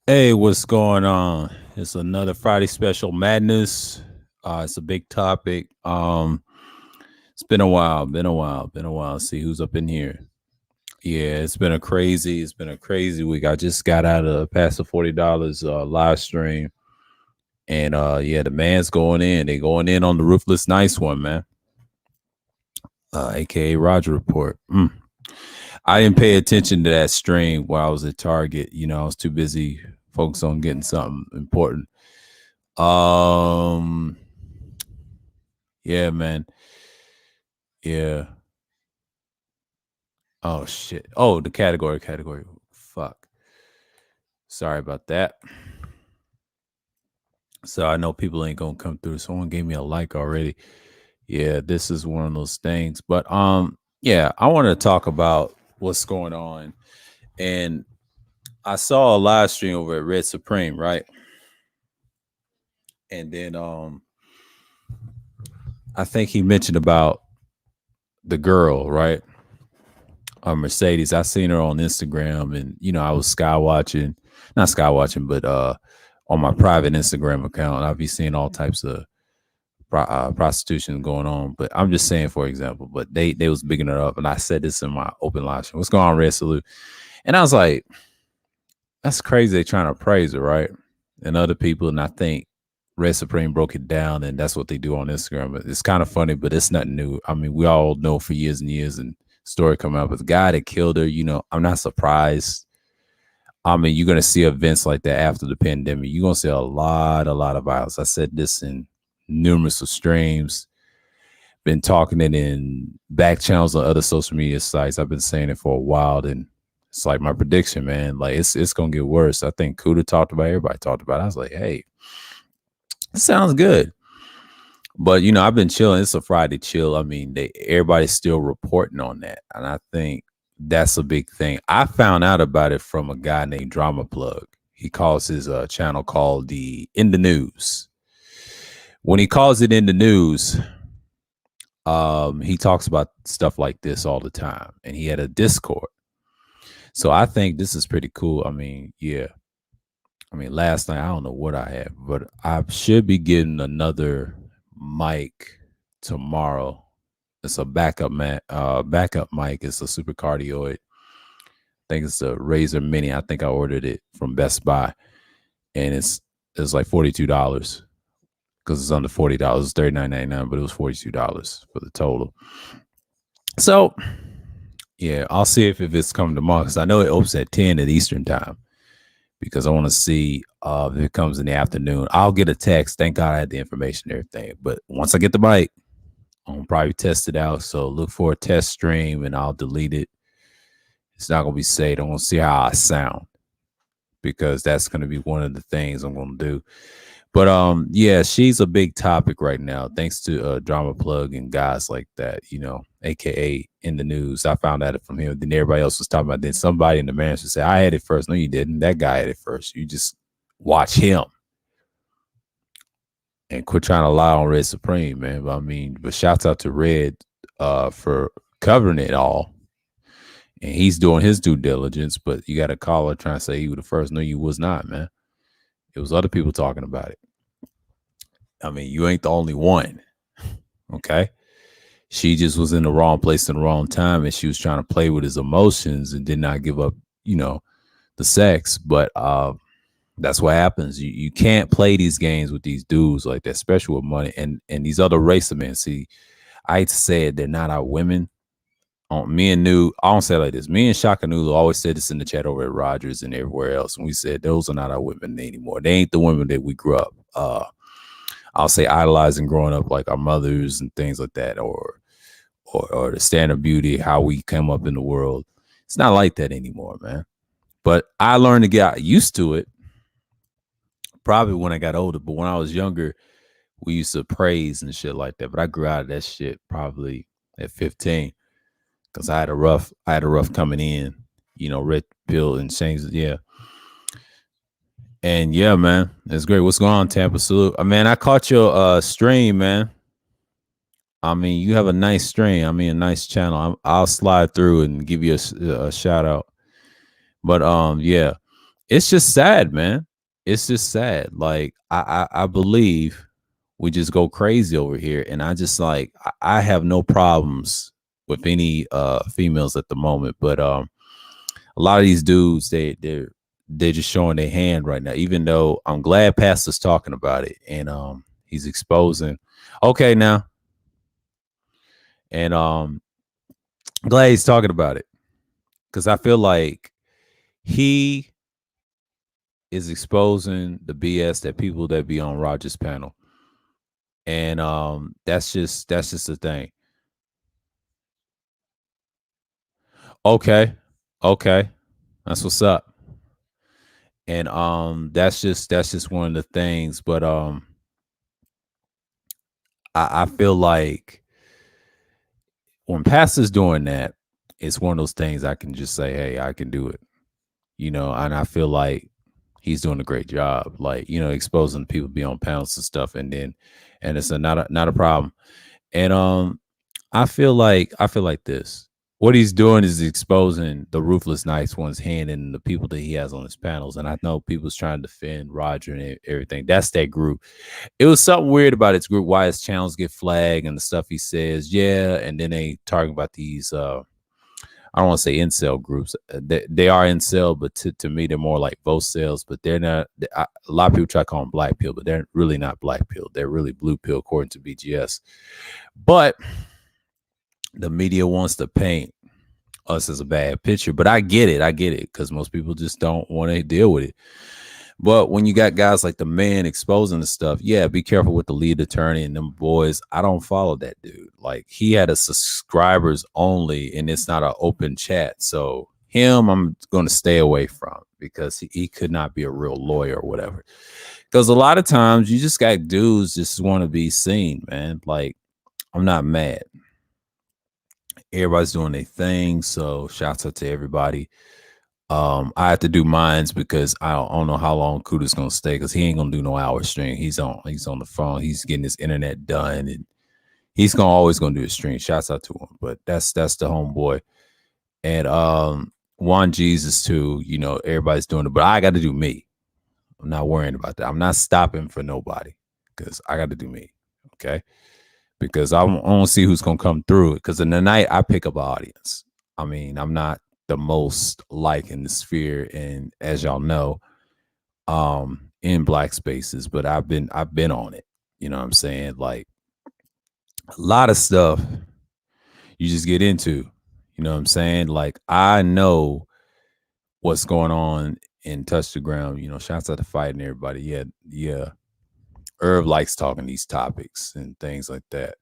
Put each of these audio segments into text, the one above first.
Hey, what's going on? It's another Friday special madness. It's a big topic. It's been a while. See who's up in here. Yeah, it's been a crazy week. I just got out of past the $40 live stream, and yeah, the man's going in. They going in on the Ruthless Nice one, man. AKA Roger Report. I didn't pay attention to that stream while I was at Target. You know, I was too busy focused on getting something important. Um, yeah, man. Yeah. Oh shit. Oh, the category. Fuck. Sorry about that. So I know people ain't gonna come through. Someone gave me a like already. Yeah, this is one of those things. But yeah, I want to talk about what's going on. And I saw a live stream over at Red Supreme, right? And then I think he mentioned about the girl, right? Mercedes. I seen her on Instagram, and I was sky watching, not sky watching, but on my private Instagram account, I'll be seeing all types of prostitution going on. But I'm just saying, for example, but they was bigging it up, and I said this in my open live show. What's going on, Red Salute? And I was like, that's crazy. They trying to praise her, right? And other people, and I think Red Supreme broke it down, and that's what they do on Instagram. But it's kind of funny, but it's nothing new. I mean, we all know for years and years, and story coming out. But the guy that killed her, I'm not surprised. I mean, you're gonna see events like that after the pandemic. You're gonna see a lot of violence. I said this in numerous of streams. Been talking it in back channels on other social media sites. I've been saying it for a while, and it's like my prediction, man. Like it's gonna get worse. I think Kuda talked about it, everybody talked about it. I was like, hey, it sounds good. But I've been chilling. It's a Friday chill. I mean, everybody's still reporting on that, and I think that's a big thing. I found out about it from a guy named Drama Plug. He calls his channel called the In the News. When he calls it In the News, he talks about stuff like this all the time, and he had a Discord. So I think this is pretty cool. I mean, yeah. I mean, last night I don't know what I had, but I should be getting another mic tomorrow. It's a backup mic. It's a super cardioid. I think it's a Razer Mini. I think I ordered it from Best Buy, and it's like $42 because it's under $40. It's $39.99, but it was $42 for the total. So yeah, I'll see if it's coming tomorrow because I know it opens at 10 at Eastern time because I want to see if it comes in the afternoon. I'll get a text. Thank God I had the information and everything. But once I get the mic, I'll probably test it out. So look for a test stream and I'll delete it. It's not going to be saved. I want to see how I sound because that's going to be one of the things I'm going to do. But yeah, she's a big topic right now, thanks to Drama Plug and guys like that, aka In the News. I found out from him. Then everybody else was talking about. Then somebody in the mansion said, "I had it first." No, you didn't. That guy had it first. You just watch him and quit trying to lie on Red Supreme, man. But I mean, but shouts out to Red for covering it all. And he's doing his due diligence, but you got a caller trying to say he was the first. No, you was not, man. It was other people talking about it. I mean, you ain't the only one. Okay. She just was in the wrong place in the wrong time and she was trying to play with his emotions and did not give up, the sex. But that's what happens. You can't play these games with these dudes like that, especially with money and these other race of men. See, I hate to say it, they're not our women. Me and New, I don't say it like this. Me and Shaka Nulu always said this in the chat over at Rogers and everywhere else. And we said those are not our women anymore. They ain't the women that we grew up I'll say idolizing growing up like our mothers and things like that, or the standard beauty, how we came up in the world. It's not like that anymore, man. But I learned to get used to it probably when I got older. But when I was younger, we used to praise and shit like that. But I grew out of that shit probably at 15 because I had a rough coming in, red pill and changes. Yeah. And yeah, man, it's great. What's going on, Tampa? Salute. Man, I caught your stream, man. I mean, you have a nice stream. I mean, a nice channel. I'll slide through and give you a shout out. But yeah, it's just sad, man. It's just sad. Like I believe we just go crazy over here, and I just like I have no problems with any females at the moment, but a lot of these dudes they're just showing their hand right now. Even though I'm glad Pastor's talking about it, and he's exposing. Okay, now, and I'm glad he's talking about it because I feel like he is exposing the BS that people that be on Roger's panel, and that's just the thing. Okay, okay, that's what's up, and that's just one of the things. But I feel like when Pastor's doing that, it's one of those things I can just say, hey, I can do it, and I feel like he's doing a great job, like exposing people to be on panels and stuff, and it's not a problem. And I feel like this. What he's doing is exposing the ruthless nice one's hand and the people that he has on his panels. And I know people's trying to defend Roger and everything. That's that group. It was something weird about its group, why his channels get flagged and the stuff he says, yeah. And then they talking about these I don't want to say incel groups. They are incel, but to me, they're more like both cells. But they're not. A lot of people try to call them black pill, but they're really not black pill. They're really blue pill, according to BGS. But the media wants to paint us as a bad picture. But I get it. Because most people just don't want to deal with it. But when you got guys like the man exposing the stuff, yeah, be careful with the lead attorney and them boys. I don't follow that dude. Like he had a subscribers only, and it's not an open chat. So him, I'm going to stay away from because he could not be a real lawyer or whatever. Because a lot of times you just got dudes just want to be seen, man. Like I'm not mad. Everybody's doing their thing. So shouts out to everybody. I have to do mines because I don't know how long Kuda's gonna stay because he ain't gonna do no hour stream. He's on the phone. He's getting his internet done, and he's always gonna do a stream. Shouts out to him. But that's the homeboy. And Juan Jesus too. Everybody's doing it, but I got to do me. I'm not worrying about that. I'm not stopping for nobody because I got to do me. Okay, because I want to see who's gonna come through it. Because in the night I pick up an audience. I mean, I'm not the most like in the sphere, and as y'all know, in black spaces, but I've been on it. You know what I'm saying? Like a lot of stuff you just get into. You know what I'm saying? Like I know what's going on in Touch the Ground. Shouts out to Fight and everybody. Yeah, yeah. Irv likes talking these topics and things like that.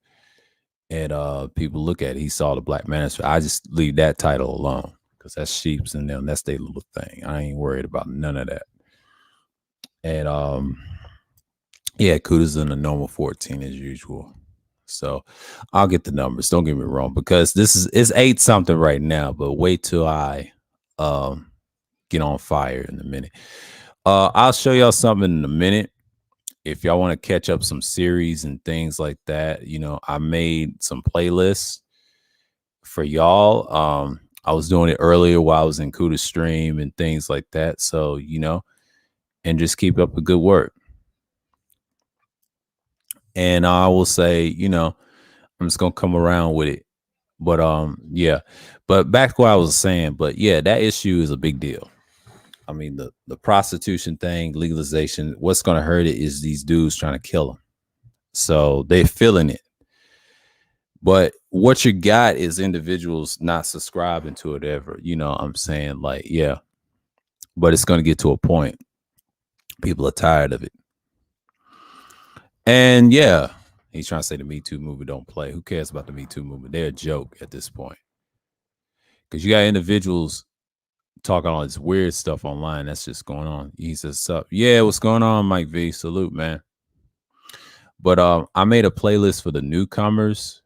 And people look at it. He saw the Black Manosphere. I just leave that title alone because that's sheeps and them. That's their little thing. I ain't worried about none of that. And yeah, Kuda's in a normal 14 as usual. So I'll get the numbers. Don't get me wrong, because it's 8 something right now, but wait till I get on fire in a minute. I'll show y'all something in a minute. If y'all want to catch up some series and things like that, I made some playlists for y'all. I was doing it earlier while I was in Kuda's stream and things like that. So, and just keep up the good work. And I will say, I'm just gonna come around with it. But yeah. But back to what I was saying, but yeah, that issue is a big deal. I mean, the prostitution thing, legalization, what's gonna hurt it is these dudes trying to kill them. So they're feeling it. But what you got is individuals not subscribing to it ever. I'm saying? Like, yeah. But it's gonna get to a point. People are tired of it. And yeah, he's trying to say the Me Too movement don't play. Who cares about the Me Too movement? They're a joke at this point. Because you got individuals talking all this weird stuff online that's just going on. He says, "Sup? Yeah, what's going on, Mike V? Salute, man." But I made a playlist for the newcomers.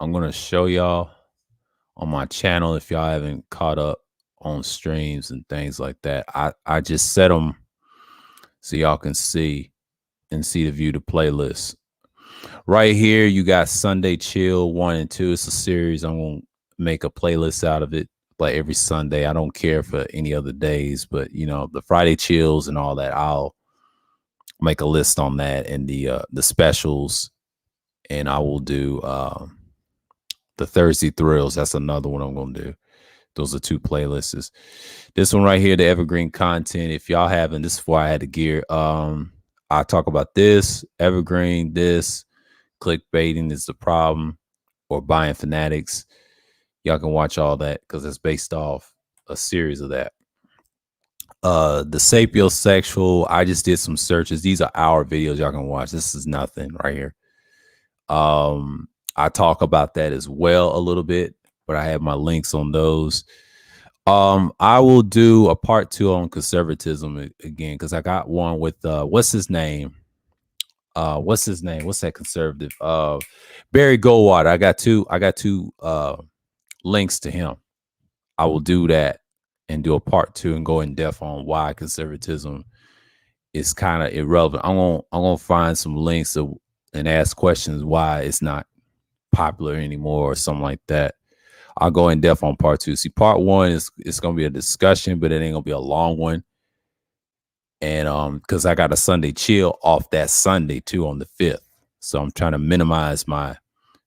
I'm gonna show y'all on my channel if y'all haven't caught up on streams and things like that. I just set them so y'all can see and see the view the playlist. Right here, you got Sunday Chill 1 and 2. It's a series. I'm gonna make a playlist out of it like every Sunday. I don't care for any other days, but you know, the Friday chills and all that, I'll make a list on that, and the specials, and I will do the Thursday thrills. That's another one I'm gonna do. Those are two playlists. This one right here, the evergreen content. If y'all haven't, this is before I had the gear. I talk about this evergreen, this clickbaiting is the problem, or buying fanatics. Y'all can watch all that because it's based off a series of that. The sapiosexual, I just did some searches. These are our videos y'all can watch. This is nothing right here. I talk about that as well a little bit, but I have my links on those. I will do a part 2 on conservatism again, because I got one with what's his name? What's that conservative? Barry Goldwater. I got two links to him. I will do that and do a part 2 and go in depth on why conservatism is kind of irrelevant. I'm gonna find some links and ask questions why it's not popular anymore or something like that. I'll go in depth on part 2. See, part 1 is it's gonna be a discussion, but it ain't gonna be a long one. And because I got a Sunday chill off that Sunday too on the 5th, so I'm trying to minimize my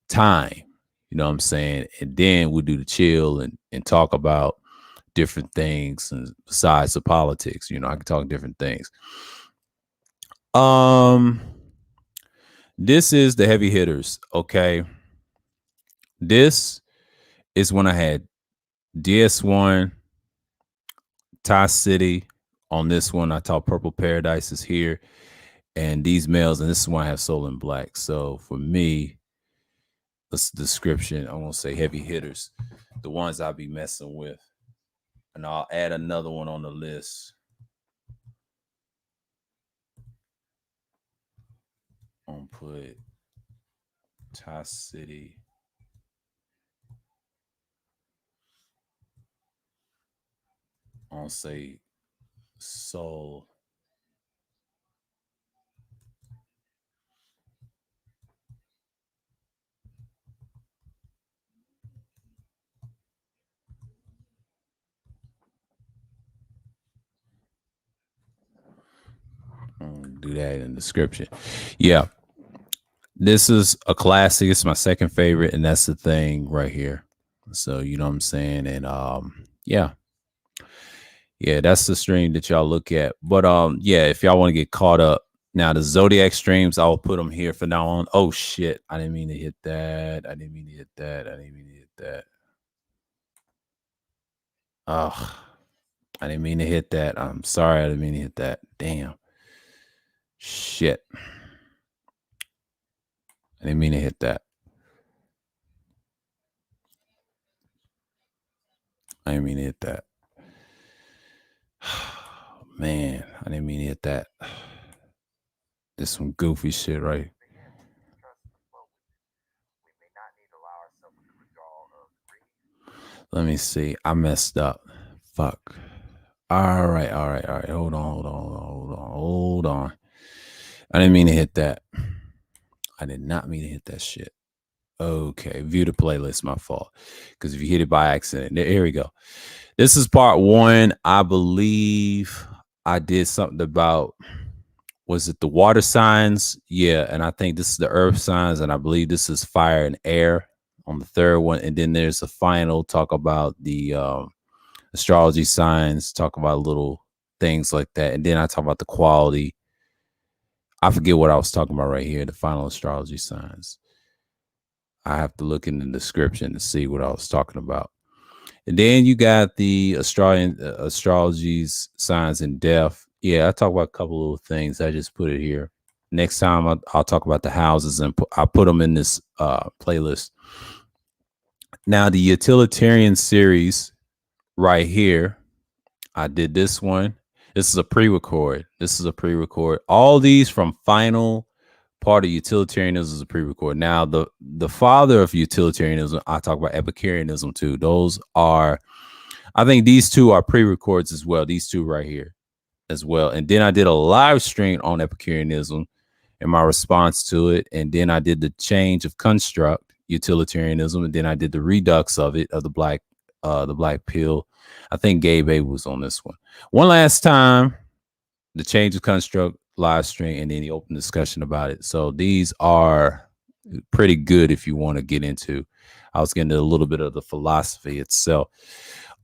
time. You know what I'm saying? And then we'll do the chill and talk about different things and besides the politics. You know, I can talk different things. This is the heavy hitters. Okay. This is when I had DS1, Ty City. On this one, I taught Purple Paradise is here, and these males, and this is when I have Soul in Black. So for me, this description, I'm gonna say heavy hitters, the ones I'll be messing with, and I'll add another one on the list. I'm gonna put Ty City. I'll say Soul. Do that in the description. Yeah. This is a classic. It's my second favorite, and that's the thing right here. So you know what I'm saying? And yeah. Yeah, that's the stream that y'all look at. But yeah, if y'all want to get caught up. Now the Zodiac streams, I'll put them here for now on. Oh shit. I didn't mean to hit that. I didn't mean to hit that. Oh, I didn't mean to hit that. I'm sorry, I didn't mean to hit that. Damn. Shit. I didn't mean to hit that. I didn't mean to hit that. Man, I didn't mean to hit that. This some goofy shit, right? Let me see. I messed up. Fuck. All right. Hold on. I didn't mean to hit that. I did not mean to hit that shit. Okay, view the playlist. My fault. Because if you hit it by accident, here we go. This is part 1. I believe I did something about, was it the water signs? Yeah, and I think this is the earth signs, and I believe this is fire and air on the third one. And then there's a final talk about the astrology signs, talk about little things like that. And then I talk about the quality. I forget what I was talking about right here, the final astrology signs. I have to look in the description to see what I was talking about. And then you got the astrology's signs in depth. Yeah, I talk about a couple little things. I just put it here. Next time I'll talk about the houses, and I'll put them in this playlist. Now the utilitarian series right here, I did this one. This is a pre-record. All these from final part of utilitarianism is a pre-record. Now the father of utilitarianism, I talk about Epicureanism too. Those are, I think these two are pre-records as well. These two right here as well. And then I did a live stream on Epicureanism and my response to it. And then I did the change of construct, utilitarianism, and then I did the redux of it, of the Black the Black Pill. I think Gabe A was on this one. One last time, the Change of Construct live stream, and then the open discussion about it. So these are pretty good if you want to get into. I was getting into a little bit of the philosophy itself.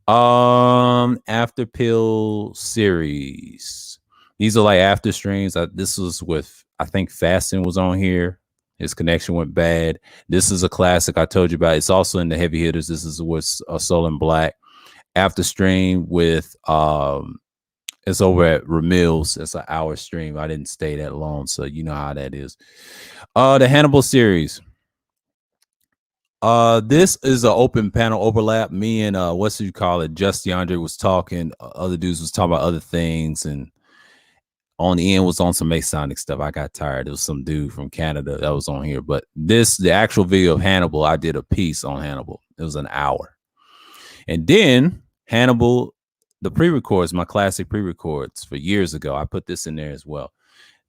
After Pill series. These are like after streams. This was with, I think Fasting was on here. His connection went bad. This is a classic I told you about. It's also in the heavy hitters. This is with Soul and Black. After stream with it's over at Ramil's. It's an hour stream. I didn't stay that long, so you know how that is. The Hannibal series. This is an open panel overlap. Me and what's you call it? Just DeAndre was talking. Other dudes was talking about other things, and on the end was on some Masonic stuff. I got tired. It was some dude from Canada that was on here. But the actual video of Hannibal, I did a piece on Hannibal. It was an hour. And then Hannibal, the pre-records, my classic pre-records for years ago. I put this in there as well.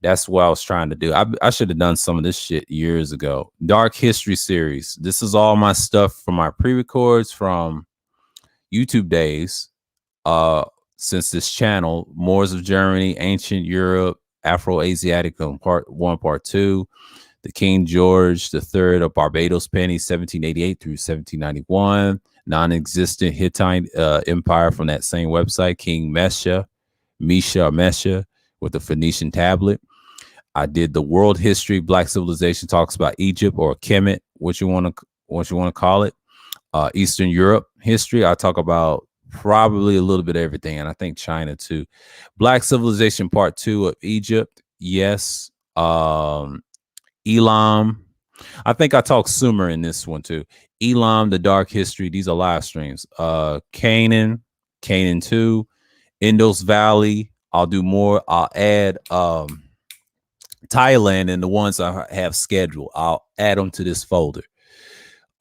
That's what I was trying to do. I should have done some of this shit years ago. Dark History series. This is all my stuff from my pre-records from YouTube days. Since this channel, Moors of Germany, Ancient Europe, Afro-Asiatic Part 1, Part 2, the King George III of Barbados Penny, 1788 through 1791, non-existent Hittite empire from that same website, King Mesha with the Phoenician tablet. I did the world history, Black civilization talks about Egypt or Kemet, what you want to call it. Eastern Europe history, I talk about probably a little bit of everything, and I think China too. Black civilization part 2 of Egypt, yes. Elam, I think I talked Sumer in this one too. Elam, the dark history, these are live streams. Canaan 2, Indus Valley, I'll do more. I'll add Thailand and the ones I have scheduled. I'll add them to this folder.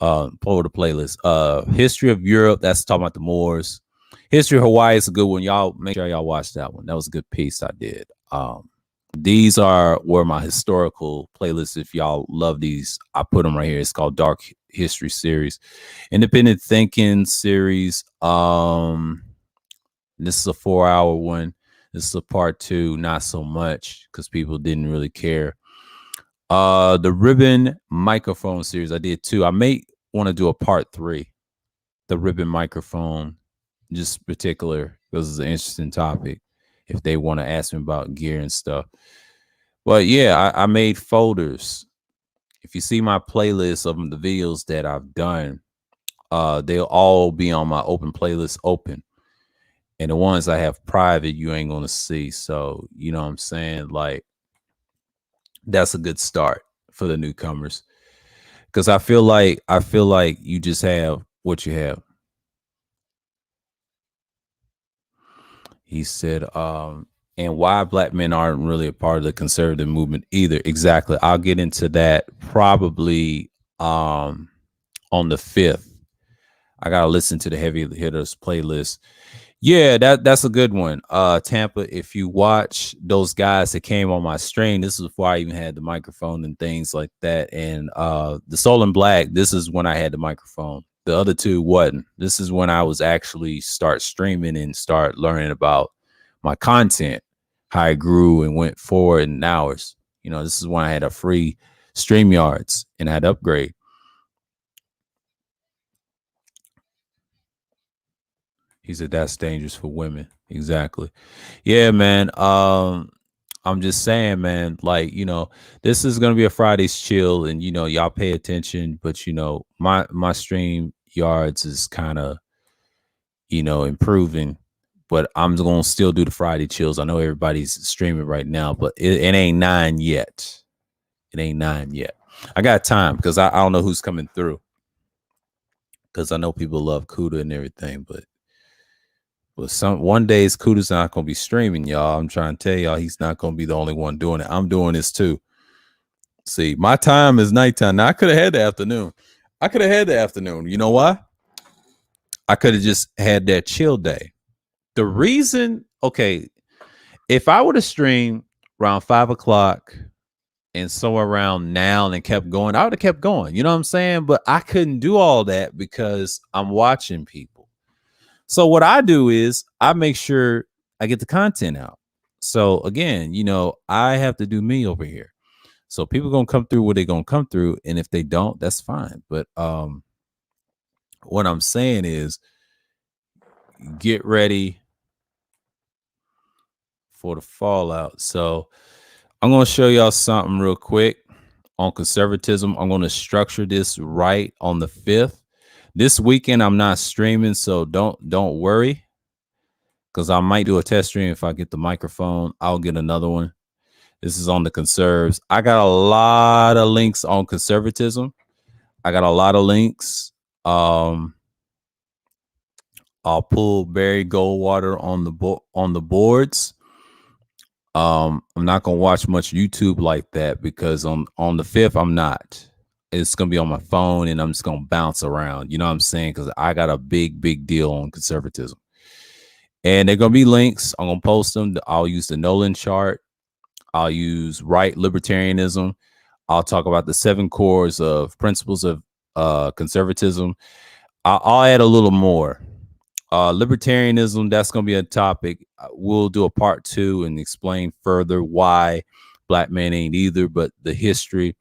Playlist. History of Europe, that's talking about the Moors. History of Hawaii is a good one. Y'all make sure y'all watch that one. That was a good piece I did. These were my historical playlists. If y'all love these, I put them right here. It's called Dark History series. Independent Thinking series. This is a 4-hour one. This is a part 2, not so much because people didn't really care. The Ribbon Microphone series, I did 2. I may want to do a part 3. The Ribbon Microphone, just particular, because it's an interesting topic. If they want to ask me about gear and stuff. But yeah, I made folders. If you see my playlist of the videos that I've done, they'll all be on my open playlist open. And the ones I have private, you ain't gonna see. So, you know what I'm saying? Like, that's a good start for the newcomers. Because I feel like you just have what you have. He said, and why Black men aren't really a part of the conservative movement either. Exactly. I'll get into that probably on the 5th. I gotta listen to the heavy hitters playlist. Yeah, that's a good one. Tampa, if you watch those guys that came on my stream, this is before I even had the microphone and things like that. And the Soul and Black, this is when I had the microphone. The other 2 wasn't. This is when I was actually start streaming and start learning about my content, how I grew and went forward in hours. You know, this is when I had a free StreamYards and I had to upgrade. He said that's dangerous for women. Exactly. Yeah, man. I'm just saying, man, like, you know, this is gonna be a Friday's chill, and you know, y'all pay attention, but you know, my stream yards is kind of, you know, improving, but I'm gonna still do the Friday chills. I know everybody's streaming right now, but it ain't 9 yet. It ain't 9 yet. I got time because I don't know who's coming through. Because I know people love Kuda and everything, but one day Kuda's not gonna be streaming, y'all. I'm trying to tell y'all he's not gonna be the only one doing it. I'm doing this too. See, my time is nighttime. Now I could have had the afternoon. You know why? I could have just had that chill day. The reason, okay, if I would have streamed around 5 o'clock and somewhere around now and kept going, I would have kept going. You know what I'm saying? But I couldn't do all that because I'm watching people. So what I do is I make sure I get the content out. So again, I have to do me over here. So people gonna come through what they gonna come through, and if they don't, that's fine. But what I'm saying is, get ready for the fallout. So I'm gonna show y'all something real quick on conservatism. I'm gonna structure this right on the 5th. This weekend I'm not streaming, so don't worry, because I might do a test stream. If I get the microphone, I'll get another one. This is on the conserves. I got a lot of links on conservatism. I got a lot of links. I'll pull Barry Goldwater on the boards. I'm not gonna watch much YouTube like that, because on the 5th I'm not. It's gonna be on my phone and I'm just gonna bounce around. You know what I'm saying? Because I got a big deal on conservatism, and they're gonna be links. I'm gonna post them. I'll use the Nolan chart. I'll use right libertarianism. I'll talk about the 7 cores of principles of conservatism. I'll add a little more. Libertarianism, that's going to be a topic. We'll do a part 2 and explain further why black men ain't either, but the history.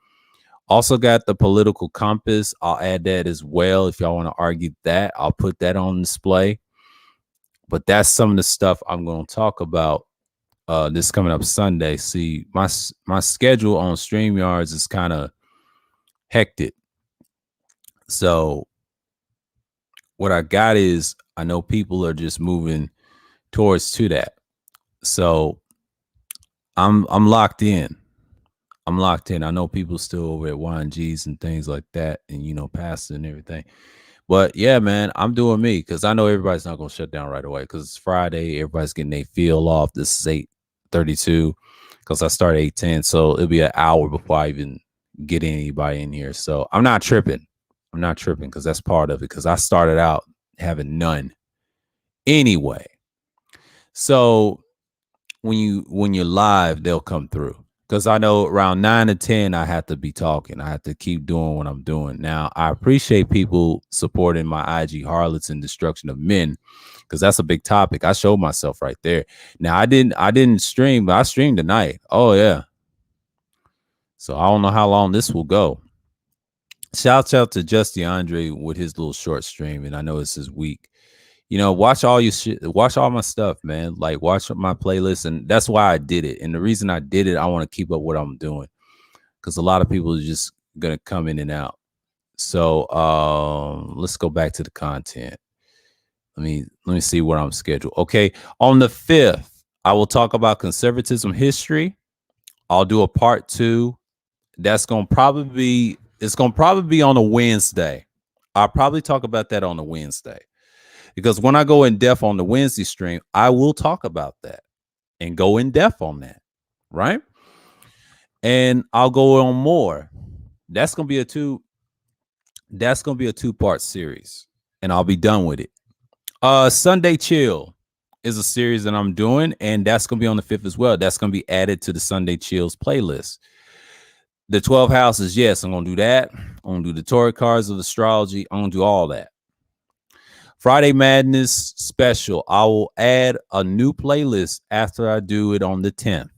Also got the political compass. I'll add that as well. If y'all want to argue that, I'll put that on display. But that's some of the stuff I'm going to talk about this coming up Sunday. See, my schedule on StreamYards is kind of hectic. So what I got is, I know people are just moving towards to that. So I'm locked in. I'm locked in. I know people still over at YNGs and things like that, and pastor and everything. But yeah, man, I'm doing me, because I know everybody's not gonna shut down right away, because it's Friday. Everybody's getting their feel off. This is 8:32, because I started 8:10, so it'll be an hour before I even get anybody in here. So I'm not tripping. I'm not tripping, because that's part of it, because I started out having none anyway. So when you're live, they'll come through, because I know around 9 to 10 I have to be talking. I have to keep doing what I'm doing. Now, I appreciate people supporting my IG harlots and destruction of men, because that's a big topic. I showed myself right there. Now, I didn't stream, but I streamed tonight. Oh yeah. So I don't know how long this will go. Shouts out to Justy Andre with his little short stream, and I know it's his week. Watch all your shit, watch all my stuff, man. Like, watch my playlist, and that's why I did it. And the reason I did it, I want to keep up what I'm doing, because a lot of people are just gonna come in and out. So let's go back to the content. Let me see where I'm scheduled. Okay, on the 5th, I will talk about conservatism history. I'll do a part 2. It's gonna probably be on a Wednesday. I'll probably talk about that on a Wednesday, because when I go in depth on the Wednesday stream, I will talk about that and go in depth on that, right? And I'll go on more. That's gonna be a 2-part series, and I'll be done with it. Sunday Chill is a series that I'm doing, and that's gonna be on the 5th as well. That's gonna be added to the Sunday Chills playlist. The 12 houses, yes, I'm gonna do that. I'm gonna do the tarot cards of astrology. I'm gonna do all that. Friday Madness special, I will add a new playlist after I do it on the 10th.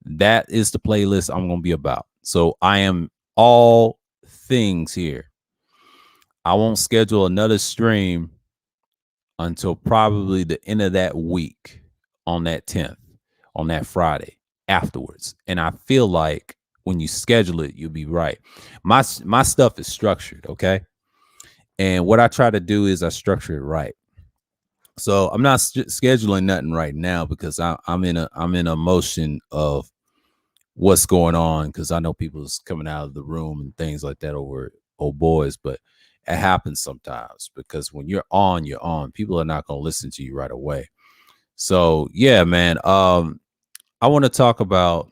That is the playlist I'm going to be about. So I am all things here. I won't schedule another stream until probably the end of that week, on that 10th, on that Friday afterwards. And I feel like when you schedule it, you'll be right. My stuff is structured, okay? And what I try to do is I structure it right. So I'm not scheduling nothing right now, because I'm in a motion of what's going on, because I know people's coming out of the room and things like that over old boys. But it happens sometimes, because when you're on, people are not going to listen to you right away. So yeah, man, I want to talk about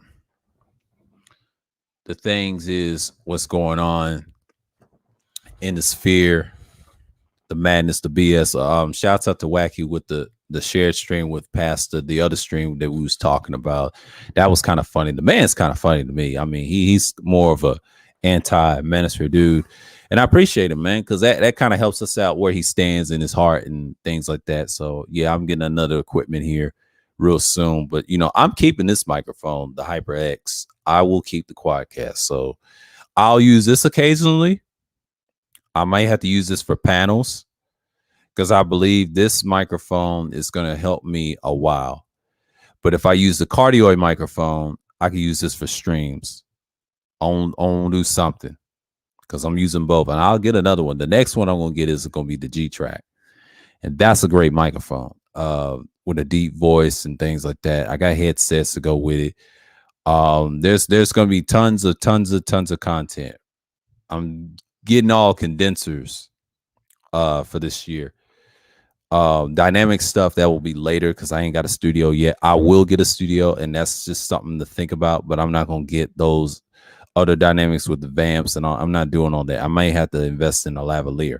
the things is what's going on in the sphere, the madness, the BS. Shouts out to Wacky with the shared stream with Pastor, the other stream that we was talking about. That was kind of funny. The man's kind of funny to me. I mean, he's more of a anti-manosphere dude. And I appreciate him, man, because that kind of helps us out where he stands in his heart and things like that. So yeah, I'm getting another equipment here real soon. But I'm keeping this microphone, the HyperX. I will keep the Quadcast. So I'll use this occasionally. I might have to use this for panels because I believe this microphone is going to help me a while. But if I use the cardioid microphone, I can use this for streams. On do something because I'm using both, and I'll get another one. The next one I'm gonna get is going to be the G Track, and that's a great microphone with a deep voice and things like that. I got headsets to go with it. There's going to be tons of content. I'm getting all condensers for this year. Dynamic stuff that will be later because I ain't got a studio yet. I will get a studio, and that's just something to think about, but I'm not gonna get those other dynamics with the vamps and all. I'm not doing all that. I might have to invest in a lavalier.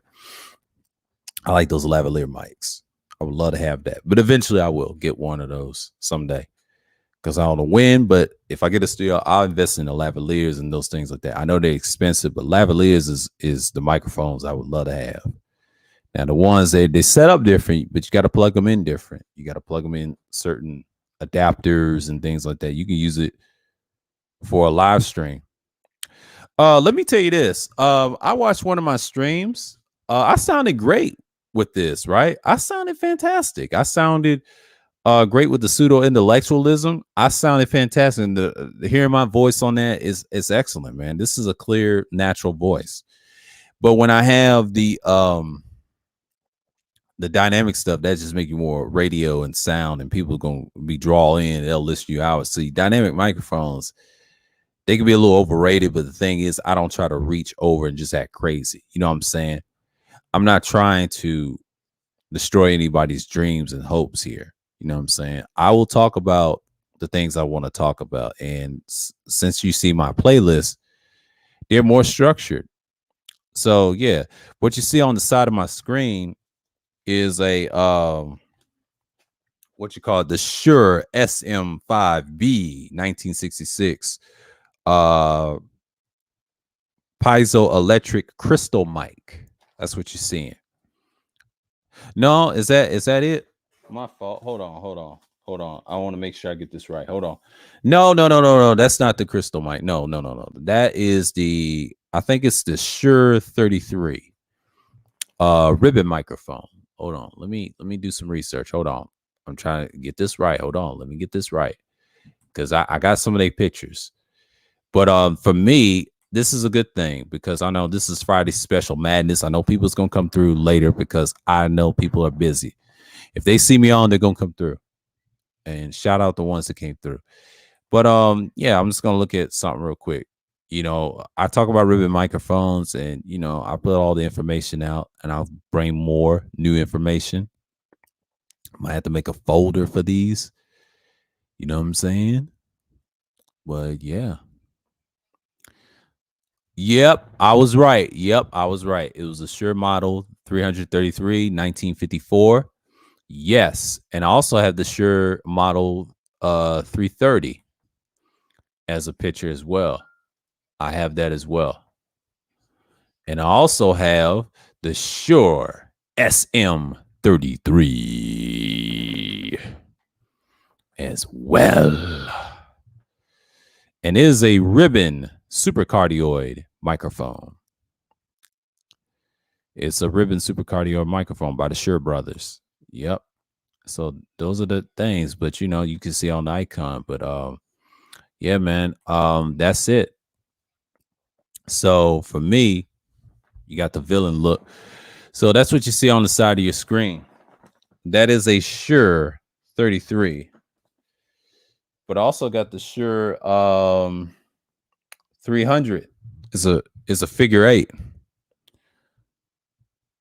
I like those lavalier mics. I would love to have that, but eventually I will get one of those someday because I don't know when, but if I get a studio, I'll invest in the lavaliers and those things like that. I know they're expensive, but lavaliers is the microphones I would love to have. Now the ones they set up different, but you got to plug them in different. You got to plug them in certain adapters and things like that. You can use it for a live stream. Let me tell you this. I watched one of my streams. I sounded great with this, right? I sounded fantastic. I sounded great with the pseudo intellectualism. I sounded fantastic. And the hearing my voice on that is excellent, man. This is a clear, natural voice. But when I have the dynamic stuff, that just make you more radio and sound, and people gonna be draw in. They'll listen you out. See, dynamic microphones, they can be a little overrated, but the thing is, I don't try to reach over and just act crazy. You know what I'm saying? I'm not trying to destroy anybody's dreams and hopes here. You know what I'm saying? I will talk about the things I want to talk about. And since you see my playlist, they're more structured. So yeah, what you see on the side of my screen is a what you call it, the Shure SM5B 1966 piezoelectric crystal mic. That's what you're seeing. No, is that it? My fault. Hold on. I want to make sure I get this right. Hold on. No. That's not the crystal mic. No. That is I think it's the Shure 33 ribbon microphone. Hold on. Let me do some research. Hold on. I'm trying to get this right. Hold on. Let me get this right. Because I got some of their pictures. But for me, this is a good thing because I know this is Friday's special madness. I know people's gonna come through later because I know people are busy. If they see me on, they're gonna come through. And shout out the ones that came through. But yeah, I'm just gonna look at something real quick. I talk about ribbon microphones, and I put all the information out, and I'll bring more new information. Might have to make a folder for these. You know what I'm saying? But yeah. Yep, I was right. It was a Shure model 333, 1954. Yes, and I also have the Shure model 330 as a picture as well. I have that as well. And I also have the Shure SM33 as well. And it is a ribbon supercardioid microphone. It's a ribbon supercardioid microphone by the Shure brothers. Yep. So those are the things, but you can see on the icon. But yeah, man, that's it. So for me, you got the villain look. So that's what you see on the side of your screen. That is a Shure 33. But I also got the Shure 300. It's a figure 8.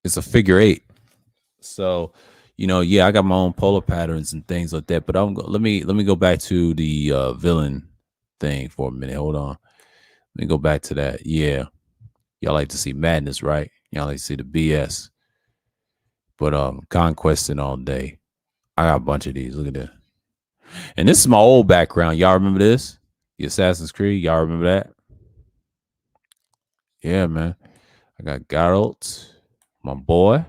It's a figure 8. So, yeah, I got my own polar patterns and things like that. But let me go back to the villain thing for a minute. Hold on. Let me go back to that. Yeah. Y'all like to see madness, right? Y'all like to see the BS. But conquesting all day. I got a bunch of these. Look at that. And this is my old background. Y'all remember this? The Assassin's Creed. Y'all remember that? Yeah, man. I got Geralt, my boy.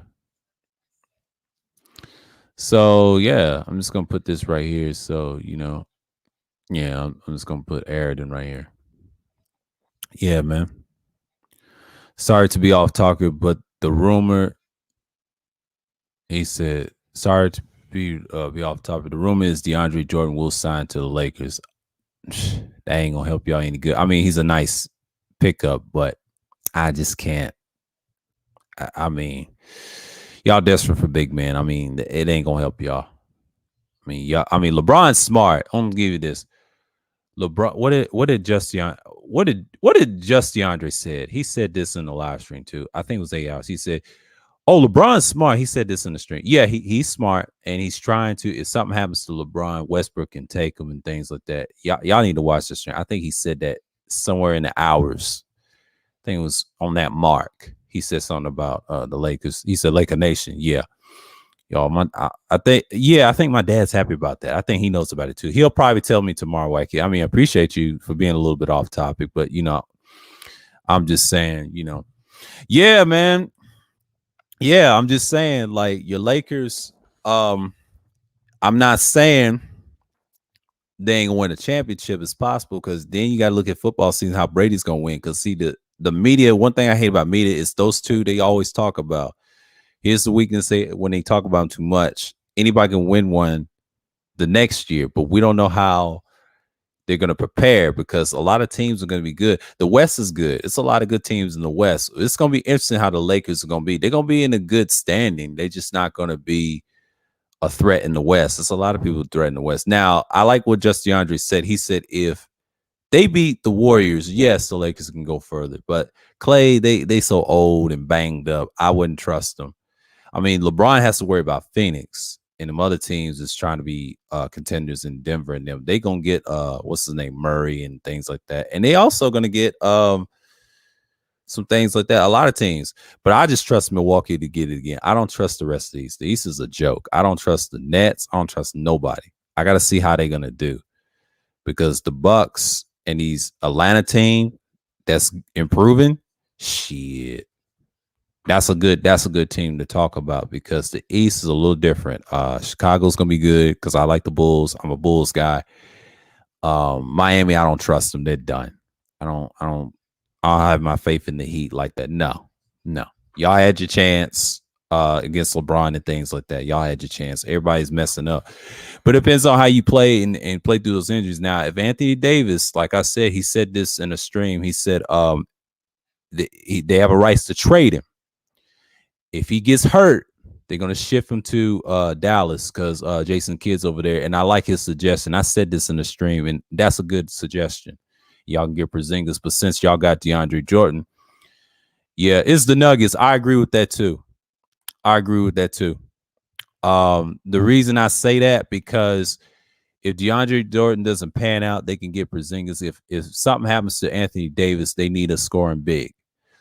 So yeah, I'm just gonna put this right here. So yeah, I'm just gonna put Aridin right here. Yeah, man. Sorry to be off topic, but the rumor he said sorry to be off topic. The rumor is DeAndre Jordan will sign to the Lakers. That ain't gonna help y'all any good. I mean, he's a nice pickup, but I just can't. I mean, y'all desperate for big man. I mean, it ain't gonna help y'all. I mean, y'all. I mean, LeBron's smart. I'm gonna give you this. LeBron, what did Just DeAndre said? He said this in the live stream too. I think it was 8 hours. He said, "Oh, LeBron's smart." He said this in the stream. Yeah, he's smart, and he's trying to. If something happens to LeBron, Westbrook can take him and things like that. Y'all need to watch the stream. I think he said that somewhere in the hours. I think it was on that mark. He said something about the Lakers. He said Laker Nation. Yeah, y'all. I think my dad's happy about that. I think he knows about it too. He'll probably tell me tomorrow, Wacky. I mean, I appreciate you for being a little bit off topic, but I'm just saying, yeah, man. Yeah, I'm just saying, like your Lakers. I'm not saying they ain't gonna win a championship as possible because then you got to look at football season how Brady's gonna win. Because see the media. One thing I hate about media is those two they always talk about. Here's the weakness when they talk about them too much. Anybody can win one the next year, but we don't know how they're going to prepare because a lot of teams are going to be good. The West is good. It's a lot of good teams in the West. It's going to be interesting how the Lakers are going to be. They're going to be in a good standing. They're just not going to be a threat in the West. There's a lot of people who threaten the West. Now, I like what Just DeAndre said. He said if they beat the Warriors, yes, the Lakers can go further. But Clay, they so old and banged up. I wouldn't trust them. I mean, LeBron has to worry about Phoenix and them other teams is trying to be contenders in Denver and them. They gonna get what's his name, Murray and things like that. And they also gonna get some things like that. A lot of teams. But I just trust Milwaukee to get it again. I don't trust the rest of the East. The East is a joke. I don't trust the Nets. I don't trust nobody. I gotta see how they're gonna do. Because the Bucks and these Atlanta team that's improving, shit. That's a good team to talk about because the East is a little different. Chicago's gonna be good because I like the Bulls. I'm a Bulls guy. Miami, I don't trust them. They're done. I don't have my faith in the Heat like that. No. Y'all had your chance against LeBron and things like that. Y'all had your chance. Everybody's messing up. But it depends on how you play and play through those injuries. Now, if Anthony Davis, like I said, he said this in a stream, he said they have a right to trade him. If he gets hurt, they're going to shift him to Dallas because Jason Kidd's over there. And I like his suggestion. I said this in the stream, and that's a good suggestion. Y'all can get Porzingis, but since y'all got DeAndre Jordan, yeah, it's the Nuggets. I agree with that too. The reason I say that because if DeAndre Jordan doesn't pan out, they can get Porzingis. If something happens to Anthony Davis, they need a scoring big.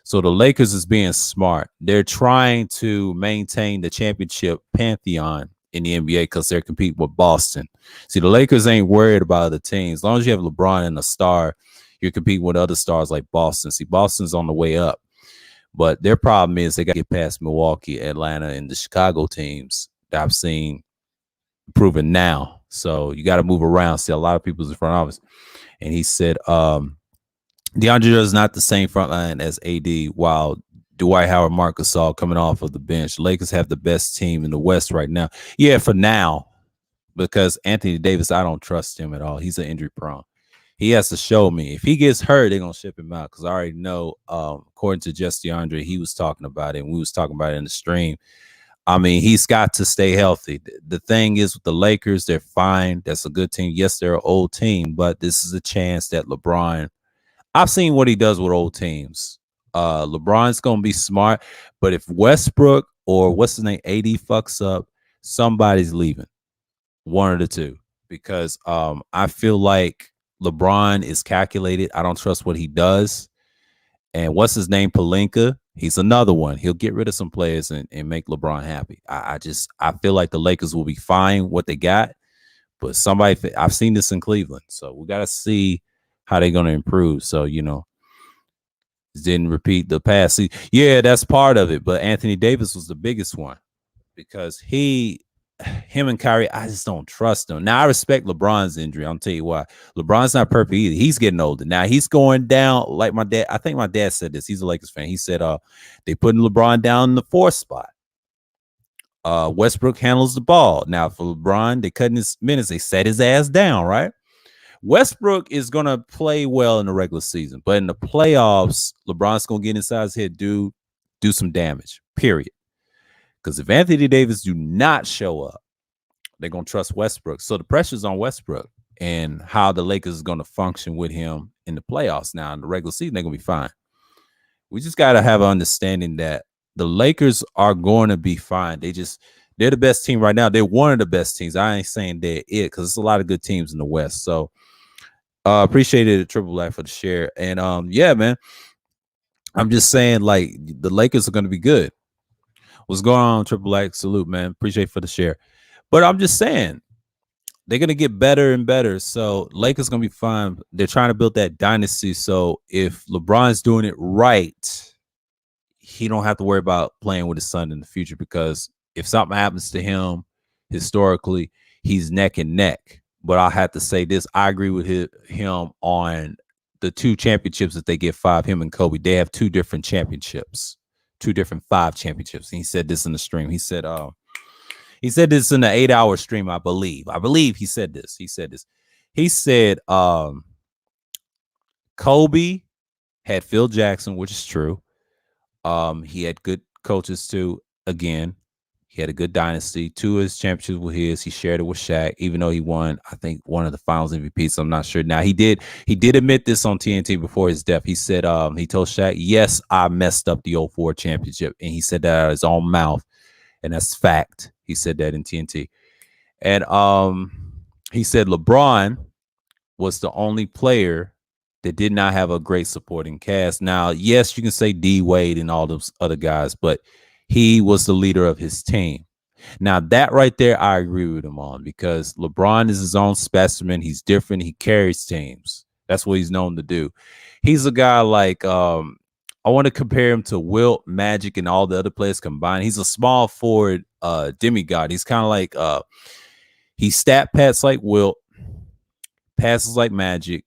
So the Lakers is being smart. They're trying to maintain the championship pantheon in the NBA because they're competing with Boston. See, the Lakers ain't worried about other teams. As long as you have LeBron and a star, you're competing with other stars like Boston. See, Boston's on the way up. But their problem is they got to get past Milwaukee, Atlanta, and the Chicago teams that I've seen proven now. So you got to move around. See, a lot of people's in front office. And he said, DeAndre is not the same front line as AD, while Dwight Howard, Marc Gasol coming off of the bench. Lakers have the best team in the West right now. Yeah, for now, because Anthony Davis, I don't trust him at all. He's an injury prone. He has to show me. If he gets hurt, they're going to ship him out because I already know, according to Just DeAndre, he was talking about it, and we was talking about it in the stream. I mean, he's got to stay healthy. The thing is with the Lakers, they're fine. That's a good team. Yes, they're an old team, but this is a chance that LeBron – I've seen what he does with old teams. LeBron's going to be smart, but if Westbrook or what's his name, AD fucks up, somebody's leaving. One of the two. Because I feel like LeBron is calculated. I don't trust what he does. And what's his name, Pelinka? He's another one. He'll get rid of some players and make LeBron happy. I feel like the Lakers will be fine what they got. But I've seen this in Cleveland. So we got to see how they're going to improve. So, Didn't repeat the past. Yeah, that's part of it. But Anthony Davis was the biggest one because him and Kyrie, I just don't trust them. Now I respect LeBron's injury. I'll tell you why. LeBron's not perfect either. He's getting older. Now he's going down like my dad. I think my dad said this. He's a Lakers fan. He said they putting LeBron down in the 4th spot. Westbrook handles the ball. Now for LeBron, they cutting his minutes. They set his ass down, right? Westbrook is going to play well in the regular season, but in the playoffs, LeBron's going to get inside his head, do some damage, period. Because if Anthony Davis do not show up, they're going to trust Westbrook. So the pressure's on Westbrook and how the Lakers is going to function with him in the playoffs. Now, in the regular season, they're going to be fine. We just got to have an understanding that the Lakers are going to be fine. They're the best team right now. They're one of the best teams. I ain't saying they're it because there's a lot of good teams in the West. So appreciated it, Triple Black, for the share. And yeah, man, I'm just saying, like, the Lakers are going to be good. What's going on, Triple Black? Salute, man. Appreciate for the share. But I'm just saying, they're going to get better and better. So Lakers going to be fine. They're trying to build that dynasty. So if LeBron's doing it right, he don't have to worry about playing with his son in the future, because if something happens to him historically, he's neck and neck. But I have to say this. I agree with him on the 2 championships that they get 5, him and Kobe. They have 2 different championships, 2 different 5 championships. And he said this in the stream. He said this in the 8-hour stream, I believe. He said this. He said Kobe had Phil Jackson, which is true. He had good coaches too. Again, he had a good dynasty. 2 of his championships were his. He shared it with Shaq, even though he won, I think, one of the Finals MVPs. I'm not sure. Now he did admit this on TNT before his death. He said he told Shaq, "Yes, I messed up the 04 championship," and he said that out of his own mouth, and that's fact. He said that in TNT, and he said LeBron was the only player that did not have a great supporting cast. Now, yes, you can say D Wade and all those other guys, but he was the leader of his team. Now, that right there, I agree with him on, because LeBron is his own specimen. He's different. He carries teams. That's what he's known to do. He's a guy like, I want to compare him to Wilt, Magic, and all the other players combined. He's a small forward demigod. He's kind of like, he stat pats like Wilt, passes like Magic.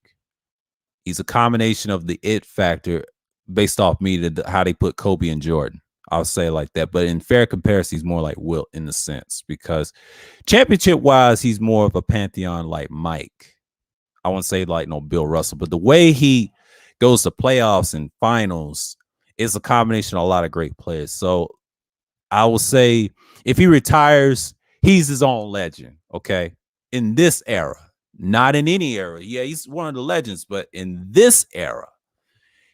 He's a combination of the it factor based off how they put Kobe and Jordan. I'll say it like that. But in fair comparison, he's more like Wilt in the sense, because championship-wise, he's more of a pantheon like Mike. I won't say like no Bill Russell, but the way he goes to playoffs and finals is a combination of a lot of great players. So I will say if he retires, he's his own legend, okay? In this era. Not in any era. Yeah, he's one of the legends, but in this era,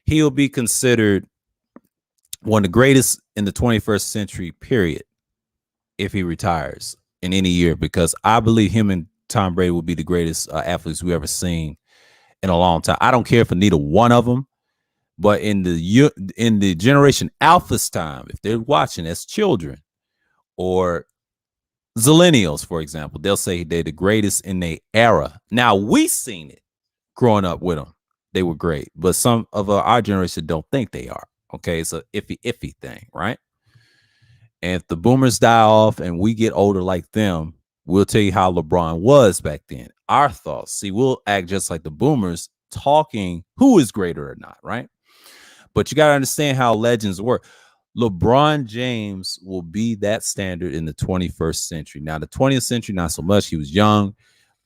he'll be considered one of the greatest in the 21st century, period, if he retires in any year, because I believe him and Tom Brady will be the greatest athletes we've ever seen in a long time. I don't care for neither one of them, but in the Generation Alpha's time, if they're watching as children or Zillennials, for example, they'll say they're the greatest in their era. Now, we seen it growing up with them. They were great, but some of our generation don't think they are. Okay, it's a iffy thing, right? And if the boomers die off and we get older like them, we'll tell you how LeBron was back then. Our thoughts. See, we'll act just like the boomers, talking who is greater or not, right? But you got to understand how legends work. LeBron James will be that standard in the 21st century. Now, the 20th century, not so much. He was young.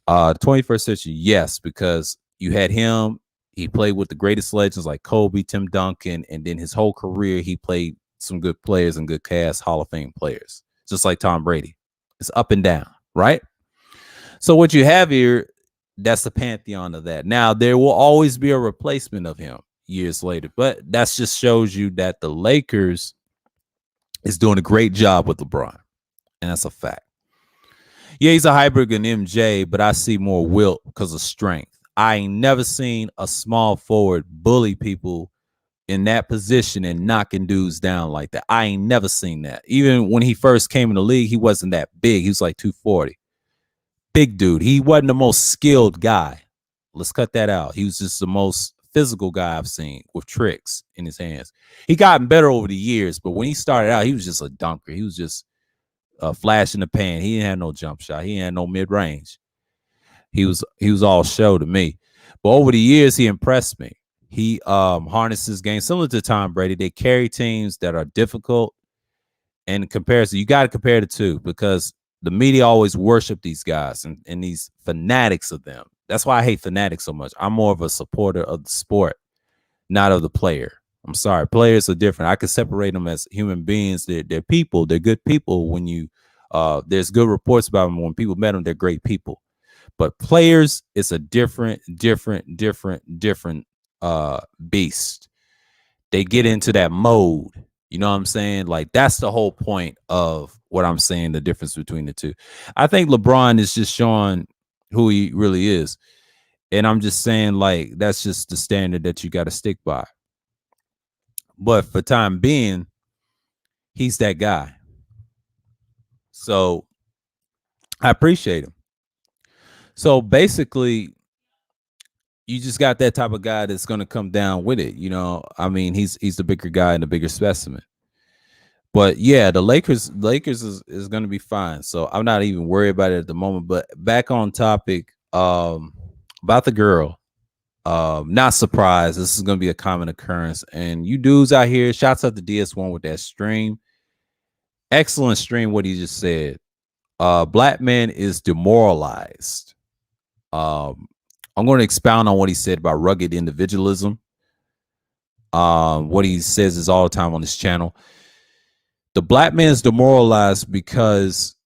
21st century, yes, because you had him. He played with the greatest legends like Kobe, Tim Duncan, and then his whole career, he played some good players and good cast Hall of Fame players, just like Tom Brady. It's up and down, right? So what you have here, that's the pantheon of that. Now, there will always be a replacement of him years later, but that just shows you that the Lakers is doing a great job with LeBron, and that's a fact. Yeah, he's a hybrid in MJ, but I see more Wilt because of strength. I ain't never seen a small forward bully people in that position and knocking dudes down like that. I ain't never seen that. Even when he first came in the league, he wasn't that big. He was like 240. Big dude. He wasn't the most skilled guy. Let's cut that out. He was just the most physical guy I've seen with tricks in his hands. He gotten better over the years, but when he started out, he was just a dunker. He was just a flash in the pan. He didn't have no jump shot. He didn't have no mid range. He was all show to me. But over the years, he impressed me. He harnesses game similar to Tom Brady. They carry teams that are difficult. And in comparison, you got to compare the two because the media always worship these guys and these fanatics of them. That's why I hate fanatics so much. I'm more of a supporter of the sport, not of the player. I'm sorry. Players are different. I can separate them as human beings. They're people. They're good people. When you there's good reports about them. When people met them, they're great people. But players, it's a different beast. They get into that mode. You know what I'm saying? Like that's the whole point of what I'm saying, the difference between the two. I think LeBron is just showing who he really is. And I'm just saying, like, that's just the standard that you got to stick by. But for time being, he's that guy. So I appreciate him. So basically, you just got that type of guy that's going to come down with it. You know, I mean, he's the bigger guy and the bigger specimen. But yeah, the Lakers is going to be fine. So I'm not even worried about it at the moment. But back on topic, about the girl. Not surprised. This is going to be a common occurrence. And you dudes out here, shouts out to DS1 with that stream. Excellent stream, what he just said. Black man is demoralized. I'm going to expound on what he said about rugged individualism. What he says is all the time on this channel. The black man is demoralized because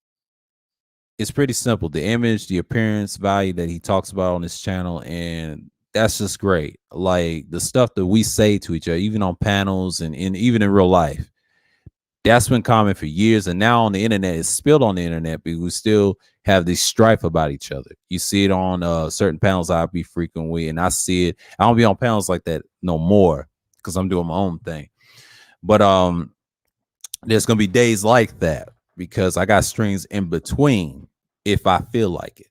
it's pretty simple. The image, the appearance value that he talks about on this channel, and that's just great. Like the stuff that we say to each other, even on panels and even in real life, that's been common for years. And now on the internet, it's spilled on the internet, but we still have this strife about each other. You see it on certain panels I'll be frequently, and I see it. I don't be on panels like that no more because I'm doing my own thing. But there's gonna be days like that because I got streams in between if I feel like it.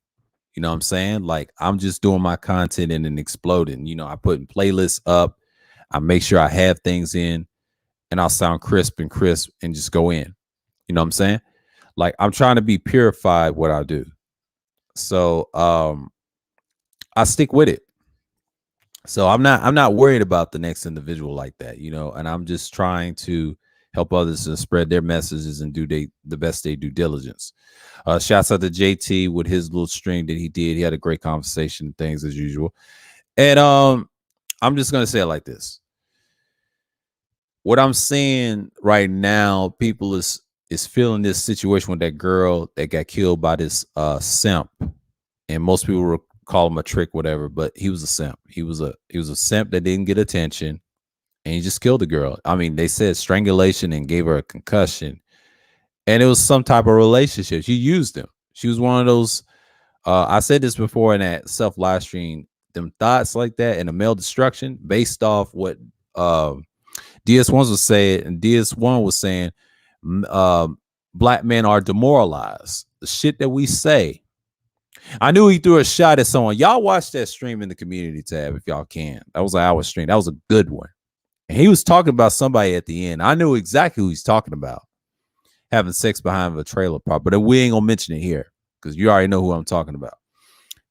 You know what I'm saying? Like I'm just doing my content and then exploding. You know, I put playlists up. I make sure I have things in and I'll sound crisp and just go in. You know what I'm saying? Like I'm trying to be purified what I do. So I stick with it. So I'm not worried about the next individual like that, you know, and I'm just trying to help others to spread their messages and do the best they due diligence. Shouts out to JT with his little stream that he did. He had a great conversation and things as usual. And I'm just gonna say it like this. What I'm seeing right now, people is feeling this situation with that girl that got killed by this simp. And most people will call him a trick, whatever, but he was a simp. He was a simp that didn't get attention. And he just killed the girl. I mean, they said strangulation and gave her a concussion. And it was some type of relationship. She used him. She was one of those. I said this before in that self live stream. Them thoughts like that and a male destruction based off what DS1 was saying. And DS1 was saying black men are demoralized. The shit that we say. I knew he threw a shot at someone. Y'all watch that stream in the community tab if y'all can. That was an hour stream. That was a good one. And he was talking about somebody at the end. I knew exactly who he's talking about. Having sex behind a trailer park. But we ain't gonna mention it here because you already know who I'm talking about.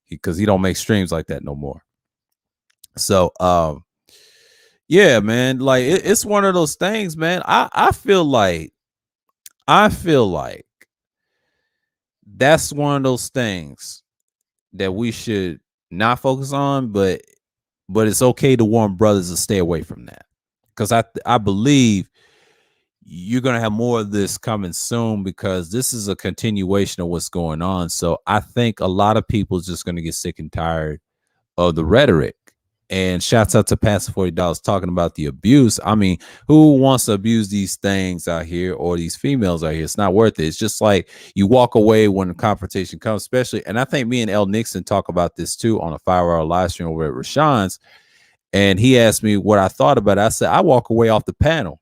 Because he don't make streams like that no more. So yeah, man. Like it's one of those things, man. I feel like that's one of those things that we should not focus on, but it's okay to warn brothers to stay away from that. Because I believe you're going to have more of this coming soon because this is a continuation of what's going on. So I think a lot of people is just going to get sick and tired of the rhetoric. And shouts out to Pastor $40 talking about the abuse. I mean, who wants to abuse these things out here or these females out here? It's not worth it. It's just like you walk away when the confrontation comes, especially. And I think me and L Nixon talk about this too on a 5-hour live stream over at Rashawn's. And he asked me what I thought about it. I said, I walk away off the panel,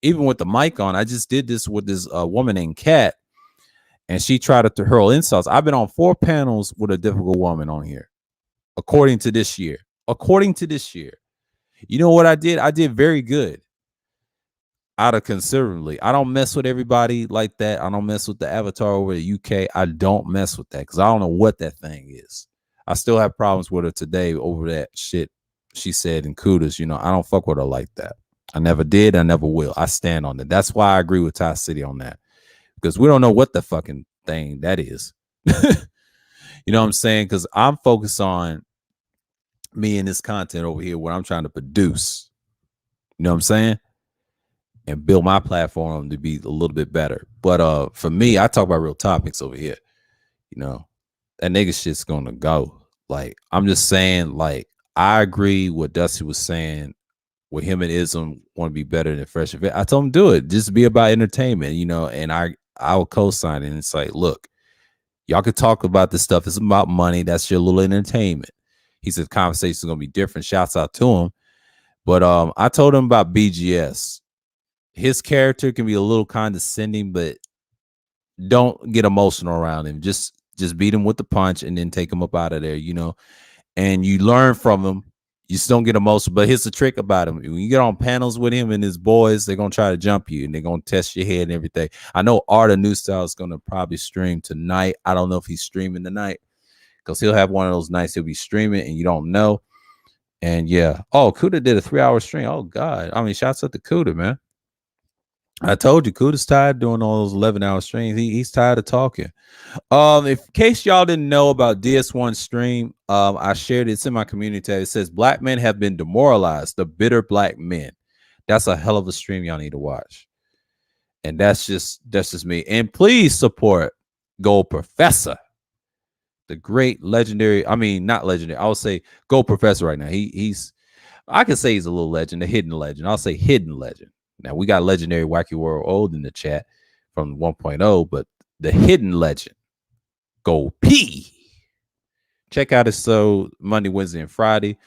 even with the mic on. I just did this with this woman named Kat, and she tried to hurl insults. I've been on 4 panels with a difficult woman on here, according to this year. You know what I did? I did very good out of considerably. I don't mess with everybody like that. I don't mess with the avatar over the UK. I don't mess with that because I don't know what that thing is. I still have problems with her today over that shit she said in Kudas. You know, I don't fuck with her like that. I never did. I never will. I stand on that. That's why I agree with Ty City on that because we don't know what the fucking thing that is. You know what I'm saying? Because I'm focused on me and this content over here, what I'm trying to produce. You know what I'm saying? And build my platform to be a little bit better. But for me, I talk about real topics over here. You know, that nigga shit's gonna go. Like, I'm just saying, like, I agree what Dusty was saying with him and Ism want to be better than Fresh Event. I told him do it. Just be about entertainment, you know, and I will co-sign it. And it's like, look, y'all could talk about this stuff. It's about money. That's your little entertainment. He said conversation's gonna be different. Shouts out to him. But I told him about BGS. His character can be a little condescending, but don't get emotional around him. Just beat him with the punch and then take him up out of there, you know. And you learn from him. You just don't get emotional. But here's the trick about him. When you get on panels with him and his boys, they're gonna try to jump you and they're gonna test your head and everything. I know Art of New Style is gonna probably stream tonight. I don't know if he's streaming tonight because he'll have one of those nights he'll be streaming and you don't know. And yeah, oh, Kuda did a 3-hour stream. Oh God, I mean, shouts out to Kuda, man. I told you, Kuda's tired doing all those 11-hour streams. He's tired of talking. In case y'all didn't know about DS1 stream, I shared it. It's in my community tab. It says black men have been demoralized. The bitter black men. That's a hell of a stream y'all need to watch. And that's just me. And please support Gold Professor, the great legendary. I mean, not legendary. I would say Gold Professor right now. He's I can say he's a little legend, a hidden legend. I'll say hidden legend. Now we got legendary Wacky World Old in the chat from 1.0, but the hidden legend, Gold P. Check out his show Monday, Wednesday, and Friday,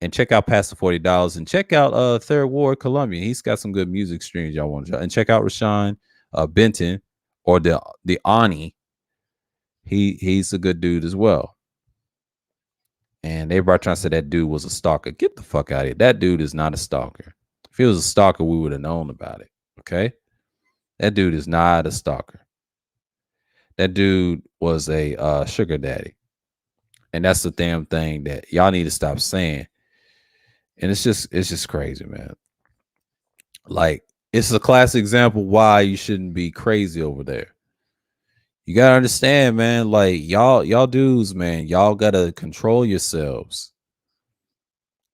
and check out Past the $40 and check out Third Ward Columbia. He's got some good music streams y'all want to and check out Rashawn Benton or the Ani. He's a good dude as well. And everybody trying to say that dude was a stalker. Get the fuck out of here. That dude is not a stalker. If he was a stalker, we would have known about it. Okay? That dude is not a stalker. That dude was a sugar daddy. And that's the damn thing that y'all need to stop saying. And it's just crazy, man. Like, it's a classic example why you shouldn't be crazy over there. You gotta understand, man. Like, y'all dudes, man, y'all gotta control yourselves.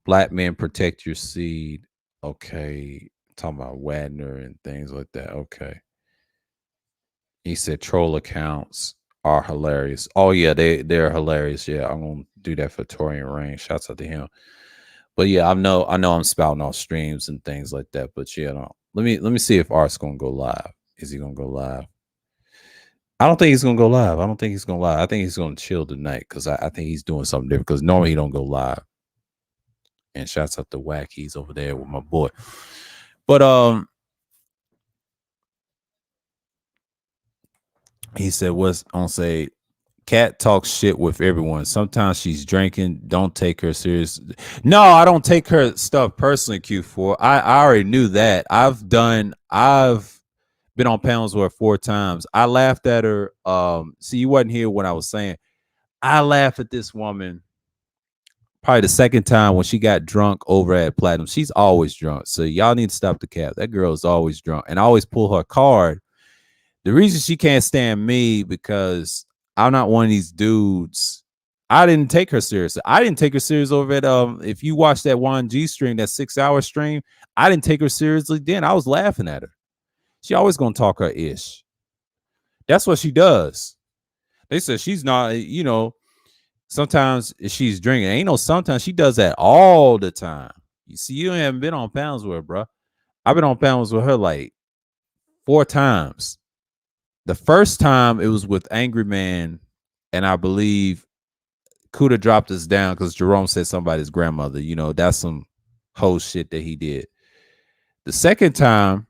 Black men protect your seed. Okay, talking about Wadner and things like that. Okay, he said troll accounts are hilarious. Oh yeah, they're hilarious. Yeah, I'm gonna do that for Torian Rain. Shouts out to him. But yeah, I know I'm spouting off streams and things like that. But yeah, no. Let me see if Art's gonna go live. Is he gonna go live? I don't think he's gonna go live. I don't think he's gonna live. I think he's gonna chill tonight because I think he's doing something different. Because normally he don't go live. And shouts out to Wackies over there with my boy. But he said, what's on say, Cat talks shit with everyone. Sometimes she's drinking. Don't take her serious. No, I don't take her stuff personally, Q4. I already knew that. I've been on panels with her 4 times. I laughed at her. See, you wasn't here when I was saying I laugh at this woman probably the second time when she got drunk over at Platinum. She's always drunk. So y'all need to stop the cap. That girl is always drunk. And I always pull her card. The reason she can't stand me because I'm not one of these dudes. I didn't take her seriously. I didn't take her serious over at if you watch that Juan G stream, that 6-hour stream, I didn't take her seriously then. I was laughing at her. She always gonna talk her ish. That's what she does. They said she's not, you know, sometimes she's drinking. Ain't no sometimes. She does that all the time. You see, you haven't been on panels with her, bro. I've been on panels with her like 4 times. The first time it was with Angry Man, and I believe Kuda dropped us down because Jerome said somebody's grandmother. You know, that's some whole shit that he did. The second time,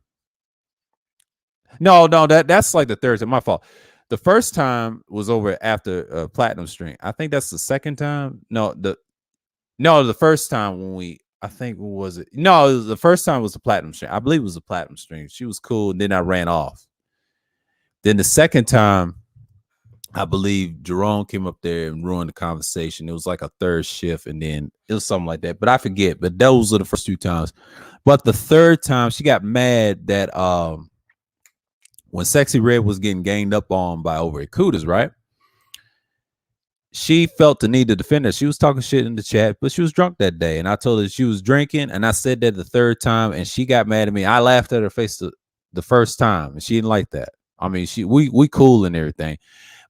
no, that's like the third time. My fault. The first time was over after Platinum stream. I think that's the second time. No, the first time when I think what was it? No, it was, the first time was the platinum stream. I believe it was the platinum stream. She was cool, and then I ran off. Then the second time, I believe Jerome came up there and ruined the conversation. It was like a third shift, and then it was something like that. But I forget. But those are the first two times. But the third time, she got mad that when Sexy Red was getting ganged up on by over at Kudas, right? She felt the need to defend her. She was talking shit in the chat, but she was drunk that day. And I told her she was drinking. And I said that the third time, and she got mad at me. I laughed at her face the first time, and she didn't like that. I mean, we cool and everything.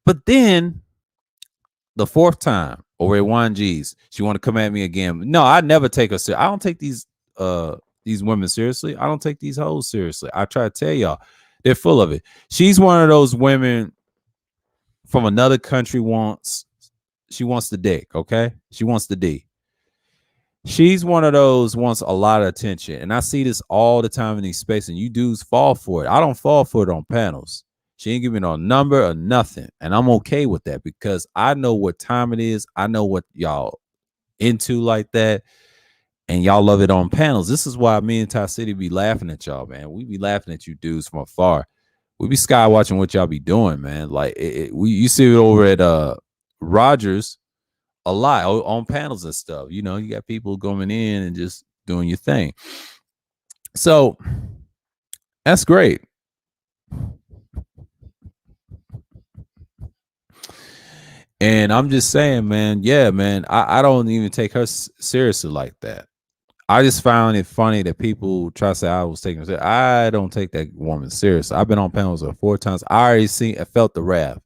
But then the fourth time over at Juan G's, she want to come at me again. No, I never take her serious. I don't take these women seriously. I don't take these hoes seriously. I try to tell y'all, they're full of it. She's one of those women from another country she wants the dick, okay? She wants the D. She's one of those wants a lot of attention. And I see this all the time in these spaces, and you dudes fall for it. I don't fall for it on panels. She ain't give me no number or nothing. And I'm okay with that because I know what time it is. I know what y'all into like that. And y'all love it on panels. This is why me and Ty City be laughing at y'all, man. We be laughing at you dudes from afar. We be sky watching what y'all be doing, man. Like you see it over at Rogers a lot on panels and stuff. You know, you got people going in and just doing your thing. So that's great. And I'm just saying, man, yeah, man, I don't even take her seriously like that. I just found it funny that people try to say I was taking her. I don't take that woman serious. I've been on panels with her 4 times. I already felt the wrath.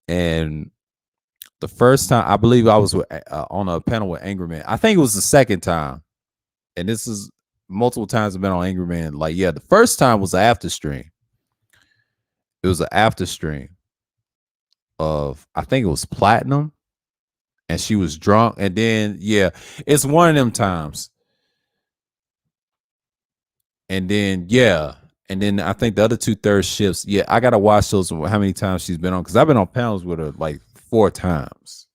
And the first time, I believe I was on a panel with Angry Man. I think it was the second time. And this is multiple times I've been on Angry Man. Like, yeah, the first time was an after stream. It was an after stream of, I think it was Platinum. And she was drunk. And then, yeah, it's one of them times. And then, yeah. And then I think the other 2 third shifts, yeah, I got to watch those, how many times she's been on. Because I've been on panels with her like 4 times.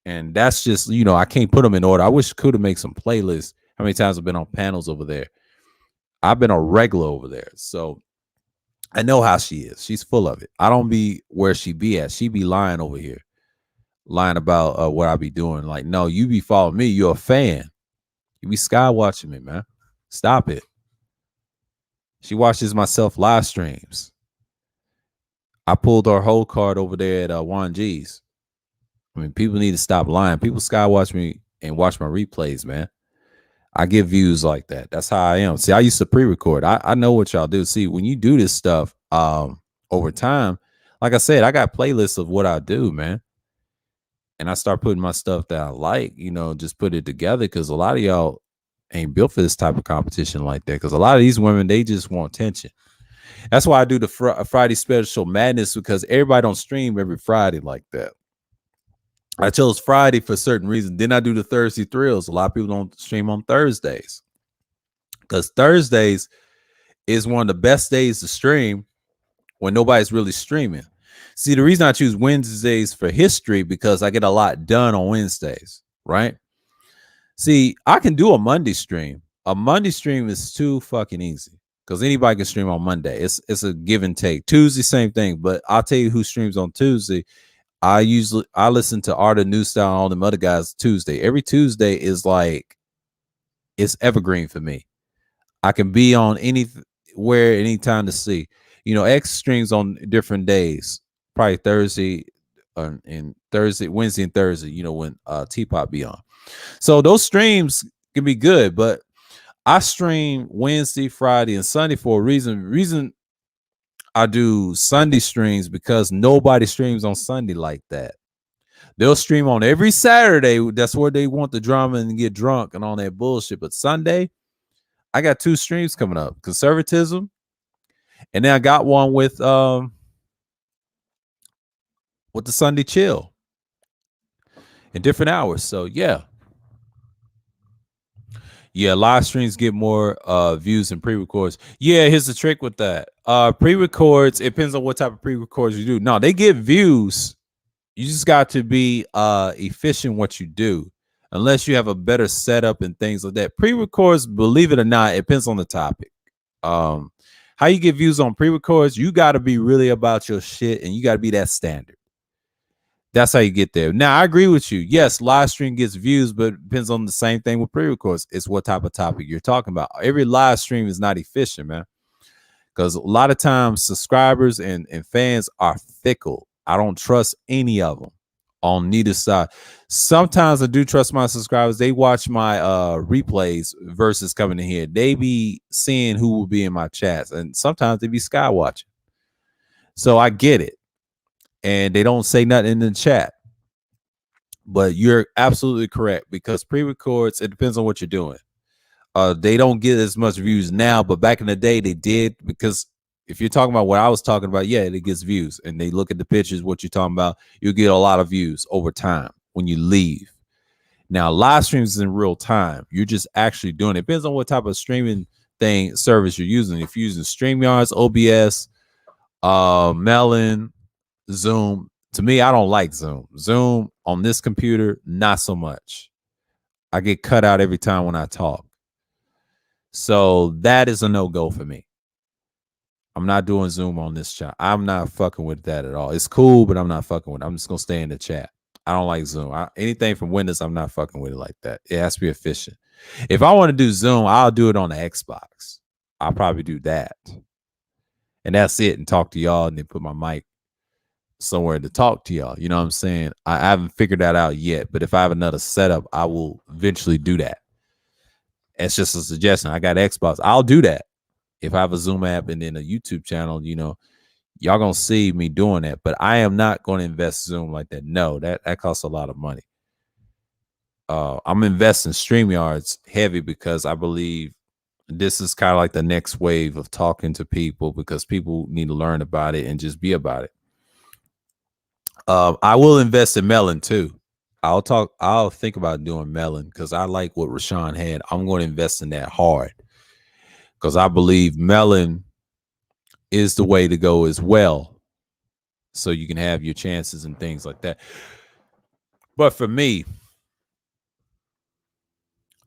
And that's just, you know, I can't put them in order. I wish could have made some playlists. How many times I've been on panels over there? I've been a regular over there. So I know how she is. She's full of it. I don't be where she be at. She be lying over here. Lying about what I be doing. Like, no, you be following me. You're a fan. You be sky watching me, man. Stop it. She watches myself live streams. I pulled our whole card over there at Juan G's. I mean, people need to stop lying. People sky watch me and watch my replays, man. I get views like that. That's how I am. See, I used to pre-record. I know what y'all do. See, when you do this stuff over time, like I said, I got playlists of what I do, man. And I start putting my stuff that I like, you know, just put it together because a lot of y'all ain't built for this type of competition like that. Because a lot of these women, they just want attention. That's why I do the Friday special madness, because everybody don't stream every Friday like that. I chose Friday for certain reasons. Then I do the Thursday thrills. A lot of people don't stream on Thursdays because Thursdays is one of the best days to stream when nobody's really streaming. See, the reason I choose Wednesdays for history because I get a lot done on Wednesdays, right? See, I can do a Monday stream. A Monday stream is too fucking easy because anybody can stream on Monday. It's a give and take. Tuesday, same thing. But I'll tell you who streams on Tuesday. I listen to Art of New Style and all them other guys Tuesday. Every Tuesday is like, it's evergreen for me. I can be on anywhere, anytime to see. You know, X streams on different days. Probably Thursday and Thursday, Wednesday and Thursday, you know, when Teapot be on. So those streams can be good, but I stream Wednesday, Friday, and Sunday for a reason. Reason I do Sunday streams because nobody streams on Sunday like that. They'll stream on every Saturday. That's where they want the drama and get drunk and all that bullshit. But Sunday, I got 2 streams coming up: Conservatism, and then I got one with the Sunday Chill in different hours. So yeah, live streams get more views than pre-records. Yeah, here's the trick with that. Pre-records, it depends on what type of pre-records you do. No, they get views. You just got to be efficient what you do. unless you have a better setup and things like that. Pre-records, believe it or not, it depends on the topic. How you get views on pre-records, you got to be really about your shit, and you got to be that standard. That's how you get there. Now, I agree with you. Yes, live stream gets views, but it depends on the same thing with pre-records. It's what type of topic you're talking about. Every live stream is not efficient, man, because a lot of times subscribers and fans are fickle. I don't trust any of them on neither side. Sometimes I do trust my subscribers. They watch my replays versus coming in here. They be seeing who will be in my chats, and sometimes they be sky watching. So I get it. And they don't say nothing in the chat. But you're absolutely correct, because pre-records, it depends on what you're doing. They don't get as much views now, but back in the day they did, because if you're talking about what I was talking about, yeah, it gets views, and they look at the pictures, what you're talking about, you get a lot of views over time when you leave. Now, live streams is in real time. You're just actually doing it. It depends on what type of streaming service you're using. If you're using StreamYards, OBS, Melon, Zoom. To me, I don't like Zoom. Zoom on this computer, not so much. I get cut out every time when I talk. So that is a no-go for me. I'm not doing Zoom on this chat. I'm not fucking with that at all. It's cool, but I'm not fucking with it. I'm just going to stay in the chat. I don't like Zoom. Anything from Windows, I'm not fucking with it like that. It has to be efficient. If I want to do Zoom, I'll do it on the Xbox. I'll probably do that. And that's it, and talk to y'all, and then put my mic somewhere to talk to y'all. You know what I'm saying? I haven't figured that out yet, but if I have another setup, I will eventually do that. It's just a suggestion. I got Xbox. I'll do that. If I have a Zoom app and then a YouTube channel, you know, y'all gonna see me doing that. But I am not going to invest Zoom like that. No, that costs a lot of money. I'm investing StreamYards heavy because I believe this is kind of like the next wave of talking to people, because people need to learn about it and just be about it. I will invest in Melon too. I'll think about doing Melon because I like what Rashawn had. I'm going to invest in that hard because I believe Melon is the way to go as well. So you can have your chances and things like that. But for me,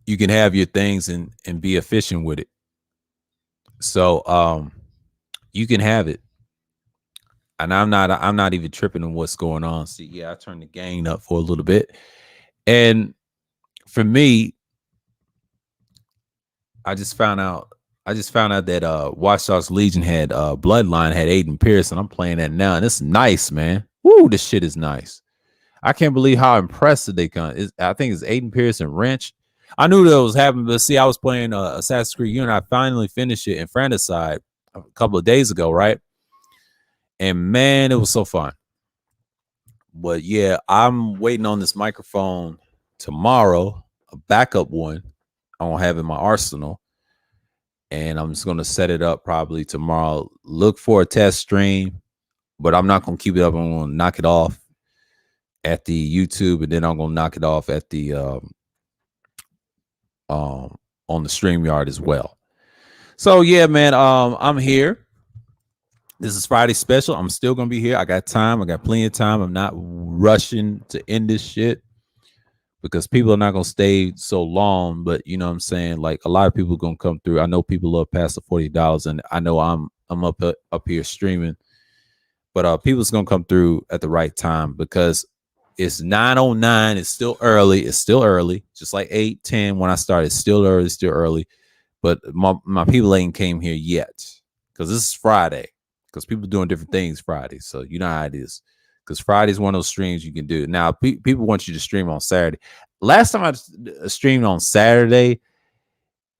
you can have your things and be efficient with it. So you can have it. And I'm not even tripping on what's going on. See, yeah, I turned the gain up for a little bit. And for me, I just found out that Watch Dogs Legion had Bloodline had Aiden Pierce, and I'm playing that now, and it's nice, man. Woo, this shit is nice. I can't believe how impressive they come. I think it's Aiden Pierce and Wrench. I knew that was happening, but see, I was playing Assassin's Creed Unity. I finally finished it in Francicide a couple of days ago, right? And man, it was so fun. But yeah, I'm waiting on this microphone tomorrow, a backup one I won't have in my arsenal. And I'm just going to set it up probably tomorrow. Look for a test stream, but I'm not going to keep it up. I'm going to knock it off at the YouTube, and then I'm going to knock it off at the on the StreamYard as well. So yeah, man, I'm here. This is Friday special. I'm still going to be here. I got time. I got plenty of time. I'm not rushing to end this shit because people are not going to stay so long. But you know what I'm saying? Like a lot of people are going to come through. I know people love past the $40, and I know I'm up here streaming. But people's going to come through at the right time because it's 9:09. It's still early. It's still early. Just like 8:10 when I started. It's still early. Still early. But my people ain't came here yet because this is Friday. Because people are doing different things Friday. So you know how it is. Because Friday is one of those streams you can do. Now, people want you to stream on Saturday. Last time I streamed on Saturday,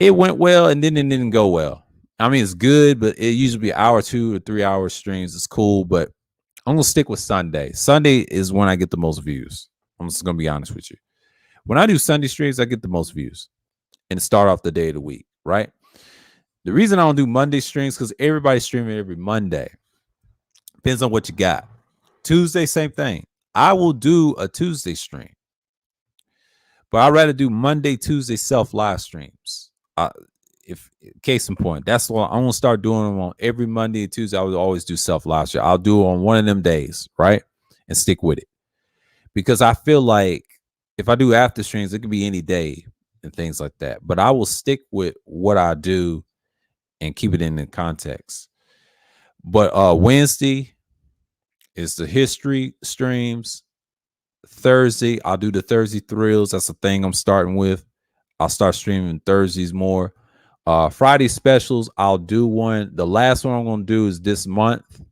it went well and then it didn't go well. I mean, it's good, but it usually be an hour, 2 or 3 hour streams. It's cool, but I'm going to stick with Sunday. Sunday is when I get the most views. I'm just going to be honest with you. When I do Sunday streams, I get the most views and start off the day of the week, right? The reason I don't do Monday streams because everybody's streaming every Monday. Depends on what you got. Tuesday, same thing. I will do a Tuesday stream, but I'd rather do Monday, Tuesday self live streams. If case in point, that's what I'm gonna start doing them on every Monday and Tuesday. I would always do self live stream. I'll do it on one of them days, right, and stick with it because I feel like if I do after streams, it could be any day and things like that. But I will stick with what I do and keep it in the context. But Wednesday is the history streams. Thursday, I'll do the Thursday thrills. That's the thing I'm starting with. I'll start streaming Thursdays more. Friday specials, I'll do one. The last one I'm gonna do is this month,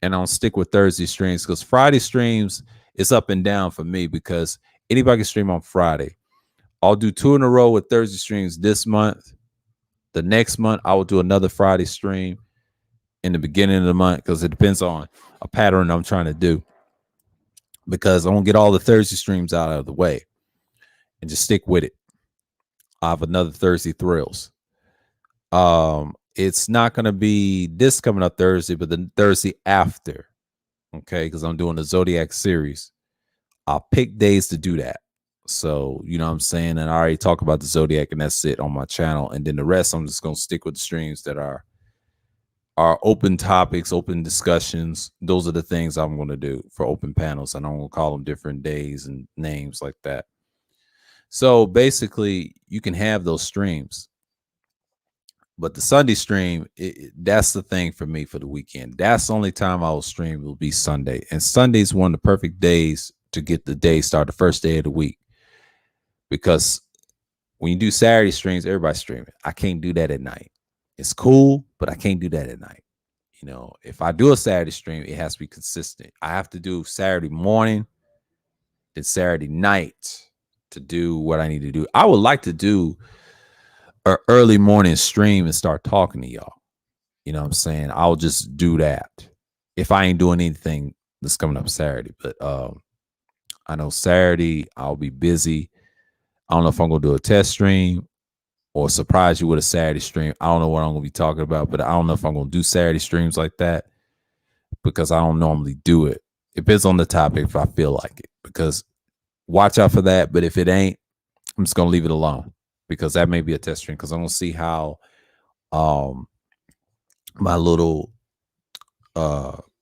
and I'll stick with Thursday streams because Friday streams is up and down for me because anybody can stream on Friday. I'll do 2 in a row with Thursday streams this month. The next month, I will do another Friday stream in the beginning of the month because it depends on a pattern I'm trying to do. Because I want to get all the Thursday streams out of the way and just stick with it. I have another Thursday thrills. It's not going to be this coming up Thursday, but the Thursday after. Okay, because I'm doing the Zodiac series. I'll pick days to do that. So, you know what I'm saying? And I already talked about the Zodiac, and that's it on my channel. And then the rest, I'm just going to stick with the streams that are open topics, open discussions. Those are the things I'm going to do for open panels. And I'm going to call them different days and names like that. So basically, you can have those streams. But the Sunday stream, that's the thing for me for the weekend. That's the only time I will stream will be Sunday. And Sunday is one of the perfect days to get the day started, the first day of the week. Because when you do Saturday streams, everybody's streaming. I can't do that at night. It's cool, but I can't do that at night. You know, if I do a Saturday stream, it has to be consistent. I have to do Saturday morning, then Saturday night to do what I need to do. I would like to do an early morning stream and start talking to y'all. You know what I'm saying? I'll just do that if I ain't doing anything that's coming up Saturday. But I know Saturday I'll be busy. I don't know if I'm gonna do a test stream or surprise you with a Saturday stream. I don't know what I'm gonna be talking about, but I don't know if I'm gonna do Saturday streams like that because I don't normally do it. It depends on the topic if I feel like it. Because watch out for that. But if it ain't, I'm just gonna leave it alone because that may be a test stream because I'm gonna see how my little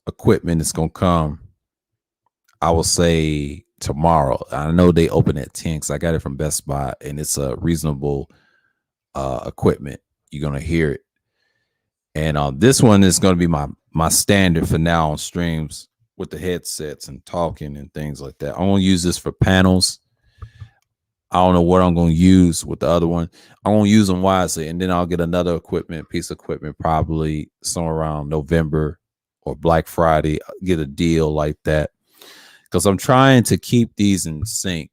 equipment is gonna come. I will say tomorrow. I know they open at 10 because I got it from Best Buy and it's a reasonable equipment. You're gonna hear it. And this one is gonna be my standard for now on streams with the headsets and talking and things like that. I'm gonna use this for panels. I don't know what I'm gonna use with the other one. I'm gonna use them wisely, and then I'll get another piece of equipment, probably somewhere around November or Black Friday. Get a deal like that because I'm trying to keep these in sync.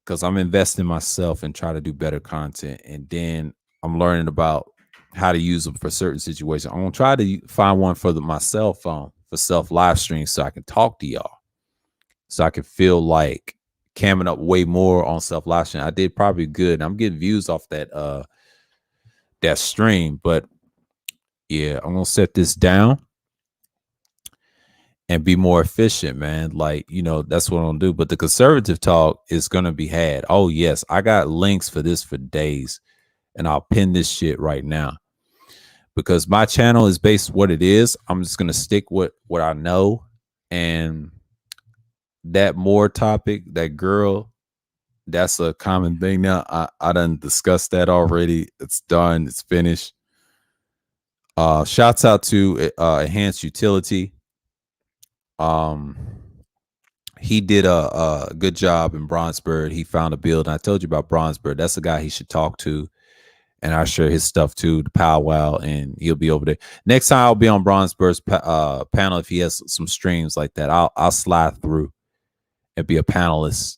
Because I'm investing myself and try to do better content, and then I'm learning about how to use them for certain situations. I'm gonna try to find one for my cell phone for self live stream so I can talk to y'all, so I can feel like camming up way more on self live stream. I did probably good. I'm getting views off that stream, but yeah, I'm gonna set this down and be more efficient, man. Like, you know, that's what I'm gonna do. But the conservative talk is gonna be had. Oh yes, I got links for this for days, and I'll pin this shit right now because my channel is based what it is. I'm just gonna stick with what I know, and that more topic, that girl, that's a common thing now. I done discussed that already. It's done. It's finished. Shouts out to Enhanced Utility. He did a good job in Bronzebird. He found a build. And I told you about Bronzebird. That's a guy he should talk to. And I'll share his stuff too, the powwow, and he'll be over there. Next time I'll be on Bronzebird's panel if he has some streams like that. I'll slide through and be a panelist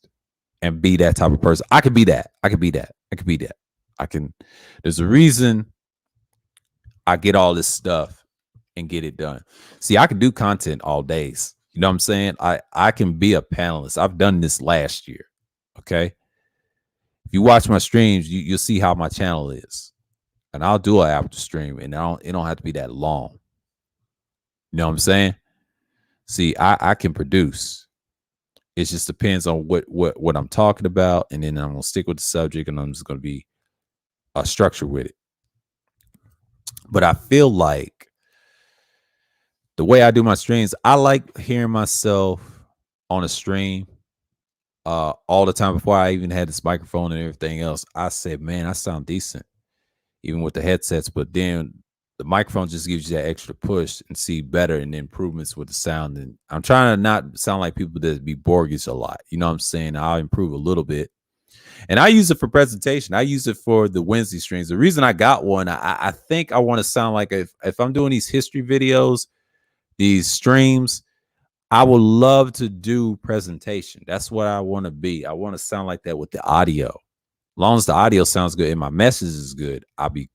and be that type of person. I could be that. I could be that. I could be that. I can. There's a reason I get all this stuff and get it done. See, I can do content all days. You know what I'm saying? I can be a panelist. I've done this last year. Okay. If you watch my streams, you'll see how my channel is. And I'll do an after stream, and it don't have to be that long. You know what I'm saying? See, I can produce. It just depends on what I'm talking about, and then I'm gonna stick with the subject, and I'm just gonna be structured with it. But I feel like the way I do my streams, I like hearing myself on a stream. all the time before I even had this microphone and everything else. I said, man, I sound decent even with the headsets, but then the microphone just gives you that extra push and see better and improvements with the sound. And I'm trying to not sound like people that be Borgies a lot. You know what I'm saying? I'll improve a little bit. And I use it for presentation. I use it for the Wednesday streams. The reason I got one, I think I want to sound like if I'm doing these history videos, these streams, I would love to do presentation. That's what I want to be. I want to sound like that with the audio. As long as the audio sounds good and my message is good, I'll be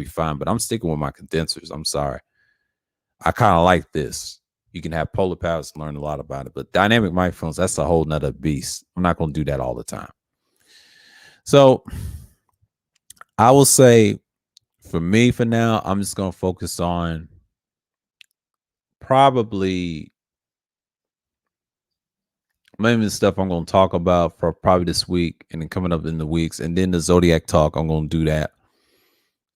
fine. But I'm sticking with my condensers. I'm sorry. I kind of like this. You can have polar powers and learn a lot about it. But dynamic microphones, that's a whole nother beast. I'm not going to do that all the time. So I will say for me, for now, I'm just going to focus on probably maybe the stuff I'm going to talk about for probably this week and then coming up in the weeks. And then the Zodiac talk, I'm going to do that.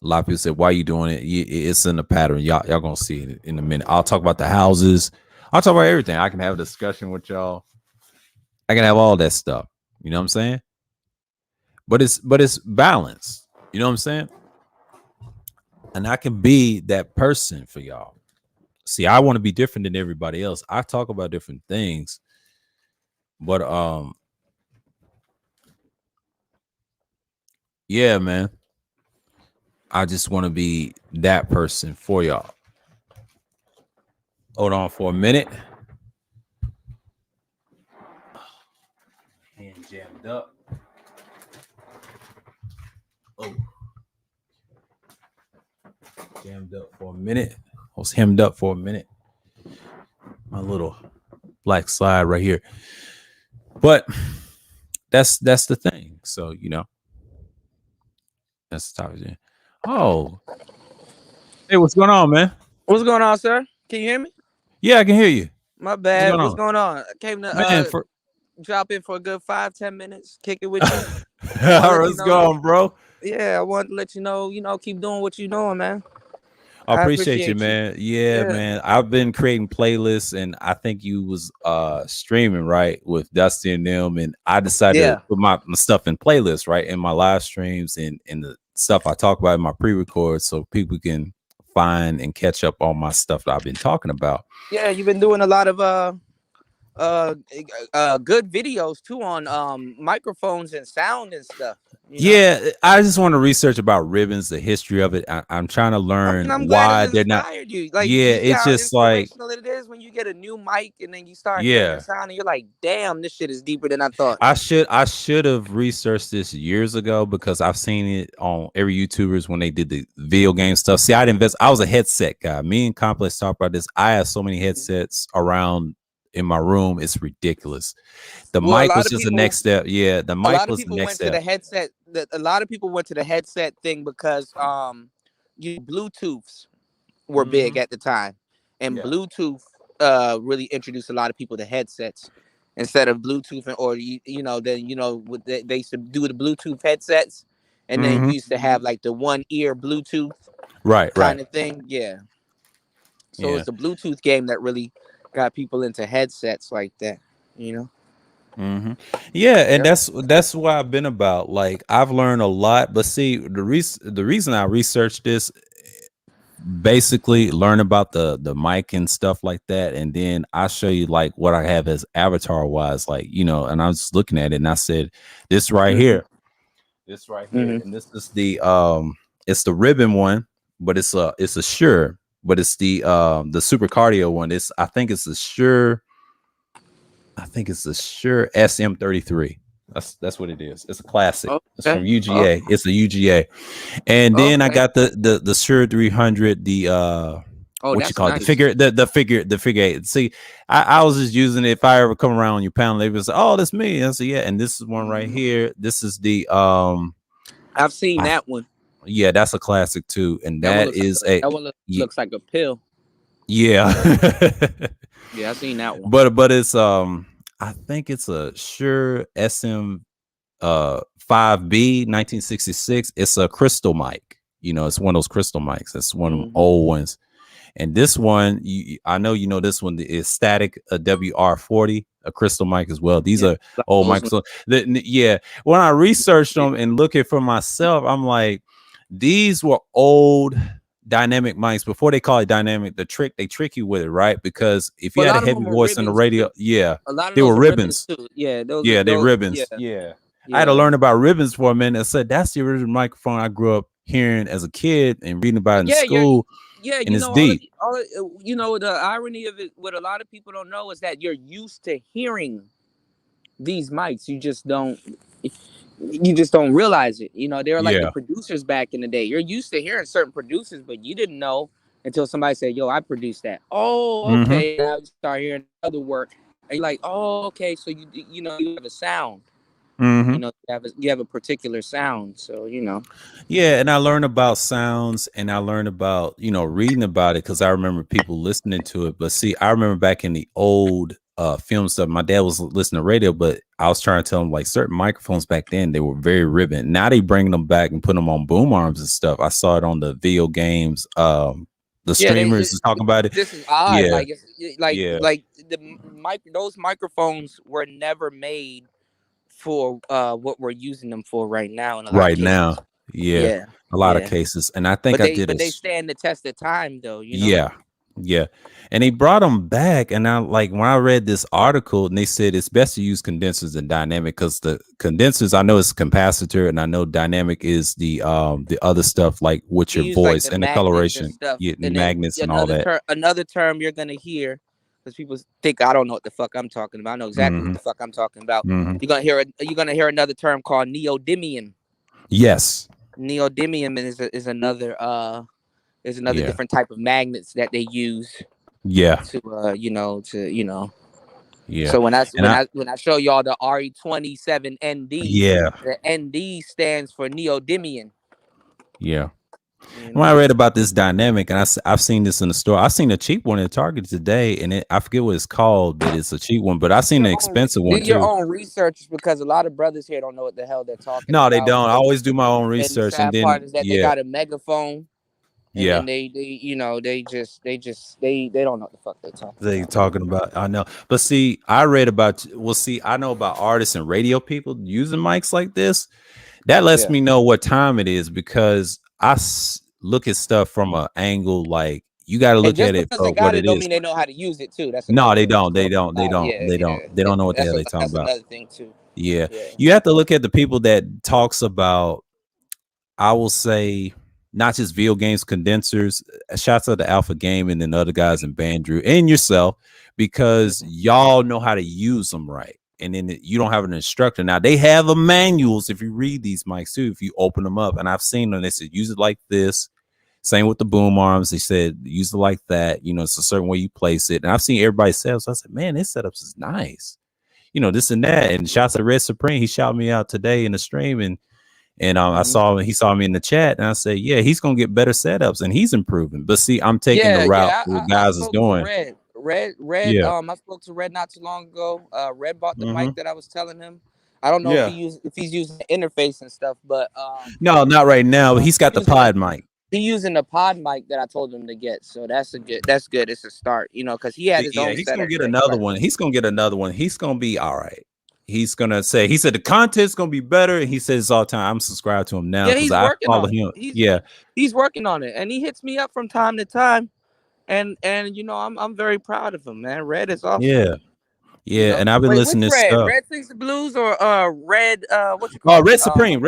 A lot of people say, why are you doing it? It's in the pattern. Y'all going to see it in a minute. I'll talk about the houses. I'll talk about everything. I can have a discussion with y'all. I can have all that stuff. You know what I'm saying? But it's balanced. You know what I'm saying? And I can be that person for y'all. See, I want to be different than everybody else. I talk about different things. But yeah, man. I just want to be that person for y'all. Hold on for a minute. Hand jammed up. Oh. Jammed up for a minute. I was hemmed up for a minute. My little black slide right here. But that's the thing. So, you know. That's the topic. Oh. Hey, what's going on, man? What's going on, sir? Can you hear me? Yeah, I can hear you. My bad. What's going on? I came to drop in for a good 5-10 minutes, kick it with you. What's going on, bro? Yeah, I wanted to let you know, keep doing what you're doing, man. I appreciate you, man. Yeah, man. I've been creating playlists, and I think you was streaming, right, with Dusty and them, and I decided to put my stuff in playlists, right, in my live streams and the stuff I talk about in my pre-records, so people can find and catch up on my stuff that I've been talking about. Yeah, you've been doing a lot of good videos too on microphones and sound and stuff. Yeah, I just want to research about ribbons, the history of it. I'm trying to learn why they're not. You. Like, it's just like it is when you get a new mic and then you start hearing the sound and you're like, damn, this shit is deeper than I thought. I should have researched this years ago because I've seen it on every YouTubers when they did the video game stuff. See, I was a headset guy. Me and Complex talked about this. I have so many headsets around in my room. It's ridiculous. The mic was just the next step. Yeah, the mic was the next step. A lot of people went to the headset thing because Bluetooths were big at the time, and Bluetooth really introduced a lot of people to headsets instead of Bluetooth, they used to do the Bluetooth headsets, and then you used to have like the one ear Bluetooth kind of thing. Yeah. So it's the Bluetooth game that really got people into headsets like that, Yeah, and that's what I've been about. Like, I've learned a lot, but see, the reason I researched this, basically learn about the mic and stuff like that, and then I show you like what I have as avatar wise, like, and I was looking at it and I said, this right here, and this is the it's the ribbon one, but it's a Shure. But it's the Super Cardio one. I think it's the Shure SM33. That's what it is. It's a classic. Okay. It's from UGA. It's a UGA. And then I got the Shure 300. What you call it? The figure eight. See, I was just using it. If I ever come around on your panel, they would say, "Oh, that's me." And I said, "Yeah." And this is one right here. This is the I've seen that one. Yeah, that's a classic too, and that one looks like a pill. Yeah. Yeah, I've seen that one. But it's I think it's a Shure SM 5B 1966. It's a crystal mic. It's one of those crystal mics. It's one of them old ones. And this one, I know you know this one is Static, a WR40, a crystal mic as well. These are old mics. Yeah, when I researched them and look it for myself, I'm like, these were old dynamic mics before they call it dynamic. They trick you with it, right? Because if you had a heavy voice on the radio, they were ribbons. They're ribbons. Yeah. I had to learn about ribbons for a minute. I said that's the original microphone I grew up hearing as a kid and reading about in school. And it's deep. The irony of it, what a lot of people don't know is that you're used to hearing these mics. You just don't realize it. They're like the producers back in the day. You're used to hearing certain producers, but you didn't know until somebody said, "Yo, I produced that." Oh, okay. Now you start hearing other work, and you're like, "Oh, okay." So you have a sound. You have a particular sound. So Yeah, and I learned about sounds, and I learned about reading about it because I remember people listening to it. But see, I remember back in the old film stuff, my dad was listening to radio, but I was trying to tell him like certain microphones back then they were very ribbon. Now they bring them back and put them on boom arms and stuff. I saw it on the video games. The streamers is talking about it. This is odd. Those microphones were never made for what we're using them for right now. Right now. Yeah. A lot of cases. And I think but they stand the test of time though. Yeah. And they brought them back. And I when I read this article and they said it's best to use condensers than dynamic because the condensers, I know it's capacitor and I know dynamic is the other stuff like with your voice and the coloration, magnets and all that. Another term you're going to hear because people think I don't know what the fuck I'm talking about. I know exactly what the fuck I'm talking about. You're gonna hear another term called neodymium. Yes, neodymium is another different type of magnets that they use. Yeah. So when I show y'all the RE27ND, the ND stands for neodymium. Yeah. When I read about this dynamic, and I've seen this in the store, I've seen a cheap one at Target today, and I forget what it's called, but it's a cheap one. But I've seen an expensive one too. Do your own research because a lot of brothers here don't know what the hell they're talking about. No, they don't. I always do my own research, and then part is that they got a megaphone. And they don't know what the fuck they're talking about. I know, but see, I read about. I know about artists and radio people using mics like this. That lets me know what time it is because I look at stuff from an angle like you got to look at it for what it is. Don't mean they know how to use it too. That's no, they don't. They don't know what the hell they're talking about. Another thing too. Yeah, you have to look at the people that talks about. I will say not just video games condensers. Shouts out to Alpha Game and then other guys in Bandrew and yourself because y'all know how to use them right. And then you don't have an instructor. Now they have manuals if you read these mics too, if you open them up. And I've seen them, they said use it like this. Same with the boom arms. They said use it like that. It's a certain way you place it. And I've seen everybody say, so I said, man, this setups is nice. This and that. And shouts to Red Supreme. He shouted me out today in the stream and I saw he saw me in the chat and I said, yeah, he's gonna get better setups and he's improving. But see, I'm taking the route what guys is doing. Red. I spoke to Red not too long ago. Red bought the mic that I was telling him. I don't know if he's using the interface and stuff, but no, not right now. But he's got the pod mic. He's using the pod mic that I told him to get. So that's good. It's a start, because he had his own. He's gonna get another one. He's gonna get another one. He's gonna be all right. He said the content's gonna be better. And he says all the time. I'm subscribed to him now because I follow him. He's working on it, and he hits me up from time to time. And I'm very proud of him, man. Red is awesome. Yeah, and I've been listening to stuff. Red Sings the Blues or Red what you call Red Supreme. Yeah.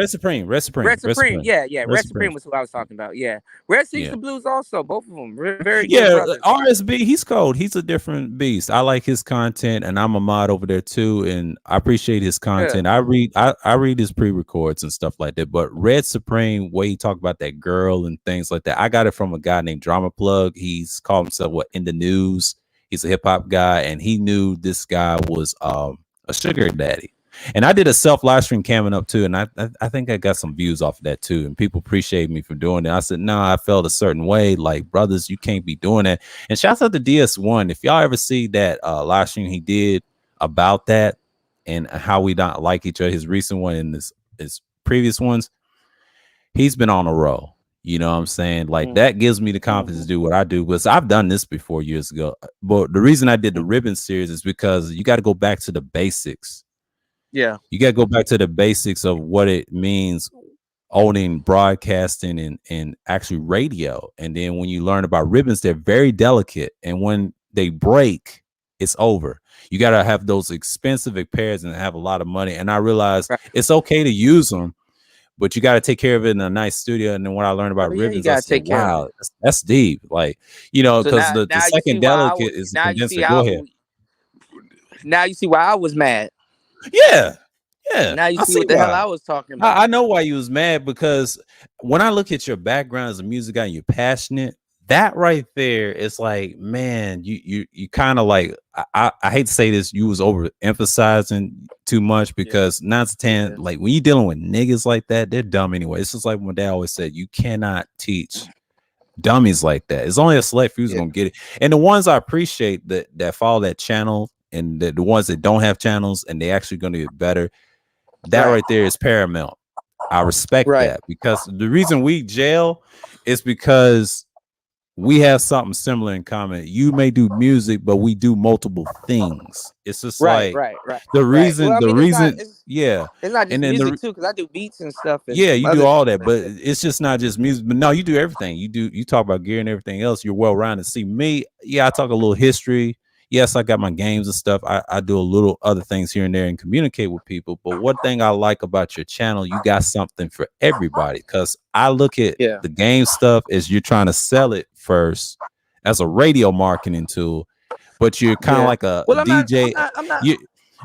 Red Supreme was who I was talking about. Yeah. Red Sings the Blues also, both of them. Very good. RSB, he's cold. He's a different beast. I like his content and I'm a mod over there too. And I appreciate his content. I read his pre-records and stuff like that. But Red Supreme, way he talk about that girl and things like that. I got it from a guy named Drama Plug. He's called himself In the News. He's a hip hop guy, and he knew this guy was a sugar daddy. And I did a self live stream coming up too, and I think I got some views off of that too. And people appreciate me for doing it. I said, no, I felt a certain way. Like, brothers, you can't be doing that. And shouts out to DS1. If y'all ever see that live stream he did about that and how we don't like each other, his recent one and his previous ones, he's been on a roll. You know what I'm saying? Like that gives me the confidence to do what I do, because I've done this before years ago. But the reason I did the ribbon series is because you got to go back to the basics. Yeah. You got to go back to the basics of what it means owning broadcasting and actually radio. And then when you learn about ribbons, they're very delicate. And when they break, it's over. You got to have those expensive pairs and have a lot of money. And I realized it's okay to use them, but you got to take care of it in a nice studio. And then when I learned about ribbons, I said, wow, that's deep. Like, you know, because the second delicate is the condenser. Go ahead. Now you see why I was mad. Yeah. Yeah. Now you see what the hell I was talking about. I know why you was mad, because when I look at your background as a music guy and you're passionate, that right there is like, man, you kind of like, I hate to say this, you was overemphasizing too much, because 9 to 10, like when you're dealing with niggas like that, they're dumb anyway. It's just like my dad always said, you cannot teach dummies like that. It's only a select few who's gonna get it. And the ones I appreciate that follow that channel, and the ones that don't have channels and they actually gonna get better, that right there is paramount. I respect that, because the reason we jail is because we have something similar in common. You may do music, but we do multiple things. It's just right. The reason, Well, the reason, it's not just music too, because I do beats and stuff. And you do all that, but it's just not just music. But no, you do everything. You talk about gear and everything else. You're well rounded. See me, I talk a little history. Yes, I got my games and stuff. I do a little other things here and there and communicate with people. But one thing I like about your channel, you got something for everybody. Because I look at the game stuff as you're trying to sell it first as a radio marketing tool, but you're kind of like a DJ.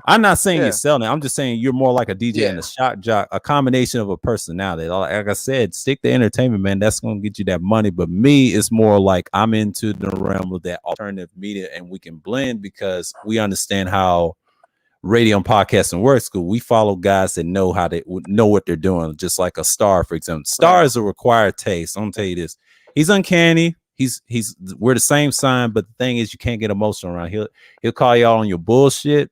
I'm not saying you're selling it. I'm just saying you're more like a DJ and a shock jock, a combination of a personality. Like I said, stick to entertainment, man. That's going to get you that money. But me, it's more like I'm into the realm of that alternative media, and we can blend because we understand how radio and podcasting works. Because we follow guys that know how they know what they're doing. Just like a Star, for example. Star is a required taste. I'm gonna tell you this. He's uncanny. We're the same sign, but the thing is, you can't get emotional around. He'll call y'all on your bullshit.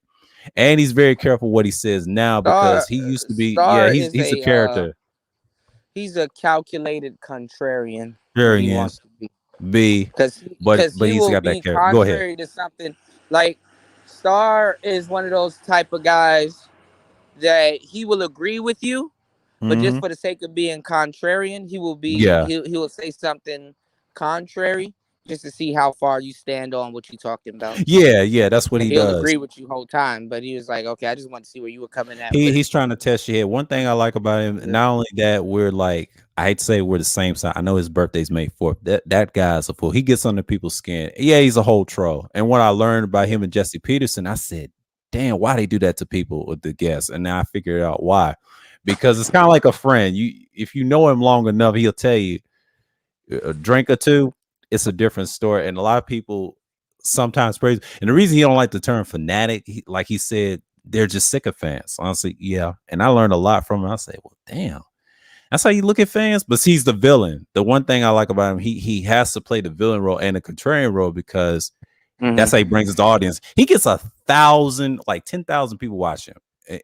And he's very careful what he says now, because he used to be. He's a character. He's a calculated contrarian. He wants to be. But he's got that character. Go ahead. To something like Star is one of those type of guys that he will agree with you, but just for the sake of being contrarian, he will be. He will say something contrary, just to see how far you stand on what you're talking about. Yeah, that's what he does. He'll agree with you whole time, but he was like, okay, I just want to see where you were coming at. He's trying to test your head. One thing I like about him, not only that, we're like, I hate to say we're the same side. I know his birthday's May 4th. That guy's a fool. He gets under people's skin. Yeah, he's a whole troll. And when I learned about him and Jesse Peterson, I said, damn, why they do that to people with the guests? And now I figured out why. Because it's kind of like a friend. If you know him long enough, he'll tell you a drink or two. It's a different story. And a lot of people sometimes praise. And the reason he don't like the term fanatic, like he said, they're just sycophants. Honestly, yeah. And I learned a lot from him. I say, well, damn. That's how you look at fans. But he's the villain. The one thing I like about him, he has to play the villain role and the contrarian role, because that's how he brings his audience. He gets 1,000, like 10,000 people watching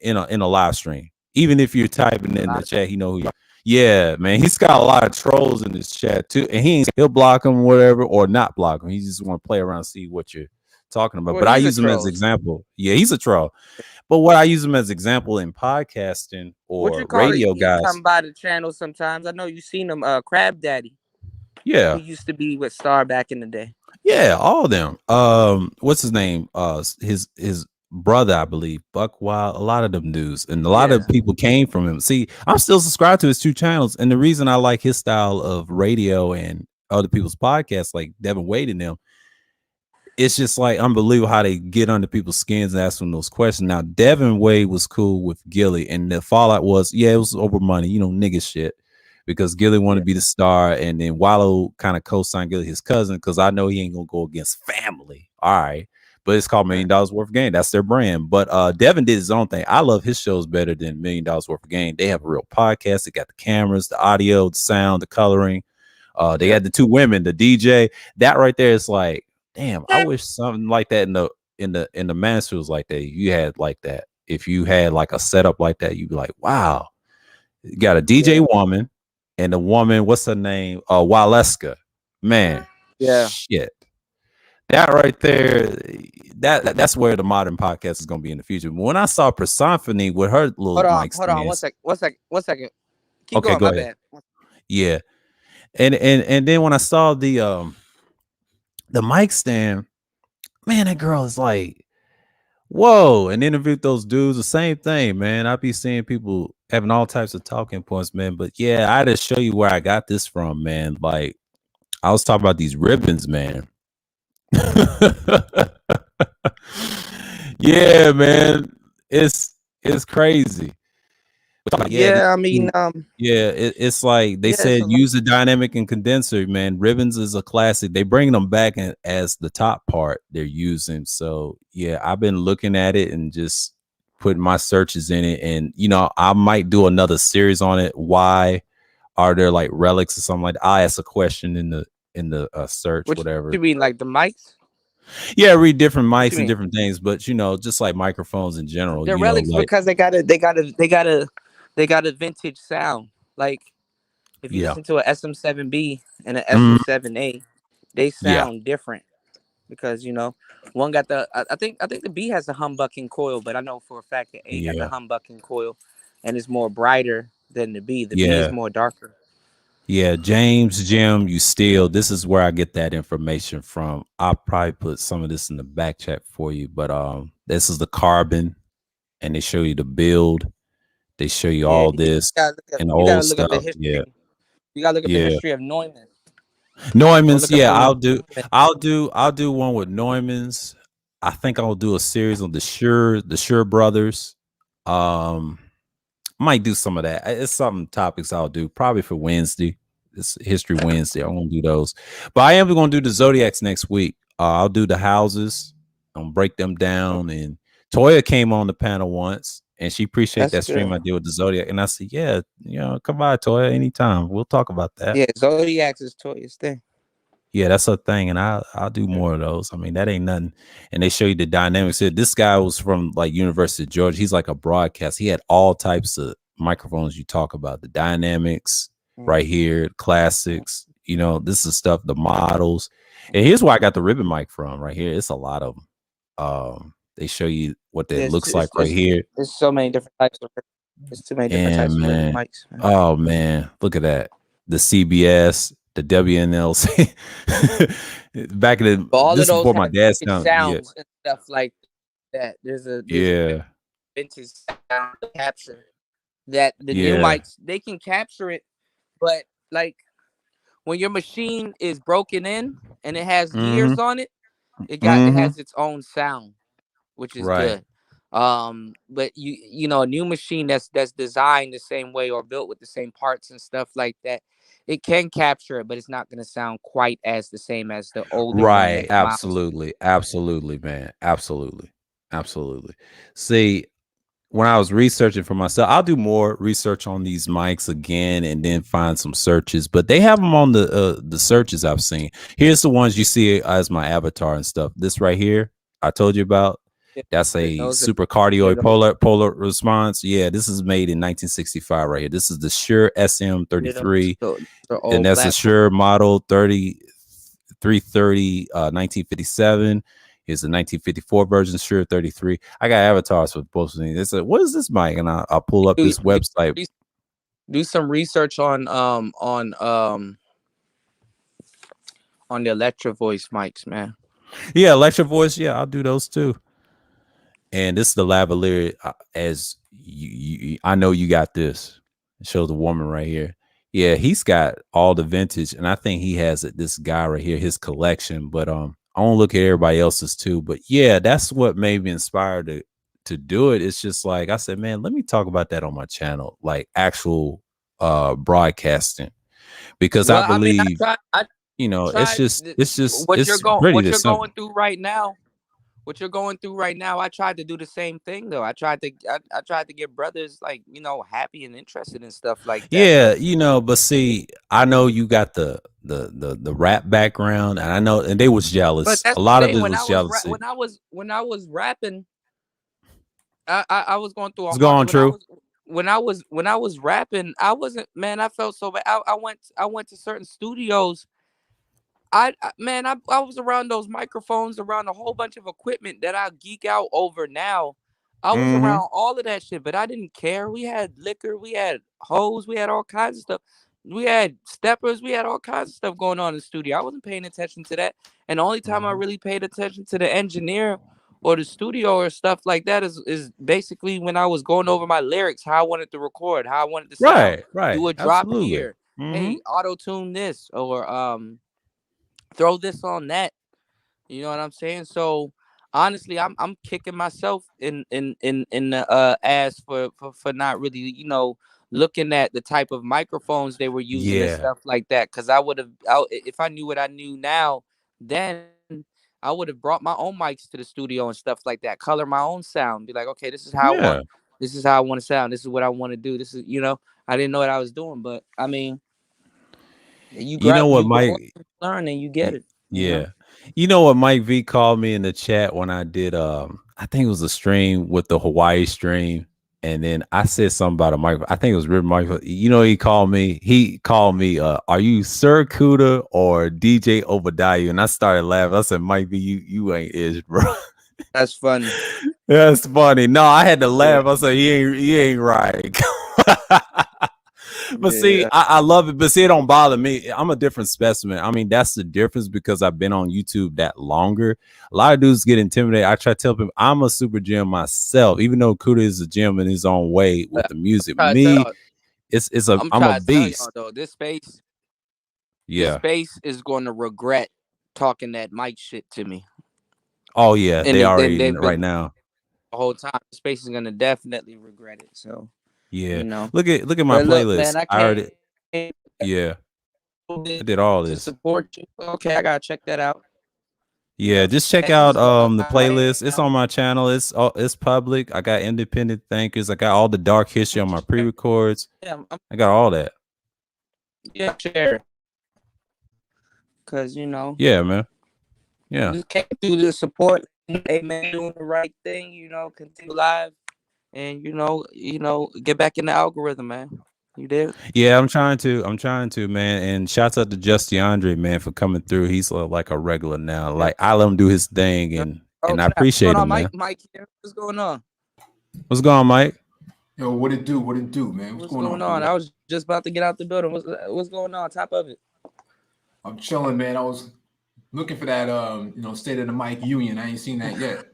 in a live stream. Even if you're typing in the chat, he know who you are. Yeah, man, he's got a lot of trolls in his chat too, and he'll block them, whatever, or not block them. He just want to play around and see what you're talking about. But I use him as an example. Yeah, he's a troll. But what I use him as example in podcasting or radio guys. Come by the channel sometimes. I know you've seen him, Crab Daddy. Yeah, he used to be with Star back in the day. Yeah, all of them. What's his name? His brother, I believe, Buck Wild, a lot of them dudes, and a lot of people came from him. See, I'm still subscribed to his 2 channels, and the reason I like his style of radio and other people's podcasts, like Devin Wade and them, it's just like unbelievable how they get under people's skins and ask them those questions. Now, Devin Wade was cool with Gilly, and the fallout was, it was over money, nigga shit, because Gilly wanted to be the star, and then Wallow kind of co-signed Gilly, his cousin, because I know he ain't gonna go against family. All right. But it's called $1 Million Worth of Game. That's their brand. But Devin did his own thing. I love his shows better than $1 Million Worth of Game. They have a real podcast. They got the cameras, the audio, the sound, the coloring. They had the 2 women, the DJ. That right there is like, damn, I wish something like that in the Mansfield was like that. You had like that. If you had like a setup like that, you'd be like, wow. You got a DJ woman, and the woman, what's her name? Waleska. Man, yeah. shit. That right there, that's where the modern podcast is gonna be in the future. But when I saw Persephone with her little mic stands, one second. Keep okay, going. go My ahead. bad. Yeah, and then when I saw the mic stand, man, that girl is like, whoa, and interviewed those dudes, the same thing, man. I be seeing people having all types of talking points, man. But yeah, I had to show you where I got this from, man. Like, I was talking about these ribbons, man. Yeah, man, it's crazy. Yeah, I mean, yeah, it's like they said, use a dynamic and condenser, man. Ribbons is a classic. They bring them back as the top part they're using. So yeah, I've been looking at it and just putting my searches in it, and you know, I might do another series on it. Why are there like relics or something like that? I ask a question in the search, whatever. You mean like the mics? Yeah, read different mics and different things, but you know, just like microphones in general. They're relics because they got a vintage sound. Like if you listen to a SM7B and an SM7A, they sound different because you know one got the I think the B has the humbucking coil, but I know for a fact the A got the humbucking coil, and it's more brighter than the B. The B is more darker. Yeah, James, Jim, you still. This is where I get that information from. I'll probably put some of this in the back chat for you, but this is the carbon, and they show you the build. They show you all this and old stuff. Yeah, you gotta look at the history of Neumann. Neumann's, yeah, I'll do one with Neumann's. I think I'll do a series on the Shure brothers. Might do some of that. It's some topics I'll do probably for Wednesday. It's History Wednesday. I won't do those, but I am going to do the Zodiacs next week. I'll do the houses. I'll break them down. And Toya came on the panel once, and she appreciated that stream I did with the Zodiac. And I said, yeah, you know, come by, Toya, anytime. We'll talk about that. Yeah, Zodiacs is Toya's thing. Yeah, that's a thing, and I'll do more of those. I mean, that ain't nothing. And they show you the dynamics. This guy was from like University of Georgia. He's like a broadcast. He had all types of microphones you talk about. The dynamics right here, classics. You know, this is stuff, the models. And here's where I got the ribbon mic from right here. It's a lot of them. They show you what that looks like right here. There's so many different types of there's too many different types of ribbon mics. Man. Oh man, look at that. The CBS, the WNLC. Back in all this of those before my dad's time. Sounds and stuff like that. There's a vintage sound capture that the new mics, they can capture it, but like when your machine is broken in and it has gears on it, it has its own sound, which is good. But you know, a new machine that's designed the same way or built with the same parts and stuff like that, it can capture it, but it's not going to sound quite as the same as the older one. Absolutely, man. Absolutely. See, when I was researching for myself, I'll do more research on these mics again and then find some searches, but they have them on the searches I've seen. Here's the ones you see as my avatar and stuff. This right here, I told you about. That's a super cardioid polar response. Yeah, this is made in 1965 right here. This is the Shure SM33, and that's a Shure model 330 1957. Here's the 1954 version, Shure 33. I got avatars for both of these. They said, "What is this mic?" And I'll pull up this website. Do some research on the Electro Voice mics, man. Yeah, Electro Voice. Yeah, I'll do those too. And this is the lavalier. As you, I know you got this. It shows the woman right here. Yeah, he's got all the vintage, and I think he has it. This guy right here, his collection. But I want to look at everybody else's too. But yeah, that's what made me inspired to do it. It's just like I said, man, let me talk about that on my channel, like actual broadcasting, because I believe it's just what you're going through right now. What you're going through right now, I tried to do the same thing though. I tried to get brothers like, you know, happy and interested in stuff like that. Yeah, you know, but see, I know you got the rap background, and I know, and they was jealous. A lot of it was jealousy. When I was rapping, I was going through it's going true. when I was rapping, I wasn't, man. I felt so bad. I went to certain studios. I was around those microphones, around a whole bunch of equipment that I geek out over now. I was around all of that shit, but I didn't care. We had liquor, we had hoes, we had all kinds of stuff. We had steppers, we had all kinds of stuff going on in the studio. I wasn't paying attention to that. And the only time I really paid attention to the engineer or the studio or stuff like that is basically when I was going over my lyrics, how I wanted to record, how I wanted to sound. Right. Do a drop here. Hey, auto tune this, or throw this on that. You know what I'm saying? So honestly, I'm kicking myself in the ass for not really, looking at the type of microphones they were using and stuff like that. Cause I would have, if I knew what I knew now, then I would have brought my own mics to the studio and stuff like that. Color my own sound. Be like, okay, this is how I want. This is how I want to sound. This is what I want to do. This is, I didn't know what I was doing, but I mean, you know what, Mike? Learn and you get it. Yeah. You know what Mike V called me in the chat when I did I think it was a stream with the Hawaii stream, and then I said something about a mic. I think it was Rip Mike. He called me, are you Sir Cuda or DJ Obadiah? And I started laughing. I said, Mike V, you ain't Ish, bro. That's funny. That's funny. No, I had to laugh. I said, he ain't right. But see, I love it. But see, it don't bother me. I'm a different specimen. I mean, that's the difference because I've been on YouTube that longer. A lot of dudes get intimidated. I try to tell them I'm a super gym myself, even though Cuda is a gym in his own way with the music. Me, I'm a beast. Though, this space is going to regret talking that mic shit to me. Oh yeah, and they right now. The whole time, the space is going to definitely regret it. So. Yeah, look at my playlist. Man, I heard it. Yeah, I did all this. Support you. Okay, I gotta check that out. Yeah, just check out the playlist. It's on my channel. It's public. I got independent thinkers. I got all the dark history on my pre-records. Yeah, I got all that. Yeah, share. Cause Yeah, man. Yeah. Just came through the support. Hey man, doing the right thing. Continue live. And get back in the algorithm, man. You did? Yeah, I'm trying to, man. And shouts out to Justy Andre, man, for coming through. He's like a regular now. Like I let him do his thing, and I appreciate him, man. Mike, what's going on? What's going on, Mike? Yo, what it do, man? What's going on? I was just about to get out the building. What's going on? Top of it. I'm chilling, man. I was looking for that, State of the Mike Union. I ain't seen that yet.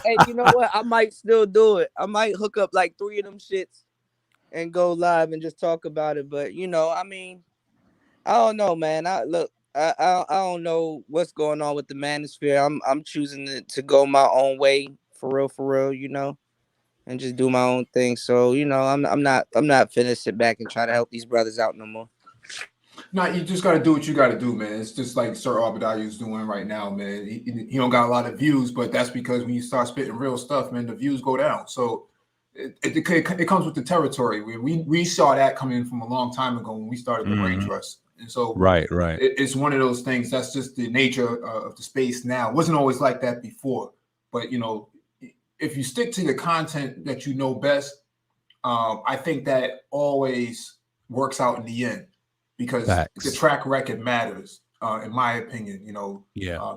Hey, you know what? I might still do it. I might hook up like 3 of them shits and go live and just talk about it. But I mean, I don't know, man. I don't know what's going on with the manosphere. I'm choosing to go my own way for real, and just do my own thing. So, I'm not finna sit back and try to help these brothers out no more. No, you just gotta do what you gotta do, man. It's just like Sir Obadiah is doing right now, man. He don't got a lot of views, but that's because when you start spitting real stuff, man, the views go down. So it comes with the territory. We saw that coming from a long time ago when we started the Brain Trust. And so right. It's one of those things. That's just the nature of the space now. It wasn't always like that before, but if you stick to the content that you know best, I think that always works out in the end because the track record matters, in my opinion.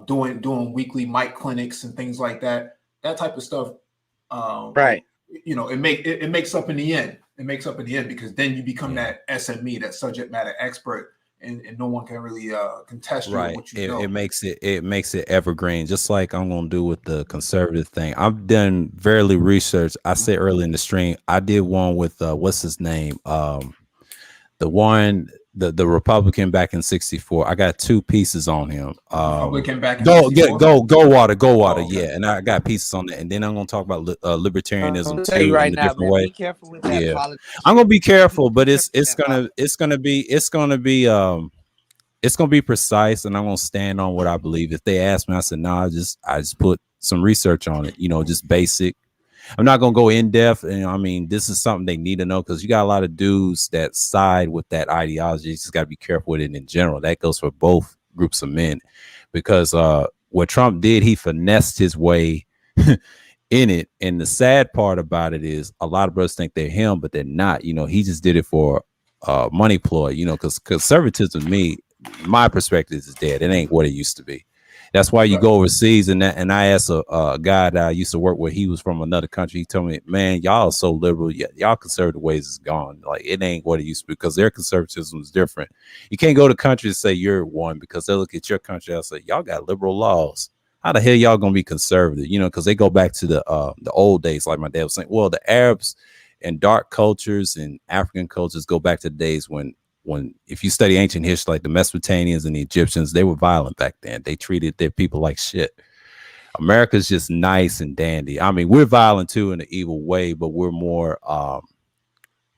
Doing weekly mic clinics and things like that type of stuff. Right. It makes up in the end. It makes up in the end because then you become that SME, that subject matter expert. And no one can really contest you what you know. It makes it evergreen, just like I'm gonna do with the conservative thing. I've done very little research. I said early in the stream, I did one with what's his name? The Republican back in '64. I got 2 pieces on him. Republican back in Go water. Oh, okay. Yeah, and I got pieces on that. And then I'm gonna talk about libertarianism too right in a now, different way. Be careful with that politics. I'm gonna be careful, but it's gonna be precise, and I'm gonna stand on what I believe. If they ask me, I said no. I just put some research on it. Just basic. I'm not gonna go in depth, and I mean this is something they need to know because you got a lot of dudes that side with that ideology. You just got to be careful with it in general. That goes for both groups of men, because what Trump did, he finessed his way in it. And the sad part about it is a lot of brothers think they're him, but they're not. You know, he just did it for money ploy, you know, because conservatism, my perspective is dead. It ain't what it used to be. That's why you go overseas, and I asked a guy that I used to work with. He was from another country. He told me, "Man, y'all are so liberal. Y'all conservative ways is gone. Like it ain't what it used to be because their conservatism is different. You can't go to countries and say you're one because they look at your country and say y'all got liberal laws. How the hell y'all gonna be conservative? You know, because they go back to the old days, like my dad was saying. Well, the Arabs and dark cultures and African cultures go back to the days when if you study ancient history, like the Mesopotamians and the Egyptians, they were violent back then. They treated their people like shit. America's just nice and dandy. I mean, we're violent too in an evil way, but we're more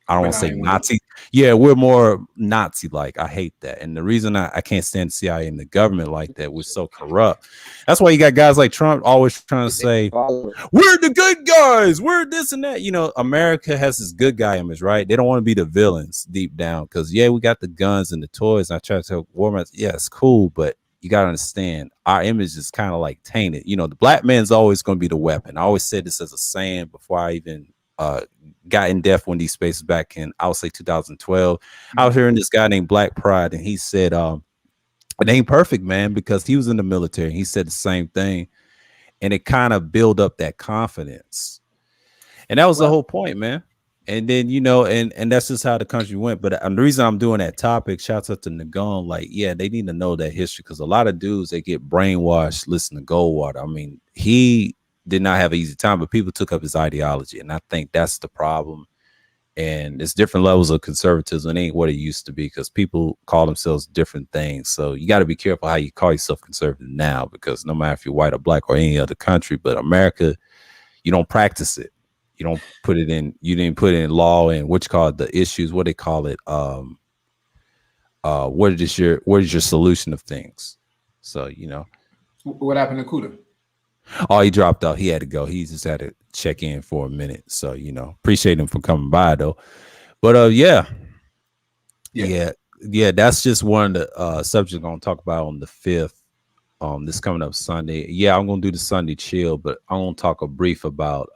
I don't want to say Nazi. Yeah, we're more Nazi-like. I hate that. And the reason I can't stand the CIA and the government like that, we're so corrupt. That's why you got guys like Trump always trying to say, we're the good guys. We're this and that. You know, America has this good guy image, right? They don't want to be the villains deep down because, yeah, we got the guns and the toys. And I try to tell Warman, yeah, it's cool, but you got to understand our image is kind of like tainted. You know, the black man's always going to be the weapon. I always said this as a saying before I even got in depth on these spaces back in, I would say 2012. I was hearing this guy named Black Pride, and he said, it ain't perfect, man, because he was in the military. He said the same thing, and it kind of built up that confidence. And that was the whole point, man. And then, you know, and that's just how the country went. But the reason I'm doing that topic, shouts out to Nagon, like, yeah, they need to know that history because a lot of dudes, they get brainwashed, listen to Goldwater. I mean, he did not have an easy time, but people took up his ideology. And I think that's the problem. And it's different levels of conservatism. It ain't what it used to be because people call themselves different things. So you got to be careful how you call yourself conservative now, because no matter if you're white or black or any other country, but America, you don't practice it. You don't put it in, you didn't put it in law and what you call it, the issues, what they call it. What is your solution of things? So, you know, what happened to Kuda? Oh, he dropped out. He had to go. He just had to check in for a minute. So, you know, appreciate him for coming by though. But yeah, that's just one of the subjects I'm gonna talk about on the 5th. This coming up Sunday. Yeah, I'm gonna do the Sunday chill, but I'm gonna talk a brief about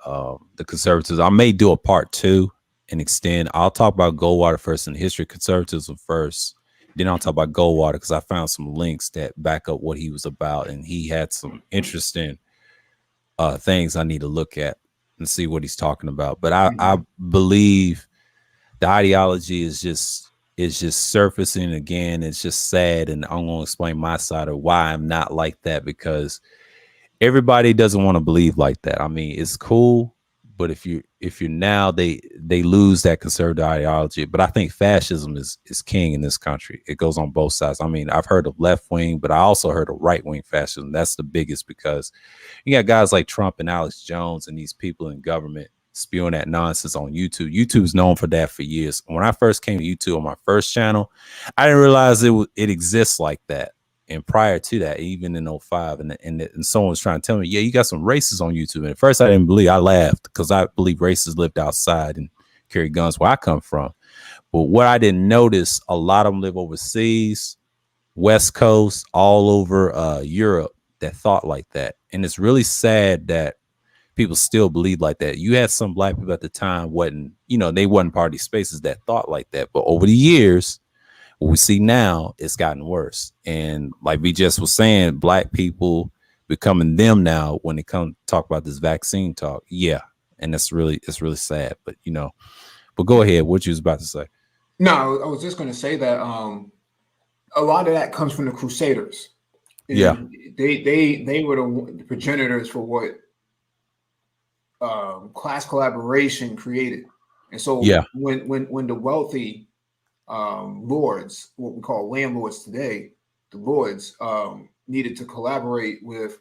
the conservatives. I may do a part 2 and extend. I'll talk about Goldwater first and the history of conservatism first. Then I'll talk about Goldwater because I found some links that back up what he was about, and he had some interesting things I need to look at and see what he's talking about. But I believe the ideology is just surfacing again. It's just sad, and I'm going to explain my side of why I'm not like that, because everybody doesn't want to believe like that. I mean, it's cool, but if you're now, they lose that conservative ideology. But I think fascism is king in this country. It goes on both sides. I mean, I've heard of left wing, but I also heard of right wing fascism. That's the biggest, because you got guys like Trump and Alex Jones and these people in government spewing that nonsense on YouTube. YouTube's known for that for years. When I first came to YouTube on my first channel, I didn't realize it exists like that. And prior to that, even in 05, and someone was trying to tell me, yeah, you got some racists on YouTube. And at first I didn't believe. I laughed because I believe racists lived outside and carry guns where I come from. But what I didn't notice, a lot of them live overseas, West Coast, all over Europe, that thought like that. And it's really sad that people still believe like that. You had some black people at the time they wasn't part of these spaces that thought like that. But over the years, what we see now, it's gotten worse. And like we just was saying, black people becoming them now when they come talk about this vaccine talk. Yeah. And it's really sad. But but go ahead. What you was about to say? No, I was just going to say that a lot of that comes from the Crusaders. Yeah. They were the progenitors for what class collaboration created. And so when the wealthy lords, what we call landlords today, the lords needed to collaborate with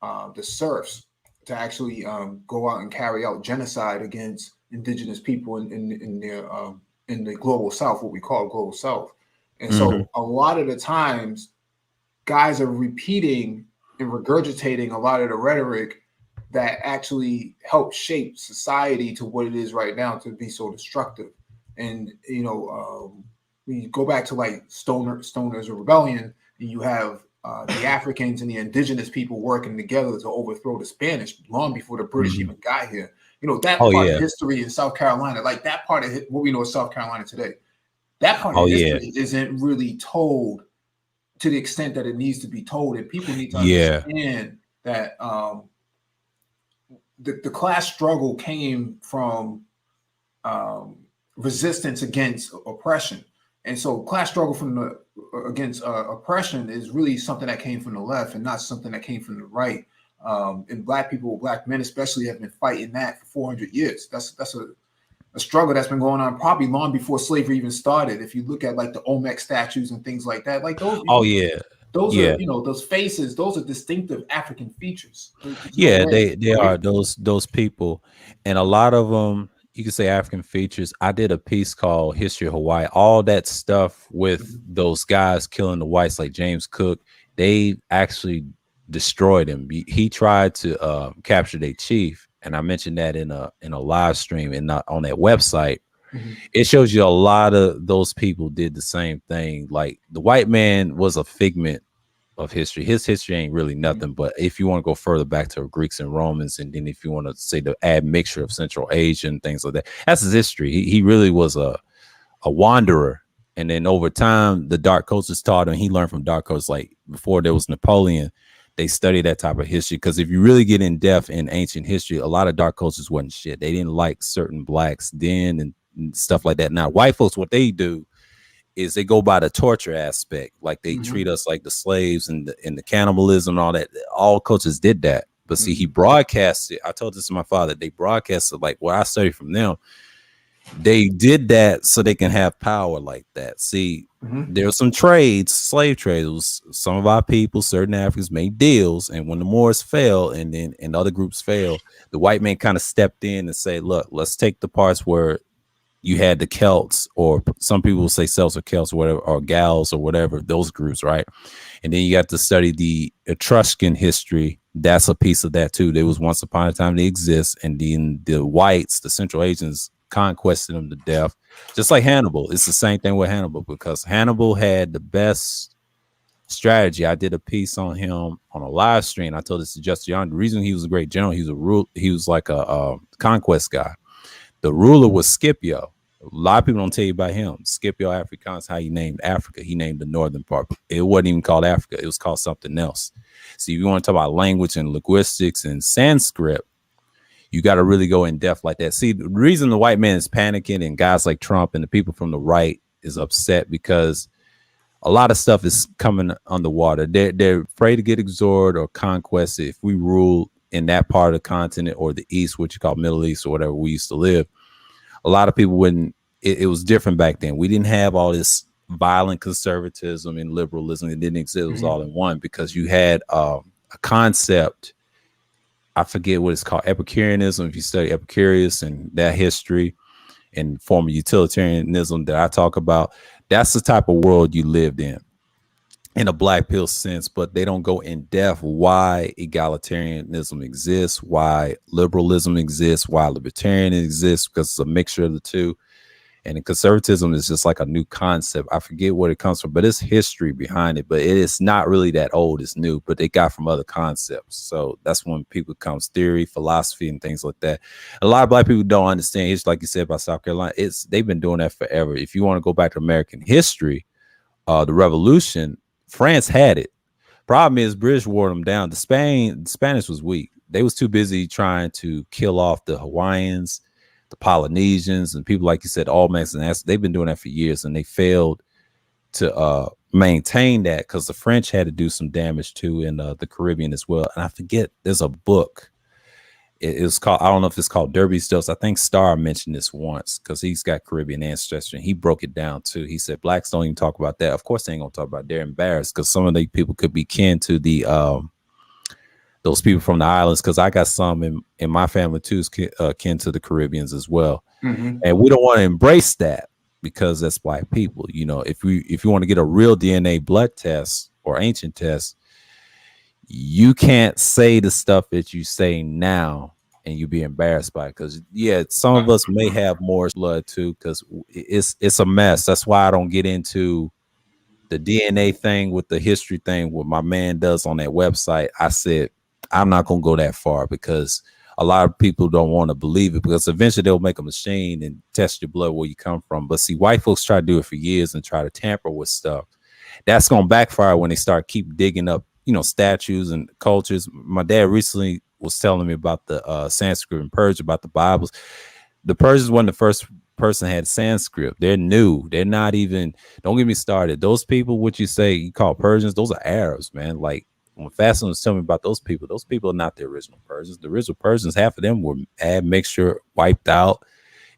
the serfs to actually go out and carry out genocide against indigenous people in the global south, what we call global south. And so a lot of the times guys are repeating and regurgitating a lot of the rhetoric that actually helped shape society to what it is right now, to be so destructive. And we go back to like Stoners of Rebellion, and you have the Africans and the indigenous people working together to overthrow the Spanish long before the British even got here. You know, that part of history in South Carolina, like that part of what we know of South Carolina today, that part of history isn't really told to the extent that it needs to be told. And people need to understand that the class struggle came from resistance against oppression. And so class struggle against oppression is really something that came from the left and not something that came from the right. And black people, black men especially, have been fighting that for 400 years. That's a struggle that's been going on probably long before slavery even started. If you look at like the Olmec statues and things like that, like those. Those are, you know, those faces. Those are distinctive African features. They are those people, and a lot of them. You could say African features. I did a piece called History of Hawaii. All that stuff with those guys killing the whites like James Cook, they actually destroyed him. He tried to capture their chief, and I mentioned that in a live stream and on that website. It shows you a lot of those people did the same thing. Like the white man was a figment of history. His history ain't really nothing, but if you want to go further back to Greeks and Romans, and then if you want to say the admixture of Central Asia and things like that, that's his history. He really was a wanderer. And then over time, the dark cultures taught him. He learned from dark cultures. Like before there was Napoleon, they studied that type of history. Because if you really get in depth in ancient history, a lot of dark cultures wasn't shit. They didn't like certain blacks then and stuff like that. Now, white folks, what they do is they go by the torture aspect. Like they treat us like the slaves and the cannibalism and all that. All cultures did that. But see, he broadcasted. I told this to my father. They broadcasted like what I studied from them. They did that so they can have power like that. See, there were some trades, slave trades. Some of our people, certain Africans, made deals, and when the Moors fell and other groups failed, the white man kind of stepped in and said, "Look, let's take the parts where you had the Celts, or some people will say Celts or Celts or whatever, or Gals or whatever, those groups, right? And then you got to study the Etruscan history. That's a piece of that too. There was once upon a time they exist, and then the whites, the Central Asians, conquested them to death, just like Hannibal. It's the same thing with Hannibal, because Hannibal had the best strategy. I did a piece on him on a live stream. I told this to Justin Young. The reason he was a great general, he was like a conquest guy. The ruler was Scipio. A lot of people don't tell you about him. Scipio Africanus, how he named Africa. He named the northern part. It wasn't even called Africa. It was called something else. See, if you want to talk about language and linguistics and Sanskrit, you got to really go in depth like that. See, the reason the white man is panicking and guys like Trump and the people from the right is upset because a lot of stuff is coming underwater. They're afraid to get absorbed or conquested. If we rule in that part of the continent or the East, which you call Middle East or whatever we used to live, a lot of people wouldn't. It was different back then. We didn't have all this violent conservatism and liberalism. It didn't exist. It was all in one, because you had a concept. I forget what it's called, Epicureanism. If you study Epicurus and that history and form of utilitarianism that I talk about, that's the type of world you lived in a black pill sense. But they don't go in depth why egalitarianism exists, why liberalism exists, why libertarianism exists, because it's a mixture of the two. And conservatism is just like a new concept. I forget what it comes from, but it's history behind it. But it is not really that old. It's new, but they got from other concepts. So that's when people comes theory, philosophy, and things like that. A lot of black people don't understand. It's like you said about South Carolina. They've been doing that forever. If you want to go back to American history, the Revolution, France had it. Problem is, British wore them down. The Spanish was weak. They was too busy trying to kill off the Hawaiians, the Polynesians, and people like you said, Olmecs, and they've been doing that for years, and they failed to maintain that because the French had to do some damage too in the Caribbean as well. And I forget, there's a book. It's called, I don't know if it's called Derby's Dose. I think Starr mentioned this once because he's got Caribbean ancestry, and he broke it down too. He said blacks don't even talk about that. Of course, they ain't gonna talk about it. They're embarrassed because some of the people could be kin to the those people from the islands, because I got some in my family too, kin to the Caribbeans as well. And we don't want to embrace that because that's black people. You know, if you want to get a real DNA blood test or ancient test, you can't say the stuff that you say now and you be embarrassed by it. Because some of us may have more blood too, because it's a mess. That's why I don't get into the DNA thing with the history thing, what my man does on that website, I said, I'm not going to go that far because a lot of people don't want to believe it because eventually they'll make a machine and test your blood where you come from. But see, white folks try to do it for years and try to tamper with stuff. That's going to backfire when they start keep digging up, statues and cultures. My dad recently was telling me about the Sanskrit and Persian, about the Bibles. The Persians wasn't the first person had Sanskrit. They're new. They're not even, don't get me started. Those people, what you say you call Persians, those are Arabs, man. Like when Fasten was telling me about those people are not the original Persians. The original Persians, half of them were admixture, wiped out.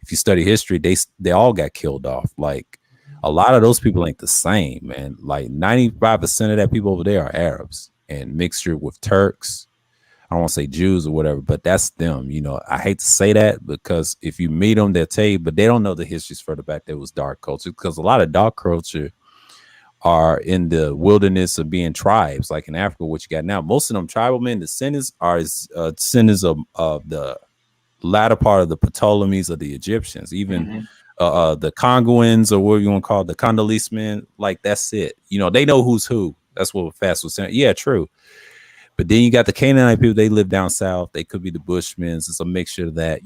If you study history, they all got killed off. Like a lot of those people ain't the same, man. Like 95% of that people over there are Arabs and mixture with Turks. I don't want to say Jews or whatever, but that's them. I hate to say that because if you meet them, they'll tell you, but they don't know the histories further back. There was dark culture because a lot of dark culture are in the wilderness of being tribes, like in Africa, what you got now. Most of them tribal men, descendants are descendants of the latter part of the Ptolemies of the Egyptians, even the Congolans or whatever you want to call it, the Congolese men. Like that's it. They know who's who. That's what Fast was saying. Yeah, true. But then you got the Canaanite people, they live down south. They could be the Bushmen. It's a mixture of that,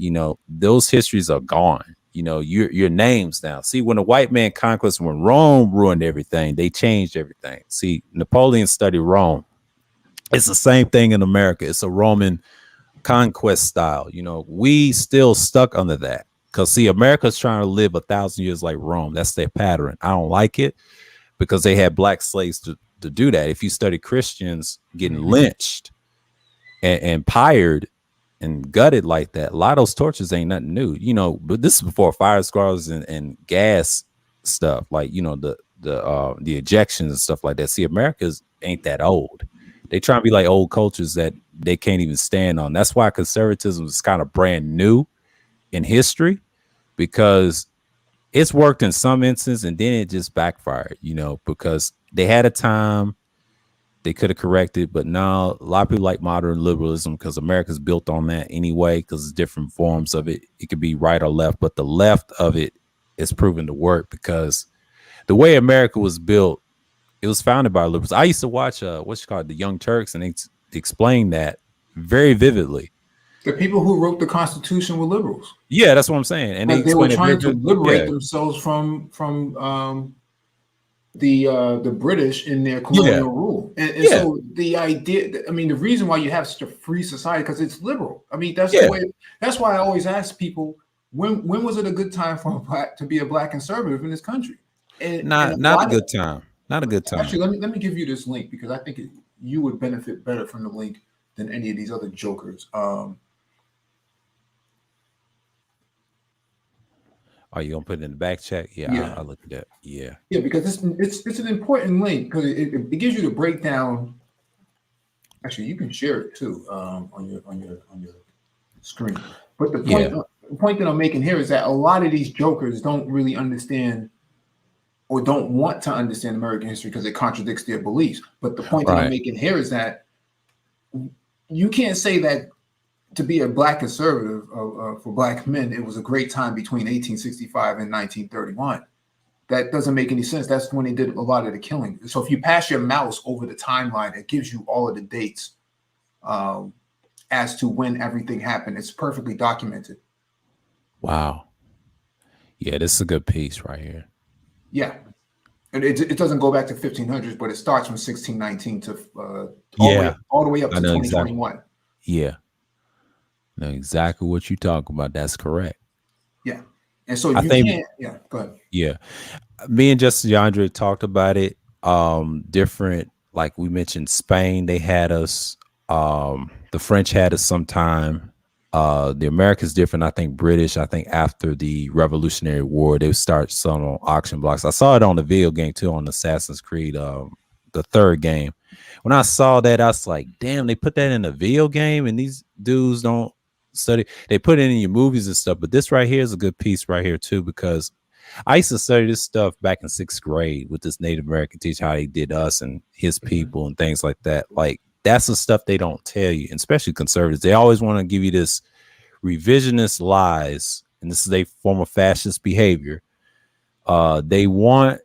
those histories are gone. Your names now. See, when the white man conquest, when Rome ruined everything, they changed everything. See, Napoleon studied Rome. It's the same thing in America. It's a Roman conquest style. We still stuck under that. Because see, America's trying to live 1,000 years like Rome. That's their pattern. I don't like it because they had black slaves to do that. If you study Christians getting lynched and pired and gutted like that, a lot of those tortures ain't nothing new, but this is before fire squads and gas stuff, like the ejections and stuff like that. See, America's ain't that old. They try to be like old cultures that they can't even stand on. That's why conservatism is kind of brand new in history, because it's worked in some instances and then it just backfired, because they had a time they could have corrected, but now a lot of people like modern liberalism because America's built on that anyway, because it's different forms of it. It could be right or left, but the left of it is proven to work because the way America was built, it was founded by liberals. I used to watch what's called The Young Turks, and they explain that very vividly. The people who wrote the Constitution were liberals. Yeah, that's what I'm saying. And they were trying to liberate themselves from the British in their colonial rule. And so the idea, the reason why you have such a free society, because it's liberal. That's the way. That's why I always ask people, when was it a good time for to be a black conservative in this country? Not a good time. Not a good time. Actually, let me give you this link because I think you would benefit better from the link than any of these other jokers. Are you gonna put it in the back chat? Yeah. I'll look at that. Yeah, because it's an important link because it gives you the breakdown. Actually, you can share it too on your screen. But the point that I'm making here is that a lot of these jokers don't really understand or don't want to understand American history because it contradicts their beliefs. But the point that I'm making here is that you can't say that to be a black conservative for black men, it was a great time between 1865 and 1931. That doesn't make any sense. That's when they did a lot of the killing. So if you pass your mouse over the timeline, it gives you all of the dates as to when everything happened. It's perfectly documented. Wow. Yeah, this is a good piece right here. Yeah. And it doesn't go back to 1500s, but it starts from 1619 to all the way up to 2021. Exactly. Yeah. Know exactly what you're talking about. That's correct. Yeah. And so go ahead. Yeah. Me and Justin DeAndre talked about it. Different, like we mentioned, Spain, they had us. The French had us sometime. The Americans different. I think British, after the Revolutionary War, they would start selling on auction blocks. I saw it on the video game too, on Assassin's Creed, the third game. When I saw that, I was like, damn, they put that in a video game and these dudes don't study. They put it in your movies and stuff, but this right here is a good piece right here too, because I used to study this stuff back in 6th grade with this Native American teacher, how he did us and his people and things like that. Like that's the stuff they don't tell you, and especially conservatives. They always want to give you this revisionist lies, and this is a form of fascist behavior. They want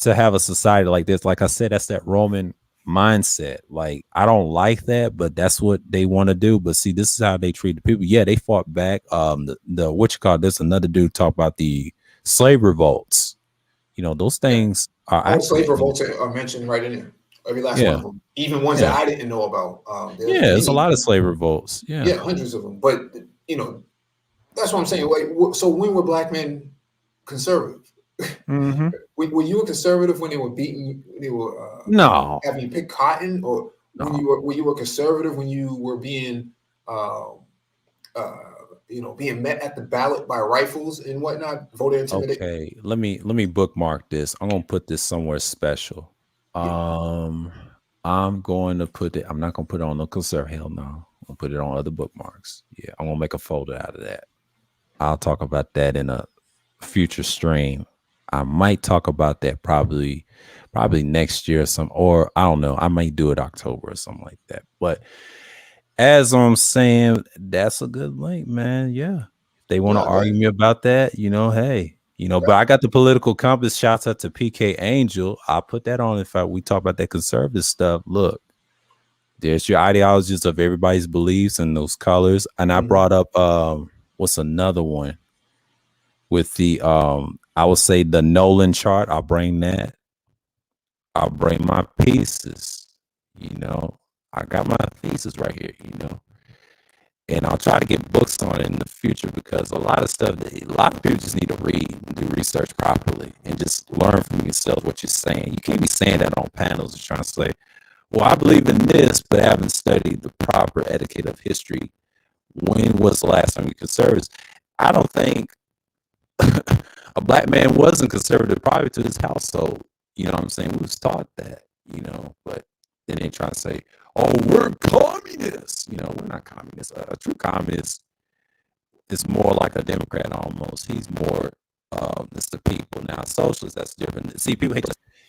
to have a society like this. Like I said, that's that Roman mindset. Like, I don't like that, but that's what they want to do. But see, this is how they treat the people. Yeah, they fought back. The what you call this? Another dude talk about the slave revolts. You know, those things are all slave revolts are mentioned right in there. Every last one of them, even ones that I didn't know about. There's a lot of slave revolts. Yeah, hundreds of them. But you know, that's what I'm saying. Like, so when were black men conservative? Mm-hmm. Were you a conservative when they were beating? They were no having you pick cotton, or when were you a conservative when you were being being met at the ballot by rifles and whatnot, voter intimidation? Okay, let me bookmark this. I'm gonna put this somewhere special. I'm going to put it. I'm not gonna put it on no conservative. Hell no. I'm gonna put it on other bookmarks. Yeah, I'm gonna make a folder out of that. I'll talk about that in a future stream. I might talk about that probably next year or I don't know. I might do it October or something like that. But as I'm saying, that's a good link, man. Yeah. If they want to argue me about that, you know, hey, you know, but I got the political compass. Shouts out to PK Angel. I'll put that on if we talk about that conservative stuff. Look, there's your ideologies of everybody's beliefs and those colors. And I brought up what's another one with the I would say the Nolan chart. I'll bring that. I'll bring my pieces, you know. I got my thesis right here, you know, and I'll try to get books on it in the future because a lot of people just need to read and do research properly and just learn from yourself what you're saying. You can't be saying that on panels and trying to say, well, I believe in this, but haven't studied the proper etiquette of history. When was the last time you conservatives? I don't think a black man wasn't conservative probably to his household. You know what I'm saying? We was taught that, you know, but then they try to say, oh, we're communists. You know, we're not communists. A true communist is more like a Democrat almost. He's more, it's the people. Now, socialists, that's different. See, people hate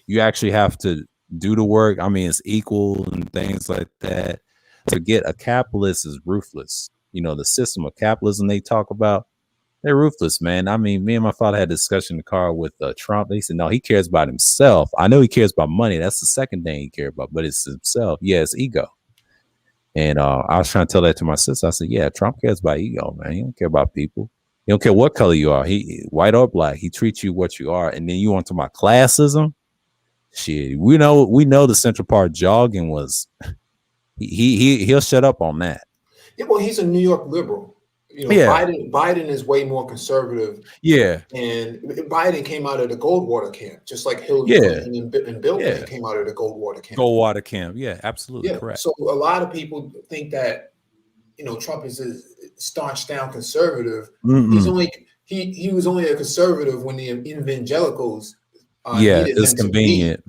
you actually have to do the work. I mean, it's equal and things like that. Forget a capitalist is ruthless. You know, the system of capitalism they talk about, they're ruthless, man. I mean, me and my father had a discussion in the car with Trump. He said, no, he cares about himself. I know he cares about money. That's the second thing he cares about, but it's himself. Yeah, it's ego. And I was trying to tell that to my sister. I said, yeah, Trump cares about ego, man. He don't care about people. He don't care what color you are. He white or black. He treats you what you are. And then you want to talk about classism? Shit, we know the Central Park jogging was he'll shut up on that. Yeah, well, he's a New York liberal. You know, Biden is way more conservative. Yeah. And Biden came out of the Goldwater camp, just like Hillary Clinton and Bill Clinton came out of the Goldwater camp. Goldwater camp. Yeah, absolutely correct. So a lot of people think that, you know, Trump is a staunch down conservative. He was only a conservative when the evangelicals it's convenient.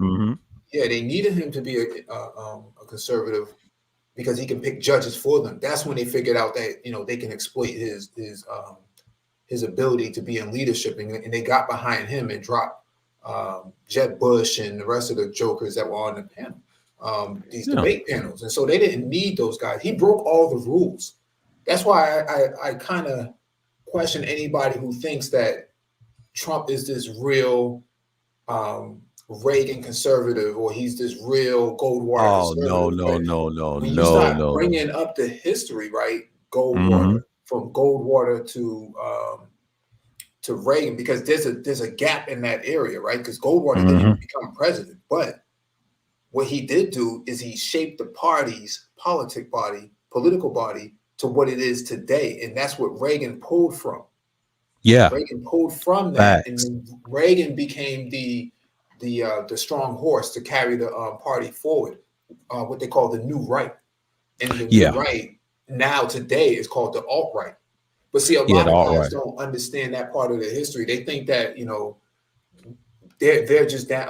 Yeah, they needed him to be a conservative because he can pick judges for them. That's when they figured out that, you know, they can exploit his ability to be in leadership, and they got behind him and dropped Jeb Bush and the rest of the jokers that were on the panel, these debate panels. And so they didn't need those guys. He broke all the rules. That's why I kind of question anybody who thinks that Trump is this real Reagan conservative, or he's this real Goldwater conservative. No. When you start bringing up the history, right? Goldwater, from Goldwater to Reagan, because there's a gap in that area, right? Because Goldwater didn't even become president, but what he did do is he shaped the party's political body to what it is today, and that's what Reagan pulled from. Yeah, Reagan pulled from that, and Reagan became the strong horse to carry the party forward, what they call the new right. And the new right now today is called the alt-right. But see, a lot of guys don't understand that part of the history. They think that, you know, they're just that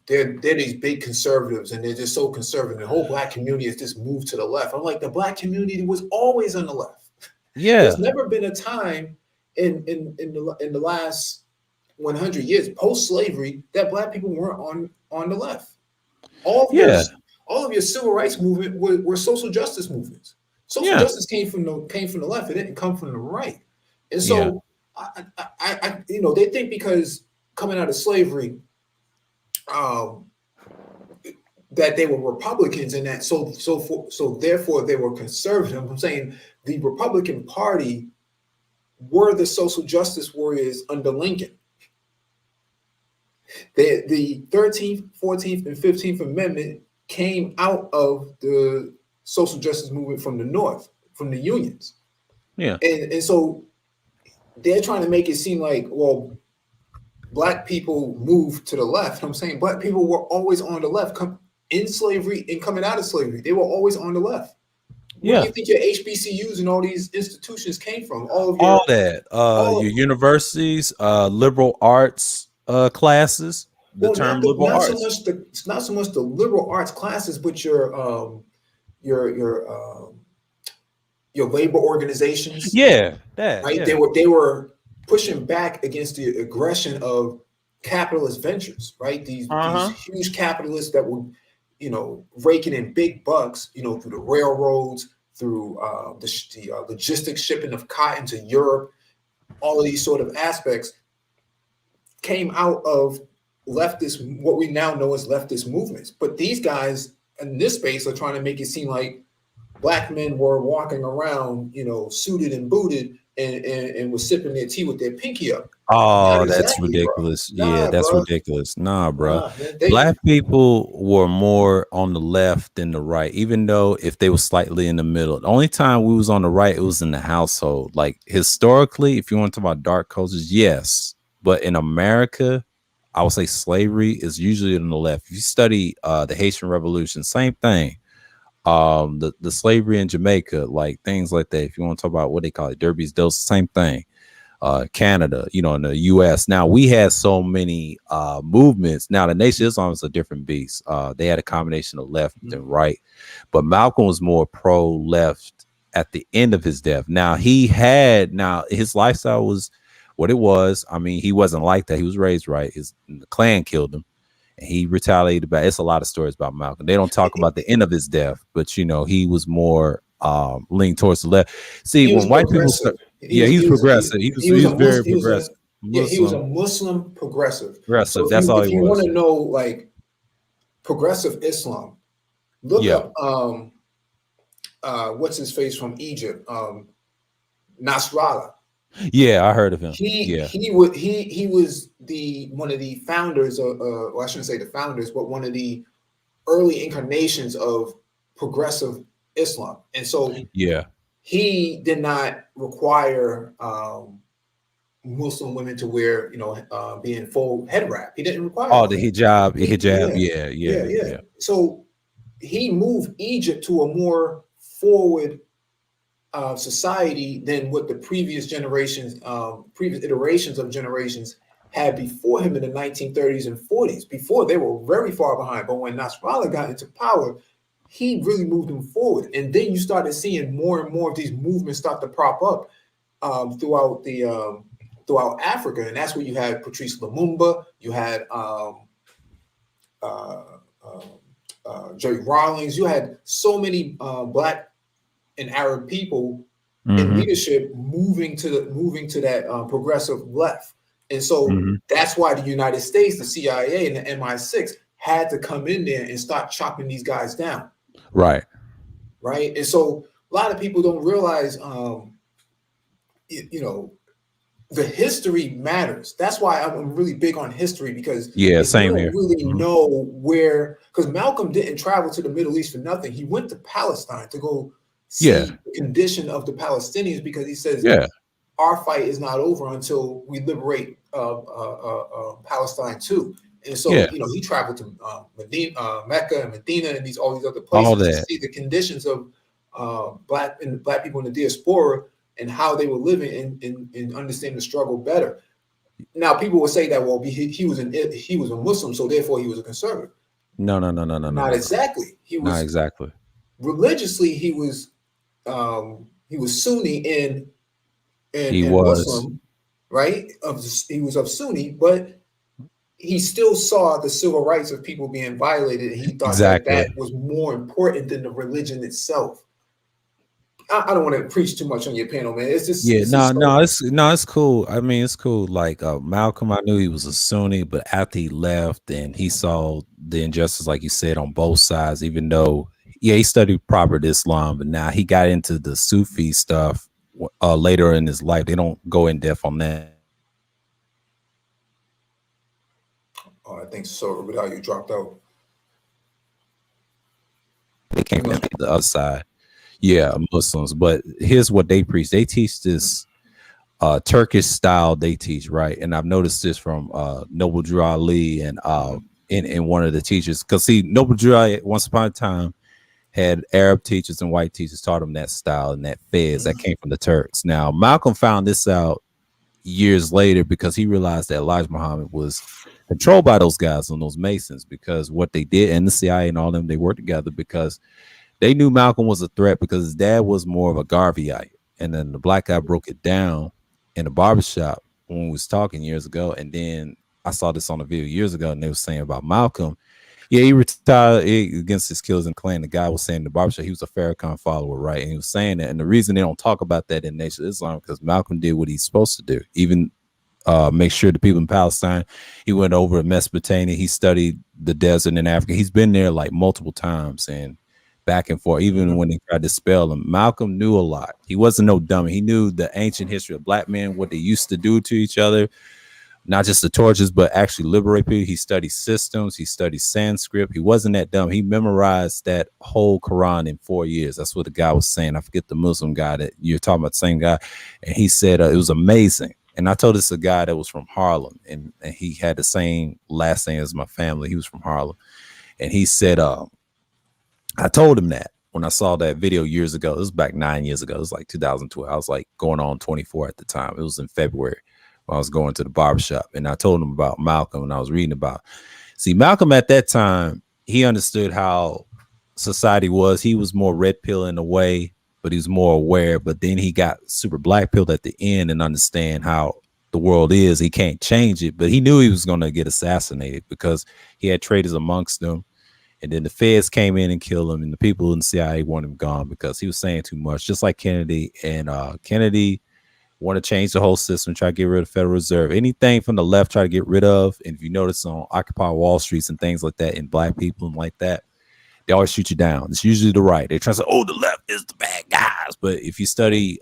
they're these big conservatives, and they're just so conservative. The whole black community has just moved to the left. I'm like, the black community was always on the left. Yeah, there's never been a time in the last 100 years post-slavery that black people weren't on the left. All of your civil rights movement were social justice movements. Social justice came from the left. It didn't come from the right. And so I you know, they think because coming out of slavery, that they were Republicans and that so therefore they were conservative. I'm saying the Republican Party were the social justice warriors under Lincoln. The 13th, 14th, and 15th Amendment came out of the social justice movement from the North, from the unions. Yeah. And so they're trying to make it seem like, well, Black people moved to the left. I'm saying Black people were always on the left, in slavery and coming out of slavery. They were always on the left. Where do you think your HBCUs and all these institutions came from? All your universities, liberal arts classes. The term liberal arts. Not so much the liberal arts classes, but your labor organizations. Yeah, right. Yeah. They were pushing back against the aggression of capitalist ventures. Right. These huge capitalists that were, raking in big bucks, through the railroads, through the logistics shipping of cotton to Europe. All of these sort of aspects came out of leftist, what we now know as leftist movements. But these guys in this space are trying to make it seem like Black men were walking around, suited and booted and was sipping their tea with their pinky up. Oh, that's ridiculous. That's ridiculous. Nah, bro. Black people were more on the left than the right, even though if they were slightly in the middle. The only time we was on the right, it was in the household. Like historically, if you want to talk about dark cultures, yes. But in America, I would say slavery is usually on the left. If you study the Haitian Revolution, same thing. The slavery in Jamaica, like things like that. If you want to talk about what they call it, derbies, those same thing. Canada, in the US. Now we had so many movements. Now the Nation of Islam is a different beast. They had a combination of left and right, but Malcolm was more pro-left at the end of his death. Now his lifestyle was what it was. I mean, he wasn't like that. He was raised right. The Klan killed him. He retaliated back. It's a lot of stories about Malcolm. They don't talk about the end of his death, but he was more leaning towards the left. See, when white people he's progressive. He was very progressive. He was a Muslim progressive. So that's all he was. If you want to know like progressive Islam, look up what's his face from Egypt, Nasrallah. Yeah, I heard of him. He was one of the founders of well, I shouldn't say the founders, but one of the early incarnations of progressive Islam. And so he did not require Muslim women to wear, being full head wrap. He didn't require the hijab. Yeah. So he moved Egypt to a more forward society than what the previous generations, previous iterations of generations had before him in the 1930s and 40s. Before, they were very far behind. But when Nasrallah got into power, he really moved them forward. And then you started seeing more and more of these movements start to prop up throughout Africa. And that's where you had Patrice Lumumba, you had Jerry Rawlings, you had so many Black and Arab people in leadership moving to that progressive left. And so that's why the United States, the CIA and the MI6 had to come in there and start chopping these guys down. Right. And so a lot of people don't realize, the history matters. That's why I'm really big on history, because same here. Really know where, because Malcolm didn't travel to the Middle East for nothing. He went to Palestine to go see the condition of the Palestinians, because he says our fight is not over until we liberate Palestine too. And so he traveled to Mecca and Medina and all these other places to see the conditions of black people in the diaspora and how they were living and understand the struggle better. Now people will say that, well, he was a Muslim, so therefore he was a conservative. No. Not exactly. He was not exactly. Religiously, he was Sunni and he was Muslim, right? He was of Sunni, but he still saw the civil rights of people being violated, and he thought that was more important than the religion itself. I don't want to preach too much on your panel, man. It's just it's cool. I mean, it's cool. Like Malcolm, I knew he was a Sunni, but after he left and he saw the injustice, like you said, on both sides, even though he studied proper Islam, but now he got into the Sufi stuff later in his life. They don't go in depth on that. Oh, I think so. Without you dropped out. They came from the other side. Yeah, Muslims. But here's what they preach. They teach this Turkish style they teach, right? And I've noticed this from Noble Drew Ali and in one of the teachers. Because see, Noble Drew Ali, once upon a time, had Arab teachers and white teachers taught him that style and that fez that came from the Turks. Now, Malcolm found this out years later because he realized that Elijah Muhammad was controlled by those guys and those Masons, because what they did, and the CIA and all them, they worked together because they knew Malcolm was a threat because his dad was more of a Garveyite. And then the black guy broke it down in a barbershop when we was talking years ago. And then I saw this on a video years ago, and they were saying about Malcolm. Yeah, he retired against his killers in Klan. The guy was saying in the barbershop he was a Farrakhan follower, right? And he was saying that. And the reason they don't talk about that in Nation of Islam because Malcolm did what he's supposed to do. Even make sure the people in Palestine, he went over to Mesopotamia. He studied the desert in Africa. He's been there like multiple times and back and forth. Even when they tried to spell him, Malcolm knew a lot. He wasn't no dummy. He knew the ancient history of black men, what they used to do to each other. Not just the torches, but actually liberate people. He studied systems. He studied Sanskrit. He wasn't that dumb. He memorized that whole Quran in 4 years. That's what the guy was saying. I forget the Muslim guy that you're talking about, the same guy. And he said it was amazing. And I told this a guy that was from Harlem, and he had the same last name as my family. He was from Harlem. And he said, I told him that when I saw that video years ago. It was back 9 years ago. It was like 2012. I was like going on 24 at the time. It was in February. I was going to the barbershop, and I told him about Malcolm, and I was reading about. See, Malcolm at that time, he understood how society was. He was more red pill in a way, but he was more aware. But then he got super black pilled at the end and understand how the world is. He can't change it, but he knew he was going to get assassinated because he had traitors amongst them. And then the feds came in and killed him, and the people in the CIA want him gone because he was saying too much, just like Kennedy. And Kennedy want to change the whole system, try to get rid of the Federal Reserve. Anything from the left, try to get rid of. And if you notice on Occupy Wall Streets and things like that, and black people and like that, they always shoot you down. It's usually the right. They try to say, oh, the left is the bad guys. But if you study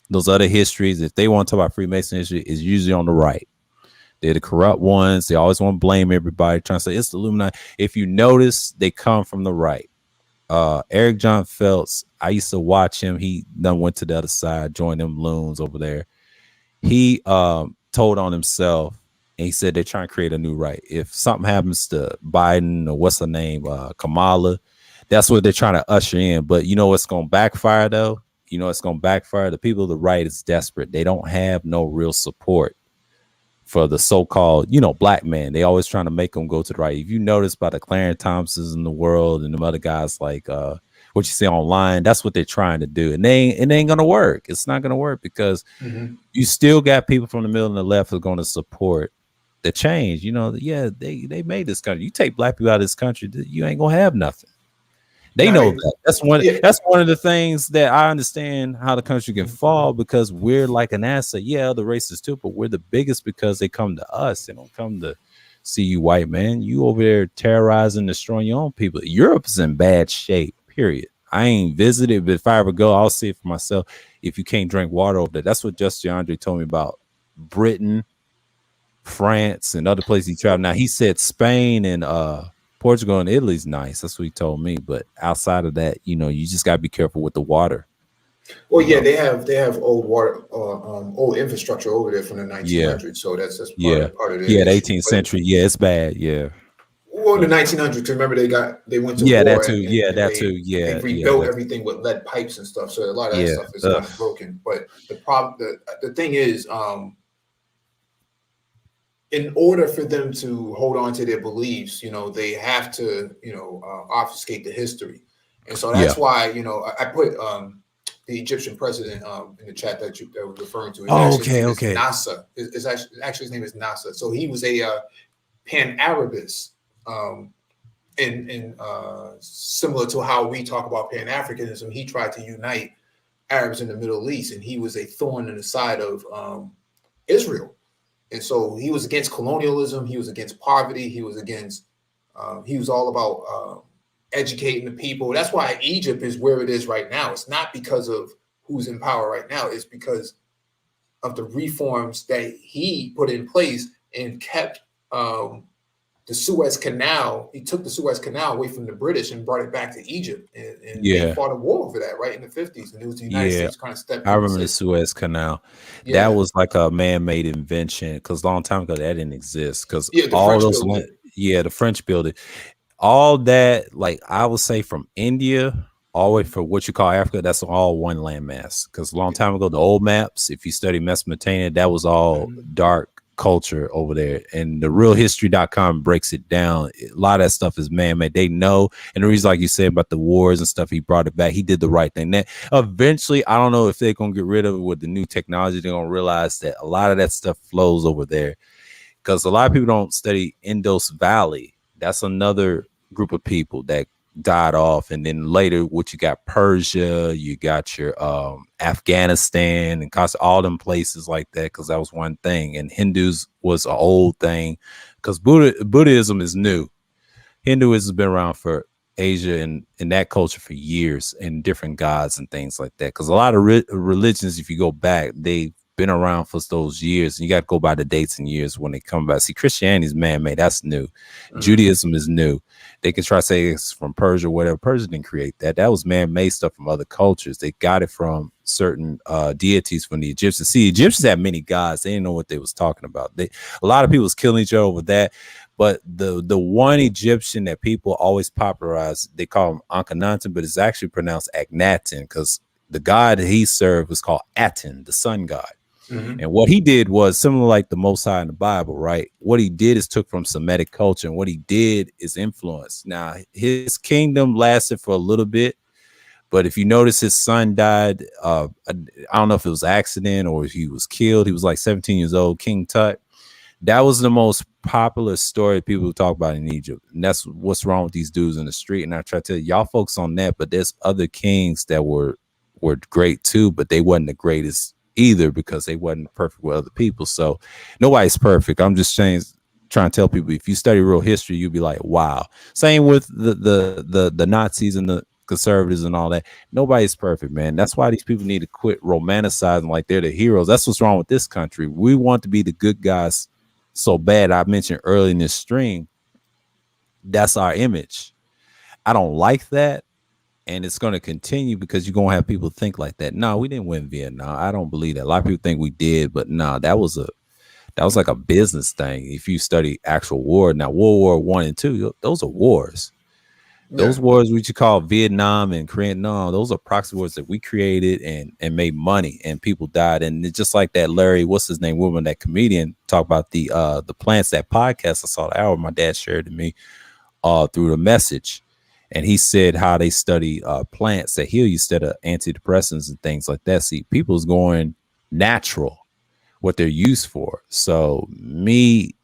those other histories, if they want to talk about Freemason history, it's usually on the right. They're the corrupt ones. They always want to blame everybody, trying to say it's the Illuminati. If you notice, they come from the right. Eric John Phelps, I used to watch him. He then went to the other side, joined them loons over there. He told on himself, and he said they're trying to create a new right. If something happens to Biden or what's her name, Kamala, that's what they're trying to usher in. But you know what's going to backfire though? You know it's going to backfire. The people of the right is desperate. They don't have no real support for the so-called, black man. They always trying to make them go to the right. If you notice by the Clarence Thompsons in the world and them other guys like what you see online, that's what they're trying to do. And it ain't gonna work. It's not gonna work because you still got people from the middle and the left who are going to support the change. They made this country. You take black people out of this country, you ain't gonna have nothing. They know that. That's one of the things that I understand how the country can fall, because we're like an asset. Yeah, other races too, but we're the biggest because they come to us. They don't come to see you, white man. You over there terrorizing, destroying your own people. Europe's in bad shape, period. I ain't visited, but if I ever go, I'll see it for myself. If you can't drink water over there, that's what Justin Andre told me about Britain, France, and other places he traveled. Now he said Spain and Portugal and Italy's nice. That's what he told me. But outside of that, you just got to be careful with the water. Well, yeah, they have old water, old infrastructure over there from the 1900s. Yeah. So that's part of it. Yeah, the 18th century. Yeah, it's bad. Yeah. Well, the 1900s. Remember, they went to war. That too. They rebuilt everything with lead pipes and stuff. So a lot of that stuff is kind of broken. But the thing is, in order for them to hold on to their beliefs, they have to, obfuscate the history. And so that's why, I put the Egyptian president in the chat that was referring to. Okay. Nasser. It's actually his name is Nasser. So he was a Pan-Arabist and similar to how we talk about Pan-Africanism, he tried to unite Arabs in the Middle East, and he was a thorn in the side of Israel. And so he was against colonialism. He was against poverty. He was against, he was all about educating the people. That's why Egypt is where it is right now. It's not because of who's in power right now. It's because of the reforms that he put in place and kept the Suez Canal. He took the Suez Canal away from the British and brought it back to Egypt. And they fought a war over that, right, in the 50s. And it was the United States kind of stepped in. I remember the Suez Canal. That was like a man-made invention, because a long time ago that didn't exist. Because all those, the French built it. All that, like I would say, from India all the way for what you call Africa, that's all one landmass. Because a long time ago, the old maps, if you study Mesopotamia, that was all dark culture over there, and the realhistory.com breaks it down. A lot of that stuff is man-made. They know, and the reason, like you said about the wars and stuff, he brought it back. He did the right thing. That eventually, I don't know if they're gonna get rid of it with the new technology. They're gonna realize that a lot of that stuff flows over there, because a lot of people don't study Indus Valley. That's another group of people that died off, and then later, what you got, Persia, you got your Afghanistan, and all them places like that, because that was one thing. And Hindus was an old thing, because Buddhism is new. Hinduism has been around for Asia and in that culture for years, and different gods and things like that. Because a lot of religions, if you go back, they've been around for those years, and you got to go by the dates and years when they come back. See, Christianity is man-made. That's new. Judaism is new. They can try to say it's from Persia, whatever. Persia didn't create that. That was man-made stuff from other cultures. They got it from certain deities from the Egyptians. See, Egyptians had many gods. They didn't know what they was talking about. A lot of people was killing each other over that. But the one Egyptian that people always popularize, they call him Akhenaten, but it's actually pronounced Akhenaten, because the god that he served was called Aten, the sun god. And what he did was similar like the Most High in the Bible, right? What he did is took from Semitic culture, and what he did is influence. Now, his kingdom lasted for a little bit, but if you notice, his son died. I don't know if it was an accident or if he was killed. He was like 17 years old, King Tut. That was the most popular story people talk about in Egypt. And that's what's wrong with these dudes in the street. And I try to tell y'all focus on that, but there's other kings that were great too, but they wasn't the greatest either, because they wasn't perfect with other people. So nobody's perfect. I'm just trying to tell people, if you study real history, you'll be like, wow. Same with the Nazis and the conservatives and all that. Nobody's perfect, man. That's why these people need to quit romanticizing like they're the heroes. That's what's wrong with this country. We want to be the good guys so bad. I mentioned early in this stream, that's our image. I don't like that. And it's going to continue, because you're going to have people think like that. No, we didn't win Vietnam. I don't believe that. A lot of people think we did, but no, that was like a business thing. If you study actual war, now World War I and II, those are wars. Those wars, which you call Vietnam and Korean, no, those are proxy wars that we created and made money, and people died. And it's just like that Larry, what's his name, woman, that comedian, talk about the plants, that podcast. I saw the hour my dad shared to me through the message. And he said how they study plants that heal you instead of antidepressants and things like that. See, people's going natural, what they're used for. So me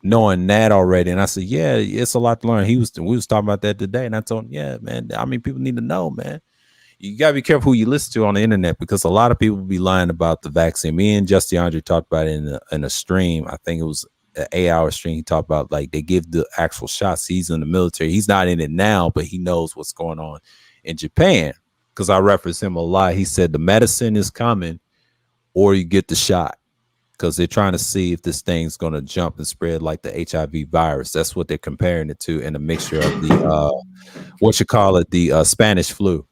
knowing that already, and I said, yeah, it's a lot to learn. We was talking about that today, and I told him, yeah, man, I mean, people need to know, man. You gotta be careful who you listen to on the internet, because a lot of people be lying about the vaccine. Me and Justin Andre talked about it in a stream. I think it was an 8-hour stream. He talked about, like, they give the actual shots. He's in the military. He's not in it now, but he knows what's going on in Japan, because I reference him a lot. He said the medicine is coming, or you get the shot, because they're trying to see if this thing's going to jump and spread like the HIV virus. That's what they're comparing it to, in a mixture of the the Spanish flu.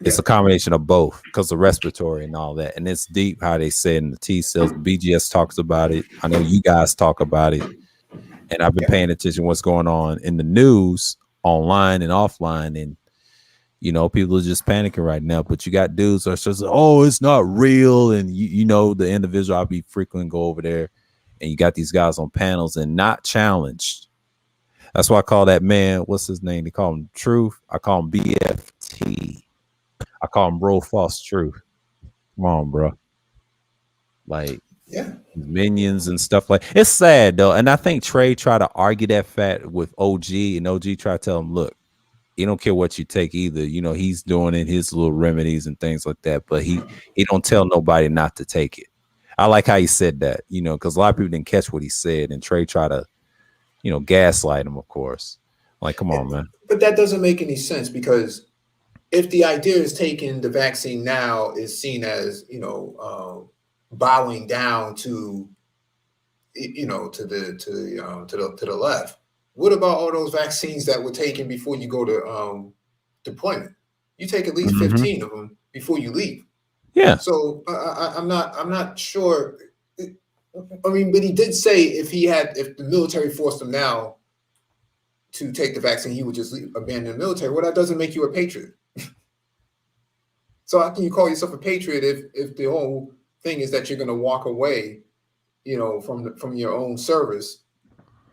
It's a combination of both, because of respiratory and all that. And it's deep how they say in the T cells. BGS talks about it. I know you guys talk about it. And I've been paying attention to what's going on in the news, online and offline. And, you know, people are just panicking right now. But you got dudes that are just, oh, it's not real. And, you know, the individual, I'll be frequently go over there. And you got these guys on panels and not challenged. That's why I call that man, what's his name? They call him Truth. I call him BFT. I call him Bro False Truth. Come on, bro. Like, yeah. minions and stuff like. It's sad though, and I think Trey tried to argue that fact with OG, and OG tried to tell him, look, he don't care what you take either. You know, he's doing it, his little remedies and things like that, but he don't tell nobody not to take it. I like how he said that, you know, because a lot of people didn't catch what he said, and Trey tried to, you know, gaslight him, of course. Like, come on, man. But that doesn't make any sense, because if the idea is taking the vaccine now is seen as, you know, bowing down to, you know, to the left, what about all those vaccines that were taken before you go to deployment? You take at least 15 of them before you leave. Yeah. So I'm not sure. I mean, but he did say if the military forced him now to take the vaccine, he would just abandon the military. Well, that doesn't make you a patriot. So how can you call yourself a patriot if the whole thing is that you're going to walk away, you know, from your own service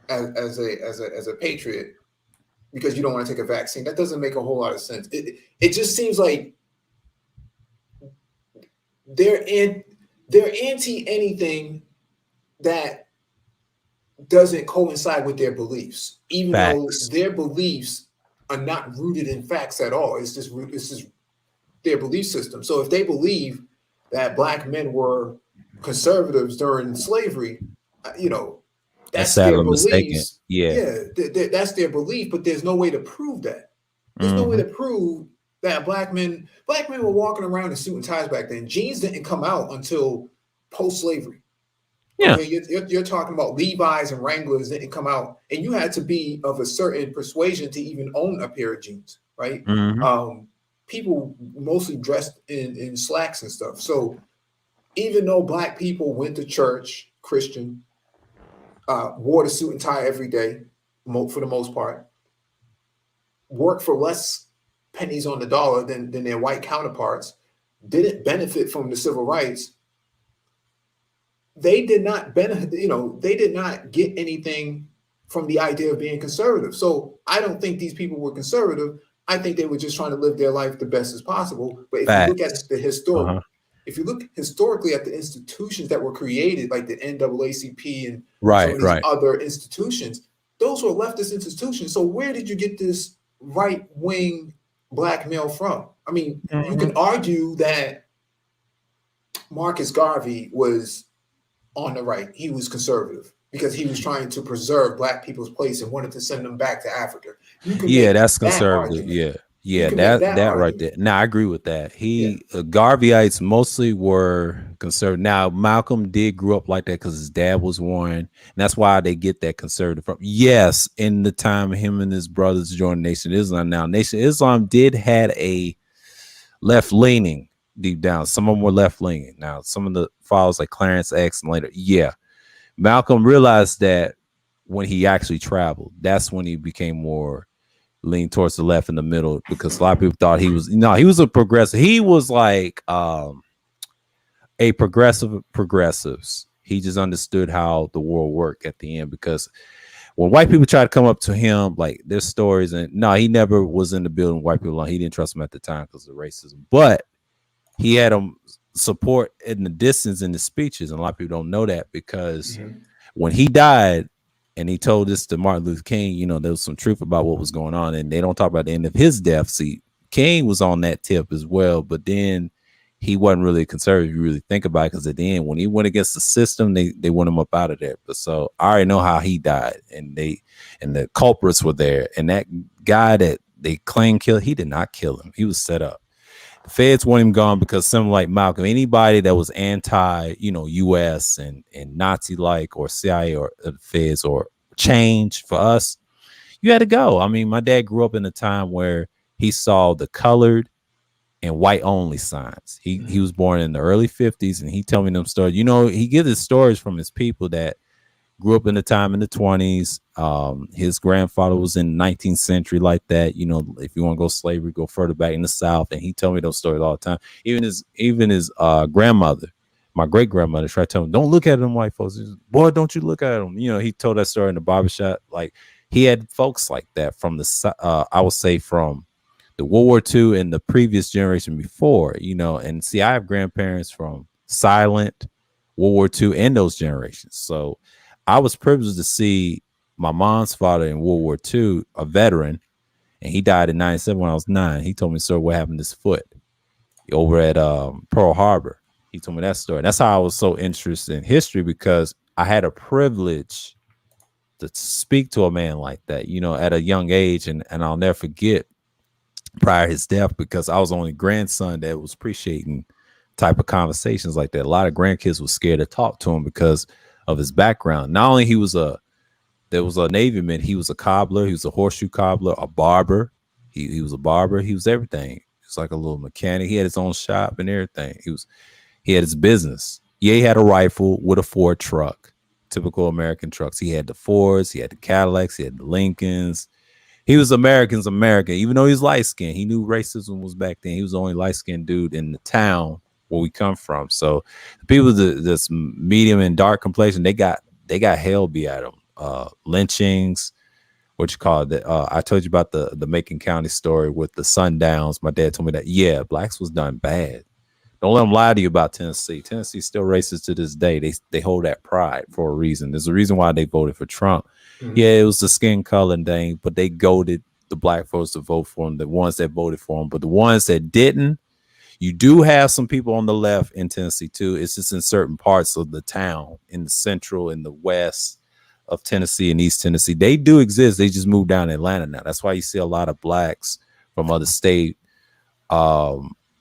as a patriot because you don't want to take a vaccine? That doesn't make a whole lot of sense. It just seems like they're anti anything that doesn't coincide with their beliefs, even though their beliefs are not rooted in facts at all. It's just their belief system. So if they believe that Black men were conservatives during slavery, you know, that's their beliefs. Yeah, that's their belief, but there's no way to prove that. There's no way to prove that Black men were walking around in suit and ties back then. Jeans didn't come out until post-slavery. Yeah, okay, you're talking about Levi's and Wranglers didn't come out, and you had to be of a certain persuasion to even own a pair of jeans, right? People mostly dressed in slacks and stuff. So even though Black people went to church, Christian, wore the suit and tie every day, for the most part, worked for less pennies on the dollar than their white counterparts, didn't benefit from the civil rights. They did not benefit, you know, they did not get anything from the idea of being conservative. So I don't think these people were conservative. I think they were just trying to live their life the best as possible. But if you look at the historic, if you look historically at the institutions that were created, like the NAACP and some of these other institutions, those were leftist institutions. So where did you get this right-wing Black male from? I mean, you can argue that Marcus Garvey was on the right. He was conservative because he was trying to preserve Black people's place and wanted to send them back to Africa. Yeah, that's conservative. Yeah, that right there. Now I agree with that. Garveyites mostly were conservative. Now Malcolm did grow up like that because his dad was one, and that's why they get that conservative from. Yes, in the time him and his brothers joined Nation of Islam. Now Nation of Islam did had a left leaning deep down. Some of them were left leaning. Now some of the followers like Clarence X and later, Malcolm realized that when he actually traveled, that's when he became more lean towards the left and the middle, because a lot of people thought he was a progressive. He was like a progressives. He just understood how the world worked at the end, because when white people try to come up to him, like there's stories, and he never was in the building white people. He didn't trust them at the time because of racism, but he had them support in the distance in the speeches. And a lot of people don't know that, because when he died, and he told this to Martin Luther King, there was some truth about what was going on, and they don't talk about the end of his death. See, King was on that tip as well, but then he wasn't really conservative. You really think about it, because at the end, when he went against the system, they want him up out of there. But so I already know how he died, and the culprits were there, and that guy that they claim killed, he did not kill him. He was set up. The feds want him gone because someone like Malcolm, anybody that was anti, U.S. and Nazi-like, or CIA or the feds or change for us, you had to go. I mean, my dad grew up in a time where he saw the colored and white only signs. He was born in the early 50s, and he told me them stories. He gives his stories from his people that grew up in the time in the 20s. His grandfather was in the 19th century like that. If you want to go slavery, go further back in the South. And he told me those stories all the time. Even his grandmother, my great grandmother, tried to tell him, don't look at them white folks. He said, boy, don't you look at them. He told that story in the barbershop. Like, he had folks like that from I would say from the World War II and the previous generation before, and see, I have grandparents from silent, World War II and those generations. So I was privileged to see my mom's father in World War II, a veteran, and he died in 97 when I was 9. He told me, sir, what happened to his foot over at Pearl Harbor. He told me that story. And that's how I was so interested in history, because I had a privilege to speak to a man like that, you know, at a young age. And I'll never forget prior to his death, because I was the only grandson that was appreciating type of conversations like that. A lot of grandkids were scared to talk to him because of his background. Not only there was a Navy man, he was a cobbler, he was a horseshoe cobbler, a barber. He was a barber, he was everything. He was like a little mechanic. He had his own shop and everything. He had his business. Yeah, he had a rifle with a Ford truck, typical American trucks. He had the Fords, he had the Cadillacs, he had the Lincolns. He was American, even though he was light-skinned. He knew racism was back then. He was the only light-skinned dude in the town where we come from. So the people that's medium and dark complexion, they got hell beat at them. Lynchings, what you call it? I told you about the Macon County story with the Sundowns. My dad told me that, yeah, blacks was done bad. Don't let them lie to you about Tennessee. Tennessee's still racist to this day. They hold that pride for a reason. There's a reason why they voted for Trump. Mm-hmm. Yeah, it was the skin color thing, but they goaded the black folks to vote for him, the ones that voted for him. But the ones that didn't, you do have some people on the left in Tennessee too. It's just in certain parts of the town, in the central, in the west of Tennessee and East Tennessee. They do exist. They just moved down to Atlanta now. That's why you see a lot of blacks from other states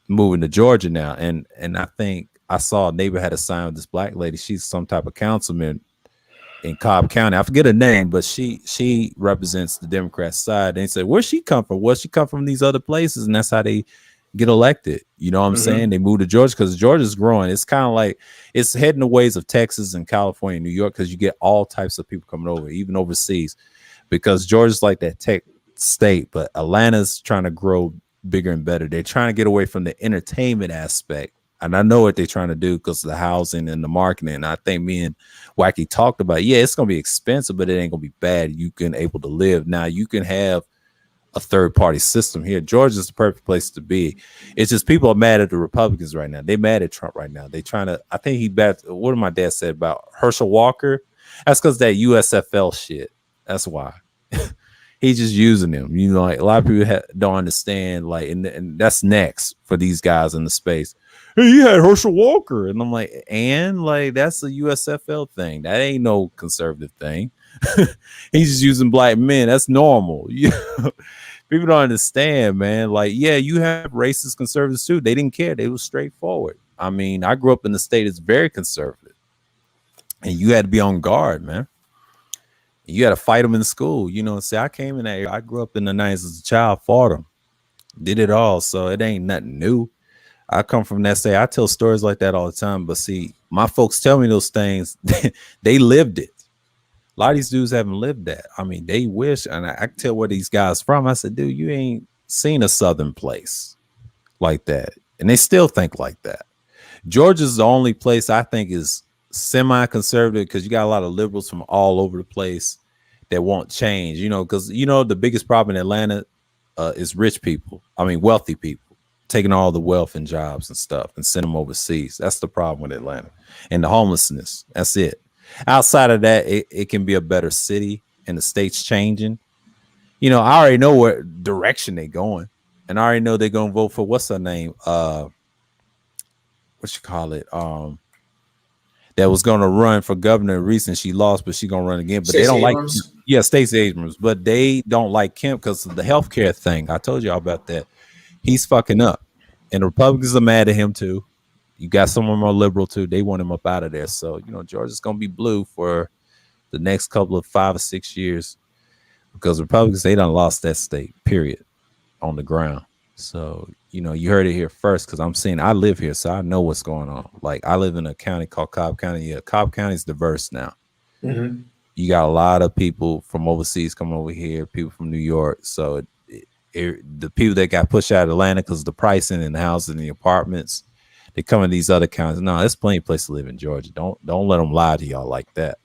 moving to Georgia now. And I think I saw a neighbor had a sign with this black lady. She's some type of councilman in Cobb County. I forget her name, but she represents the Democrat side. And they said, where'd she come from? Well, she come from these other places, and that's how they get elected. You know what I'm saying? They moved to Georgia because Georgia's growing. It's kind of like it's heading the ways of Texas and California and New York, because you get all types of people coming over, even overseas, because Georgia's like that tech state, but Atlanta's trying to grow bigger and better. They're trying to get away from the entertainment aspect. And I know what they're trying to do because of the housing and the marketing. And I think me and Wacky talked about, yeah, it's going to be expensive, but it ain't going to be bad. You can able to live. Now you can have a third party system here. Georgia's the perfect place to be. It's just people are mad at the Republicans right now. They mad at Trump right now. They trying to, I think what did my dad said about Herschel Walker? That's because that USFL shit. That's why. He's just using them. You know, like a lot of people don't understand, like, and that's next for these guys in the space. Hey, you had Herschel Walker. And I'm like, and like, that's a USFL thing. That ain't no conservative thing. He's just using black men. That's normal. People don't understand, man. Like, yeah, you have racist conservatives too. They didn't care. They were straightforward. I mean, I grew up in the state that's very conservative, and you had to be on guard, man. You had to fight them in school. You know, say I came in there. I grew up in the 90s as a child, fought them, did it all. So it ain't nothing new. I come from that state. I tell stories like that all the time. But see, my folks tell me those things. They lived it. A lot of these dudes haven't lived that. I mean, they wish, and I can tell where these guys from. I said, dude, you ain't seen a southern place like that. And they still think like that. Georgia's the only place I think is semi-conservative, because you got a lot of liberals from all over the place that won't change, you know, because, you know, the biggest problem in Atlanta is rich people. I mean, wealthy people taking all the wealth and jobs and stuff and send them overseas. That's the problem with Atlanta. And the homelessness. That's it. Outside of that, it can be a better city, and the state's changing. You know, I already know what direction they're going, and I already know they're going to vote for, what's her name? What you call it? That was going to run for governor recently. She lost, but she's going to run again. But Stacey they don't Abrams. Stacey Abrams. But they don't like Kemp because of the healthcare thing. I told y'all about that. He's fucking up, and the Republicans are mad at him too. You got someone more liberal too. They want him up out of there. So, you know, Georgia's going to be blue for the next couple of 5 or 6 years, because Republicans, they done lost that state, period, on the ground. So, you know, you heard it here first, because I live here, so I know what's going on. Like, I live in a county called Cobb County. Yeah, Cobb County is diverse now. Mm-hmm. You got a lot of people from overseas coming over here, people from New York. So the people that got pushed out of Atlanta because of the pricing and the housing and the apartments, they come in these other counties. No, there's plenty of places to live in Georgia. Don't let them lie to y'all like that.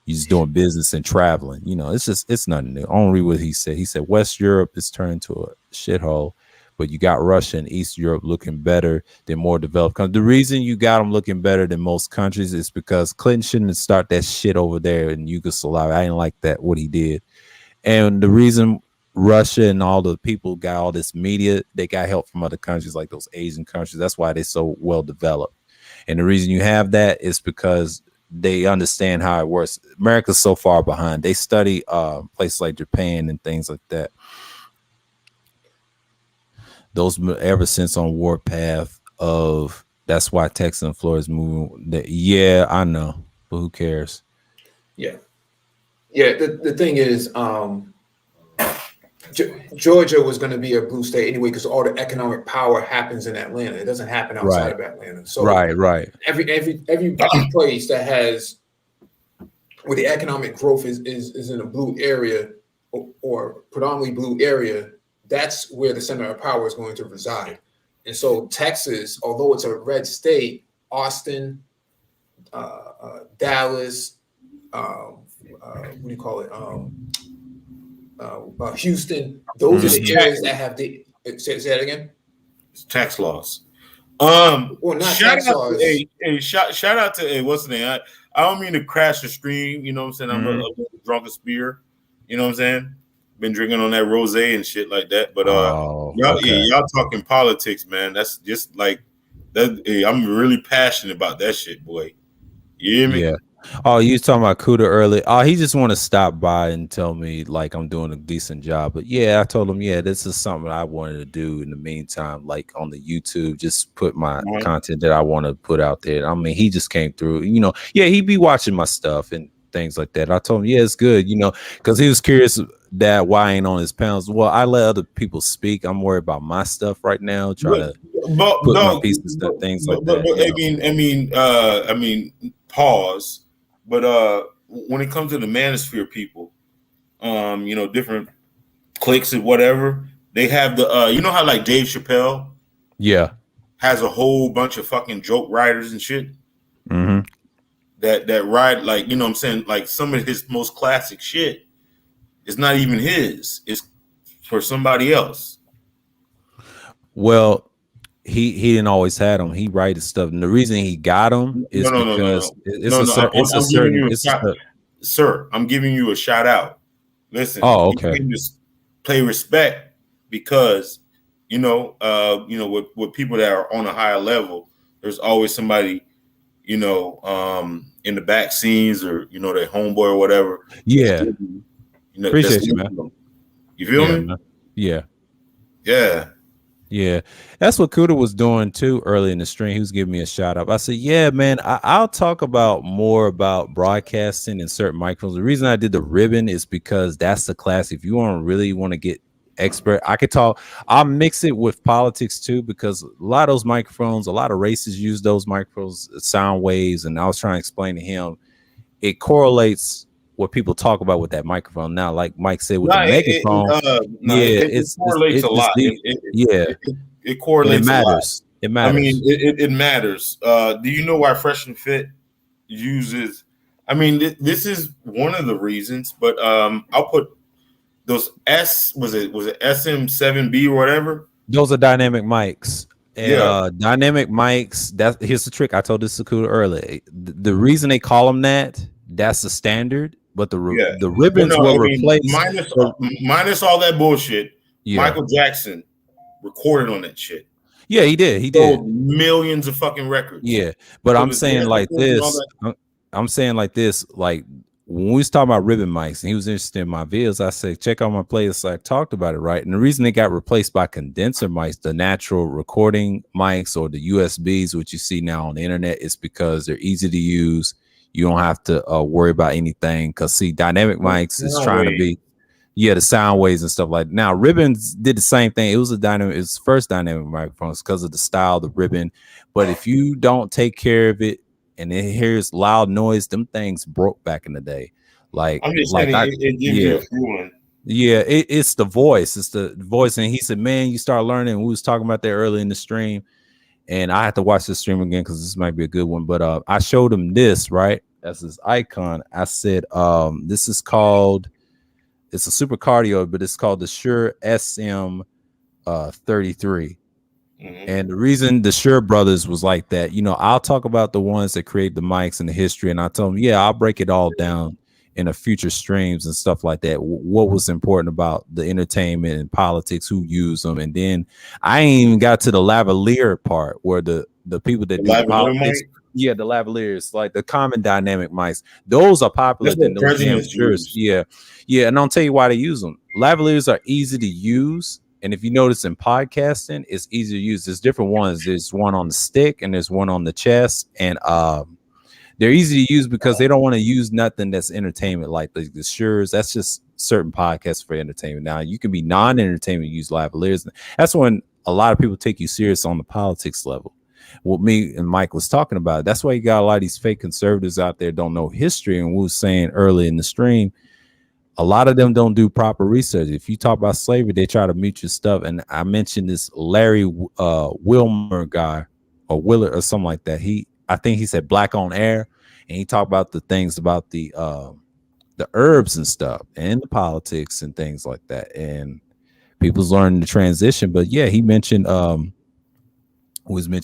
You just doing business and traveling. You know, it's nothing new. I don't read what he said. He said West Europe is turned to a shithole, but you got Russia and East Europe looking better than more developed countries. The reason you got them looking better than most countries is because Clinton shouldn't start that shit over there in Yugoslavia. I didn't like that, what he did. And the reason Russia and all the people got all this media, they got help from other countries like those Asian countries. That's why they're so well developed. And the reason you have that is because they understand how it works. America's so far behind. They study places like Japan and things like that. Those ever since on warpath of that's why Texas and Florida's moving. Yeah, I know, but who cares? Yeah. The thing is, Georgia was going to be a blue state anyway because all the economic power happens in Atlanta. It doesn't happen outside of Atlanta. So right. Every place that has where the economic growth is in a blue area or predominantly blue area, that's where the center of power is going to reside. And so Texas, although it's a red state, Austin, Dallas, what do you call it? Houston, those are the areas that have the. Say that again. It's tax laws. Well, not tax laws. Shout out to what's the name? I don't mean to crash the stream. You know what I'm saying? I'm a drunk as beer. You know what I'm saying? Been drinking on that rosé and shit like that. But y'all talking politics, man. That's just like that. I'm really passionate about that shit, boy. You hear me? Yeah. Oh, you was talking about Kuda earlier. Oh, he just want to stop by and tell me like I'm doing a decent job. But yeah, I told him, yeah, this is something I wanted to do in the meantime, like on the YouTube, just put my content that I want to put out there. I mean, he just came through, you know, yeah, he'd be watching my stuff and things like that. I told him, yeah, it's good, you know, because he was curious that why I ain't on his panels. Well, I let other people speak. I'm worried about my stuff right now, trying to put my pieces and things like that. I mean, pause. But when it comes to the manosphere people, you know, different cliques and whatever, they have the you know how like Dave Chappelle has a whole bunch of fucking joke writers and shit that write, like, you know what I'm saying, like some of his most classic shit is not even his, it's for somebody else. Well, he didn't always have them. He writes stuff, and the reason he got them is because it's a certain. Sir, I'm giving you a shout out. Listen, okay. You can just play respect because you know with people that are on a higher level, there's always somebody, you know, in the back scenes or you know their homeboy or whatever. Yeah, you know, appreciate you, man. You feel me? Man. Yeah. Yeah, that's what Kuda was doing too early in the stream. He was giving me a shout out. I said, yeah, man, I'll talk about more about broadcasting and certain microphones. The reason I did the ribbon is because that's the class. If you really want to get expert, I could talk. I'll mix it with politics too, because a lot of those microphones, a lot of races use those microphones, sound waves. And I was trying to explain to him, it correlates what people talk about with that microphone. Now, like Mike said, with the megaphone, it correlates a lot. It correlates. It matters. It matters. I mean, it matters. Do you know why Fresh and Fit uses? I mean, this is one of the reasons. But I'll put those was it SM7B or whatever. Those are dynamic mics. And dynamic mics. Here's the trick. I told this to Kuda earlier. The reason they call them that's the standard. But the ribbons will replace minus all that bullshit. Michael Jackson recorded on that shit. Yeah, he did. Sold millions of fucking records. Yeah, but I'm saying like this. I'm saying like this. Like when we was talking about ribbon mics, and he was interested in my videos, I said check out my playlist. I talked about it, right? And the reason they got replaced by condenser mics, the natural recording mics or the USBs, which you see now on the internet, is because they're easy to use. You don't have to worry about anything because see, dynamic mics is trying to be, the sound waves and stuff like that. Now, ribbons did the same thing. It was it's first dynamic microphones because of the style of the ribbon. But if you don't take care of it and it hears loud noise, them things broke back in the day. Like, I'm just saying it gives you a feeling. Yeah, it's the voice. It's the voice. And he said, man, you start learning. We was talking about that early in the stream. And I have to watch the stream again because this might be a good one. But I showed him this, right? That's his icon. I said, this is called, it's a super cardio, but it's called the Shure SM 33. And the reason the Shure brothers was like that, I'll talk about the ones that create the mics and the history, and I told them, yeah, I'll break it all down in a future streams and stuff like that. What was important about the entertainment and politics, who used them, and then I ain't even got to the lavalier part where the people that do politics. Yeah, the lavaliers, like the common dynamic mics, those are popular than those damn Shures. Yeah, and I'll tell you why they use them. Lavaliers are easy to use. And if you notice in podcasting, it's easy to use. There's different ones. There's one on the stick and there's one on the chest. And they're easy to use because they don't want to use nothing that's entertainment like the Shures. That's just certain podcasts for entertainment. Now, you can be non-entertainment, use lavaliers. That's when a lot of people take you serious on the politics level. What me and Mike was talking about. That's why you got a lot of these fake conservatives out there don't know history. And we were saying early in the stream, a lot of them don't do proper research. If you talk about slavery, they try to mute your stuff. And I mentioned this Larry Wilmer guy or Willard or something like that. I think he said Black on Air, and he talked about the things about the herbs and stuff and the politics and things like that. And people's learning the transition. But yeah, he mentioned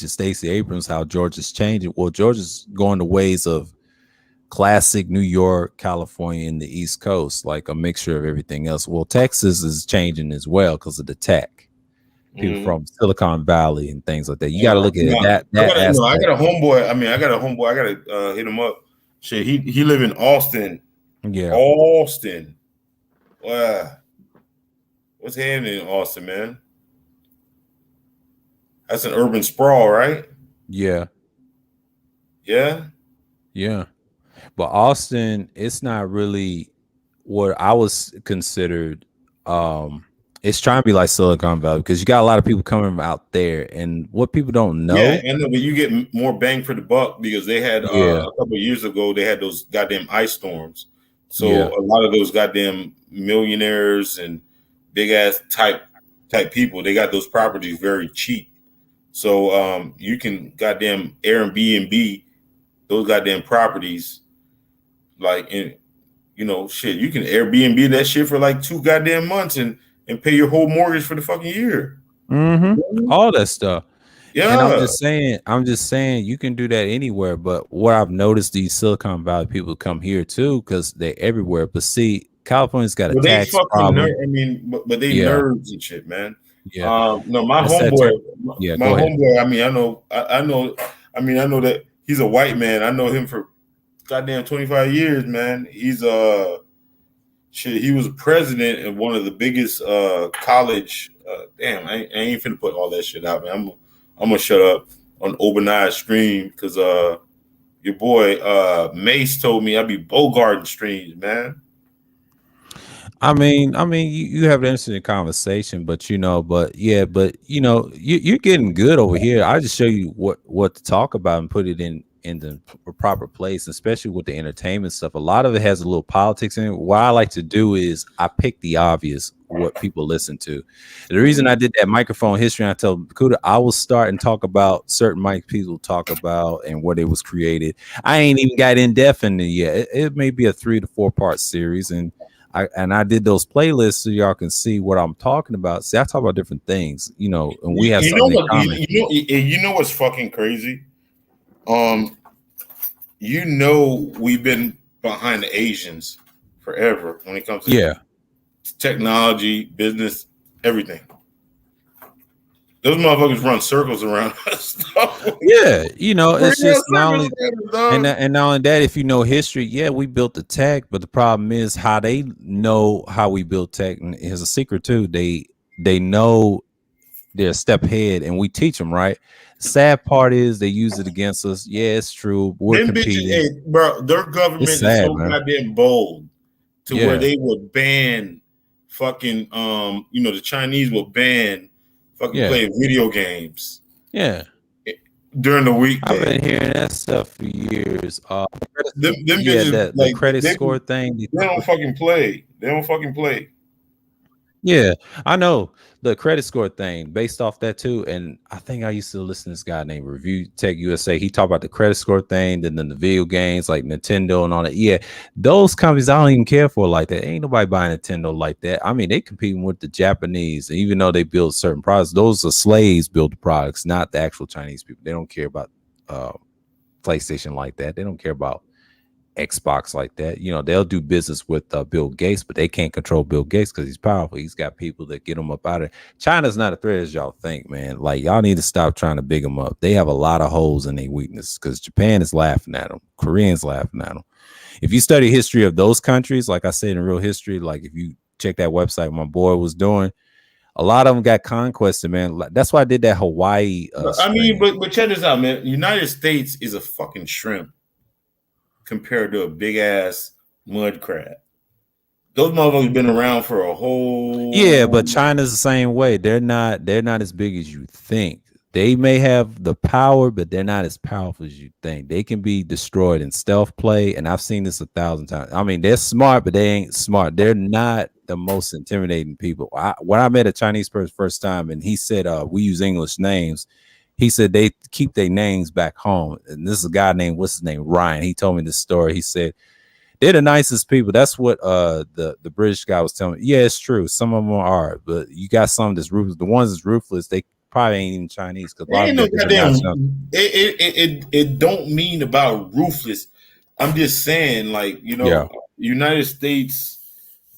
Stacey Abrams, how Georgia's changing. Well, Georgia's going the ways of classic New York, California, and the East Coast, like a mixture of everything else. Well, Texas is changing as well because of the tech. People from Silicon Valley and things like that. You got to look at that. I got a homeboy. I got to hit him up. Shit, he live in Austin. Yeah, Austin. Wow, what's happening in Austin, man? That's an urban sprawl, right? Yeah. But Austin, it's not really what I was considered. It's trying to be like Silicon Valley because you got a lot of people coming out there, and what people don't know. Yeah, and but you get more bang for the buck because they had a couple of years ago they had those goddamn ice storms. So a lot of those goddamn millionaires and big ass type people, they got those properties very cheap. So you can goddamn Airbnb those goddamn properties. Like, shit, you can Airbnb that shit for like 2 goddamn months and pay your whole mortgage for the fucking year. All that stuff. Yeah. And I'm just saying you can do that anywhere. But what I've noticed, these Silicon Valley people come here too because they're everywhere. But see, California's got a tax problem. But they nerds and shit, man. Yeah. No, my homeboy. My homeboy. I know that he's a white man. I know him for goddamn 25 years, man. He's he was president of one of the biggest college. Damn, I ain't finna put all that shit out, man. I'm gonna shut up on Obaniah stream because your boy Mace told me I'd be Bogarting streams, man. I mean, you have an interesting conversation, but you're getting good over here. I just show you what to talk about and put it in the proper place, especially with the entertainment stuff. A lot of it has a little politics in it. What I like to do is I pick the obvious, what people listen to. The reason I did that microphone history, I tell Kuda, I will start and talk about certain mic people talk about and what it was created. I ain't even got in depth in it yet. It may be a 3 to 4 part series, and I did those playlists so y'all can see what I'm talking about. See, I talk about different things, and we have something in common. You know what's fucking crazy? We've been behind the Asians forever when it comes to technology, business, everything. Those motherfuckers run circles around us. It's just not only and not only that, if you know history, we built the tech, but the problem is how they know how we built tech. And here's a secret too. They know they're a step ahead, and we teach them, right? Sad part is they use it against us. Yeah, it's true. We're competing. Bro, their government is so goddamn bold to where they would ban fucking the Chinese will ban fucking playing video games. Yeah. During the week. I've been hearing that stuff for years. The credit score thing. They don't fucking play. Yeah, I know the credit score thing based off that too. And I think I used to listen to this guy named Review Tech USA. He talked about the credit score thing, then the video games like Nintendo and all that. Yeah, those companies I don't even care for like that. Ain't nobody buying Nintendo like that. I mean, they competing with the Japanese, and even though they build certain products, those are slaves build the products, not the actual Chinese people. They don't care about PlayStation like that. They don't care about Xbox like that. You know, they'll do business with Bill Gates, but they can't control Bill Gates because he's powerful. He's got people that get him up out of it. China's not a threat as y'all think, man. Like, y'all need to stop trying to big them up. They have a lot of holes in their weakness because Japan is laughing at them. Koreans laughing at them. If you study history of those countries, like I said in Real History, like if you check that website my boy was doing, a lot of them got conquested, man. That's why I did that Hawaii. I mean, but check this out, man. United States is a fucking shrimp compared to a big ass mud crab. Those motherfuckers been around for a whole. Yeah, but China's the same way. They're not as big as you think. They may have the power, but they're not as powerful as you think. They can be destroyed in stealth play, and I've seen this 1,000 times. I mean, they're smart, but they ain't smart. They're not the most intimidating people. When I met a Chinese person first time, and he said, we use English names. He said they keep their names back home. And this is a guy named, what's his name? Ryan. He told me this story. He said, they're the nicest people. That's what the British guy was telling me. Yeah, it's true. Some of them are, but you got some that's ruthless. The ones that's ruthless, they probably ain't even Chinese. It don't mean about ruthless. I'm just saying, like, you know, United States,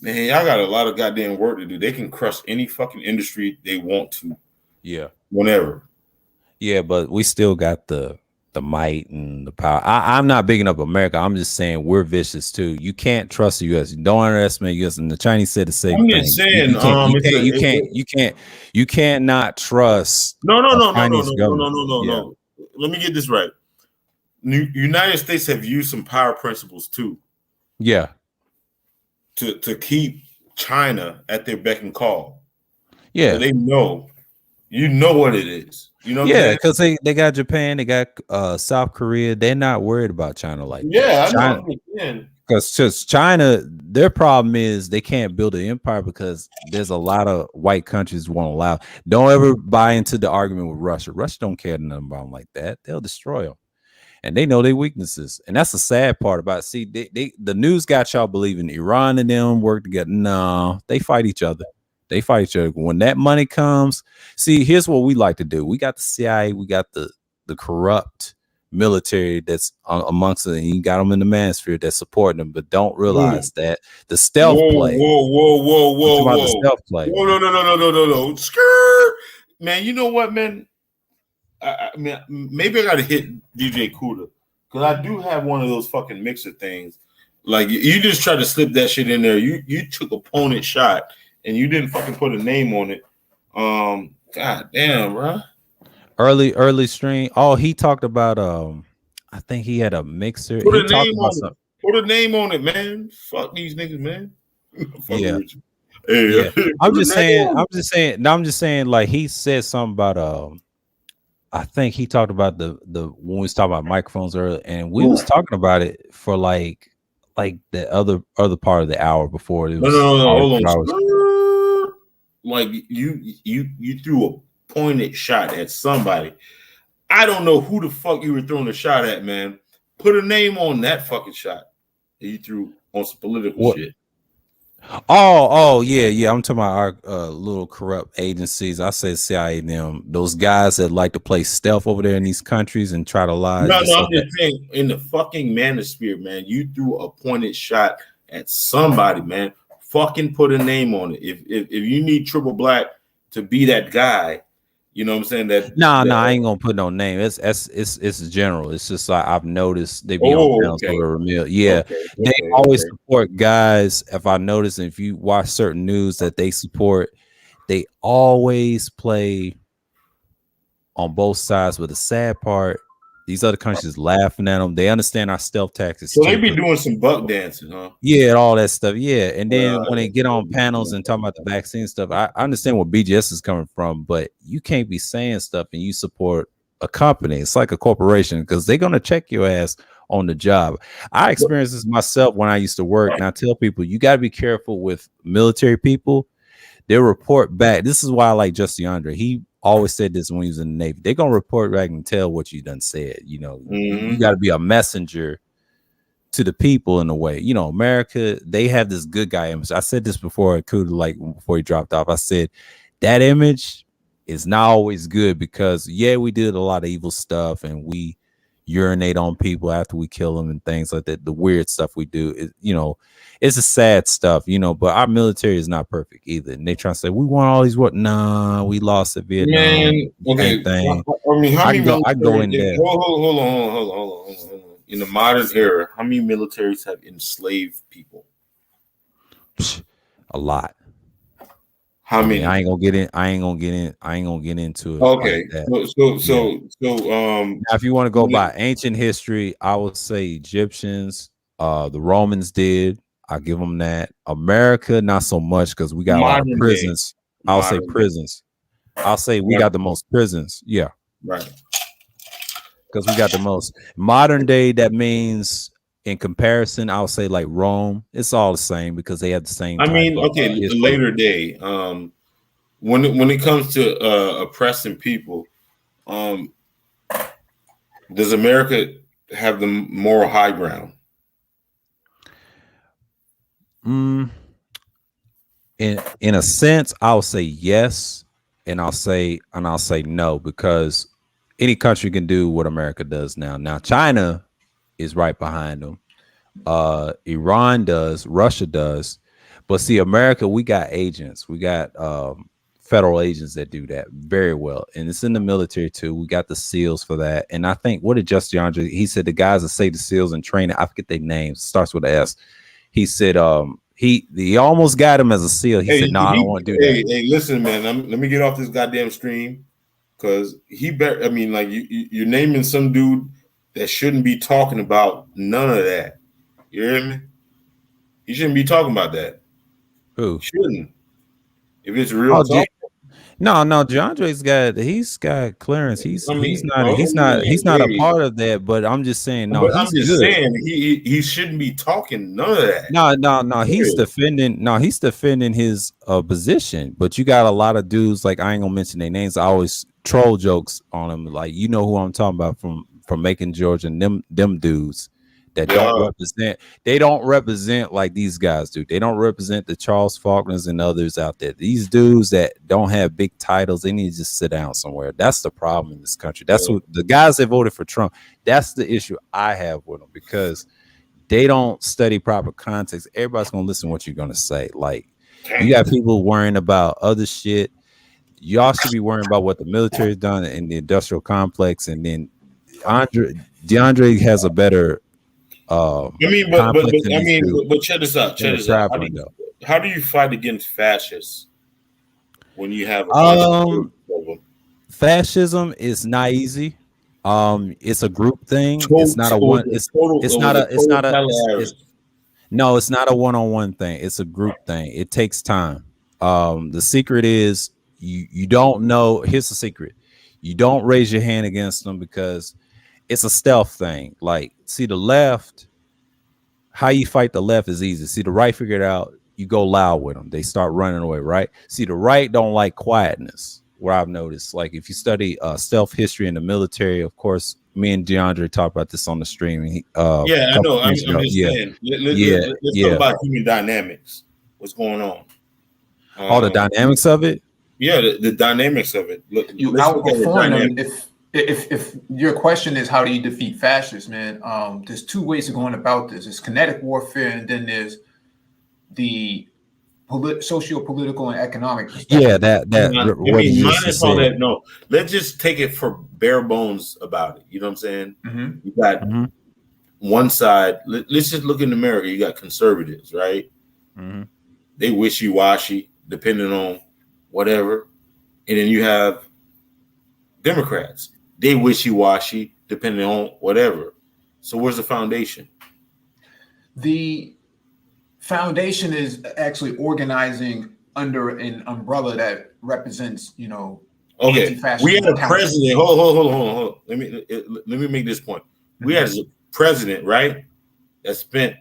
man, y'all got a lot of goddamn work to do. They can crush any fucking industry they want to. Yeah. Whenever. Yeah, but we still got the might and the power. I'm not bigging up America. I'm just saying we're vicious too. You can't trust the U.S. Don't underestimate U.S. And the Chinese said the same thing. I'm just saying, you can't not trust. No. Let me get this right. United States have used some power principles too. Yeah. To keep China at their beck and call. Yeah. So they know. You know what it is. You know, yeah, because they got Japan, they got South Korea. They're not worried about China like that. Yeah, China, I know. Because just China, their problem is they can't build an empire because there's a lot of white countries won't allow. Don't ever buy into the argument with Russia. Russia don't care nothing about them like that. They'll destroy them, and they know their weaknesses. And that's the sad part about it. See, the news got y'all believing Iran and them work together. No, they fight each other. They fight each other. When that money comes, see, here's what we like to do. We got the CIA, we got the corrupt military that's amongst it, and you got them in the manosphere that's supporting them, but don't realize that the stealth play. Whoa. The stealth play. No. Skirt. Man, you know what, man? I mean, maybe I got to hit DJ Kuda because I do have one of those fucking mixer things. Like, you just tried to slip that shit in there. You took opponent shot. And you didn't fucking put a name on it. God damn, bro. Early stream. Oh, he talked about I think he had a mixer. Put a name on it. Put a name on it, man. Fuck these niggas, man. Yeah. I'm just saying, like he said something about I think he talked about the when we was talking about microphones earlier, and we was talking about it for like the other part of the hour before it was. No, hold on. Like you threw a pointed shot at somebody. I don't know who the fuck you were throwing a shot at, man. Put a name on that fucking shot that you threw on some political shit. Oh, yeah. I'm talking about our little corrupt agencies. I said CIA and them. Those guys that like to play stealth over there in these countries and try to lie. No, I'm just saying, in the fucking manosphere, man, you threw a pointed shot at somebody, man. Fucking put a name on it. If you need Triple Black to be that guy, you know what I'm saying? That I ain't gonna put no name. It's general. It's just like I've noticed they be on panels over a meal. Yeah, they always support guys. If I notice, if you watch certain news that they support, they always play on both sides. But the sad part, these other countries laughing at them. They understand our stealth tactics. So they be doing some buck dancing, huh? Yeah, and all that stuff. Yeah, and then when they get on panels and talking about the vaccine stuff, I understand where BGS is coming from, but you can't be saying stuff and you support a company. It's like a corporation because they're gonna check your ass on the job. I experienced this myself when I used to work, and I tell people you got to be careful with military people. they'll report back. This is why I like Just DeAndre. He always said this when he was in the Navy. They're gonna report back and tell what you done said. You know, you got to be a messenger to the people in a way. You know, America, they have this good guy image. I said this before, like before he dropped off. I said that image is not always good because we did a lot of evil stuff and we urinate on people after we kill them and things like that. The weird stuff we do is, you know, it's a sad stuff, you know, but our military is not perfect either. And they try to say we want all these Nah, we lost at Vietnam. Man, okay. Thing. I mean, how many I go in there. Hold on. In the modern era, how many militaries have enslaved people? A lot. How many? I ain't gonna get into it. Okay. Like so now if you want to go by ancient history, I would say Egyptians, the Romans did. I give them that. America, not so much because we got a lot of prisons. I'll say prisons. I'll say we got the most prisons. Yeah. Right. Because we got the most. Modern day, that means in comparison, I'll say like Rome. It's all the same because they have the same. I mean, okay, later day. When it comes to oppressing people, does America have the moral high ground? In a sense, I'll say yes, and I'll say no because any country can do what America does now. Now, China is right behind them. Iran does, Russia does, but see, America, we got agents, we got federal agents that do that very well, and it's in the military too. We got the SEALs for that, and I think what did Just DeAndre? He said the guys that say the SEALs in training, I forget their names, starts with an S. He said he almost got him as a SEAL. He said, "No, I don't want to do that." Hey, listen, man, let me get off this goddamn stream because I mean, like you're naming some dude that shouldn't be talking about none of that. You hear me? He shouldn't be talking about that. Who shouldn't? If it's real talk. No, he's got clearance. He's not a part of that. But I'm just saying, no. But I'm just saying he shouldn't be talking none of that. No. He's defending his position. But you got a lot of dudes like I ain't gonna mention their names. I always troll jokes on them. Like you know who I'm talking about from Macon, Georgia, and them dudes that don't represent. They don't represent like these guys do. They don't represent the Charles Faulkners and others out there. These dudes that don't have big titles, they need to just sit down somewhere. That's the problem in this country. That's what the guys that voted for Trump. That's the issue I have with them because they don't study proper context. Everybody's gonna listen to what you're gonna say. Like you got people worrying about other shit. Y'all should be worrying about what the military's done in the industrial complex, and then DeAndre has a better. But check this out. How do you fight against fascists when you have fascism is not easy. It's a group thing. It's not a one-on-one thing. It's a group thing. It takes time. The secret is you don't know. Here's the secret. You don't raise your hand against them because it's a stealth thing. Like, see, the left, how you fight the left is easy. See, the right figure it out. You go loud with them. They start running away, right? See, the right don't like quietness, where I've noticed. Like, if you study stealth history in the military, of course, me and DeAndre talked about this on the stream. I know. I'm just saying. Let's talk about human dynamics. What's going on? All the dynamics of it? Yeah, the dynamics of it. You outperform them. If your question is how do you defeat fascists, man, there's two ways of going about this. There's kinetic warfare, and then there's the socio-political and economic perspective. Yeah, minus all that. No, let's just take it for bare bones about it. You know what I'm saying? Mm-hmm. You got one side. Let's just look in America. You got conservatives, right? Mm-hmm. They wishy-washy, depending on whatever, and then you have Democrats. They wishy-washy, depending on whatever. So where's the foundation? The foundation is actually organizing under an umbrella that represents, Okay, we had a president. Hold on. Let me make this point. We had a president, right, that spent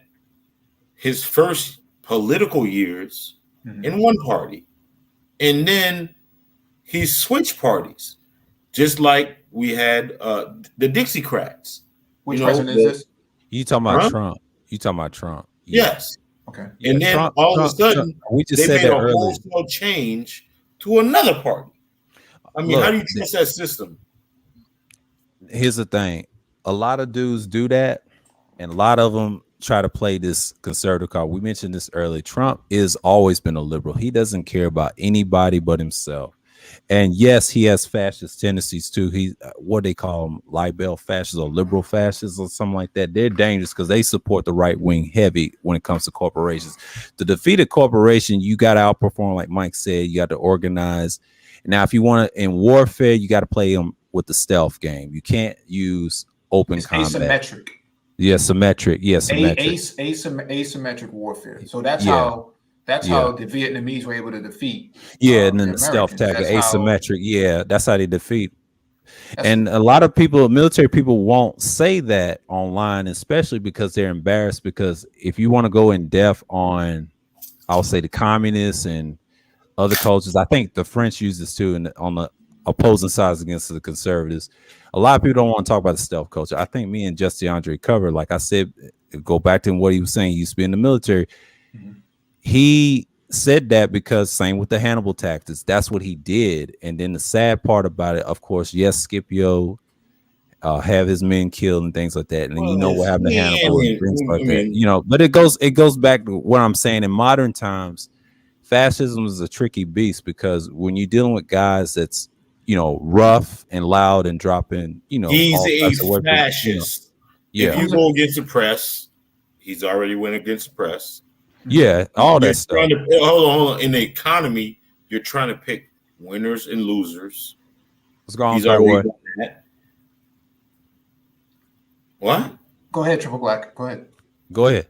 his first political years in one party. and then he switched parties, just like we had the Dixiecrats. Which president is this? You talking about Trump? You talking about Trump? Yes. Okay. Yeah, and then all of a sudden, we just said made a wholesale change to another party. I mean, how do you trust that system? Here's the thing: a lot of dudes do that, and a lot of them try to play this conservative card. We mentioned this earlier. Trump is always been a liberal. He doesn't care about anybody but himself. And yes, he has fascist tendencies too. He what they call them, libel fascists or liberal fascists or something like that. They're dangerous because they support the right wing heavy when it comes to corporations. To defeat a corporation, you got to outperform, like Mike said. You got to organize. Now, if you want to in warfare, you got to play them with the stealth game. You can't use open combat. Asymmetric. Yeah, symmetric. Yeah, symmetric. Asymmetric warfare. So that's how the Vietnamese were able to defeat. And then the stealth tactic, asymmetric. That's how they defeat. And a lot of people, military people, won't say that online, especially because they're embarrassed. Because if you want to go in depth on, I'll say the communists and other cultures, I think the French use this too, and on the opposing sides against the conservatives. A lot of people don't want to talk about the stealth culture. I think me and Justin Andre covered, like I said, go back to what he was saying. He used to be in the military. Mm-hmm. He said that because same with the Hannibal tactics. That's what he did. And then the sad part about it, of course, yes, Scipio have his men killed and things like that. And you know what happened to Hannibal and things like that. You know, but it goes back to what I'm saying. In modern times, fascism is a tricky beast because when you're dealing with guys that's, you know, rough and loud and dropping, you know, he's a fascist. If you go against the press, he's already went against the press. Yeah, all that stuff. Hold on. In the economy, you're trying to pick winners and losers. What's going on? What? Go ahead, Triple Black. Go ahead. Go ahead.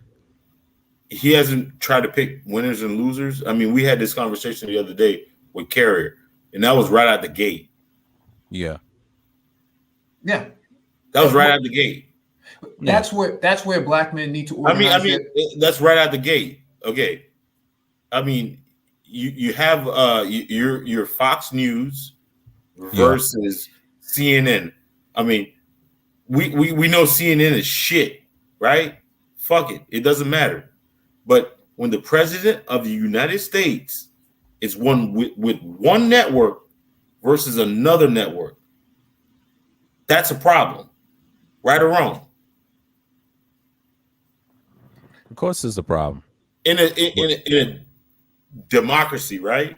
He hasn't tried to pick winners and losers. I mean, we had this conversation the other day with Carrier, and that was right out the gate. Yeah. That was right out the gate. That's where black men need to organize. I mean, that's right out the gate. Okay. I mean, you have your Fox News versus CNN. I mean, we know CNN is shit, right? Fuck it. It doesn't matter. But when the president of the United States is one with one network versus another network, that's a problem. Right or wrong? Of course, it's a problem in a democracy, right?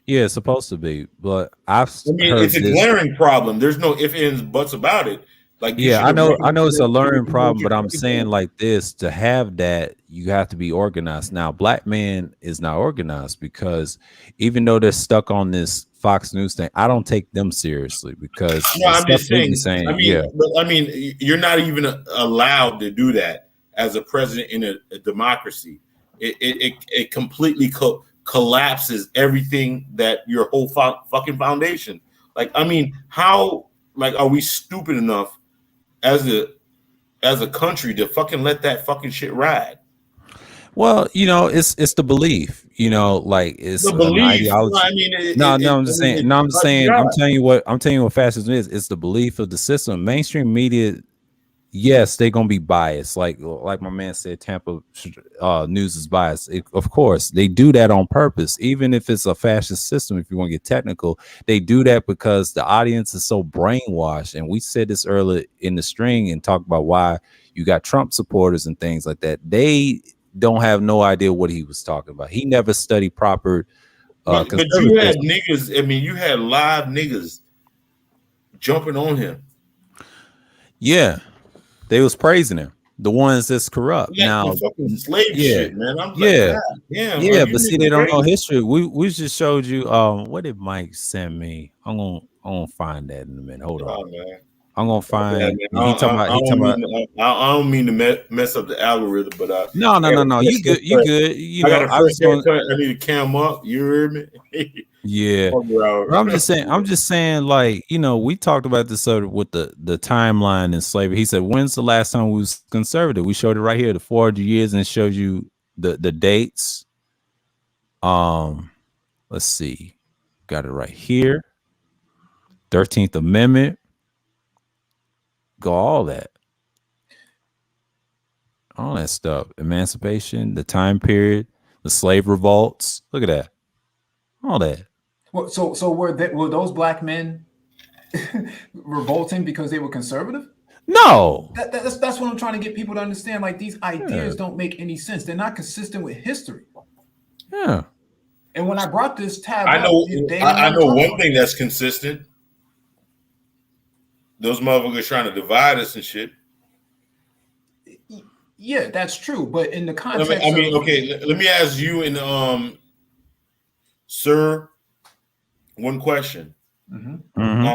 Yeah, it's supposed to be, but it's a glaring problem. There's no ifs, ands, buts about it. Like, I know it's a learning problem, but I'm saying like this: to have that, you have to be organized. Now, black man is not organized because even though they're stuck on this Fox News thing, I don't take them seriously because I'm just saying. I mean, you're not even allowed to do that as a president in a democracy. It completely collapses everything that your whole fucking foundation. Like, I mean, how are we stupid enough as a country to fucking let that fucking shit ride? Well, you know, it's the belief, you know, like it's the belief. Ideology. I mean, I'm just saying. I'm telling you what fascism is. It's the belief of the system. Mainstream media, yes, they're gonna be biased. Like my man said, Tampa news is biased. Of course, they do that on purpose. Even if it's a fascist system, if you want to get technical, they do that because the audience is so brainwashed. And we said this earlier in the string and talked about why you got Trump supporters and things like that. They don't have no idea what he was talking about. He never studied proper. But you had niggas. I mean, you had live niggas jumping on him. Yeah. They was praising him. The ones that's corrupt. Now, fucking slave shit, man. I'm but see, they don't know history. We just showed you. What did Mike send me? I'm gonna find that in a minute. Hold on, man. I'm gonna find. I don't mean to mess up the algorithm, but no. You good? You good? You know, I need to cam up. You heard me? Yeah. I'm just saying, like, you know, we talked about this with the timeline and slavery. He said, when's the last time we was conservative? We showed it right here, the 400 years, and it showed you the dates. Let's see. Got it right here. 13th Amendment. Go all that. All that stuff. Emancipation, the time period, the slave revolts. Look at that. All that. Well, so were those black men revolting because they were conservative? No. That's what I'm trying to get people to understand. Like, these ideas don't make any sense. They're not consistent with history. Yeah. And when I brought this tab, I know one thing that's consistent. Those motherfuckers trying to divide us and shit. Yeah, that's true. But in the context, okay. Let me ask you and sir, one question. Mm-hmm.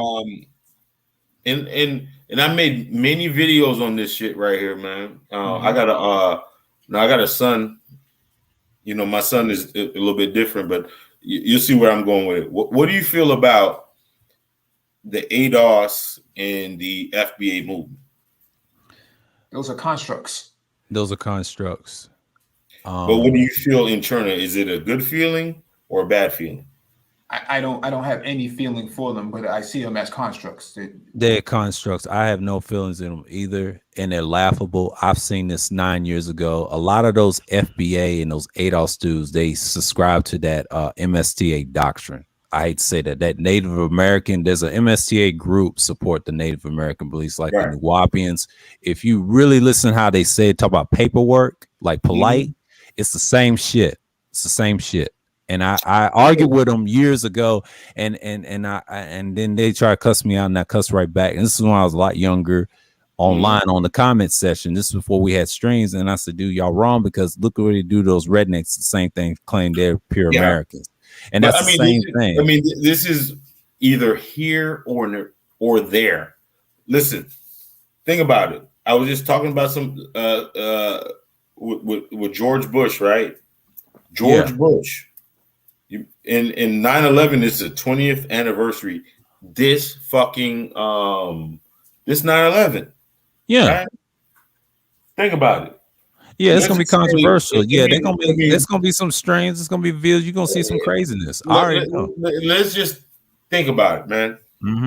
And I made many videos on this shit right here, man. I got a son. You know, my son is a little bit different, but you'll see where I'm going with it. What do you feel about the ADOS and the FBA movement? Those are constructs. Those are constructs. But what do you feel internally? Is it a good feeling or a bad feeling? I don't have any feeling for them, but I see them as constructs. They're constructs. I have no feelings in them either, and they're laughable. I've seen this 9 years ago. A lot of those FBA and those ADOS dudes, they subscribe to that MSTA doctrine. I hate to say that Native American, there's an MSTA group support the Native American beliefs, like the Nuwaubians. If you really listen how they say it, talk about paperwork, like polite, it's the same shit. It's the same shit. And I argued with them years ago, and then they try to cuss me out, and I cuss right back. And this is when I was a lot younger, online on the comment section. This is before we had streams, and I said, "Dude, y'all wrong, because look what they do to those rednecks. The same thing, claim they're pure Americans, and that's the same thing." I mean, this is either here or there. Listen, think about it. I was just talking about some with George Bush, right? George Bush. In 9/11 is the 20th anniversary. This fucking this 9/11. Yeah. Right? Think about it. Yeah, it's gonna be controversial. There's gonna be some strains. It's gonna be views. You're gonna see some craziness. Let's just think about it, man.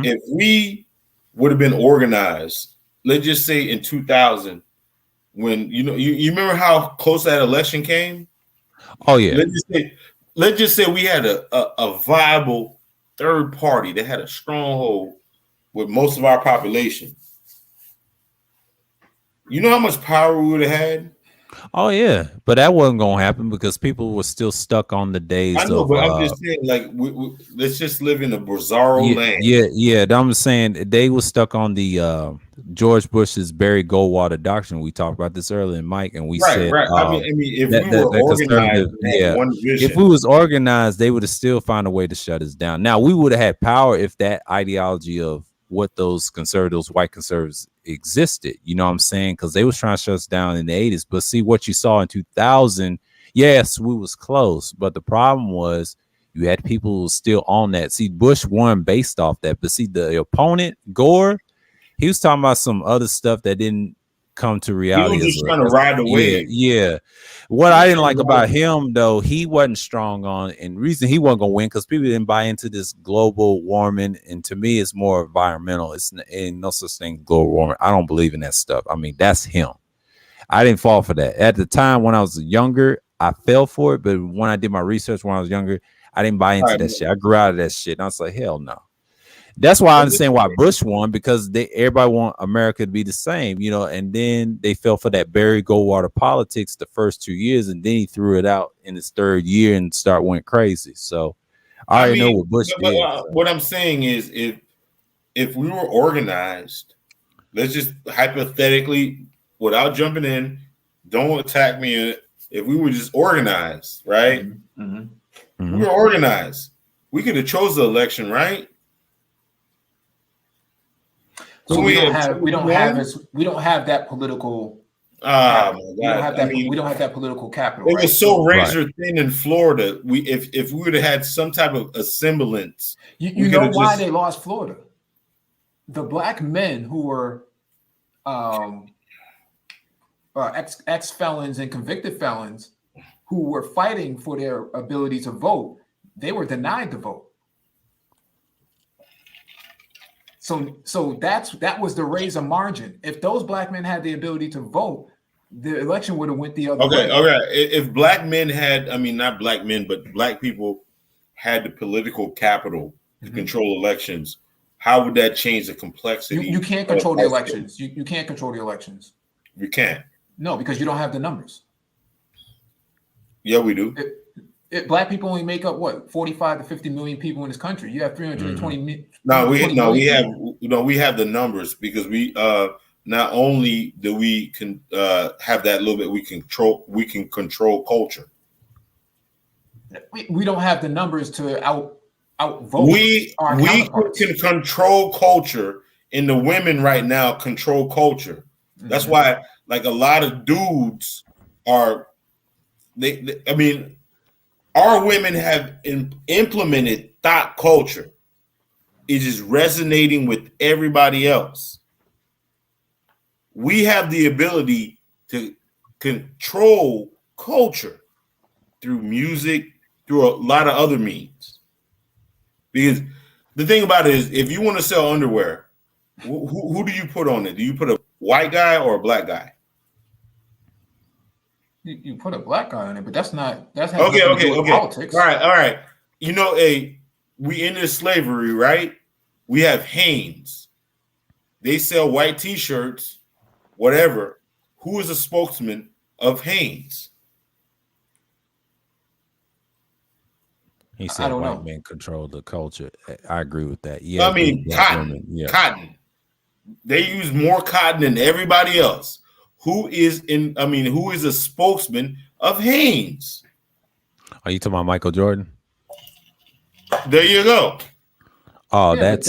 If we would have been organized, let's just say in 2000, when you remember how close that election came? Oh yeah. Let's just say we had a viable third party that had a stronghold with most of our population. You know how much power we would have had? Oh yeah, but that wasn't gonna happen because people were still stuck on the days. I know, but I'm just saying, like, let's just live in a bizarro land. Yeah. I'm saying they were stuck on the George Bush's Barry Goldwater doctrine. We talked about this earlier, Mike, and we said, I mean, if we were organized, one vision. If we was organized, they would have still found a way to shut us down. Now we would have had power if that ideology of what those conservatives, white conservatives, existed. You know what I'm saying? Because they was trying to shut us down in the 80s. But see what you saw in 2000. Yes, we was close, but the problem was you had people who were still on that. See, Bush won based off that, but see the opponent, Gore, he was talking about some other stuff that didn't come to reality. He was just trying to ride the wave. Yeah. What I didn't like about him, though, he wasn't strong on, and the reason he wasn't gonna win because people didn't buy into this global warming. And to me, it's more environmental. It's ain't no such thing as global warming. I don't believe in that stuff. I mean, that's him. I didn't fall for that at the time when I was younger. I fell for it, but when I did my research when I was younger, I didn't buy into that shit. I grew out of that shit, and I was like, hell no. That's why I understand why Bush won, because everybody want America to be the same, you know, and then they fell for that Barry Goldwater politics the first 2 years, and then he threw it out in his third year and went crazy. So I already know what Bush did. What I'm saying is if we were organized, let's just hypothetically, without jumping in, don't attack me. If we were just organized, right? We were organized. We could have chose the election, right? So we don't have that political. We don't have that political capital. It was so razor thin in Florida. If we would have had some type of a semblance, you know why they lost Florida? The black men who were ex felons and convicted felons who were fighting for their ability to vote, they were denied the vote. So that was the razor margin. If those black men had the ability to vote, the election would have went the other way. Okay. If black men had, I mean, not black men, but black people had the political capital to control elections, how would that change the complexity? You can't control the elections. You can't control the elections. You can't. No, because you don't have the numbers. Yeah, we do. Black people only make up what 45 to 50 million people in this country. You have 320 million. We have the numbers because we not only do we can have that little bit, we can control culture. We don't have the numbers to outvote. We can control culture, and the women right now control culture. That's why, like, a lot of dudes are. I mean, our women have implemented thought culture. It is resonating with everybody else. We have the ability to control culture through music, through a lot of other means. Because the thing about it is, if you want to sell underwear, who do you put on it? Do you put a white guy or a black guy? You put a black guy on it, but that's okay. Politics. All right. You know, we ended slavery, right? We have Hanes. They sell white T-shirts, whatever. Who is a spokesman of Hanes? He said white men control the culture. I agree with that. Yeah, I mean, cotton. Cotton. They use more cotton than everybody else. Who is a spokesman of Hanes? Are you talking about Michael Jordan? There you go. Oh, that's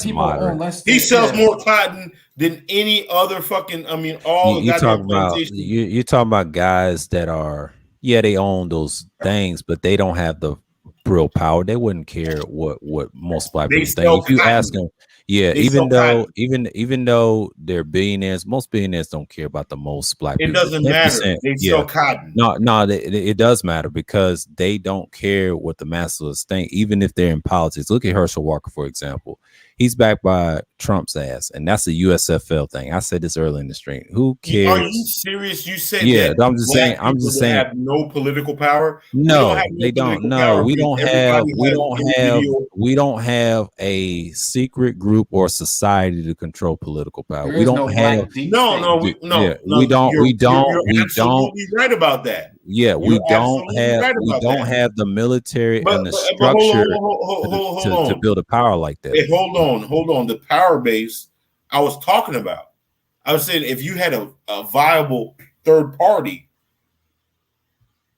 modern. He sells more cotton than any other fucking. I mean, you're talking about guys that are they own those things, but they don't have the real power. They wouldn't care what most black people think. If you ask them. Yeah, even though they're billionaires, most billionaires don't care about the most black people. It doesn't matter. They sell cotton. No, it does matter because they don't care what the masses think, even if they're in politics. Look at Herschel Walker, for example. He's backed by Trump's ass, and that's a USFL thing. I said this early in the stream. Who cares? Are you serious? You said that I'm just saying. They have no political power. No, they don't. No, we don't have a secret group or society to control political power. We don't have. We don't. You're absolutely right about that. Yeah, we don't have the military and the structure to build a power like that. Hey, hold on. The power base I was talking about. I was saying if you had a viable third party,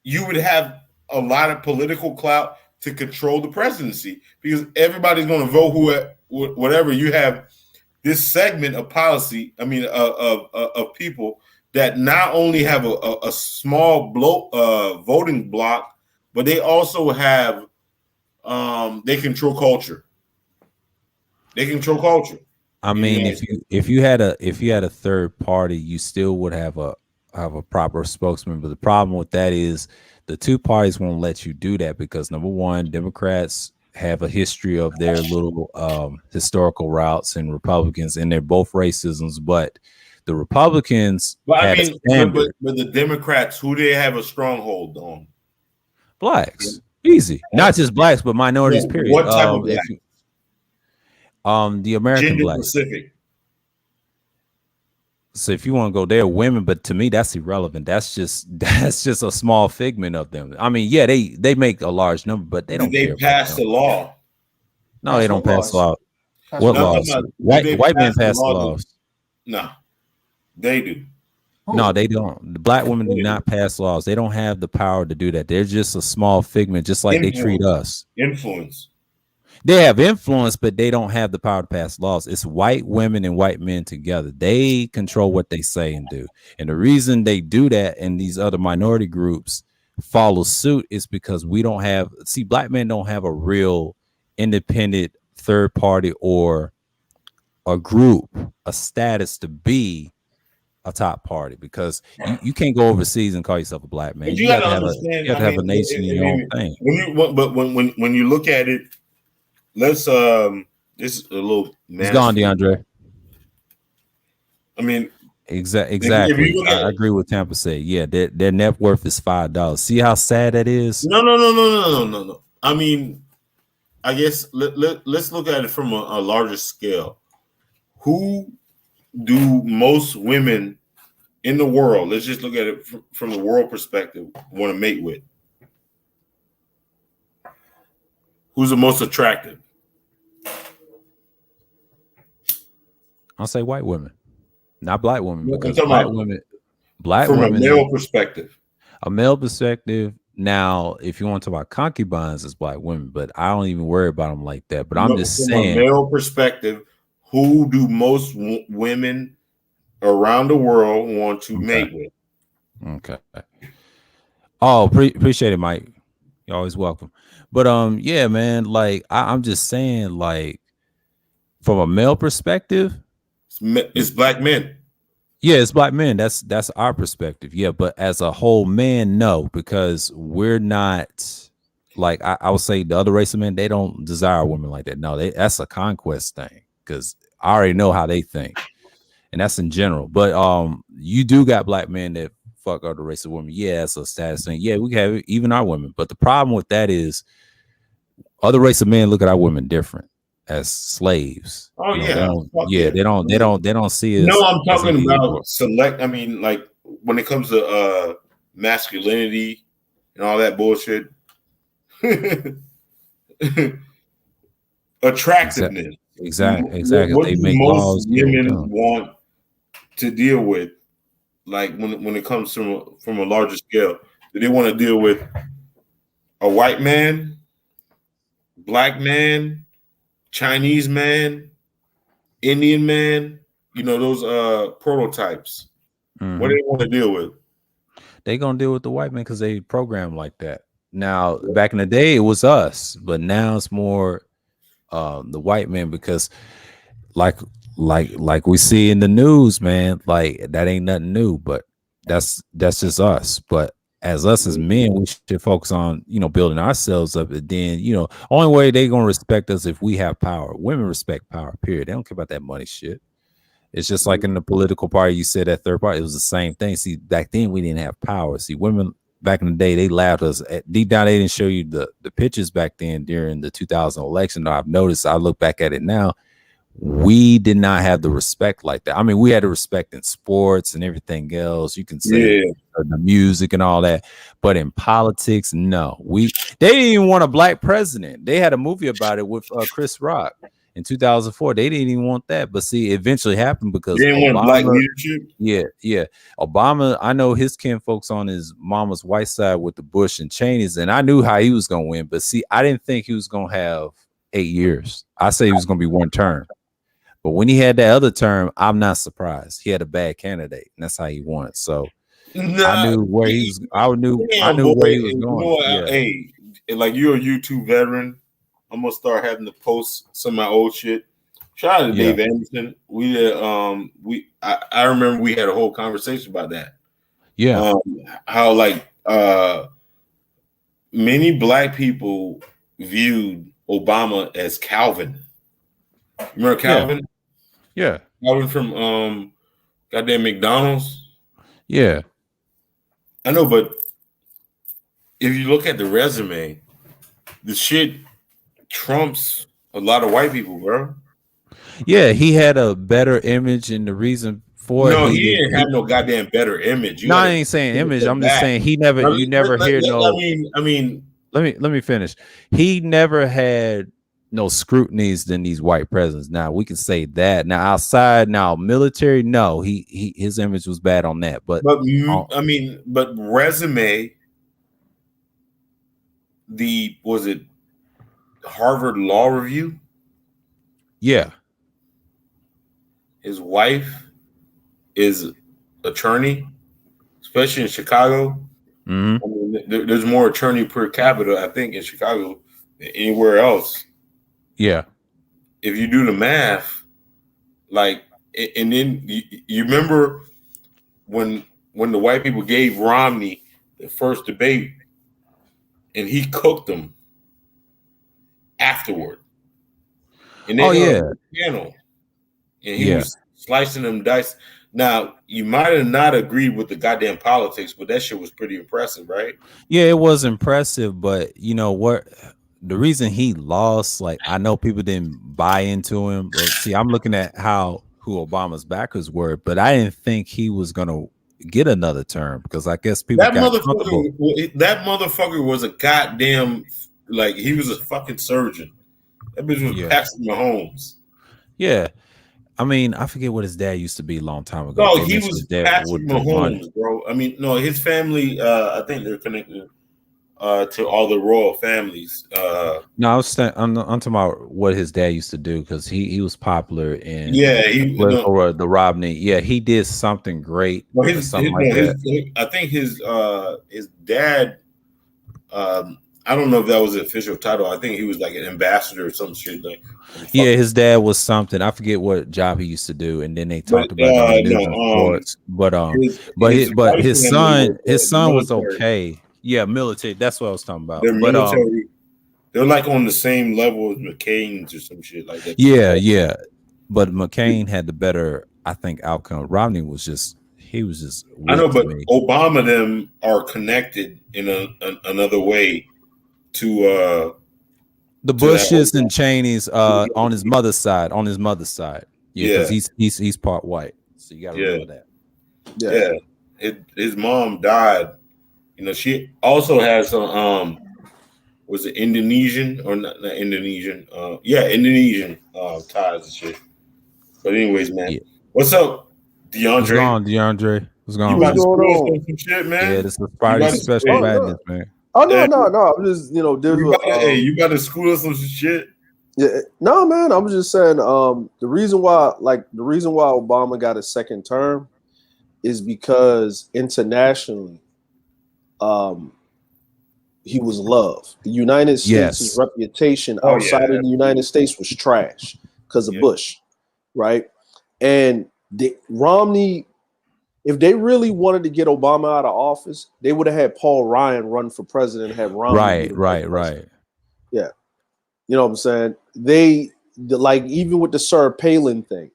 you would have a lot of political clout to control the presidency because everybody's going to vote whatever. You have this segment of policy, of people that not only have a small voting block, but they also have they control culture. They control culture. I mean, if you had a third party, you still would have a proper spokesman. But the problem with that is the two parties won't let you do that because number one, Democrats have a history of their little historical routes, and Republicans, and they're both racisms, but the Republicans but the Democrats, who they have a stronghold on? Blacks. Easy. Not just blacks, but minorities, period. What type of black? The American Gender blacks. Specific. So if you want to go there, women, but to me that's irrelevant. That's just a small figment of them. I mean, yeah, they make a large number, but they don't. They pass the law. No, they don't pass law. What laws? White men pass the laws. No, they do. No, they don't. The black women do not pass laws. They don't have the power to do that. They're just a small figment, just like they treat us. Influence. They have influence, but they don't have the power to pass laws. It's white women and white men together. They control what they say and do. And the reason they do that and these other minority groups follow suit is because black men don't have a real independent third party or a group, a status to be a top party because you can't go overseas and call yourself a black man. But you got to understand. You have to have a nation in your own thing. When you look at it, let's this is a little. It's gone, DeAndre. I mean, exactly. I agree with Tampa said. Yeah, their net worth is $5. See how sad that is? No. I mean, I guess let's look at it from a larger scale. Who do most women in the world, let's just look at it from the world perspective, want to mate with? Who's the most attractive? I'll say white women, not black women, because black women, a male perspective. A male perspective. Now, if you want to talk about concubines, it's black women, but I don't even worry about them like that. But I'm just saying, from a male perspective, who do most women around the world want to mate with? Okay. Oh, appreciate it, Mike. You're always welcome. But yeah, man, like I'm just saying, like from a male perspective, it's black men. Yeah, it's black men. That's our perspective. Yeah, but as a whole man, no, because we're not like I would say the other race of men, they don't desire women like that. No, that's a conquest thing because I already know how they think. And that's in general. But you do got black men that fuck other race of women. Yeah, it's a status thing. Yeah, we have even our women. But the problem with that is other race of men look at our women different as slaves. Oh, they don't see us. No, I'm talking about select. I mean, like when it comes to masculinity and all that bullshit. Attractiveness. Exactly. What they make most women want to deal with, like when it comes from a larger scale. Do they want to deal with a white man, black man, Chinese man, Indian man? You know, those prototypes. Mm-hmm. What do they want to deal with? They gonna deal with the white man because they program like that. Now, back in the day, it was us, but now it's more the white man because, like we see in the news, man, like that ain't nothing new. But that's just us. But as men, we should focus on building ourselves up. And then only way they gonna respect us if we have power. Women respect power. Period. They don't care about that money shit. It's just like in the political party. You said that third party. It was the same thing. See, back then we didn't have power. See, women back in the day, they laughed us. Deep down, they didn't show you the pictures back then during the 2000 election. I've noticed. I look back at it now. We did not have the respect like that. I mean, we had the respect in sports and everything else. You can say the music and all that, but in politics, no. They didn't even want a black president. They had a movie about it with Chris Rock in 2004. They didn't even want that, but see, it eventually happened because they didn't want black leadership. Yeah. Obama, I know his kin folks on his mama's white side with the Bush and Cheneys, and I knew how he was gonna win. But see, I didn't think he was gonna have 8 years. I say he was gonna be one term. But when he had that other term, I'm not surprised. He had a bad candidate, and that's how he won. So I knew where he was. I knew where he was going. Hey, like you're a YouTube veteran. I'm gonna start having to post some of my old shit. Shout out to Dave Anderson. I remember we had a whole conversation about that. Yeah, how like many black people viewed Obama as Calvin. Remember Calvin? Yeah. Calvin from goddamn McDonald's. Yeah. I know, but if you look at the resume, the shit trumps a lot of white people, bro. Yeah, he had a better image, and the reason for it. No, he didn't have no goddamn better image. I ain't saying image. I'm just saying he never. You never hear no. I mean. Let me finish. He never had no scrutinies than these white presidents. Now we can say that. Now outside, military, no, his image was bad on that. But I mean, resume. Was it Harvard Law Review? Yeah. His wife is attorney, especially in Chicago. Mm-hmm. I mean, there's more attorney per capita, I think, in Chicago than anywhere else. Yeah. If you do the math, like, and then you remember when the white people gave Romney the first debate, and he cooked them afterward. And they the panel, and he was slicing them dice. Now, you might have not agreed with the goddamn politics, but that shit was pretty impressive, right? Yeah, it was impressive, but you know what? The reason he lost, like, I know people didn't buy into him, but see, I'm looking at who Obama's backers were, but I didn't think he was gonna get another term because I guess people that motherfucker was a goddamn, like, he was a fucking surgeon. That bitch was Patrick Mahomes. Yeah. I mean, I forget what his dad used to be a long time ago. No, he was Patrick Mahomes, bro. I mean, no, his family, I think they're connected to all the royal families. No, I'm talking about what his dad used to do because he was popular in or the Romney. Yeah, he did something great. Well, I think his dad. I don't know if that was the official title. I think he was like an ambassador or some shit. Like, yeah, his dad was something. I forget what job he used to do, and then they talked about sports. But his son was okay. Yeah, military. That's what I was talking about. They're military. They're like on the same level as McCain's or some shit like that. Yeah. But McCain had the better, I think, outcome. Romney was just. I know, but Obama them are connected in another way to the Bushes and Cheneys on his mother's side. Yeah, because he's part white, so you got to remember that. Yeah. His mom died. You know, she also has some was it Indonesian or not Indonesian? Indonesian ties and shit. But anyways, man, what's up, DeAndre? What's going on? What's going on? Some shit, man. Yeah, this is Friday special madness, man. Oh no! I'm just you got to school us some shit. Yeah, no, man. I'm just saying. The reason why Obama got a second term is because internationally, he was loved. The United States' reputation outside of the United States was trash because of Bush, right? And Romney. If they really wanted to get Obama out of office, they would have had Paul Ryan run for president and have Romney. Right. Yeah. You know what I'm saying? Even with the Sir Palin thing,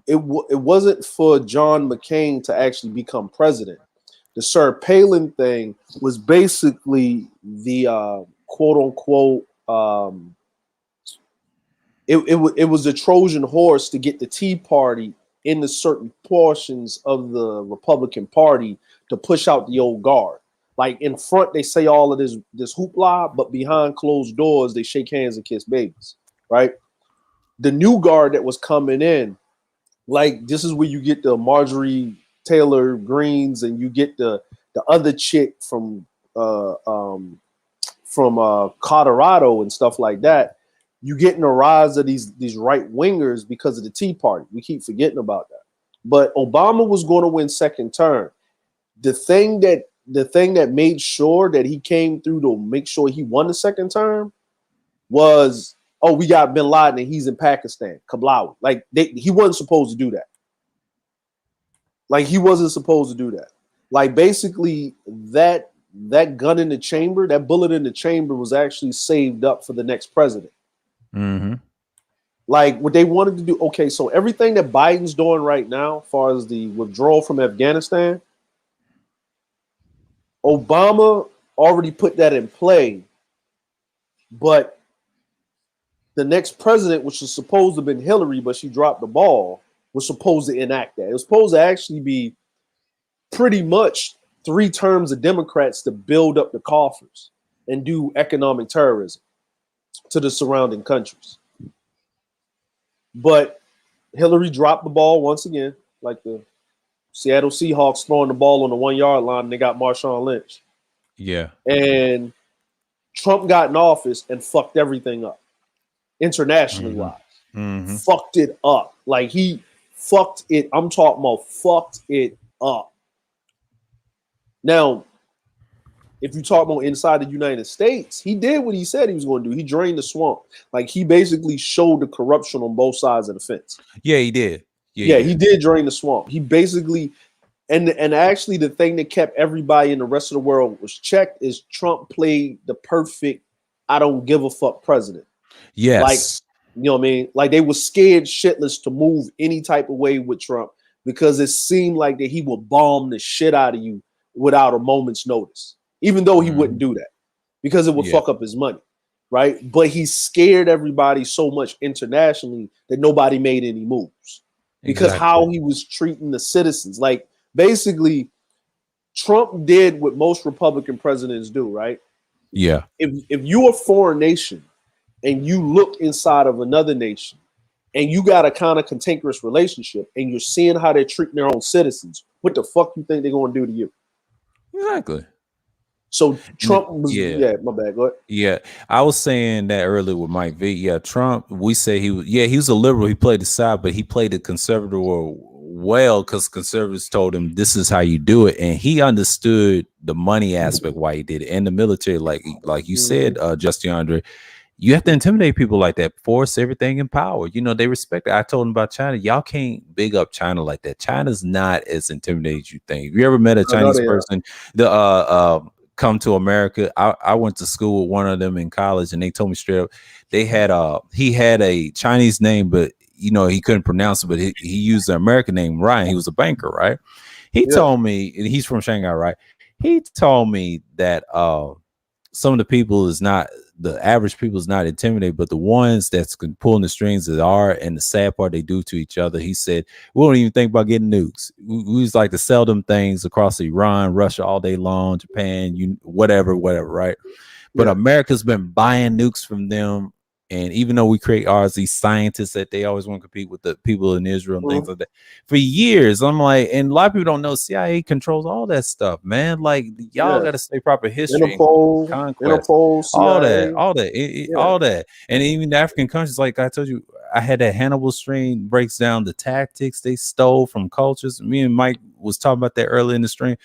it wasn't for John McCain to actually become president. The Sir Palin thing was basically the quote unquote, it was a Trojan horse to get the Tea Party into certain portions of the Republican Party to push out the old guard. Like in front, they say all of this hoopla, but behind closed doors, they shake hands and kiss babies, right? The new guard that was coming in, like this is where you get the Marjorie Taylor Greens and you get the other chick from Colorado and stuff like that. You getting a rise of these right wingers because of the Tea Party. We keep forgetting about that. But Obama was going to win second term. The thing that made sure that he came through to make sure he won the second term was, we got Bin Laden and he's in Pakistan, Kablawi. Like he wasn't supposed to do that. Like basically that gun in the chamber, that bullet in the chamber was actually saved up for the next president. Mm-hmm. Like what they wanted to do. Okay, so everything that Biden's doing right now, as far as the withdrawal from Afghanistan, Obama already put that in play. But the next president, which was supposed to have been Hillary, but she dropped the ball, was supposed to enact that. It was supposed to actually be pretty much 3 terms of Democrats to build up the coffers and do economic terrorism to the surrounding countries. But Hillary dropped the ball once again, like the Seattle Seahawks throwing the ball on the 1-yard line and they got Marshawn Lynch. Yeah. And Trump got in office and fucked everything up. Internationally wise. Mm-hmm. Fucked it up. Like he fucked it. I'm talking about fucked it up. Now, if you talk about inside the United States, he did what he said he was going to do. He drained the swamp. Like he basically showed the corruption on both sides of the fence. Yeah, he did. Yeah, he did drain the swamp. He basically, and actually the thing that kept everybody in the rest of the world was checked is Trump played the perfect I don't give a fuck president. Yes. Like, you know what I mean? Like they were scared shitless to move any type of way with Trump because it seemed like that he would bomb the shit out of you without a moment's notice, even though he wouldn't do that because it would fuck up his money. Right. But he scared everybody so much internationally that nobody made any moves because how he was treating the citizens. Like basically, Trump did what most Republican presidents do. Right. Yeah. If you're a foreign nation and you look inside of another nation and you got a kind of cantankerous relationship and you're seeing how they're treating their own citizens, what the fuck you think they're going to do to you? Exactly. So Trump was, my bad. Go ahead. Yeah, I was saying that earlier with Mike V. Yeah, Trump, we say he was a liberal. He played the side, but he played the conservative well because conservatives told him this is how you do it. And he understood the money aspect why he did it. And the military, like you said, Justin Andre, you have to intimidate people like that, force everything in power. You know, they respect it. I told him about China. Y'all can't big up China like that. China's not as intimidating as you think. If you ever met a Chinese person, come to America, I went to school with one of them in college, and they told me straight up he had a Chinese name, but you know he couldn't pronounce it, but he used the American name Ryan. He was a banker, right? He told me, and he's from Shanghai, right? He told me that some of the people is not, the average people is not intimidated, but the ones that's pulling the strings that are, and the sad part they do to each other. He said, we don't even think about getting nukes. We just like to sell them things across Iran, Russia all day long, Japan, whatever, right? But America's been buying nukes from them. And even though we create ours, these scientists that they always want to compete with the people in Israel and things like that for years. I'm like, and a lot of people don't know CIA controls all that stuff, man. Like y'all got to stay proper history, conquest, all that. And even the African countries, like I told you, I had that Hannibal stream breaks down the tactics they stole from cultures. Me and Mike was talking about that earlier in the stream.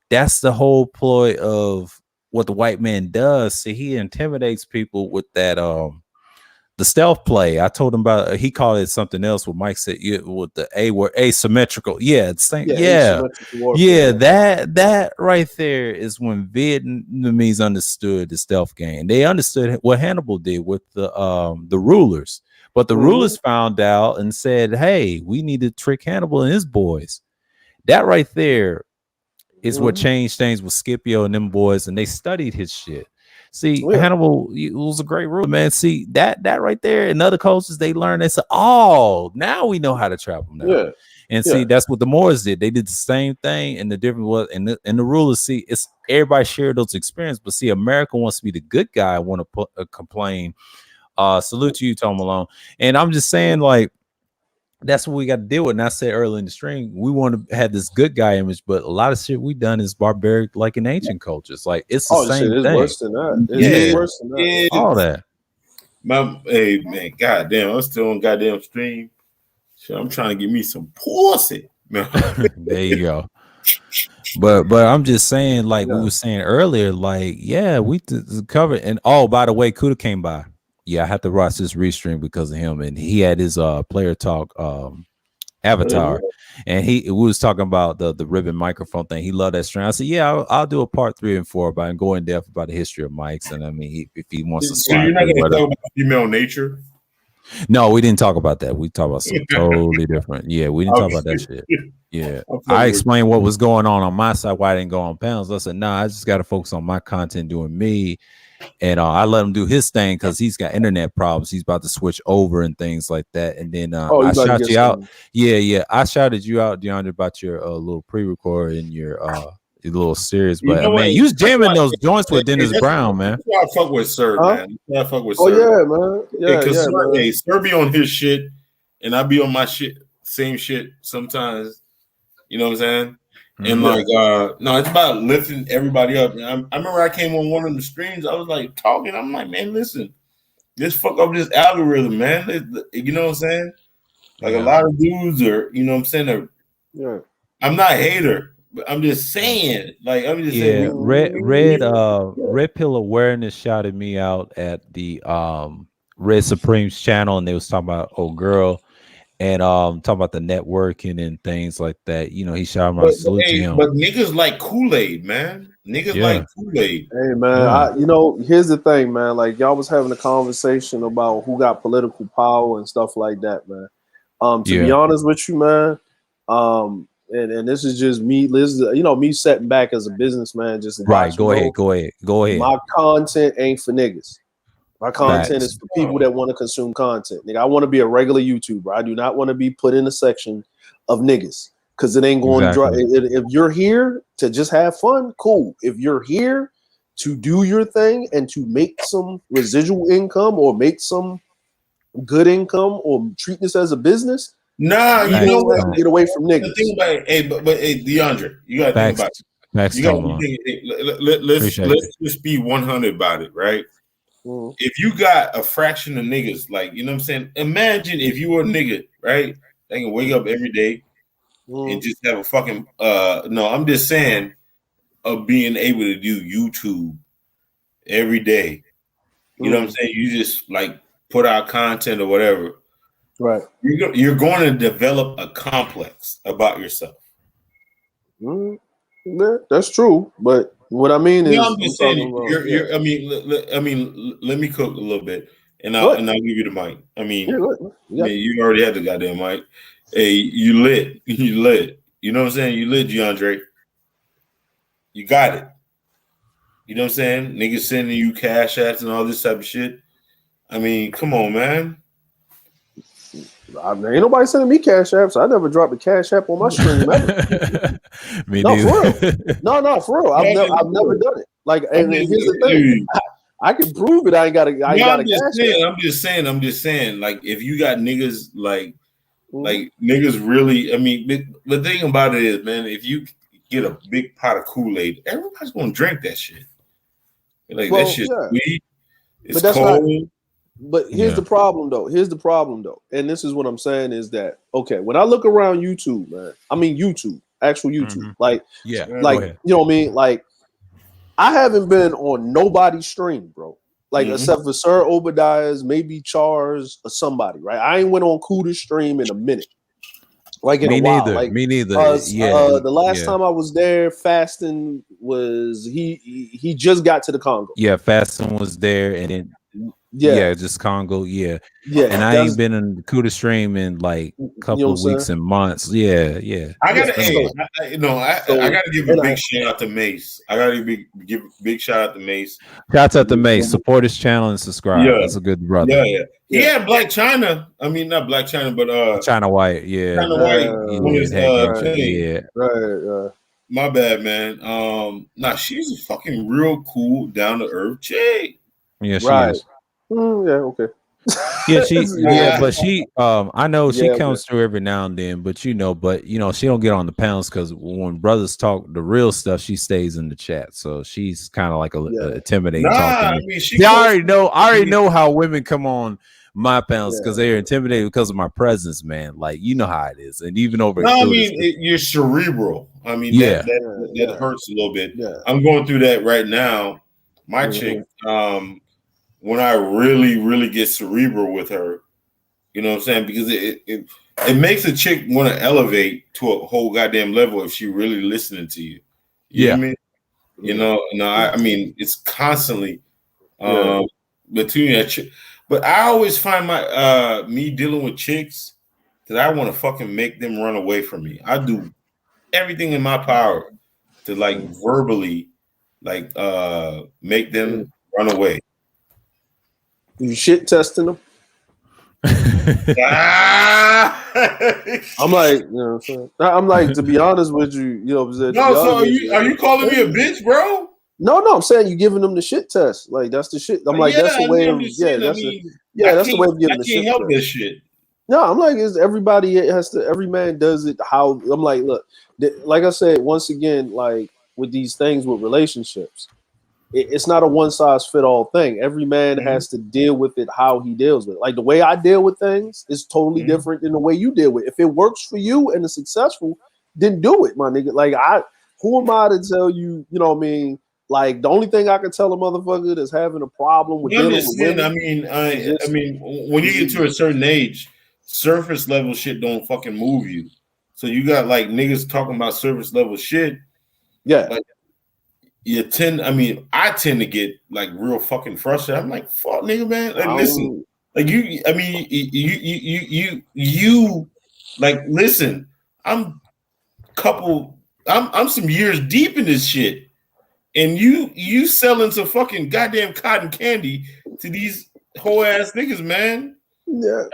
That's the whole ploy of what the white man does. See, he intimidates people with that, the stealth play. I told him about, he called it something else. What Mike said, with the A word, asymmetrical. Yeah, it's same. That right there is when Vietnamese understood the stealth game. They understood what Hannibal did with the rulers, but the rulers found out and said, "Hey, we need to trick Hannibal and his boys." That right there is what changed things with Scipio and them boys, and they studied his shit. See, Hannibal was a great ruler, man. See, that right there in other cultures, they learned. They said, oh, now we know how to trap them now. And see, that's what the Moors did. They did the same thing, and the difference was, and the rulers, see, it's everybody shared those experiences. But see, America wants to be the good guy, want to complain. Salute to you, Tom Malone. And I'm just saying, like, that's what we got to deal with. And I said earlier in the stream, we want to have this good guy image, but a lot of shit we done is barbaric, like in ancient cultures. Like it's the same thing. Worse than that. It's worse than that. All that. Hey man, goddamn, I'm still on goddamn stream. So I'm trying to get me some pussy. There you go. But I'm just saying, like we were saying earlier, like we covered. And oh, by the way, Kuda came by. Yeah, I had to watch this restream because of him, and he had his player talk avatar, and we was talking about the ribbon microphone thing. He loved that stream. I said, yeah, I'll do a part 3 and 4 about and go in depth about the history of mics, and I mean, if he wants to. So you're not going to talk about female nature? No, we didn't talk about that. We talked about something totally different. Yeah, we didn't talk about that shit. Yeah, I explained what was going on my side, why I didn't go on panels. I said, nah, I just got to focus on my content, doing me. And I let him do his thing because he's got internet problems. He's about to switch over and things like that. And then I shout you out. Yeah. I shouted you out, DeAndre, about your little pre-record and your little series. But man, you was jamming those joints with Dennis Brown, man. I fuck with Sir, man. I fuck with Sir. Yeah, man. Because Sir be on his shit, and I be on my shit, same shit sometimes. You know what I'm saying? And like, no, it's about lifting everybody up. And I remember I came on one of the streams. I was like talking. I'm like, man, listen, this fuck up this algorithm, man. You know what I'm saying? Like a lot of dudes are, you know what I'm saying? I'm not a hater, but I'm just saying. Like I'm just saying. Red Pill Awareness shouted me out at the Red Supreme's channel, and they was talking about old girl. and talk about the networking and things like that. You know, he shot him out. Salute to him. But niggas like Kool-Aid, man. Niggas like Kool-Aid. Hey man, you know, here's the thing, man. Like y'all was having a conversation about who got political power and stuff like that, man. To be honest with you, man, and this is just me. This is, you know, me setting back as a businessman. Just right. Go ahead. My content ain't for niggas. My content is for people that want to consume content. Nigga, I want to be a regular YouTuber. I do not want to be put in a section of niggas because it ain't going to drive. If you're here to just have fun, cool. If you're here to do your thing and to make some residual income or make some good income or treat this as a business, nah, you know what? Get away from niggas. But DeAndre, you got to think about it. You got to think. Let's just be 100 about it, right? Mm-hmm. If you got a fraction of niggas, like, you know what I'm saying? Imagine if you were a nigga, right? They can wake up every day and just have a fucking no, I'm just saying of being able to do YouTube every day. You know what I'm saying? You just like put out content or whatever. Right. You're going to develop a complex about yourself. Yeah, that's true, but what I mean is, I'm just saying. I mean, let me cook a little bit, and I'll give you the mic. I mean, you already had the goddamn mic. Hey, you lit. You know what I'm saying? You lit, DeAndre. You got it. You know what I'm saying? Niggas sending you cash apps and all this type of shit. I mean, come on, man. Ain't nobody sending me cash apps. I never dropped a cash app on my stream. Me neither. No, for real. I've never done it. Like, and here's the thing. I can prove it. I ain't got a cash app. I'm just saying. Like, if you got niggas like niggas really. I mean, the thing about it is, man, if you get a big pot of Kool-Aid, everybody's gonna drink that shit. Like, that shit's sweet. It's cold. But here's the problem, though. And this is what I'm saying is that, okay, when I look around YouTube, man, I mean YouTube, actual YouTube, like, you know what I mean? Like, I haven't been on nobody's stream, bro. Like, except for Sir Obadiah's, maybe Char's or somebody, right? I ain't went on Kuda's stream in a minute. Like, in a while. Like, me neither. The last time I was there, Fasting was, he just got to the Congo. Yeah, Fasting was there, and then just Congo, and I ain't been in the Kuda stream in like a couple of weeks and months. I gotta give a big shout out to Mace. I gotta give a big shout out to Mace. Shouts out to Mace. Support his channel and subscribe. That's a good brother. He had Black China. I mean, not Black China, but China White. China White. Right. My bad, man. She's a fucking real cool, down to earth chick. Yeah, she is. Okay. But she I know she comes through every now and then, but she don't get on the panels because when brothers talk the real stuff, she stays in the chat. So she's kind of like a intimidating. I already know how women come on my panels because they're intimidated because of my presence, man. Like, you know how it is, and even over. You're cerebral. I mean, that hurts a little bit. I'm going through that right now. My chick, when I really, really get cerebral with her, you know what I'm saying? Because it makes a chick want to elevate to a whole goddamn level if she really listening to you. You know what I mean? You know, I mean, it's constantly between that chick. But I always find my me dealing with chicks that I want to fucking make them run away from me. I do everything in my power to like verbally like make them run away. You shit testing them? I'm like, you know what I'm saying? I'm like, to be honest with you, you know what I'm saying? No, so are you calling me a bitch, bro? No, I'm saying you giving them the shit test. Like, that's the shit. I'm like, that's the way of that's the way of giving the shit. I can't help this shit. No, I'm like, every man does it how. I'm like, look, like I said, once again, like with these things with relationships, it's not a one size fit all thing. Every man has to deal with it how he deals with it. Like the way I deal with things is totally different than the way you deal with it. If it works for you and it's successful, then do it, my nigga. Like who am I to tell you, you know what I mean? Like the only thing I can tell a motherfucker that's having a problem with dealing with women. I mean, when you get to a certain age, surface level shit don't fucking move you. So you got like niggas talking about surface level shit. Yeah. Like I tend to get like real fucking frustrated. I'm like, fuck nigga, man. Like listen, like you like listen, I'm some years deep in this shit. And you selling some fucking goddamn cotton candy to these whole ass niggas, man. Yeah.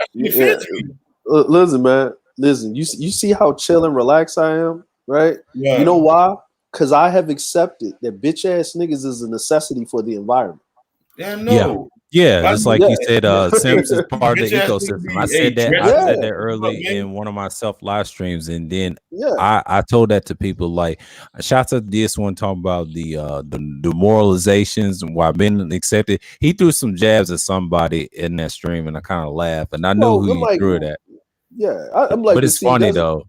Listen, man. Listen, you see how chill and relaxed I am, right? Yeah. You know why? Because I have accepted that bitch ass niggas is a necessity for the environment. Yeah, no. Yeah, just like you said, Sims is part of the ecosystem. I said that early in one of my self live streams, and then I told that to people. Like, shout out to this one talking about the demoralizations and why being accepted. He threw some jabs at somebody in that stream, and I kind of laughed, and I knew who he threw it at. Yeah, I'm like, but it's funny though.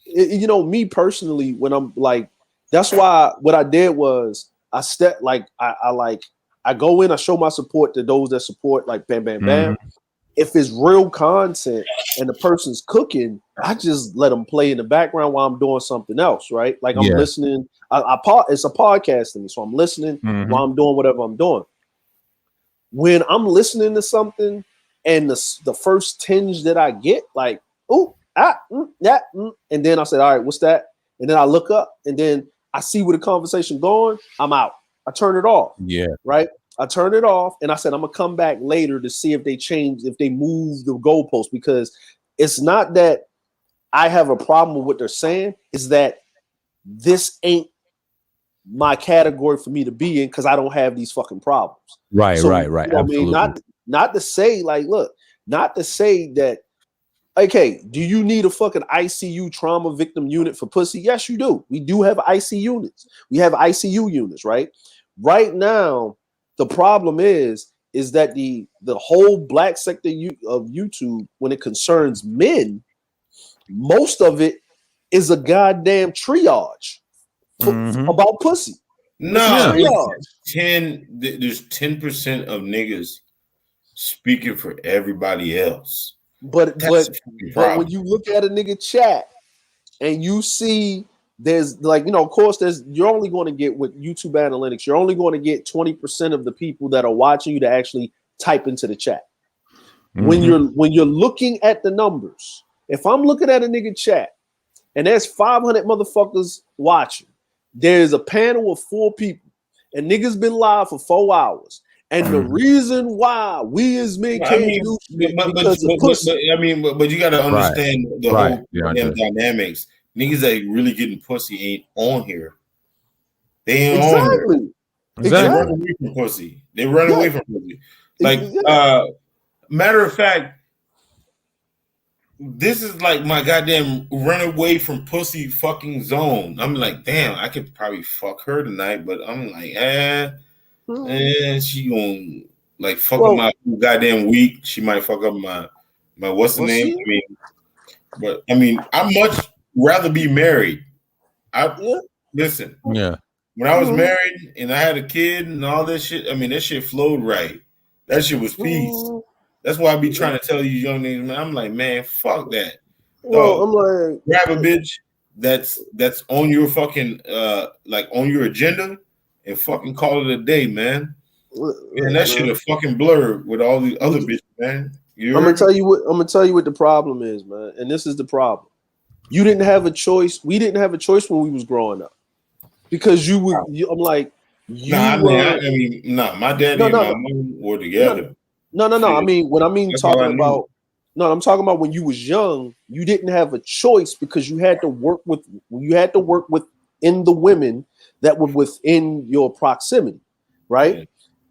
You know, me personally, when I'm like, that's why what I did was I stepped like I go in, I show my support to those that support, like bam, bam, bam. Mm-hmm. If it's real content and the person's cooking, I just let them play in the background while I'm doing something else, right? Like I'm listening. It's a podcast to me, so I'm listening while I'm doing whatever I'm doing. When I'm listening to something and the first tinge that I get, like, and then I said, all right, what's that? And then I look up and then I see where the conversation going, I'm out. I turn it off. Yeah. Right. I turn it off and I said, I'm going to come back later to see if they change, if they move the goalpost, because it's not that I have a problem with what they're saying. It's that this ain't my category for me to be in because I don't have these fucking problems. Right. So, right. You know I mean, not to say like, look, not to say that, okay, do you need a fucking ICU trauma victim unit for pussy? Yes, you do. We do have IC units. We have ICU units, right? Right now, the problem is that the whole black sector of YouTube, when it concerns men, most of it is a goddamn triage about pussy. No, there's 10% of niggas speaking for everybody else. But when you look at a nigga chat and you see there's like, you know, of course you're only going to get with YouTube analytics, you're only going to get 20% of the people that are watching you to actually type into the chat. When you're looking at the numbers, if I'm looking at a nigga chat and there's 500 motherfuckers watching, there's a panel of 4 people and niggas been live for 4 hours. And the reason why we as men can't do shit because of pussy. But you got to understand the whole damn dynamics. Niggas that really getting pussy ain't on here. They ain't on here. They run away from pussy. They run away from pussy. Like, matter of fact, this is like my goddamn run away from pussy fucking zone. I'm like, damn, I could probably fuck her tonight, but I'm like, and she gonna like fuck up my goddamn week. She might fuck up my what's the name? I mean, I'd much rather be married. Listen. Yeah. When I was married and I had a kid and all this shit, I mean, that shit flowed right. That shit was peace. That's why I be trying to tell you young niggas, man. I'm like, man, fuck that. Well, I'm like, grab a bitch that's on your fucking like on your agenda. And fucking call it a day, man. And that shit a fucking blur with all these other bitches, man. I'm gonna tell you what the problem is, man. And this is the problem. You didn't have a choice. We didn't have a choice when we was growing up, because you would. I'm like, my dad and my mom were together. No. I mean, talking about I'm talking about when you was young. You didn't have a choice because you had to work with in the women that were within your proximity, right? Yeah.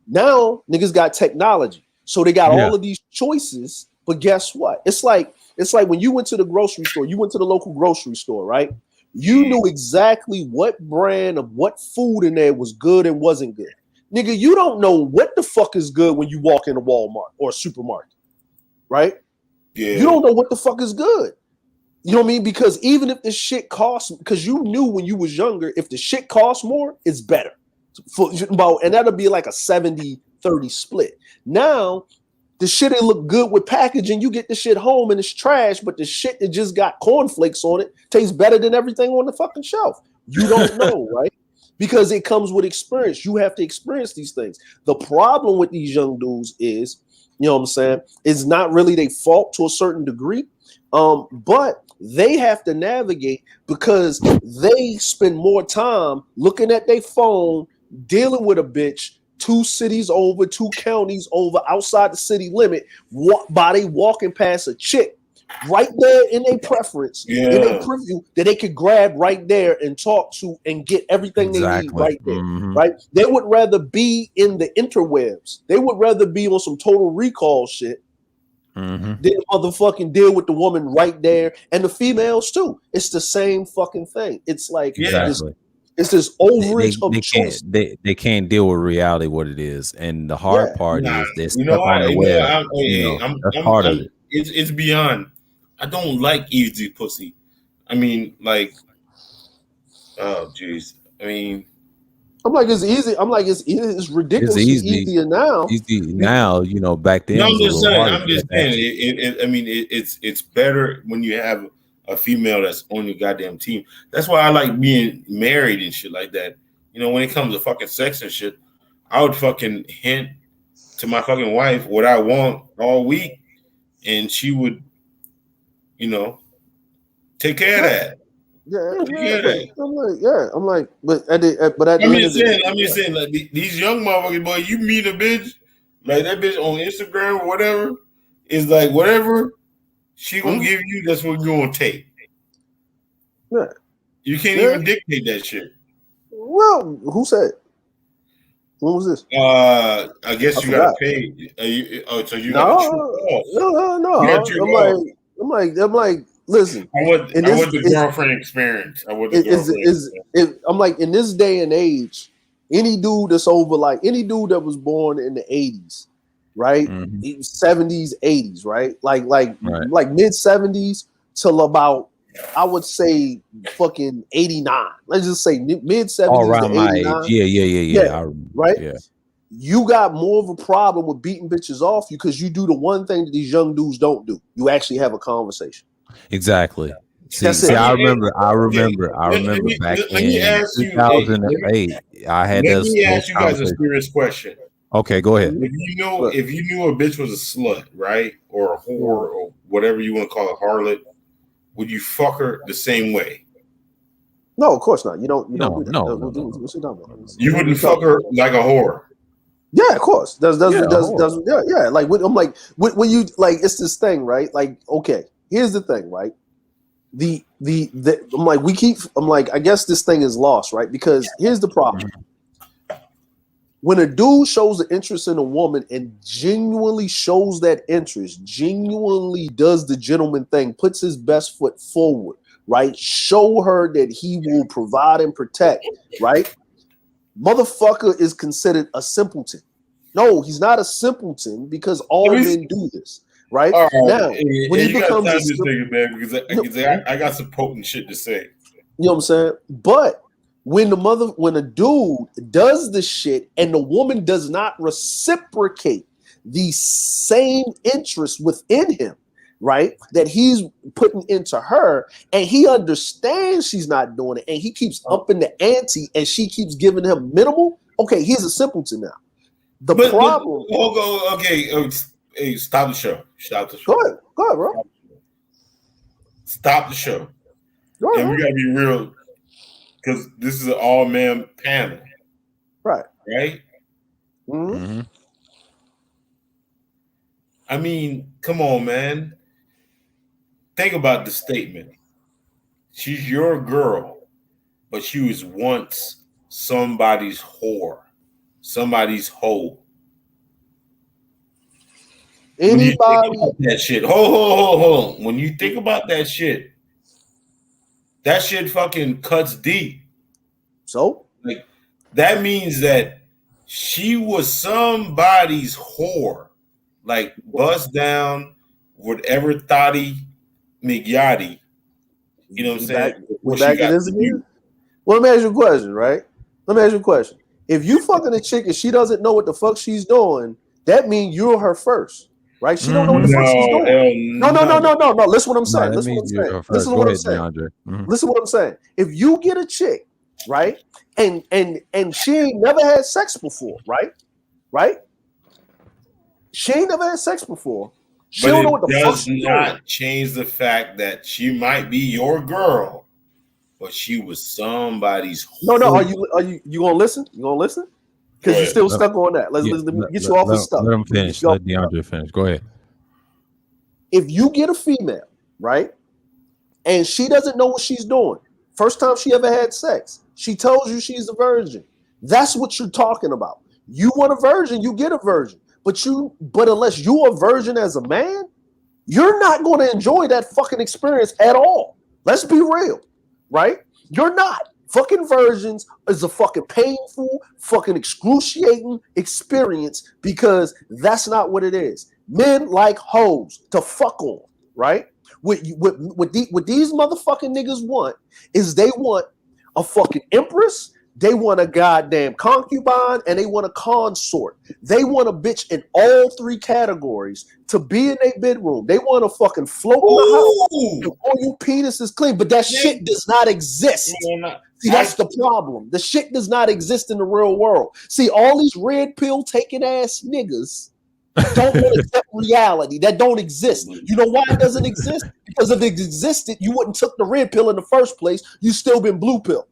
Now niggas got technology, so they got all of these choices. But guess what? It's like when you went to the grocery store, you went to the local grocery store, right? You knew exactly what brand of what food in there was good and wasn't good. Nigga, you don't know what the fuck is good when you walk in a Walmart or a supermarket, right? Yeah. You don't know what the fuck is good. You know what I mean? Because even if the shit costs, because you knew when you was younger, if the shit costs more, it's better. And that'll be like a 70-30 split. Now, The shit ain't look good with packaging. You get the shit home and it's trash, but the shit that just got cornflakes on it tastes better than everything on the fucking shelf. You don't know, right? Because it comes with experience. You have to experience these things. The problem with these young dudes is, you know what I'm saying, it's not really their fault to a certain degree, but they have to navigate because they spend more time looking at their phone, dealing with a bitch 2 cities over, 2 counties over, outside the city limit, by they walking past a chick right there in their preference, in their preview, that they could grab right there and talk to and get everything they need right there, right? They would rather be in the interwebs. They would rather be on some Total Recall shit than motherfucking deal with the woman right there, and the females too. It's the same fucking thing. It's like it's this overage of choice. They can't deal with reality, what it is, and the hard part is they're stuck on the web. That's part of it. It's beyond. I don't like easy pussy. I mean, like, oh jeez. I mean, I'm like, it's easy. I'm like, it's ridiculously easier now. Easy now, you know. Back then, no, I'm just saying. I mean, it's better when you have a female that's on your goddamn team. That's why I like being married and shit like that. You know, when it comes to fucking sex and shit, I would fucking hint to my fucking wife what I want all week, and she would, you know, take care of that. I'm like, but at the I'm just saying, like these young motherfuckers, boy, you meet a bitch, like that bitch on Instagram or whatever, is like whatever she gonna give you, that's what you're gonna take. Yeah. You can't even dictate that shit. Well, who said? When was this? I guess you gotta pay. So you No. I'm like, listen. I want the girlfriend experience. I'm like, in this day and age, any dude that's over, like any dude that was born in the 80s, right? 70s, 80s, right? Like mid 70s till about, I would say, fucking 89. Let's just say mid 70s. All around my age. Yeah. Right? Yeah. You got more of a problem with beating bitches off you because you do the one thing that these young dudes don't do. You actually have a conversation. Exactly. See, I remember back in 2008. I had Let me ask you guys a serious question. Okay, go ahead. If you knew a bitch was a slut, right, or a whore, or whatever you want to call a harlot, would you fuck her the same way? No, of course not. You don't. No. You wouldn't fuck her like a whore. Yeah, of course. Like I'm like, when you like, it's this thing, right? Like, okay, here's the thing, right? I'm like, I guess this thing is lost, right? Because here's the problem. When a dude shows an interest in a woman and genuinely shows that interest, genuinely does the gentleman thing, puts his best foot forward, right? Show her that he will provide and protect, right? Motherfucker is considered a simpleton. No, he's not a simpleton because all men do this, right? Now, when he becomes I got some potent shit to say. You know what I'm saying? But when a dude does the shit and the woman does not reciprocate the same interest within him, right, that he's putting into her, and he understands she's not doing it, and he keeps upping the ante, and she keeps giving him minimal. Okay, he's a simpleton now. Hey, stop the show. Go ahead, bro. Stop the show. And we gotta be real, because this is an all-man panel. Right? Mm-hmm. I mean, come on, man. Think about the statement. She's your girl, but she was once somebody's whore, somebody's hoe. Anybody that shit. Hold on. When you think about that shit fucking cuts deep. So, like, that means that she was somebody's whore, like bust down, whatever thotty McYachty. You know what I'm saying? Let me ask you a question, right? If you fucking a chick and she doesn't know what the fuck she's doing, that means you're her first. right? She don't know what the fuck she's doing. No. Listen what I'm saying. Listen what I'm saying. Listen what I'm saying. Listen what I'm saying. If you get a chick, right, and she ain't never had sex before, right? She ain't never had sex before. She don't know what the fuck she's doing. Does not change the fact that she might be your girl, but she was somebody's. No. Are you gonna listen? You gonna listen? Because you're still stuck on that. Let me get you off the stuff. Let him finish. Let DeAndre finish. Go ahead. If you get a female, right, and she doesn't know what she's doing, first time she ever had sex, she tells you she's a virgin. That's what you're talking about. You want a virgin, you get a virgin. But unless you're a virgin as a man, you're not going to enjoy that fucking experience at all. Let's be real, right? You're not. Fucking virgins is a fucking painful, fucking excruciating experience because that's not what it is. Men like hoes to fuck on, right? What these motherfucking niggas want is they want a fucking empress, they want a goddamn concubine, and they want a consort. They want a bitch in all three categories to be in their bedroom. They want to fucking float in the house and all your penis is clean, but that shit does not exist. See, that's the problem. The shit does not exist in the real world. See, all these red pill taking ass niggas don't want to accept reality. That don't exist. You know why it doesn't exist? Because if it existed, you wouldn't took the red pill in the first place. You still been blue pill.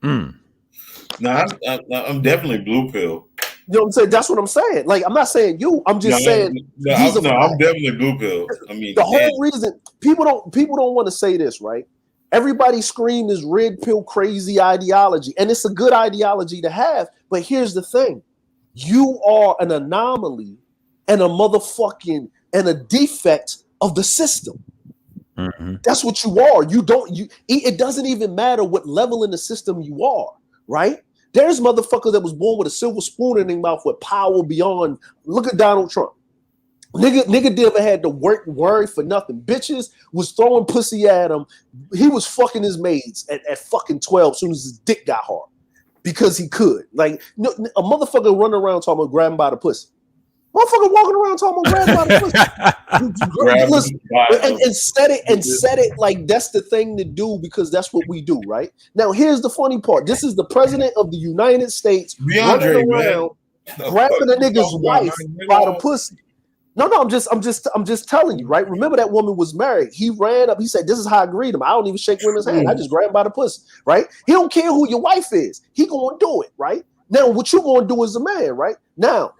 No, I'm definitely blue pill. You know what I'm saying? That's what I'm saying. Like, I'm not saying you. I'm just saying. I'm definitely blue pill. I mean, the whole reason people don't want to say this, right? Everybody scream this red pill crazy ideology, and it's a good ideology to have. But here's the thing: you are an anomaly and a motherfucking and a defect of the system. That's what you are. It doesn't even matter what level in the system you are, right? There's motherfuckers that was born with a silver spoon in their mouth with power beyond. Look at Donald Trump. Nigga never had to worry for nothing. Bitches was throwing pussy at him. He was fucking his maids at fucking 12 as soon as his dick got hard because he could. Like, a motherfucker running around talking about grabbing by the pussy. Motherfucker walking around talking about grabbing by the pussy. and said it like that's the thing to do because that's what we do, right? Now, here's the funny part. This is the president of the United States running around grabbing a nigga's wife by the pussy. No, I'm just telling you, right? Remember that woman was married. He ran up. He said, "This is how I greet him. I don't even shake women's hand. I just grab him by the pussy." Right? He don't care who your wife is. He gonna do it, right? Now, what you gonna do as a man, right? Now,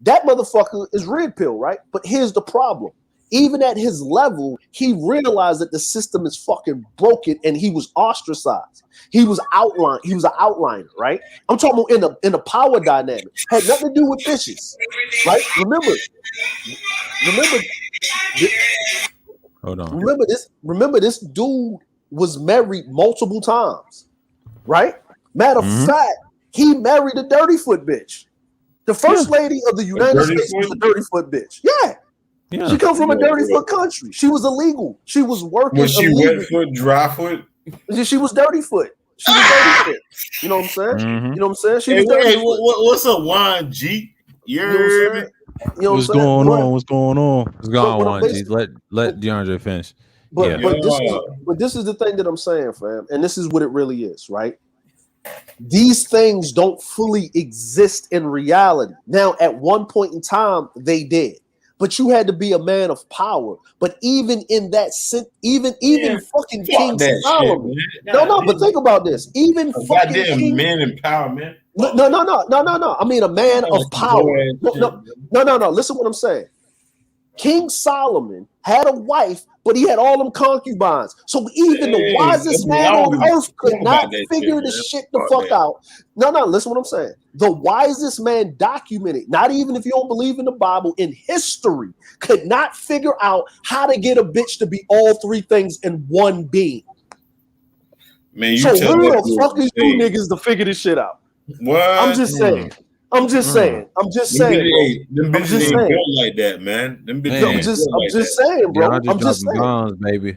that motherfucker is red pill, right? But here's the problem. Even at his level, he realized that the system is fucking broken, and he was ostracized. He was outlined. He was an outliner, right? I'm talking about in a power dynamic. Had nothing to do with bitches, right? Remember. Hold on. Remember this dude was married multiple times, right? Matter of fact, he married a dirty foot bitch. The first lady of the United States was a dirty foot bitch. Yeah. She come from a dirty foot country. She was illegal. She was working. Was she wet foot, dry foot? She was dirty foot. She was dirty foot. You know what I'm saying? You know what I'm saying? She was dirty foot. What's up, Juan G? What's going on? What's going on? What's going on, G? Let DeAndre finish. But this is the thing that I'm saying, fam, and this is what it really is, right? These things don't fully exist in reality. Now, at one point in time, they did. But you had to be a man of power. But even in that sense, even fucking King Solomon. But think about this. Even fucking man in power, man. No. I mean, a man of power. No. Listen what I'm saying. King Solomon had a wife, but he had all them concubines. So even the wisest man on earth could not figure this shit the fuck out. No, listen what I'm saying. The wisest man documented, not even if you don't believe in the Bible, in history, could not figure out how to get a bitch to be all three things in one being. Man, so who the fuck is you niggas to figure this shit out? What? I'm just saying. I'm just saying. Them bitches ain't built like that, man. Them bitches I'm just saying, bro. I'm just saying, guns, baby.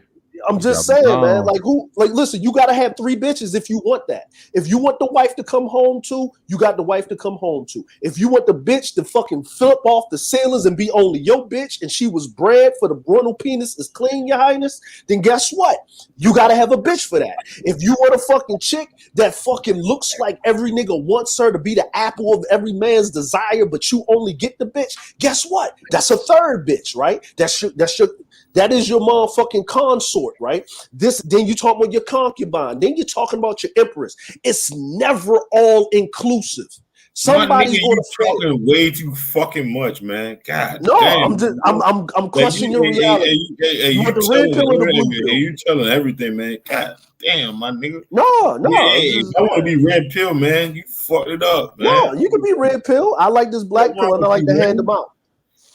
I'm just saying, man. Like who? Like listen, you gotta have 3 bitches if you want that. If you want the wife to come home to, you got the wife to come home to. If you want the bitch to fucking flip off the sailors and be only your bitch, and she was bred for the brundle penis is clean, your highness, then guess what? You gotta have a bitch for that. If you want a fucking chick that fucking looks like every nigga wants her to be the apple of every man's desire, but you only get the bitch, guess what? That's a 3rd bitch, right? That is your motherfucking consort, right? Then you talk about your concubine. Then you're talking about your empress. It's never all inclusive. Somebody's going to talking way too fucking much, man. God, no, damn, I'm crushing your reality. You telling everything, man. God damn, my nigga. No. I want to be red pill, man. You fucked it up, man. No, you can be red pill. I like this black pill, and I like to hand them out.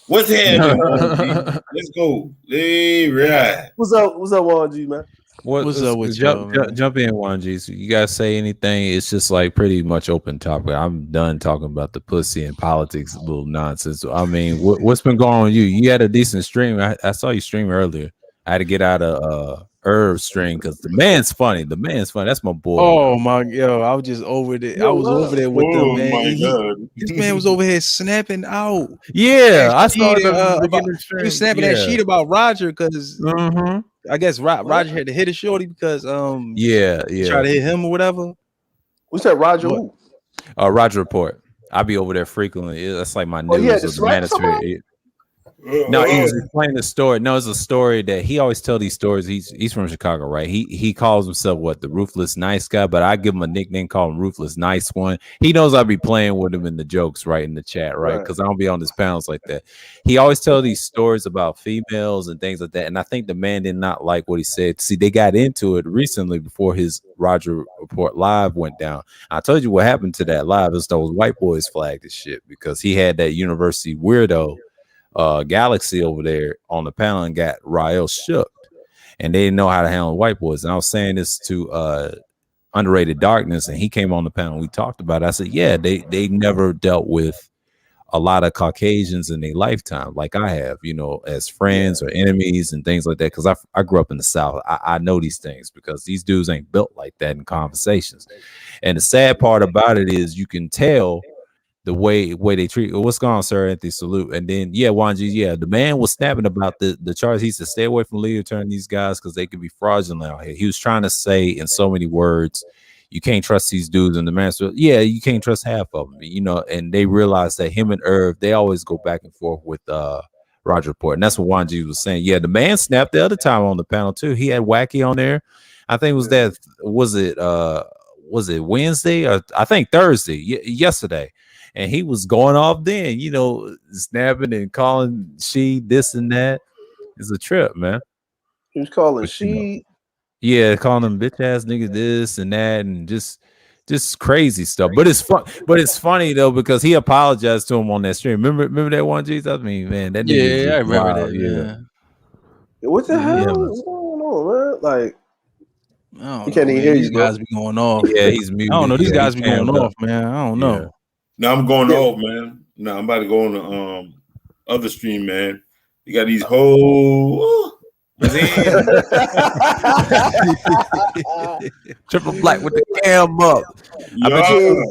What's happening? Let's go. Hey, right. What's up, Juan G, man? What's up with jump in, Juan G. So you guys say anything? It's just like pretty much open topic. I'm done talking about the pussy and politics, little nonsense. I mean, what's been going on with you? You had a decent stream. I saw you stream earlier. I had to get out of Irv stream because the man's funny. That's my boy. Oh my I was just over there. I was over there with them, man. This man was over here snapping out. Yeah, I saw he was snapping that shit about Roger because I guess Roger had to hit a shorty because try to hit him or whatever. What's that, Roger? Who? Roger Report. I be over there frequently. That's like my news of the manosphere. No, he was explaining the story. No, it's a story that he always tell these stories. He's from Chicago, right? He calls himself the Ruthless Nice Guy, but I give him a nickname, call him Ruthless Nice One. He knows I'll be playing with him in the jokes, right, in the chat, right? Because I don't be on his panels like that. He always tell these stories about females and things like that, and I think the man did not like what he said. See, they got into it recently before his Roger Report live went down. I told you what happened to that live is those white boys flagged his shit because he had that university weirdo Galaxy over there on the panel and got Rael shook, and they didn't know how to handle white boys. And I was saying this to Underrated Darkness, and he came on the panel. We talked about it. I said, yeah, they never dealt with a lot of Caucasians in their lifetime like I have, as friends or enemies and things like that. Because I grew up in the South. I know these things because these dudes ain't built like that in conversations. And the sad part about it is you can tell the way they treat. What's going on, sir? Anthony, salute. And then Juan G, the man was snapping about the charge. He said, stay away from leader turn these guys because they could be fraudulent out here. He was trying to say in so many words, you can't trust these dudes. And the man said, you can't trust half of them, and they realized that him and Irv, they always go back and forth with Roger Report. And that's what Juan G was saying. Yeah, the man snapped the other time on the panel too. He had Wacky on there. I think was it Wednesday or I think Thursday, yesterday. And he was going off then, snapping and calling she this and that. It's a trip, man. He was calling she. Yeah, calling them bitch ass niggas this and that and just crazy stuff. But it's fun. But it's funny though because he apologized to him on that stream. Remember that one, Jesus? I mean, man, that nigga. Yeah, I remember that. Yeah. What the hell is going on, man? Like, you can't even hear these guys be going off. Yeah, he's muted. I don't know. These guys be going off, man. I don't know. Yeah. Now I'm going off, man. Now I'm about to go on the other stream, man. You got these whole Triple Black with the cam up. I bet you,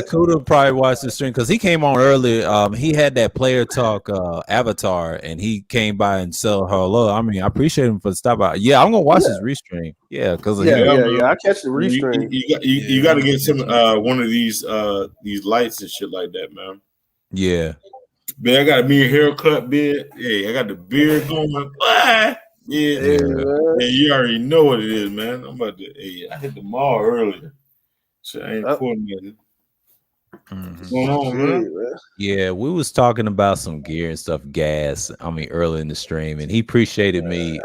Kuda probably watched the stream because he came on earlier. He had that player talk avatar, and he came by and said hello. I mean, I appreciate him for the stop out. Yeah, I'm gonna watch his restream. Yeah, because I catch the restream. You got to get some one of these lights and shit like that, man. Yeah, man, I got a beard haircut, beard. Yeah, I got the beard going. What? Yeah, you already know what it is, man. I'm about to. I hit the mall earlier, so I ain't pulling nothing. What's going on, man? Yeah, we was talking about some gear and stuff, early in the stream, and he appreciated me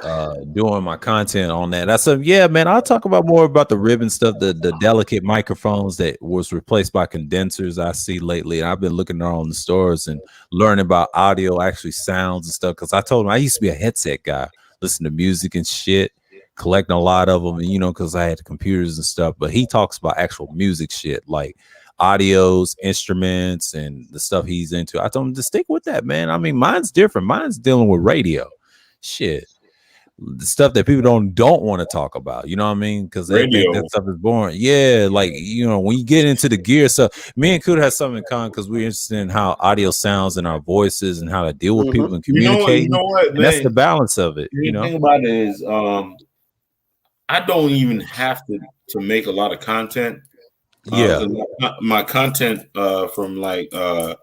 doing my content on that. I said, yeah, man, I'll talk about more about the ribbon stuff, the delicate microphones that was replaced by condensers I see lately. And I've been looking around the stores and learning about audio, actually sounds and stuff. Because I told him I used to be a headset guy, listen to music and shit, collecting a lot of them, and because I had computers and stuff. But he talks about actual music shit, like audios, instruments, and the stuff he's into. I told him to stick with that, man. I mean, mine's different. Mine's dealing with radio. Shit. the stuff that people don't want to talk about. You know what I mean? Because they think that stuff is boring. Yeah, like when you get into the gear stuff, me and Kuda have something in common because we're interested in how audio sounds and our voices and how to deal with people and communicate. You know what, man? That's the balance of it. The thing about it is, I don't even have to make a lot of content. Yeah, my content from like 5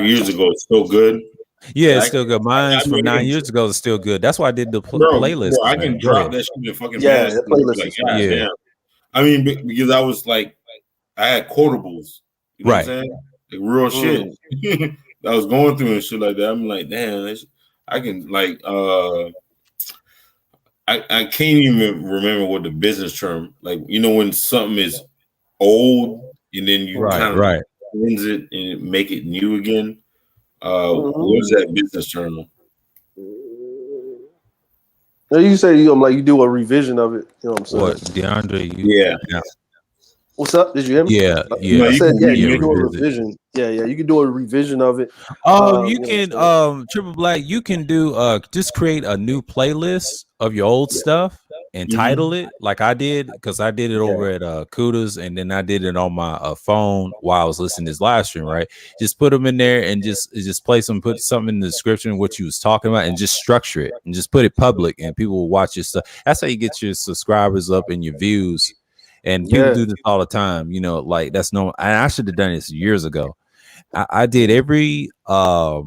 years ago is still good. Yeah, it's still good. Mine from 9 years ago is still good. That's why I did the playlist. Bro, I can drop that shit in fucking the playlist. Like, damn. I mean, because I was like, I had quotables. You know what I'm saying? Like real shit. I was going through and shit like that. I'm like, damn, I can like I can't even remember what the business term, like, when something is old and then you kind of cleanse it and make it new again. What's that business term? You say you do a revision of it. You know what I'm saying? What, DeAndre? Yeah. What's up? Did you hear me? Yeah. I said, you can do a revision. Yeah, you can do a revision of it. You can Triple Black, you can do just create a new playlist of your old stuff and title it like I did, because I did it over at Kuda's, and then I did it on my phone while I was listening to this live stream, right? Just put them in there and just place them, put something in the description of what you was talking about, and just structure it and just put it public, and people will watch your stuff. That's how you get your subscribers up and your views. And people do this all the time, like that's normal. I should have done this years ago. I did every I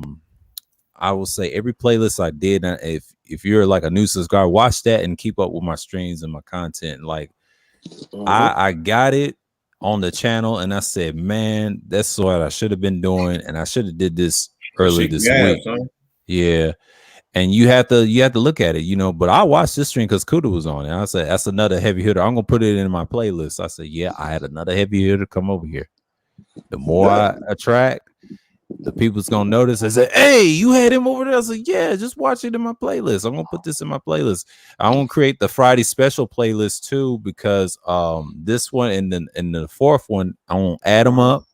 will say every playlist I did. If you're like a new subscriber, watch that and keep up with my streams and my content. Like I got it on the channel, and I said, man, that's what I should have been doing, and I should have did this early this week. Huh? Yeah. And you have to look at it, but I watched this stream because Kuda was on it. I said, that's another heavy hitter. I'm gonna put it in my playlist. I said, yeah, I had another heavy hitter come over here. The more I attract, the people's gonna notice. I said, hey, you had him over there. I said, yeah, just watch it in my playlist. I'm gonna put this in my playlist. I'm gonna create the Friday special playlist too, because this one and then the fourth one, I won't add them up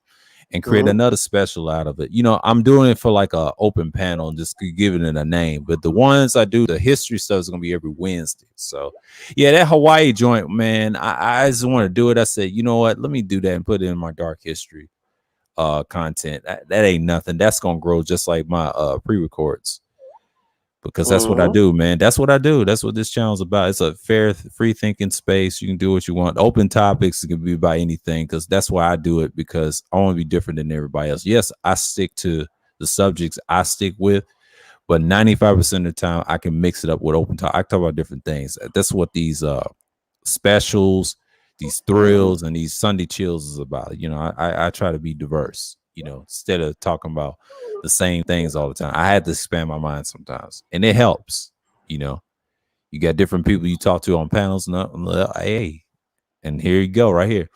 and create another special out of it. I'm doing it for like a open panel and just giving it a name. But the ones I do, the history stuff is gonna be every Wednesday. So yeah, that Hawaii joint, man, I just want to do it. I said, you know what? Let me do that and put it in my dark history content. That ain't nothing. That's gonna grow just like my pre-records. Because that's what I do, man. That's what I do. That's what this channel is about. It's a fair, free thinking space. You can do what you want. Open topics, it can be about anything, because that's why I do it, because I want to be different than everybody else. Yes, I stick to the subjects I stick with, but 95% of the time I can mix it up with open talk. I talk about different things. That's what these specials, these thrills, and these Sunday chills is about. I try to be diverse, instead of talking about the same things all the time. I had to expand my mind sometimes, and it helps. You got different people you talk to on panels, and hey, and here you go, right here.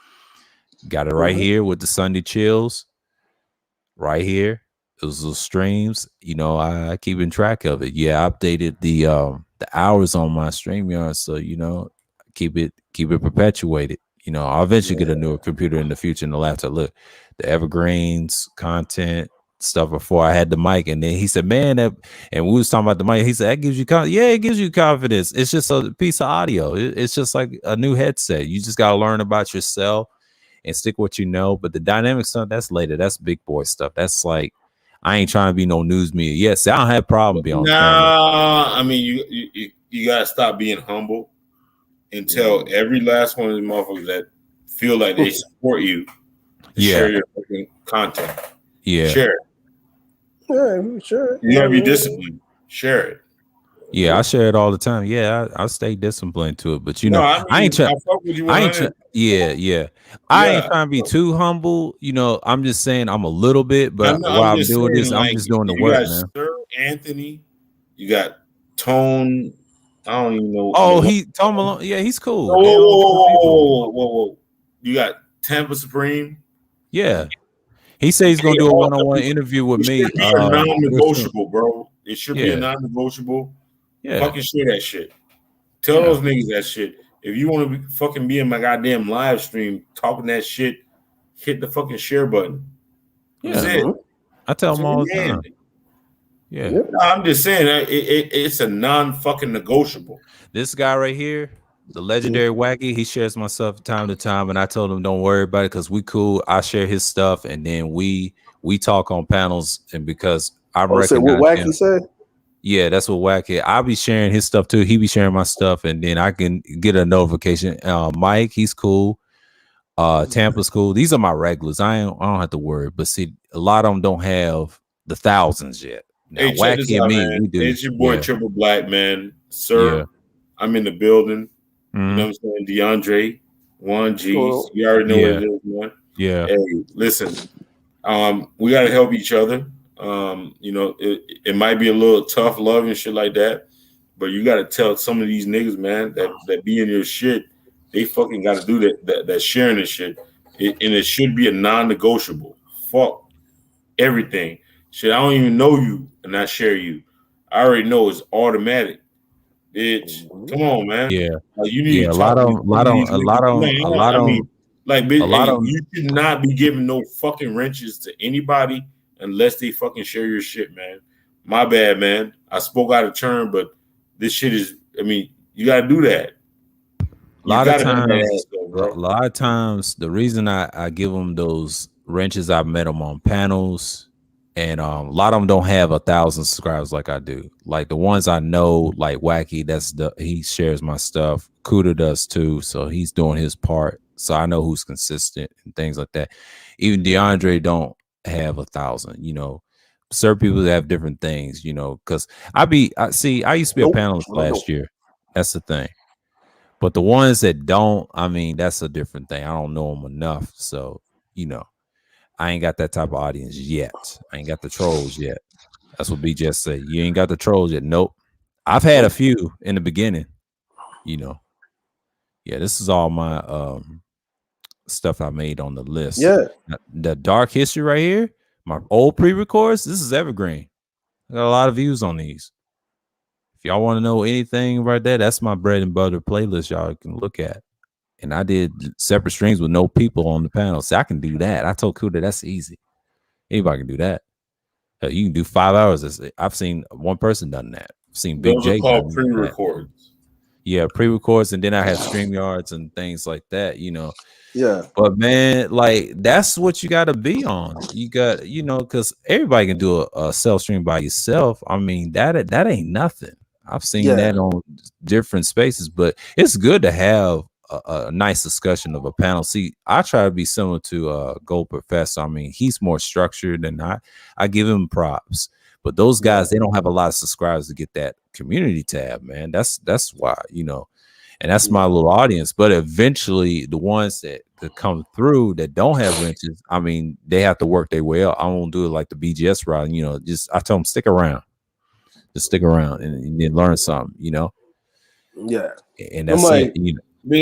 Got it right here with the Sunday chills. Right here, those little streams. I keep in track of it. Yeah, I updated the hours on my StreamYard, so keep it perpetuated. I'll eventually get a newer computer in the future and the laptop. Look, the evergreens content stuff before I had the mic, and then he said, man, and we was talking about the mic. He said, that gives you it gives you confidence. It's just a piece of audio. It's just like a new headset. You just got to learn about yourself and stick what you know. But the dynamic stuff, that's later. That's big boy stuff. That's like, I ain't trying to be no news media. Yes, I don't have a problem being on camera. I mean, you gotta stop being humble and tell every last one of the motherfuckers that feel like they support you. Share your fucking content. Yeah, share it. Sure. You gotta be disciplined. Share it. Yeah, I share it all the time. Yeah, I stay disciplined to it. But I ain't trying. Yeah. I ain't trying to be too humble. I'm just saying I'm a little bit. But while I'm doing this, I'm just doing the work, man. Sir Anthony, you got Tone. I don't even know. Oh, Tone Malone. Yeah, he's cool. Whoa. You got Tampa Supreme. Yeah. He said he's gonna do a one-on-one interview with me. It should be a non-negotiable, bro. It should be a non-negotiable. Yeah. Fucking share that shit. Tell those niggas that shit. If you want to fucking be in my goddamn live stream talking that shit, hit the fucking share button. That's it. I tell them all the time. Yeah. No, I'm just saying it's a non-fucking negotiable. This guy right here, the legendary Wacky, he shares my stuff time to time, and I told him don't worry about it because we cool. I share his stuff, and then we talk on panels, and because I recognize what Wacky him. said. Yeah, that's what Wacky. I'll be sharing his stuff too. He be sharing my stuff, and then I can get a notification. Mike, he's cool. Tampa's cool. These are my regulars. I don't have to worry. But see, a lot of them don't have the thousands yet. Now, Hey, check this out, man. we do. It's your boy Triple Black, man. Sir, Yeah. I'm in the building. You know what I'm saying? DeAndre, 1G. You already know what it is, man. Yeah. Hey, listen. We gotta help each other. You know, it might be a little tough love and shit like that, but you gotta tell some of these niggas, man, that be in your shit, they fucking gotta do that sharing this shit. And it should be a non-negotiable. Fuck everything. Shit, I don't even know you and I share you. I already know it's automatic. Bitch, come on, man. Yeah. Like, you need a lot of you should not be giving no fucking wrenches to anybody unless they fucking share your shit, man. My bad, man. I spoke out of turn, but this shit is, I mean, you gotta do that. A lot of times, the reason I give them those wrenches, I've met them on panels, and a lot of them don't have 1,000 subscribers like I do. Like the ones I know, like Wacky, he shares my stuff. Kuda does too, so he's doing his part. So I know who's consistent and things like that. Even DeAndre don't have 1,000. You know, certain people have different things. You know, because I used to be a panelist last year. That's the thing. But the ones that don't, I mean, that's a different thing. I don't know them enough. So, you know, I ain't got that type of audience yet. I ain't got the trolls yet. That's what B just said. You ain't got the trolls yet. Nope. I've had a few in the beginning, you know. Yeah, this is all my stuff I made on the list. Yeah. The dark history right here, my old pre-records, this is evergreen. I got a lot of views on these. If y'all want to know anything right there, that's my bread and butter playlist y'all can look at. And I did separate streams with no people on the panel. So I can do that. I told Kuda that's easy. Anybody can do that. You can do 5 hours. I've seen one person done that. I've seen Big J. Those are called pre-records. Yeah, pre-records, and then I have StreamYards and things like that, you know. Yeah. But man, like that's what you gotta be on. You got, you know, because everybody can do a self stream by yourself. I mean, that ain't nothing. I've seen that on different spaces, but it's good to have a nice discussion of a panel. See, I try to be similar to Gold Professor. I mean, he's more structured than I give him props. But those guys, they don't have a lot of subscribers to get that community tab, man. That's why, you know, and that's my little audience. But eventually, the ones that come through that don't have wrenches, I mean, they have to work their way up. I won't do it like the BGS route, you know. Just I tell them stick around, just stick around and then learn something, you know. Yeah, and that's it. You know.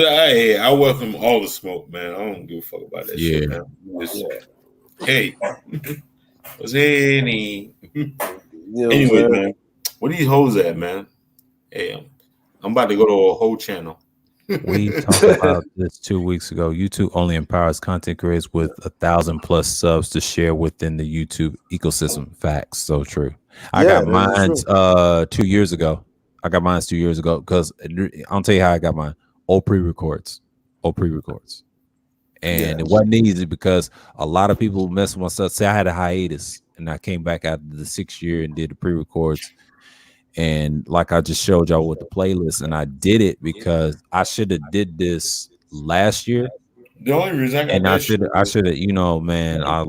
I welcome all the smoke, man. I don't give a fuck about that shit, man. Hey, what's any? Anyway, man, where these hoes at, man? Hey, I'm about to go to a whole channel. We talked about this 2 weeks ago. YouTube only empowers content creators with 1,000+ subs to share within the YouTube ecosystem. Facts, so true. I got mine 2 years ago. Because I'll tell you how I got mine. Old pre-records. And it wasn't easy because a lot of people mess with my stuff. Say I had a hiatus and I came back after the 6th year and did the pre-records. And like I just showed y'all with the playlist, and I did it because I should have did this last year. The only reason I should have, you know, man, I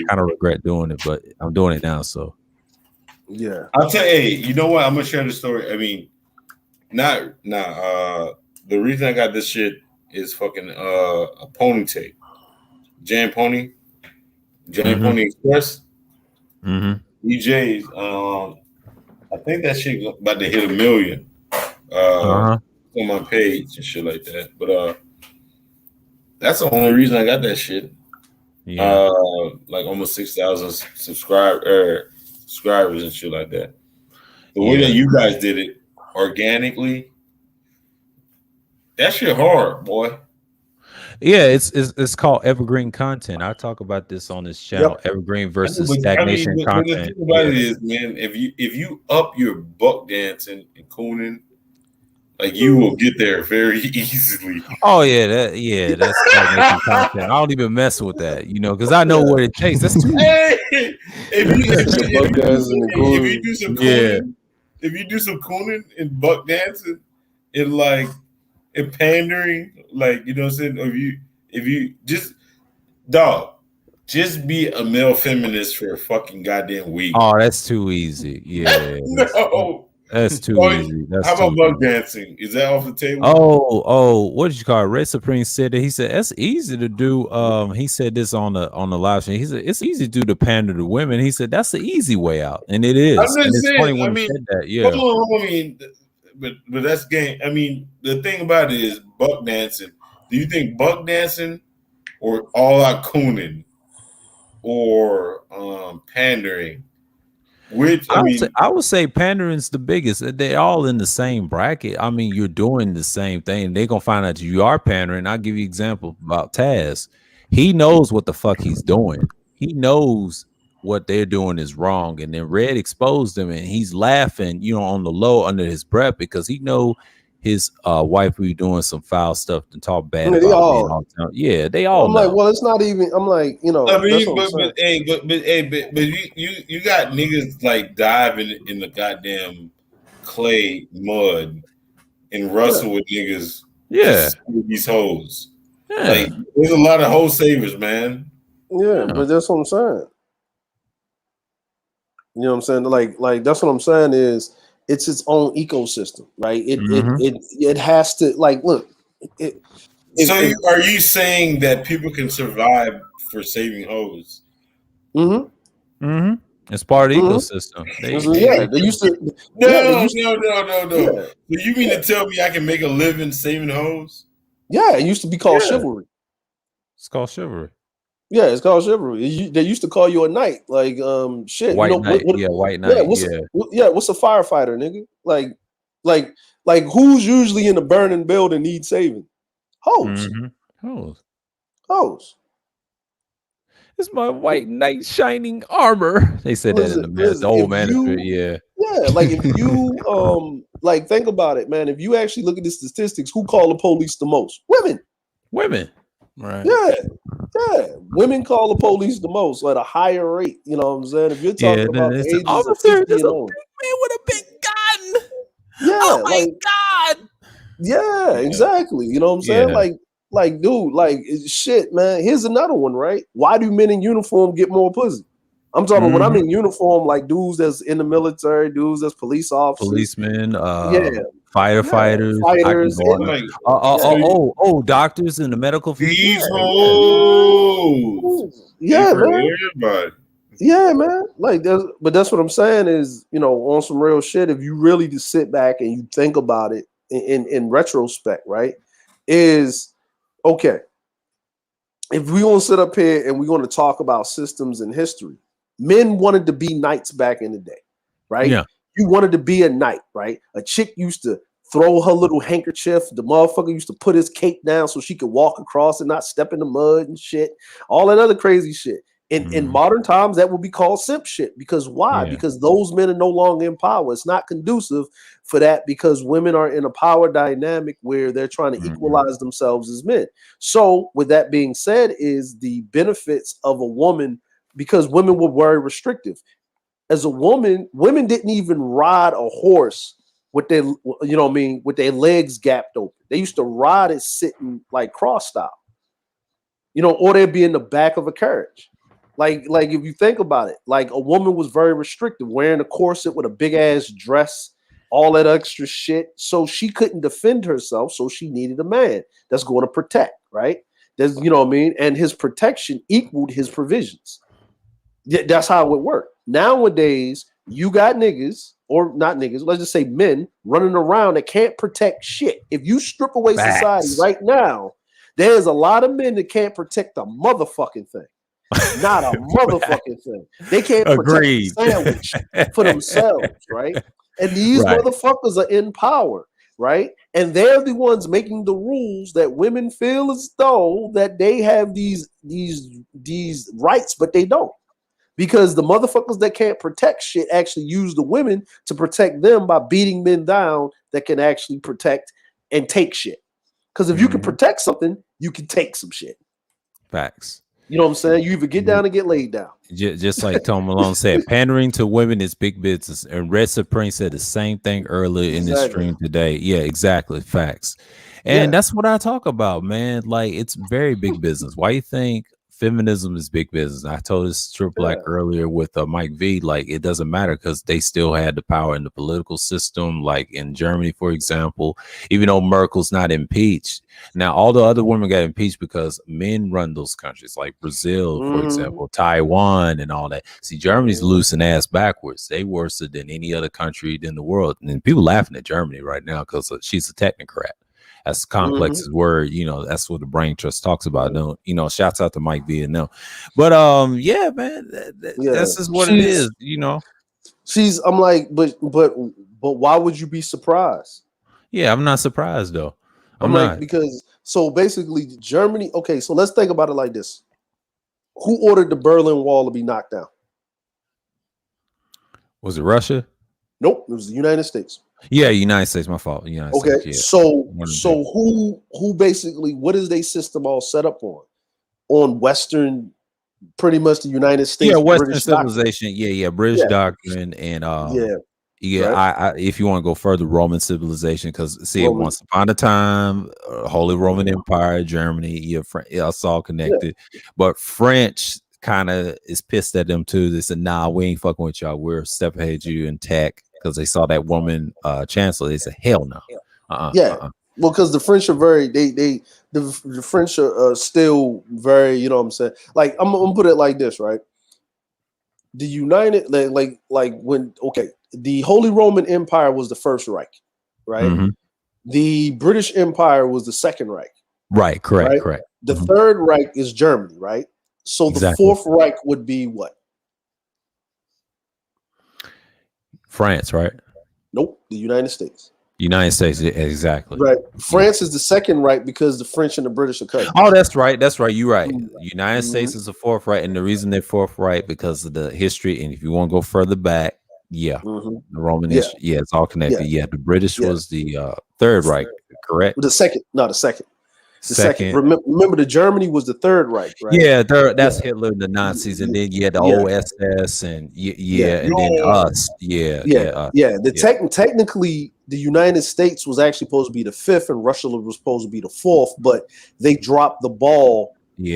kind of regret doing it, but I'm doing it now. So yeah, I'll tell you, hey, you know what? I'm gonna share the story. I mean, the reason I got this shit is fucking a pony tape. Jam Pony Express. DJs. I think that shit about to hit 1 million on my page and shit like that. But that's the only reason I got that shit. Yeah. Like almost 6,000 subscribers and shit like that. The way that you guys did it organically, that shit hard, boy. Yeah, it's called evergreen content. I talk about this on this channel. Yep. Evergreen versus stagnation content. The thing about it is, man, if you up your buck dancing and cooning, like you will get there very easily. Oh yeah, that's stagnation content. I don't even mess with that, because I know what it takes. That's too. If you do some cooning and buck dancing and like and pandering, like what I'm saying, if you just be a male feminist for a fucking goddamn week. Oh, that's too easy. Yeah. No. That's too easy. How about buck dancing? Is that off the table? Oh, what did you call it? Red Supreme said that. He said that's easy to do. He said this on the live stream. He said it's easy to do to pander to women. He said that's the easy way out, and it is. I'm just and it's saying, funny when he said that. Yeah. But that's game. I mean, the thing about it is buck dancing. Do you think buck dancing or all out cooning or pandering? Which I would say pandering's the biggest. They're all in the same bracket. I mean, you're doing the same thing. They're gonna find out you are pandering. I'll give you an example about Taz. He knows what the fuck he's doing. He knows what they're doing is wrong. And then Red exposed him, and he's laughing, on the low under his breath because he know his wife be doing some foul stuff and talk bad about me all the time. Yeah, they all. I'm know. like, well, it's not even. I'm like, I mean, but you got niggas like diving in the goddamn clay mud and wrestle with niggas. Yeah, these hoes. Yeah. Like, there's a lot of hoe savers, man. Yeah, but that's what I'm saying. You know what I'm saying? Like that's what I'm saying is. It's its own ecosystem, right? It has to look. Are you saying that people can survive for saving hoes? Mm-hmm. Mm-hmm. It's part of the ecosystem. They used to. No. Yeah. So you mean to tell me I can make a living saving hoes? Yeah, it used to be called chivalry. It's called chivalry. Yeah, it's called chivalry. They used to call you a knight, like shit. White knight. White knight. What's a firefighter, nigga? Like who's usually in a burning building needs saving? Hoes. Mm-hmm. Hoes. It's my white knight shining armor. They said that in the old manuscript. Yeah. Yeah, like if you like think about it, man. If you actually look at the statistics, who call the police the most? Women. Right. Yeah. Women call the police the most at a higher rate. You know what I'm saying? If you're talking about the ages of 60 and older. Man with a big gun. Yeah. Oh my God. Yeah, exactly. You know what I'm saying? Yeah. Like, dude, shit, man. Here's another one, right? Why do men in uniform get more pussy? I'm talking about when I'm in uniform, like dudes that's in the military, dudes that's police officers, policemen, firefighters, doctors in the medical field. Yeah, man. Everybody. Yeah, man. But that's what I'm saying is, on some real shit. If you really just sit back and you think about it in retrospect, right? Is okay. If we're gonna sit up here and we're gonna talk about systems in history. Men wanted to be knights back in the day, right? Yeah. You wanted to be a knight, right? A chick used to throw her little handkerchief. The motherfucker used to put his cape down so she could walk across and not step in the mud and shit. All that other crazy shit. In modern times, that would be called simp shit. Because why? Yeah. Because those men are no longer in power. It's not conducive for that because women are in a power dynamic where they're trying to equalize themselves as men. So with that being said, is the benefits of a woman because women were very restrictive. As a woman, women didn't even ride a horse with their, with their legs gapped open. They used to ride it sitting like cross style, or they'd be in the back of a carriage. Like if you think about it, like a woman was very restrictive, wearing a corset with a big ass dress, all that extra shit. So she couldn't defend herself. So she needed a man that's going to protect, right? There's, and his protection equaled his provisions. That's how it worked. Nowadays, you got niggas, or not niggas, let's just say men running around that can't protect shit. If you strip away society right now, there's a lot of men that can't protect a motherfucking thing. Not a motherfucking thing. They can't protect a sandwich for themselves, right? And these motherfuckers are in power, right? And they're the ones making the rules that women feel as though that they have these rights, but they don't. Because the motherfuckers that can't protect shit actually use the women to protect them by beating men down that can actually protect and take shit. Because if you can protect something, you can take some shit. Facts. You know what I'm saying? You either get down or get laid down. Just like Tom Malone said, pandering to women is big business. And Red Supreme said the same thing earlier in this stream today. Yeah, exactly. Facts. And that's what I talk about, man. Like, it's very big business. Why you think feminism is big business? I told this True Black earlier with Mike V. Like, it doesn't matter because they still had the power in the political system. Like in Germany, for example, even though Merkel's not impeached. Now, all the other women got impeached because men run those countries, like Brazil, for example, Taiwan, and all that. See, Germany's loose and ass backwards. They worse than any other country in the world. And people laughing at Germany right now because she's a technocrat. As complex as word, you know, that's what the Brain Trust talks about. No, you know, shouts out to Mike V and them. But yeah, man, that's just what it is, you know. I'm like, but why would you be surprised? Yeah, I'm not surprised though. I'm like, not, because so basically Germany, okay, so let's think about it like this. Who ordered the Berlin Wall to be knocked down? Was it Russia? Nope, it was the United States. Yeah, United States, my fault. United States, yeah. So who basically, what is their system all set up on? On Western, pretty much the United States. Yeah, Western British civilization. Doctrine. Yeah, British doctrine and I if you want to go further, Roman civilization, because see, once upon a time, Holy Roman Empire, Germany, it's all connected. But French kind of is pissed at them too. They said, nah, we ain't fucking with y'all. We're a step ahead of you in tech. Because they saw that woman chancellor, they said, "Hell no." Well, because the French are very, the French are still very, you know what I'm saying. Like I'm gonna put it like this, right? The United, like when the Holy Roman Empire was the First Reich, right? The British Empire was the Second Reich. Right, correct. The Third Reich is Germany, right? So the Fourth Reich would be what? France, right? Nope, the United States. United States, exactly. Right. France is the Second Reich because the French and the British are cousins. Oh, that's right. You're right. United States is the Fourth Reich, and the reason they're Fourth Reich because of the history. And if you want to go further back, the Roman history, it's all connected. Yeah, the British was the Third Reich, correct? The second. The second. Remember, the Germany was the Third Reich, right? Yeah, that's Hitler and the Nazis, and then the OSS, and and then us. Technically, the United States was actually supposed to be the fifth, and Russia was supposed to be the fourth, but they dropped the ball. They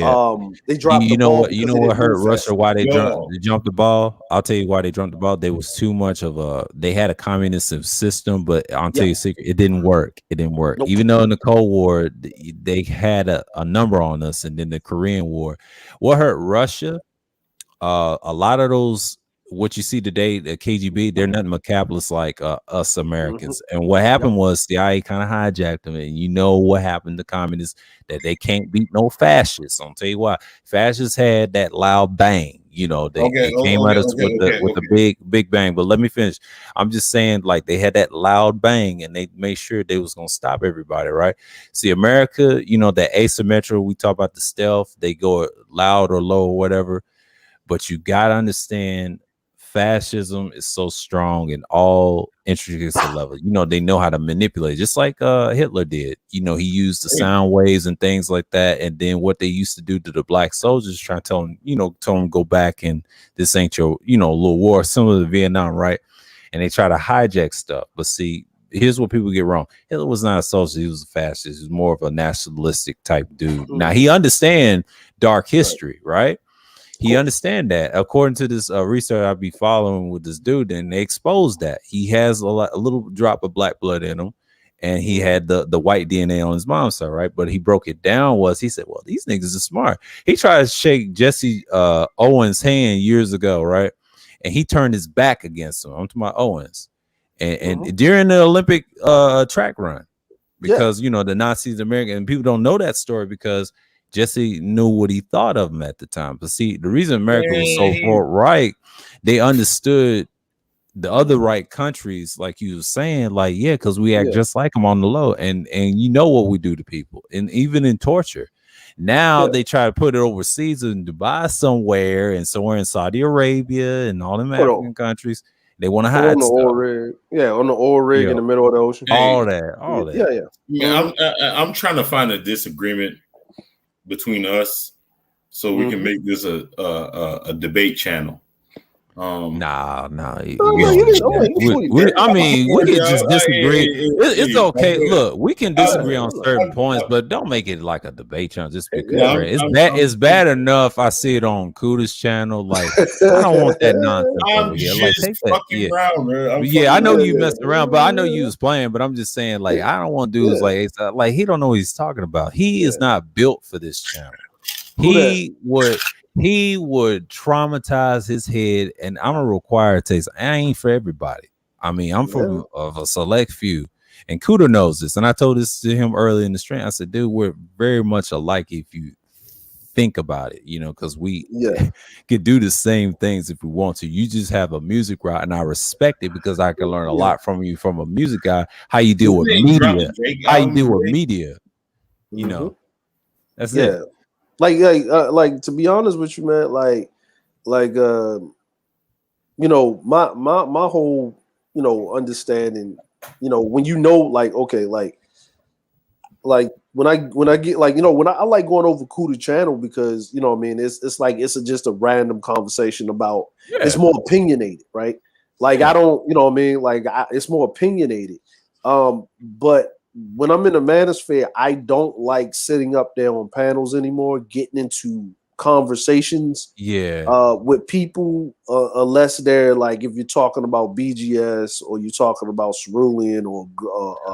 dropped. You know what hurt Russia? Why they jumped the ball? I'll tell you why they jumped the ball. They was too much of a. They had a communist system, but I'll tell you a secret. It didn't work. Nope. Even though in the Cold War they had a number on us, and then the Korean War. What hurt Russia? A lot of those. What you see today, the KGB, they're nothing but capitalists like us Americans. And what happened was CIA kind of hijacked them. And you know what happened to communists, that they can't beat no fascists. I'll tell you why. Fascists had that loud bang. You know, they came at us with a big bang. But let me finish. I'm just saying, like, they had that loud bang and they made sure they was going to stop everybody, right? See, America, you know, that asymmetrical, we talk about the stealth, they go loud or low or whatever. But you got to understand, fascism is so strong in all intricate levels. You know, they know how to manipulate, just like Hitler did. You know, he used the sound waves and things like that. And then what they used to do to the black soldiers, trying to tell them go back and this ain't your, little war, similar to Vietnam, right? And they try to hijack stuff. But see, here's what people get wrong. Hitler was not a soldier. He was a fascist. He was more of a nationalistic type dude. Now, he understand dark history, right? He understand that. According to this research I'll be following with this dude, and they exposed that he has a little drop of black blood in him, and he had the white DNA on his mom's side, right? But he broke it down. He said, well, these niggas are smart. He tried to shake Jesse Owens' hand years ago, right? And he turned his back against him. I'm talking about Owens, and during the Olympic track run, because the Nazis, American, and people don't know that story because Jesse knew what he thought of him at the time. But see, the reason America was so far right, they understood the other right countries, like you were saying, like, yeah, because we act just like them on the low, and you know what we do to people, and even in torture. Now they try to put it overseas in Dubai somewhere, and somewhere in Saudi Arabia and all them African countries. They want to hide on the oil rig, on the oil rig in the middle of the ocean. All that. Yeah. I'm trying to find a disagreement between us, so we can make this a debate channel. Nah. I mean, we can just disagree. It's okay. Look, we can disagree on certain points, but don't make it like a debate channel just because it's bad enough. I see it on Kuda's channel. Like, I don't want that nonsense over here. Like, take that. I know you messed around, but I know you was playing. But I'm just saying, like, I don't want dudes like he don't know what he's talking about. He is not built for this channel. He would traumatize his head, and I'm a required taste. I ain't for everybody. I mean, I'm from a select few, and Kuda knows this. And I told this to him early in the stream. I said, dude, we're very much alike if you think about it, because we could do the same things if we want to. You just have a music route, and I respect it because I can learn a lot from you from a music guy, how you deal with media, That's it. Like to be honest with you, man, my whole, understanding, when when I get when I like going over Kuda channel because it's just a random conversation about it's more opinionated, right? Like I don't, it's more opinionated. But when I'm in the manosphere, I don't like sitting up there on panels anymore, getting into conversations with people unless they're like, if you're talking about BGS or you're talking about Cerulean or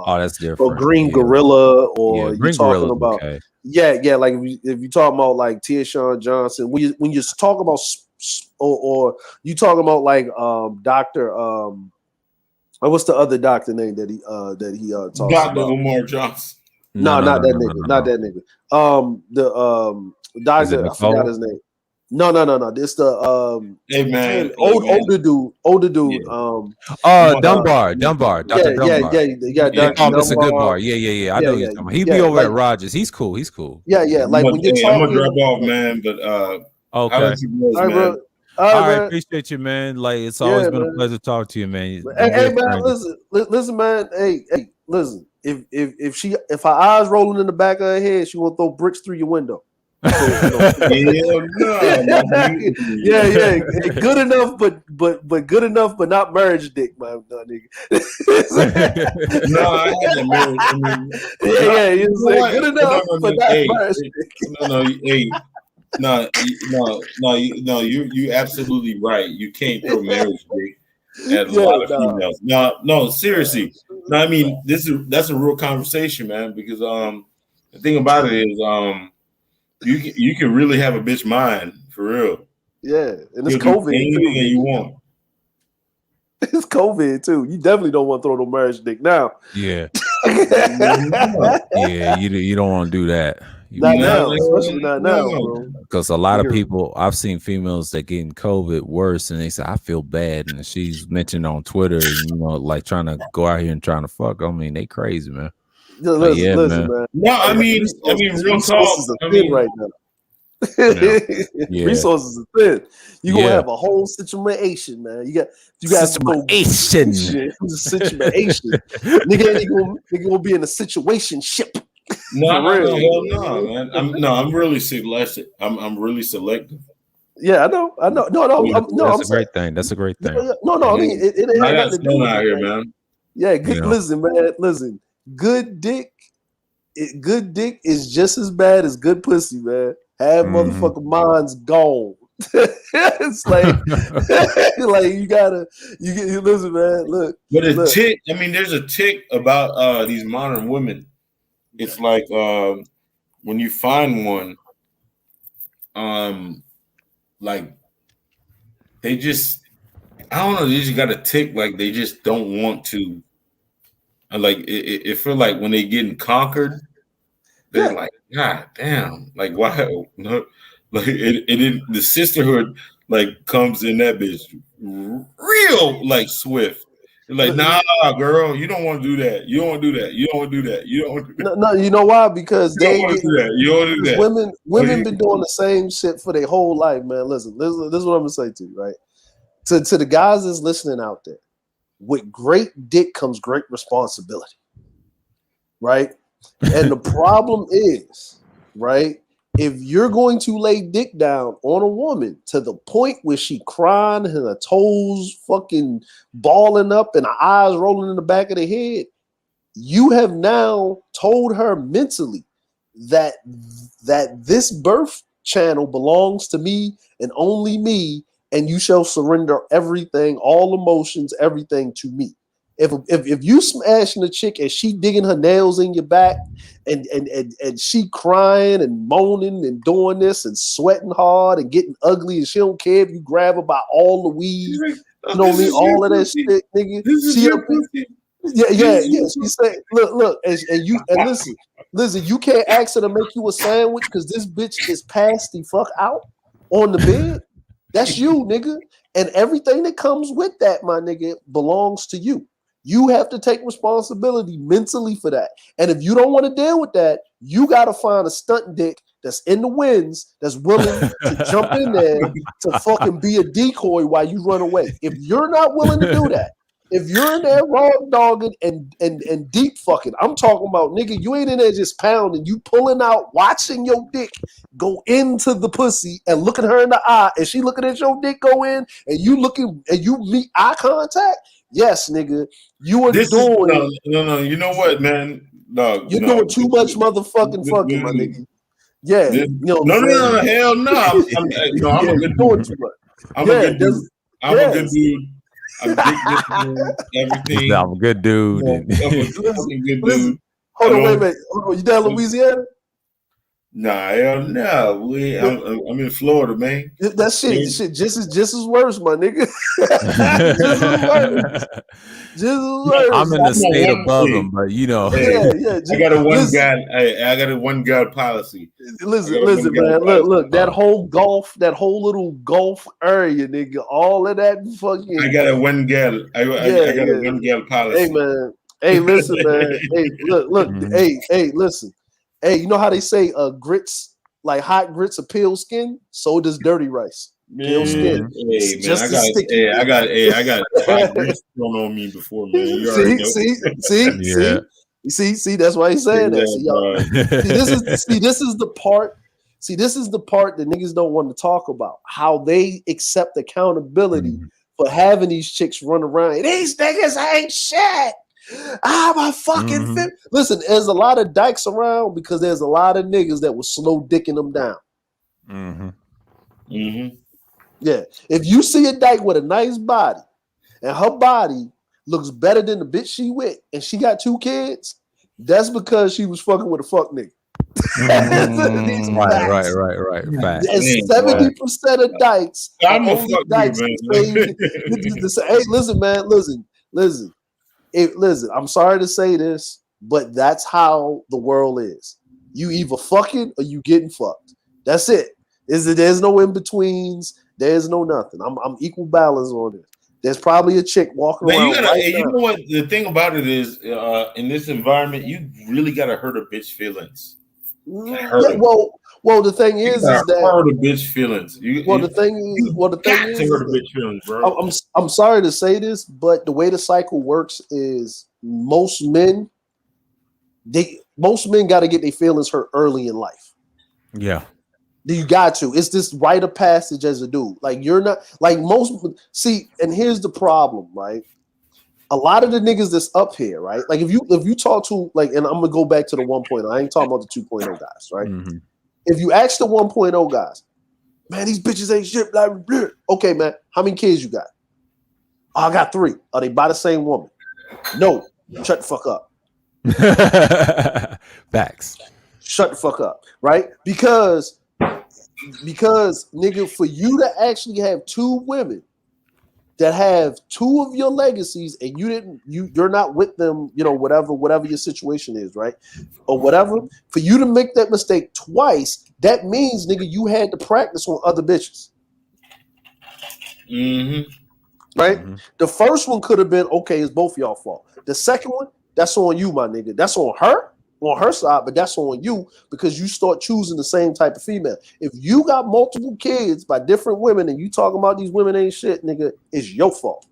that's different, or Green Gorilla, or you're talking about like if you talking about like Tiashawn Johnson, when you talk about or you talking about like Dr. What's the other doctor name that he talks about? Dr. Umar Johnson. No, not that nigga. Not that nigga. The doctor, I forgot his name. No. It's the hey man, older dude. Dunbar. Dr. Dunbar. Yeah. Thomas a good bar. Yeah. I know he's talking. He be over at Rogers. He's cool. Yeah. Like when you're talking, I'm gonna drop off, man. But okay. All right, bro. All right, appreciate you, man. Like it's always been a pleasure to talk to you, man. Hey man, listen, man. Hey, listen. If her eyes rolling in the back of her head, she won't throw bricks through your window. So, yeah. Good enough, but good enough, but not marriage dick, man. Nigga. No, I had a marriage. Good enough, but not marriage dick. No, you absolutely right. You can't throw marriage dick at a lot of females. No, seriously. No, I mean that's a real conversation, man. Because the thing about it is you can really have a bitch mind for real. Yeah, and it's COVID anything you want. It's COVID too. You definitely don't want to throw no marriage dick now. Yeah. You don't want to do that. Not now, especially not now, bro. Because a lot of people, I've seen females that getting COVID worse, and they say, I feel bad. And she's mentioned on Twitter, like trying to go out here and trying to fuck. I mean, they crazy, man. Listen, man. No, I mean, real talk. Right now. Resources are thin. You're gonna have a whole situation, man. You got situation. Nigga gonna be in a situation ship. No, man. I'm really selective. I'm really selective. Yeah, I know. That's a great thing. That's a great thing. No. I mean, it ain't I got snow out here, man. Yeah, good. Listen, man. Listen, good dick is just as bad as good pussy, man. Have motherfucking minds gone. It's like you listen, man. Look, but tick. I mean, there's a tick about these modern women. It's like when you find one, like they just, I don't know, they just got a tick. Like they just don't want to. Like it feel like when they getting conquered, they're like, God damn, like why? No, like it the sisterhood. like comes in that bitch real like swift. Like, nah, girl, you don't want to do that. You don't want to do that. You don't want to do that. You don't want to do that. No, you know why? Because you don't want to do that. You don't do that. Women been doing the same shit for their whole life, man. Listen, this is what I'm gonna say to you, right? To the guys that's listening out there, with great dick comes great responsibility, right? And the problem is, right, if you're going to lay dick down on a woman to the point where she crying and her toes fucking balling up and her eyes rolling in the back of the head, you have now told her mentally that this birth channel belongs to me and only me, and you shall surrender everything, all emotions, everything to me. If you smashing a chick and she digging her nails in your back and she crying and moaning and doing this and sweating hard and getting ugly and she don't care if you grab her by all the weed, you know what I mean? All of that shit, nigga. Yeah. She said, look, and listen, you can't ask her to make you a sandwich because this bitch is passed the fuck out on the bed. That's you, nigga. And everything that comes with that, my nigga, belongs to you. You have to take responsibility mentally for that. And if you don't want to deal with that, you got to find a stunt dick that's in the winds, that's willing to jump in there to fucking be a decoy while you run away. If you're not willing to do that, if you're in there raw dogging and deep fucking, I'm talking about, nigga, you ain't in there just pounding, you pulling out, watching your dick go into the pussy and looking her in the eye, and she looking at your dick go in, and you looking and you meet eye contact. Yes, nigga, you are doing. No. You know what, man? No, you're doing too much motherfucking fucking, my nigga. Yeah, hell no. I'm a good dude. I'm a good dude. I'm a good dude. Everything. I'm a good dude. Listen, hold on, wait a minute. You down Louisiana? Nah, hell no. I'm in Florida, man. That shit just as worse, my nigga. Just as worse. I'm in the state above them, but you know. Yeah. I got a one guy. I got a one guy policy. Listen, man. Look. That whole little Gulf area, nigga. All of that fucking. I got a one gal. I got a one gal policy. Hey, man. Hey, listen, man. Hey, look. Hey, listen. Hey, you know how they say grits, like hot grits are pale skin? So does dirty rice. Pale skin. Hey, man, I got hot grits thrown on me before, man. You see, that's why he's saying that. This is the part. See, this is the part that niggas don't want to talk about. How they accept accountability for having these chicks run around. These niggas ain't shit. I'm a fucking Listen, there's a lot of dykes around because there's a lot of niggas that will slow dicking them down. Yeah. If you see a dyke with a nice body and her body looks better than the bitch she with and she got 2 kids, that's because she was fucking with a fuck nigga. Right. Fact. 70% of dykes. I'm a fuck dykes. Hey, listen, man. Listen. Listen, I'm sorry to say this, but that's how the world is. You either fucking or you getting fucked. That's it. There's no in betweens. There's no nothing. I'm equal balance on this. There's probably a chick walking around. You know what? The thing about it is, in this environment, you really gotta hurt a bitch feelings. Well, the thing is that hurt a bitch feelings. The thing is, hurt a bitch feelings, bro. I'm sorry to say this, but the way the cycle works is most men got to get their feelings hurt early in life. Yeah, you got to. It's this rite of passage as a dude. Like you're not like most. See, and here's the problem, right? A lot of the niggas that's up here, right? Like if you talk to like, and I'm gonna go back to the 1.0. I ain't talking about the 2.0 guys, right? If you ask the 1.0 guys, man, these bitches ain't shit. Blah, blah, blah. Okay, man, how many kids you got? Oh, I got 3. Are they by the same woman? No. Shut the fuck up. Facts. Shut the fuck up, right? Because nigga, for you to actually have 2 women that have 2 of your legacies and you're not with them, you know, whatever your situation is, right? Or whatever, for you to make that mistake twice, that means, nigga, you had to practice on other bitches. Mm-hmm. Right? Mm-hmm. The first one could have been, okay, it's both y'all fault. The second one, that's on you, my nigga. That's on her side, but that's on you because you start choosing the same type of female. If you got multiple kids by different women and you talking about these women ain't shit, nigga, it's your fault.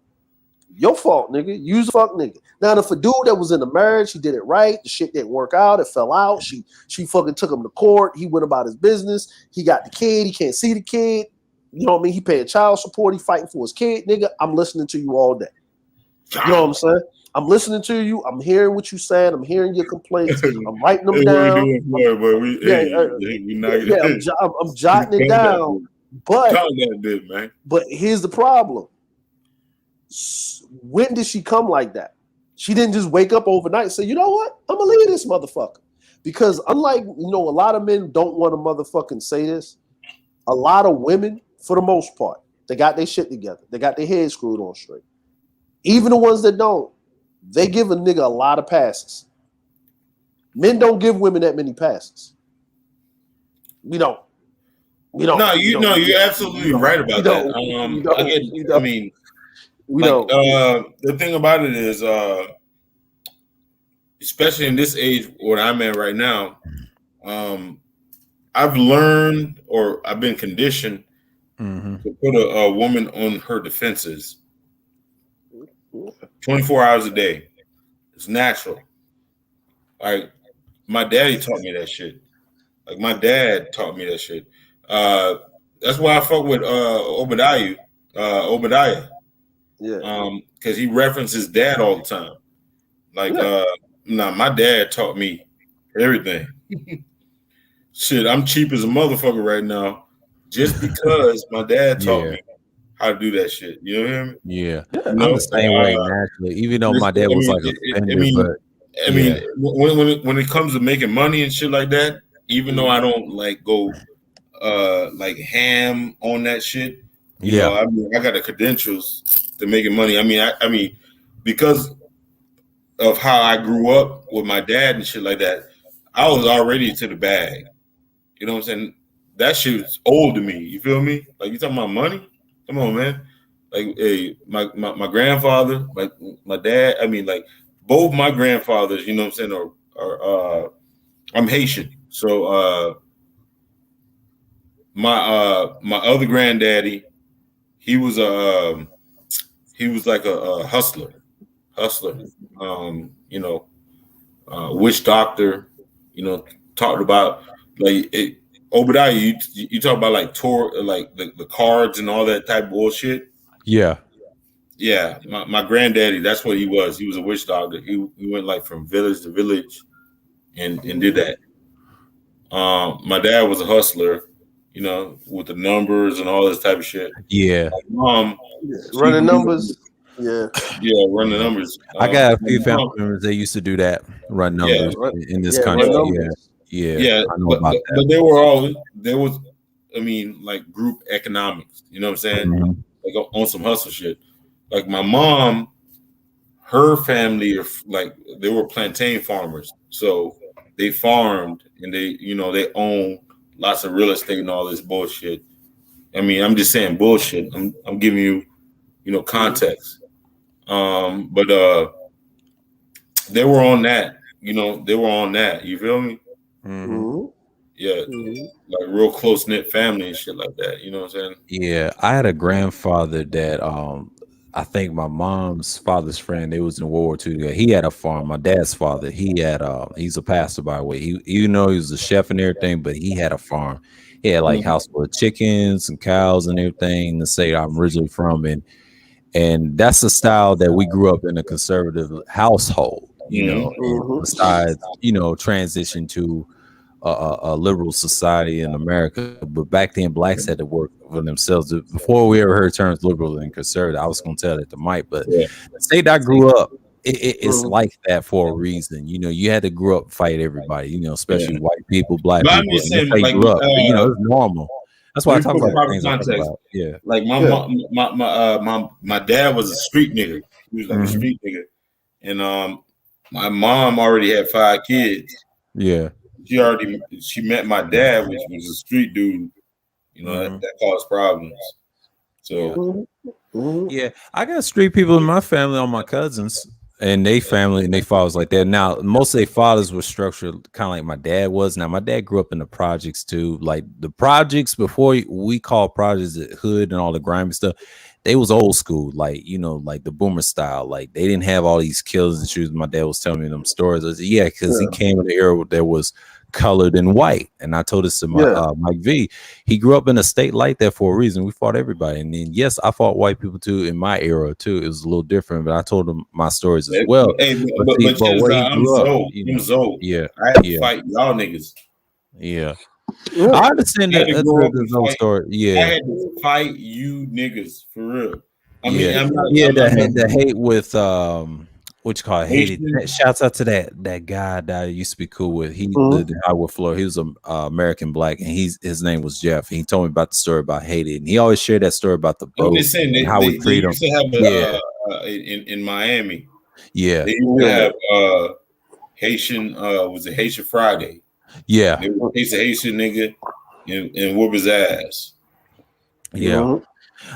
Your fault, nigga. You's a fuck nigga. Now, if a dude that was in a marriage, he did it right. The shit didn't work out. It fell out. She fucking took him to court. He went about his business. He got the kid. He can't see the kid. You know what I mean? He paying child support. He fighting for his kid, nigga. I'm listening to you all day. You know what I'm saying? I'm lilistening to you. I'm hearing what you're saying. I'm hearing your complaints. I'm writing them down. I'm jotting it down. But here's the problem. When did she come like that? She didn't just wake up overnight and say, you know what? I'm gonna leave this motherfucker. Because unlike, a lot of men don't want to motherfucking say this. A lot of women, for the most part, they got their shit together. They got their head screwed on straight. Even the ones that don't, they give a nigga a lot of passes. Men don't give women that many passes. We don't. No, you're absolutely right about that. The thing about it is, especially in this age where I'm at right now, I've learned or I've been conditioned to put a woman on her defenses 24 hours a day. It's natural. Like my daddy taught me that shit. Like my dad taught me that shit. That's why I fuck with Obadiah. Yeah. Because he references dad all the time. Like, my dad taught me everything. Shit, I'm cheap as a motherfucker right now, just because my dad taught me how to do that shit. You know what I mean? Yeah. I'm the same way naturally. Even though my dad was when it comes to making money and shit like that, even though I don't like go like ham on that shit, you know, I got the credentials to making money. I mean, because of how I grew up with my dad and shit like that, I was already to the bag. You know what I'm saying? That shit's old to me. You feel me? Like, you talking about money? Come on, man. Like, hey, my grandfather, like my dad, like both my grandfathers, you know what I'm saying, are I'm Haitian. So my other granddaddy, he was like a hustler, witch doctor, talked about like Obadiah, you talk about like like the cards and all that type of bullshit. Yeah. My granddaddy, that's what he was. He was a witch doctor. He went like from village to village and did that. My dad was a hustler, with the numbers and all this type of shit. Yeah. My mom running numbers. Run the numbers. I got a few family members that used to do that, run numbers in this country. I know about that. But there was like group economics. You know what I'm saying? Mm-hmm. Like on some hustle shit. Like my mom, her family they were plantain farmers, so they farmed and they own lots of real estate and all this bullshit. I'm just saying bullshit. I'm giving you, context. But they were on that, you feel me? Mm-hmm. Yeah. Like real close knit family and shit like that. You know what I'm saying? Yeah. I had a grandfather that, I think my mom's father's friend, they was in World War II together. He had a farm. My dad's father, he's a pastor, by the way. He was a chef and everything, but he had a farm. He had like house full of chickens and cows and everything. The state I'm originally from, and that's the style that we grew up in, a conservative household, besides, transition to a liberal society in America. But back then, blacks had to work for themselves. Before we ever heard terms liberal and conservative, I was going to tell that to Mike, but the state I grew up, it's like that for a reason. You had to grow up and fight everybody, especially white people, black people. I'm just saying, like, grew up, it's normal. That's why I talk about things about. Yeah, like my dad was a street nigga. He was like a street nigga, and my mom already had 5 kids. Yeah, she met my dad, which was a street dude. That caused problems. So yeah, I got street people in my family, all my cousins, and they family and they fathers like that. Now, most of their fathers were structured kind of like my dad was. Now, my dad grew up in the projects too. Like the projects before we call projects the hood and all the grimy stuff. They was old school, like, you know, like the boomer style. Like they didn't have all these killers and shoes. My dad was telling me them stories. I said, yeah, because he came in the era where there was colored and white. And I told this to my Mike V. He grew up in a state like that for a reason. We fought everybody. And then yes, I fought white people too in my era too. It was a little different, but I told him my stories as well. Hey, but I'm Zoe. Yeah. I had to fight y'all niggas. Yeah. I understand that story. Yeah. I had to fight you niggas for real. I mean, the hate with what you call it, hated. Shouts out to that guy that I used to be cool with. He lived in Iowa, Florida. He was an American black, and his name was Jeff. He told me about the story about Haiti, and he always shared that story about the boat and how we treat them. In Miami. Yeah, they used to have Haitian. Was it Haitian Friday? Yeah, he's a Haitian nigga and whoop his ass. Yeah.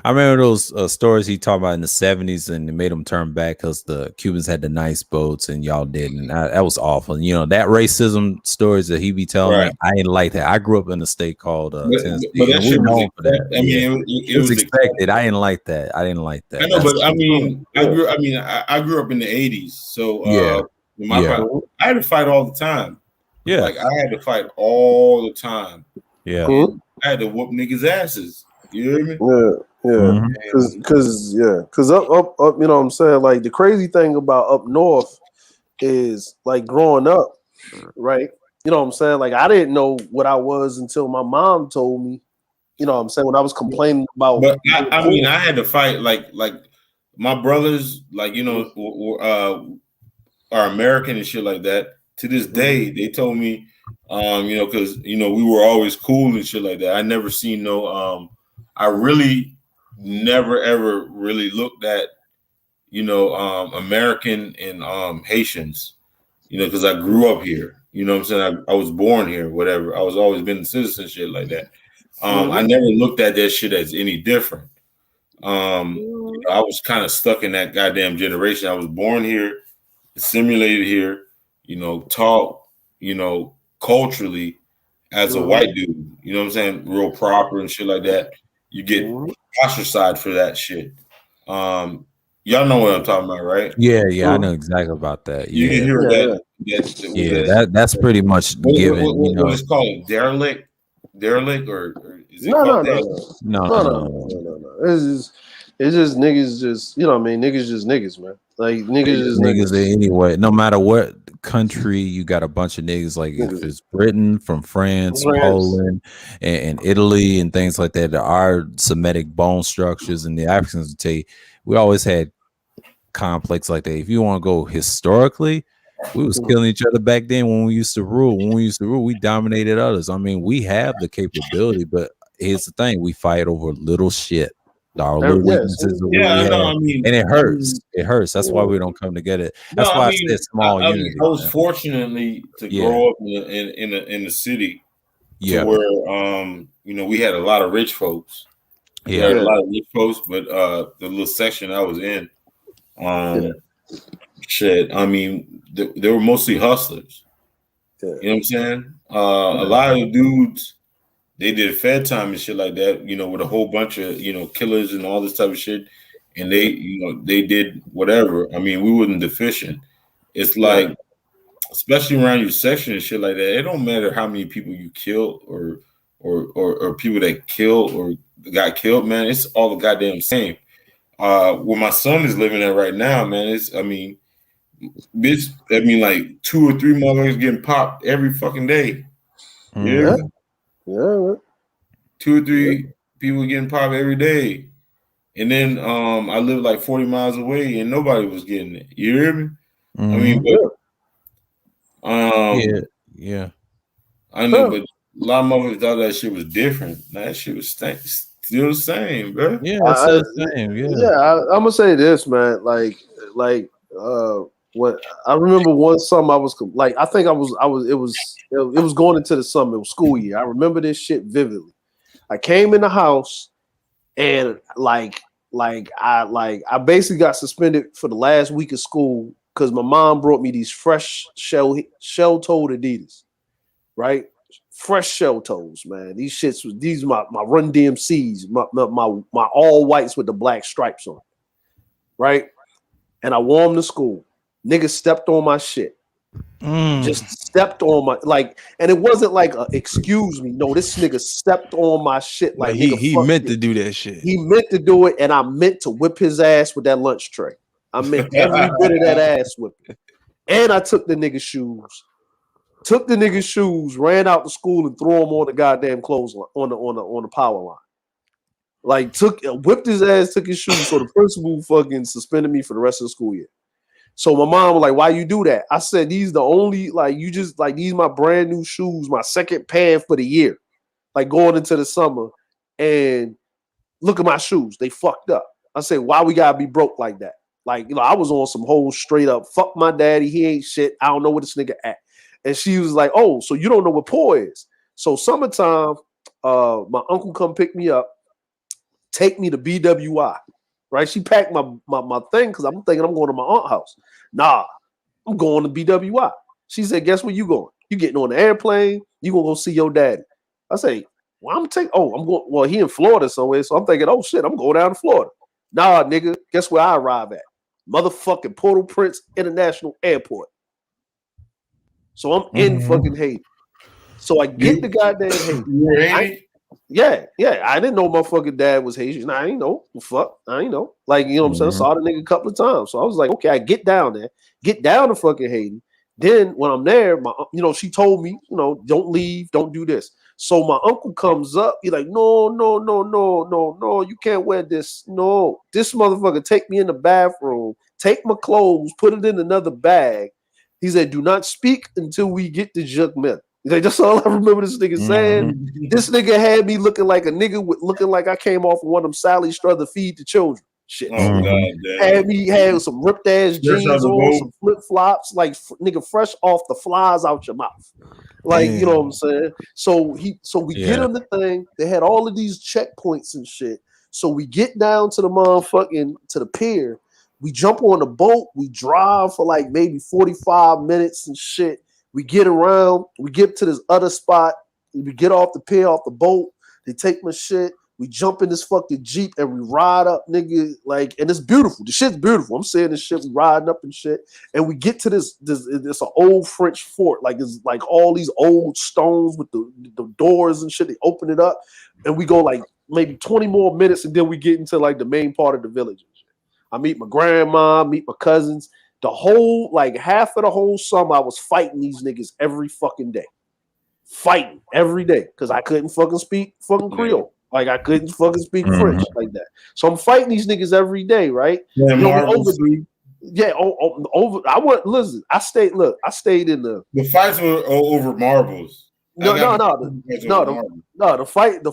I remember those stories he talked about in the 70s, and it made them turn back because the Cubans had the nice boats and y'all didn't. That was awful. And, you know, that racism stories that he be telling me, I didn't like that. I grew up in a state called Tennessee. But that shit was that. I mean, it was expected. I didn't like that. I know, but I mean, I grew up in the 80s. So I had to fight all the time. Yeah, like I had to fight all the time. Yeah, I had to whoop niggas' asses. You hear me? Yeah, because up, you know what I'm saying? Like the crazy thing about up north is like growing up, right? You know what I'm saying? Like I didn't know what I was until my mom told me. You know what I'm saying? When I was complaining about, but I mean, I had to fight like my brothers, like, you know, are American and shit like that. To this day, they told me, you know, because you know we were always cool and shit like that. I never seen no, I really never ever really looked at, you know, American and Haitians, you know, because I grew up here. You know what I'm saying? I was born here, whatever. I was always been a citizen, shit like that. I never looked at that shit as any different. You know, I was kind of stuck in that goddamn generation. I was born here, assimilated here, you know, taught, you know, culturally as a white dude, you know what I'm saying? Real proper and shit like that. You get ostracized for that shit. Y'all know what I'm talking about, right? Yeah, I know exactly about that. You can hear that. That's pretty much given. What is called derelict, or is it no. It's just niggas, just, you know what I mean? Niggas just niggas, man. Like niggas anyway. No matter what country, you got a bunch of niggas. Like if it's Britain, from France, Poland, and Italy, and things like that. There are Semitic bone structures, and the Africans would tell you we always had conflicts like that. If you want to go historically, we was killing each other back then when we used to rule. When we used to rule, we dominated others. I mean, we have the capability, but here's the thing: we fight over little shit. Our little weaknesses, and it hurts. It hurts. That's why we don't come together. That's why I said small unity. I was fortunately to grow up in the city, to where you know, we had a lot of rich folks. We had a lot of rich folks, but the little section I was in, shit. I mean, they were mostly hustlers. You know what I'm saying? A lot of the dudes, they did Fed time and shit like that, you know, with a whole bunch of, you know, killers and all this type of shit. And they, you know, they did whatever. I mean, we wasn't deficient. It's like, especially around your section and shit like that, it don't matter how many people you kill or people that killed or got killed, man. It's all the goddamn same. Where my son is living at right now, man, it's, I mean, bitch, I mean, like 2 or 3 motherfuckers getting popped every fucking day. Yeah. 2 or 3 people getting popped every day, and then I live like 40 miles away, and nobody was getting it. You hear me? I mean, but, I know, but a lot of motherfuckers thought that shit was different. That shit was still the same, bro. Yeah, it's still the same. I'm gonna say this, man. Like, what I remember one summer, I was like, I think it was going into the summer, it was school year. I remember this shit vividly. I came in the house And I basically got suspended for the last week of school because my mom brought me these fresh shell-toed Adidas, right? Fresh shell toes, man. These my Run DMCs, my all whites with the black stripes on, right? And I wore them to school. Niggas stepped on my shit. Just stepped on my and it wasn't like excuse me. No, this nigga stepped on my shit. Like he meant to do that shit. He meant to do it, and I meant to whip his ass with that lunch tray. I meant every bit of that ass whipping. And I took the nigga's shoes, ran out to school and threw them on the goddamn clothesline on the power line. Like whipped his ass, took his shoes. So the principal fucking suspended me for the rest of the school year. So my mom was like, "Why you do that?" I said, "These the only these my brand new shoes, my second pair for the year, like going into the summer, and look at my shoes, they fucked up." I said, "Why we gotta be broke like that?" Like, I was on some whole straight up fuck my daddy, he ain't shit. I don't know where this nigga at. And she was like, "Oh, so you don't know what poor is?" So summertime, my uncle come pick me up, take me to BWI. Right, she packed my thing because I'm thinking I'm going to my aunt's house. Nah, I'm going to BWI. She said, "Guess where you going? You getting on the airplane? You gonna go see your daddy?" I say, "Well, I'm going. Well, he in Florida somewhere, so I'm thinking, oh shit, I'm going down to Florida." Nah, nigga, guess where I arrive at? Motherfucking Port-au-Prince International Airport. So I'm in fucking Haiti. So I get the goddamn Haiti. Yeah. I didn't know my fucking dad was Haitian. I ain't know. Fuck. I ain't know. Like, you know what I'm saying? I saw the nigga a couple of times. So I was like, okay, I get down there. Get down to fucking Haiti. Then when I'm there, she told me, don't leave, don't do this. So my uncle comes up. He's like, no, you can't wear this. No, this motherfucker take me in the bathroom, take my clothes, put it in another bag. He said, "Do not speak until we get to Jukman." Like, that's all I remember this nigga saying. This nigga had me looking like a nigga looking like I came off of one of them Sally Struthers Feed the Children shit. Oh, God, had some ripped ass jeans on, some flip flops, like nigga fresh off the flies out your mouth. Like, you know what I'm saying? So we get on the thing. They had all of these checkpoints and shit. So we get down to the motherfucking to the pier. We jump on the boat. We drive for like maybe 45 minutes and shit. We get around, we get to this other spot, we get off the pier, off the boat, they take my shit, we jump in this fucking Jeep and we ride up, nigga, like, and it's beautiful. The shit's beautiful. I'm saying this shit, we riding up and shit, and we get to this an old French fort, like it's like all these old stones with the doors and shit, they open it up, and we go like maybe 20 more minutes, and then we get into like the main part of the village. I meet my grandma, meet my cousins. The whole, like half of the whole summer, I was fighting these niggas every fucking day. Fighting every day. Because I couldn't fucking speak fucking Creole. Like I couldn't fucking speak French like that. So I'm fighting these niggas every day, right? Yeah, over. I stayed in the fights were over marbles. The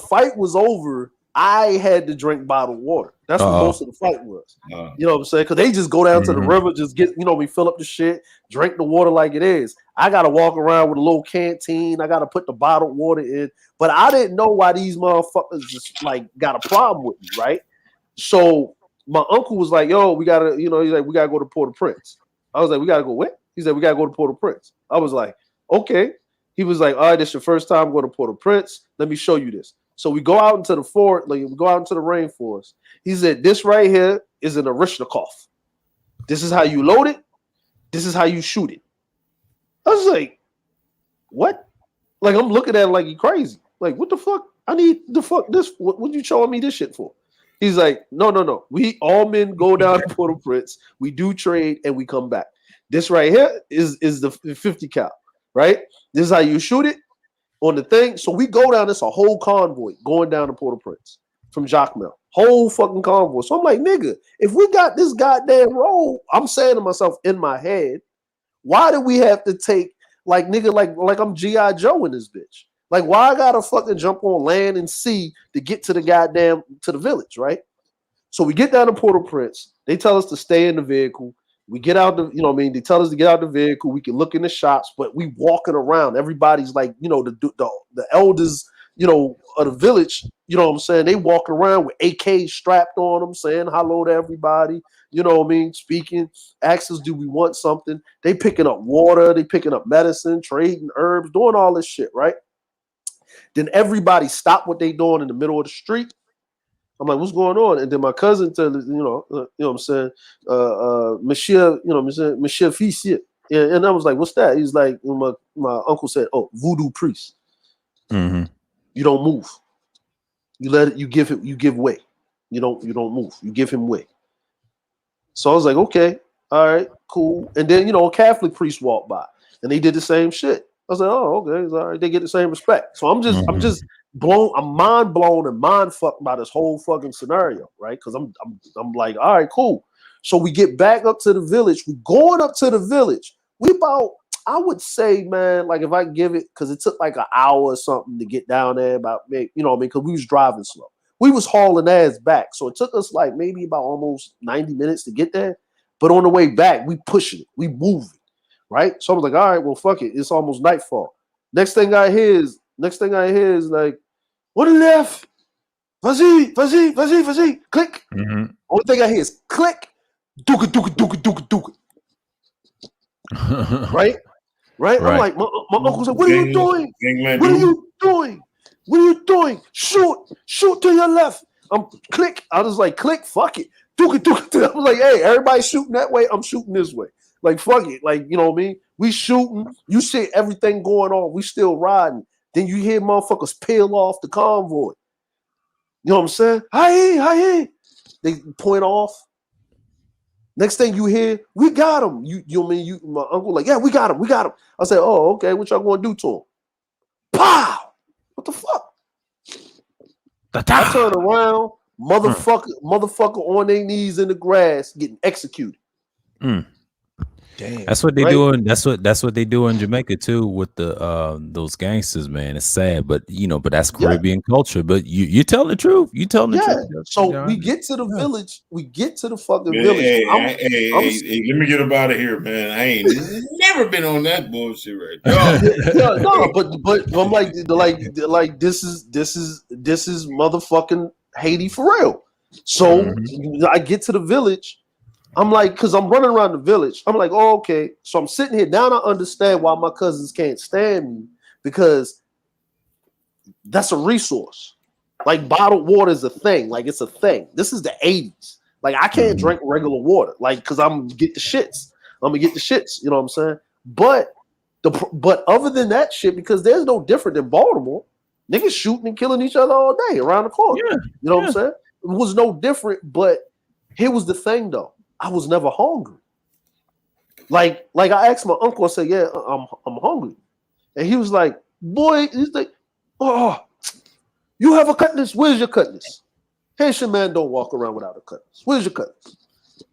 fight was over. I had to drink bottled water. That's what most of the fight was. You know what I'm saying? Because they just go down to the river, just get, we fill up the shit, drink the water like it is. I got to walk around with a little canteen. I got to put the bottled water in. But I didn't know why these motherfuckers just like got a problem with me, right? So my uncle was like, "Yo, we got to, he's like, we got to go to Port-au-Prince." I was like, "We got to go where?" He said, "We got to go to Port-au-Prince." I was like, "Okay." He was like, "All right, this is your first time going to Port-au-Prince. Let me show you this." So we go out into the fort, like we go out into the rainforest. He said, "This right here is an Orishnikov. This is how you load it. This is how you shoot it." I was like, "What?" Like I'm looking at it like you crazy. Like, what the fuck? I need the fuck this. What you showing me this shit for? He's like, no. We all men go down to Port-au-Prince. We do trade and we come back. This right here is the 50 cal, right? This is how you shoot it. On the thing, so we go down. It's a whole convoy going down to Port-au-Prince from Jacmel. Whole fucking convoy. So I'm like, nigga, if we got this goddamn road, I'm saying to myself in my head, why do we have to take like nigga like I'm G.I. Joe in this bitch? Like, why I gotta fucking jump on land and sea to get to the village, right? So we get down to Port-au-Prince. They tell us to stay in the vehicle. We get out they tell us to get out the vehicle. We can look in the shops, but we walking around. Everybody's like, the elders, of the village, you know what I'm saying? They walking around with AKs strapped on them, saying hello to everybody. You know what I mean? Speaking, asks us, do we want something? They picking up water, they picking up medicine, trading herbs, doing all this shit, right? Then everybody stop what they doing in the middle of the street. I'm like, what's going on? And then my cousin said, you know what I'm saying, Monsieur, Monsieur Fils. And I was like, what's that? He's like, my uncle said, oh, voodoo priest. Mm-hmm. You don't move. You give way. You don't move. You give him way. So I was like, okay, all right, cool. And then, a Catholic priest walked by and they did the same shit. I was like, oh, okay, it's all right. They get the same respect. So I'm just blown, I'm mind blown and mind fucked by this whole fucking scenario, right? Because I'm like, all right, cool. So we get back up to the village. We going up to the village. We about, I would say, man, like if I give it, because it took like an hour or something to get down there, about, you know what I mean? Because we was driving slow. We was hauling ass back. So it took us like maybe about almost 90 minutes to get there. But on the way back, we pushing it. We moving, right? So I was like, all right, well, fuck it. It's almost nightfall. Next thing I hear is like, what is that? Vas-y, click. Mm-hmm. Only thing I hear is click, duka. Right? I'm like, my uncle said, what are you doing? What are you doing? What are you doing? Shoot to your left. I'm click. I was like, click, fuck it. Duka. I was like, hey, everybody shooting that way. I'm shooting this way. Like, fuck it. Like, you know what I mean? We shooting. You see everything going on. We still riding. Then you hear motherfuckers peel off the convoy. You know what I'm saying? Hi. They point off. Next thing you hear, we got him. My uncle like, yeah, we got him. I said, oh, okay, what y'all gonna do to him? Pow! What the fuck? I turn around, motherfucker on their knees in the grass getting executed. Damn. That's what they doing. That's what they do in Jamaica too with the those gangsters, man. It's sad, but that's Caribbean culture. But you tell the truth. You tell the truth. So we get to the village. We get to the fucking village. Hey, let me get up out of here, man. I ain't never been on that bullshit right now. No, but I'm like this is motherfucking Haiti for real. So I get to the village. I'm like, because I'm running around the village. I'm like, oh, okay. So I'm sitting here. Now I understand why my cousins can't stand me, because that's a resource. Like bottled water is a thing. Like it's a thing. This is the 80s. Like I can't drink regular water. Like, because I'm gonna get the shits. You know what I'm saying? But other than that shit, because there's no different than Baltimore. Niggas shooting and killing each other all day around the corner. Yeah. You know what I'm saying? It was no different. But here was the thing though. I was never hungry. Like I asked my uncle, I said, yeah, I'm hungry. And he was like, boy, he's like, oh, you have a cutlass? Where's your cutlass? Haitian man don't walk around without a cutlass. Where's your cutlass?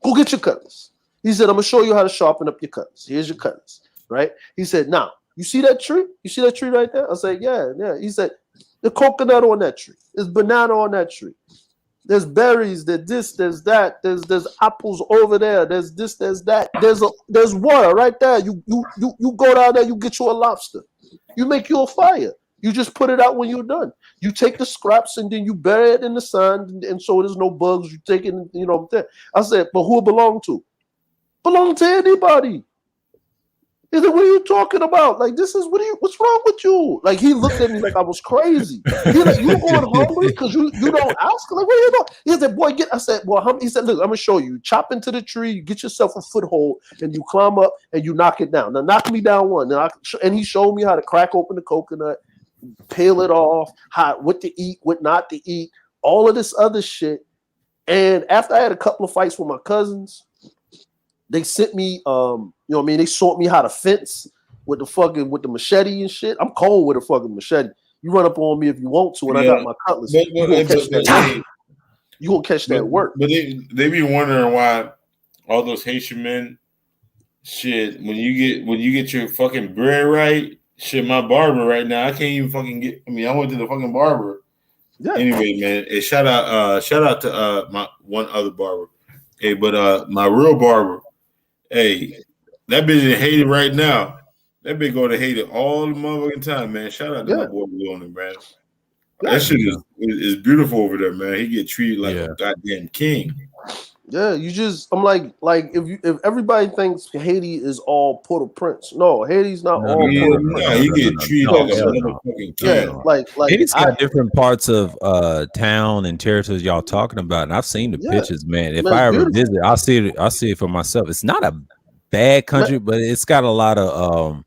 Go get your cutlass. He said, I'm gonna show you how to sharpen up your cutlass. Here's your cutlass, right? He said, now, you see that tree? You see that tree right there? I said, yeah. He said, the coconut on that tree. There's banana on that tree. There's berries, there's this, there's that, there's apples over there, there's this, there's that, there's water right there. You go down there, you get you a lobster. You make you a fire. You just put it out when you're done. You take the scraps and then you bury it in the sun, and so there's no bugs. You take it, I said, but who it belong to? Belong to anybody. He said, what are you talking about? Like, what's wrong with you? Like, he looked at me like I was crazy. He like, you going hungry because you don't ask? Like, what are you doing? He said, boy, I said, well, he said, look, I'm going to show you. Chop into the tree, you get yourself a foothold, and you climb up and you knock it down. Now, knock me down one. And he showed me how to crack open the coconut, peel it off, what to eat, what not to eat, all of this other shit. And after I had a couple of fights with my cousins, they sent me, they taught me how to fence with the machete and shit. I'm cold with a fucking machete. You run up on me if you want to, and I got my cutlass. You gonna catch that work. But they be wondering why all those Haitian men, shit, when you get your fucking bread right, shit, my barber right now, I can't even fucking get. I went to the fucking barber. Yeah. Anyway, man, and shout out to my one other barber. Hey, but my real barber. Hey, that bitch in Haiti right now. That bitch go to Haiti all the motherfucking time, man. Shout out to my boy Leon, man. That shit is beautiful over there, man. He get treated like a goddamn king. Yeah, I'm like if everybody thinks Haiti is all Port-au-Prince, no, Haiti's not all Port-au-Prince. No, he get treated like a motherfucking king. Like Haiti's got different parts of town and territories y'all talking about, and I've seen the pictures, man. If I ever visit, I'll see it for myself. It's not a bad country, but it's got a lot of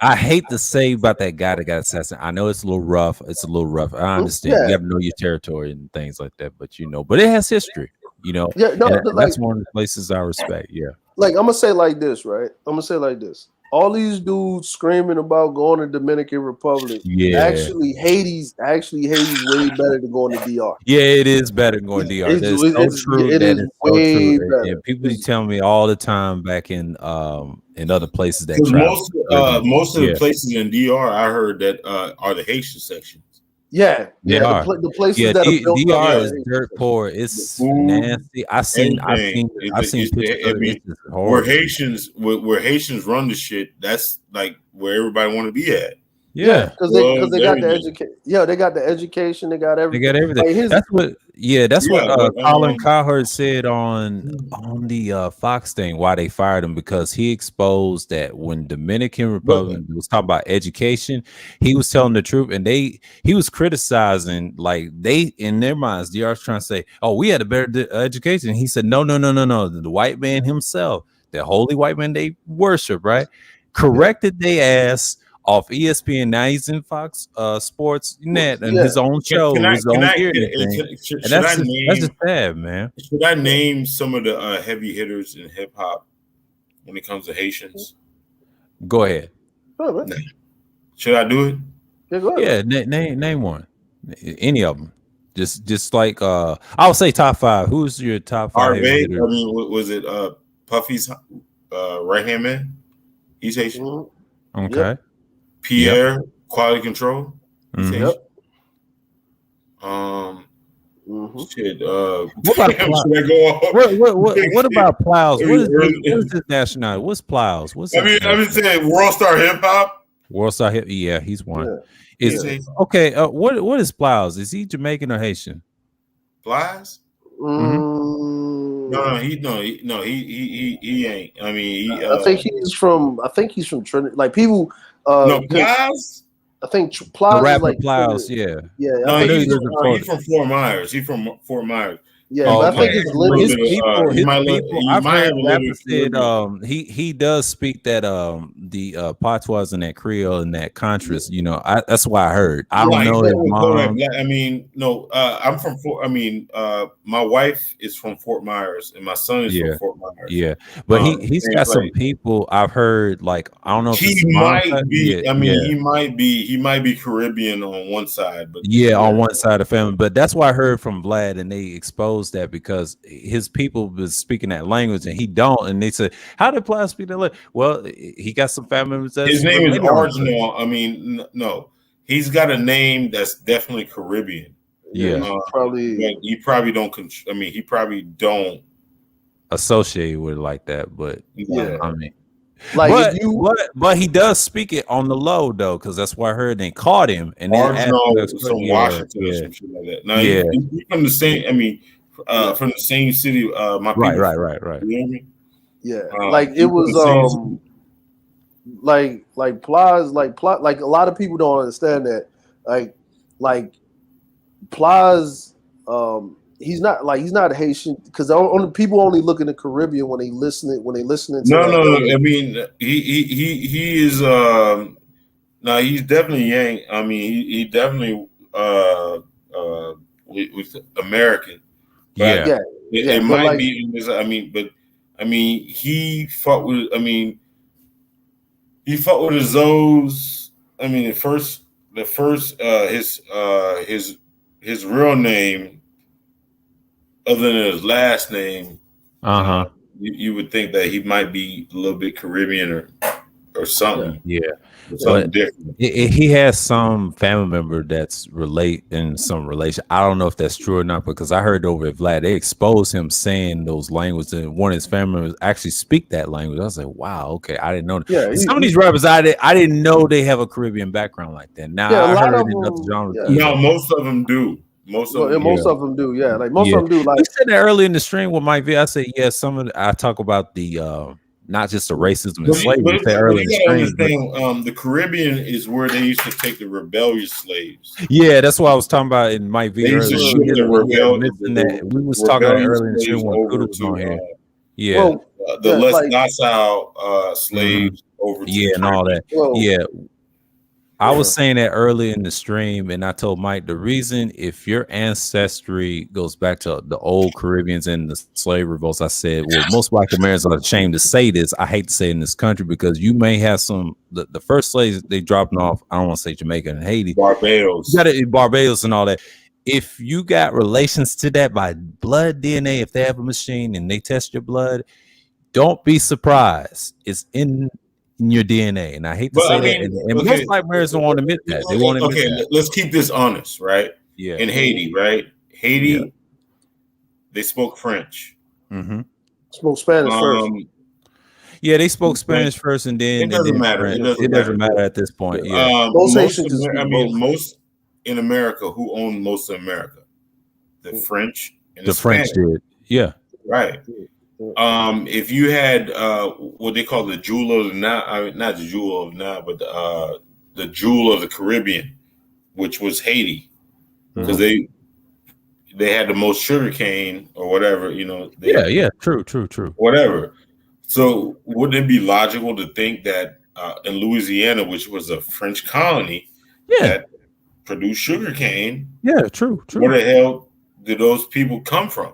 I hate to say about that guy that got assassinated. I know it's a little rough. I understand. You have to know your territory and things like that, but but it has history. That's one of the places I respect. Yeah. Like I'm gonna say like this, right? All these dudes screaming about going to Dominican Republic. Yeah. Actually, Haiti's way better than going to DR. Yeah, it is better than going to DR. It's so true. It is way better. And people tell me all the time back in other places that most of the places in DR I heard that are the Haitian sections. Yeah, the places that are built DR is dirt poor. It's nasty. I've seen pictures. Where Haitians run the shit. That's like where everybody want to be at. Yeah, because they got the education. Yeah, they got the education. They got everything. They got everything. That's what Colin Cowherd said on the Fox thing. Why they fired him, because he exposed that when Dominican Republic was talking about education, he was telling the truth, and he was criticizing, like, they in their minds, DR's trying to say, "Oh, we had a better education." And he said, "No. The white man himself, the holy white man they worship, right, corrected their ass." Off ESPN, now he's in Fox Sports Net and his own show. That's just bad, man. Should I name some of the heavy hitters in hip hop when it comes to Haitians? Go ahead. Should I do it? Yeah, go ahead. Yeah, name one. Any of them. Just like I would say top 5. Who's your top 5? Harvey, was it Puffy's right hand man? He's Haitian. Okay. Yep. Pierre, Quality Control. Mm-hmm. Shit. What about Plows? What is his nationality? What's Plows? I've been saying World Star Hip Hop. World Star Hip. Yeah, he's one. Okay. What is Plows? Is he Jamaican or Haitian? Plows? No, he ain't. I mean, I think he's from Trinity. Like people. Plows. I think Plows. The rapper like Plows. Yeah. No, he's from Fort Myers. He's from Fort Myers. Yeah, I think his people. I've heard rappers said he does speak that the patois and that Creole and that Contras. That's why I heard. I don't know his mom. I mean, no, I'm from Fort. I mean, my wife is from Fort Myers and my son is from Fort Myers. Yeah, but he's got some people I've heard. Like, I don't know if he might be. He might be Caribbean on one side, but on one side of the family. But that's why I heard from Vlad, and they exposed that because his people was speaking that language and he don't, and they said, "How did Plow speak that language?" Well, he got some family members. His name is Arginal. I mean, no, he's got a name that's definitely Caribbean. Probably. He probably don't. I mean, he probably don't associate with it like that. But I mean. But he does speak it on the low though, because that's why I heard they caught him and then from Washington or some shit like that. Now he's from the same. I mean, from the same city. My people. Right. You know what I mean? Yeah, like it was like Plies, like a lot of people don't understand that. Like Plies, he's not Haitian, because people only look in the Caribbean when they listening to no. I mean, he is he's definitely Yang. I mean, he definitely with American. But it might be. I mean, he fought with. I mean, he fought with his Zoes. I mean, his real name, other than his last name, you would think that he might be a little bit Caribbean or something. Yeah. Something different. He has some family member that's relate in some relation. I don't know if that's true or not, because I heard over at Vlad, they exposed him saying those languages, and one of his family members actually speak that language. I was like, wow, okay, I didn't know that. Yeah, some of these rappers, I didn't know they have a Caribbean background like that. Now I heard in other genres. No, most of them do. Most of them do. Yeah, like most of them do. Like we said that early in the stream with Mike V. I said, yeah, some of I talk about the not just the racism and slavery. The Caribbean is where they used to take the rebellious slaves. Yeah, that's what I was talking about in Mike V. They used to ship the we was talking about earlier in the stream when Kuda was on here. Yeah, well, the Nassau slaves over. Yeah, and all that. Yeah. I was saying that early in the stream, and I told Mike the reason, if your ancestry goes back to the old Caribbeans and the slave revolts, I said, well, most Black Americans are ashamed to say this. I hate to say it in this country, because you may have the first slaves they dropping off. I don't want to say Jamaica and Haiti, Barbados, Barbados and all that. If you got relations to that by blood DNA, if they have a machine and they test your blood, don't be surprised. It's in your DNA, and I hate to say that. And most Black Americans don't want to admit that. They want to admit that. Let's keep this honest, right? Yeah. In Haiti, right? Haiti, they spoke French. Mm-hmm. Spoke Spanish first. Yeah, they spoke Spanish first, and then it doesn't matter. It doesn't matter at this point. Yeah. Most in America, who owned most of America? The French and the French did. Yeah. Right. If you had what they call the jewel of the Nile, not the jewel of the Nile, but the jewel of the Caribbean, which was Haiti, because they had the most sugar cane or whatever, true, whatever. So wouldn't it be logical to think that in Louisiana, which was a French colony, that produced sugar cane? Yeah, true. Where the hell did those people come from?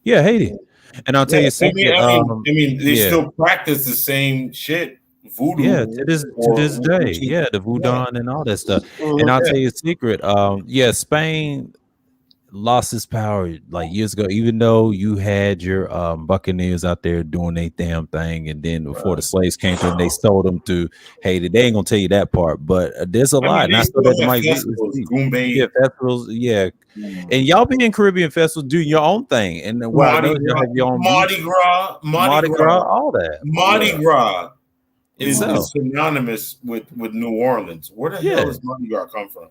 Yeah, Haiti. And I'll tell you a secret. They still practice the same shit. Voodoo. Yeah, to this day. Yeah, the voodoo and all that stuff. And I'll tell you a secret. Spain lost its power like years ago, even though you had your Buccaneers out there doing their damn thing, and then before the slaves came through and they sold them to Haiti. They ain't gonna tell you that part, but there's a lot. And I saw that might be festivals, and y'all be in Caribbean festivals, do your own thing, and Mardi Gras, all that. Mardi Gras is synonymous with New Orleans. Where the hell does Mardi Gras come from?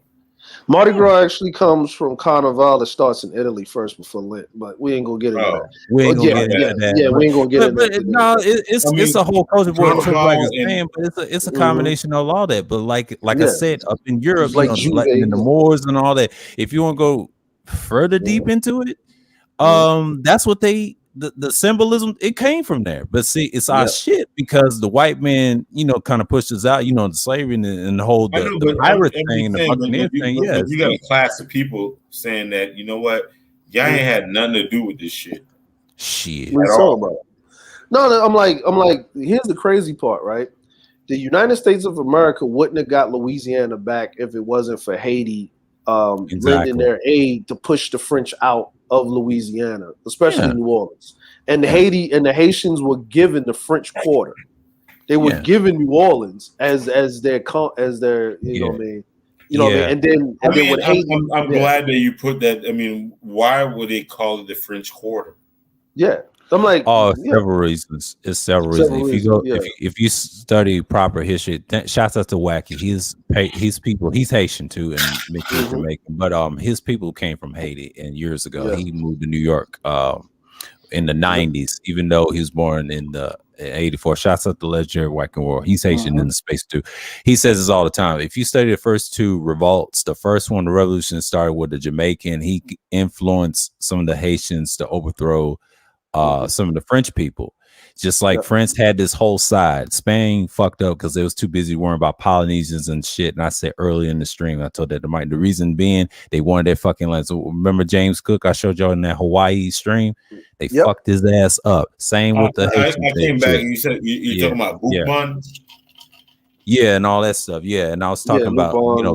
Mardi Gras actually comes from Carnival that starts in Italy first before Lent, but we ain't gonna get into that. We ain't gonna get into that. Yeah, we ain't gonna get into that. No, it's a whole culture board trip, like it's saying, but it's a combination of all that. But like I said, up in Europe, like in the Moors and all that, if you want to go further deep into it, that's what the symbolism, it came from there. But see, it's our shit, because the white man, kind of pushed us out, the slavery and the whole the pirate thing, the Buccaneer thing. Yeah, you got a class of people saying that, you know what, y'all ain't had nothing to do with this shit. No, I'm like, here's the crazy part, right? The United States of America wouldn't have got Louisiana back if it wasn't for Haiti lending their aid to push the French out of Louisiana, especially New Orleans. And the Haitians were given the French Quarter. They were given New Orleans as their know what I mean? And then with Haiti, I'm glad that you put that. I mean, why would they call it the French Quarter? Yeah. I'm like, several reasons. It's several reasons. If you go, if you study proper history, shouts out to Wacky. He's Haitian too, and mixed Jamaican. But his people came from Haiti, and years ago he moved to New York in the 90s. Even though he was born in the 84. Shouts out to legendary Wacky World. He's Haitian in the space too. He says this all the time. If you study the first two revolts, the first one, the revolution, started with the Jamaican. He influenced some of the Haitians to overthrow some of the French people, just like France had this whole side. Spain fucked up because they was too busy worrying about Polynesians and shit. And I said earlier in the stream, I told that to Mike, the reason being they wanted their fucking land. So remember James Cook? I showed y'all in that Hawaii stream. They fucked his ass up. Same with the Haitians. I came back and you said you talking about Boukman? Yeah, and all that stuff. Yeah, and I was talking about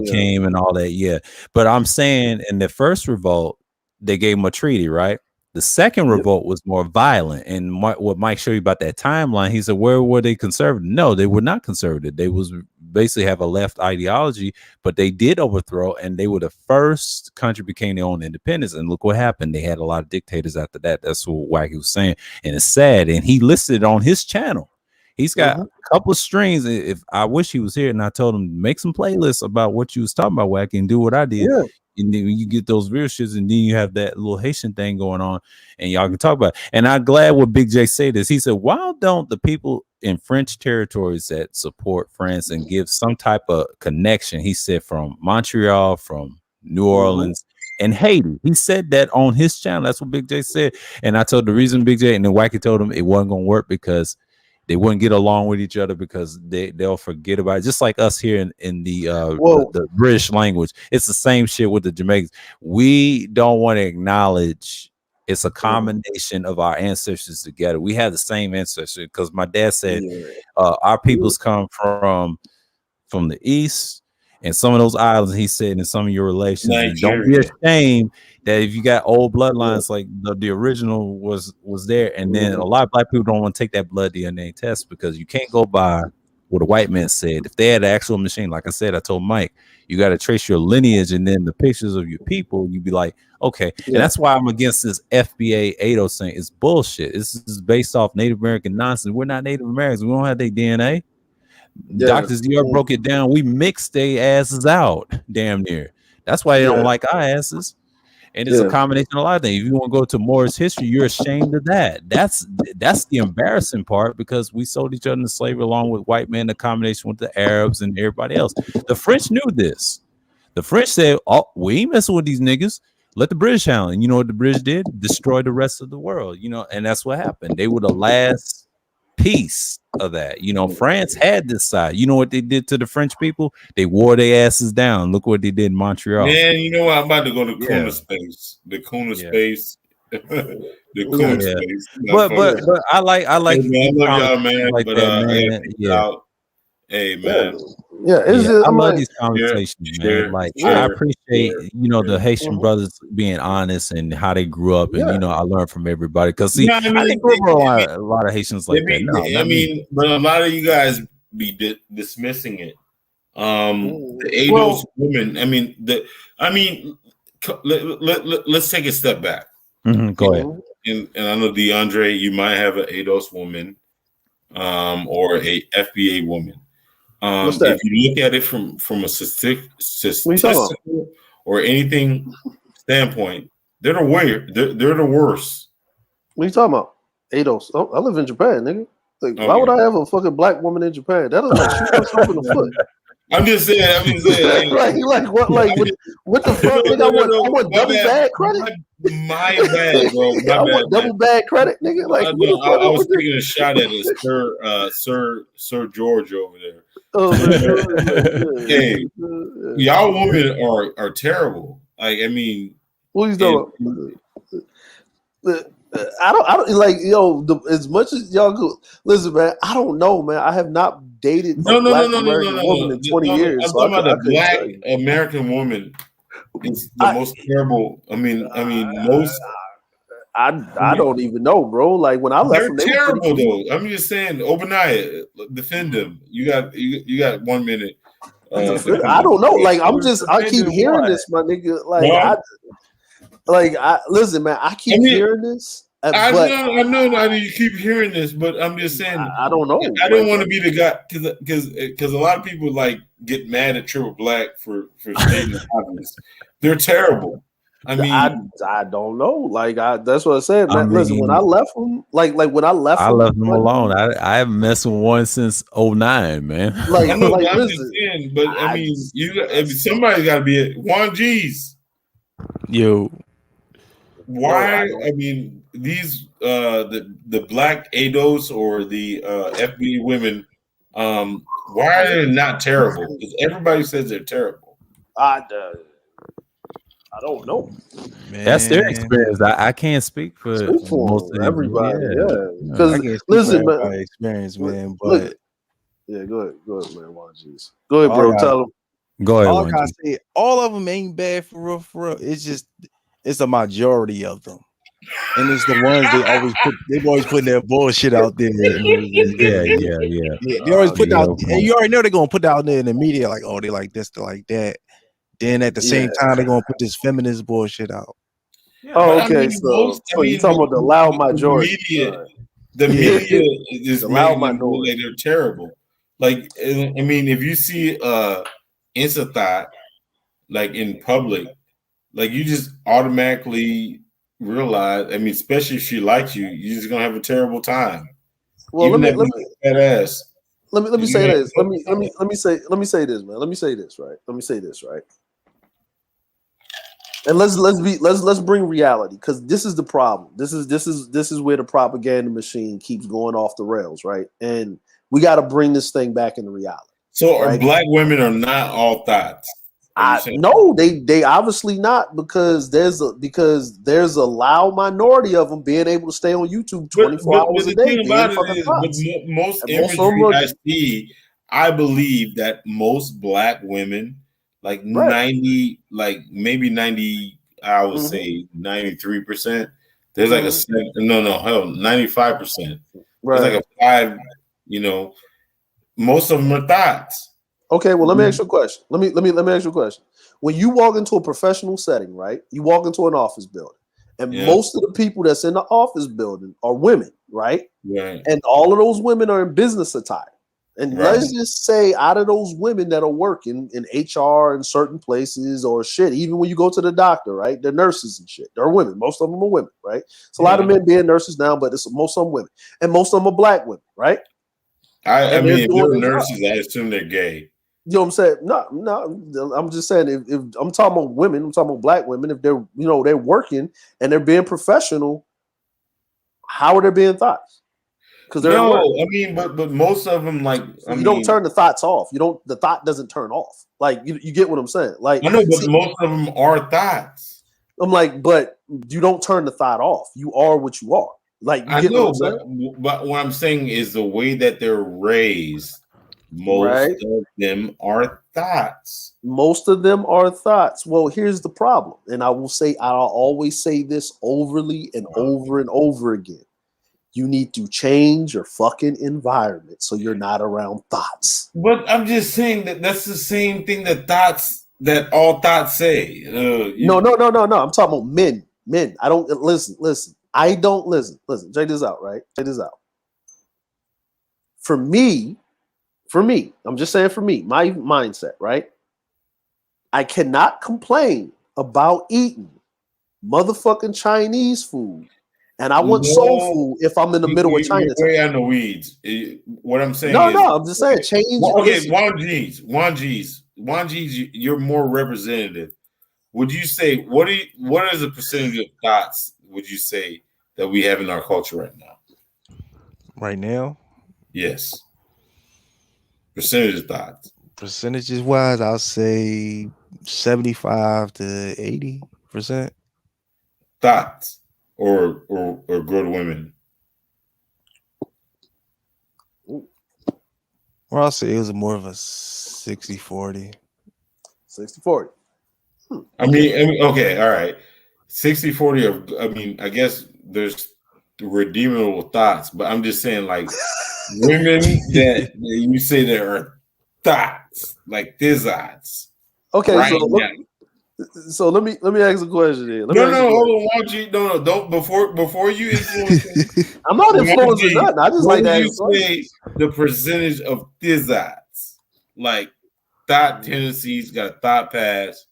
Came and all that. Yeah, but I'm saying in the first revolt, they gave him a treaty, right? The second revolt was more violent. And what Mike showed you about that timeline, he said, where were they conservative? No, they were not conservative. They was basically have a left ideology, but they did overthrow, and they were the first country became their own independence. And look what happened. They had a lot of dictators after that. That's what Wacky was saying. And it's sad. And he listed on his channel. He's got a couple of streams. If I wish he was here, and I told him make some playlists about what you was talking about, Wacky, and do what I did. Yeah. And then you get those viewerships, and then you have that little Haitian thing going on, and y'all can talk about it. And I'm glad what Big J said this. He said, why don't the people in French territories that support France and give some type of connection? He said from Montreal, from New Orleans, and Haiti. He said that on his channel. That's what Big J said. And I told the reason Big J, and then Wacky told him it wasn't going to work because they wouldn't get along with each other because they'll forget about it. Just like us here in the British language. It's the same shit with the Jamaicans. We don't want to acknowledge it's a combination of our ancestors together. We have the same ancestors because my dad said our peoples come from the East and some of those islands, he said, in some of your relations. Don't be ashamed that if you got old bloodlines like the original was there, and then a lot of black people don't want to take that blood DNA test because you can't go by what a white man said. If they had an actual machine, like I said, I told Mike, you got to trace your lineage and then the pictures of your people. You'd be like, okay. And that's why I'm against this FBA 80 saying it's bullshit. This is based off Native American nonsense. We're not Native Americans. We don't have their DNA. Doctors Dior broke it down. We mixed their asses out, damn near. That's why they don't like our asses. And it's a combination of a lot of things. If you want to go to Morris history, you're ashamed of that. That's the embarrassing part because we sold each other into slavery along with white men, the combination with the Arabs and everybody else. The French knew this. The French said, oh, we ain't messing with these niggas. Let the British handle it. And you know what the British did? Destroy the rest of the world. You know, and that's what happened. They were the last piece of that. You know, France had this side. You know what they did to the French people? They wore their asses down. Look what they did in Montreal. Man, you know what? I'm about to go to Kuna space. The Kuna space. The Kuna space. But I like hey, man, I love y'all, man. Like but that, man. Hey, man. I love these conversations, man. I appreciate, the Haitian brothers being honest and how they grew up, and I learned from everybody. Because see, I think a lot of Haitians like that. No, but a lot of you guys be dismissing it. The ADOS women. Let's take a step back. Go ahead. And I know DeAndre, you might have an ADOS woman, or a FBA woman. If you look at it from a statistical or anything standpoint, they're the worst. What are you talking about? ADOS. Oh, I live in Japan, nigga. Like, why would I have a fucking black woman in Japan? That is like shooting myself in the foot. I'm just saying. like what? Like what the fuck? Nigga, I want double bad credit. My bad, bro. I want double bad credit, nigga. Like I was taking a shot at it, Sir George over there. Oh, hey, y'all women are terrible. Like, I mean, what are you talking about? I don't like as much as y'all go. Listen, man, I don't know, man. I have not dated a black American woman in 20 years. I'm talking about the black American woman. It's the most terrible. I mean, most. I don't even know, bro. Like when I left, they're terrible though. I'm just saying, Obadiah, defend them. You got 1 minute. I don't know. Like I keep hearing this, my nigga. Listen, man. I keep hearing this. I know. You keep hearing this, but I'm just saying. I don't know. I don't want to be the guy because a lot of people get mad at Triple Black for stating the obvious. They're terrible. I mean, I don't know. Like that's what I said. Man. Listen, when I left them, like when I left them alone. I haven't messed with one since 2009, man. I'm just saying, but I mean, somebody got to be it. Juan G's. Yo. Why? I mean, these the black ADOS or the FB women, why are they not terrible? Because everybody says they're terrible. I don't know. Man. That's their experience. I can't speak for most of everybody. Because listen, man, experience, man. But go ahead, man. Jeez. Go ahead, bro. Tell them. Go ahead. All of them ain't bad for real. It's just it's a majority of them. And it's the ones they've always put their bullshit out there. Yeah. They always put out, and you already know they're gonna put out there in the media like, oh, they like this, they like that. Then at the same time, they're gonna put this feminist bullshit out. Yeah, okay, so you're talking about the loud majority. The media is making them look like they're terrible. Like, I mean, if you see Insta thought like in public, like you just automatically realize. I mean, especially if she likes you, you're just gonna have a terrible time. Well, let me say this. Let me say this, man. Let me say this, right? And let's bring reality, because this is the problem. This is where the propaganda machine keeps going off the rails, right? And we got to bring this thing back into reality. So, right? Black women are not all thoughts. No, they obviously not, because there's a loud minority of them being able to stay on YouTube 24 hours a day. Most imagery I see, I believe that most black women, like 90, like maybe 90, I would say 93%. There's like a 95%. There's like a 5, most of them are thoughts. Okay, well, let me ask you a question. Let me ask you a question. When you walk into a professional setting, right? You walk into an office building, and most of the people that's in the office building are women, right? Right. And all of those women are in business attire. And let's just say, out of those women that are working in HR in certain places or shit, even when you go to the doctor, right? They're nurses and shit. They're women. Most of them are women, right? It's a lot of men being nurses now, but it's most of them women, and most of them are black women, right? I mean, if they're nurses, I assume they're gay. You know what I'm saying? No. I'm just saying, if I'm talking about women, I'm talking about black women. If they're, they're working and they're being professional, how are they being thoughts? Because they're I mean, but most of them, like, you don't turn the thoughts off. The thought doesn't turn off. Like, you get what I'm saying? Like, I know, but most of them are thoughts. I'm like, but you don't turn the thought off. You are what you are. Like, you get what I'm saying? But what I'm saying is the way that they're raised. Most of them are thoughts. Most of them are thoughts. Well, here's the problem, and I'll always say this overly and over and over again. You need to change your fucking environment so you're not around thoughts. But I'm just saying that's the same thing that all thoughts say. No. I'm talking about men. I don't listen. I don't listen. Check this out, right? Check this out. For me, I'm just saying, for me, my mindset, right? I cannot complain about eating motherfucking Chinese food, and I want soul food if I'm in the middle of China. Way on the weeds. What I'm saying I'm just saying, change. Okay, Juan G's, you're more representative. Would you say what is the percentage of thoughts would you say that we have in our culture right now? Right now? Yes. Percentage of thoughts. Percentages wise, I'll say 75 to 80%. Thoughts or go to women. Or I'll say it was more of a 60-40. 60-40. I mean, okay, all right. 60-40 I mean, I guess there's redeemable thoughts, but I'm just saying, like, women that you say there are thoughts, like thizzards. Okay, so let me ask a question here. Hold on, no, don't before you influence. I'm not influencing nothing. I just like that. You say the percentage of thizzards, like thought tendencies, got a thought pass.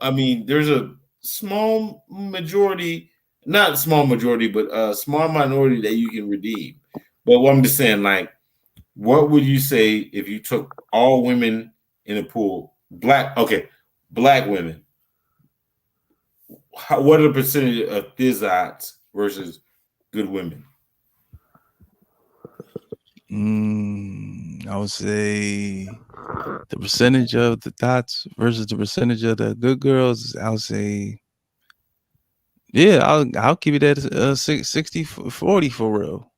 I mean, there's a small majority, not small majority, but a small minority that you can redeem. But what I'm just saying, like, what would you say if you took all women in a pool, black women? What are the percentage of thizzards versus good women? I would say the percentage of the thoughts versus the percentage of the good girls. I would say, I'll keep it at 60-40 for real.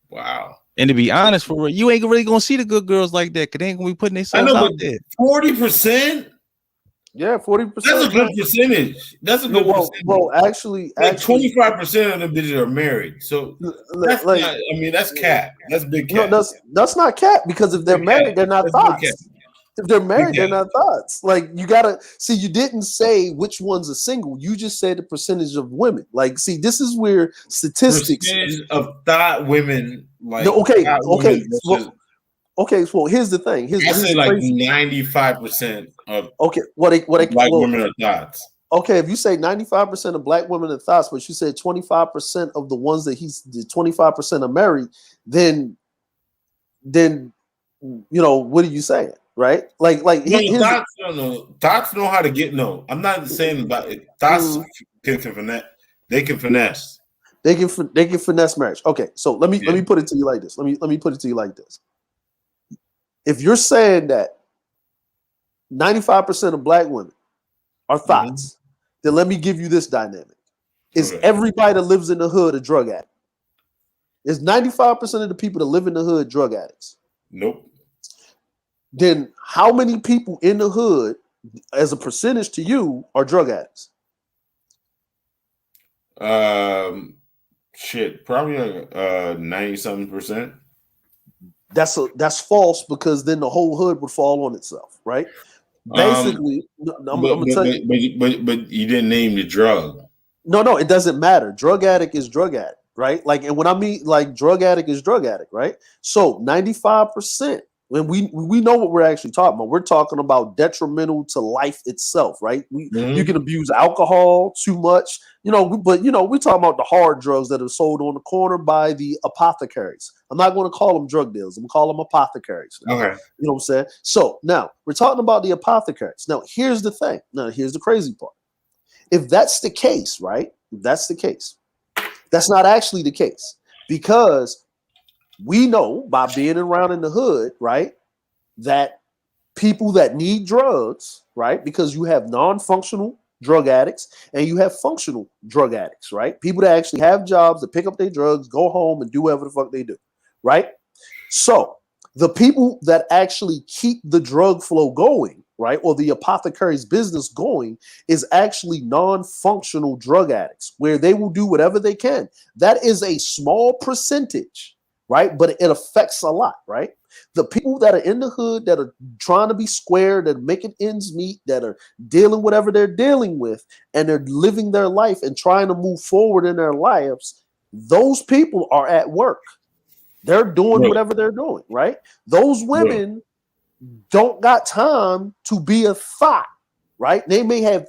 Wow. And to be honest, for real, you ain't really gonna see the good girls like that, because they ain't gonna be putting themselves out there. 40%? Yeah, 40%. That's a good percentage. That's a good percentage. Well, actually, 25% of the bitches are married. So that's like, not, I mean, that's cap. That's big cap. No, that's not cap, because if they're married, they're not thoughts. If they're married, they're not thoughts. Like, you gotta see, you didn't say which ones are single. You just said the percentage of women. Like, see, this is where statistics percentage of thought women. Like, no, okay. Well, here's the thing. I say like 95% of black women are thoughts. Okay, if you say 95% of black women are thoughts, but you said 25% of the ones that the 25% are married, then what are you saying, right? Thoughts know how to get. No, I'm not saying about it. Thoughts can finesse. They can finesse. They can finesse marriage. Okay, so let me put it to you like this. Let me put it to you like this. If you're saying that 95% of black women are thoughts, then let me give you this dynamic. Is everybody that lives in the hood a drug addict? Is 95% of the people that live in the hood drug addicts? Nope. Then how many people in the hood, as a percentage to you, are drug addicts? Probably 90-something%. That's false, because then the whole hood would fall on itself, right? Basically, I'm gonna tell you. But you didn't name the drug. No, it doesn't matter. Drug addict is drug addict, right? Like, and when I mean like drug addict is drug addict, right? So 95%. When we know what we're actually talking about, we're talking about detrimental to life itself, right? You can abuse alcohol too much, but we're talking about the hard drugs that are sold on the corner by the apothecaries. I'm not going to call them drug dealers. I'm going to call them apothecaries. Okay. You know what I'm saying? So now we're talking about the apothecaries. Now, here's the thing. Now, here's the crazy part. If that's the case, right? If that's the case, that's not actually the case, because we know by being around in the hood, right, that people that need drugs, right, because you have non-functional drug addicts and you have functional drug addicts, right? People that actually have jobs, that pick up their drugs, go home and do whatever the fuck they do, right? So the people that actually keep the drug flow going, right, or the apothecary's business going, is actually non-functional drug addicts, where they will do whatever they can. That is a small percentage, right? But it affects a lot, right? The people that are in the hood, that are trying to be square, that are making ends meet, that are dealing whatever they're dealing with, and they're living their life and trying to move forward in their lives, those people are at work. They're doing whatever they're doing, right? Those women don't got time to be a thought, right? They may have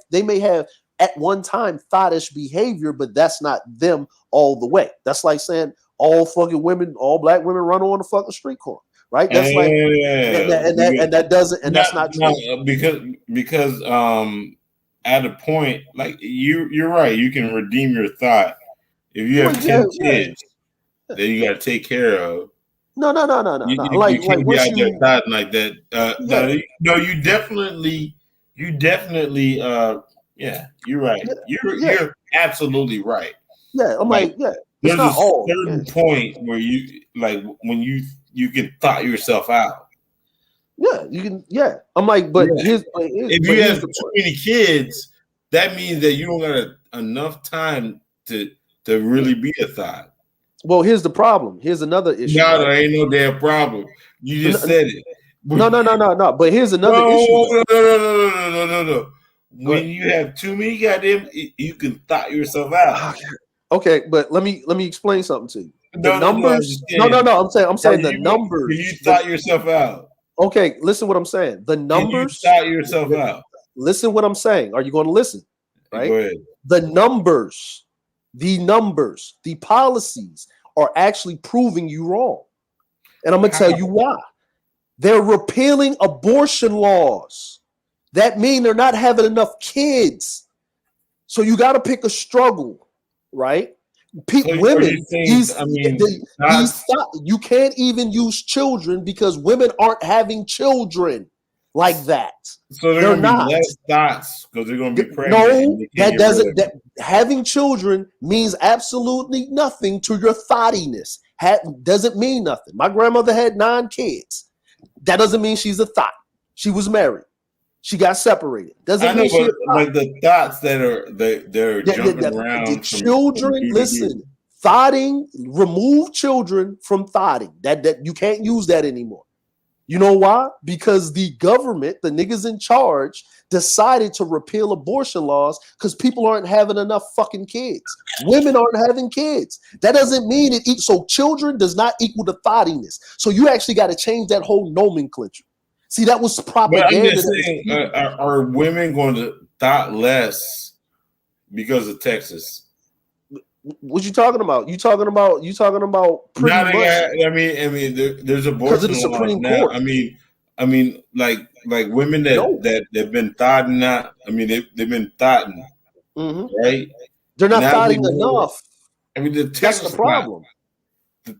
at one time thoughtish behavior, but that's not them all the way. That's like saying all fucking women, all black women run on the fucking street corner, right? That's that's not true. Because at a point, like you're right, you can redeem your thought. If you have 10 kids that you got to take care of. No. You can't be out there thought like that. No, you definitely. Yeah, you're right. You're absolutely right. Yeah, I'm like there's a certain point where you like when you can thought yourself out. Yeah, you can. Yeah, I'm like, but if you have too many kids, that means that you don't got enough time to really be a thought. Well, here's the problem. Here's another issue. No, there ain't no damn problem. You just said it. No. But here's another issue. No. When you have too many goddamn, you can thought yourself out. Okay, but let me explain something to you. The numbers. No. I'm saying the numbers. You thought yourself out. Okay, listen what I'm saying. The numbers. You thought yourself out. Listen what I'm saying. Are you going to listen? Right. Go ahead. The numbers, the policies are actually proving you wrong, and I'm going to tell you why. They're repealing abortion laws. That means they're not having enough kids. So you got to pick a struggle, right? Women, you can't even use children because women aren't having children like that. So they're not less thoughts because they're going to be pregnant. No, that doesn't. Having children means absolutely nothing to your thoughtiness. Doesn't mean nothing. My grandmother had 9 kids. That doesn't mean she's a thought. She was married. She got separated. Doesn't mean she like the thoughts that are they're jumping around. The children, listen, thotting, remove children from thotting. That you can't use that anymore. You know why? Because the government, the niggas in charge, decided to repeal abortion laws because people aren't having enough fucking kids. Women aren't having kids. That doesn't mean it. So children does not equal to thottiness. So you actually got to change that whole nomenclature. See, that was propaganda. But I'm just saying, are women going to thought less because of Texas? What you talking about? You talking about pretty much. I mean, there's abortion the Supreme laws Court. now. I mean, like women that have been thotting out. I mean, they've been thotting, right? They're not thotting enough. I mean, that's the problem.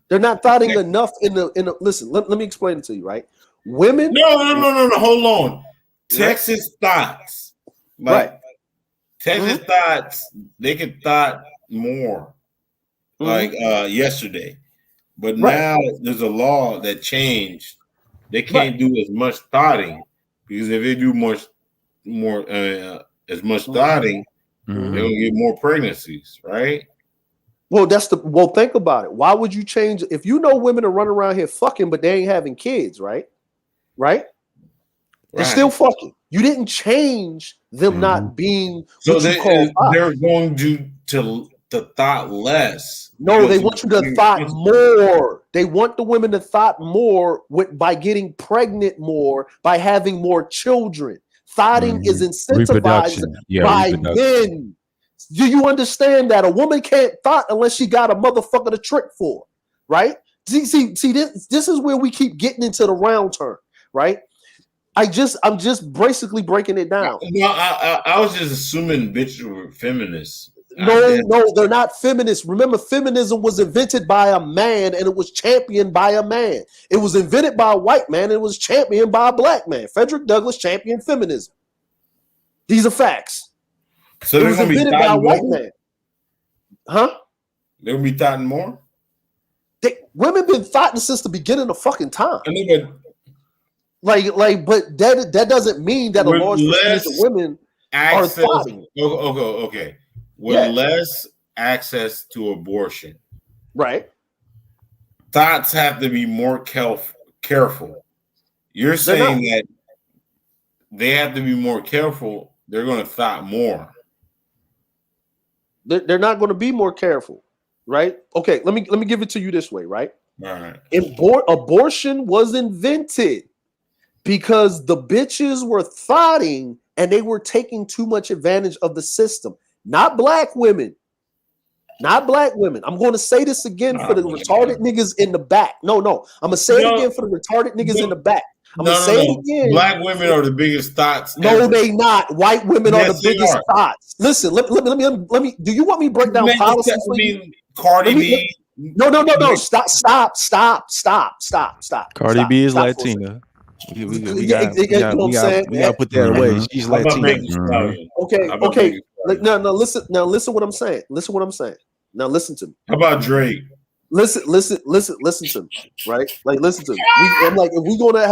They're not thotting enough in the. Listen, let me explain it to you, right? Women. No. Hold on. Texas thoughts, right? Texas thoughts. They could thought more, like yesterday, but now there's a law that changed. They can't do as much thotting because if they do as much thotting, they're gonna get more pregnancies, right? Well, think about it. Why would you change if you know women are running around here fucking, but they ain't having kids, right? Right? They're still fucking. You didn't change them not being so they're going to thought less. No, they want you to thought more. They want the women to thought more by getting pregnant more, by having more children. Thoughting is incentivized by men. Do you understand that a woman can't thought unless she got a motherfucker to trick for, right? See, this is where we keep getting into the round turn, right? I'm just basically breaking it down. No, I was just assuming bitches were feminists. No, they're not feminists. Remember, feminism was invented by a man and it was championed by a man. It was invented by a white man and it was championed by a black man. Frederick Douglass championed feminism. These are facts. So it was invented by a white man. Huh? They'll be thoughting more? Women been thoughting since the beginning of fucking time. I mean, but that doesn't mean that a large percentage of women are thoughting. Okay. With less access to abortion, right? Thoughts have to be more careful. You're saying that they have to be more careful. They're going to thought more. They're not going to be more careful, right? Okay, let me give it to you this way, right? All right. Abortion was invented because the bitches were thoughting and they were taking too much advantage of the system. Not black women. Not black women. I'm going to say this again for the retarded niggas in the back. No. I'm going to say it again for the retarded niggas in the back. I'm going to say it again. Black women are the biggest thoughts. No, they not. White women are the biggest thoughts. Listen, let me. Do you want me to break down policies for you? Cardi B. No. Stop. Cardi B is Latina. We got to put that away. She's Latina. Okay. Now listen what I'm saying. Now listen to me. How about Drake? Listen to me, right? Like, listen to me. I'm like, if we're gonna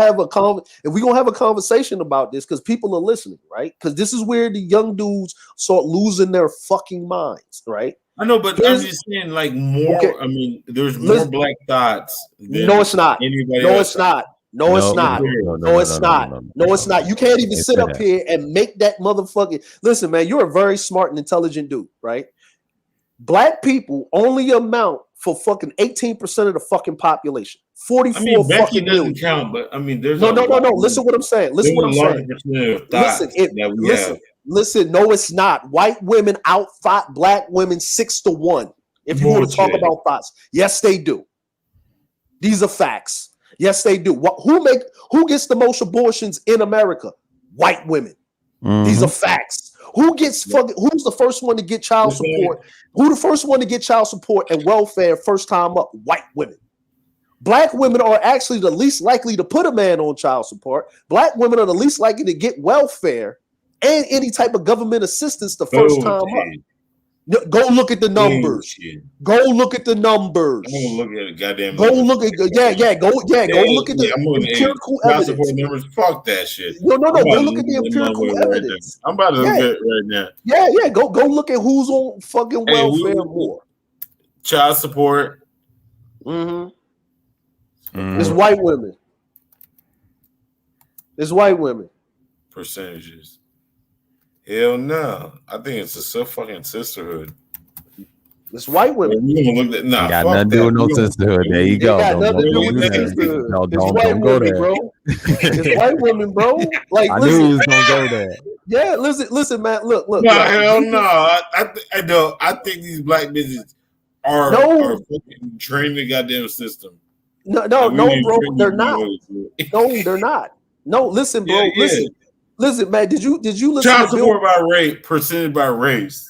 have a conversation about this, because people are listening, right? Because this is where the young dudes start losing their fucking minds, right? I know, but I'm just saying, like, more. Okay. I mean, there's more black thoughts. No, it's not. No, it's not. No, it's not. No, it's not. No, it's not. You can't even sit up here and make that motherfucking. Listen, man, you're a very smart and intelligent dude, right? Black people only amount for fucking 18% of the fucking population. 44 fucking Becky doesn't million. Count, but I mean, there's no. Listen what I'm saying. Listen. Listen. No, it's not. White women out-thought black women 6-1. If you want to talk about thoughts, yes, they do. These are facts. Yes, they do. Who gets the most abortions in America? White women. These are facts. Who's the first one to get child support? Who the first one to get child support and welfare first time up? White women. Black women are actually the least likely to put a man on child support. Black women are the least likely to get welfare and any type of government assistance the first time up. Go look at the numbers. Go look at the numbers. I'm gonna look at the goddamn. Go look at go look at the empirical evidence. Numbers. Fuck that shit. No. Go look at the empirical evidence. I'm about to look at it right now. Yeah. Go look at who's on fucking welfare more. Child support. It's white women. It's white women. Percentages. Hell no. I think it's a fucking sisterhood. It's white women. Got nothing to do with no sisterhood. There you go. Got nothing to do with the sisterhood. Don't go there, bro. It's white women, bro. Like I knew he was gonna go there. Yeah, listen, man. Look. No, hell no. I think these black bitches are fucking training the goddamn system. No, bro. They're not. No, they're not. No, listen, bro. Listen, man. Did you listen Child to support by rate, percentage by race.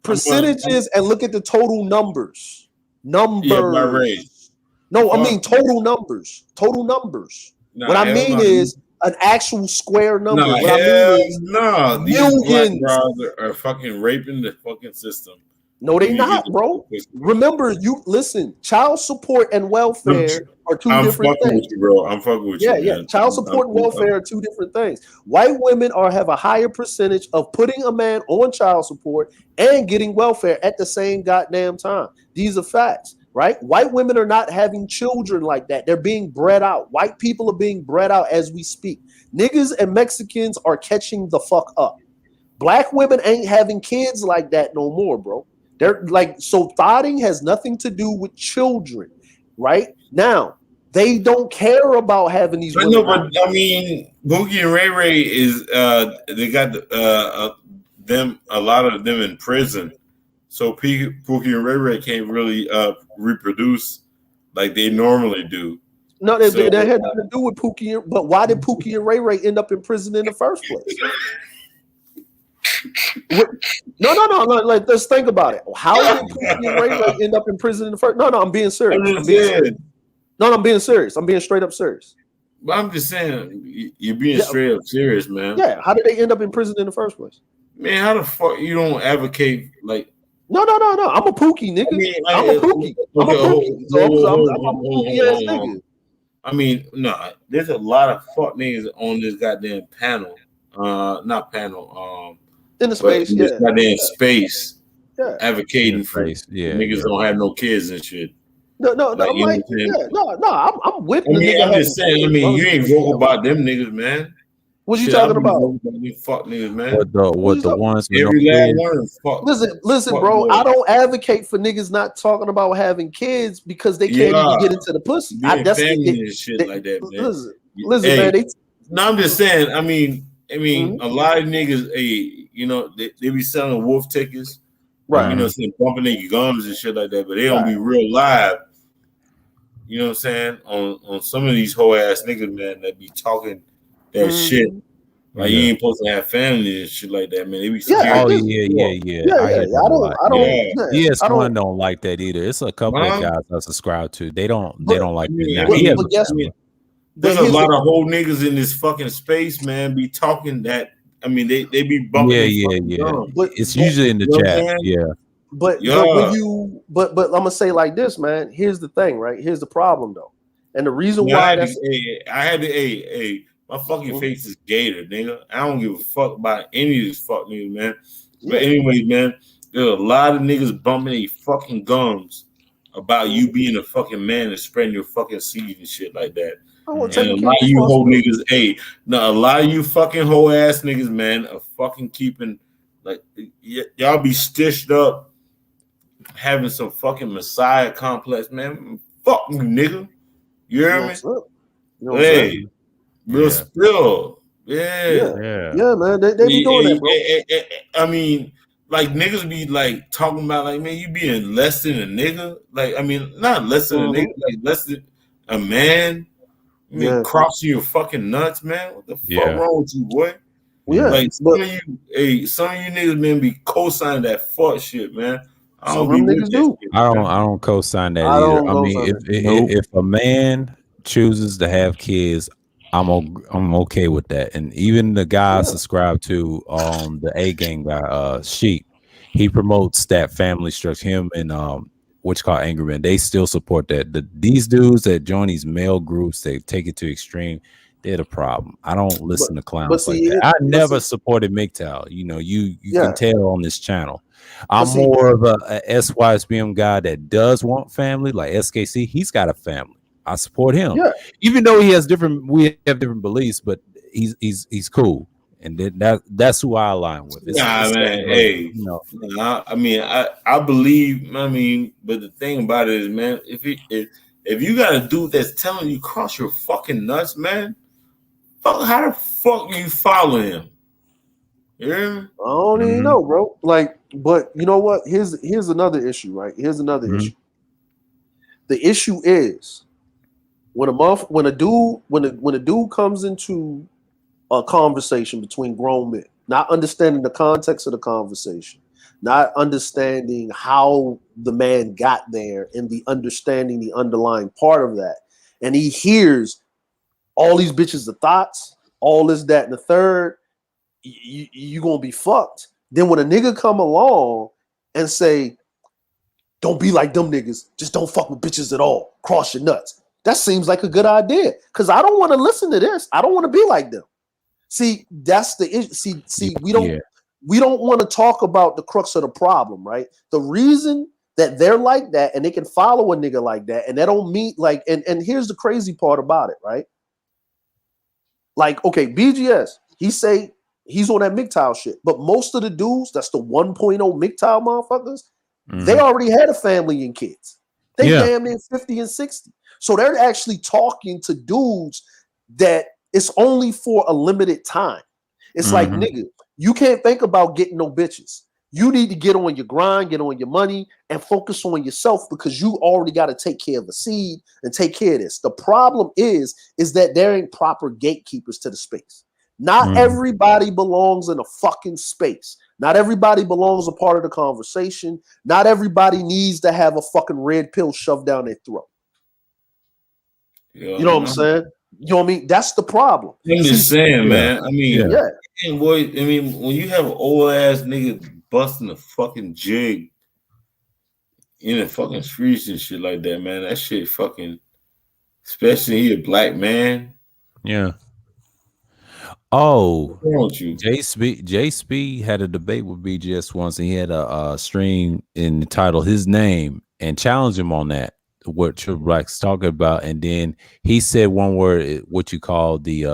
Percentages and look at the total numbers. Yeah, by race. No, I mean total numbers. Total numbers. What I mean is an actual square number. What I mean is these black bros are fucking raping the fucking system. No, they not, bro. Remember, you listen. Child support and welfare are two different things, with you, bro. I'm fucking with you. Yeah. Child support and welfare are two different things. White women have a higher percentage of putting a man on child support and getting welfare at the same goddamn time. These are facts, right? White women are not having children like that. They're being bred out. White people are being bred out as we speak. Niggas and Mexicans are catching the fuck up. Black women ain't having kids like that no more, bro. They're like, so thotting has nothing to do with children, right? Now, they don't care about having these. But I mean, Boogie and Ray Ray is they got them, a lot of them in prison. So Pookie and Ray Ray can't really reproduce like they normally do. No, that had nothing to do with Pookie. But why did Pookie and Ray Ray end up in prison in the first place? No. Like, let's think about it. How did Pookie and Ray Ray end up in prison in the first? No, I'm being serious. I'm being serious. I'm being straight up serious. But I'm just saying, you're being straight up serious, man. Yeah. How did they end up in prison in the first place? Man, how the fuck you don't advocate like? No. I'm a Pookie nigga. I'm a Pookie. I'm a Pookie ass nigga. I mean, no. There's a lot of fuck niggas on this goddamn panel. Not panel. In the space, in this goddamn space, advocating for niggas don't have no kids and shit. No, I'm with the nigga. I'm just saying. I mean, you ain't vocal about them niggas, man. What you talking about? Fuck niggas, man. What the ones? Every last one. Listen, bro. I don't advocate for niggas not talking about having kids because they can't even get into the pussy. That's shit like that, man. Listen, man. No, I'm just saying. I mean, a lot of niggas, they be selling wolf tickets, right? Bumping their gums and shit like that, but they don't be real live. You know what I'm saying? On some of these whole ass niggas, man, that be talking that shit. Like you ain't supposed to have family and shit like that, man. They be scared. ESPN don't like that either. It's a couple of guys I subscribe to. They don't like that. There's a lot of whole niggas in this fucking space, man. Be talking that. I mean, they be bumping. But it's usually in the chat. But I'm gonna say like this, man. Here's the thing, right? Here's the problem, though, and the reason why my fucking face is gator, nigga. I don't give a fuck about any of this fuck niggas, man. But anyway, man, there's a lot of niggas bumping their fucking gums about you being a fucking man and spreading your fucking seed and shit like that. And a lot of you whole niggas, a lot of you fucking whole ass niggas, man, are fucking keeping like y'all be stitched up, having some fucking messiah complex, man. Fuck you, nigga. You hear me? Real spill. Yeah, man. They be doing that, bro. I mean, like niggas be like talking about like, man, you being less than a nigga. Like, I mean, not less than a nigga, like less than a man. You mean crossing your fucking nuts, man? What the fuck wrong with you, boy? Like some of you niggas, man, be co-signing that fuck shit, man. I don't co-sign that either. I mean, if a man chooses to have kids, I'm okay with that. And even the guy I subscribe to, the A Gang guy, Sheik, he promotes that family structure. Him and what's called Angry Man, they still support that. These dudes that join these male groups, they take it to extreme. They're the problem. I don't listen to clowns like that. I never supported MGTOW. You know, you can tell on this channel. I'm more of a SYSBM guy that does want family, like SKC. He's got a family. I support him, even though we have different beliefs, but he's cool, and that's who I align with. Man. Hey, you know, I mean, I believe. I mean, but the thing about it is, man, if you got a dude that's telling you cross your fucking nuts, man, how the fuck you follow him? Yeah, I don't even know, bro. Like, but you know what? Here's another issue, right? Here's another issue. The issue is when a dude comes into a conversation between grown men, not understanding the context of the conversation, not understanding how the man got there, and understanding the underlying part of that, and he hears all these bitches of thoughts, all this, that, and the third. You gonna be fucked. Then when a nigga come along and say, don't be like them niggas, just don't fuck with bitches at all, cross your nuts. That seems like a good idea, because I don't want to listen to this. I don't want to be like them. See, that's the issue. See, we don't want to talk about the crux of the problem, right? The reason that they're like that and they can follow a nigga like that, and they don't meet like, and here's the crazy part about it, right? Like, okay, BGS, he say he's on that MGTOW shit, but most of the dudes, that's the 1.0 MGTOW motherfuckers, they already had a family and kids. They damn near 50 and 60. So they're actually talking to dudes that it's only for a limited time. It's like, nigga, you can't think about getting no bitches. You need to get on your grind, get on your money, and focus on yourself, because you already got to take care of the seed and take care of this. The problem is that there ain't proper gatekeepers to the space. Not everybody belongs in a fucking space. Not everybody belongs a part of the conversation. Not everybody needs to have a fucking red pill shoved down their throat. You know what I'm saying? You know what I mean? That's the problem. I'm just saying, man. I mean, boy, I mean, when you have an old ass nigga busting a fucking jig in the fucking streets and shit like that, man, that shit fucking, especially he a black man. Yeah. Oh, J Speed had a debate with BGS once, and he had a stream in the title his name and challenged him on that, what Triple Black's talking about, and then he said one word, what you call the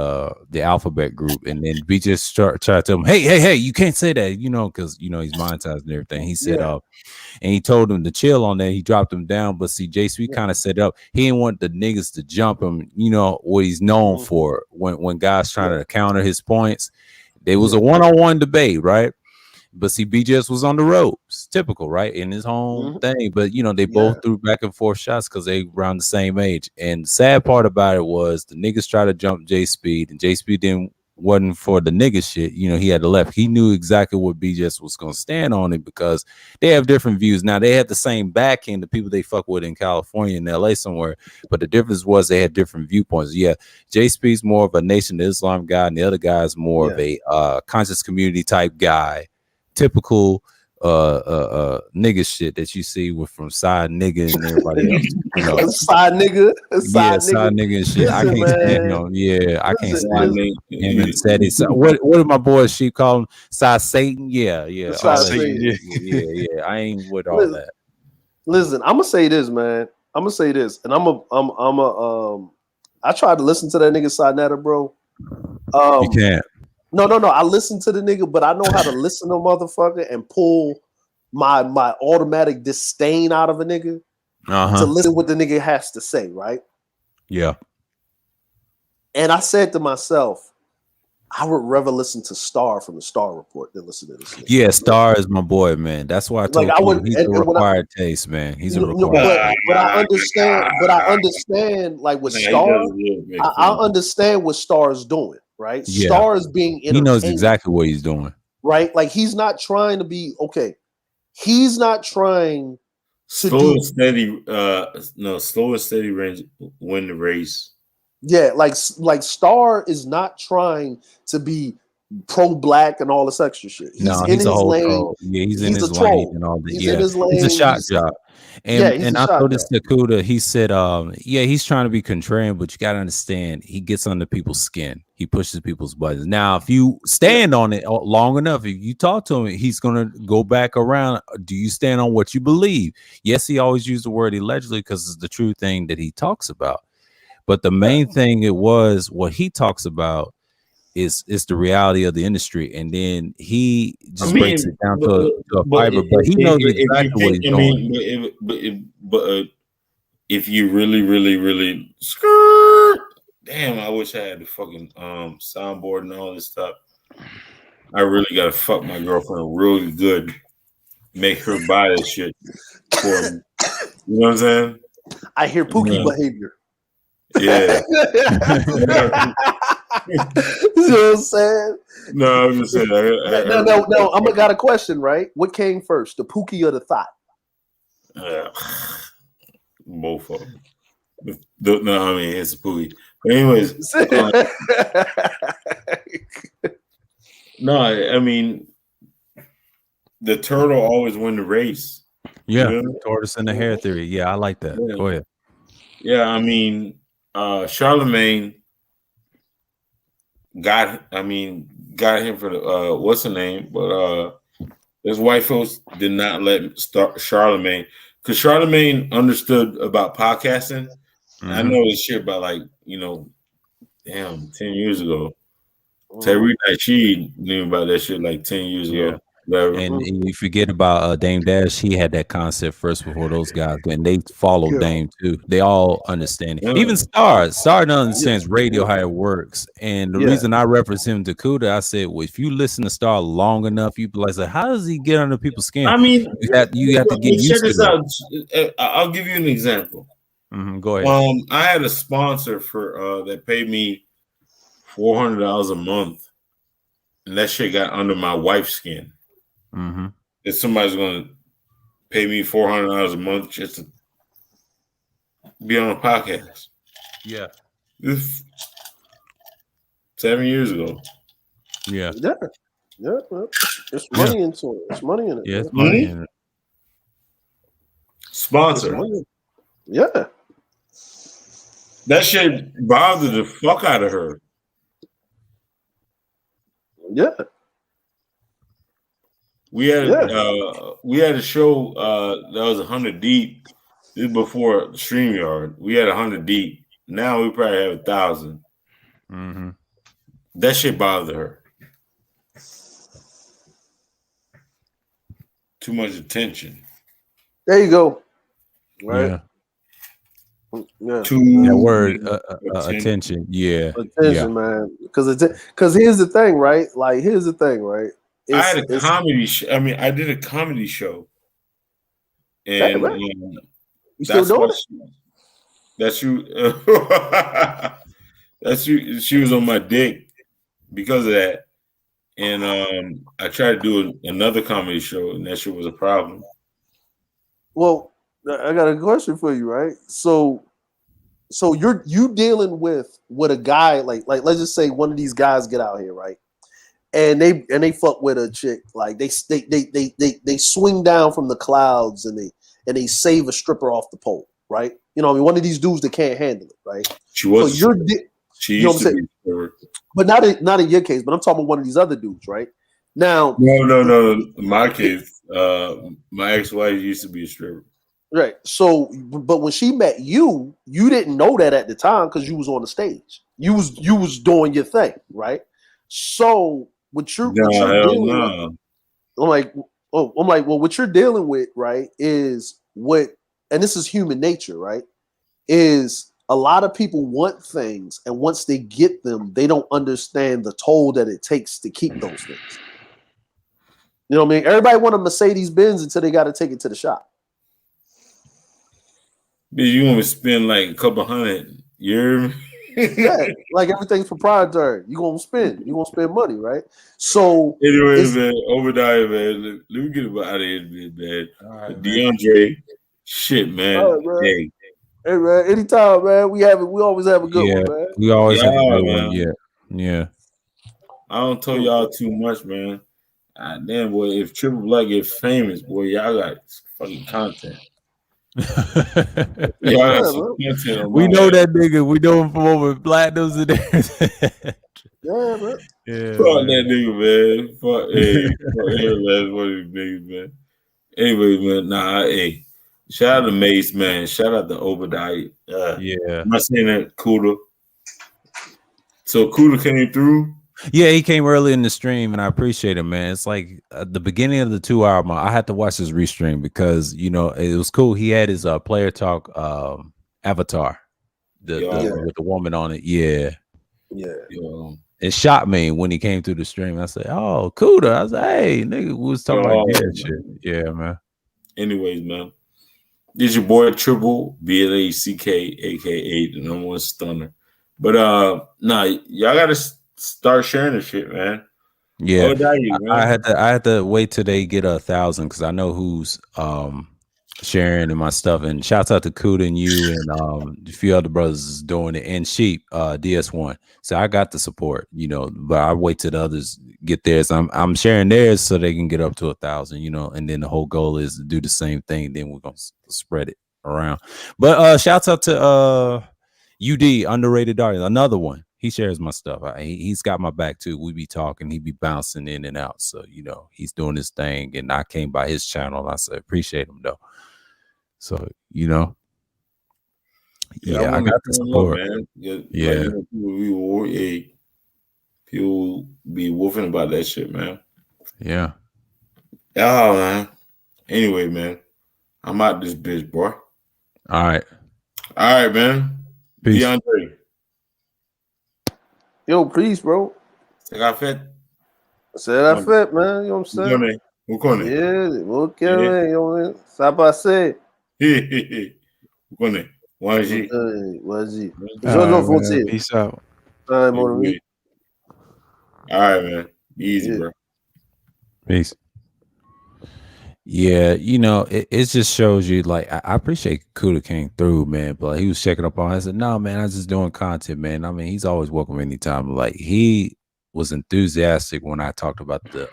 alphabet group, and then BGS tried to tell him, hey, you can't say that, you know, because you know he's monetized and everything. He said, and he told him to chill on that. He dropped him down, but see, JSP kind of set up. He didn't want the niggas to jump him. You know what he's known for when guys trying to counter his points. There was a one-on-one debate, right? But see, BGS was on the ropes, typical, right, in his own thing. But you know, they both threw back and forth shots because they around the same age. And the sad part about it was the niggas tried to jump J Speed, and J Speed wasn't for the nigga shit. You know, he had to left. He knew exactly what BGS was gonna stand on it, because they have different views. Now they had the same backing, the people they fuck with in California and LA somewhere, but the difference was they had different viewpoints. Yeah, J Speed's more of a Nation of Islam guy, and the other guy's more of a conscious community type guy. Typical nigga shit that you see from Side Nigga and everybody else. You know, Side Nigga, Side Nigga and shit. I can't stand him. Yeah, I can't stand him and Sadie. What did my boy Sheep call him? Side Satan? Yeah. Side Satan. Yeah. I ain't with all that. Listen, I'm gonna say this, man. I'm gonna say this, and I tried to listen to that nigga Side Netta, bro. You can't. No. I listen to the nigga, but I know how to listen to a motherfucker and pull my automatic disdain out of a nigga to listen what the nigga has to say, right? Yeah. And I said to myself, I would rather listen to Star from the Star Report than listen to this nigga. Yeah, Star is my boy, man. That's why I told you he's a required taste, man. He's a required. But I understand, like with Star, I understand what Star is doing. Right, yeah. Star is being he knows exactly what he's doing. Right, like he's not trying to be okay. He's not trying to slow and steady range win the race. Yeah, like Star is not trying to be pro-black and all this extra shit. He's in his lane. Troll. Yeah, he's in his lane and all that. He's in his lane. It's a shot job. And I noticed Takuda, he said, he's trying to be contrarian, but you got to understand, he gets under people's skin. He pushes people's buttons. Now, if you stand on it long enough, if you talk to him, he's going to go back around. Do you stand on what you believe? Yes, he always used the word allegedly because it's the true thing that he talks about. But the main thing what he talks about is the reality of the industry, and then he just breaks it down to a fiber. But he knows exactly what he's doing. But if you really damn, I wish I had the fucking soundboard and all this stuff. I really gotta fuck my girlfriend really good, make her buy this shit for me. You know what I'm saying? I hear Pookie behavior. Yeah. You know what I'm saying? No, I'm just saying. No. I got a question, right? What came first, the Pookie or the thought? Both of them. No, I mean it's a Pookie. But anyways, no, I mean the turtle always win the race. Yeah, you know? Tortoise and the hare theory. Yeah, I like that. Yeah. Go ahead. Yeah, I mean, Charlemagne got him for the what's the name? But his white folks did not let Charlemagne, because Charlemagne understood about podcasting. Mm-hmm. I know this shit about 10 years ago. Terry Naichi knew about that shit 10 years ago. And you forget about Dame Dash. He had that concept first before those guys, and they followed Dame too. They all understand it. Even Star understands radio, how it works. And the reason I reference him to Kuda, I said, well, if you listen to Star long enough, you be like, how does he get under people's skin? I mean, you have to get used to it. I'll give you an example. Mm-hmm, go ahead. I had a sponsor for that paid me $400 a month, and that shit got under my wife's skin. Mm-hmm. If somebody's going to pay me $400 a month just to be on a podcast. Yeah. 7 years ago. Yeah. Yeah. It's money into it. It's money in it. Yeah, it's money in it. Sponsor. Yeah. That shit bothered the fuck out of her. Yeah. We had a show that was 100 deep. This is before StreamYard. We had 100 deep. Now we probably have 1,000. Mm-hmm. That shit bothered her. Too much attention. There you go. Right. Yeah. That word attention. Yeah. Attention, man. Because here's the thing, right? I had a comedy show. I mean, I did a comedy show. And you still doing it? She was on my dick because of that. And I tried to do another comedy show, and that shit was a problem. Well, I got a question for you, right? So you dealing with a guy like let's just say one of these guys get out here, right? And they fuck with a chick, like they swing down from the clouds and they save a stripper off the pole, right? You know, I mean, one of these dudes that can't handle it, right? She was. So she used to be, but not in your case. But I'm talking about one of these other dudes, right? Now, no. In my case, my ex-wife used to be a stripper. Right. So, but when she met you, you didn't know that at the time because you was on the stage. You was doing your thing, right? So, I'm like, well, what you're dealing with, right, is and this is human nature, right? Is a lot of people want things, and once they get them, they don't understand the toll that it takes to keep those things. You know what I mean? Everybody want a Mercedes Benz until they got to take it to the shop. You want to spend like a couple hundred, yeah, like everything's proprietary. You're gonna spend money, right? So anyways, man, Obadiah, man, let me get him out of here, man. Right, DeAndre, shit, man. Right, hey, man, anytime, man. We always have a good one, man. We always have a good one, yeah. I don't tell y'all too much, man. Damn, boy, if Triple Black get famous, boy, y'all got fucking content. We know that nigga. We know him from over Platinums and everything. Yeah, bro. Yeah, fuck that nigga, man. Fuck, hey, last one of these niggas, man. Anyway, man, hey, shout out to Mace, man. Shout out to Obadiah. Am I saying that? Kuda. So Kuda came through. Yeah, he came early in the stream, and I appreciate it, man. It's like the beginning of the 2-hour mark. I had to watch his restream because it was cool. He had his player talk avatar, with the woman on it. Yeah. It shocked me when he came through the stream. I said, "Oh, Kuda." I was like, "Hey, nigga, we was talking about shit." Yeah, man. Anyways, man, this is your boy Triple BLACK, aka the #1 stunner. But y'all gotta start sharing this shit, man. Yeah, I had to wait till they get 1,000 because I know who's sharing and my stuff. And shouts out to Kuda and you and a few other brothers doing it, and Sheep DS1. So I got the support, but I wait till the others get theirs. I'm sharing theirs so they can get up to 1,000, and then the whole goal is to do the same thing. Then we're gonna spread it around. But shouts out to UD Underrated Darkness, another one. He shares my stuff. He's got my back too. We be talking. He be bouncing in and out. So he's doing his thing. And I came by his channel. I said appreciate him though. So I got the support. Man. People be woofing about that shit, man. Yeah. Oh man. Anyway, man, I'm out this bitch, boy. All right, man. Peace. DeAndre. Yo, peace, bro. C'est la fête. C'est la fête, man. You know what I'm saying? Vous connaissez. Yeah, ok, man. Ça passé. Vous connaissez. Vas-y. Vas-y. Peace out. All right, mon ami. All right, man. Easy, bro. Peace. Yeah, it just shows you, like, I appreciate Kuda came through, man, but he was checking up on. I said, no, man, I was just doing content, man. I mean, he's always welcome anytime. Like, he was enthusiastic when I talked about the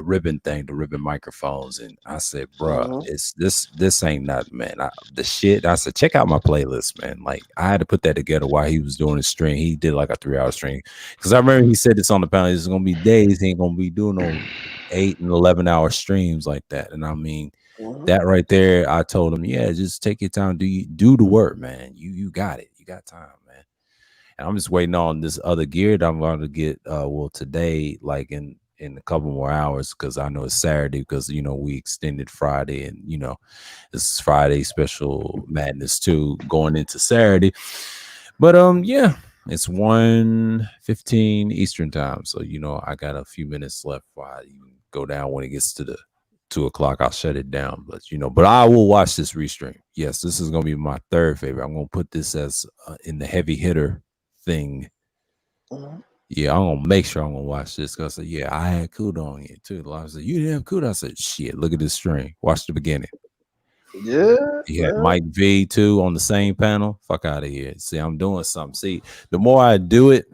ribbon thing, the ribbon microphones, and I said, bro, it's this ain't nothing, man. The shit. I said, check out my playlist, man. Like, I had to put that together while he was doing his stream. He did like a 3-hour stream because I remember he said this on the panel. There's gonna be days he ain't gonna be doing no 8 and 11-hour streams like that. And I mean, that right there, I told him, yeah, just take your time, do the work, man. You got it. You got time, man. And I'm just waiting on this other gear that I'm going to get today, like in a couple more hours, because I know it's Saturday, because we extended Friday, and this is Friday special madness too, going into Saturday. But yeah, it's 1:15 Eastern time, so I got a few minutes left before I even go down. When it gets to the 2 o'clock, I'll shut it down. But I will watch this restream. Yes, this is gonna be my third favorite. I'm gonna put this as in the heavy hitter thing. Yeah, I'm gonna make sure I'm gonna watch this, because I had Kuda on here too. I said, you didn't have Kuda? I said, shit, look at this stream. Watch the beginning. Yeah. He had Mike V too on the same panel. Fuck out of here. See, I'm doing something. See, the more I do it,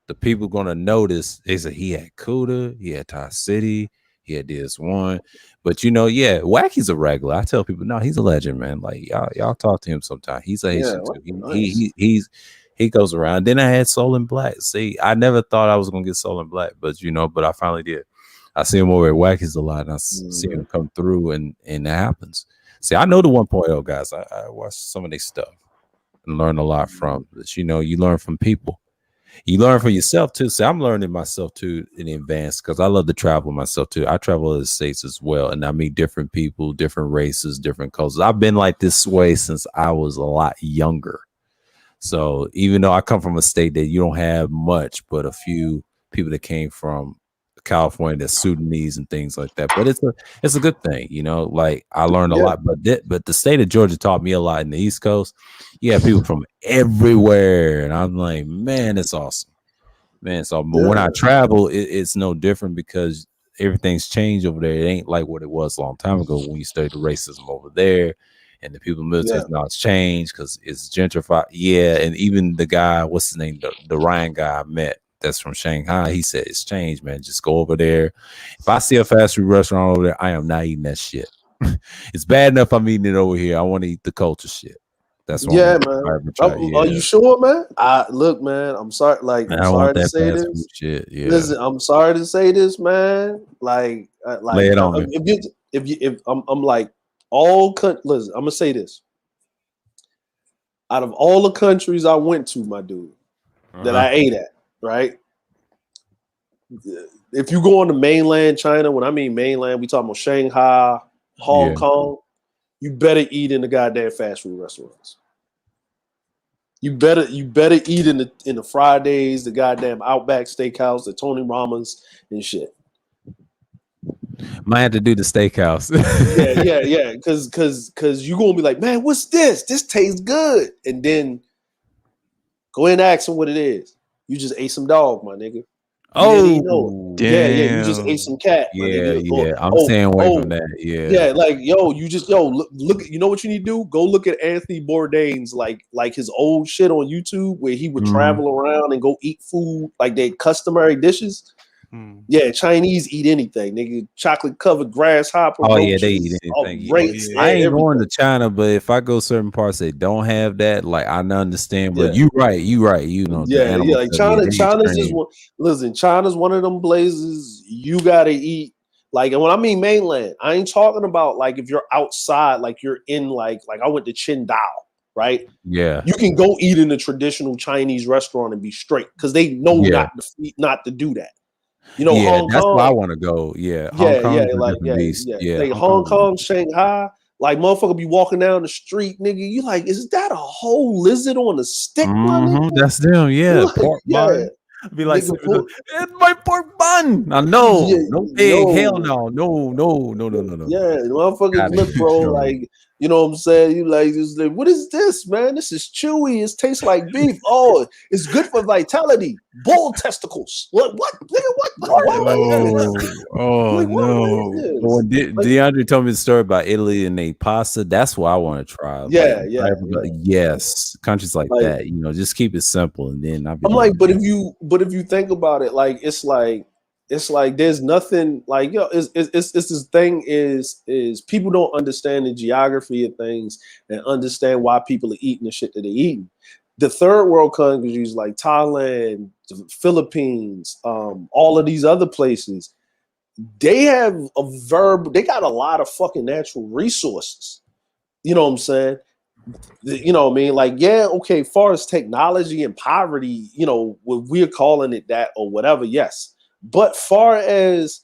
the people gonna notice. They say he had Kuda, he had Ty City, he had DS1. But Wacky's a regular. I tell people, no, he's a legend, man. Like y'all talk to him sometime. He's a Haitian too. He goes around. Then I had Soul and Black. See, I never thought I was gonna get Soul and Black, but I finally did. I see him over at Wacky's a lot, and I see him come through, and it happens. See, I know the 1.0 guys. I watch some of their stuff and learn a lot from this. You learn from people. You learn from yourself too. See, I'm learning myself too in advance, because I love to travel myself too. I travel to the States as well, and I meet different people, different races, different cultures. I've been like this way since I was a lot younger. So even though I come from a state that you don't have much, but a few people that came from California, that's Sudanese and things like that. But it's a good thing, like I learned a lot. But the state of Georgia taught me a lot. In the East Coast, you have people from everywhere, and I'm like, man, it's awesome, man. So but when I travel, it's no different, because everything's changed over there. It ain't like what it was a long time ago when you studied the racism over there, and the people in the military. Now it's changed because it's gentrified. Yeah, and even the guy, what's his name, the Ryan guy I met that's from Shanghai. He said it's changed, man. Just go over there. If I see a fast food restaurant over there, I am not eating that shit. It's bad enough I'm eating it over here. I want to eat the culture shit. That's why. Yeah, man. Are you sure, man? Look, man. I'm sorry. Like, I'm sorry to say this. Shit. Yeah. Listen, I'm sorry to say this, man. Like, lay it on me. If I'm like all listen, I'm gonna say this. Out of all the countries I went to, my dude, that I ate at, right? If you go on to mainland China, when I mean mainland, we talking about Shanghai, Hong Kong, you better eat in the goddamn fast food restaurants. You better eat in the Fridays, the goddamn Outback Steakhouse, the Tony Rama's and shit. Might have to do the steakhouse. yeah. Cause you gonna be like, man, what's this? This tastes good. And then go in and ask them what it is. You just ate some dog, my nigga. Oh, damn. Yeah. You just ate some cat. Yeah. I'm staying away from that. Yeah. Like, look. You know what you need to do? Go look at Anthony Bourdain's like his old shit on YouTube where he would travel around and go eat food like their customary dishes. Yeah, Chinese eat anything, nigga. Chocolate covered grasshopper. Oh yeah, they eat anything. I ain't going to China, but if I go certain parts they don't have that, like I understand. But you right. You know. Like China's just one. Listen, China's one of them places you gotta eat. Like, and when I mean mainland, I ain't talking about like if you're outside, like you're in like I went to Qingdao, right? Yeah, you can go eat in a traditional Chinese restaurant and be straight because they know not to do that. You know, Hong that's Kong, where I want to go. Hong Kong, Shanghai, like motherfucker be walking down the street, nigga. You like, is that a whole lizard on a stick? That's them, pork bun. Be like, it's my pork bun. I know, no pig, hell no. Yeah, motherfuckers look, bro, like. You know what I'm saying? You like, what is this, man? This is chewy. It tastes like beef. Oh, it's good for vitality. Bull testicles. What? Nigga, what? No. DeAndre told me the story about Italy and they pasta. That's what I want to try. Yes, countries like that. You know, just keep it simple, and then I'm like, but if you think about it, like it's like there's nothing like it's this thing is people don't understand the geography of things and understand why people are eating the shit that they're eating. The third world countries like Thailand, the Philippines, all of these other places, they have they got a lot of fucking natural resources. You know what I'm saying? You know what I mean? Like, okay, far as technology and poverty, you know, we're calling it that or whatever, yes. But far as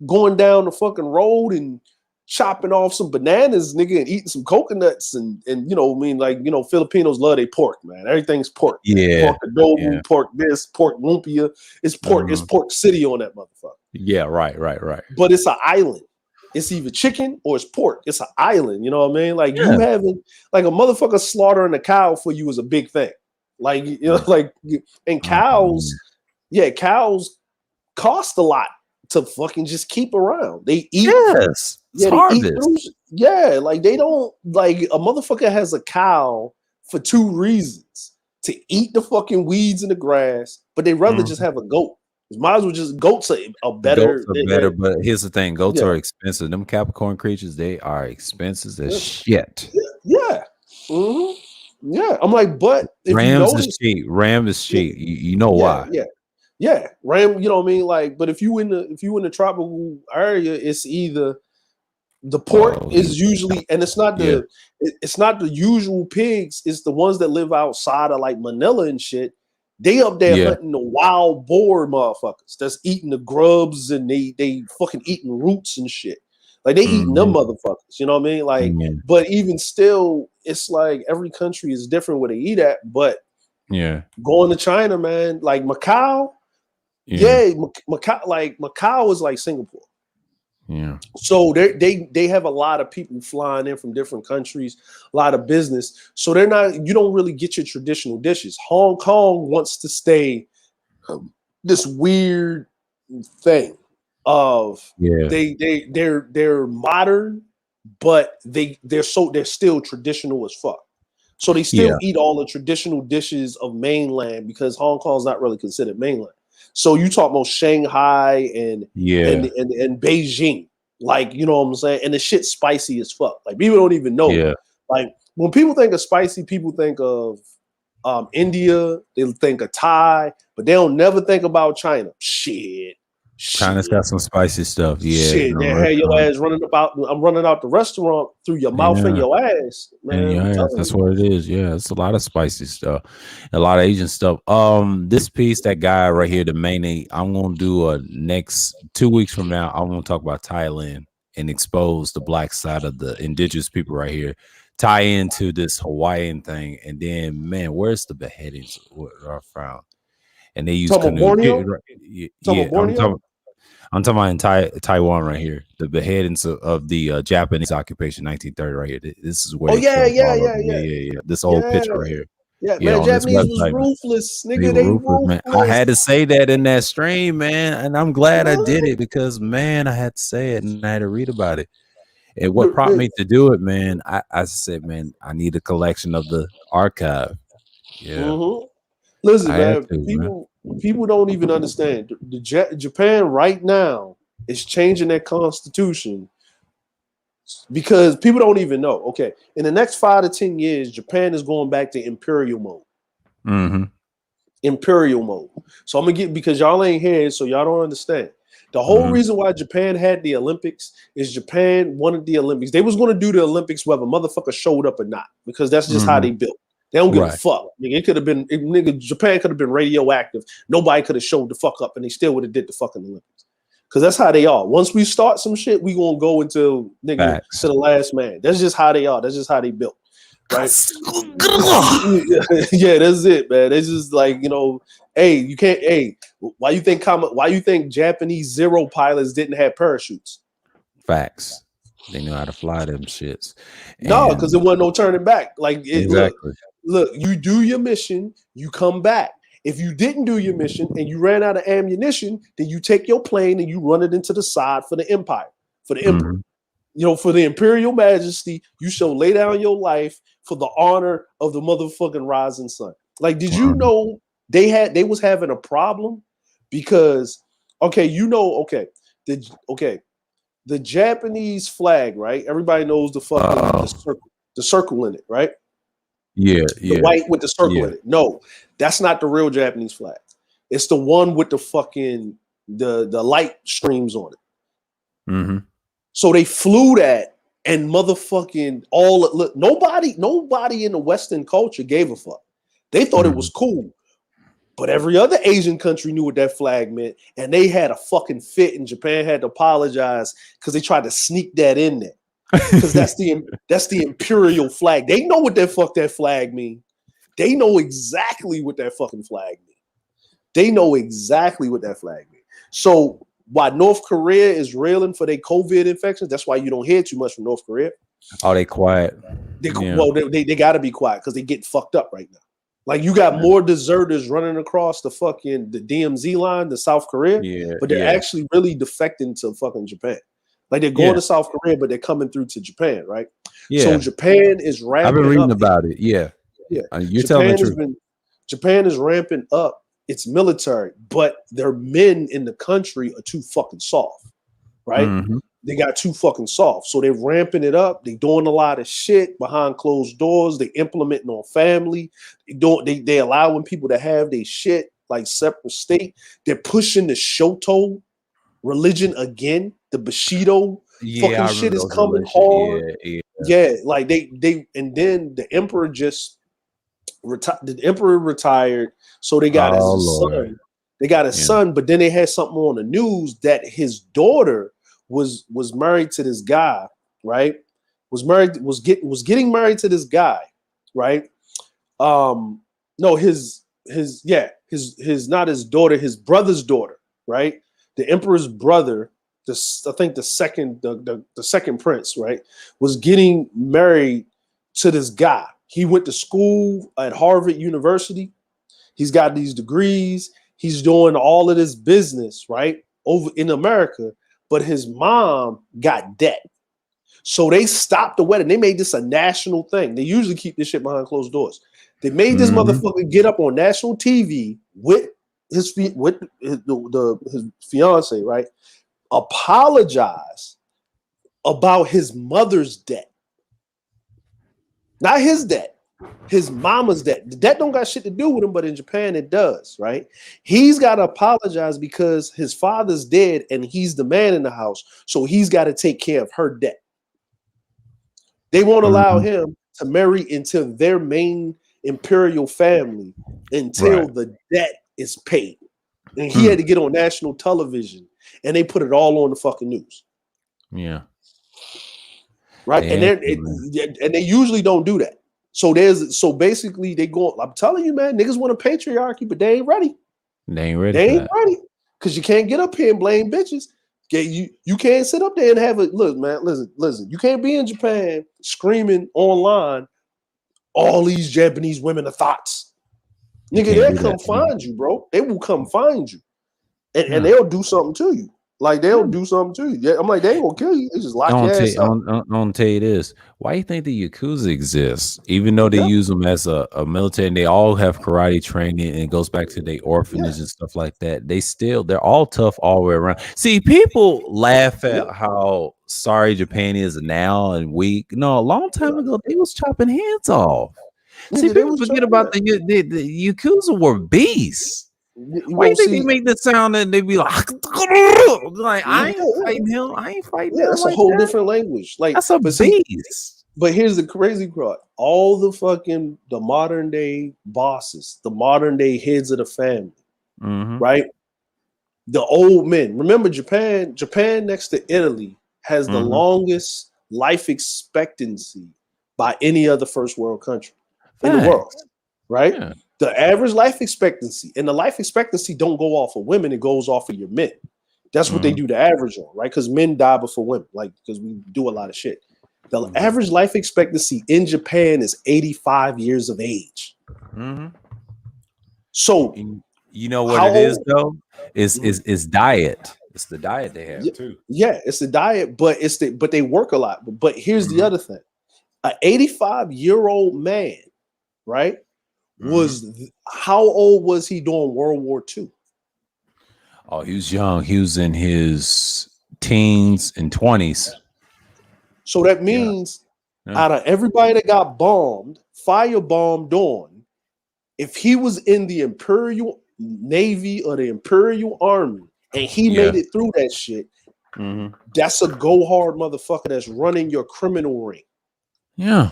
going down the fucking road and chopping off some bananas, nigga, and eating some coconuts and you know, I mean, like, you know, Filipinos love their pork, man. Everything's pork. Yeah. Pork adobo, pork this, pork lumpia. It's pork. It's pork city on that motherfucker. Yeah, right. But it's an island. It's either chicken or it's pork. It's an island. You know what I mean? Like you having like a motherfucker slaughtering a cow for you is a big thing. Like, you know, like, and cows, cows cost a lot to fucking just keep around. They eat. Yes. Like they don't, like a motherfucker has a cow for two reasons: to eat the fucking weeds in the grass, but they rather just have a goat. Might as well just goats are better. But here's the thing: goats are expensive. Them Capricorn creatures, they are expensive as shit. Yeah. Yeah. I'm like, but if Rams is cheap. Ram is cheap. You know why? Yeah, ram. You know what I mean? Like, but if you in the tropical area, it's either the pork is usually, and it's not the usual pigs. It's the ones that live outside of like Manila and shit. They up there hunting the wild boar motherfuckers that's eating the grubs and they fucking eating roots and shit. Like they eating them motherfuckers. You know what I mean? Like, but even still, it's like every country is different where they eat at. But going to China, man, like Macau. Macau is like Singapore. Yeah. So they have a lot of people flying in from different countries, a lot of business. So you don't really get your traditional dishes. Hong Kong wants to stay this weird thing of they're modern, but they're still traditional as fuck. So they still eat all the traditional dishes of mainland because Hong Kong's not really considered mainland. So you talk about Shanghai and Beijing, like, you know what I'm saying? And the shit's spicy as fuck. Like, people don't even know. Yeah. Like, when people think of spicy, people think of India, they think of Thai, but they don't never think about China. Shit. China's got some spicy stuff. Yeah. Shit, they had your ass running about. I'm running out the restaurant through your mouth and your ass, man. That's what it is. Yeah, it's a lot of spicy stuff, a lot of Asian stuff. This piece, that guy right here, the main, I'm gonna do a next 2 weeks from now. I'm gonna talk about Thailand and expose the black side of the indigenous people right here, tie into this Hawaiian thing, and then, man, where's the beheadings I found? And they use Borneo. I'm talking about in Taiwan right here. The beheadings of the Japanese occupation, 1930, right here. This is where. Oh yeah. This old picture right here. Yeah, man. Japanese was ruthless, nigga. They ruthless, man. I had to say that in that stream, man, and I'm glad I did it because, man, I had to say it and I had to read about it. And what prompted me to do it, man, I said, man, I need a collection of the archive. Yeah. Mm-hmm. Listen, man, people don't even understand. Japan right now is changing their constitution because people don't even know. Okay, in the next 5 to 10 years, Japan is going back to imperial mode. Mm-hmm. Imperial mode. So I'm gonna get, because y'all ain't here, so y'all don't understand. The whole reason why Japan had the Olympics is Japan wanted the Olympics. They was going to do the Olympics whether motherfucker showed up or not, because that's just how they built. They don't give a fuck. Nigga, it could have been, Japan could have been radioactive. Nobody could have showed the fuck up, and they still would have did the fucking Olympics. Because that's how they are. Once we start some shit, we gonna go into to the last man. That's just how they are. That's just how they built. Right? Yeah, that's it, man. It's just like, hey, you can't. Hey, why you think Japanese Zero pilots didn't have parachutes? Facts. They knew how to fly them shits. No, because there wasn't no turning back. Like exactly. Look, you do your mission, you come back. If you didn't do your mission and you ran out of ammunition, then you take your plane and you run it into the side for the empire, for the emperor. For the imperial majesty, you shall lay down your life for the honor of the motherfucking rising sun. Like, did you know they was having a problem because the Japanese flag, right? Everybody knows the fucking the circle in it, right? Yeah, the white with the circle in it. No, that's not the real Japanese flag. It's the one with the fucking the light streams on it. Mm-hmm. So they flew that, and motherfucking nobody in the Western culture gave a fuck. They thought it was cool, but every other Asian country knew what that flag meant, and they had a fucking fit, and Japan had to apologize because they tried to sneak that in there. Because that's the imperial flag. They know what that flag mean. They know exactly what that fucking flag mean. They know exactly what that flag mean. So why North Korea is railing for their COVID infections, that's why you don't hear too much from North Korea. Oh, they quiet. They got to be quiet because they get fucked up right now. Like, you got more deserters running across the DMZ line to South Korea, but they're actually really defecting to fucking Japan. Like, they're going to South Korea, but they're coming through to Japan, right? Yeah. So Japan is ramping up. I've been reading about it. Yeah. You're telling the truth. Japan is ramping up its military, but their men in the country are too fucking soft, right? Mm-hmm. They got too fucking soft. So they're ramping it up. They doing a lot of shit behind closed doors. They implementing on family. They allowing people to have their shit like separate state. They're pushing the Shoto religion again. The Bushido fucking shit is coming hard. Yeah, like they and then the emperor just retired. The emperor retired, so they got his son. They got his son, but then they had something on the news that his daughter was married to this guy, right? Was getting married to this guy, right? No, his not his daughter, his brother's daughter, right? The emperor's brother. I think the second prince, right, was getting married to this guy. He went to school at Harvard University. He's got these degrees. He's doing all of this business, right, over in America. But his mom got debt. So they stopped the wedding. They made this a national thing. They usually keep this shit behind closed doors. They made this motherfucker get up on national TV with his fiance, right, apologize about his mother's debt. Not his debt, his mama's debt. The debt don't got shit to do with him, but in Japan it does, right? He's got to apologize because his father's dead and he's the man in the house, so he's got to take care of her debt. They won't allow him to marry into their main imperial family until the debt is paid. And he had to get on national television, and they put it all on the fucking news. Yeah. Right, and they usually don't do that. So basically they go. I'm telling you, man, niggas want a patriarchy, but they ain't ready. They ain't ready. They ain't ready because you can't get up here and blame bitches. You can't sit up there and have it. Look, man, listen. You can't be in Japan screaming online. All these Japanese women are thoughts. Nigga, they'll come find you, bro. They will come find you, and they'll do something to you. Like they'll do something to you. Yeah, I'm like, they ain't gonna kill you. They just lock your ass up. I'm gonna tell you this. Why do you think the Yakuza exists? Even though they use them as a military and they all have karate training and it goes back to their orphanage and stuff like that. They're all tough all the way around. See, people laugh at how sorry Japan is now and weak. No, a long time ago, they was chopping heads off. See, people forget about the Yakuza were beasts. Why do you think they make the sound and they be like I ain't fighting him. I ain't fighting him. That's a whole different language. Like that's a beast. But here's the crazy part: all the modern day bosses, the modern day heads of the family, right? The old men. Remember, Japan next to Italy has the longest life expectancy by any other first world country in the world, right? Yeah. The average life expectancy, and the life expectancy don't go off of women, it goes off of your men. That's what they do the average on, right? Because men die before women, like because we do a lot of shit. The average life expectancy in Japan is 85 years of age. So you know what it is though? Is diet. It's the diet they have too. Yeah, it's the diet, but but they work a lot. But here's the other thing: an 85-year-old man, right? How old was he during World War II? Oh, he was young. He was in his teens and 20s. So that means out of everybody that got firebombed on, if he was in the Imperial Navy or the Imperial Army and he made it through that shit, that's a go hard motherfucker that's running your criminal ring. Yeah.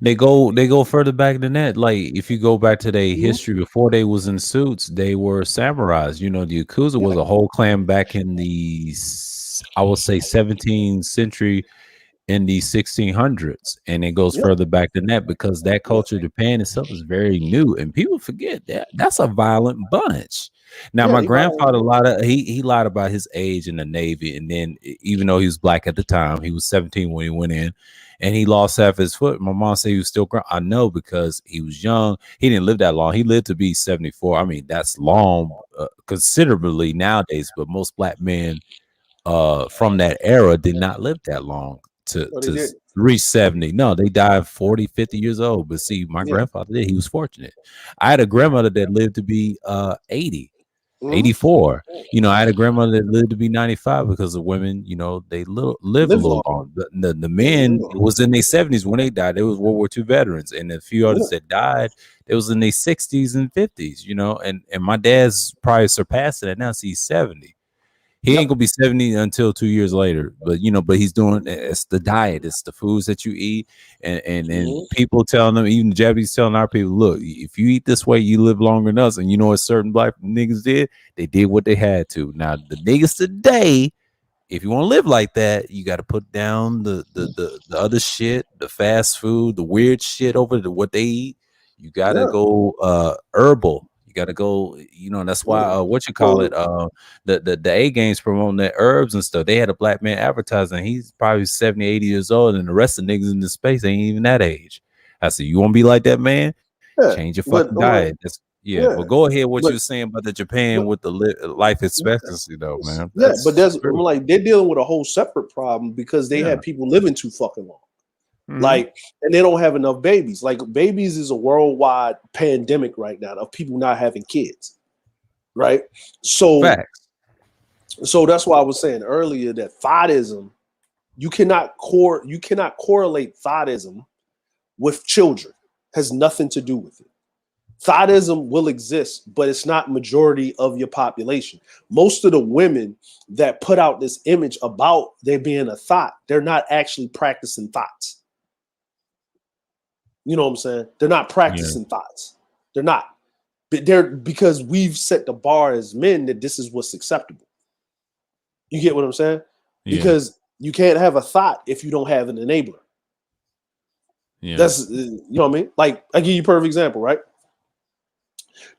They go further back than that. Like if you go back to their history before they was in suits, they were samurais. You know, the Yakuza was a whole clan back in the, I would say, 17th century, in the 1600s, and it goes further back than that because that culture, Japan itself, is very new, and people forget that that's a violent bunch. Now, my grandfather he lied about his age in the Navy, and then even though he was black at the time, he was 17 when he went in. And he lost half his foot. My mom said he was still I know because he was young. He didn't live that long. He lived to be 74. I mean, that's long considerably nowadays, but most black men from that era did not live that long to reach 70. No, they died 40, 50 years old. But see, my grandfather did. He was fortunate. I had a grandmother that lived to be 80. 84. You know, I had a grandmother that lived to be 95 because the women, you know, they live a little long. The men was in their 70s when they died. They was World War II veterans, and a few others that died, it was in their 60s and 50s. You know, and my dad's probably surpassing that now. So he's 70. He ain't gonna be 70 until 2 years later, but you know, but he's doing it's the diet, it's the foods that you eat, and people telling them, even the Japanese telling our people, look, if you eat this way, you live longer than us. And you know what certain black niggas did? They did what they had to. Now the niggas today, if you want to live like that, you got to put down the other shit, the fast food, the weird shit over to what they eat. You got to go herbal. Got to go, you know. That's why the A Games promoting the herbs and stuff. They had a black man advertising. He's probably 70, 80 years old, and the rest of the niggas in the space ain't even that age. I said, you want to be like that, man? Change your fucking diet. Well, go ahead. What you're saying about the Japan with the life expectancy, though, man. But there's like they're dealing with a whole separate problem because they have people living too fucking long. Like, and they don't have enough babies. Like, babies is a worldwide pandemic right now of people not having kids. right? So, facts. So that's why I was saying earlier that thoughtism, you cannot correlate thougtism with children. Has nothing to do with it. Thougtism will exist, but it's not majority of your population. Most of the women that put out this image about there being a thought, they're not actually practicing thoughts. You know what I'm saying? They're not practicing thoughts. They're not. They're because we've set the bar as men that this is what's acceptable. You get what I'm saying? Yeah. Because you can't have a thought if you don't have an enabler. Yeah. That's, you know what I mean? Like, I give you a perfect example, right?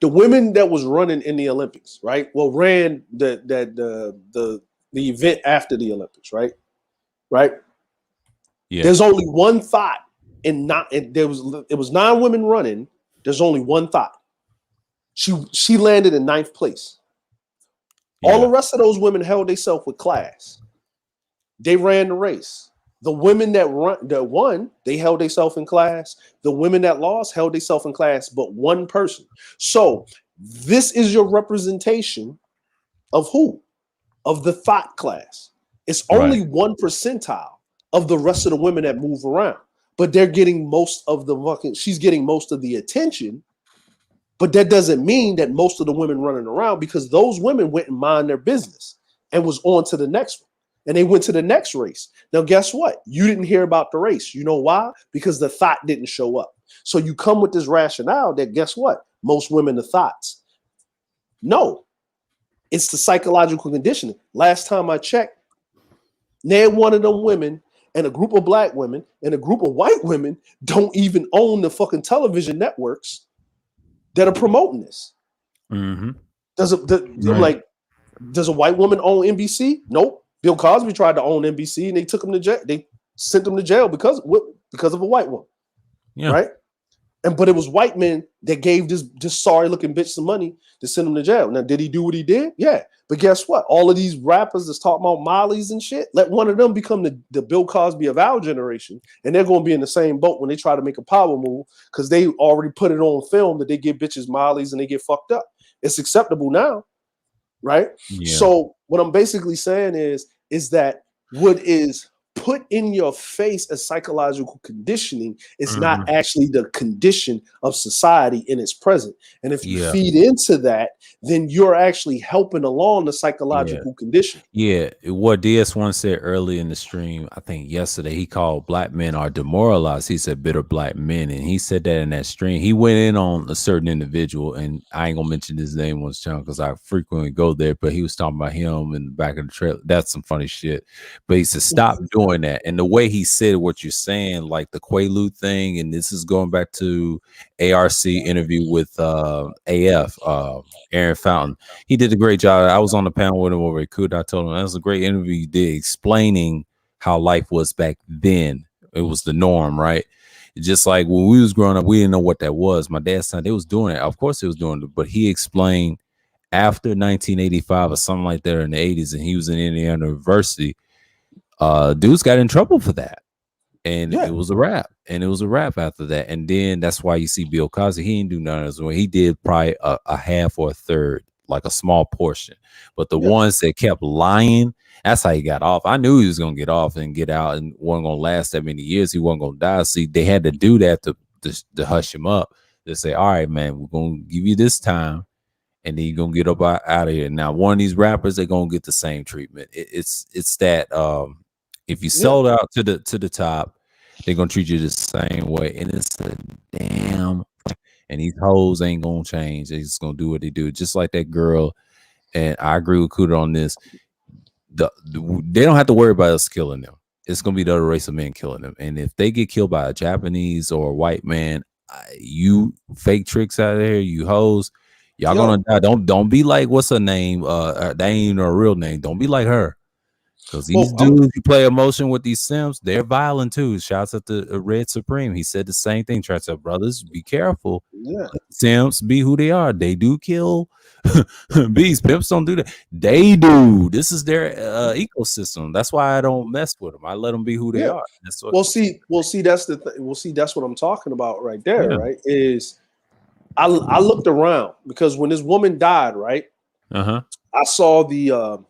The women that was running in the Olympics, right? Well, ran the event after the Olympics, right? Right? Yeah. There's only one thought, it was 9 women running. There's only one thought. She landed in 9th place. Yeah. All the rest of those women held themselves with class. They ran the race. The women that won, they held themselves in class. The women that lost held themselves in class, but one person. So this is your representation of who? Of the thought class. It's only 1 percentile of the rest of the women that move around, but they're getting most of she's getting most of the attention. But that doesn't mean that most of the women running around, because those women went and mind their business and was on to the next one. And they went to the next race. Now, guess what? You didn't hear about the race. You know why? Because the thought didn't show up. So you come with this rationale that, guess what? Most women are thoughts. No, it's the psychological conditioning. Last time I checked, near one of them women and a group of black women and a group of white women don't even own the fucking television networks that are promoting this. Mm-hmm. Does a white woman own NBC? Nope. Bill Cosby tried to own NBC and they took him to jail. They sent him to jail because of a white woman. Yeah. Right. But it was white men that gave this sorry looking bitch some money to send him to jail. Now, did he do what he did? Yeah. But guess what? All of these rappers that's talking about Molly's and shit, let one of them become the Bill Cosby of our generation. And they're going to be in the same boat when they try to make a power move, because they already put it on film that they give bitches Molly's and they get fucked up. It's acceptable now. Right. Yeah. So what I'm basically saying is that what is put in your face as psychological conditioning is not actually the condition of society in its present. And if you feed into that, then you're actually helping along the psychological condition. Yeah. What DS1 said early in the stream, I think yesterday, he called black men are demoralized. He said bitter black men. And he said that in that stream. He went in on a certain individual, and I ain't gonna mention his name on this channel because I frequently go there, but he was talking about him in the back of the trailer. That's some funny shit. But he said, stop doing that. And the way he said what you're saying, like the Quaalude thing, and this is going back to ARC interview with AF, Aaron Fountain. He did a great job. I was on the panel with him over at Kuda. I told him that was a great interview you did, explaining how life was back then. It was the norm, right? Just like when we was growing up, we didn't know what that was. My dad's son, they was doing it. Of course, they was doing it, but he explained after 1985 or something like that in the 80s, and he was in Indiana University. Dudes got in trouble for that, and it was a wrap. And it was a wrap after that. And then that's why you see Bill Cosby. He didn't do none of this. He did probably a half or a third, like a small portion. But the ones that kept lying, that's how he got off. I knew he was gonna get off and get out, and wasn't gonna last that many years. He wasn't gonna die. See, they had to do that to hush him up. They say, all right, man, we're gonna give you this time, and then you're gonna get up out of here. Now, one of these rappers, they're gonna get the same treatment. It's that if you sold out to the top, they're gonna treat you the same way, and it's a damn. And these hoes ain't gonna change. They're just gonna do what they do, just like that girl. And I agree with Kuda on this. They don't have to worry about us killing them. It's gonna be the other race of men killing them. And if they get killed by a Japanese or a white man, you fake tricks out there, you hoes, y'all gonna die. Don't be like what's her name? That ain't even her real name. Don't be like her. Because these dudes who play emotion with these Sims, they're violent too. Shouts at the Red Supreme. He said the same thing. Try to tell brothers, be careful. Yeah. Sims be who they are. They do kill bees. Pimps don't do that. They do. This is their ecosystem. That's why I don't mess with them. I let them be who they are. That's what see, that's the thing. Well, see, that's what I'm talking about right there, right? Is I looked around because when this woman died, right? I saw the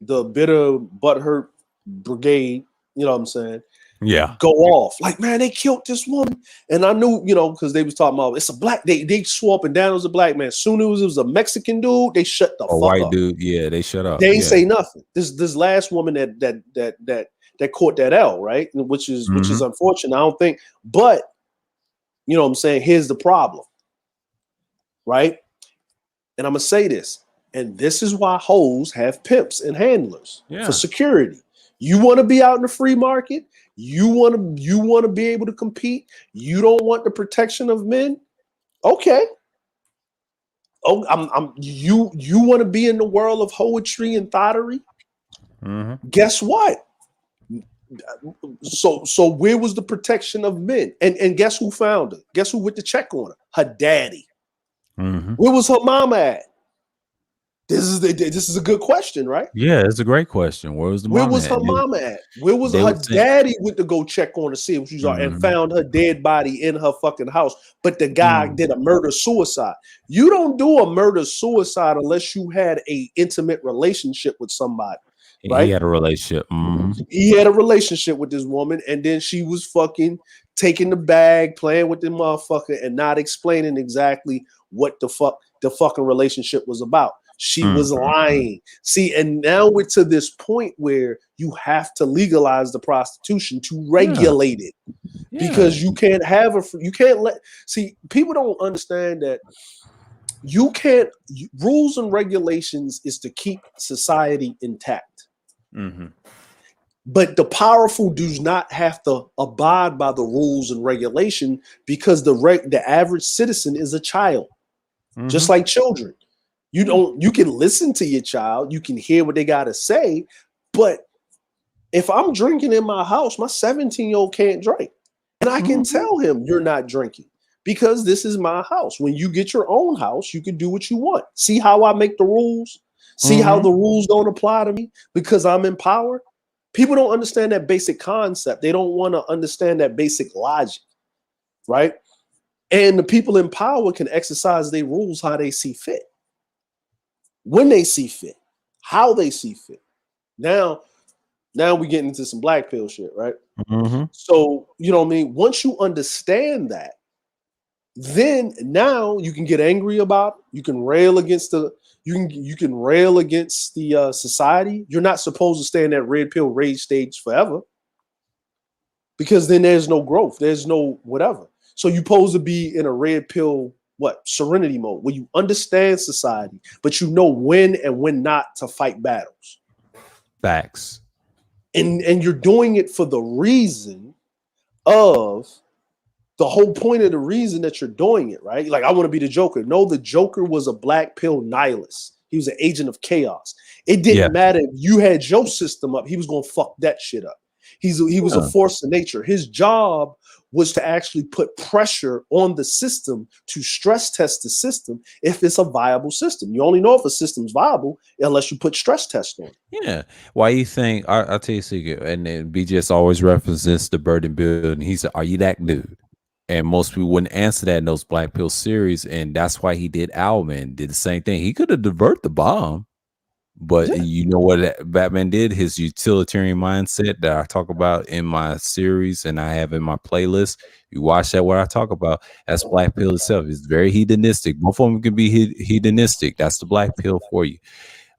bitter butthurt brigade, you know what I'm saying? Yeah. Go off. Like, man, they killed this woman. And I knew, you know, because they was talking about it's a black, they swore up and down it was a black man. Soon as it was a Mexican dude, they shut the fuck white up. Dude, yeah, they shut up. They ain't say nothing. This last woman that caught that L, right? Which is unfortunate. I don't think, but you know what I'm saying? Here's the problem. Right? And I'm gonna say this, and this is why hoes have pimps and handlers for security. You want to be out in the free market. You want to be able to compete. You don't want the protection of men. Okay. Oh, you want to be in the world of hoetry and thottery. Guess what? So where was the protection of men? And guess who found her? Guess who with the check on her? Her daddy. Where was her mama at? This is a good question, right? Yeah, it's a great question. Where was her mama at? Where was her daddy went to go check on to see if she's and found her dead body in her fucking house? But the guy did a murder-suicide. You don't do a murder-suicide unless you had a intimate relationship with somebody. Right? He had a relationship. He had a relationship with this woman, and then she was fucking taking the bag, playing with the motherfucker, and not explaining exactly what the fucking relationship was about. She was lying. See, and now we're to this point where you have to legalize the prostitution to regulate it, because you can't have people don't understand that rules and regulations is to keep society intact. But the powerful does not have to abide by the rules and regulation, because the average citizen is a child, just like children. You can listen to your child, you can hear what they got to say, but if I'm drinking in my house, my 17-year-old can't drink. And I can tell him, you're not drinking, because this is my house. When you get your own house, you can do what you want. See how I make the rules? See how the rules don't apply to me because I'm in power? People don't understand that basic concept. They don't want to understand that basic logic, right? And the people in power can exercise their rules how they see fit, when they see fit, how they see fit. Now we getting into some black pill shit, right? So, you know what I mean? Once you understand that, then now you can get angry about it. You can rail against the society. You're not supposed to stay in that red pill rage stage forever, because then there's no growth. There's no whatever. So you're supposed to be in a red pill serenity mode, where you understand society, but you know when and when not to fight battles. Facts. And you're doing it for the reason of the whole point of the reason that you're doing it, right? Like, I want to be the Joker. No, the Joker was a black pill nihilist. He was an agent of chaos. It didn't matter if you had your system up, he was going to fuck that shit up. He was a force of nature. His job was to actually put pressure on the system, to stress test the system if it's a viable system. You only know if a system's viable unless you put stress tests on it. Yeah. Why you think, I'll tell you a secret, and then BGS always references the Burden Bill, and he said, are you that dude? And most people wouldn't answer that in those Black Pill series, and that's why he did Owlman, did the same thing. He could have diverted the bomb, but you know what Batman did? His utilitarian mindset that I talk about in my series and I have in my playlist. You watch that, what I talk about, that's Black Pill itself. It's very hedonistic. Both of them can be hedonistic. That's the Black Pill for you.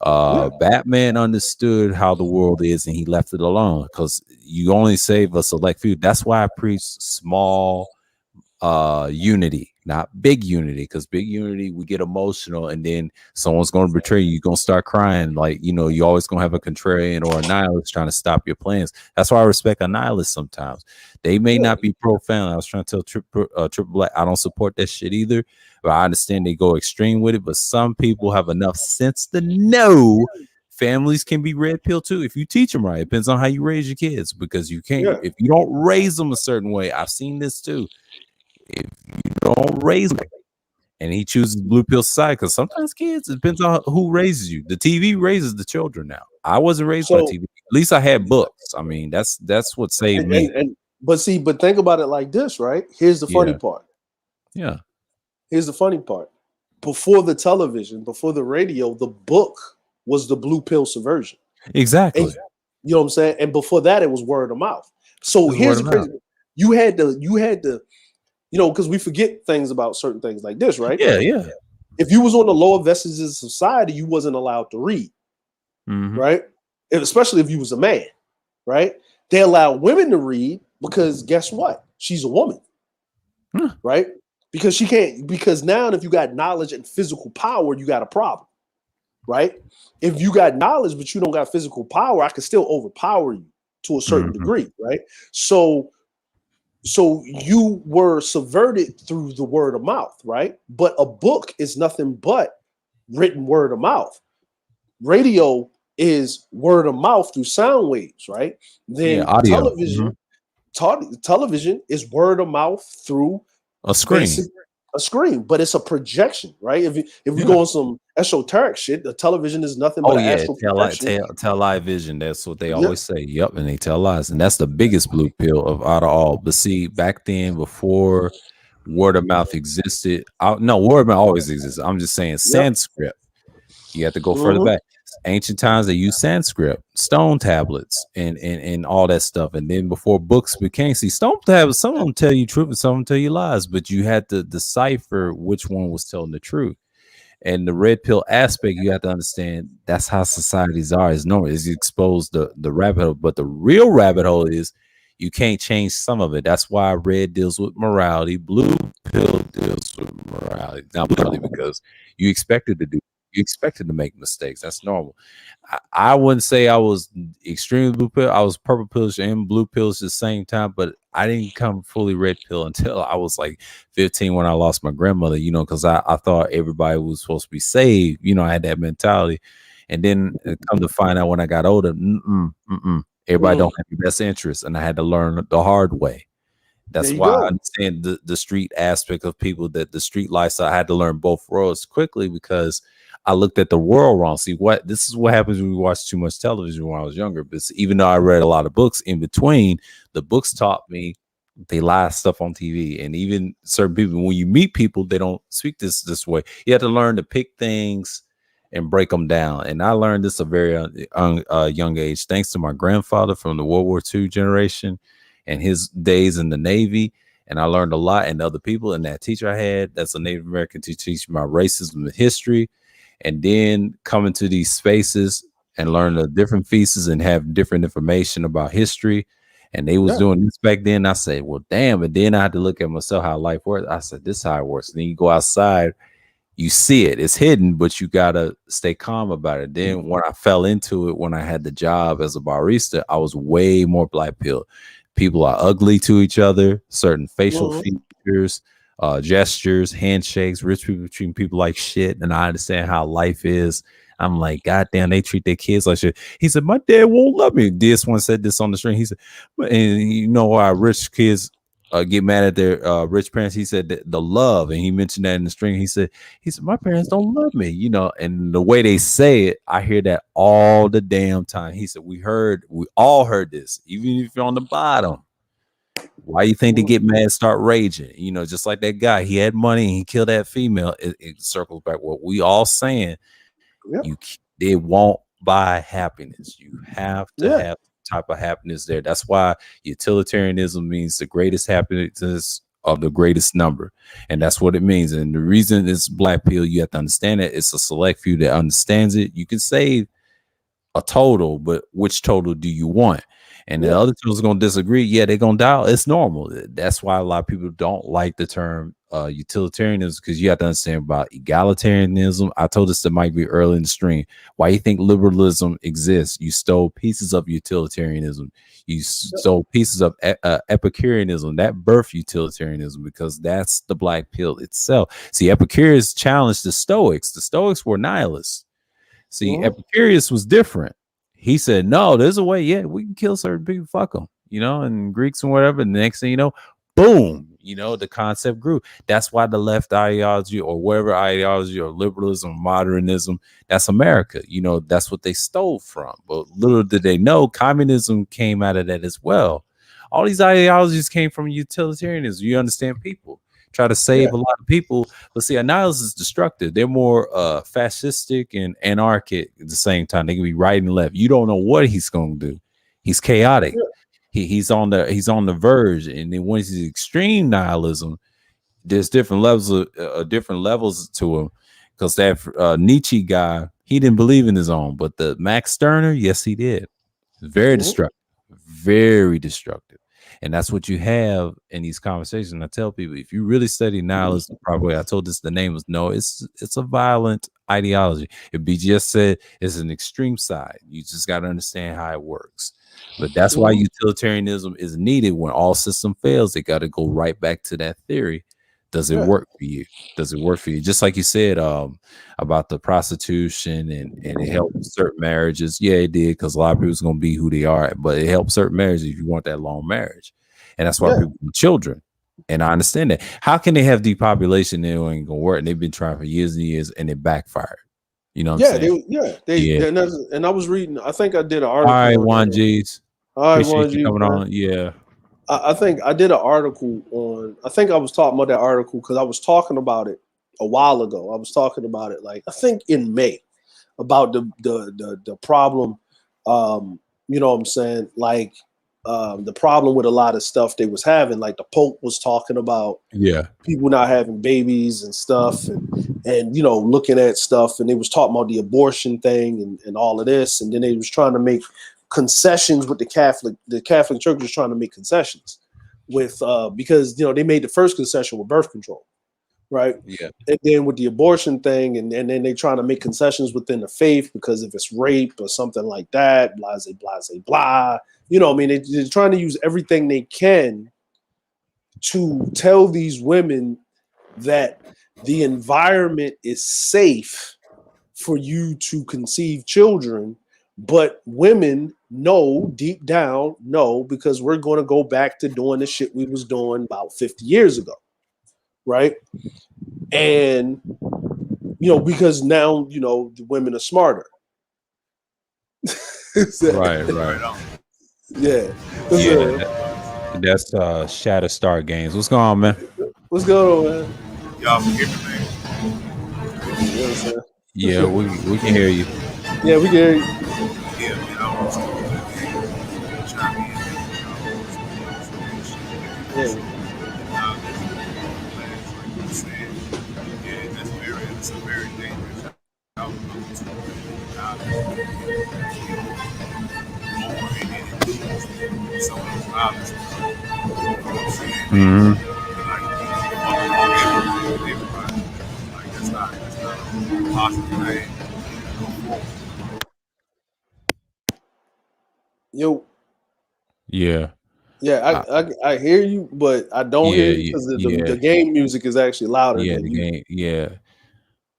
Batman understood how the world is, and he left it alone, because you only save a select few. That's why I preach small unity, not big unity, because big unity, we get emotional, and then someone's going to betray you. You're going to start crying. Like, you know, you always going to have a contrarian or a nihilist trying to stop your plans. That's why I respect a nihilist sometimes. They may not be profound. I was trying to tell Triple Black, I don't support that shit either, but I understand they go extreme with it. But some people have enough sense to know families can be red pill too if you teach them right. It depends on how you raise your kids, because you can't, if you don't raise them a certain way. I've seen this too. If you don't raise him, and he chooses blue pill side, because sometimes kids, it depends on who raises you. The TV raises the children now. I wasn't raised by TV. At least I had books. I mean, that's what saved me. But think about it like this, right? Here's the funny part. Yeah. Here's the funny part. before the television, before the radio, the book was the blue pill subversion. Exactly. And, you know what I'm saying? And before that, it was word of mouth. So here's the crazy. You had to, you know, because we forget things about certain things like this, right? Yeah. If you was on the lower vestiges of society, you wasn't allowed to read, right? And especially if you was a man, right? They allow women to read because guess what? She's a woman, right? Because she can't. Because now, if you got knowledge and physical power, you got a problem, right? If you got knowledge but you don't got physical power, I can still overpower you to a certain degree, right? So you were subverted through the word of mouth, right? But a book is nothing but written word of mouth. Radio is word of mouth through sound waves, right? Then audio. Television is word of mouth through a screen. A screen, but it's a projection, right? If we go on some esoteric shit, the television is nothing but astral projection. Tell live vision. That's what they always say. Yep, and they tell lies, and that's the biggest blue pill of out of all. But see, back then, before word of mouth existed, no, word of mouth always existed. I'm just saying Sanskrit. You have to go further back. Ancient times they used Sanskrit, stone tablets, and all that stuff. And then before books became, stone tablets, some of them tell you truth and some of them tell you lies, but you had to decipher which one was telling the truth. And the red pill aspect, you have to understand that's how societies are. It's normal. It's exposed the rabbit hole, but the real rabbit hole is you can't change some of it. That's why red deals with morality, blue pill deals with morality. Not morality because you expected to do. You expected to make mistakes. That's normal. I wouldn't say I was extremely blue pill. I was purple pills and blue pills at the same time, but I didn't come fully red pill until I was like 15 when I lost my grandmother, you know, because I thought everybody was supposed to be saved. You know, I had that mentality. And then come to find out when I got older, everybody don't have your best interest. And I had to learn the hard way. That's why I understand the street aspect of people, that the street lifestyle. I had to learn both worlds quickly because I looked at the world wrong. See, this is what happens when we watch too much television when I was younger. But even though I read a lot of books in between, the books taught me they lie stuff on TV. And even certain people, when you meet people, they don't speak this way. You have to learn to pick things and break them down. And I learned this at a very young age, thanks to my grandfather from the World War II generation and his days in the Navy. And I learned a lot, and other people, and that teacher I had, that's a Native American to teach me about racism and history. And then coming to these spaces and learn the different feasts and have different information about history. And they was doing this back then. I said, well, damn. And then I had to look at myself, how life works. I said, this is how it works. And then you go outside, you see it. It's hidden, but you got to stay calm about it. Then when I fell into it, when I had the job as a barista, I was way more black pill. People are ugly to each other, certain facial features, gestures, handshakes, rich people treating people like shit. And I understand how life is. I'm like, God damn, they treat their kids like shit. He said, my dad won't love me. This one said this on the stream. He said, and you know why rich kids get mad at their rich parents? He said the love, and he mentioned that in the stream. He said, my parents don't love me, you know, and the way they say it, I hear that all the damn time. He said, we all heard this, even if you're on the bottom. Why you think they get mad, start raging? You know, just like that guy, he had money and he killed that female. It circles back what we all saying. They won't buy happiness. You have to have type of happiness there. That's why utilitarianism means the greatest happiness of the greatest number. And that's what it means. And the reason it's black pill, you have to understand it. It's a select few that understands it. You can say a total, but which total do you want? And the other two is going to disagree. Yeah, they're going to dial. It's normal. That's why a lot of people don't like the term utilitarianism, because you have to understand about egalitarianism. I told this to Mike B early in the stream. Why you think liberalism exists? You stole pieces of utilitarianism. You stole pieces of Epicureanism. That birthed utilitarianism, because that's the black pill itself. See, Epicurus challenged the Stoics. The Stoics were nihilists. See, Epicurus was different. He said, no, there's a way. Yeah, we can kill certain people. Fuck them, you know, and Greeks and whatever. And the next thing you know, boom, you know, the concept grew. That's why the left ideology or whatever ideology or liberalism, modernism, that's America. You know, that's what they stole from. But little did they know, communism came out of that as well. All these ideologies came from utilitarianism. You understand people. try to save a lot of people. But see, a nihilist is destructive. They're more fascistic and anarchic at the same time. They can be right and left. You don't know what he's going to do. He's chaotic. He's on the verge. And then once he's extreme nihilism, there's different levels to him. Because that Nietzsche guy, he didn't believe in his own, but the Max Stirner, yes, he did. Very destructive, very destructive. And that's what you have in these conversations. I tell people, if you really study nihilism properly, I told this the name was it's a violent ideology. If BGS said it's an extreme side, you just got to understand how it works. But that's why utilitarianism is needed. When all system fails, they got to go right back to that theory. Does it work for you? Does it work for you? Just like you said about the prostitution and it helped certain marriages. Yeah, it did, because a lot of people's going to be who they are. But it helps certain marriages if you want that long marriage. And that's why people want children. And I understand that. How can they have depopulation and it ain't going to work? And they've been trying for years and years and it backfired. You know what I'm saying? And I was reading, I think I did an article. All right, Juan G's. All right, Juan G. coming on. Yeah. I think I did an article on, I think I was talking about that article because I was talking about it a while ago. I was talking about it like, I think in May, about the problem, you know what I'm saying? Like the problem with a lot of stuff they was having, like the Pope was talking about people not having babies and stuff and you know, looking at stuff, and they was talking about the abortion thing and all of this. And then they was trying to make concessions with the Catholic Church was trying to make concessions with because you know they made the first concession with birth control, right? Yeah. And then with the abortion thing, and then they trying to make concessions within the faith because if it's rape or something like that, blah blah blah. You know, I mean, they're trying to use everything they can to tell these women that the environment is safe for you to conceive children. But women know deep down, no, because we're going to go back to doing the shit we was doing about 50 years ago. Right. And, you know, because now, you know, the women are smarter. Right. Yeah. That's Shatterstar Games. What's going on, man? What's going on, man? Y'all can hear me, man. Yeah, we can hear you. Yeah, we can hear you. Yeah, man, I was chime in. It's a very dangerous outlook to some of those violence. Everybody. Like that's not a positive thing. Yo. Yeah. Yeah, I hear you, but I don't hear you because the game music is actually louder. Yeah, than the you. game. Yeah.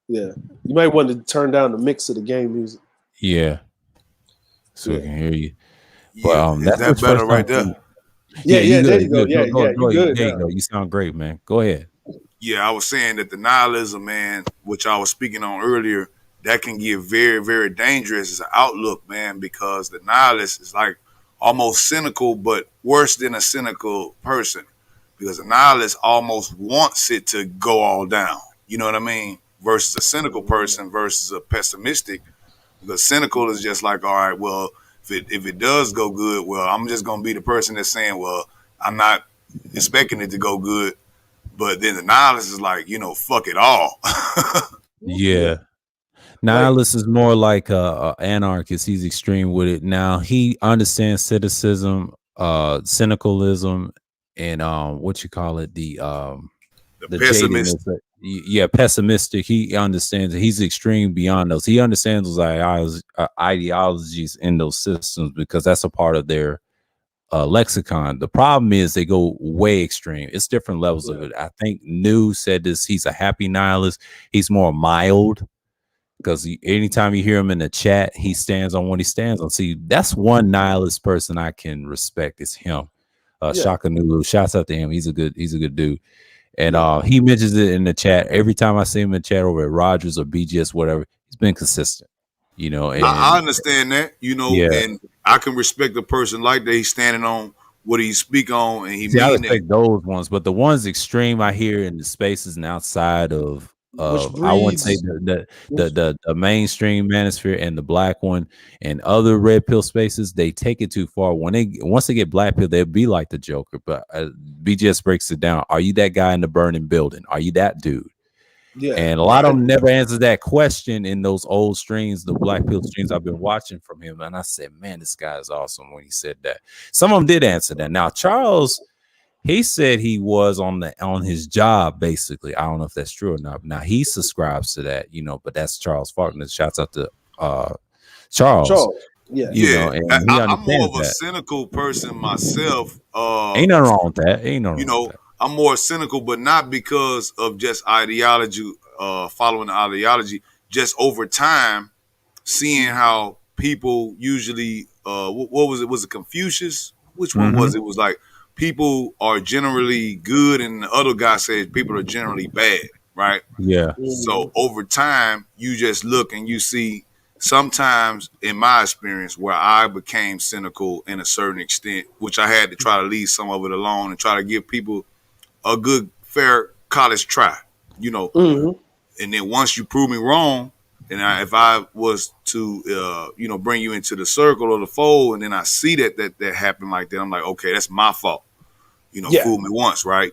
Yeah. You might want to turn down the mix of the game music. Yeah. So we can hear you. But is that better right there? Yeah, there you go. Yeah, there you go. You sound great, man. Go ahead. Yeah, I was saying that the nihilism, man, which I was speaking on earlier, that can get very, very dangerous as an outlook, man, because the nihilist is like almost cynical, but worse than a cynical person, because a nihilist almost wants it to go all down. You know what I mean? Versus a cynical person versus a pessimistic. Because cynical is just like, all right, well, if it does go good, well, I'm just going to be the person that's saying, well, I'm not expecting it to go good. But then the nihilist is like, you know, fuck it all. Yeah. Nihilist is more like a anarchist. He's extreme with it. Now he understands cynicism, cynicalism, and what you call it, the pessimist. Yeah, pessimistic. He understands it. He's extreme beyond those. He understands those ideologies in those systems because that's a part of their lexicon. The problem is they go way extreme. It's different levels of it. I think New said this. He's a happy nihilist. He's more mild because anytime you hear him in the chat, he stands on what he stands on. See, that's one nihilist person I can respect. It's him. Shaka Nulu. Shouts out to him. He's a good dude. And he mentions it in the chat. Every time I see him in the chat over at Rogers or BGS, whatever, he's been consistent. And I understand that, and I can respect a person like that. He's standing on what he speak on, and he See, I mean respect those ones, but the ones extreme I hear in the spaces and outside of I wouldn't say the mainstream manosphere and the black one and other red pill spaces, they take it too far. Once they get black pill, they'll be like the Joker. But BGS breaks it down. Are you that guy in the burning building? Are you that dude? Yeah, and a lot of them never answer that question in those old streams, the black pill streams I've been watching from him. And I said, man, this guy is awesome when he said that. Some of them did answer that. Now, Charles, he said he was on his job, basically. I don't know if that's true or not. Now, he subscribes to that, but that's Charles Faulkner. Shouts out to Charles. Yeah, I'm more of a cynical person myself. Ain't nothing wrong with that. Ain't nothing wrong with that. I'm more cynical, but not because of just ideology, following the ideology. Just over time, seeing how people usually, what was it? Was it Confucius? Which one was it? It was like people are generally good, and the other guy says people are generally bad, right? Yeah. So over time, you just look and you see. Sometimes, in my experience, where I became cynical in a certain extent, which I had to try to leave some of it alone and try to give people a good, fair college try, And then once you prove me wrong, and if I was to, bring you into the circle or the fold, and then I see that happened like that, I'm like, okay, that's my fault. Fool me once, right?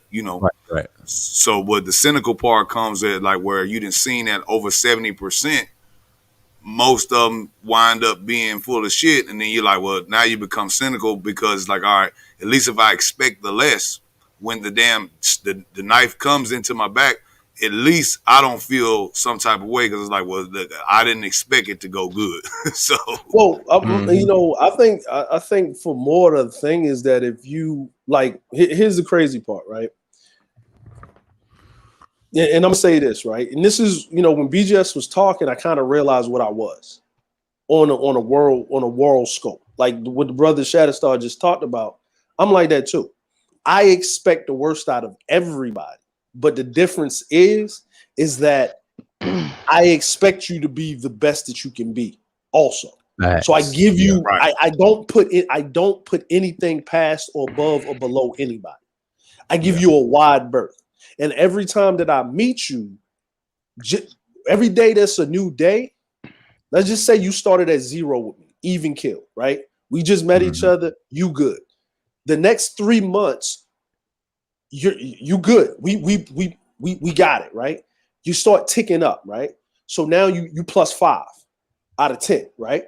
Right. So, but the cynical part comes at like where you didn't seen that over 70%. Most of them wind up being full of shit, and then you're like, well, now you become cynical because, like, all right, at least if I expect the less, when the knife comes into my back, at least I don't feel some type of way because it's like, well, I didn't expect it to go good. So, well, I think for more the thing is that if you like, here's the crazy part, right? And I'm gonna say this, right? And this is, when BGS was talking, I kind of realized what I was on a world scope. Like what the brother Shatterstar just talked about, I'm like that too. I expect the worst out of everybody, but the difference is that I expect you to be the best that you can be, also. Nice. So I give you, right. I don't put anything past or above or below anybody. I give you a wide berth. And every time that I meet you, every day that's a new day. Let's just say you started at 0 with me, even kill, right? We just met each other. You good. The next 3 months, you good. We got it, right? You start ticking up, right? So now you plus 5 out of 10, right?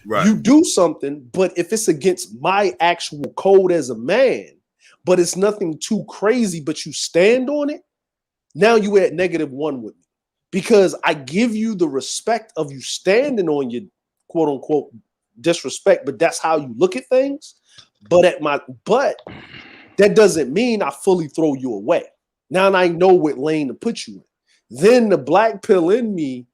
Right. You do something, but if it's against my actual code as a man, but it's nothing too crazy, but you stand on it, now you at -1 with me. Because I give you the respect of you standing on your quote unquote disrespect, but that's how you look at things. But that doesn't mean I fully throw you away. Now I know what lane to put you in. Then the black pill in me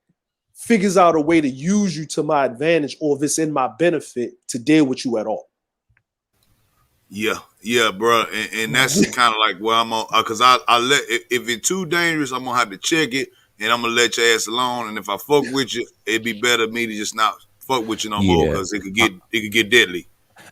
figures out a way to use you to my advantage, or if it's in my benefit to deal with you at all. Yeah, bro, and that's kind of like where I'm on, because I let if it's too dangerous, I'm gonna have to check it, and I'm gonna let your ass alone. And if I fuck with you, it'd be better me to just not fuck with you no more, because it could get deadly.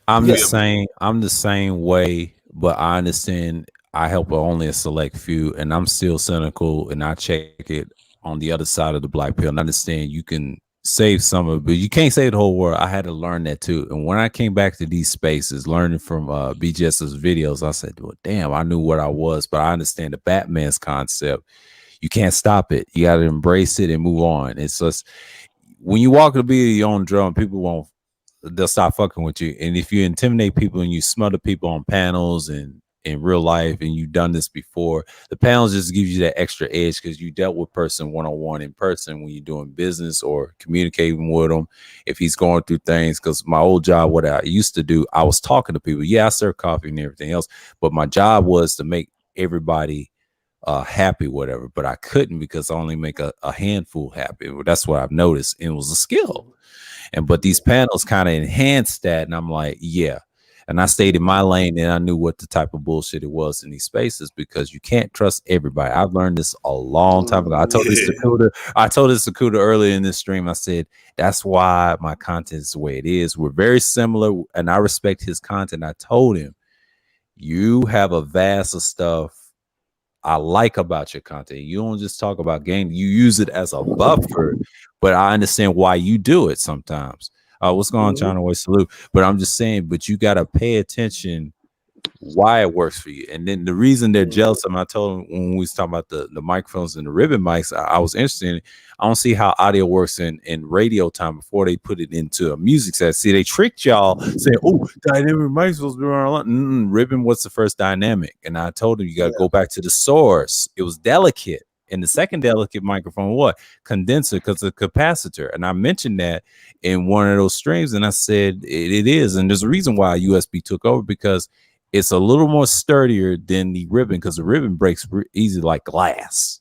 I'm the same way, but I understand I help only a select few, and I'm still cynical, and I check it on the other side of the black pill, and I understand you can save some of it, but you can't save the whole world. I had to learn that too. And when I came back to these spaces, learning from BGS's videos, I said, well, damn, I knew what I was, but I understand the Batman's concept. You can't stop it. You got to embrace it and move on. It's just, when you walk to be your own drum, people they'll stop fucking with you. And if you intimidate people and you smother people on panels and in real life, and you've done this before, the panels just give you that extra edge because you dealt with person one-on-one in person when you're doing business or communicating with him if he's going through things. Because my old job, what I used to do, I was talking to people. I served coffee and everything else, but my job was to make everybody happy, whatever. But I couldn't, because I only make a handful happy. That's what I've noticed, and it was a skill. But these panels kind of enhanced that, and I'm like, yeah. And I stayed in my lane, and I knew what the type of bullshit it was in these spaces, because you can't trust everybody. I've learned this a long time ago. I told this to Kuda earlier in this stream. I said, that's why my content is the way it is. We're very similar, and I respect his content. I told him, you have a vast of stuff I like about your content. You don't just talk about game, you use it as a buffer, but I understand why you do it sometimes. What's going on, China Way? Salute. But I'm just saying, but you got to pay attention why it works for you. And then the reason they're jealous of them, I told them when we was talking about the microphones and the ribbon mics, I was interested in it. I don't see how audio works in radio time before they put it into a music set. See, they tricked y'all saying, oh, dynamic mics supposed to be around a lot. Ribbon, what's the first dynamic? And I told them you got to go back to the source. It was delicate. And the second delicate microphone, what? Condenser, because of capacitor. And I mentioned that in one of those streams, and I said it is. And there's a reason why USB took over, because it's a little more sturdier than the ribbon, because the ribbon breaks easy like glass.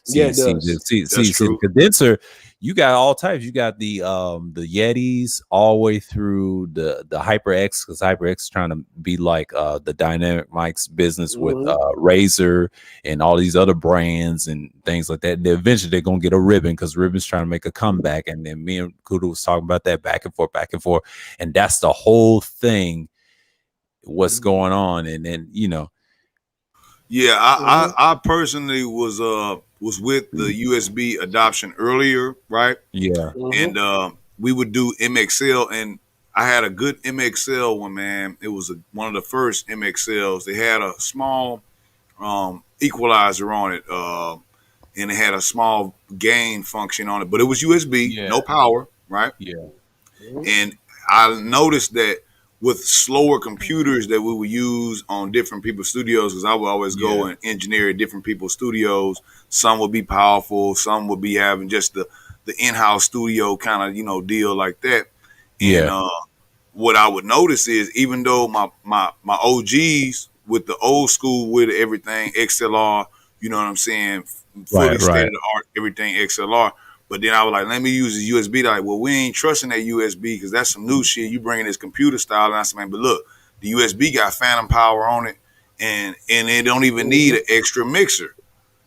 See, the condenser, you got all types. You got the Yetis all the way through the HyperX, because HyperX is trying to be like the dynamic mics business with Razer and all these other brands and things like that. And eventually they're gonna get a ribbon, because ribbon's trying to make a comeback. And then me and Kuda was talking about that back and forth, and that's the whole thing. What's going on? And then I personally was with the USB adoption earlier, right? And we would do MXL, and I had a good MXL one, man. It was one of the first MXLs. They had a small equalizer on it, and it had a small gain function on it, but it was USB, no power, right? And I noticed that with slower computers that we would use on different people's studios, because I would always go and engineer at different people's studios. Some would be powerful, some would be having just the in-house studio kind of deal like that. And what I would notice is, even though my OGs with the old school with everything XLR, you know what I'm saying, fully state of the art, everything XLR. But then I was like, let me use the USB. They're like, well, we ain't trusting that USB because that's some new shit. You bringing this computer style. And I said, man, but look, the USB got phantom power on it, and it don't even need an extra mixer.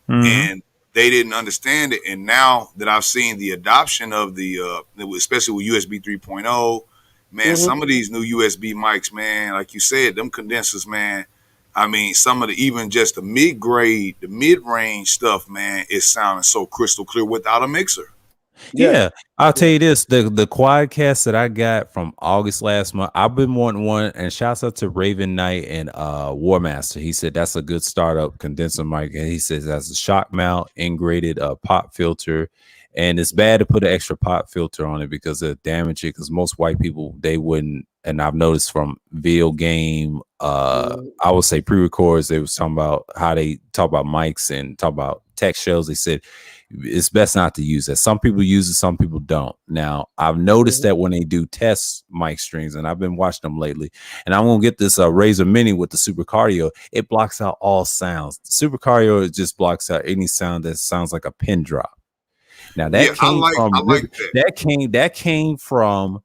And they didn't understand it. And now that I've seen the adoption of the, especially with USB 3.0, man, some of these new USB mics, man, like you said, them condensers, man, I mean, some of the, even just the mid-grade, the mid-range stuff, man, is sounding so crystal clear without a mixer. Yeah, I'll tell you this, the Quadcast that I got from August last month, I've been wanting one, and shouts out to Raven Knight and War Master. He said that's a good startup condenser mic, and he says that's a shock mount, integrated pop filter, and it's bad to put an extra pop filter on it because it'll damage it, because most white people, they wouldn't. And I've noticed from video game, I would say pre-records, they was talking about how they talk about mics and talk about tech shows. They said it's best not to use that. Some people use it, some people don't. Now, I've noticed that when they do test mic streams, and I've been watching them lately, and I'm going to get this Razer Mini with the Super Cardio. It blocks out all sounds. The Super Cardio, it just blocks out any sound that sounds like a pin drop. Now, that came from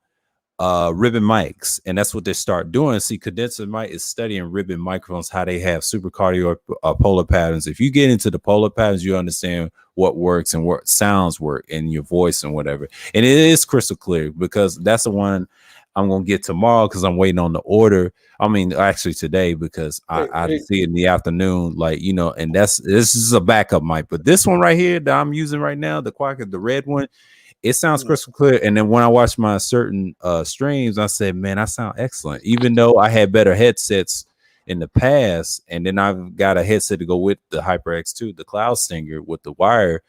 ribbon mics, and that's what they start doing. See, condenser mic is studying ribbon microphones, how they have super cardio polar patterns. If you get into the polar patterns, you understand what works and what sounds work in your voice and whatever. And it is crystal clear, because that's the one I'm gonna get tomorrow, because I'm waiting on the order. I mean, actually today, because I see it in the afternoon, like, and this is a backup mic. But this one right here that I'm using right now, the Quacker, the red one, it sounds crystal clear. And then when I watch my certain streams, I said, man, I sound excellent, even though I had better headsets in the past. And then I've got a headset to go with the HyperX 2, the Cloud Singer with the wire.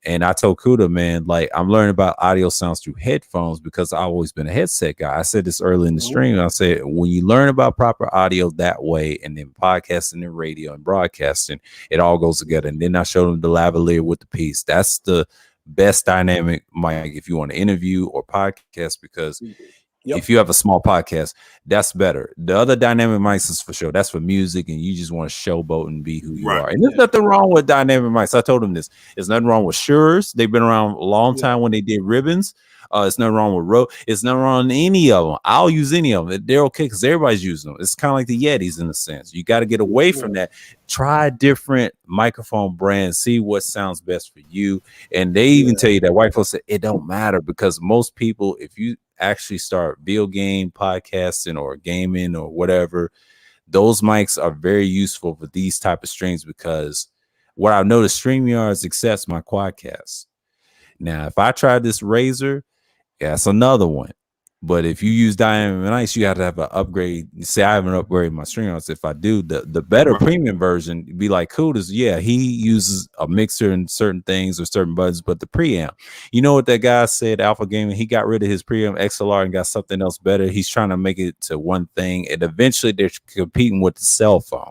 And I told Kuda, man, like, I'm learning about audio sounds through headphones, because I've always been a headset guy. I said this early in the stream. I said, when you learn about proper audio that way, and then podcasting and radio and broadcasting, it all goes together. And then I showed him the lavalier with the piece. That's the best dynamic mic if you want to interview or podcast, because if you have a small podcast, that's better. The other dynamic mics is for sure. That's for music, and you just want to showboat and be who you are. And there's nothing wrong with dynamic mics. I told him this. There's nothing wrong with Shure's. They've been around a long time when they did ribbons. It's nothing wrong with Rode. It's nothing wrong with any of them. I'll use any of them. They're okay because everybody's using them. It's kind of like the Yetis in a sense. You got to get away from that. Try different microphone brands. See what sounds best for you. And they even tell you that white folks say it don't matter, because most people, if you actually start video game podcasting or gaming or whatever, those mics are very useful for these type of streams because what I've noticed, StreamYard accepts my quadcast. Now, if I try this Razer, that's another one. But if you use Dynamic Mics, you have to have an upgrade. Say I haven't upgraded my StreamYards. If I do, the better premium version be like Kudas. Yeah, he uses a mixer and certain things or certain buttons, but the preamp. You know what that guy said, Alpha Gaming? He got rid of his preamp XLR and got something else better. He's trying to make it to one thing, and eventually they're competing with the cell phone.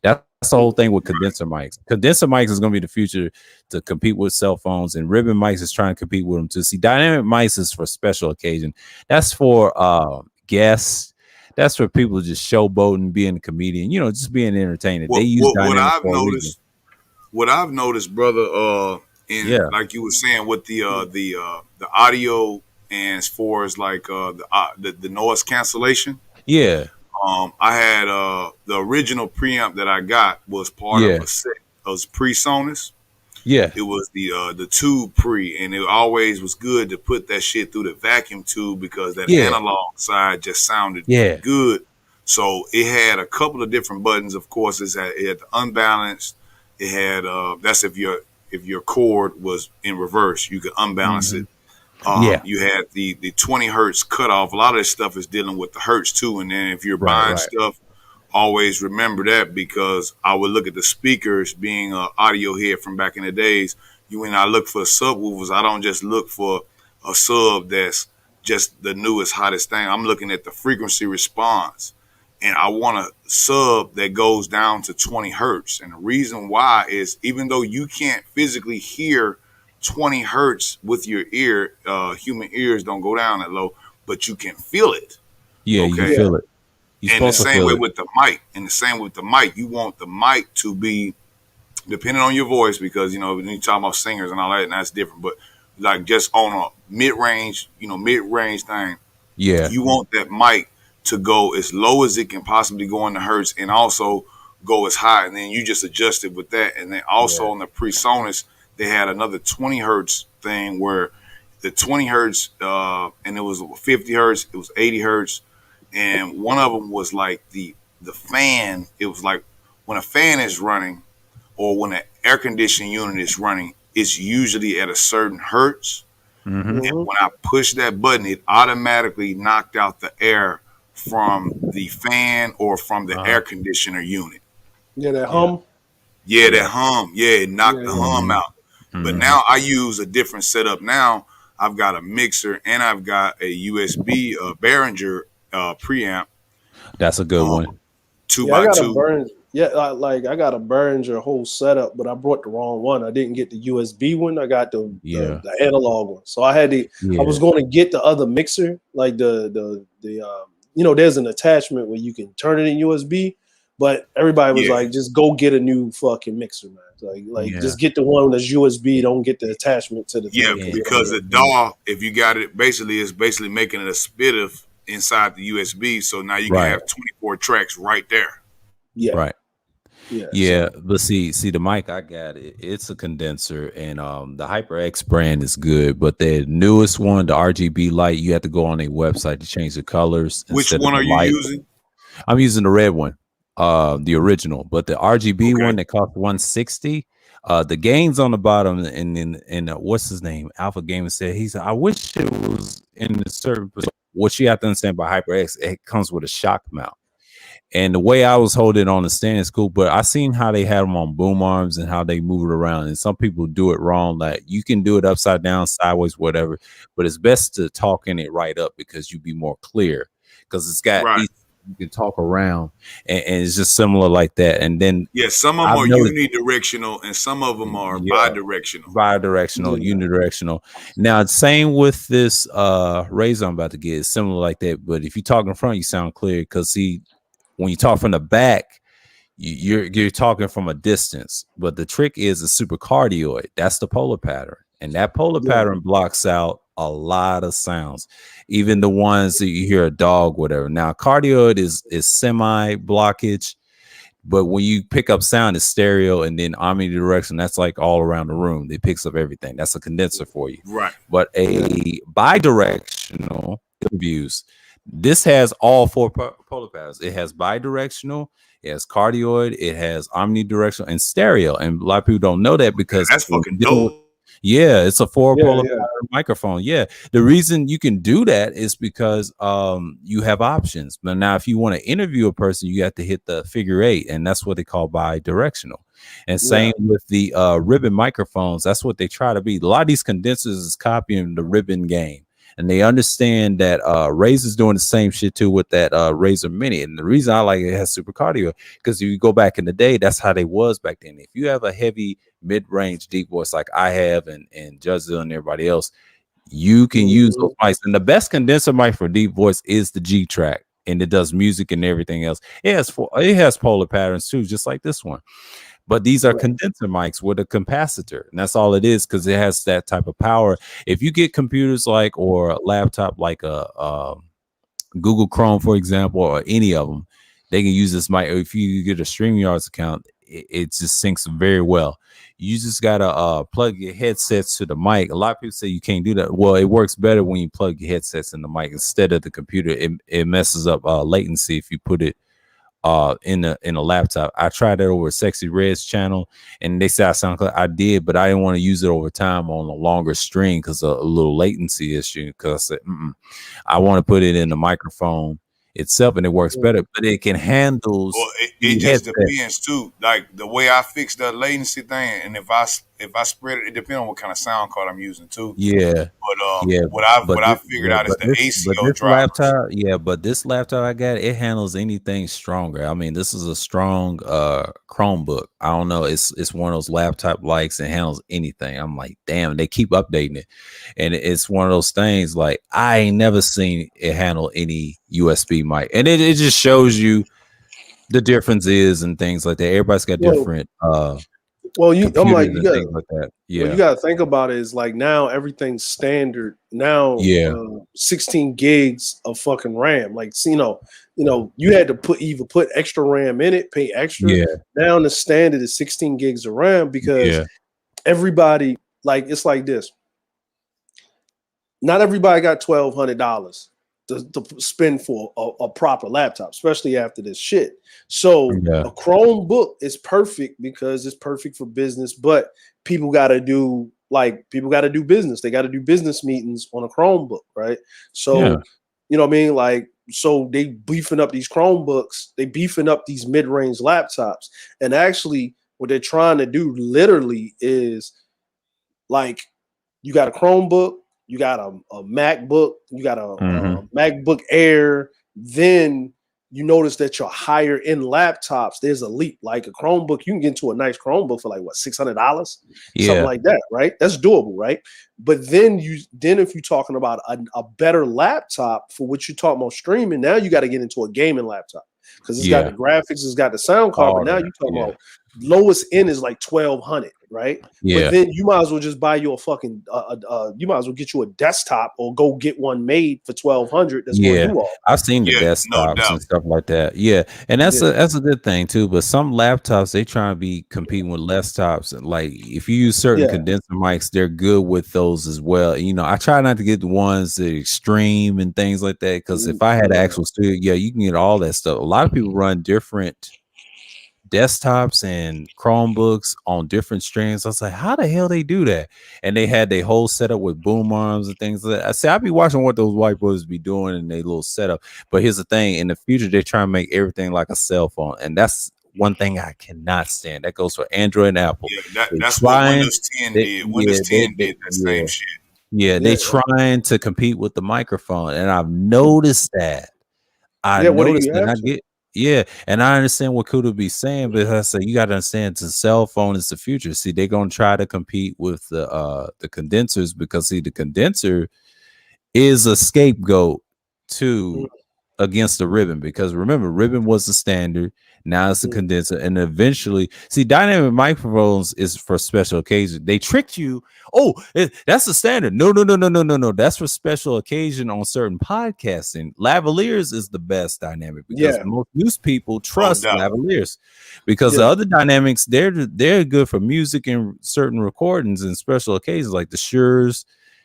That's the whole thing with condenser mics. Condenser mics is going to be the future to compete with cell phones, and ribbon mics is trying to compete with them too. See, dynamic mics is for special occasion. That's for guests. That's for people just showboating, being a comedian. You know, just being entertaining. They use what I've noticed, brother. Like you were saying with the audio, and as far as like the noise cancellation. Yeah. I had the original preamp that I got was part of a set. It was PreSonus. Yeah. It was the tube pre, and it always was good to put that shit through the vacuum tube because that analog side just sounded good. So it had a couple of different buttons. Of course, it had the unbalanced. It had that's if your cord was in reverse, you could unbalance it. You had the 20 hertz cutoff. A lot of this stuff is dealing with the hertz too. And then if you're buying stuff, always remember that because I would look at the speakers being an audio head from back in the days. When I look for subwoofers, I don't just look for a sub that's just the newest, hottest thing. I'm looking at the frequency response. And I want a sub that goes down to 20 hertz. And the reason why is even though you can't physically hear 20 hertz with your ear, human ears don't go down that low, but you can feel it. Yeah, you feel it. And the same way with the mic. And the same with the mic. You want the mic to be, depending on your voice, because, you know, when you talk about singers and all that, and that's different. But like just on a mid-range thing, you want that mic to go as low as it can possibly go in the hertz and also go as high. And then you just adjust it with that. And then also on the PreSonus, they had another 20 hertz thing where the 20 hertz, and it was 50 hertz, it was 80 hertz. And one of them was like the fan. It was like when a fan is running or when an air conditioning unit is running, it's usually at a certain hertz. And when I pushed that button, it automatically knocked out the air from the fan or from the air conditioner unit. Yeah, that hum. Yeah, that hum. Yeah, it knocked the hum out. But now I use a different setup. Now I've got a mixer and I've got a USB Behringer preamp. That's a good one. 2x2. I got a Behringer whole setup, but I brought the wrong one. I didn't get the USB one. I got the analog one. So I had I was going to get the other mixer, like the there's an attachment where you can turn it in USB. But everybody was like, just go get a new fucking mixer, man. Just get the one that's USB. Don't get the attachment to the thing. Because the DAW, if you got it, it's basically making it a spiff inside the USB. So now you can have 24 tracks right there. Yeah. Right. Yeah. But see the mic I got, it's a condenser, and the HyperX brand is good, but the newest one, the RGB light, you have to go on a website to change the colors. Which one are you using? I'm using the red one. The original, but the RGB one that cost $160. The gains on the bottom, and what's his name? Alpha Gamer said I wish it was in a certain position. What you have to understand by HyperX, it comes with a shock mount, and the way I was holding on the stand is cool. But I seen how they had them on boom arms and how they move it around, and some people do it wrong. Like you can do it upside down, sideways, whatever. But it's best to talk in it right up because you be more clear because it's got. You can talk around, and it's just similar like that. And then some of them are unidirectional, and some of them are bidirectional, unidirectional. Now, same with this Razer I'm about to get. It's similar like that. But if you talk in front, you sound clear because when you talk from the back, you're talking from a distance. But the trick is a supercardioid. That's the polar pattern, and that polar pattern blocks out a lot of sounds, even the ones that you hear a dog, whatever. Now, cardioid is semi blockage, but when you pick up sound, it's stereo, and then omnidirectional. That's like all around the room. It picks up everything. That's a condenser for you, right? But a bidirectional views. This has all four polar patterns. It has bidirectional, it has cardioid, it has omnidirectional, and stereo. And a lot of people don't know that because that's fucking dope. Yeah, it's a four polar pattern microphone. Yeah, the reason you can do that is because you have options. But now, if you want to interview a person, you have to hit the figure 8, and that's what they call bidirectional. And same with the ribbon microphones. That's what they try to be. A lot of these condensers is copying the ribbon game. And they understand that Razer's doing the same shit too with that Razer Mini. And the reason I like it has super cardio, because if you go back in the day, that's how they was back then. If you have a heavy mid-range deep voice like I have and Juzzle and everybody else, you can use those mics. And the best condenser mic for deep voice is the G-Track, and it does music and everything else. It has polar patterns too, just like this one. But these are condenser mics with a capacitor, and that's all it is, because it has that type of power. If you get computers like, or a laptop like a Google Chrome, for example, or any of them, they can use this mic. If you get a StreamYards account, it just syncs very well. You just gotta plug your headsets to the mic. A lot of people say you can't do that. Well, it works better when you plug your headsets in the mic instead of the computer. It messes up latency if you put it in a laptop. I tried it over Sexy Red's channel, and they said I sound like I did, but I didn't want to use it over time on a longer stream because of a little latency issue. Because I said I want to put it in the microphone itself, and it works better. But it can handle. Well, it just depends too. Like the way I fix the latency thing, and if I spread it, it depends on what kind of sound card I'm using too. Yeah. But what I figured out is the ACO driver. But this laptop I got, it handles anything stronger. I mean, this is a strong Chromebook. I don't know. It's one of those laptop likes and handles anything. I'm like, damn, they keep updating it. And it's one of those things like I ain't never seen it handle any USB mic. And it just shows you the difference is and things like that. Everybody's got different you got that. Yeah, what you got to think about it is like now everything's standard now. 16 gigs of fucking RAM. Like, you know, you had to put extra RAM in it, pay extra. Now the standard is 16 gigs of RAM because everybody, like, it's like this. Not everybody got $1,200 to spend for a proper laptop, especially after this shit. So a Chromebook is perfect because it's perfect for business, but people got to do business. They got to do business meetings on a Chromebook, right? So, you know what I mean? Like, so they beefing up these Chromebooks, they beefing up these mid-range laptops. And actually what they're trying to do literally is like, you got a Chromebook, you got a MacBook, you got a MacBook Air, then you notice that your higher end laptops, there's a leap. Like a Chromebook, you can get into a nice Chromebook for like what, $600? Something like that, right? That's doable, right? But then if you're talking about a better laptop for what you're talking about streaming, now you got to get into a gaming laptop because it's got the graphics, it's got the sound card, but now you're talking about lowest end is like $1,200, right? But then you might as well just buy you a fucking you might as well get you a desktop or go get one made for $1,200. That's going to do all. I've seen the desktops and stuff like that. And that's a good thing too. But some laptops, they try to be competing with desktops. And like if you use certain condenser mics, they're good with those as well. You know, I try not to get the ones that are extreme and things like that, because if I had an actual studio, you can get all that stuff. A lot of people run different desktops and Chromebooks on different strings. I was like, how the hell they do that? And they had their whole setup with boom arms and things like that. I say, I'll be watching what those white boys be doing in their little setup. But here's the thing: in the future, they're trying to make everything like a cell phone, and that's one thing I cannot stand. That goes for Android and Apple. That's what Windows 10 did. Windows 10 did that same shit. They're trying to compete with the microphone, and I've noticed that. I understand what Kuda be saying, but I say you got to understand the cell phone is the future. See, they're gonna try to compete with the condensers because see, the condenser is a scapegoat against the ribbon, because remember, ribbon was the standard. Now it's the condenser, and eventually, see, dynamic microphones is for special occasions. They tricked you. Oh, that's the standard. No. That's for special occasion on certain podcasting. Lavaliers is the best dynamic because most news people trust lavaliers, because the other dynamics, they're good for music and certain recordings and special occasions like the Shure,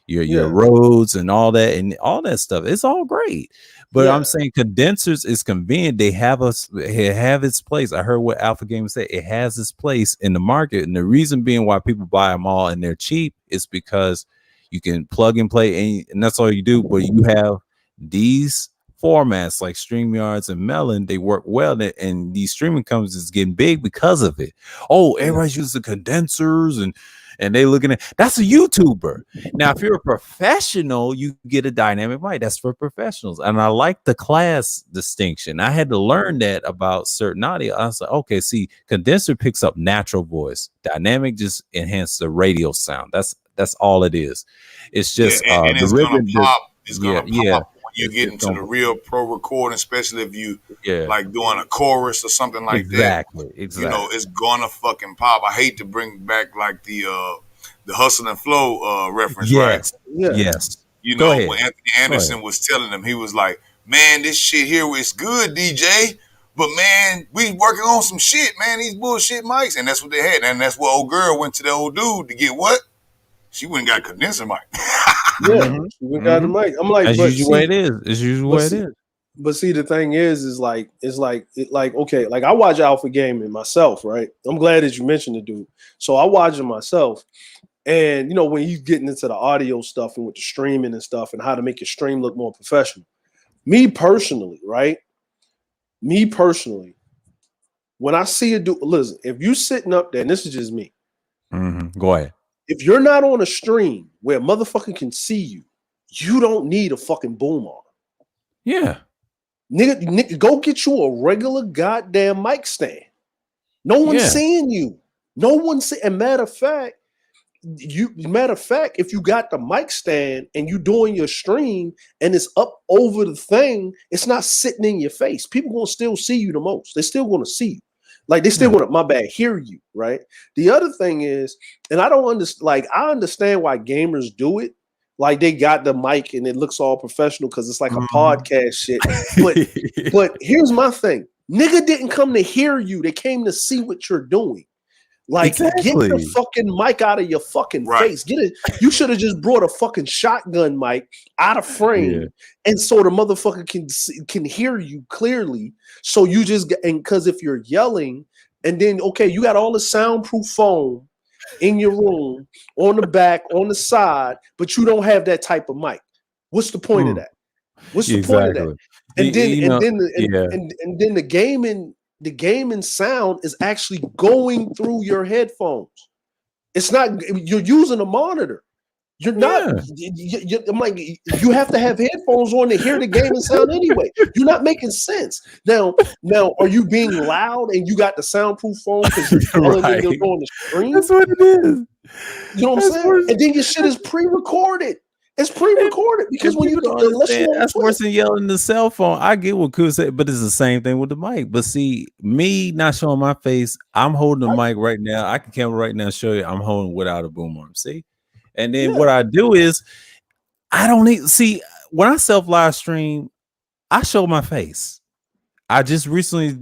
your roads and all that stuff. It's all great. But I'm saying condensers is convenient. They have its place. I heard what Alpha Gamer said. It has its place in the market. And the reason being why people buy them all and they're cheap is because you can plug and play and that's all you do. But you have these formats like StreamYards and Melon, they work well, and these streaming companies is getting big because of it. Oh, everybody's using condensers and they looking at that's a YouTuber. Now, if you're a professional, you get a dynamic mic. That's for professionals. And I like the class distinction. I had to learn that about certain audio. I was like, okay, see, condenser picks up natural voice. Dynamic just enhances the radio sound. That's all it is. It's just and it's gonna pop. It's gonna pop when you get into the real pro recording, especially if you like doing a chorus or something like that. Exactly. You know, it's gonna fucking pop. I hate to bring back like the Hustle and Flow reference, right? Yes. You know, when Anthony Anderson was telling them, he was like, "Man, this shit here is good, DJ. But man, we working on some shit, man. These bullshit mics." And that's what they had. And that's what old girl went to the old dude to get what? She went and got a condenser mic. She went got the mic. I'm like, that's usually what it is. It's usually what it is. But see, the thing is like okay, like I watch Alpha Gaming myself, right? I'm glad that you mentioned the dude. So I watch him myself, and you know when he's getting into the audio stuff and with the streaming and stuff and how to make your stream look more professional. Me personally, when I see a dude, listen, if you sitting up there, and this is just me. Go ahead. If you're not on a stream where a motherfucker can see you, you don't need a fucking boom arm. Yeah. Nigga, go get you a regular goddamn mic stand. No one's seeing you. No one's seeing. And matter of fact, if you got the mic stand and you doing your stream and it's up over the thing, it's not sitting in your face. People gonna still see you the most. They're still gonna see you. Like they still want to, hear you, right? The other thing is, and I don't understand, like I understand why gamers do it. Like they got the mic and it looks all professional because it's like a podcast shit. But here's my thing. Nigga didn't come to hear you. They came to see what you're doing. Like get the fucking mic out of your fucking face. Get it. You should have just brought a fucking shotgun mic out of frame and so the motherfucker can hear you clearly. So you just and because if you're yelling and then you got all the soundproof foam in your room, on the back, on the side, but you don't have that type of mic. What's the point of that? What's the point of that? And then the gaming sound is actually going through your headphones. It's not you're using a monitor. You're not. I'm like, you have to have headphones on to hear the gaming sound anyway. You're not making sense. Now, are you being loud and you got the soundproof phone because you're telling me you're on the screen? That's what it is. You know what I'm saying? And then your shit is pre-recorded. It's pre-recorded because when you that's worse than yelling in the cell phone. I get what Kuz said, but it's the same thing with the mic. But see, me not showing my face, I'm holding the mic right now. I can camera right now and show you I'm holding without a boom arm. See? And then what I do is I don't need when I self live stream, I show my face. I just recently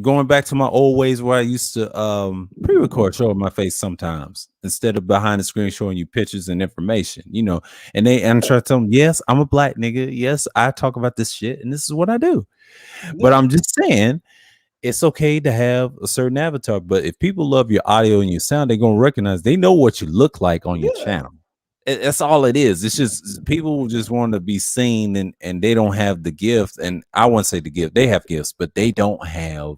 going back to my old ways where I used to pre-record showing my face sometimes instead of behind the screen showing you pictures and information, you know. And I try to tell them, yes, I'm a black nigga. Yes, I talk about this shit, and this is what I do. But I'm just saying it's okay to have a certain avatar. But if people love your audio and your sound, they're gonna recognize they know what you look like on your channel. That's all it is. It's just people just want to be seen and they don't have the gift. And I wouldn't say the gift, they have gifts, but they don't have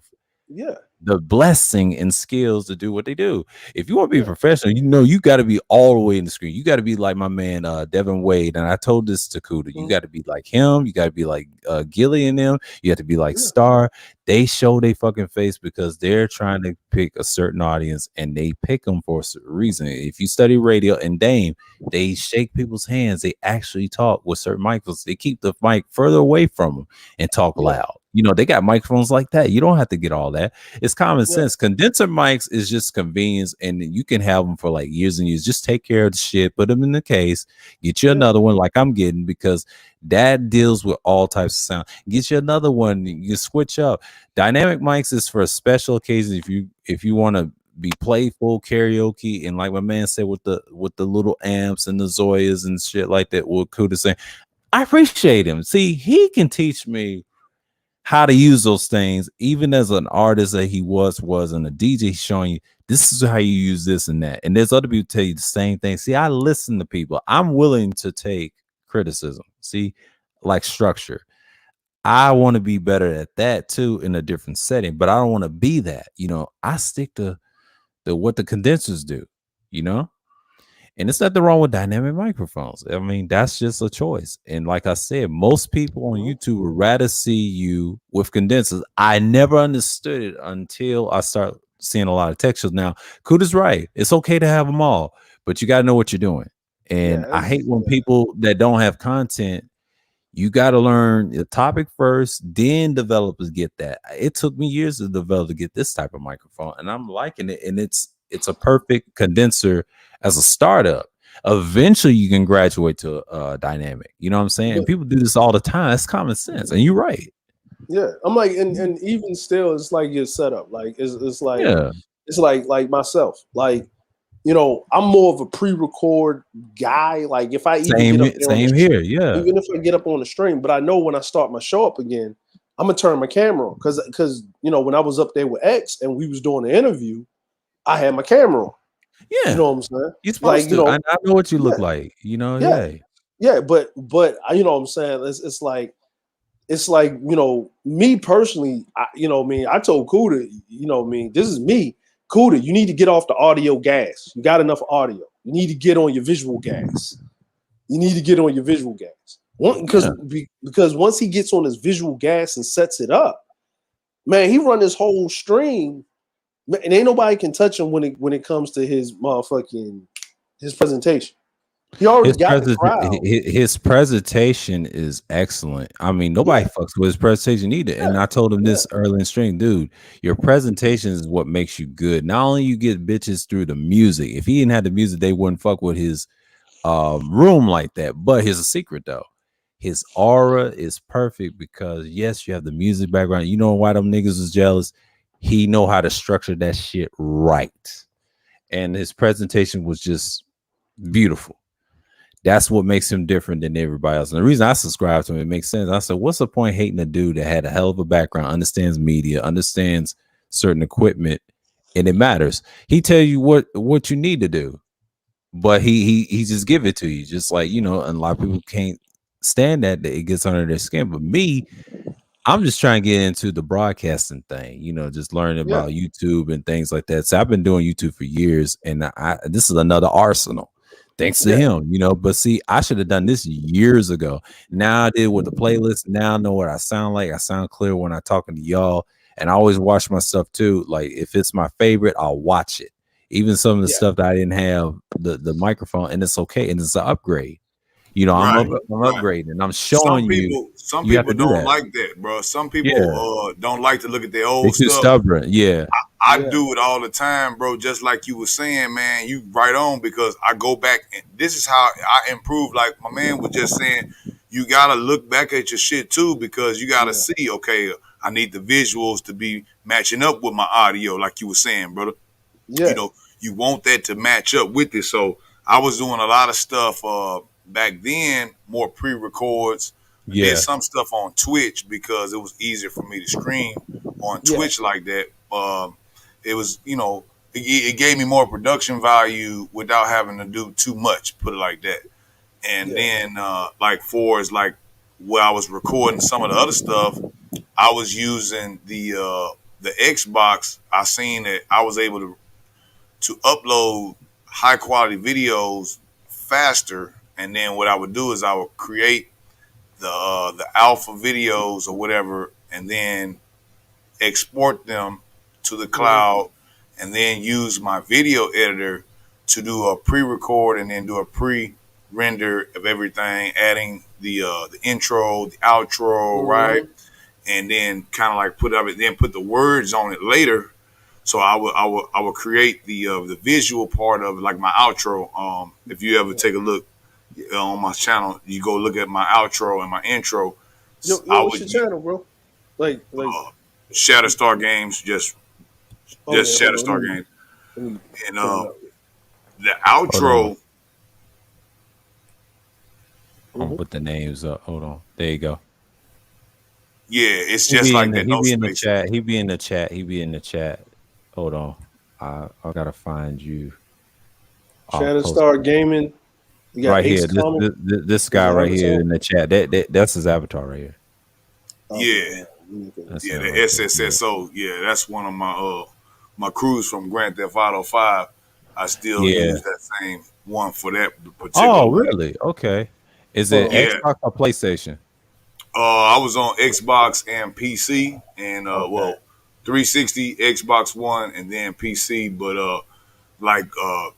the blessing and skills to do what they do. If you want to be a professional, you know, you got to be all the way in the screen. You got to be like my man, Devin Wade. And I told this to Kuda, you got to be like him. You got to be like Gilly and them. You have to be like Star. They show their fucking face because they're trying to pick a certain audience and they pick them for a certain reason. If you study radio and Dame, they shake people's hands. They actually talk with certain microphones. They keep the mic further away from them and talk loud. You know, they got microphones like that. You don't have to get all that. It's common sense. Condenser mics is just convenience, and you can have them for like years and years. Just take care of the shit, put them in the case, get you another one like I'm getting because that deals with all types of sound. Get you another one. You switch up. Dynamic mics is for a special occasion. If you want to be playful, karaoke, and like my man said with the little amps and the Zoyas and shit like that. What Kuda saying, I appreciate him. See, he can teach me how to use those things, even as an artist that he was and a DJ. He's showing you this is how you use this and that. And there's other people tell you the same thing. See, I listen to people. I'm willing to take criticism. See, like structure. I want to be better at that too in a different setting, but I don't want to be that. You know, I stick to what the condensers do, you know? And it's nothing wrong with dynamic microphones. I mean, that's just a choice. And like I said, most people on YouTube would rather see you with condensers. I never understood it until I start seeing a lot of textures. Now, Kuda's right. It's okay to have them all, but you got to know what you're doing. And I hate when people that don't have content, you got to learn the topic first, then developers get that. It took me years to develop to get this type of microphone, and I'm liking it. And it's a perfect condenser as a startup. Eventually, you can graduate to dynamic. You know what I'm saying? And people do this all the time. That's common sense, and you're right. Yeah, I'm like, and even still, it's like your setup. Like it's like it's like myself. Like, you know, I'm more of a pre-record guy. Like if I even get up there same here, yeah. Even if I get up on the stream, but I know when I start my show up again, I'm gonna turn my camera on because you know when I was up there with X and we was doing the interview, I had my camera on. Yeah, you know what I'm saying. You're supposed to. I know what you look like. You know, yeah. But you know what I'm saying. It's like you know me personally. I told Kuda, you know, this is me. Kuda, you need to get off the audio gas. You got enough audio. You need to get on your visual gas. Because once he gets on his visual gas and sets it up, man, he run his whole stream, and ain't nobody can touch him when it comes to his presentation. He already got the crowd. His presentation is excellent. I mean, nobody fucks with his presentation either. And I told him this early in stream, dude, your presentation is what makes you good. Not only you get bitches through the music. If he didn't have the music, they wouldn't fuck with his room like that. But here's a secret though. His aura is perfect because yes, you have the music background. You know why them niggas was jealous? He know how to structure that shit right. And his presentation was just beautiful. That's what makes him different than everybody else. And the reason I subscribe to him, it makes sense. I said, what's the point hating a dude that had a hell of a background, understands media, understands certain equipment, and it matters. He tell you what you need to do, but he just give it to you. Just like, you know, and a lot of people can't stand that it gets under their skin. But me, I'm just trying to get into the broadcasting thing, you know, just learning about YouTube and things like that. So I've been doing YouTube for years, and this is another arsenal. Thanks to him, you know. But see, I should have done this years ago. Now I did with the playlist. Now I know what I sound like. I sound clear when I'm talking to y'all. And I always watch my stuff too. Like if it's my favorite, I'll watch it. Even some of the stuff that I didn't have the microphone, and it's okay. And it's an upgrade. You know, I'm upgrading. I'm showing Some people don't like that, bro. Some people don't like to look at their old stuff. Stubborn. Yeah. I do it all the time, bro. Just like you were saying, man, you right on, because I go back and this is how I improve. Like my man was just saying, you gotta look back at your shit too, because you gotta see, okay, I need the visuals to be matching up with my audio, like you were saying, brother. Yeah. You know, you want that to match up with it. So I was doing a lot of stuff back then, more pre-records. Yeah. Did some stuff on Twitch because it was easier for me to stream on Twitch like that. It was, you know, it gave me more production value without having to do too much, put it like that. And then like for is like where I was recording some of the other stuff, I was using the Xbox. I seen that I was able to upload high quality videos faster. And then what I would do is I would create the alpha videos or whatever, and then export them to the cloud, and then use my video editor to do a pre-record and then do a pre-render of everything, adding the intro, the outro, right? And then kind of like put the words on it later. So I would create the visual part of it, like my outro. If you ever take a look on my channel, you go look at my outro and my intro. What's your channel, bro? Like Shatterstar Games, just Shatterstar Games. And the outro. I'm gonna put the names up. Hold on. There you go. Yeah, it's just like that. He be in the chat. He be in the chat. He be in the chat. Hold on. I gotta find you. Shatterstar Gaming. You got right here. This guy right here in the chat. That's his avatar right here. Yeah. Yeah, the SSSO. Yeah, that's one of my crews from Grand Theft Auto 5. I still use that same one for that particular. Oh, really? Okay. Is it Xbox or PlayStation? I was on Xbox and PC, and 360, Xbox One, and then PC. But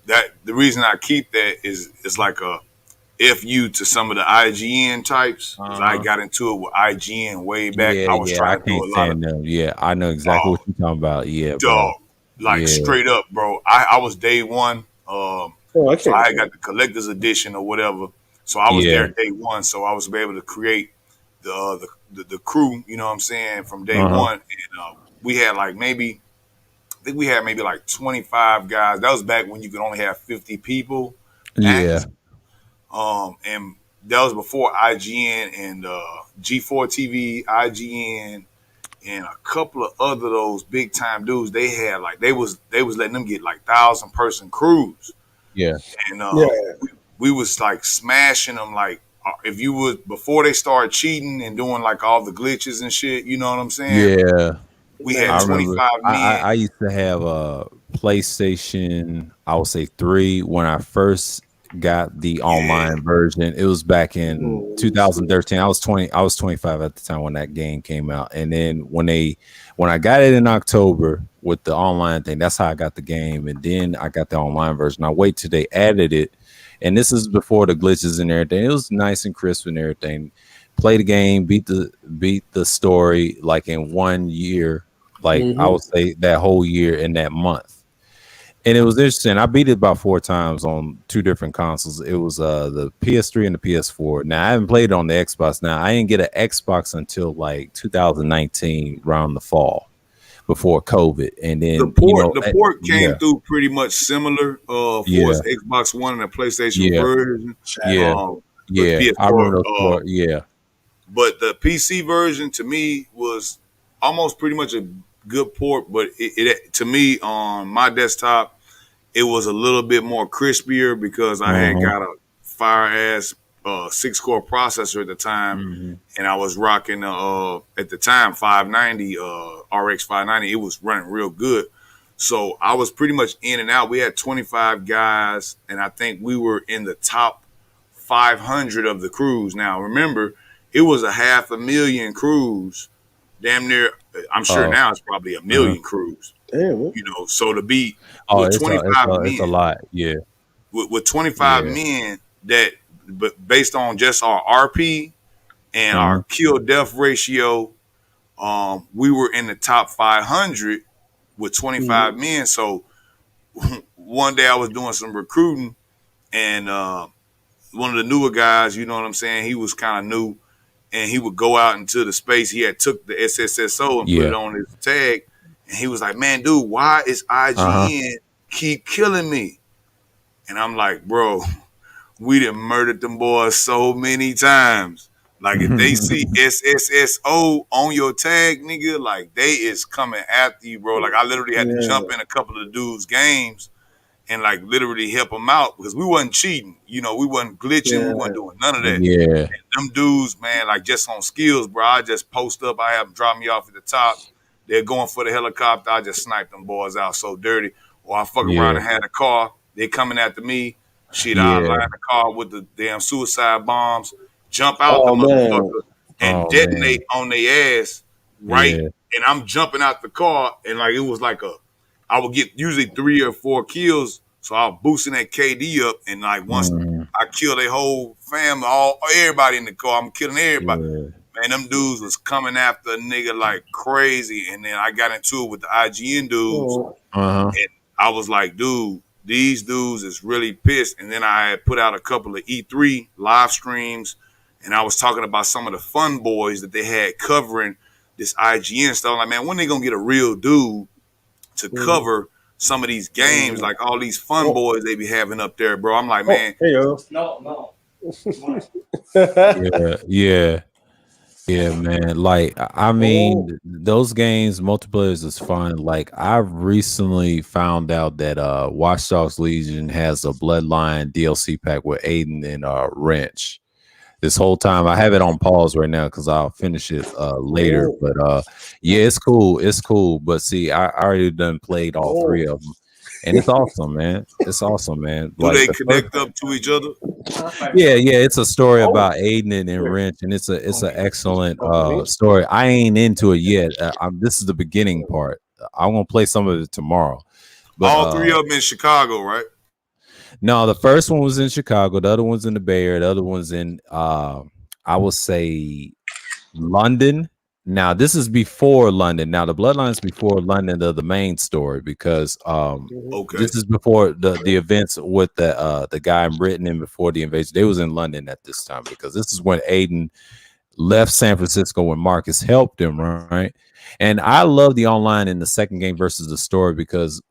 that the reason I keep that is like a FU to some of the IGN types. I got into it with IGN way back. I was trying to do a lot of them. Yeah, I know exactly what you're talking about. Yeah, dog. Like straight up, bro. I was day one. So I got the collector's edition or whatever. So I was there day one. So I was able to create the crew, you know what I'm saying, from day one. And we had like maybe 25 guys. That was back when you could only have 50 people. And that was before IGN and G4 TV, IGN, and a couple of other those big time dudes. They had like they was letting them get like 1,000-person crews. Yeah, and we was like smashing them. Like if you would before they started cheating and doing like all the glitches and shit. You know what I'm saying? Yeah, we had 25 men. I used to have a PlayStation. I would say 3 when I first got the online version. It was back in 2013. I was 25 at the time when that game came out. And then when I got it in October with the online thing, that's how I got the game. And then I got the online version. I wait till they added it. And this is before the glitches and everything. It was nice and crisp and everything. Play the game, beat the story like in 1 year. Like I would say that whole year in that month. And it was interesting. I beat it about 4 times on 2 different consoles. It was the PS3 and the PS4. Now I haven't played it on the Xbox. Now I didn't get an Xbox until like 2019, around the fall, before COVID. And then the port came through pretty much similar for its Xbox One and the PlayStation version. PS4, I remember those port. But the PC version to me was almost pretty much a good port, but it to me on my desktop it was a little bit more crispier because I had got a fire ass 6-core processor at the time, and I was rocking at the time 590 RX 590. It was running real good, so I was pretty much in and out. We had 25 guys, and I think we were in the top 500 of the crews. Now remember, it was 500,000 crews. Damn near, I'm sure now it's probably 1 million crews. Damn. You know, so to be with 25 men, it's a lot. Yeah, with 25 men but based on just our RP and our kill death ratio, we were in the top 500 with 25 men. So one day I was doing some recruiting, and one of the newer guys, you know what I'm saying, he was kind of new. And he would go out into the space. He had took the SSSO and put it on his tag. And he was like, man, dude, why is IGN keep killing me? And I'm like, bro, we done murdered them boys so many times. Like, if they see SSSO on your tag, nigga, like, they is coming after you, bro. Like, I literally had to jump in a couple of dudes' games and, like, literally help them out because we wasn't cheating. You know, we wasn't glitching. We wasn't doing none of that. Yeah. And them dudes, man, like, just on skills, bro, I just post up. I have them drop me off at the top. They're going for the helicopter. I just snipe them boys out so dirty. Or I fuck around and had a car. They coming after me. Shit, I line the car with the damn suicide bombs, jump out the motherfucker, and detonate on their ass, right? Yeah. And I'm jumping out the car, and like it was like I would get usually 3 or 4 kills, so I was boosting that KD up, and like once I kill their whole family, everybody in the car, I'm killing everybody. Yeah. Man, them dudes was coming after a nigga like crazy, and then I got into it with the IGN dudes, and I was like, dude, these dudes is really pissed. And then I had put out a couple of E3 live streams, and I was talking about some of the fun boys that they had covering this IGN stuff. I'm like, man, when they gonna get a real dude to cover some of these games, like all these fun boys they be having up there, bro. I'm like, man. No. Yeah, man. Like, I mean, those games, multiplayers is fun. Like, I've recently found out that Watch Dogs Legion has a Bloodline DLC pack with Aiden and Wrench. This whole time, I have it on pause right now because I'll finish it later. But yeah, it's cool. It's cool. But see, I already done played all three of them. And it's awesome, man. It's awesome, man. Do they connect up to each other? Yeah. It's a story about Aiden and Wrench, and it's an excellent story. I ain't into it yet. This is the beginning part. I'm gonna play some of it tomorrow. But, all three of them in Chicago, right? No, the first one was in Chicago. The other one's in the Bay Area. The other one's in I would say London. Now, this is before London. Now, the Bloodline's before London, the main story, because this is before the events with the guy in Britain and before the invasion. They was in London at this time because this is when Aiden left San Francisco when Marcus helped him, right? And I love the online in the second game versus the story because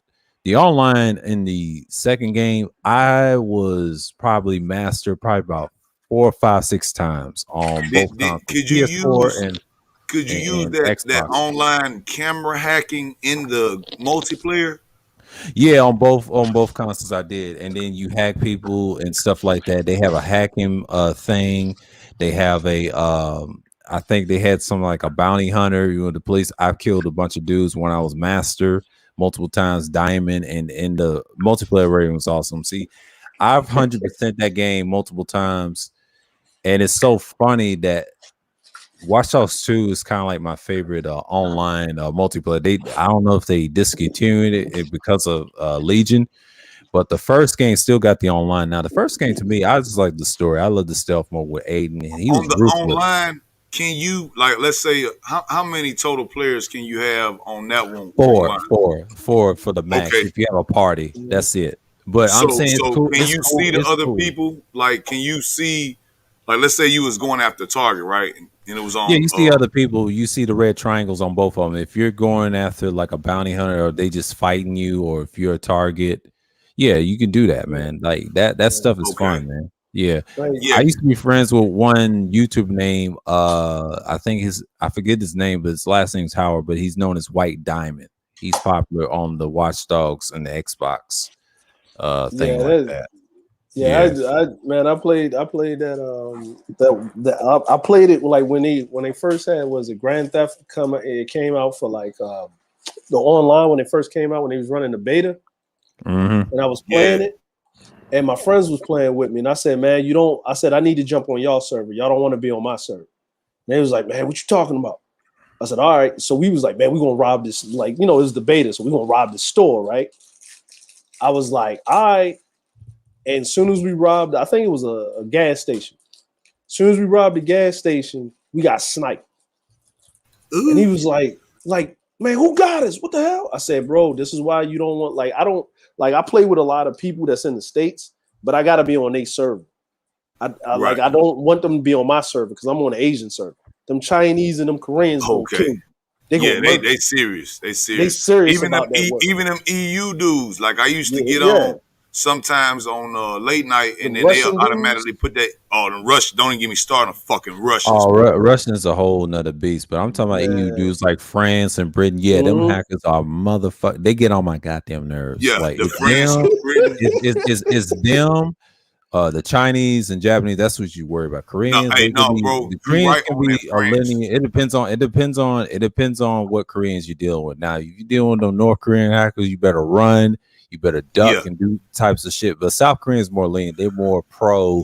the online in the second game, I was probably master about 4, 5, 6 times on both consoles. Could you use that online camera hacking in the multiplayer? Yeah, on both consoles I did, and then you hack people and stuff like that. They have a hacking thing. They have a I think they had some like a bounty hunter. You know, the police. I've killed a bunch of dudes when I was master multiple times, diamond, and in the multiplayer rating was awesome. See, I've 100% that game multiple times, and it's so funny that Watch Dogs 2 is kind of like my favorite online multiplayer. I don't know if they discontinued it because of Legion, but the first game still got the online. Now, the first game to me, I just like the story. I love the stealth mode with Aiden. And he on was the ruthless. Online, can you, like, let's say, how many total players can you have on that one? Four for the max. Okay. If you have a party, that's it. But I'm saying, so cool. Can you see the other people? Like, can you see, like, let's say you was going after target, right? And it was on. Yeah, you see other people. You see the red triangles on both of them. If you're going after like a bounty hunter, or they just fighting you, or if you're a target, yeah, you can do that, man. Like that stuff is fun, man. Yeah. I used to be friends with one YouTube name. I forget his name, but his last name's Howard. But he's known as White Diamond. He's popular on the Watch Dogs and the Xbox thing like that. Yeah, I played that. I played it like when they first had Grand Theft come. It came out for like the online when it first came out when they was running the beta, and I was playing it, and my friends was playing with me, and I said, man, I said I need to jump on y'all server. Y'all don't want to be on my server. And they was like, man, what you talking about? I said, all right. So we was like, man, we're gonna rob this. Like, it was the beta, so we're gonna rob the store, right? I was like, all right. And as soon as we robbed, I think it was a gas station. As soon as we robbed the gas station, we got sniped. Ooh. And he was like, man, who got us? What the hell? I said, bro, this is why you don't want, I play with a lot of people that's in the States, but I got to be on their server. I don't want them to be on my server because I'm on the Asian server. Them Chinese and them Koreans don't kill me. They serious. They serious. Even them EU dudes, like I used to get on. Sometimes on late night, and then they'll automatically put that. Oh, the Russian! Don't even get me started on fucking Russians. Oh, Russian is a whole nother beast. But I'm talking about EU dudes like France and Britain. Yeah, them hackers are motherfuckers. They get on my goddamn nerves. Yeah, like the France and Britain. It's them. The Chinese and Japanese. That's what you worry about. Koreans. Bro. The Koreans can be a linear. It depends on what Koreans you're dealing with. Now, if you're dealing with them North Korean hackers, you better run. You better duck and do types of shit. But South Koreans more lenient. They're more pro.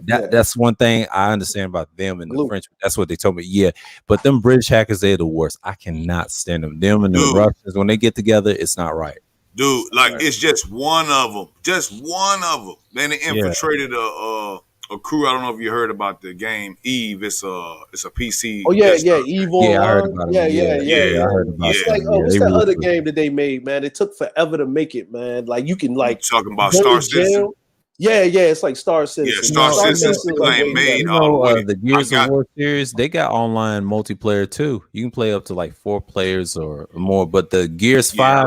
That's one thing I understand about them and the French. That's what they told me. Yeah. But them British hackers, they're the worst. I cannot stand them. Them and the Russians, when they get together, it's not right. Dude, it's just one of them. Just one of them. Then they infiltrated a crew. I don't know if you heard about the game Eve. It's a PC. Oh yeah, Eve Online. Yeah, I heard about it. I heard about it. What's that other game that they made, man? It took forever to make it, man. Like you can talking about Star Citizen. Yeah, it's like Star Citizen. Yeah, Star Citizen like made all the way. The Gears of War series, they got online multiplayer too. You can play up to like 4 players or more. But the Gears 5,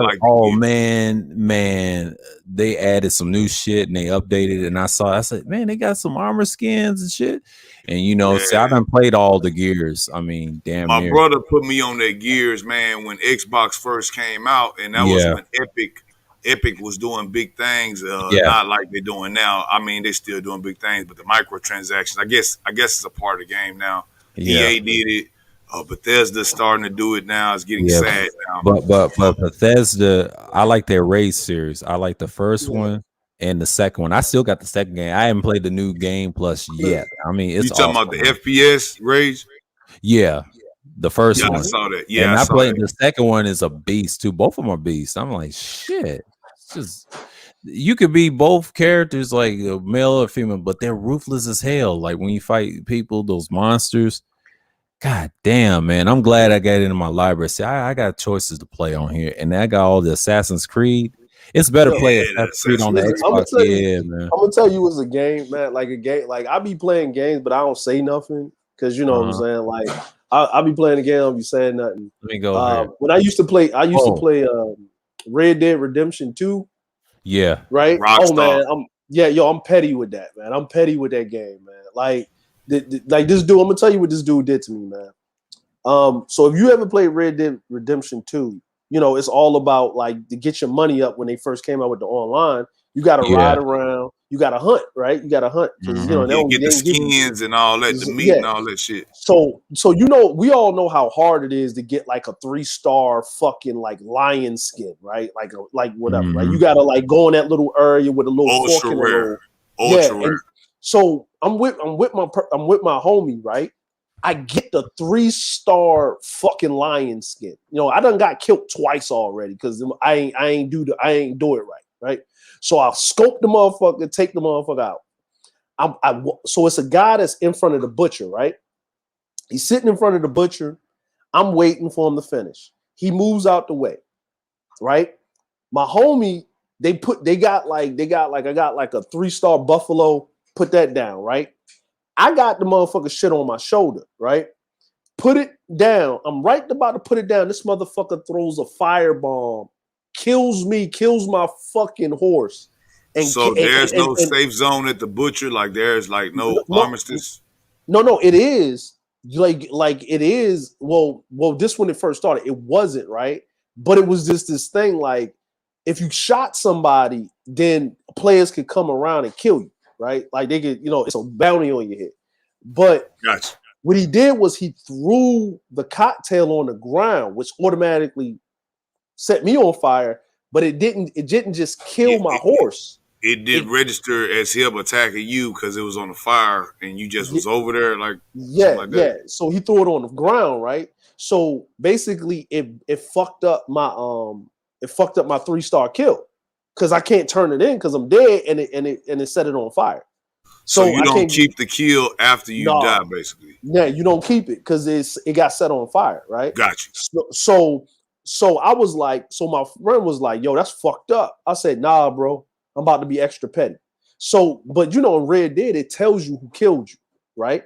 man, they added some new shit and they updated it. And I said, man, they got some armor skins and shit. And see, I done played all the Gears. I mean, damn. My brother put me on that Gears, man, when Xbox first came out, and that was when Epic was doing big things, not like they're doing now. I mean, they're still doing big things, but the microtransactions, I guess it's a part of the game now. EA did it. Bethesda's starting to do it now. It's getting sad now. But Bethesda, I like their Rage series. I like the first one and the second one. I still got the second game. I haven't played the new Game Plus yet. I mean, it's you talking about the FPS Rage? Yeah. The first one. I saw that. Yeah, and I played the second one is a beast too. Both of them are beasts. I'm like, shit. Just you could be both characters, like a male or female, but they're ruthless as hell. Like when you fight people, those monsters. God damn, man. I'm glad I got it in my library. See, I got choices to play on here, and I got all the Assassin's Creed. It's better play Assassin's Creed on the Xbox. Man. I'm gonna tell you, it's a game, man. Like a game. Like I be playing games, but I don't say nothing because you know what I'm saying. Like I'll be playing a game, I'll be saying nothing. Let me go. When I used to play, Red Dead Redemption 2. Yeah. Right? Rockstar. Oh man, I'm petty with that, man. I'm petty with that game, man. Like this dude, I'm gonna tell you what this dude did to me, man. So if you ever played Red Dead Redemption 2, it's all about like to get your money up when they first came out with the online. You gotta ride around, you gotta hunt, right? You gotta hunt because they don't get the skins and all that, the meat and all that shit. So we all know how hard it is to get like a 3-star fucking like lion skin, right? Like whatever, right? You gotta like go in that little area with a little ultra rare. Ultra rare. So I'm with my homie, right? I get the 3-star fucking lion skin. I done got killed twice already because I ain't do it right? So I'll scope the motherfucker, take the motherfucker out. So it's a guy that's in front of the butcher, right? He's sitting in front of the butcher. I'm waiting for him to finish. He moves out the way, right? My homie, I got like a 3-star buffalo. Put that down, right? I got the motherfucker shit on my shoulder, right? Put it down. I'm right about to put it down. This motherfucker throws a firebomb, kills my fucking horse. And so there's no safe zone at the butcher. Like there's like no armistice. No, it is like it is. Well, this when it first started, it wasn't right, but it was just this thing like if you shot somebody, then players could come around and kill you. Right, like they get, it's a bounty on your head. But what he did was he threw the cocktail on the ground, which automatically set me on fire. But it didn't just kill my horse. It did register as him attacking you because it was on the fire and you just was over there, like So he threw it on the ground, right? So basically, it fucked up my 3-star kill. Because I can't turn it in because I'm dead and it set it on fire. So you don't keep the kill after you die, basically. Yeah, you don't keep it because it got set on fire, right? Gotcha. So I was like, so my friend was like, yo, that's fucked up. I said, nah, bro, I'm about to be extra petty. So, but in Red Dead, it tells you who killed you, right?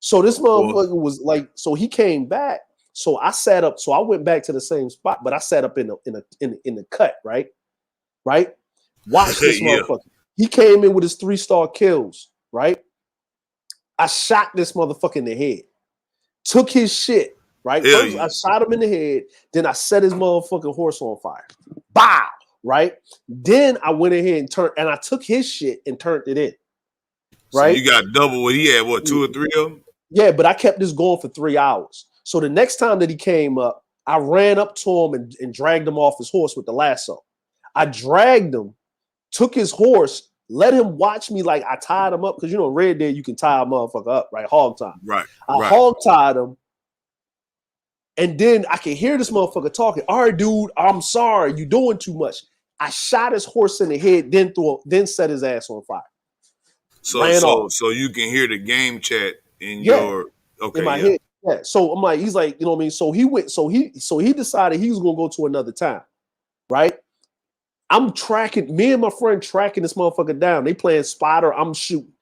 So this motherfucker was like, so he came back. So I sat up. So I went back to the same spot, but I sat up in the cut, right? Right? Watch this motherfucker. He came in with his 3-star kills, right? I shot this motherfucker in the head. Took his shit, right? First, I shot him in the head. Then I set his motherfucking horse on fire. Bow, right? Then I went ahead and I took his shit and turned it in. Right? So you got double what he had, 2 or 3 of them? Yeah, but I kept this going for 3 hours. So the next time that he came up, I ran up to him and dragged him off his horse with the lasso. I dragged him, took his horse, let him watch me like I tied him up. Because, Red Dead, you can tie a motherfucker up, right? Hog tie. Right. I hog tied him. And then I could hear this motherfucker talking. All right, dude, I'm sorry. You're doing too much. I shot his horse in the head, then set his ass on fire. So you can hear the game chat in your in my head. Yeah. So I'm like, he's like, So he decided he was gonna go to another town, right? I'm tracking, me and my friend tracking this motherfucker down. They playing spotter, I'm shooting.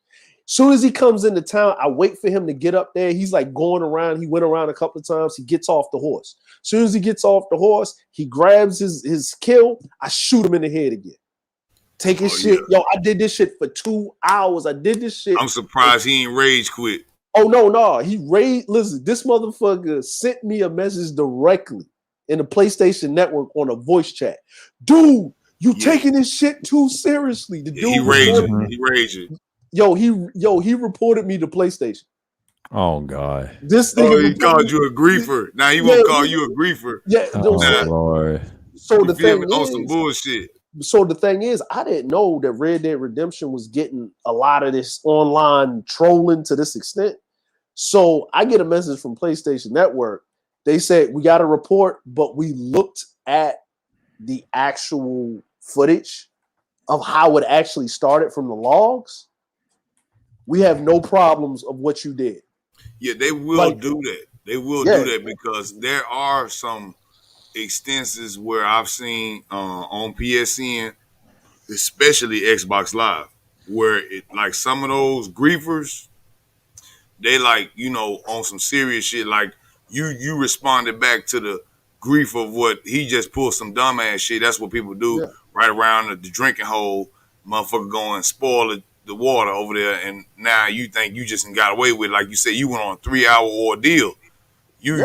Soon as he comes into town, I wait for him to get up there. He's like going around. He went around a couple of times. He gets off the horse. Soon as he gets off the horse, he grabs his kill. I shoot him in the head again. Take his shit. Yeah. Yo, I did this shit for 2 hours. I did this shit. I'm surprised he ain't rage quit. Oh, no. He rage. Listen, this motherfucker sent me a message directly in the PlayStation Network on a voice chat. Dude, you taking this shit too seriously. The dude he raging. He raging. Yo, he reported me to PlayStation. Oh God! This nigga he called you a griefer. Now he won't call you a griefer. Yeah. Lord. So the thing is, on some bullshit. So the thing is, I didn't know that Red Dead Redemption was getting a lot of this online trolling to this extent. So I get a message from PlayStation Network. They said we got a report, but we looked at the actual footage of how it actually started from the logs. We have no problems of what you did. Yeah, they will do that. They will do that because there are some instances where I've seen on PSN, especially Xbox Live, where it like some of those griefers, they like, you know, on some serious shit. Like you responded back to the grief of what he just pulled some dumbass shit. That's what people do right around the drinking hole. Motherfucker go and spoil the water over there, and now you think you just got away with it. Like you said, you went on a 3-hour ordeal. You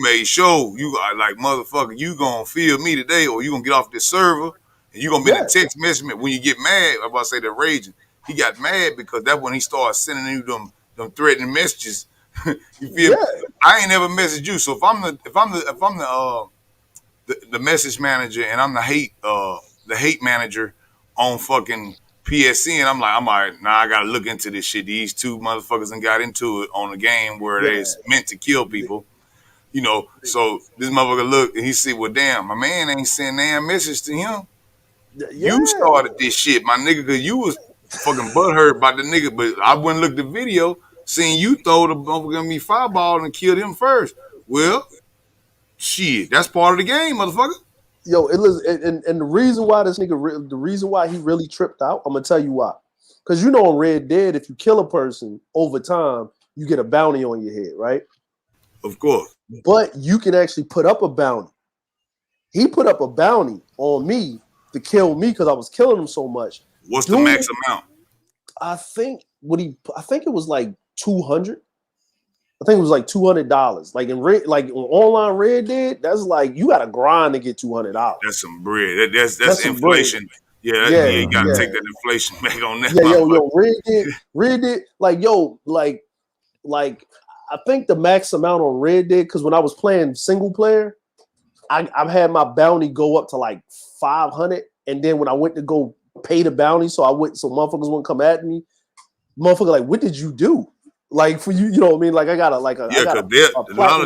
made sure you are like, motherfucker, you gonna feel me today, or you gonna get off this server, and you gonna be in a text message when you get mad. I'm about to say they're raging. He got mad because that's when he started sending you them threatening messages. You feel me? I ain't never messaged you, so if I'm the message manager and I'm the hate manager on fucking PSN, I'm like, nah, I gotta look into this shit. These two motherfuckers and got into it on a game where it's meant to kill people. You know, so this motherfucker look and he see, well, damn, my man ain't sending damn message to him. You started this shit, my nigga, because you was fucking butthurt by the nigga, but I wouldn't look the video, seeing you throw the motherfucker in me fireball and killed him first. Well, shit, that's part of the game, motherfucker. Yo, and the reason why this nigga, the reason why he really tripped out, I'm gonna tell you why. Because you know, in Red Dead, if you kill a person over time, you get a bounty on your head, right? Of course. But you can actually put up a bounty. He put up a bounty on me to kill me because I was killing him so much. What's the max amount? I think it was like 200. I think it was like $200. Like on online Red Dead, that's like you gotta grind to get $200. That's some bread. That's inflation. Bread. Yeah, you gotta take that inflation back on that. Yeah, Red Dead, like I think the max amount on Red Dead, because when I was playing single player, I've had my bounty go up to like 500, and then when I went to go pay the bounty, so motherfuckers wouldn't come at me. Motherfucker, like, what did you do? Like for you, you know what I mean? Like I got a lot of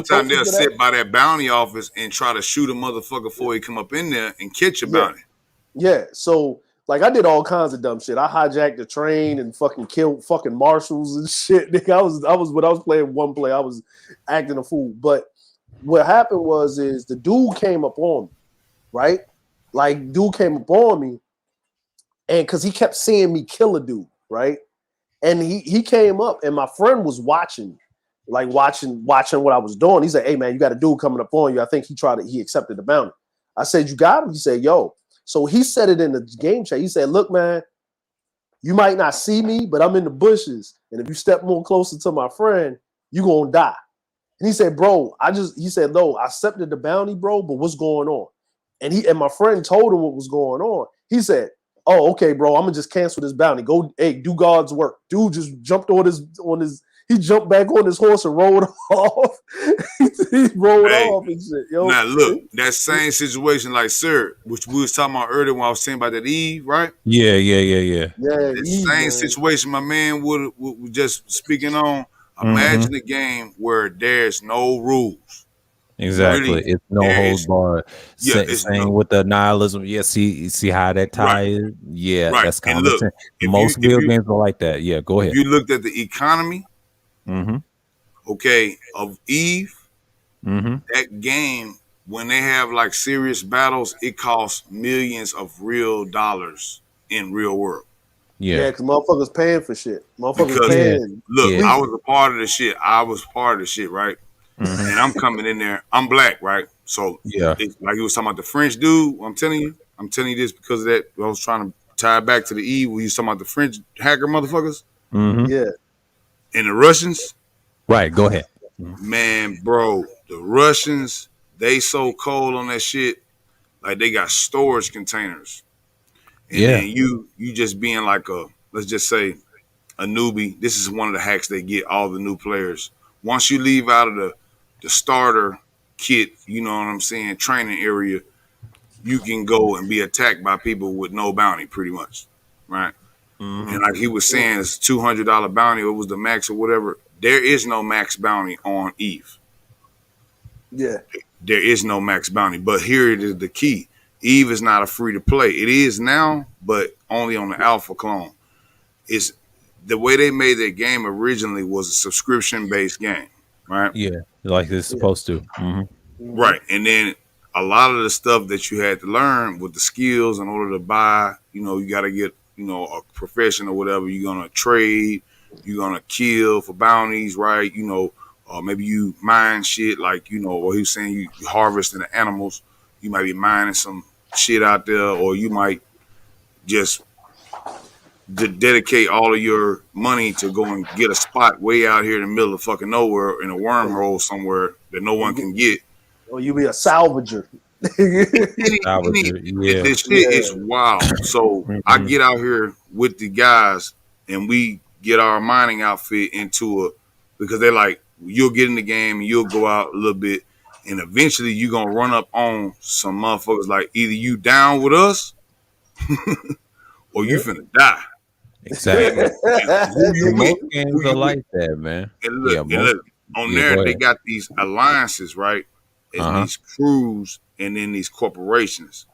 time they'll sit by that bounty office and try to shoot a motherfucker before he come up in there and catch a bounty. Yeah, so like I did all kinds of dumb shit. I hijacked the train and fucking killed fucking marshals and shit. Nigga, I was when I was playing one play, I was acting a fool. But what happened is the dude came up on me, right? Like dude came up on me, and because he kept seeing me kill a dude, right? And he came up, and my friend was watching what I was doing. He said, "Hey man, you got a dude coming up on you." I think he accepted the bounty. I said, "You got him?" He said, "Yo." So he said it in the game chat. He said, "Look, man, you might not see me, but I'm in the bushes, and if you step more closer to my friend, you gonna die." And he said, "Bro, he said, no, I accepted the bounty, bro, but what's going on?" And my friend told him what was going on. He said, "Oh, okay, bro, I'm gonna just cancel this bounty. Go, hey, do God's work." Dude just jumped he jumped back on his horse and rolled off. He rolled off and shit. Yo. Now look, that same situation, like sir, which we was talking about earlier when I was saying about that Eve, right? Yeah. The same situation my man would just speaking on. Imagine a game where there's no rules. Exactly. Really, it's no holds barred. Yeah, same with the nihilism. Yeah, see how that tie is? Yeah, that's kind of most video games are like that. Yeah, go ahead. If you looked at the economy, of Eve, that game when they have like serious battles, it costs millions of real dollars in real world. Yeah, because motherfuckers paying for shit. Motherfuckers paying. Look, I was a part of the shit. Right? Mm-hmm. And I'm coming in there. I'm black, right? So like you was talking about the French dude. I'm telling you this because of that. I was trying to tie it back to the Eve where you was talking about the French hacker motherfuckers. Mm-hmm. Yeah. And the Russians. Right. Go ahead. Man, bro, the Russians, they so cold on that shit. Like they got storage containers. And then you just being like let's just say a newbie. This is one of the hacks they get all the new players. Once you leave out of the starter kit, you know what I'm saying, training area, you can go and be attacked by people with no bounty pretty much, right? Mm-hmm. And like he was saying, it's $200 bounty, or it was the max or whatever. There is no max bounty on Eve. Yeah. There is no max bounty. But here it is the key. Eve is not a free to play. It is now, but only on the alpha clone. It's the way they made that game originally was a subscription-based game, right? Yeah, like it's supposed to. Mm-hmm. Right. And then a lot of the stuff that you had to learn with the skills in order to buy, you got to get, a profession or whatever. You're going to trade. You're going to kill for bounties, right? Maybe you mine shit like, or he was saying you harvesting the animals. You might be mining some shit out there, or you might just dedicate all of your money to go and get a spot way out here in the middle of fucking nowhere in a wormhole somewhere that no one can get. Or you be a salvager. This shit is wild. So I get out here with the guys and we get our mining outfit because they're like, you'll get in the game and you'll go out a little bit and eventually you're going to run up on some motherfuckers like either you down with us or you finna die. Exactly. Most games are like that, man. And look, on there they got these alliances, right? And these crews and then these corporations.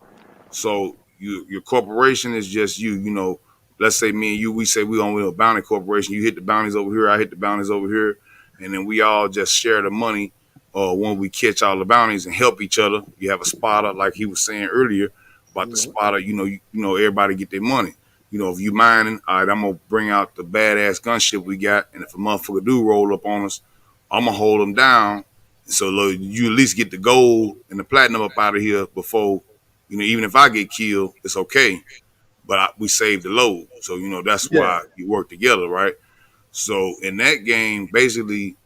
So your corporation is just you. Let's say me and you, we say we on with a bounty corporation. You hit the bounties over here, I hit the bounties over here, and then we all just share the money when we catch all the bounties and help each other. You have a spotter, like he was saying earlier about the spotter. Everybody get their money. If you mining, all right, I'm going to bring out the badass gunship we got. And if a motherfucker do roll up on us, I'm going to hold them down. So you at least get the gold and the platinum up out of here before, even if I get killed, it's okay. But we saved the load. So, that's why you work together, right? So in that game, basically,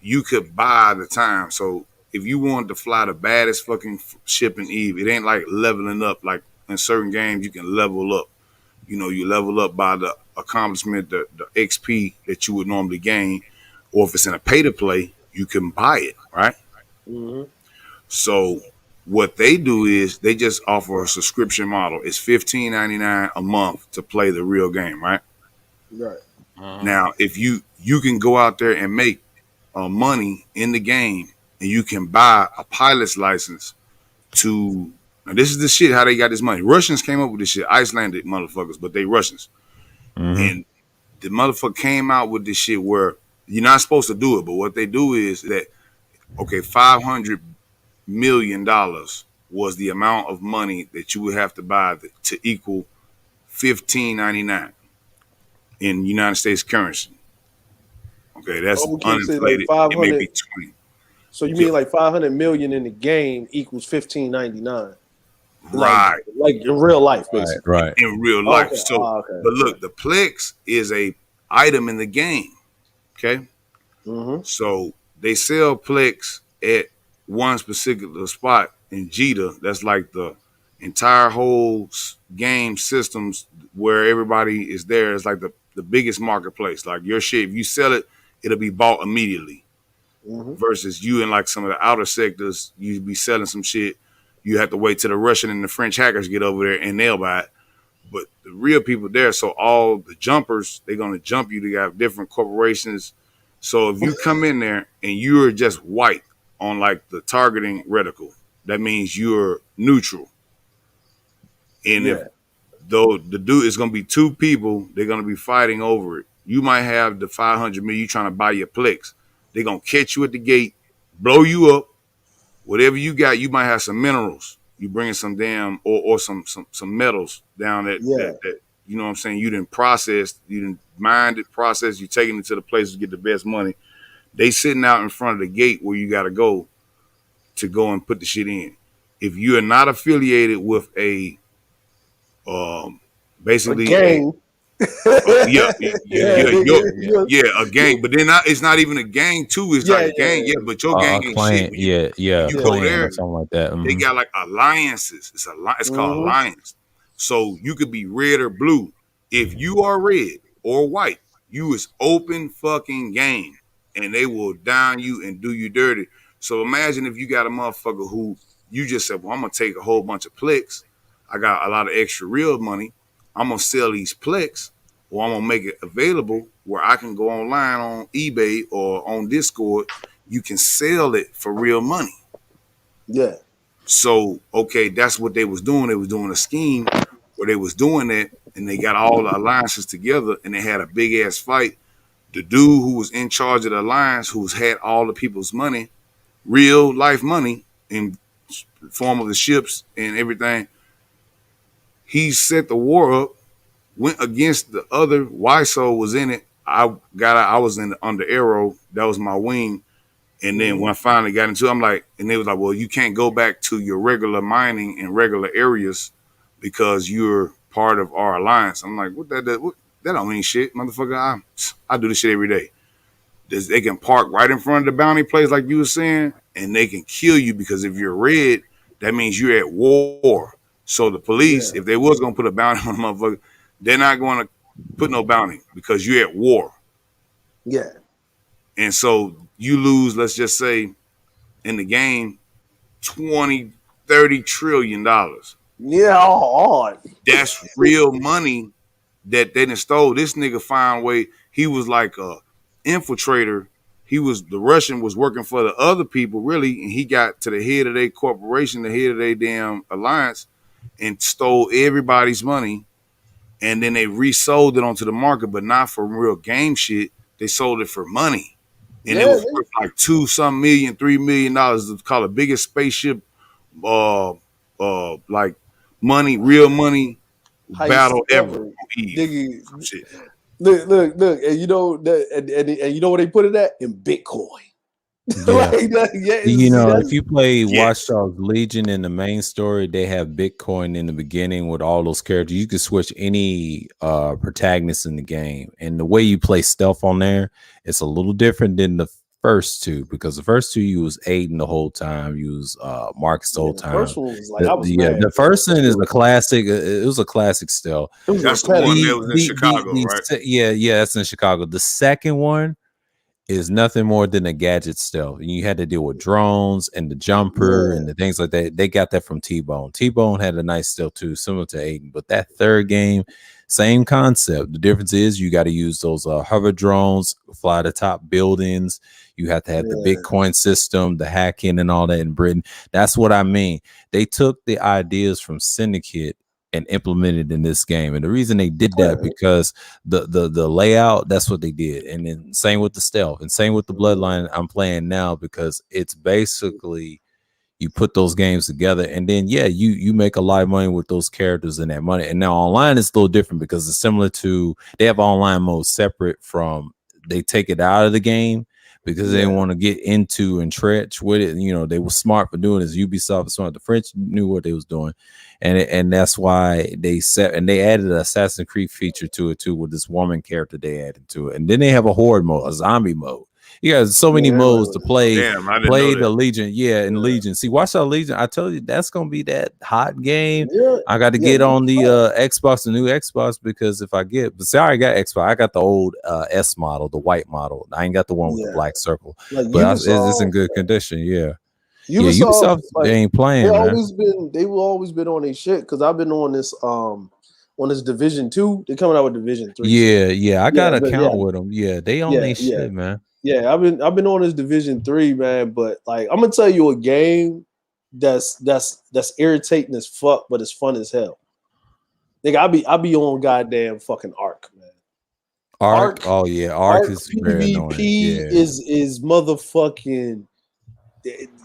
you could buy the time. So if you wanted to fly the baddest fucking ship in Eve, it ain't like leveling up. Like in certain games, you can level up. You level up by the accomplishment, the XP that you would normally gain. Or if it's in a pay-to-play, you can buy it, right? Mm-hmm. So what they do is they just offer a subscription model. It's $15.99 a month to play the real game, right? Right. Now, if you can go out there and make money in the game, and you can buy a pilot's license to. Now, this is the shit how they got this money. Russians came up with this shit. Icelandic motherfuckers, but they Russians. Mm-hmm. And the motherfucker came out with this shit where you're not supposed to do it, but what they do is that, okay, $500 million was the amount of money that you would have to buy to equal $15.99 in United States currency. Okay, that's uninflated. Like it may be 20. So you mean like 500 million in the game equals $15.99? Right. Like in real life, basically. Right. In real life. Okay. So, but look, the Plex is a item in the game. Okay. Mm-hmm. So they sell Plex at one specific spot in Jita. That's like the entire whole game systems where everybody is there. It's like the biggest marketplace. Like your shit, if you sell it, it'll be bought immediately. Mm-hmm. Versus you in like some of the outer sectors, you be selling some shit. You have to wait till the Russian and the French hackers get over there and they'll buy it. But the real people there, so all the jumpers, they're going to jump you. They got different corporations. So if you come in there and you're just white on like the targeting reticle, that means you're neutral. And if though the dude is going to be two people, they're going to be fighting over it. You might have the 500 million, you trying to buy your Plex. They're going to catch you at the gate, blow you up, whatever you got, you might have some minerals. You bringing some damn or some metals down that you know what I'm saying. You didn't process, you didn't mind it, process. You taking it to the place to get the best money. They sitting out in front of the gate where you got to go and put the shit in. If you are not affiliated with a basically a gang. A gang, but then it's not even a gang too. It's like a gang, but your gang ain't client, shit. You go there, something like that. They got like alliances. It's called alliance. So you could be red or blue. If you are red or white, you is open fucking game, and they will down you and do you dirty. So imagine if you got a motherfucker who you just said, well, I'm gonna take a whole bunch of Plex. I got a lot of extra real money. I'm gonna sell these Plex, or I'm gonna make it available where I can go online on eBay or on Discord. You can sell it for real money. Yeah. So okay, that's what they was doing. They was doing a scheme where they was doing that, and they got all the alliances together, and they had a big ass fight. The dude who was in charge of the alliance, who's had all the people's money, real life money in form of the ships and everything, he set the war up, went against the other. YSO was in it. I was under Arrow. That was my wing. And then when I finally got into it, I'm like, and they was like, well, you can't go back to your regular mining in regular areas because you're part of our alliance. I'm like, what that don't mean shit, motherfucker. I do this shit every day. They can park right in front of the bounty place, like you were saying, and they can kill you because if you're red, that means you're at war. So the police, if they was gonna put a bounty on a motherfucker, they're not going to put no bounty because you're at war. Yeah. And so you lose, let's just say, in the game, $20, $30 trillion. Yeah, hard. That's real money that they done stole. This nigga found a way. He was like a infiltrator. The Russian was working for the other people, really, and he got to the head of their corporation, the head of their damn alliance, and stole everybody's money. And then they resold it onto the market, but not for real game shit. They sold it for money. And it was worth like $2 million, $3 million. It's called the biggest spaceship like money, real money battle ever. Shit. Look, and you know that, and you know where they put it at? In Bitcoin. Yeah. If you play Watch Dogs Legion in the main story, they have Bitcoin in the beginning with all those characters. You can switch any protagonist in the game, and the way you play stealth on there, it's a little different than the first two, because the first two you was Aiden the whole time, you was Marcus the whole time. The first one was like, the first one is a classic. It was a classic stealth. That's the one that was in Chicago, right? Yeah, that's in Chicago. The second one is nothing more than a gadget stealth, and you had to deal with drones and the jumper and the things like that. They got that from T-Bone. T-Bone had a nice stealth too, similar to Aiden. But that third game, same concept. The difference is you got to use those hover drones, fly to top buildings. You have to have the Bitcoin system, the hacking, and all that in Britain. That's what I mean. They took the ideas from Syndicate and implemented in this game, and the reason they did that because the layout, that's what they did. And then same with the stealth, and same with the Bloodline I'm playing now, because it's basically you put those games together, and then you make a lot of money with those characters and that money. And now online is a little different because it's similar to, they have online mode separate from, they take it out of the game because they didn't want to get into and trench with it. You know, they were smart for doing this. Ubisoft was smart. The French knew what they was doing. And that's why they added an Assassin's Creed feature to it too, with this woman character they added to it. And then they have a horde mode, a zombie mode. You got so many modes to play. Play the Legion, and Legion. See, watch out, Legion. I tell you, that's gonna be that hot game. I got to get on the Xbox, the new Xbox, because if I get, I already got Xbox. I got the old S model, the white model. I ain't got the one with the black circle, but it's in good condition. Ubisoft they ain't playing. They've always been on their shit, because I've been on this Division 2. They're coming out with Division 3. I got an account with them. They on their shit, man. I've been on this Division 3, man. But like, I'm gonna tell you a game that's irritating as fuck, but it's fun as hell. Nigga, I be on goddamn fucking Ark, man. Ark is very annoying. PvP is motherfucking.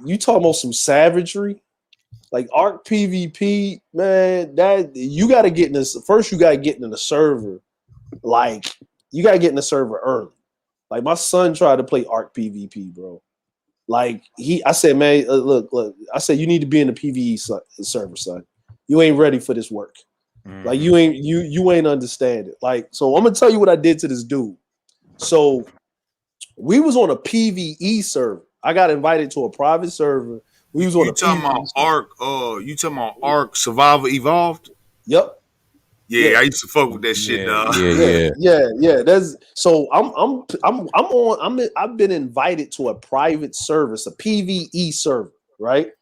you talking about some savagery? Like Arc PvP, man, that you got to get in this. First, you got to get in the server. Like, you got to get in the server early. Like, my son tried to play Arc PvP, bro. Like, I said, man, look. I said, you need to be in the PvE server, son. You ain't ready for this work. Like, you ain't understand it. Like, so I'm gonna tell you what I did to this dude. So we was on a PvE server. I got invited to a private server. We was on a talking about Arc. You talking about Arc Survival Evolved? Yep. Yeah, I used to fuck with that shit, dog. Yeah. That's so I've been invited to a private service, a PvE server, right?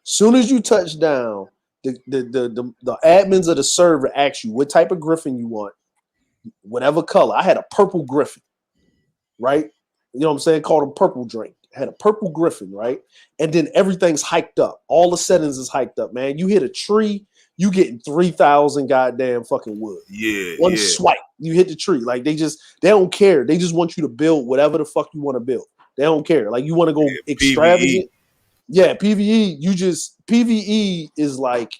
Soon as you touch down, the admins of the server ask you what type of griffin you want, whatever color. I had a purple griffin, right? You know what I'm saying? Called a purple drink. I had a purple griffin, right? And then everything's hiked up. All the settings is hiked up, man. You hit a tree, you getting 3,000 goddamn fucking wood. One swipe, you hit the tree. Like they don't care. They just want you to build whatever the fuck you want to build. They don't care. Like you want to go extravagant. PvE. PvE is like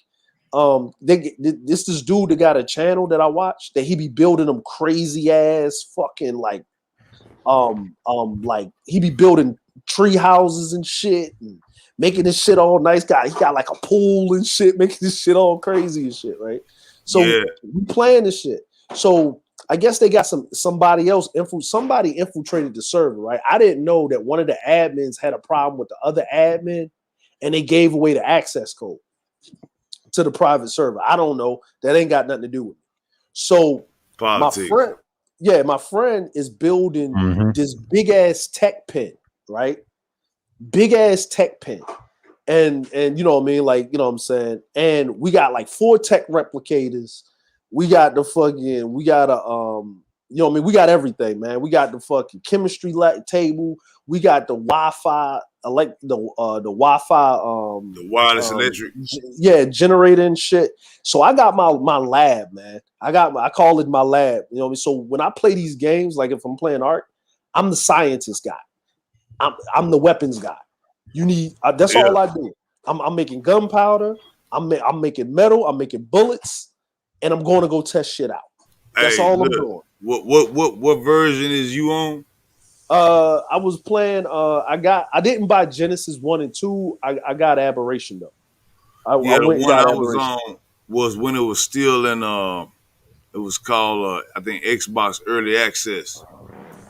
this dude that got a channel that I watch that he be building them crazy ass fucking like he be building tree houses and shit and making this shit all nice. He got like a pool and shit, making this shit all crazy and shit, right? So we playing this shit. So I guess they got somebody infiltrated the server, right? I didn't know that one of the admins had a problem with the other admin and they gave away the access code to the private server. I don't know. That ain't got nothing to do with me. So politics. My friend is building this big ass tech pen, right? Big ass tech pen. And you know what I mean? Like, you know what I'm saying? And we got like 4 tech replicators. We got you know what I mean? We got everything, man. We got the fucking chemistry table. We got the Wi-Fi, the Wi-Fi, the wireless electric. Generator and shit. So I got my lab, man. I call it my lab. You know what I mean? So when I play these games, like if I'm playing Arc, I'm the scientist guy. I'm the weapons guy. You need that's all I do. I'm making gunpowder. I'm making metal. I'm making bullets, and I'm going to go test shit out. That's all I'm doing. What version is you on? I was playing. I didn't buy Genesis 1 and 2. I got Aberration though. I was on was when it was still in. It was called I think Xbox Early Access.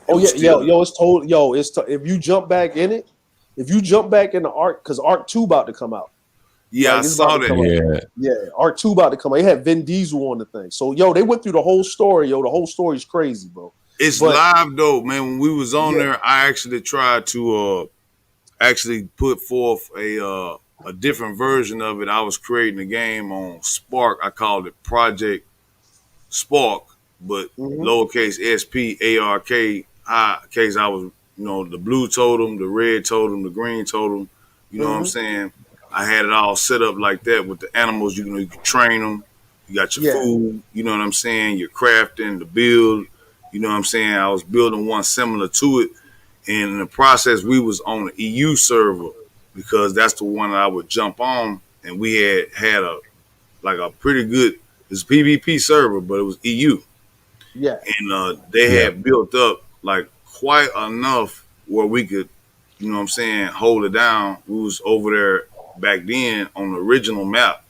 If you jump back in it, if you jump back in the Arc, because Arc 2 about to come out. Yeah, I saw that. Yeah, Arc 2 about to come out. They had Vin Diesel on the thing. So they went through the whole story. The whole story is crazy, bro. It's live though, man. When we was on there, I actually tried to actually put forth a different version of it. I was creating a game on Spark. I called it Project Spark, but lowercase SPARK. Case I was, the blue totem, the red totem, the green totem. You know what I'm saying? I had it all set up like that with the animals. You can train them. You got your food. You know what I'm saying? You're crafting, the build. You know what I'm saying? I was building one similar to it. And in the process, we was on the EU server because that's the one that I would jump on. And we had a pretty good, it's PvP server, but it was EU. Yeah. And they had built up like quite enough where we could, you know what I'm saying, hold it down. We was over there back then on the original map.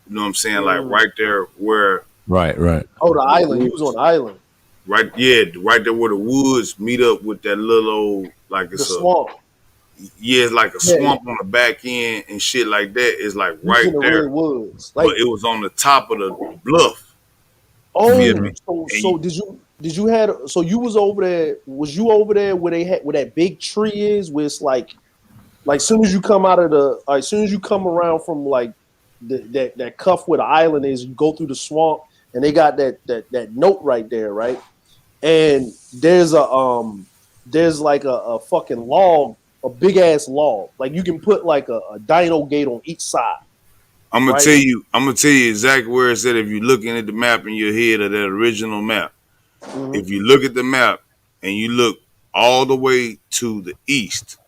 You know what I'm saying? Like right there where. Right. Oh, the island. He was on the island. Right there where the woods meet up with that little old, like it's the swamp. Yeah, it's like a swamp on the back end and shit like that. It's like right there. Woods. But it was on the top of the bluff. Oh, so did you had so you was over there? Was you over there where that big tree is? Where it's like soon as you come out of as soon as you come around from like that cuff where the island is, you go through the swamp and they got that note right there, right? And there's like a fucking log, a big ass log. Like you can put like a dino gate on each side. I'm gonna tell you exactly where it's at. If you're looking at the map in your head of that original map, if you look at the map and you look all the way to the east,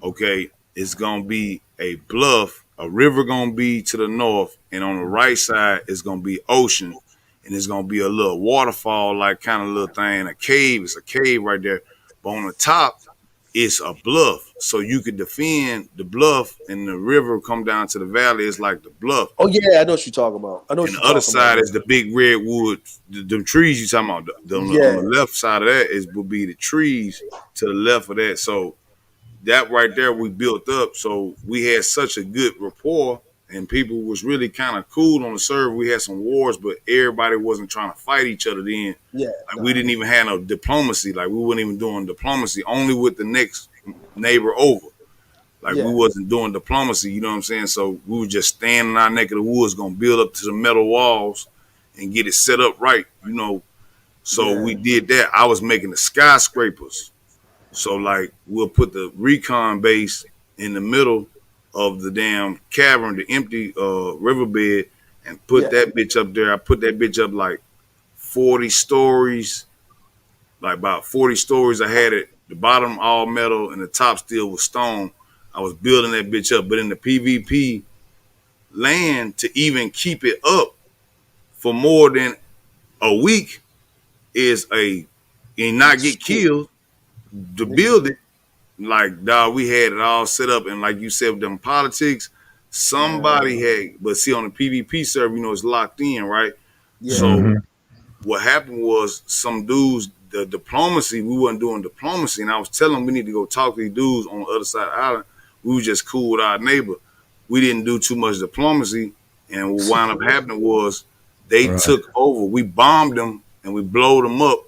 okay, it's gonna be a bluff, a river gonna be to the north, and on the right side it's gonna be ocean, and it's gonna be a little waterfall like kind of little thing, a cave. It's a cave right there, but on the top it's a bluff, so you could defend the bluff, and the river come down to the valley. It's like the bluff. Oh yeah, I know what you're talking about. I know. And the other side is the big redwood, the trees you talking about. On the left side of that will be the trees to the left of that. So that right there we built up. So we had such a good rapport, and people was really kind of cool on the server. We had some wars, but everybody wasn't trying to fight each other then. Yeah, we didn't even have no diplomacy. Like we weren't even doing diplomacy, only with the next neighbor over. Like we wasn't doing diplomacy, you know what I'm saying? So we were just standing in our neck of the woods, gonna build up to the metal walls and get it set up right, you know. So we did that. I was making the skyscrapers. So like we'll put the recon base in the middle of the damn cavern, the empty riverbed, and put that bitch up there. I put that bitch up like 40 stories, like about 40 stories. I had it, the bottom all metal and the top still was stone. I was building that bitch up, but in the PvP land, to even keep it up for more than a week is and not get killed, to build it. Like, dog, we had it all set up, and like you said, with them politics, somebody had, but see, on the PvP server, you know, it's locked in, right? Yeah. So what happened was some dudes, the diplomacy, we wasn't doing diplomacy, and I was telling them we need to go talk to these dudes on the other side of the island. We were just cool with our neighbor. We didn't do too much diplomacy, and what wound up happening was they took over. We bombed them, and we blowed them up,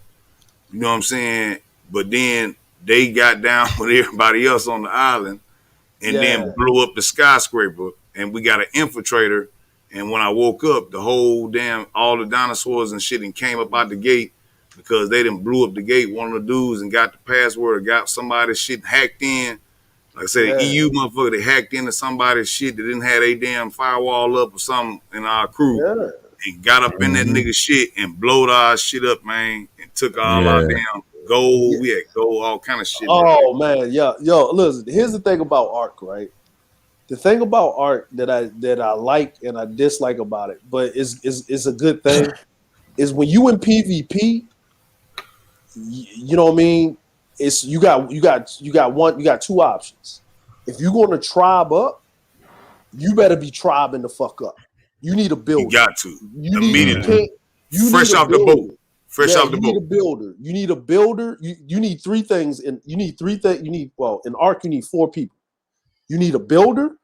you know what I'm saying? But then they got down with everybody else on the island and then blew up the skyscraper, and we got an infiltrator. And when I woke up, the whole all the dinosaurs and shit and came up out the gate because they done blew up the gate. One of the dudes and got the password, got somebody's shit hacked in. Like I said, the EU motherfucker, they hacked into somebody's shit that didn't have a damn firewall up or something in our crew and got up in that nigga shit and blowed our shit up, man, and took all our damn gold. We had gold, all kind of shit. Oh man, yo, listen. Here's the thing about Ark, right? The thing about Ark that I like and I dislike about it, but is a good thing, is when you in PvP, you know what I mean? It's you got two options. If you're gonna tribe up, you better be tribing the fuck up. You need a builder. You got to immediately. Fresh off the boat. Fresh off the boat. You need a builder. You need a builder. You need three things, and you need three things. In Ark, you need 4 people. You need a builder,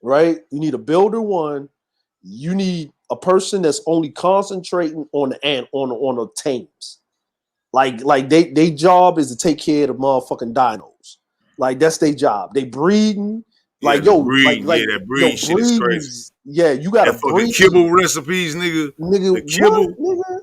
right? You need a builder. One. You need a person that's only concentrating on the tames. Like they job is to take care of the motherfucking dinos. Like that's their job. They breeding. Like that breeding shit is crazy. Yeah, you gotta breed. Kibble recipes, nigga. The kibble,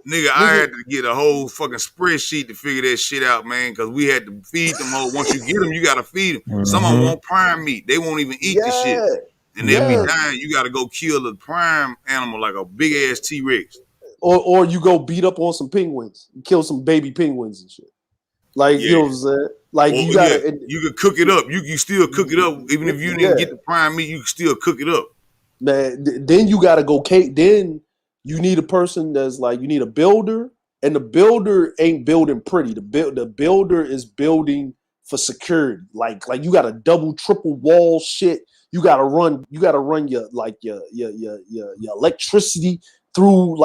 nigga. I had to get a whole fucking spreadsheet to figure that shit out, man. Because we had to feed them all. Once you get them, you gotta feed them. Some of them won't prime meat. They won't even eat the shit, and they'll be dying. You gotta go kill the prime animal like a big ass T-Rex. Or you go beat up on some penguins, kill some baby penguins and shit. Like you know what I'm saying? Like you gotta, you can cook it up. You still cook it up, even if you didn't get the prime meat. You can still cook it up. Man, then you gotta go. Then you need a person that's like, you need a builder, and the builder ain't building pretty. The builder is building for security. Like you got a double, triple wall shit. You gotta run your electricity through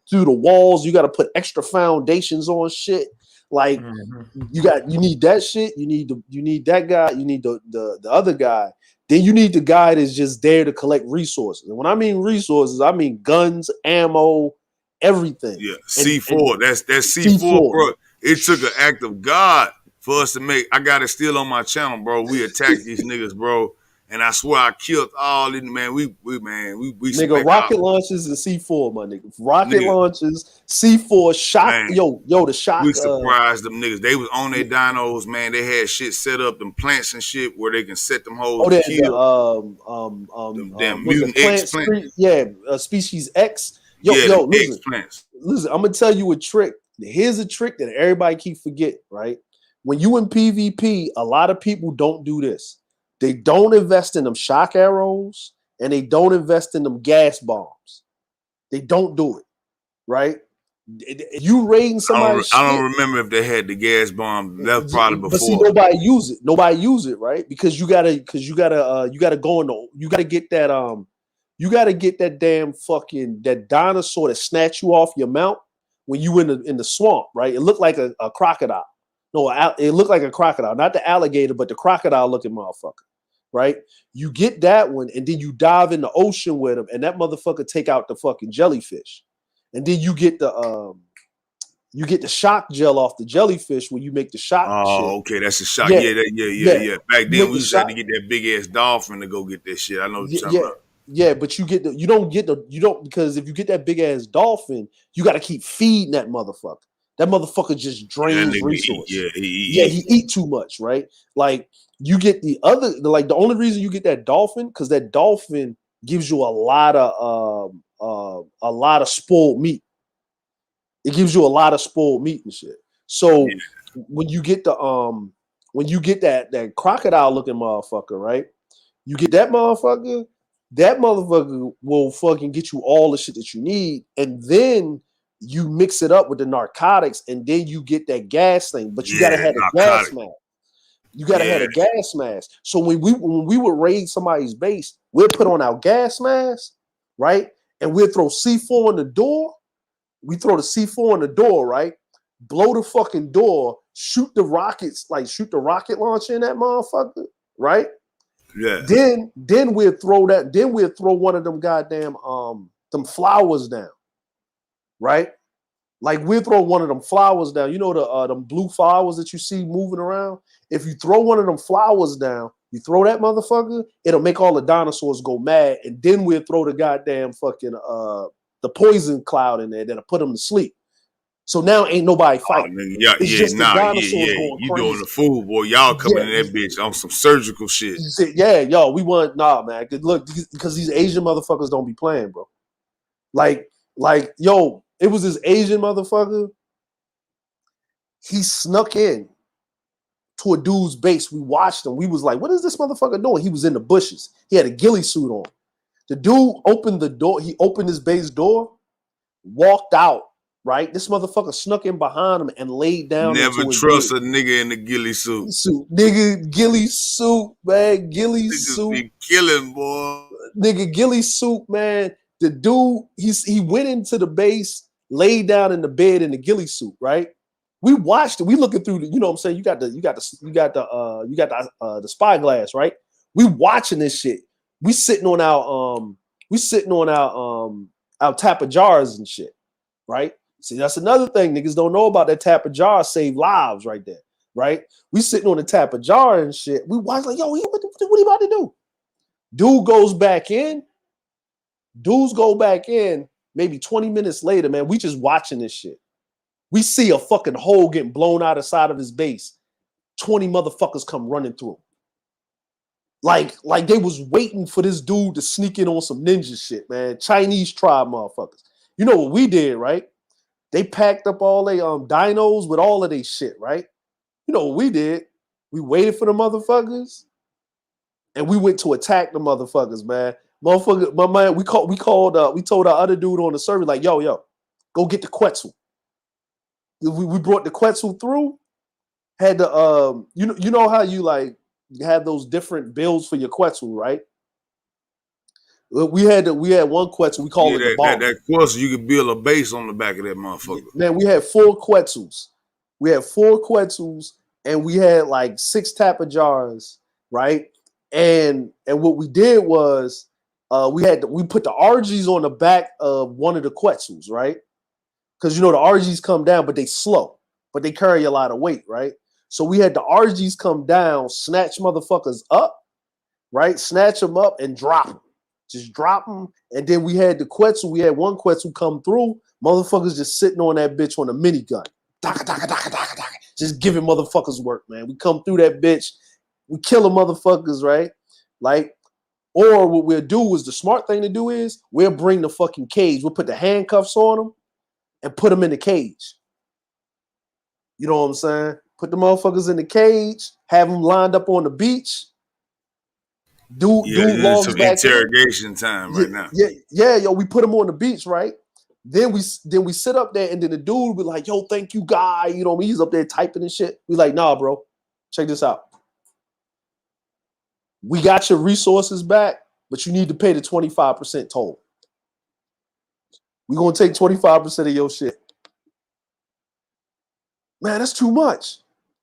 through the walls. You got to put extra foundations on shit. Like you need that shit. You need that guy. You need the other guy. Then you need the guy that's just there to collect resources. And when I mean resources, I mean guns, ammo, everything. Yeah, C4. That's C4, bro. It took an act of God for us to make. I got it still on my channel, bro. We attacked these niggas, bro. And I swear I killed all of them, man. We nigga, rocket launches and C4, my nigga. Rocket launches, C4, shot, man, the shot. We surprised them niggas. They was on their dinos, man. They had shit set up, them plants and shit where they can set them hoes to kill. Damn mutant X plants. Species X. Listen, I'm gonna tell you a trick. Here's a trick that everybody keep forget, right? When you in PvP, a lot of people don't do this. They don't invest in them shock arrows, and they don't invest in them gas bombs. They don't do it, right? You raiding somebody's I don't remember if they had the gas bomb. That's probably before. But see, nobody use it. Nobody use it, right? Because you gotta go in the, you gotta get that damn fucking that dinosaur that snatch you off your mount when you in the swamp, right? It looked like a crocodile. No, it looked like a crocodile, not the alligator, but the crocodile looking motherfucker, right? You get that one, and then you dive in the ocean with him, and that motherfucker take out the fucking jellyfish. And then you get the shock gel off the jellyfish when you make the shock. Oh, shit. Okay, that's a shock. Yeah. Back then we used to have to get that big ass dolphin to go get that shit. I know what you're talking about. Yeah, but you don't because if you get that big ass dolphin, you got to keep feeding that motherfucker. That motherfucker just drains resources. He eat too much, right? Like you get the only reason you get that dolphin because that dolphin gives you a lot of spoiled meat. It gives you a lot of spoiled meat and shit. So when you get that crocodile looking motherfucker, right? You get that motherfucker will fucking get you all the shit that you need, and then you mix it up with the narcotics, and then you get that gas thing. But you gotta have a gas mask. You gotta have a gas mask. So when we would raid somebody's base, we'll put on our gas mask, right? And we'll throw C4 on the door. We throw the C4 on the door, right? Blow the fucking door, shoot the rocket launcher in that motherfucker, right? Yeah. Then we'll throw that. Then we'll throw one of them goddamn them flowers down, right? Like we'll throw one of them flowers down. You know the them blue flowers that you see moving around. If you throw one of them flowers down, you throw that motherfucker, it'll make all the dinosaurs go mad, and then we'll throw the goddamn fucking the poison cloud in there that'll put them to sleep. So now ain't nobody fighting. You doing the fool, boy. Y'all coming in that bitch on some surgical shit. Yeah, yo, we want man. Look, because these Asian motherfuckers don't be playing, bro. Like, yo, it was this Asian motherfucker. He snuck in to a dude's base. We watched him. We was like, what is this motherfucker doing? He was in the bushes. He had a ghillie suit on. The dude opened the door. He opened his base door, walked out. Right, this motherfucker snuck in behind him and laid down. Never trust a nigga in the ghillie suit. Nigga, ghillie suit, man. Ghillie suit. Be killing, boy. Nigga, ghillie suit, man. The dude, he went into the base, laid down in the bed in the ghillie suit. Right. We watched it. We looking through the, you know what I'm saying. You got the spyglass, right? We watching this shit. We sitting on our tap of jars and shit, right? See, that's another thing niggas don't know about. That tap of jar save lives right there, right? We sitting on the tap of jar and shit. We watch like, yo, what he about to do? Dude goes back in. Dudes go back in maybe 20 minutes later, man. We just watching this shit. We see a fucking hole getting blown out of the side of his base. 20 motherfuckers come running through. Like they was waiting for this dude to sneak in on some ninja shit, man. Chinese tribe motherfuckers. You know what we did, right? They packed up all they dinos with all of their shit, right? You know what we did? We waited for the motherfuckers, and we went to attack the motherfuckers, man. Motherfucker, my man, we told our other dude on the server, like, yo, go get the Quetzal. We brought the Quetzal through. Had the you know how you like have those different builds for your Quetzal, right? We had one Quetzal. We call it the bomb. That Quetzal, you could build a base on the back of that motherfucker. Man, we had 4 Quetzals. We had 4 Quetzals, and we had like 6 tapa jars, right? And what we did was we put the RGs on the back of one of the Quetzals, right? Because you know the RGs come down, but they slow, but they carry a lot of weight, right? So we had the RGs come down, snatch motherfuckers up, right? Snatch them up and drop them. Just drop them. And then we had the Quetzal. We had one Quetzal come through. Motherfuckers just sitting on that bitch on a minigun. Just giving motherfuckers work, man. We come through that bitch. We kill the motherfuckers, right? Like, or what we'll do is the smart thing to do is we'll bring the fucking cage. We'll put the handcuffs on them and put them in the cage. You know what I'm saying? Put the motherfuckers in the cage, have them lined up on the beach, Dude logs some back interrogation time right now. Yeah, yo, we put him on the beach, right? Then we sit up there, and then the dude be like, "Yo, thank you, guy." You know, he's up there typing and shit. We like, "Nah, bro, check this out. We got your resources back, but you need to pay the 25% toll. We're gonna take 25% of your shit." Man, that's too much.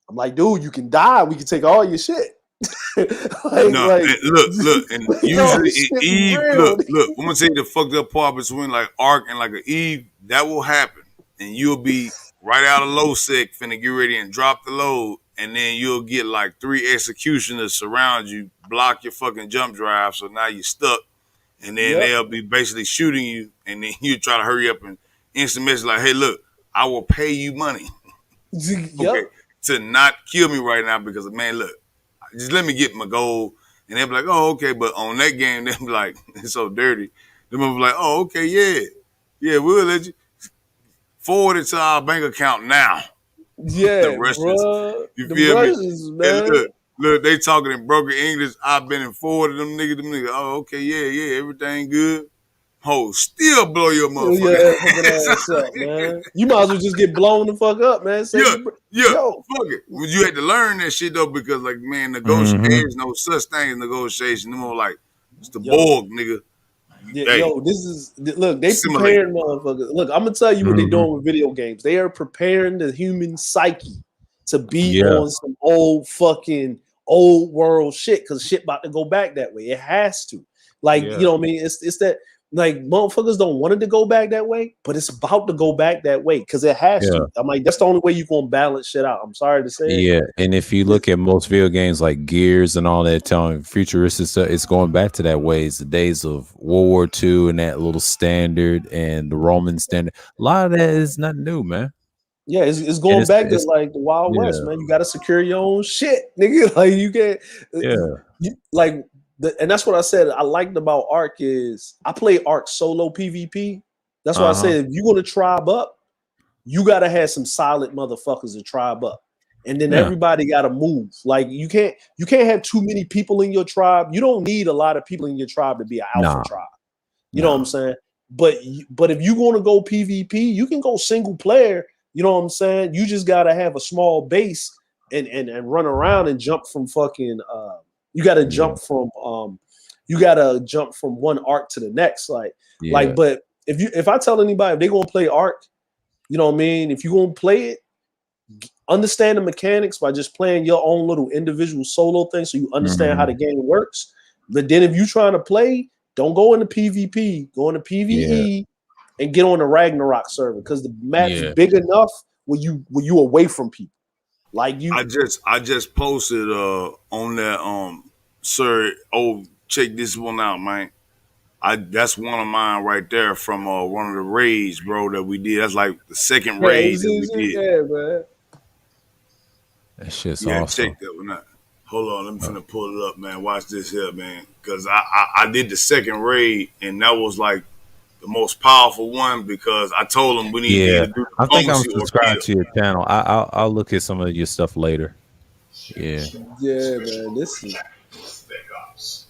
I'm like, dude, you can die. We can take all your shit. Look, and usually Eve, look, I'm gonna tell you the fucked up part between like Ark and like an Eve, that will happen, and you'll be right out of low sec, finna get ready and drop the load, and then you'll get like 3 executioners surround you, block your fucking jump drive, so now you're stuck, and then they'll be basically shooting you, and then you try to hurry up and instant message like, "Hey, look, I will pay you money, okay, to not kill me right now because man, look. Just let me get my goal." And they'll be like, "Oh, okay." But on that game, they'll be like, it's so dirty. They'll be like, "Oh, okay, yeah, we'll let you forward it to our bank account now." Yeah, the Russians. You feel me? Man. Look, they talking in broken English. I've been in forwarded them niggas. Oh, okay, yeah, everything good. Oh, still blow your motherfucking ass up, man. You might as well just get blown the fuck up, man. Fuck it. Well, you had to learn that shit though, because like, man, negotiations, no such thing as negotiation. They're more like it's the Borg, nigga. Look, they preparing motherfuckers. Look, I'm gonna tell you what they're doing with video games. They are preparing the human psyche to be on some old world shit, because shit about to go back that way. It has to. Like, you know what I mean? It's that. Like, motherfuckers don't want it to go back that way, but it's about to go back that way because it has to. I'm like, that's the only way you're going to balance shit out. I'm sorry to say it. Yeah, and if you look at most video games like Gears and all that, telling futuristic stuff, it's going back to that way. It's the days of World War II and that little standard and the Roman standard. A lot of that is not new, man. Yeah, it's going back to like the Wild West, man. You got to secure your own shit, nigga. Like, you can't, and that's what I said I liked about Ark is I play Ark solo PvP. That's why I said if you're gonna tribe up, you gotta have some solid motherfuckers to tribe up, and then everybody gotta move. Like you can't have too many people in your tribe. You don't need a lot of people in your tribe to be an alpha tribe. You know what I'm saying? But if you're gonna go PvP, you can go single player. You know what I'm saying? You just gotta have a small base and run around and jump from fucking. You got to jump from one Ark to the next, But if I tell anybody if they're gonna play Ark, you know what I mean. If you're gonna play it, understand the mechanics by just playing your own little individual solo thing, so you understand how the game works. But then if you're trying to play, don't go into PvP, go into PvE, and get on the Ragnarok server because the map's big enough where you away from people. Like you, I just posted on that sir. Oh, check this one out, man. That's one of mine right there from one of the raids, bro, that we did. That's like the second raid that we did. Yeah, man. That shit's awesome. Check that one out. Hold on, I'm finna pull it up, man. Watch this here, man. Because I did the second raid, and that was like the most powerful one because I told them we need to do I think I'm subscribed to your channel. I'll look at some of your stuff later. Yeah. Yeah, man. This is Ops.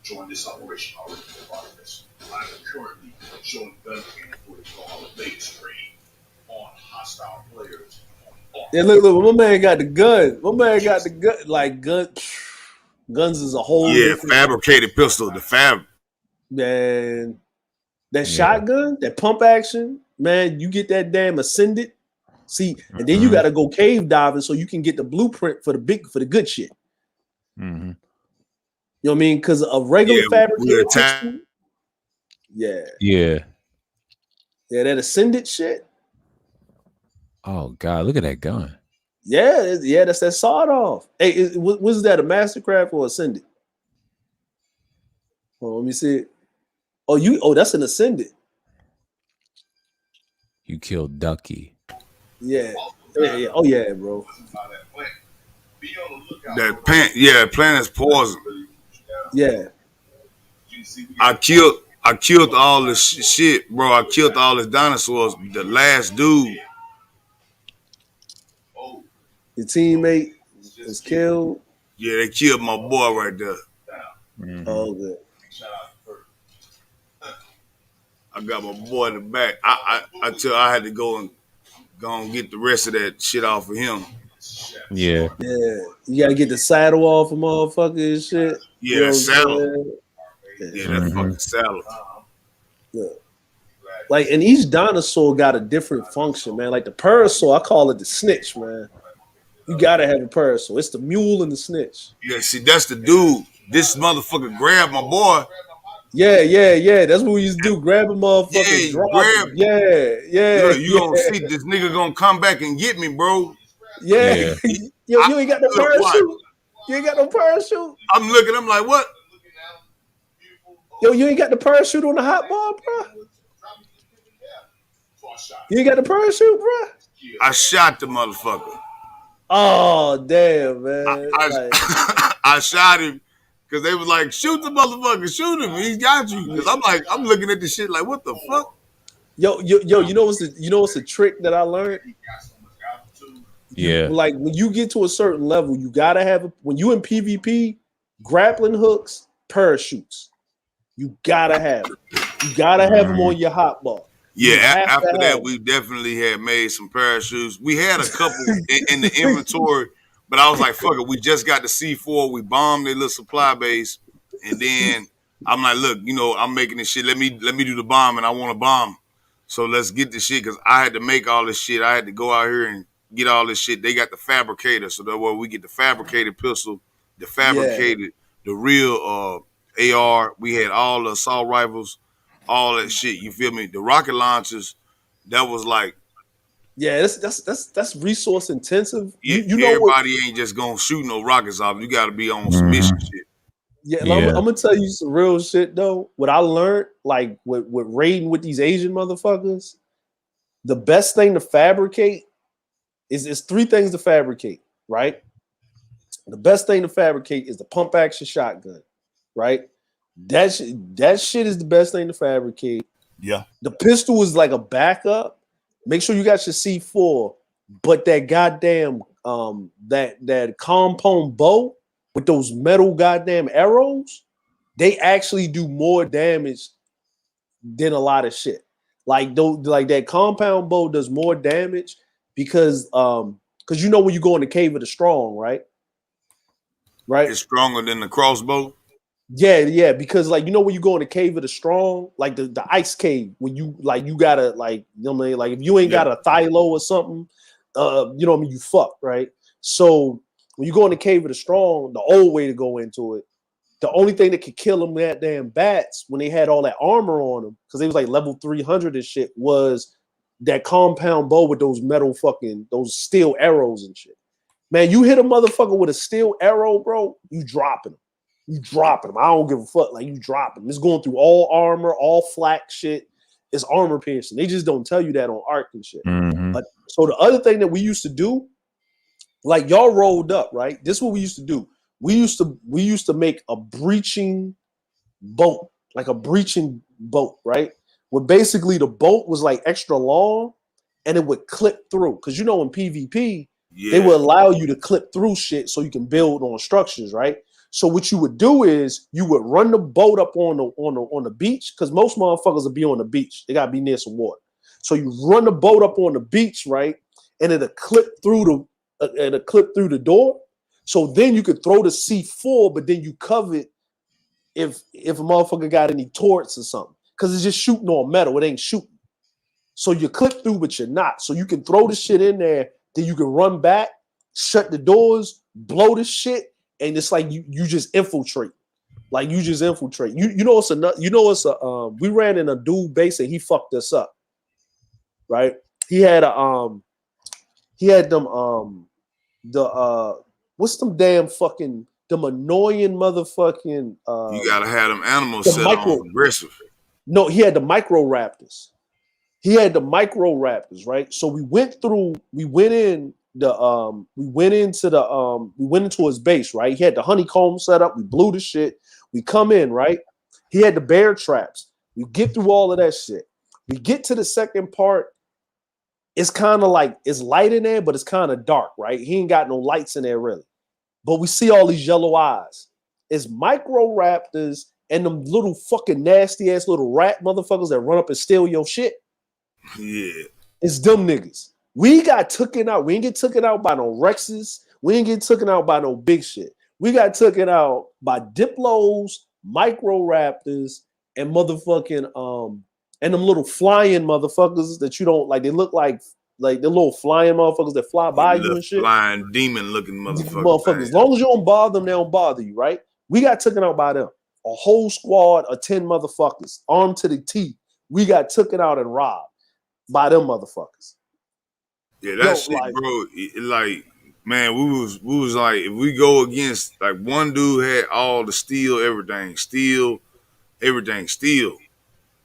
Join this operation already in progress. I am currently showing gun cam footage on the latest raid on hostile players. Yeah, look, my man got the gun. Like guns is a whole fabricated pistol, the fab. Man. That shotgun, that pump action, man, you get that damn ascended. See, and then you got to go cave diving so you can get the blueprint for the good shit. Mm-hmm. You know what I mean? Because a regular fabricated pistol, that ascended shit. Oh God, look at that gun. Yeah, that's that sawed off. Hey, was that a Mastercraft or ascended? Oh, let me see it. Oh, that's an ascended. You killed Ducky. Yeah. Oh yeah, bro. That plant is poison. Yeah. I killed all this shit, bro. I killed all the dinosaurs. The last dude. Your teammate is killed. Yeah, they killed my boy right there. Oh, good. Shout out to Bert. I got my boy in the back. I had to go and get the rest of that shit off of him. Yeah. Yeah. You gotta get the saddle off of motherfucker and shit. Yeah, You know that what I'm saddle. saying? Yeah, that fucking saddle. Yeah. Like, and each dinosaur got a different function, man. Like the parasaur, I call it the snitch, man. You gotta have a parasaur. It's the mule and the snitch. Yeah, see, that's the dude. This motherfucker grabbed my boy. Yeah. That's what we used to do. Grab a motherfucker, Yeah, drop grab. him. Yeah. Look, you gonna see this nigga gonna come back and get me, bro. Yeah. Yo, you ain't got no parachute. You ain't got no parachute. I'm looking. I'm like, what? Yo, you ain't got the parachute on the hot bar, bro. You ain't got the parachute, bro. I shot the motherfucker. Oh damn, man! I shot him because they was like, shoot the motherfucker, shoot him. He got you. Because I'm looking at this shit like, what the fuck? Yo, you know what's a trick that I learned? Yeah. Like when you get to a certain level, you gotta have when you in PvP, grappling hooks, parachutes. You gotta have it. You gotta have them on your hot bar. Yeah, after that, we definitely had made some parachutes. We had a couple in the inventory, but I was like, fuck it, we just got the C4. We bombed their little supply base. And then I'm like, look, I'm making this shit. Let me do the bomb, and I want to bomb. So let's get this shit, because I had to make all this shit. I had to go out here and get all this shit. They got the fabricator, so that way we get the fabricated pistol, the fabricated, the real AR. We had all the assault rifles. All that shit, you feel me? The rocket launchers, that was like, yeah, that's resource intensive. You know, everybody ain't just gonna shoot no rockets off. You got to be on some mission shit. Yeah, I'm gonna tell you some real shit though. What I learned, like with raiding with these Asian motherfuckers, the best thing to fabricate is three things to fabricate, right? The best thing to fabricate is the pump action shotgun, right? That shit is the best thing to fabricate. Yeah. The pistol is like a backup. Make sure you got your C4, but that goddamn that compound bow with those metal goddamn arrows, they actually do more damage than a lot of shit. Like that compound bow does more damage because when you go in the Cave of the Strong, right? Right? It's stronger than the crossbow. Yeah, because when you go in the Cave of the Strong, like the ice cave, when you gotta if you ain't got a Thylo or something, you fuck, right? So when you go in the Cave of the Strong, the old way to go into it, the only thing that could kill them, that damn bats, when they had all that armor on them, because they was like level 300 and shit, was that compound bow with those metal those steel arrows and shit. Man, you hit a motherfucker with a steel arrow, bro, you dropping them. You dropping them. I don't give a fuck. Like, you dropping them. It's going through all armor, all flak shit. It's armor piercing. They just don't tell you that on Ark and shit. Mm-hmm. But so the other thing that we used to do, like y'all rolled up, right? This is what we used to do. We used to make a breaching boat, like a breaching boat, right? Where basically the boat was like extra long and it would clip through. Because in PvP, they would allow you to clip through shit so you can build on structures, right? So what you would do is you would run the boat up on the beach, because most motherfuckers will be on the beach. They gotta be near some water. So you run the boat up on the beach, right? And it'll clip through the door. So then you could throw the C4, but then you cover it if a motherfucker got any torts or something, because it's just shooting on metal. It ain't shooting. So you clip through, but you're not. So you can throw the shit in there, then you can run back, shut the doors, blow the shit. And it's like you just infiltrate. Like you just infiltrate. We ran in a dude base and he fucked us up. Right? He had them what's them damn fucking them annoying motherfucking you gotta have them animals set on aggressive. No, he had the micro raptors. Right? So we went into his base, right? He had the honeycomb set up. We blew the shit. We come in, right? He had the bear traps. We get through all of that shit. We get to the second part. It's kind of like it's light in there, but it's kind of dark, right? He ain't got no lights in there really. But we see all these yellow eyes. is micro raptors and them little fucking nasty ass little rat motherfuckers that run up and steal your shit. Yeah. It's them niggas. We got taken out. We ain't get taken out by no Rexes. We ain't get taken out by no big shit. We got taken out by Diplos, micro raptors, and motherfucking and them little flying motherfuckers that you don't like. They look like the little flying motherfuckers that fly by you and shit. Flying demon looking motherfuckers. As long as you don't bother them, they don't bother you, right? We got taken out by them. A whole squad of 10 motherfuckers, armed to the teeth. We got taken out and robbed by them motherfuckers. Yeah, that shit, like, bro. Like, man, we was like, if we go against, like, one dude had all the steel, everything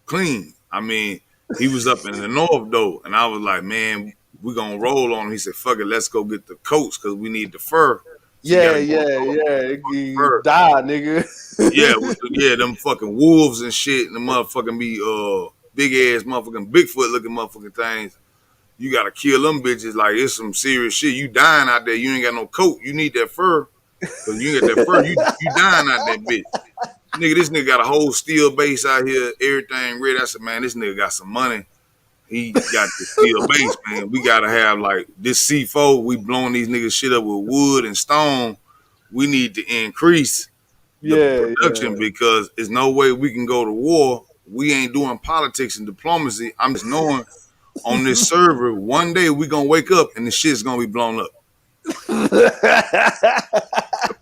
clean. I mean, he was up in the north though, and I was like, man, we gonna roll on him. He said, fuck it, let's go get the coats because we need the fur. So yeah. Die, nigga. yeah, them fucking wolves and shit, and the motherfucking be big ass motherfucking Bigfoot looking motherfucking things. You gotta kill them bitches. Like, it's some serious shit. You dying out there. You ain't got no coat. You need that fur. Cause you ain't got that fur. You dying out that bitch. Nigga, this nigga got a whole steel base out here. Everything ready. I said, man, this nigga got some money. He got the steel base, man. We gotta have like this C4. We blowing these niggas shit up with wood and stone. We need to increase the production because there's no way we can go to war. We ain't doing politics and diplomacy. I'm just knowing on this server, one day we gonna wake up and the shit's gonna be blown up.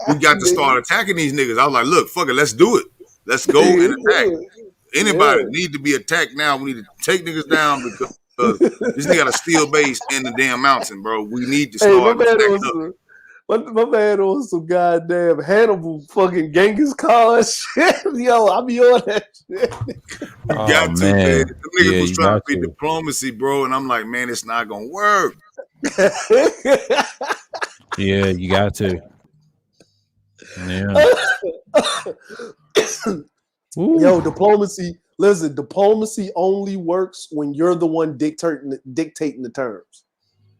We got to start attacking these niggas. I was like, look, fuck it, let's do it. Let's go and attack. Anybody need to be attacked now. We need to take niggas down because this nigga got a steel base in the damn mountain, bro. We need to start attacking up. My man on some goddamn Hannibal fucking Genghis Khan shit. Yo, I be on that shit. You got to, man. The niggas was trying to be diplomacy, bro, and I'm like, man, it's not gonna work. Yeah, you got to. Yeah. Yo, diplomacy. Listen, diplomacy only works when you're the one dictating the terms.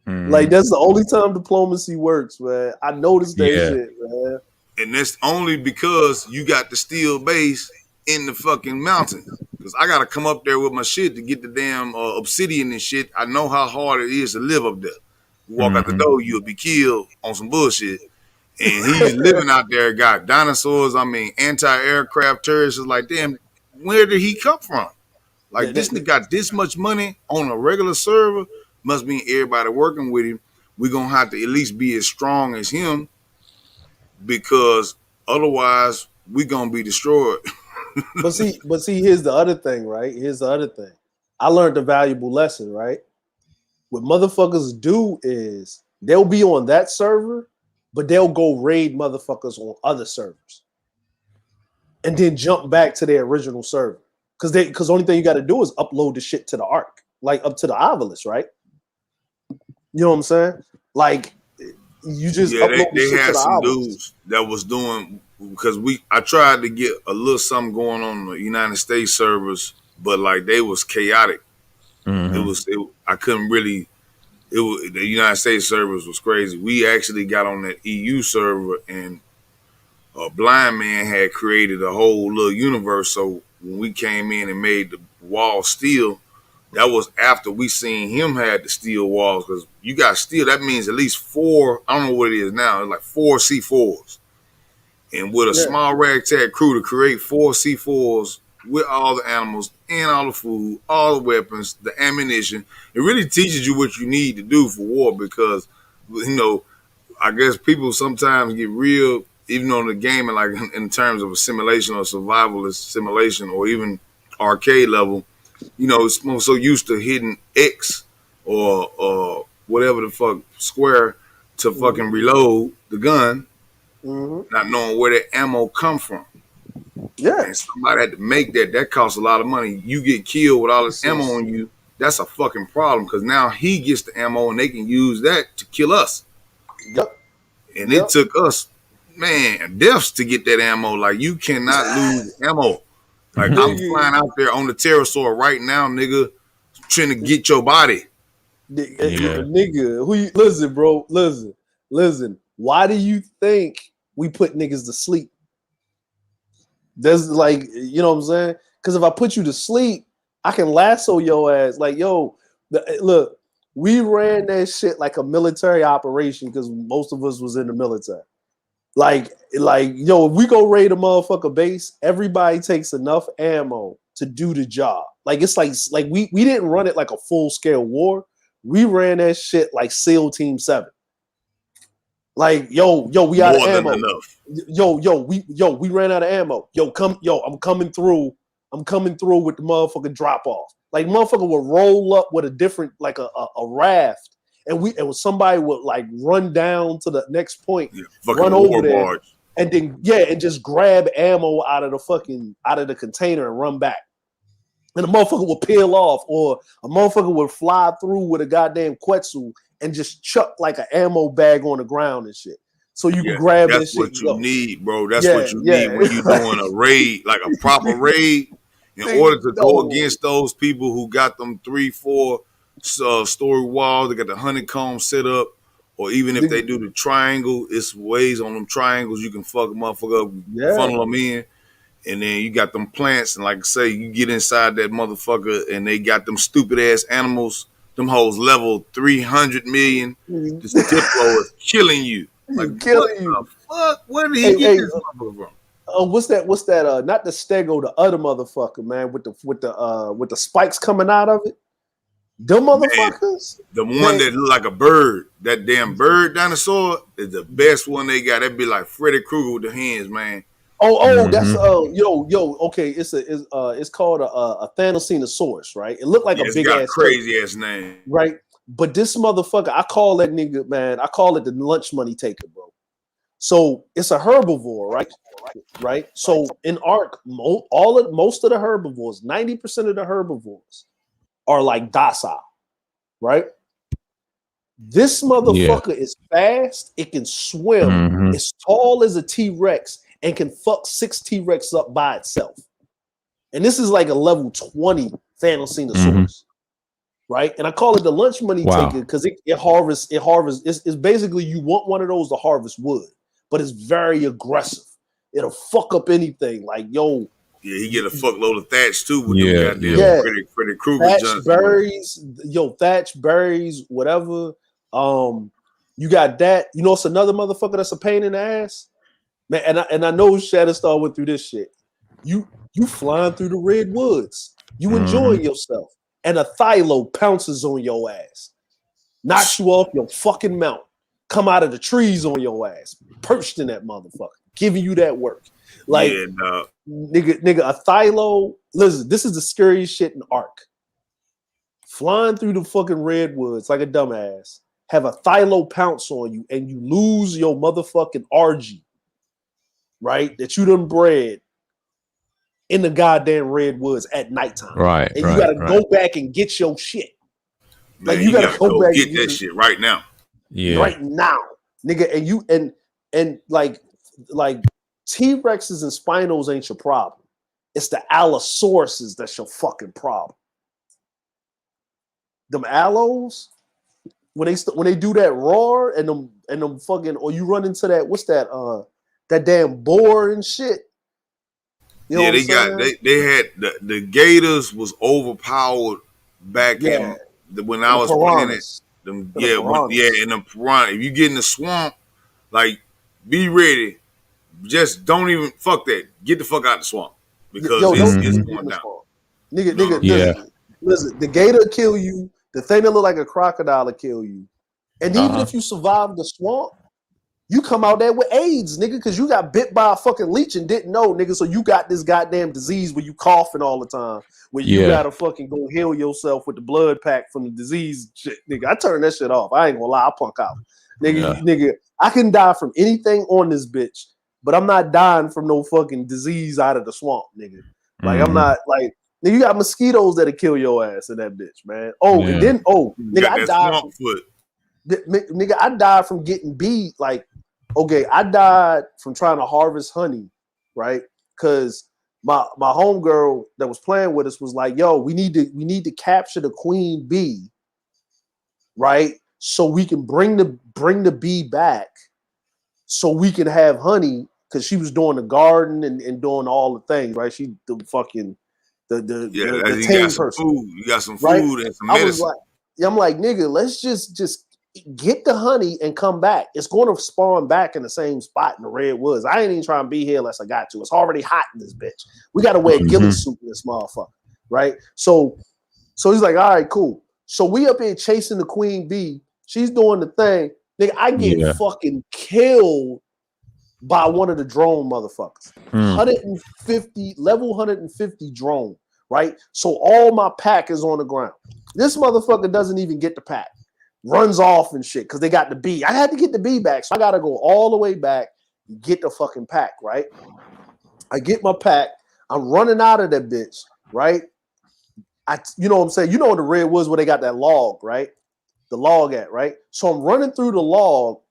Like, that's the only time diplomacy works, man. I noticed that shit, man. And that's only because you got the steel base in the fucking mountain. Because I got to come up there with my shit to get the damn obsidian and shit. I know how hard it is to live up there. You walk out the door, you'll be killed on some bullshit. And he's living out there, got dinosaurs, anti-aircraft turrets. It's like, damn, where did he come from? Like, this nigga got this much money on a regular server. Must mean everybody working with him, we're going to have to at least be as strong as him because otherwise we're going to be destroyed. But see, here's the other thing, right? I learned a valuable lesson, right? What motherfuckers do is they'll be on that server, but they'll go raid motherfuckers on other servers and then jump back to their original server. Because the only thing you got to do is upload the shit to the Ark, like up to the Obelisk, right? You know what I'm saying? Like, you just they had some dudes that was doing because I tried to get a little something going on the United States servers, but like they was chaotic. I couldn't really. The United States servers was crazy. We actually got on that EU server, and a blind man had created a whole little universe. So when we came in and made the wall steel. That was after we seen him had the steel walls because you got steel. That means at least 4. I don't know what it is now. It's like 4 C4s, and with a small ragtag crew to create 4 C4s with all the animals and all the food, all the weapons, the ammunition. It really teaches you what you need to do for war because I guess people sometimes get real, even on the game and like in terms of a simulation or survivalist simulation or even arcade level. It's more so used to hitting X or whatever the fuck square to fucking reload the gun, not knowing where that ammo come from. Yeah, and somebody had to make that. That costs a lot of money. You get killed with all this ammo on you. That's a fucking problem because now he gets the ammo and they can use that to kill us. Yep. And it took us, man, deaths to get that ammo. Like you cannot lose ammo. Like I'm flying out there on the pterosaur right now, nigga, trying to get your body. Nigga, listen, bro, listen. Why do you think we put niggas to sleep? There's like, you know what I'm saying? Because if I put you to sleep, I can lasso your ass. Like, yo, look, we ran that shit like a military operation because most of us was in the military. Like, yo, if we go raid a motherfucker base, everybody takes enough ammo to do the job. Like, it's like we didn't run it like a full scale war. We ran that shit like SEAL Team 7. Like, yo, we out of ammo. We ran out of ammo. I'm coming through. I'm coming through with the motherfucking drop off. Like, motherfucker would roll up with a different, like a raft. And somebody would like run down to the next point, run over there, barge. And then and just grab ammo out of the container and run back. And a motherfucker would peel off, or a motherfucker would fly through with a goddamn Quetzal and just chuck like an ammo bag on the ground and shit. So you can grab that shit. That's what you need, bro. That's what you need when you're doing a raid, like a proper raid. In order to go against those people who got them 3-4 story walls, they got the honeycomb set up, or even if they do the triangle, it's ways on them triangles you can fuck a motherfucker up, funnel them in, and then you got them plants, and like I say, you get inside that motherfucker, and they got them stupid ass animals, them hoes level 300 million. This Diplo is killing you, like killing you. Fuck, where did he get this motherfucker from? What's that? Not the Stego, the other motherfucker, man, with the spikes coming out of it. Them motherfuckers. Man, the one that look like a bird, that damn bird dinosaur, is the best one they got. That'd be like Freddy Krueger with the hands, man. That's okay. It's called a Thanosinosaurus, right? It looked like a big ass crazy ass name, right? But this motherfucker, I call that nigga, man. I call it the lunch money taker, bro. So it's a herbivore, right? So in Ark, most of the herbivores, 90% of the herbivores are like docile, right? This motherfucker is fast. It can swim. It's tall as a T-Rex and can fuck 6 T-Rex up by itself. And this is like a level 20 Thanosinosaurus, right? And I call it the lunch money taker because it harvests. It's basically, you want one of those to harvest wood, but it's very aggressive. It'll fuck up anything. Like, yo. Yeah, he get a fuckload of thatch too with them goddamn Freddy Krueger. Thatch berries, whatever. You got that. You know, it's another motherfucker that's a pain in the ass, man. And I know Shatterstar went through this shit. You flying through the redwoods. You enjoying yourself, and a Thylo pounces on your ass, knocks you off your fucking mount, come out of the trees on your ass, perched in that motherfucker, giving you that work. Like, nigga, a Thylo. Listen, this is the scariest shit in Ark. Flying through the fucking redwoods like a dumbass, have a Thylo pounce on you, and you lose your motherfucking RG, right? That you done bred in the goddamn redwoods at nighttime, right? And you gotta go back and get your shit. Man, like, you gotta go back get that shit right now. Yeah, right now, nigga. And you and like T-Rexes and Spinos ain't your problem. It's the Allosauruses that's your fucking problem. Them Allos, when they do that roar and them fucking, or you run into that, what's that that damn boar and shit. You know they had the Gators was overpowered back in when I was playing it. And the piranha. If you get in the swamp, like, be ready. Just don't even fuck that. Get the fuck out of the swamp because it's going down. Nigga, listen, the gator will kill you. The thing that look like a crocodile will kill you. And even if you survive the swamp, you come out there with AIDS, nigga, because you got bit by a fucking leech and didn't know, nigga. So you got this goddamn disease where you coughing all the time, where you gotta fucking go heal yourself with the blood pack from the disease shit, nigga. I turned that shit off. I ain't gonna lie, I punk out. Nigga, I can die from anything on this bitch, but I'm not dying from no fucking disease out of the swamp, nigga. Like, I'm not, like, nigga, you got mosquitoes that'll kill your ass in that bitch, man. And then, nigga, I died. Nigga, I died from getting beat. Like, okay, I died from trying to harvest honey, right? Because my homegirl that was playing with us was like, yo, we need to capture the queen bee, right? So we can bring the bee back so we can have honey. because she was doing the garden and doing all the things, right? She the fucking the you tame got some person. food. You got some food right? and some I was medicine. like, I'm like, nigga, let's just get the honey and come back. It's going to spawn back in the same spot in the redwoods. I ain't even trying to be here unless I got to. It's already hot in this bitch. We got to wear ghillie suit in this motherfucker, right? So he's like, all right, cool. So we up here chasing the queen bee. She's doing the thing. Nigga, I get fucking killed by one of the drone motherfuckers. 150, level 150 drone, right? So all my pack is on the ground. This motherfucker doesn't even get the pack. Runs off and shit because they got the bee. I had to get the bee back, so I got to go all the way back and get the fucking pack, right? I get my pack. I'm running out of that bitch, right? You know what I'm saying? You know the redwoods where they got that log, right? The log at, right? So I'm running through the log.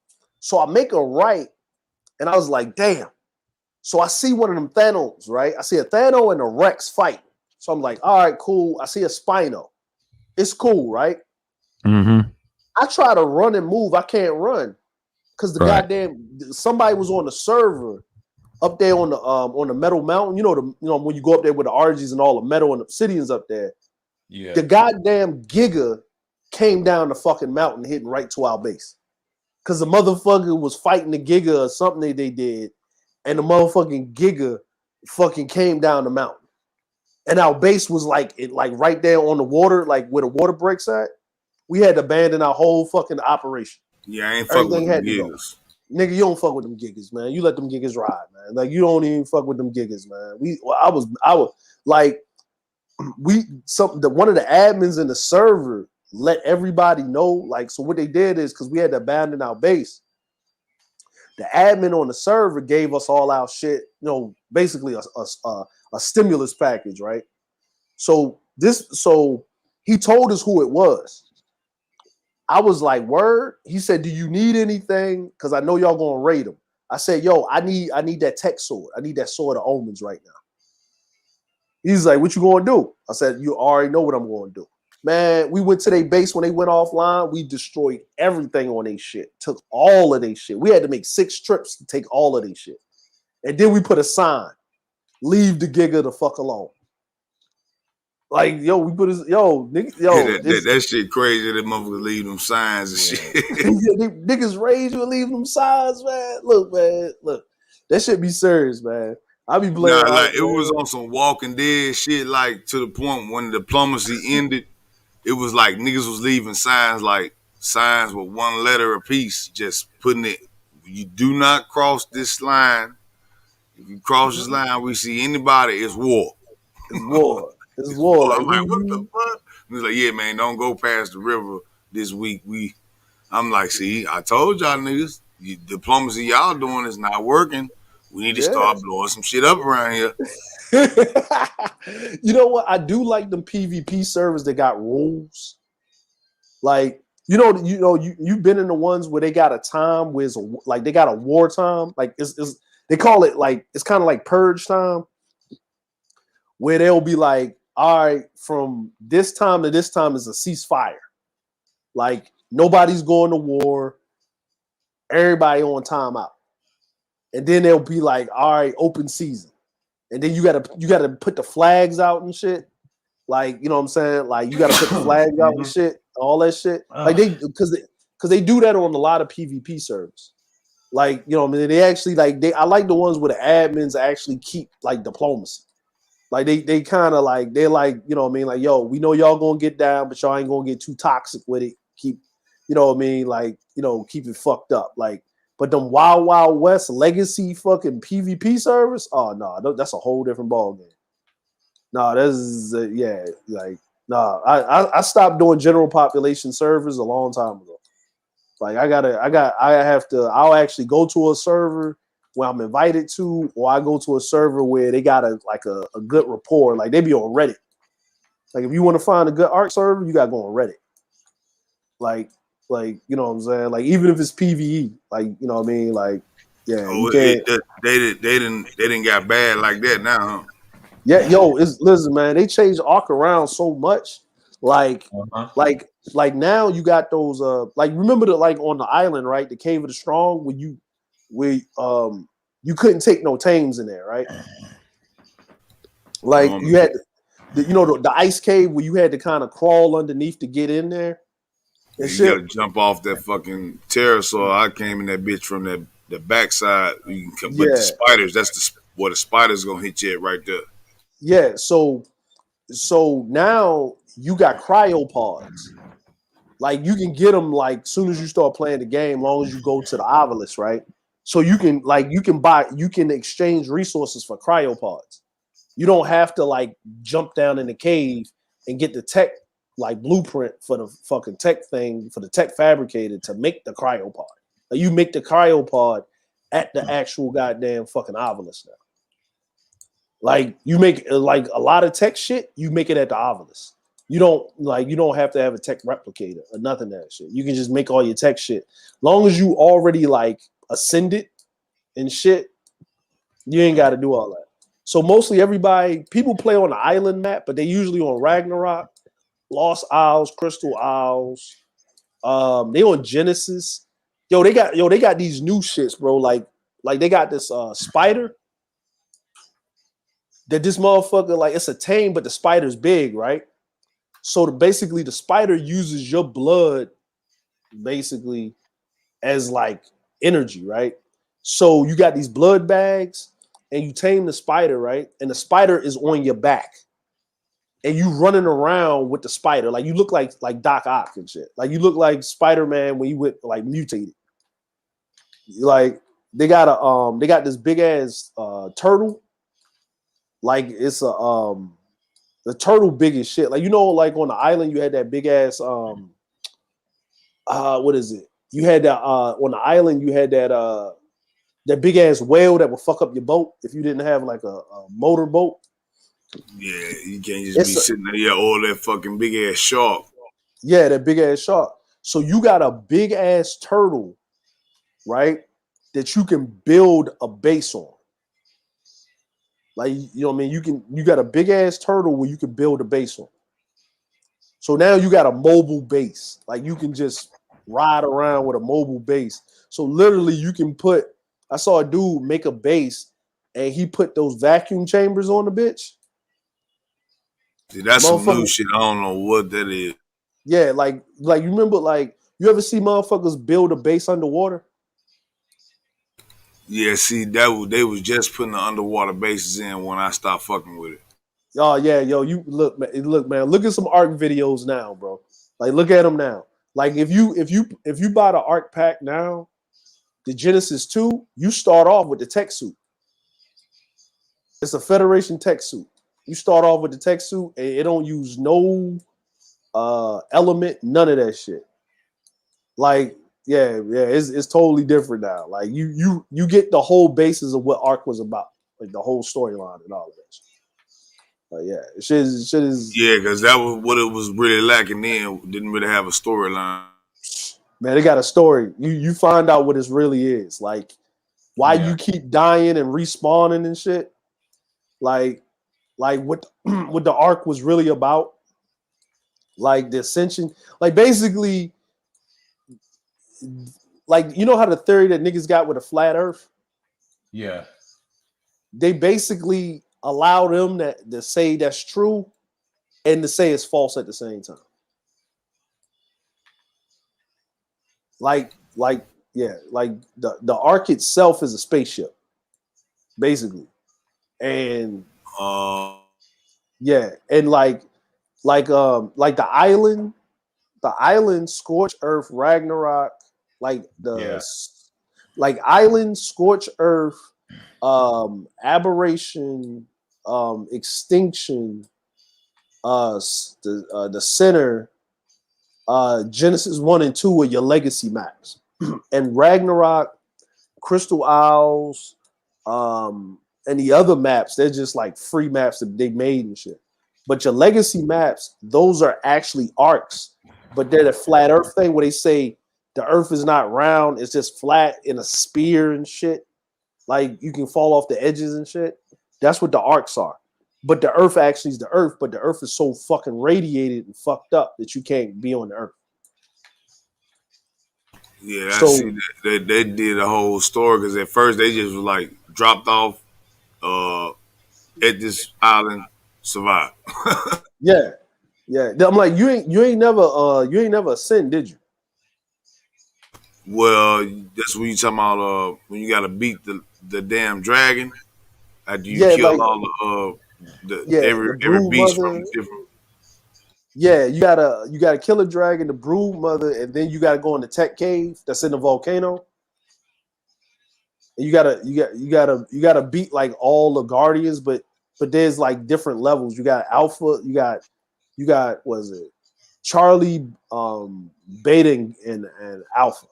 So I make a right, and I was like, damn. So I see one of them Thanos, right? I see a Thanos and a Rex fight. So I'm like, all right, cool. I see a Spino. It's cool, right? I try to run and move. I can't run because the goddamn somebody was on the server up there on the Metal Mountain. You know when you go up there with the RGs and all the metal and obsidians up there. Yeah. The goddamn Giga came down the fucking mountain, hitting right to our base because the motherfucker was fighting the Giga or something they did, and the motherfucking Giga fucking came down the mountain, and our base was like right there on the water, like where the water breaks at. We had to abandon our whole fucking operation. Yeah, I ain't fuck with them gigas. Nigga, you don't fuck with them gigas, man. You let them gigas ride, man. Like you don't even fuck with them gigas, man. I was like, one of the admins in the server let everybody know. Like, so what they did is because we had to abandon our base. The admin on the server gave us all our shit. You know, basically a stimulus package, right? So he told us who it was. I was like, word. He said, do you need anything? Because I know y'all gonna raid him. I said, yo, I need that tech sword. I need that sword of omens right now. He's like, what you gonna do? I said, you already know what I'm gonna do. Man, we went to their base when they went offline. We destroyed everything on their shit. Took all of their shit. We had to make 6 trips to take all of their shit. And then we put a sign. Leave the Giga the fuck alone. Like, yo, we put his that shit crazy. That motherfuckers leave them signs and shit. Niggas raise you and leave them signs, man. Look. That shit be serious, man. I be playing. Nah, like it was on some Walking Dead shit, like to the point when the diplomacy ended, it was like niggas was leaving signs with 1 letter apiece, just putting it. You do not cross this line. If you cross this line, we see anybody, it's war. It's war. It's war. I'm like, what the fuck? He's like, yeah, man, don't go past the river this week. I'm like, see, I told y'all niggas, diplomacy y'all doing is not working. We need to start blowing some shit up around here. You know what? I do like them PvP servers that got rules. Like, you've been in the ones where they got a time where it's like they got a war time. Like they call it like it's kind of like purge time, where they'll be like, all right, from this time to this time is a ceasefire. Like nobody's going to war. Everybody on timeout. And then they'll be like, all right, open season. And then you gotta put the flags out and shit. Like, you know what I'm saying? Like you gotta put the flags out and shit, all that shit. Like because they do that on a lot of PvP servers. Like, you know what I mean? They actually I like the ones where the admins actually keep like diplomacy. Like they kind of like they're like, you know what I mean? Like, yo, we know y'all gonna get down, but y'all ain't gonna get too toxic with it. Keep, you know what I mean? Like, you know, keep it fucked up. Like, but them Wild Wild West legacy fucking PvP servers, oh no, that's a whole different ball game. No, I stopped doing general population servers a long time ago. Like I'll actually go to a server where I'm invited to, or I go to a server where they got a good rapport. Like they be on Reddit. Like if you want to find a good ARK server, you gotta go on Reddit. Like, you know what I'm saying? Like even if it's PvE, like, you know what I mean? Like, yeah. They didn't got bad like that now, huh? Yeah, listen, man, they changed ARK around so much. Like now you got those like remember the like on the island, right? The Cave of the Strong, where you couldn't take no tames in there, right? Like you had, the ice cave where you had to kind of crawl underneath to get in there. And you gotta jump off that fucking pterosaur. I came in that bitch from the backside. You can come, but the spiders, that's where the spiders gonna hit you at right there. Yeah, so now you got cryopods. Like you can get them like soon as you start playing the game, long as you go to the obelisk, right? So you can exchange resources for cryopods. You don't have to like jump down in the cave and get the tech like blueprint for the fucking tech thing for the tech fabricator to make the cryopod. Like, you make the cryopod at the actual goddamn fucking obelisk now. Like you make like a lot of tech shit, you make it at the obelisk. You don't have to have a tech replicator or nothing of that shit. You can just make all your tech shit. Long as you already like ascended and shit, you ain't got to do all that. So mostly people play on the island map, but they usually on Ragnarok, Lost Isles, Crystal Isles. They on Genesis. They got these new shits, bro. Like they got this spider that this motherfucker, like it's a tame, but the spider's big, right? So basically the spider uses your blood basically as like energy, right? So you got these blood bags and you tame the spider, right? And the spider is on your back. And you running around with the spider. Like you look like Doc Ock and shit. Like you look like Spider-Man when you went like mutated. Like they got this big ass turtle. Like it's the turtle big as shit. Like like on the island you had that big ass what is it? You had that on the island you had that big ass whale that would fuck up your boat if you didn't have like a motor boat. Yeah, you can't just be sitting there, all that fucking big ass shark. Yeah, that big ass shark. So you got a big ass turtle, right? That you can build a base on. Like, you know what I mean? You got a big ass turtle where you can build a base on. So now you got a mobile base. Like you can just ride around with a mobile base. So literally I saw a dude make a base and he put those vacuum chambers on the bitch. Dude, that's some new shit. I don't know what that is. Yeah, like you remember, like you ever see motherfuckers build a base underwater? Yeah, see, they was just putting the underwater bases in when I stopped fucking with it. Oh yeah, you look, man, look at some Ark videos now, bro. Like look at them now. Like if you buy the Ark pack now, the Genesis 2, you start off with the tech suit. It's a Federation tech suit. You start off with the tech suit, and it don't use no element, none of that shit. Like, yeah, it's totally different now. Like you get the whole basis of what Ark was about, like the whole storyline and all of that shit. Like, yeah, shit is. Yeah, because that was what it was really lacking. Then didn't really have a storyline. Man, they got a story. You find out what it really is. Like why you keep dying and respawning and shit. Like what the Ark was really about. Like the ascension. Like basically, like you know how the theory that niggas got with a flat earth? Yeah. They basically allow them to say that's true and to say it's false at the same time. Like the Ark itself is a spaceship, basically. And and like the island, Scorched Earth, Ragnarok, like island, Scorched Earth, Aberration, Extinction, the Center, Genesis 1 and 2 are your legacy maps. And Ragnarok, Crystal Isles, and the other maps, they're just like free maps that they made and shit. But your legacy maps, those are actually arcs, but they're the flat earth thing where they say the earth is not round, it's just flat in a spear and shit. Like you can fall off the edges and shit. That's what the arcs are. But the earth actually is the earth, but the earth is so fucking radiated and fucked up that you can't be on the earth. Yeah, they did a whole story because at first they just was like dropped off at this island, survived. Yeah. I'm like, you ain't never ascend, did you? Well, that's when you talking about when you gotta beat the damn dragon after you kill all every beast from different. Yeah, you gotta kill a dragon, the brood mother, and then you gotta go in the tech cave that's in the volcano. And you gotta beat like all the guardians, but there's like different levels. You got alpha, you got what is it? Charlie, beta, and alpha.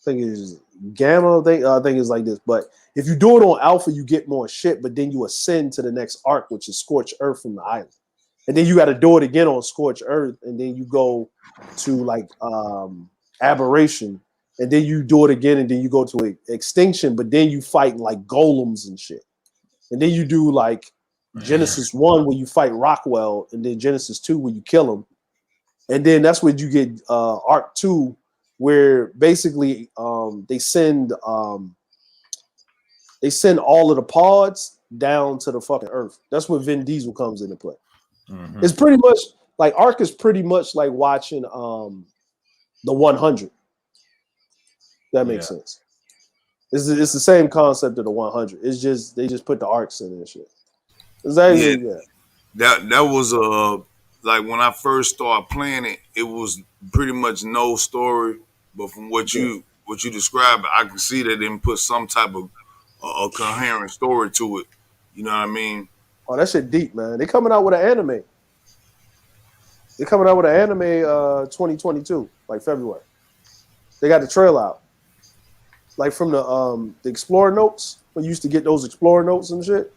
I think it's gamma. I think it's like this. But if you do it on alpha, you get more shit, but then you ascend to the next arc, which is Scorched Earth from the island. And then you got to do it again on Scorched Earth, and then you go to like Aberration, and then you do it again, and then you go to Extinction, but then you fight like golems and shit. And then you do like Genesis 1 where you fight Rockwell, and then Genesis 2 where you kill him. And then that's where you get Arc 2, where basically they send all of the pods down to the fucking Earth. That's where Vin Diesel comes into play. Mm-hmm. It's pretty much like Arc is pretty much like watching the 100. That makes sense. It's the same concept of the 100. It's just they just put the arcs in and shit. Exactly. Yeah. That was like when I first started playing it, it was pretty much no story. But from what you described, I can see that they didn't put some type of a coherent story to it. You know what I mean? Oh, that shit deep, man. They coming out with an anime. They're coming out with an anime 2022, like February. They got the trailer out. Like from the Explorer notes. We used to get those Explorer notes and shit.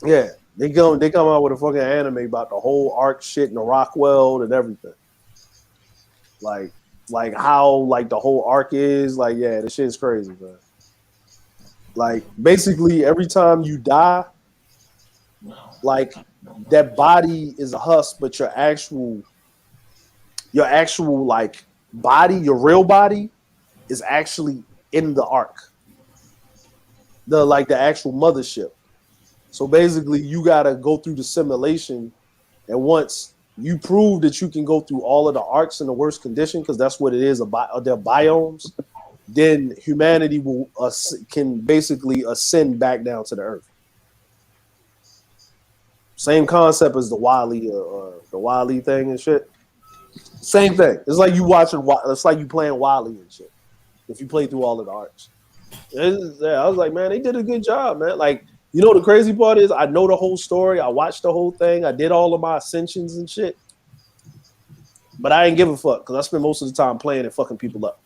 Yeah. They come out with a fucking anime about the whole arc shit and the Rockwell and everything. Like how like the whole arc is. Like, yeah, the shit's crazy, man. Like basically every time you die, like that body is a husk, but your actual like body, your real body, is actually in the arc. The actual mothership. So basically you gotta go through the simulation, and once you prove that you can go through all of the arcs in the worst condition, because that's what it is, their biomes, then humanity can basically ascend back down to the Earth. Same concept as the Wily thing and shit. Same thing. It's like you watching. It's like you playing Wily and shit. If you play through all of the arcs, I was like, man, they did a good job, man. Like, you know, the crazy part is I know the whole story. I watched the whole thing. I did all of my ascensions and shit. But I ain't give a fuck because I spend most of the time playing and fucking people up.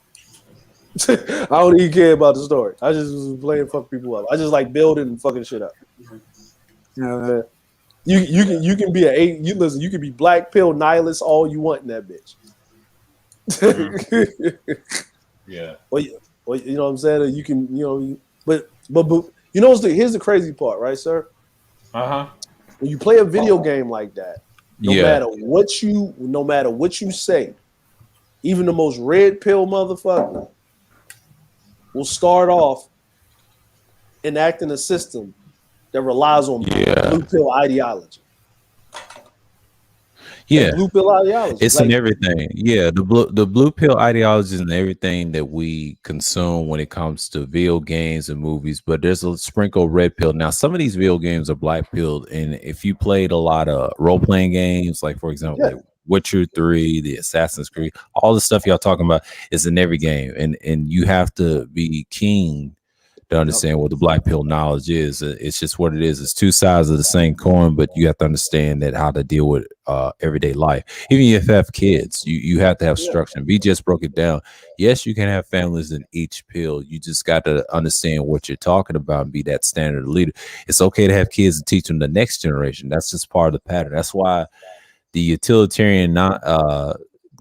I don't even care about the story. I just was playing fuck people up. I just like building and fucking shit up. You know what I mean? You can be you can be black pill nihilist all you want in that bitch. Yeah. Well, you know what I'm saying? You can, but you know, here's the crazy part, right, sir? Uh-huh. When you play a video game like that, no matter what you say, even the most red pill motherfucker will start off enacting a system that relies on blue pill ideology. Yeah, blue pill ideology. It's in everything. Yeah, the blue pill ideology is in everything that we consume when it comes to video games and movies. But there's a sprinkle of red pill. Now, some of these video games are black pilled, and if you played a lot of role playing games, like for example, like Witcher 3, the Assassin's Creed, all the stuff y'all talking about is in every game, and you have to be keen to understand what the black pill knowledge is. It's just what it is. It's two sides of the same coin, but you have to understand that how to deal with everyday life. Even if you have kids, you have to have structure. V just broke it down. Yes, you can have families in each pill. You just got to understand what you're talking about and be that standard leader. It's okay to have kids and teach them the next generation. That's just part of the pattern. That's why the utilitarian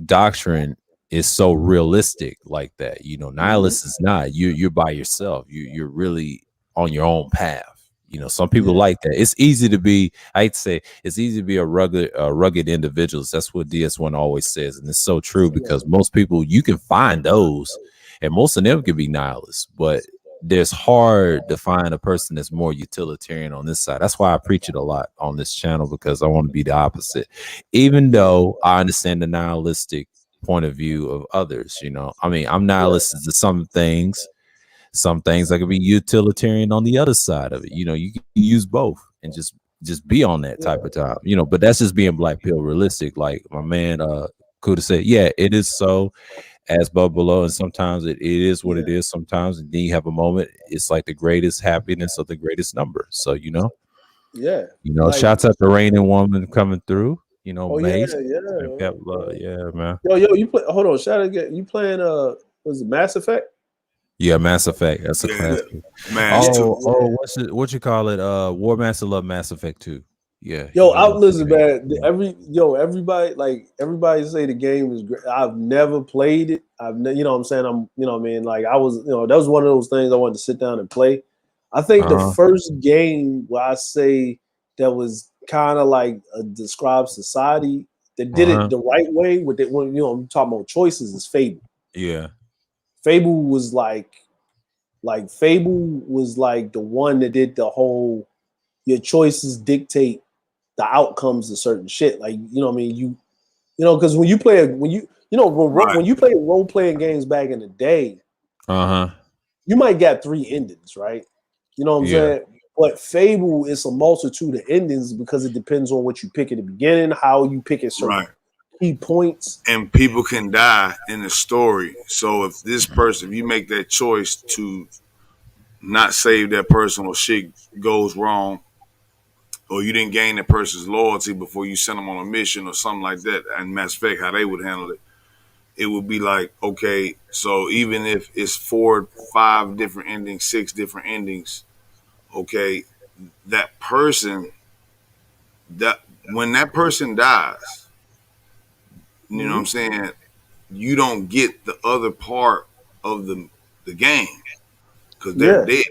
doctrine is so realistic like that. You know, nihilist is not. You're by yourself. You're really on your own path. You know, some people like that. It's easy to be, I'd say it's easy to be a rugged individuals. That's what DS1 always says. And it's so true because most people, you can find those and most of them can be nihilists, but there's hard to find a person that's more utilitarian on this side. That's why I preach it a lot on this channel, because I want to be the opposite. Even though I understand the nihilistic point of view of others, you know, I mean, I'm nihilistic to some things I could be utilitarian on the other side of it. You know, you can use both and just be on that type of time, you know, but that's just being black pill realistic. Like my man Kuda said, yeah, it is so as above below, and sometimes it is what it is sometimes, and then you have a moment, it's like the greatest happiness of the greatest number. So you know, like, shouts out to Reigning Woman coming through, you know. Mace, yeah, man. Yo, you play, hold on, shout out again. You playing was it Mass Effect? Yeah, Mass Effect. That's a classic. What you call it? War Master love Mass Effect 2. Yeah. Yo, listen, man. Everybody say the game is great. I've never played it. You know what I'm saying? Like I was, that was one of those things I wanted to sit down and play. I think the first game where I say that was kind of like a described society that did it the right way with it, when I'm talking about choices, is Fable. Yeah. Fable was like the one that did the whole your choices dictate the outcomes of certain shit. Like, because when you play when you play role playing games back in the day, you might get 3 endings, right? You know what I'm saying? But Fable is a multitude of endings because it depends on what you pick at the beginning, how you pick at certain key points, and people can die in the story. So if you make that choice to not save that person, or shit goes wrong, or you didn't gain that person's loyalty before you sent them on a mission or something like that, and Mass Effect, how they would handle it, it would be like, okay, so even if it's 4, 5 different endings, 6 different endings, okay, that person, when that person dies, you know what I'm saying, you don't get the other part of the game because they're dead.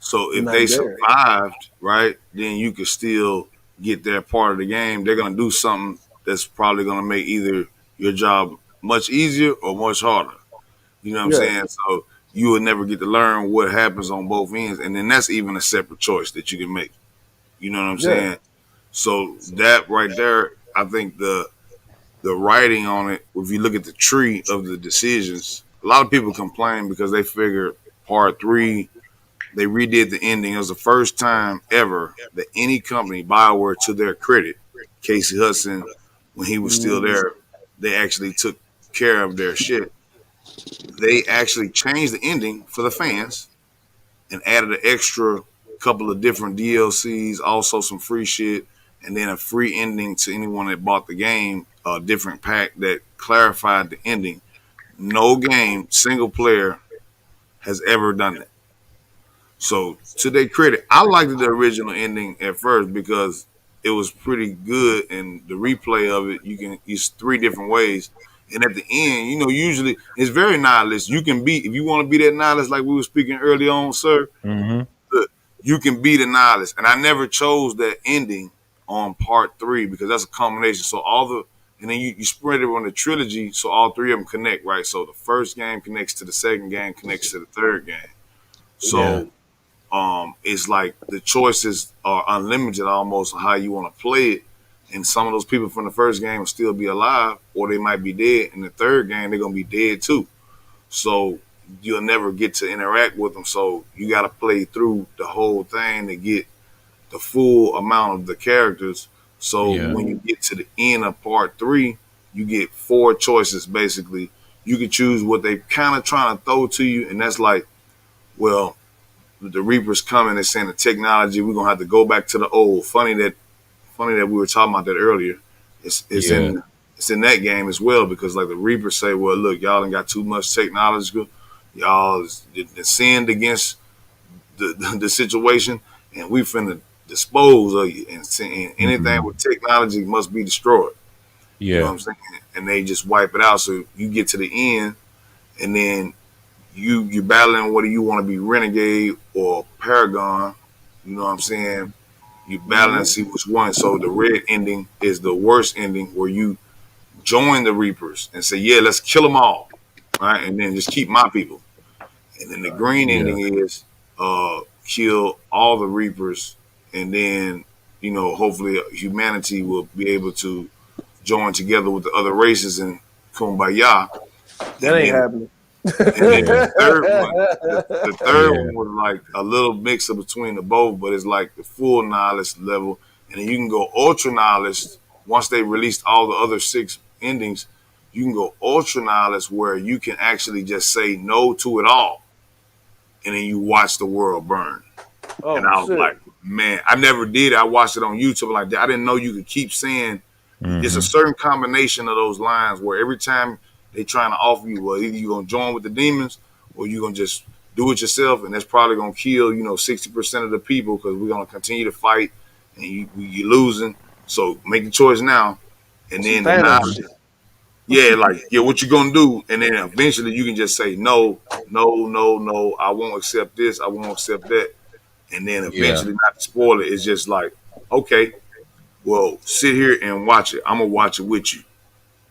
So if they survived, right, then you could still get their part of the game. They're going to do something that's probably going to make either your job much easier or much harder. You know what I'm saying? So you will never get to learn what happens on both ends. And then that's even a separate choice that you can make. You know what I'm saying? So that right there, I think the writing on it, if you look at the tree of the decisions, a lot of people complain because they figure part 3, they redid the ending. It was the first time ever that any company, BioWare, to their credit, Casey Hudson, when he was still there, they actually took care of their shit. They actually changed the ending for the fans and added an extra couple of different DLCs, also some free shit, and then a free ending to anyone that bought the game, a different pack that clarified the ending. No game, single player, has ever done that. So to their credit, I liked the original ending at first because it was pretty good, and the replay of it, you can use 3 different ways. And at the end, usually it's very nihilist. You can be, if you want to be that nihilist, like we were speaking early on, sir, you can be the nihilist. And I never chose that ending on part 3 because that's a combination. So and then you spread it on the trilogy, so all 3 of them connect, right? So the first game connects to the second game, connects to the third game. So it's like the choices are unlimited almost on how you want to play it. And some of those people from the first game will still be alive, or they might be dead. In the third game, they're going to be dead too. So you'll never get to interact with them. So you got to play through the whole thing to get the full amount of the characters. So when you get to the end of part 3, you get 4 choices basically. You can choose what they kind of trying to throw to you, and that's like, well, the Reapers coming and saying the technology, we're gonna have to go back to the old. Funny that we were talking about that earlier. It's in that game as well, because like the Reapers say, well, look, y'all ain't got too much technology. Y'all sinned against the situation, and we finna dispose of you, and anything with technology must be destroyed. You know what I'm saying? And they just wipe it out. So you get to the end, and then you're battling whether you want to be Renegade or Paragon. You know what I'm saying? You battling to see which one. So the red ending is the worst ending, where you join the Reapers and say, yeah, let's kill them all, right? And then just keep my people. And then the green ending is kill all the Reapers, and then hopefully humanity will be able to join together with the other races and kumbaya. That ain't happening. And then the third one was like a little mix of between the both, but it's like the full nihilist level. And then you can go ultra nihilist once they released all the other 6 endings. You can go ultra nihilist where you can actually just say no to it all, and then you watch the world burn. Oh, and I was like, man, I never did it. I watched it on YouTube like that. I didn't know you could keep saying it's a certain combination of those lines where every time they trying to offer you, well, either you're going to join with the demons or you're going to just do it yourself, and that's probably going to kill 60% of the people because we're going to continue to fight and you're losing. So make the choice now. And then what you going to do? And then eventually you can just say no, I won't accept this, I won't accept that. And then eventually, not to spoil it, it's just like, okay, well, sit here and watch it. I'm going to watch it with you.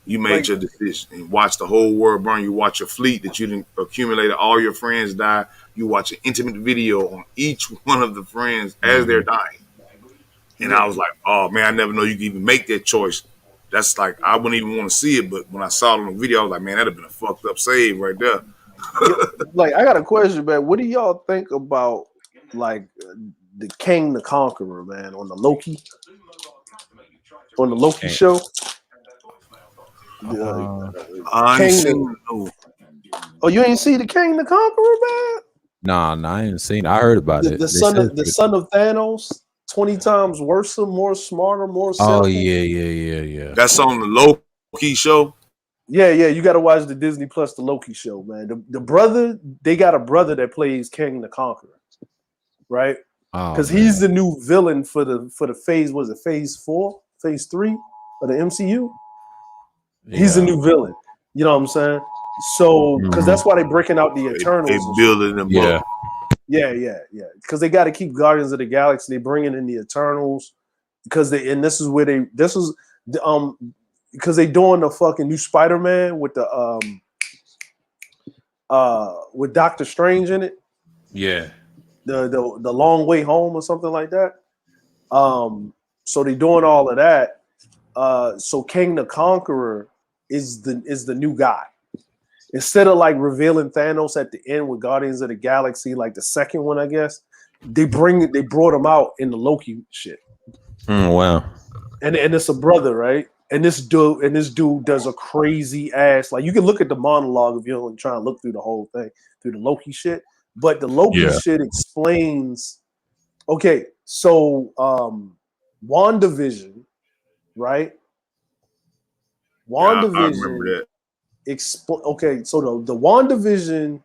You made your decision and watch the whole world burn. You watch your fleet that you didn't accumulate. All your friends die. You watch an intimate video on each one of the friends as they're dying. And I was like, oh, man, I never know you can even make that choice. That's like, I wouldn't even want to see it. But when I saw it on the video, I was like, man, that'd have been a fucked up save right there. Like, I got a question, man. What do y'all think about, like, the King the Conqueror, man, on the Loki show? Oh, you ain't see the King the Conqueror, man? Nah, I ain't seen it. I heard about it. The son of Thanos, 20 times worse, more smarter, more simple. Oh, yeah. That's on the Loki show? Yeah, you got to watch the Disney Plus, the Loki show, man. The brother, they got a brother that plays King the Conqueror, right? Because he's the new villain for the phase, was it phase 4, phase 3 of the MCU? Yeah. He's the new villain. You know what I'm saying? So, because that's why they're breaking out the Eternals. They building them up. Yeah. Because they got to keep Guardians of the Galaxy. They bringing in the Eternals because because they doing the fucking new Spider-Man with the with Doctor Strange in it. Yeah. The Long Way Home or something like that. So they doing all of that. So King the Conqueror is the new guy. Instead of like revealing Thanos at the end with Guardians of the Galaxy, like the second one, I guess, they brought him out in the Loki shit. Wow. And it's a brother, right? And this dude does a crazy ass, like, you can look at the monologue if you're only trying to look through the whole thing, through the Loki shit. But the Loki shit explains, okay, so WandaVision, right? WandaVision. I remember that. Okay, so the WandaVision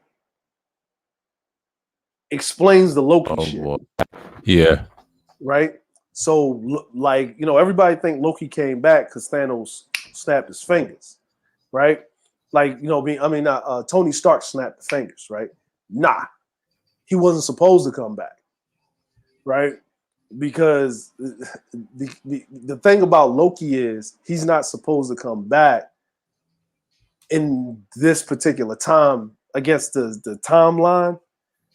explains the Loki shit. Boy. Yeah. Right? So, like, everybody think Loki came back because Thanos snapped his fingers, right? Like, Tony Stark snapped the fingers, right? Nah, he wasn't supposed to come back, right? Because the thing about Loki is he's not supposed to come back in this particular time against the timeline.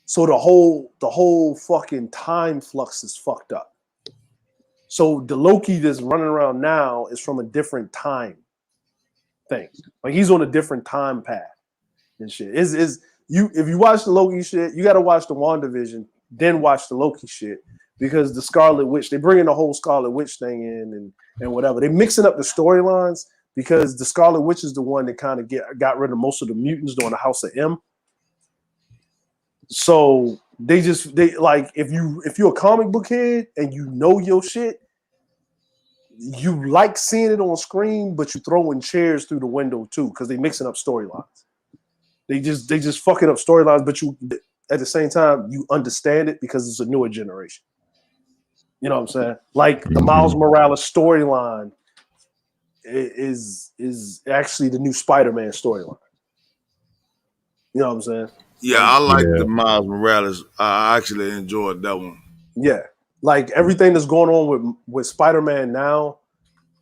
So the whole fucking time flux is fucked up. So the Loki that's running around now is from a different time thing. Like, he's on a different time path and shit. If you watch the Loki shit, you got to watch the WandaVision, then watch the Loki shit, because the Scarlet Witch, they bring in the whole Scarlet Witch thing in and whatever. They're mixing up the storylines because the Scarlet Witch is the one that kind of got rid of most of the mutants during the House of M. So they like, if you're a comic book head and you know your shit, you like seeing it on screen, but you throwing chairs through the window too, because they mixing up storylines. They just fucking up storylines, but you at the same time you understand it because it's a newer generation. You know what I'm saying? Like the Miles Morales storyline is actually the new Spider-Man storyline. You know what I'm saying? Yeah, I like the Miles Morales. I actually enjoyed that one. Yeah, like everything that's going on with Spider-Man now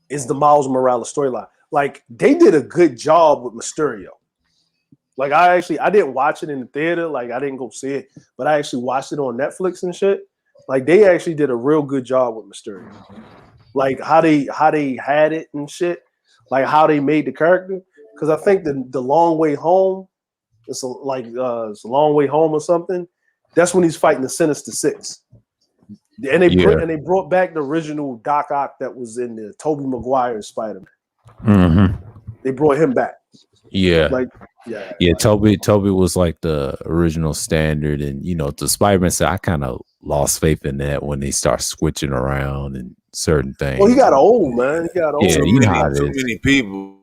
is the Miles Morales storyline. Like, they did a good job with Mysterio. Like I didn't watch it in the theater. Like I didn't go see it, but I actually watched it on Netflix and shit. Like they actually did a real good job with Mysterio. Like how they had it and shit. Like how they made the character. Because I think the Long Way Home, it's a Long Way Home or something. That's when he's fighting the Sinister Six. And they brought back the original Doc Ock that was in the Tobey Maguire Spider-Man. Mm-hmm. They brought him back. Yeah. Toby was like the original standard, and the Spider-Man said I kind of lost faith in that when they start switching around and certain things. Well, he got old, man. He got old. Yeah, you know how it is. Too many people.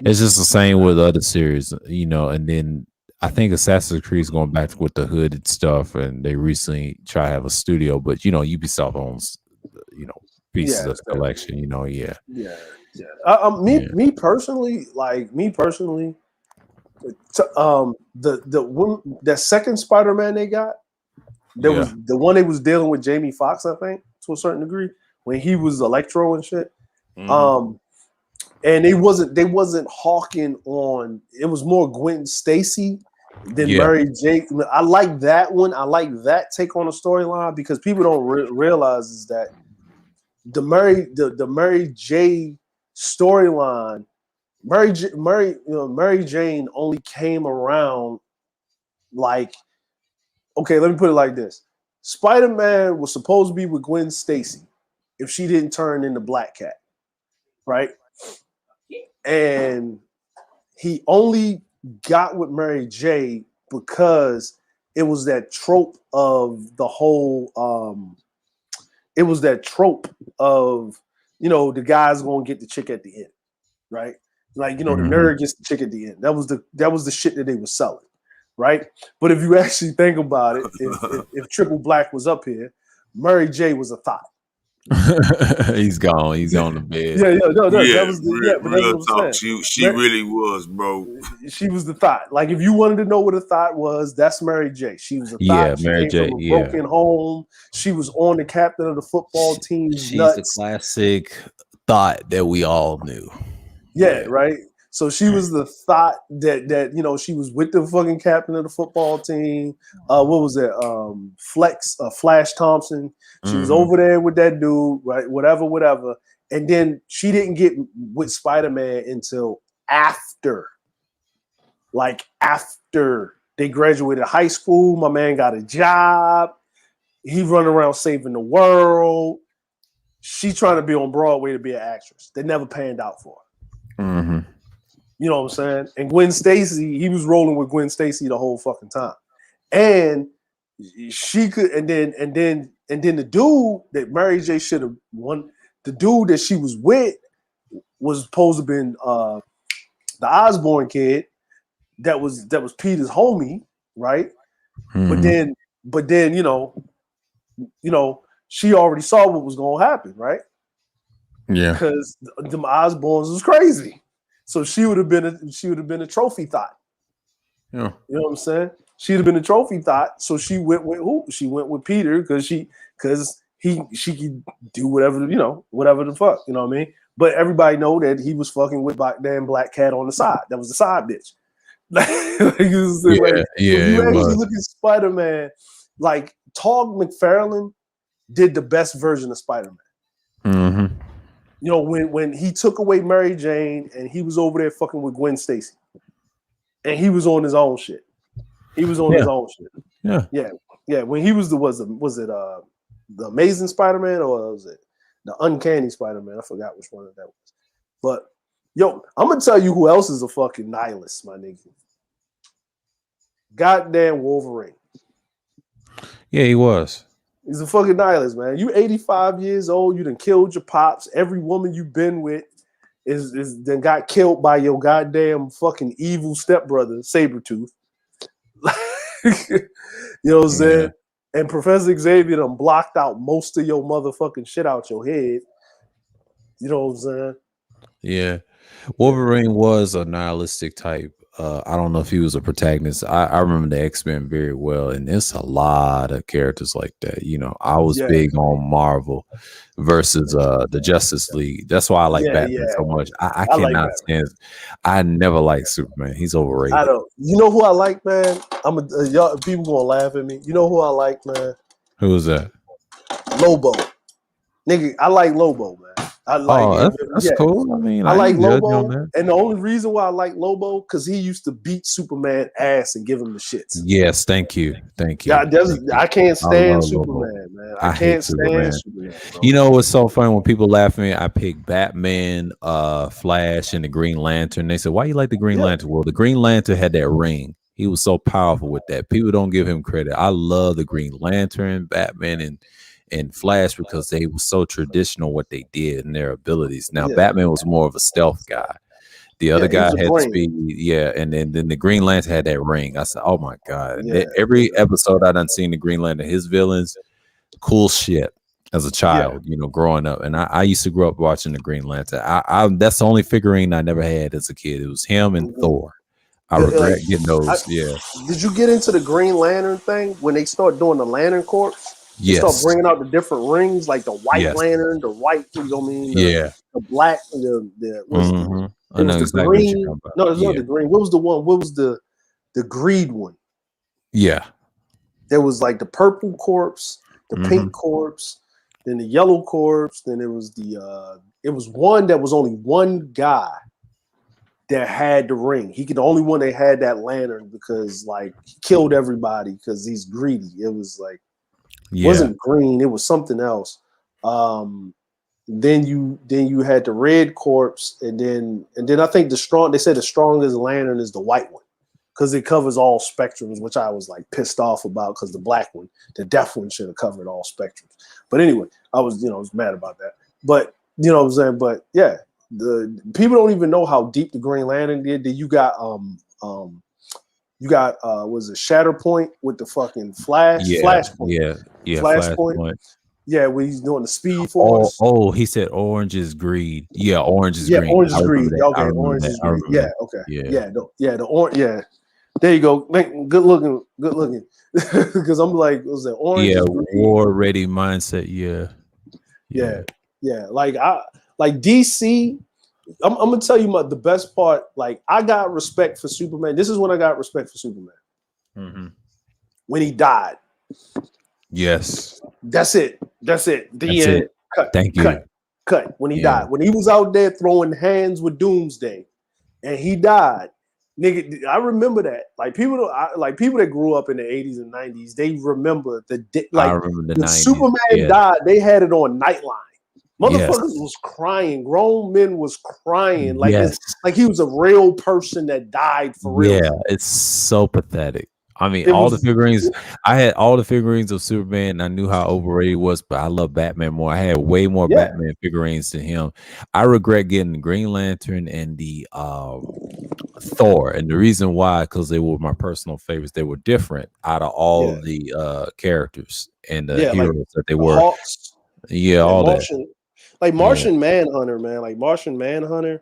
It's just the same with other series, and then I think Assassin's Creed is going back with the hooded stuff, and they recently try to have a studio, but Ubisoft owns, pieces of the collection, Yeah. Me personally, that second Spider-Man they got, was the one they was dealing with Jamie Foxx, I think, to a certain degree, when he was Electro and shit. Mm-hmm. And they wasn't hawking on. It was more Gwen Stacy than Mary J. I like that one. I like that take on a storyline because people don't realize is that the Mary J. storyline, Mary Jane only came around like, okay, let me put it like this. Spider-Man was supposed to be with Gwen Stacy if she didn't turn into Black Cat, right? And he only got with Mary J because it was that trope of the whole the guy's gonna get the chick at the end, right? Like the nerd gets the chick at the end. That was the shit that they were selling, right? But if you actually think about it, if Triple Black was up here, Mary J was a thought. He's gone. He's on the bed. That was real talk. She really was, bro. She was the thought. Like if you wanted to know what a thought was, that's Mary J. She was a thought. Yeah, she Mary J. From a broken home. She was on the captain of the football team. She's the classic thought that we all knew. Yeah, right. So she was the thought that she was with the fucking captain of the football team. What was it? Flash Thompson. She was over there with that dude, right? Whatever. And then she didn't get with Spider-Man until after they graduated high school. My man got a job. He running around saving the world. She trying to be on Broadway to be an actress. They never panned out for her. Mm-hmm. You know what I'm saying? And Gwen Stacy, he was rolling with Gwen Stacy the whole fucking time. And she could, and then the dude that Mary J should have won, the dude that she was with was supposed to have been the Osborn kid that was Peter's homie, right? Mm-hmm. But then she already saw what was gonna happen, right? Yeah. Because them Osborns was crazy. So she would have been a trophy thought. Yeah. You know what I'm saying? She'd have been a trophy thought. So she went with who? She went with Peter because she could do whatever the fuck. You know what I mean? But everybody know that he was fucking with damn Black Cat on the side. That was the side bitch. You actually look at Spider-Man, like Todd McFarlane did the best version of Spider-Man. Mm-hmm. When he took away Mary Jane and he was over there fucking with Gwen Stacy, and he was on his own shit. He was on his own shit. Yeah. When he was was it the Amazing Spider-Man or was it the Uncanny Spider-Man? I forgot which one that was. But I'm gonna tell you who else is a fucking nihilist, my nigga. Goddamn Wolverine. Yeah, he was. He's a fucking nihilist, man. You 85 years old. You done killed your pops. Every woman you've been with is then got killed by your goddamn fucking evil stepbrother, Sabretooth. You know what I'm saying? And Professor Xavier done blocked out most of your motherfucking shit out your head. You know what I'm saying? Yeah. Wolverine was a nihilistic type I don't know if he was a protagonist. I remember the X-Men very well, and it's a lot of characters like that. You know, I was big on Marvel versus the Justice League. That's why I like Batman so much. I cannot stand. I never liked Superman. He's overrated. I don't. You know who I like, man? Y'all people gonna laugh at me. You know who I like, man? Who was that? Lobo. Nigga, I like Lobo, man. I like that's cool. I mean, I like Lobo, and the only reason why I like Lobo because he used to beat Superman ass and give him the shits. Yes, thank you. I can't stand Superman, man. I can't stand Superman. You know what's so funny when people laugh at me? I pick Batman, Flash, and the Green Lantern. They said, "Why you like the Green Lantern?" Well, the Green Lantern had that ring. He was so powerful with that. People don't give him credit. I love the Green Lantern, Batman, and Flash because they were so traditional what they did and their abilities. Now Batman was more of a stealth guy. The other guy had speed, and then the Green Lantern had that ring. I said, "Oh my god!" Every episode I done seen the Green Lantern, his villains, cool shit. As a child, you know, growing up, and I used to grow up watching the Green Lantern. I that's the only figurine I never had as a kid. It was him and Thor. I regret getting those. Did you get into the Green Lantern thing when they start doing the Lantern Corps? Yes. Start bringing out the different rings, like the white lantern, the white, you know what I mean? The black, I know exactly green. What you're talking about. No, it's not the green. What was the one? What was the greed one? Yeah. There was like the purple corpse, the pink corpse, then the yellow corpse, then it was it was one that was only one guy that had the ring. He could the only one that had that lantern because like he killed everybody because he's greedy. It was like it wasn't green, it was something else. Then you had the red corpse, and then I think they said the strongest lantern is the white one because it covers all spectrums, which I was like pissed off about because the black one, the deaf one, should have covered all spectrums. But anyway, I was mad about that. But you know what I'm saying? But yeah, the people don't even know how deep the Green Lantern did. You got was it Shatterpoint with the fucking Flashpoint. Flashpoint. Yeah, when he's doing the Speed Force. Oh, he said orange is greed. Yeah, orange is green. Orange is green. Okay, orange is green. Yeah, okay. The orange. Yeah, there you go. Good looking. Because I'm like, was it orange? Yeah, war ready mindset. Yeah. Like DC. I'm gonna tell you the best part. Like, I got respect for Superman. This is when I got respect for Superman. When he died. Yes. That's it. The end. Cut. Thank you. Cut. When he died. When he was out there throwing hands with Doomsday, and he died. Nigga, I remember that. Like people that grew up in the 80s and 90s, they remember the 90s. Superman died. They had it on Nightline. Motherfuckers was crying. Grown men was crying like he was a real person that died for real. Yeah, it's so pathetic. I mean, I had all the figurines of Superman, and I knew how overrated he was, but I love Batman more. I had way more Batman figurines than him. I regret getting the Green Lantern and the Thor, and the reason why, because they were my personal favorites. They were different out of all of the characters and the heroes that they were. Hawks, all Martian, that. Like Martian Manhunter, man. Like Martian Manhunter.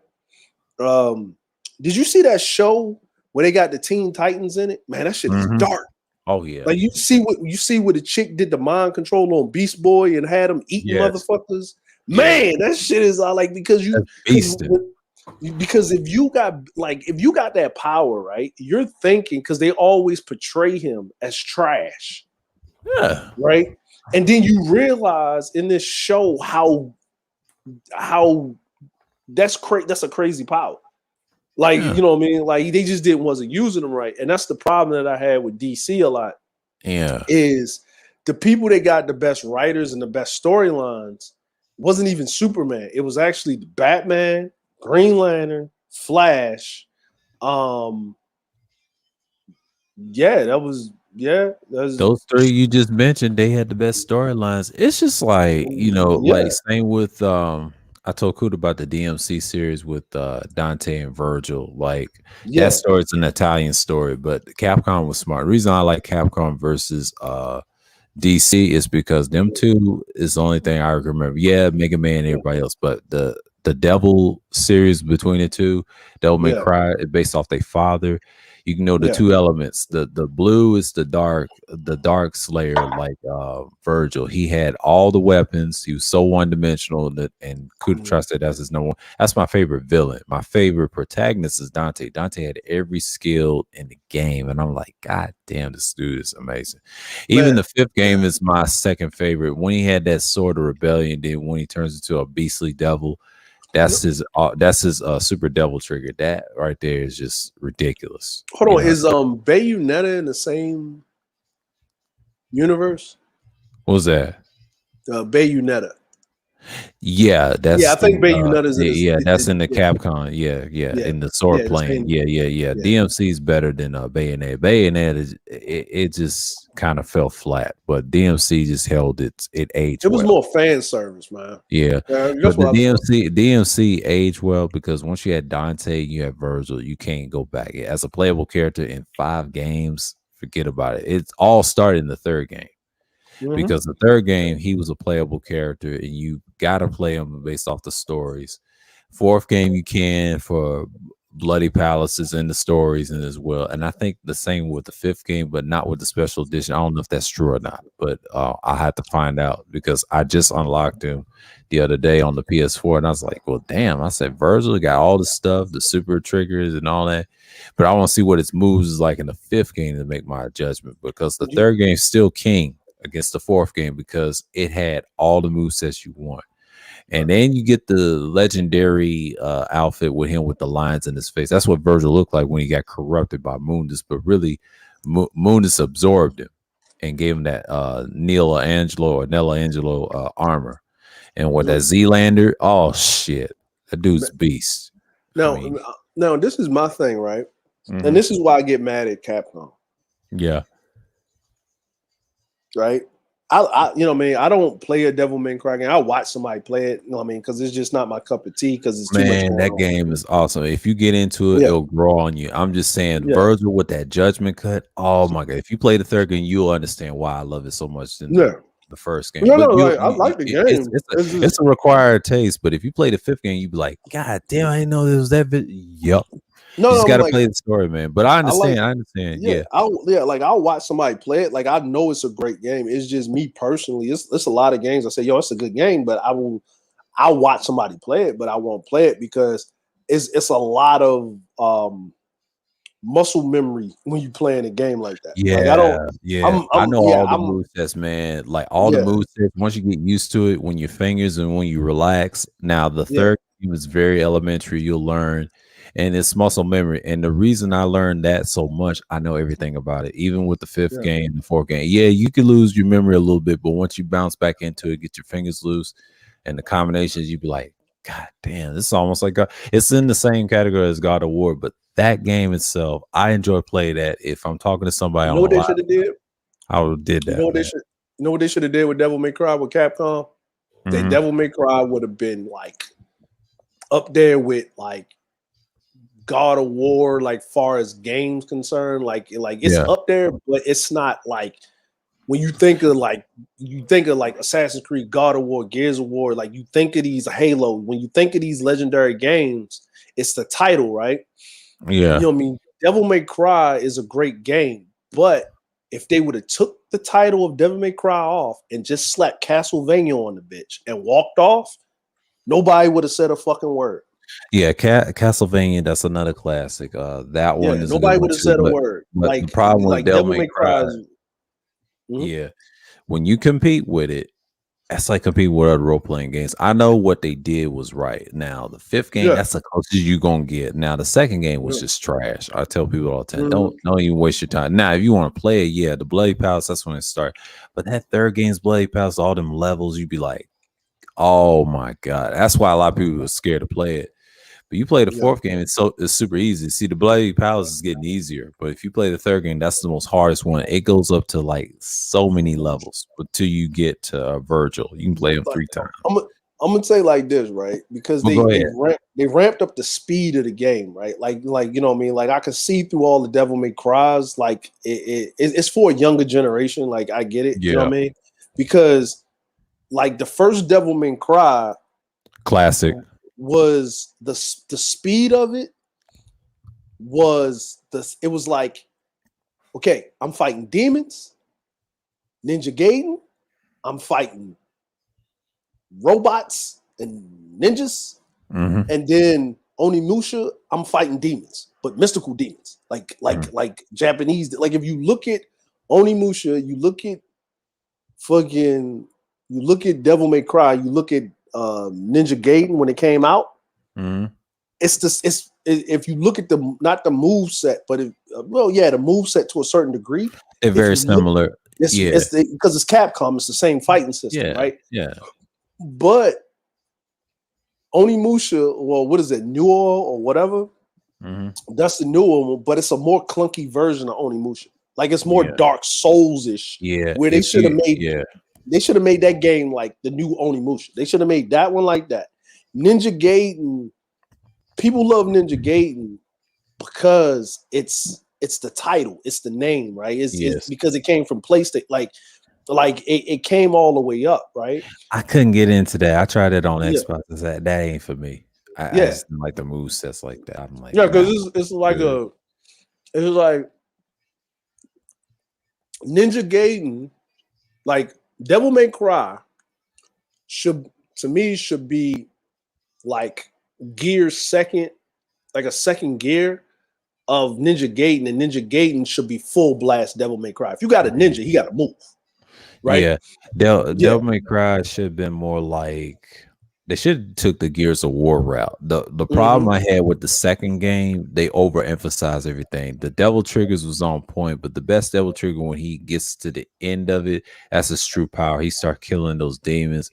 Did you see that show where they got the Teen Titans in it? Man, that shit is dark. Oh yeah. Like you see what the chick did the mind control on Beast Boy and had him eating motherfuckers. Man, that shit is like because if you got that power, right? You're thinking because they always portray him as trash. Yeah. Right. And then you realize in this show how that's a crazy power. Like, you know what I mean? Like they just wasn't using them right. And that's the problem that I had with DC a lot. Yeah. Is the people that got the best writers and the best storylines wasn't even Superman. It was actually Batman, Green Lantern, Flash. Those three you just mentioned, they had the best storylines. It's just like, like same with I told Kuda about the DMC series with Dante and Virgil. Like that story is an Italian story, but Capcom was smart. The reason I like Capcom versus DC is because them two is the only thing I remember. Yeah, Mega Man and everybody else, but the the Devil series between the two. Devil May Cry based off their father. You can know the two elements. The blue is the dark slayer, like Virgil. He had all the weapons. He was so one-dimensional and could trust it as his number one. That's my favorite villain. My favorite protagonist is Dante. Dante had every skill in the game, and I'm like, God damn, this dude is amazing. Even the fifth game is my second favorite. When he had that sword of rebellion, then when he turns into a beastly devil. That's his super devil trigger. That right there is just ridiculous. Hold on, is Bayonetta in the same universe? What was that? Bayonetta. Yeah, that's I think Bayonetta is that's in the Capcom. Yeah, in the sword plane. Yeah. DMC is better than Bayonetta. Bayonetta it just kind of fell flat, but DMC just held it aged. It was more fan service, man. Yeah, but the DMC aged well because once you had Dante, you had Virgil, you can't go back as a playable character in 5 games. Forget about it. It all started in the third game. Because the third game, he was a playable character, and you got to play him based off the stories. Fourth game, you can for Bloody Palaces and the stories and as well. And I think the same with the fifth game, but not with the special edition. I don't know if that's true or not, but I had to find out because I just unlocked him the other day on the PS4, and I was like, well, damn. I said, Virgil got all the stuff, the super triggers and all that. But I want to see what its moves is like in the fifth game to make my judgment because the third game is still king against the fourth game because it had all the movesets you want. And then you get the legendary outfit with him with the lines in his face. That's what Virgil looked like when he got corrupted by Mundus, but really Mundus absorbed him and gave him that Nella Angelo armor. And what that Zealander, oh shit, that dude's beast. Now this is my thing, right? And this is why I get mad at Capcom. Yeah. Right, I you know what I mean. I don't play a Devil May Cry game. I watch somebody play it. You know what I mean, because it's just not my cup of tea. Because it's too much. That game is awesome. If you get into it, it'll grow on you. I'm just saying, Virgil with that judgment cut. Oh my god! If you play the third game, you'll understand why I love it so much. The first game. I like the game. It's a required taste. But if you play the fifth game, you'd be like, God damn, I didn't know there was that. Yep. You just gotta play the story, man. But I understand. I understand. I'll watch somebody play it. Like I know it's a great game. It's just me personally. It's a lot of games. I say, yo, it's a good game, but I'll watch somebody play it, but I won't play it because it's a lot of muscle memory when you playing a game like that. Yeah, like, I know all the movesets, man. Like all the movesets. Once you get used to it, when your fingers and when you relax. Now the third game is very elementary. You'll learn. And it's muscle memory. And the reason I learned that so much, I know everything about it. Even with the fifth game, the fourth game. Yeah, you could lose your memory a little bit, but once you bounce back into it, get your fingers loose and the combinations, you'd be like, God damn, this is almost like God. It's in the same category as God of War, but that game itself, I enjoy playing that. If I'm talking to somebody, you know what they should have did? I would have did that. You know what they should have did with Devil May Cry with Capcom? That Devil May Cry would have been like up there with like God of War, like far as games concerned, like it's up there, but it's not like when you think of like Assassin's Creed, God of War, Gears of War, like you think of these Halo. When you think of these legendary games, it's the title, right? Yeah, you know what I mean. Devil May Cry is a great game, but if they would have took the title of Devil May Cry off and just slapped Castlevania on the bitch and walked off, nobody would have said a fucking word. Yeah, Castlevania, that's another classic. That one is nobody would have said a word. But like the problem with Devil May Cry, when you compete with it, that's like competing with other role-playing games. I know what they did was right. Now the fifth game, that's the closest you're gonna get. Now the second game was just trash. I tell people all the time, don't even waste your time. Now, if you want to play it, the Bloody Palace, that's when it starts. But that third game's Bloody Palace, all them levels, you'd be like, oh my god. That's why a lot of people are scared to play it. But you play the fourth game, it's super easy. See, the Bloody Palace is getting easier, but if you play the third game, that's the most hardest one. It goes up to like so many levels until you get to Virgil. You can play him 3 times. I'm gonna say like this, right? Because they ramped up the speed of the game, right? Like you know what I mean? Like I can see through all the Devil May Cries. Like it's for a younger generation. Like I get it. You know what I mean? Because like the first Devil May Cry, classic. was the speed of it. It was like, okay, I'm fighting demons, Ninja Gaiden. I'm fighting robots and ninjas, and then Onimusha, I'm fighting demons, but mystical demons, like Japanese. Like if you look at Onimusha, you look at Devil May Cry, you look at Ninja Gaiden when it came out. If you look at not the move set, but the move set to a certain degree, it's very similar. Because it's Capcom, it's the same fighting system, right? Yeah. But Onimusha, well, what is it, Nuo or whatever? That's the newer one, but it's a more clunky version of Onimusha. Like it's more Dark Souls-ish. Yeah. Where they should have made that game like the new Onimusha. They should have made that one like that. Ninja Gaiden, people love Ninja Gaiden because it's the title, it's the name, right? It's because it came from PlayStation, like it came all the way up, right? I couldn't get into that. I tried it on Xbox. That ain't for me. I just didn't like the move sets like that. I'm like, because it's like Ninja Gaiden, like Devil May Cry should be like gear second, like a second gear of Ninja Gaiden, and Ninja Gaiden should be full blast Devil May Cry. If you got a ninja, he got to move, right? Yeah, Devil May Cry should have been more like they should have took the Gears of War route. The problem I had with the second game, they overemphasized everything. The Devil Triggers was on point, but the best Devil Trigger when he gets to the end of it, that's his true power. He starts killing those demons.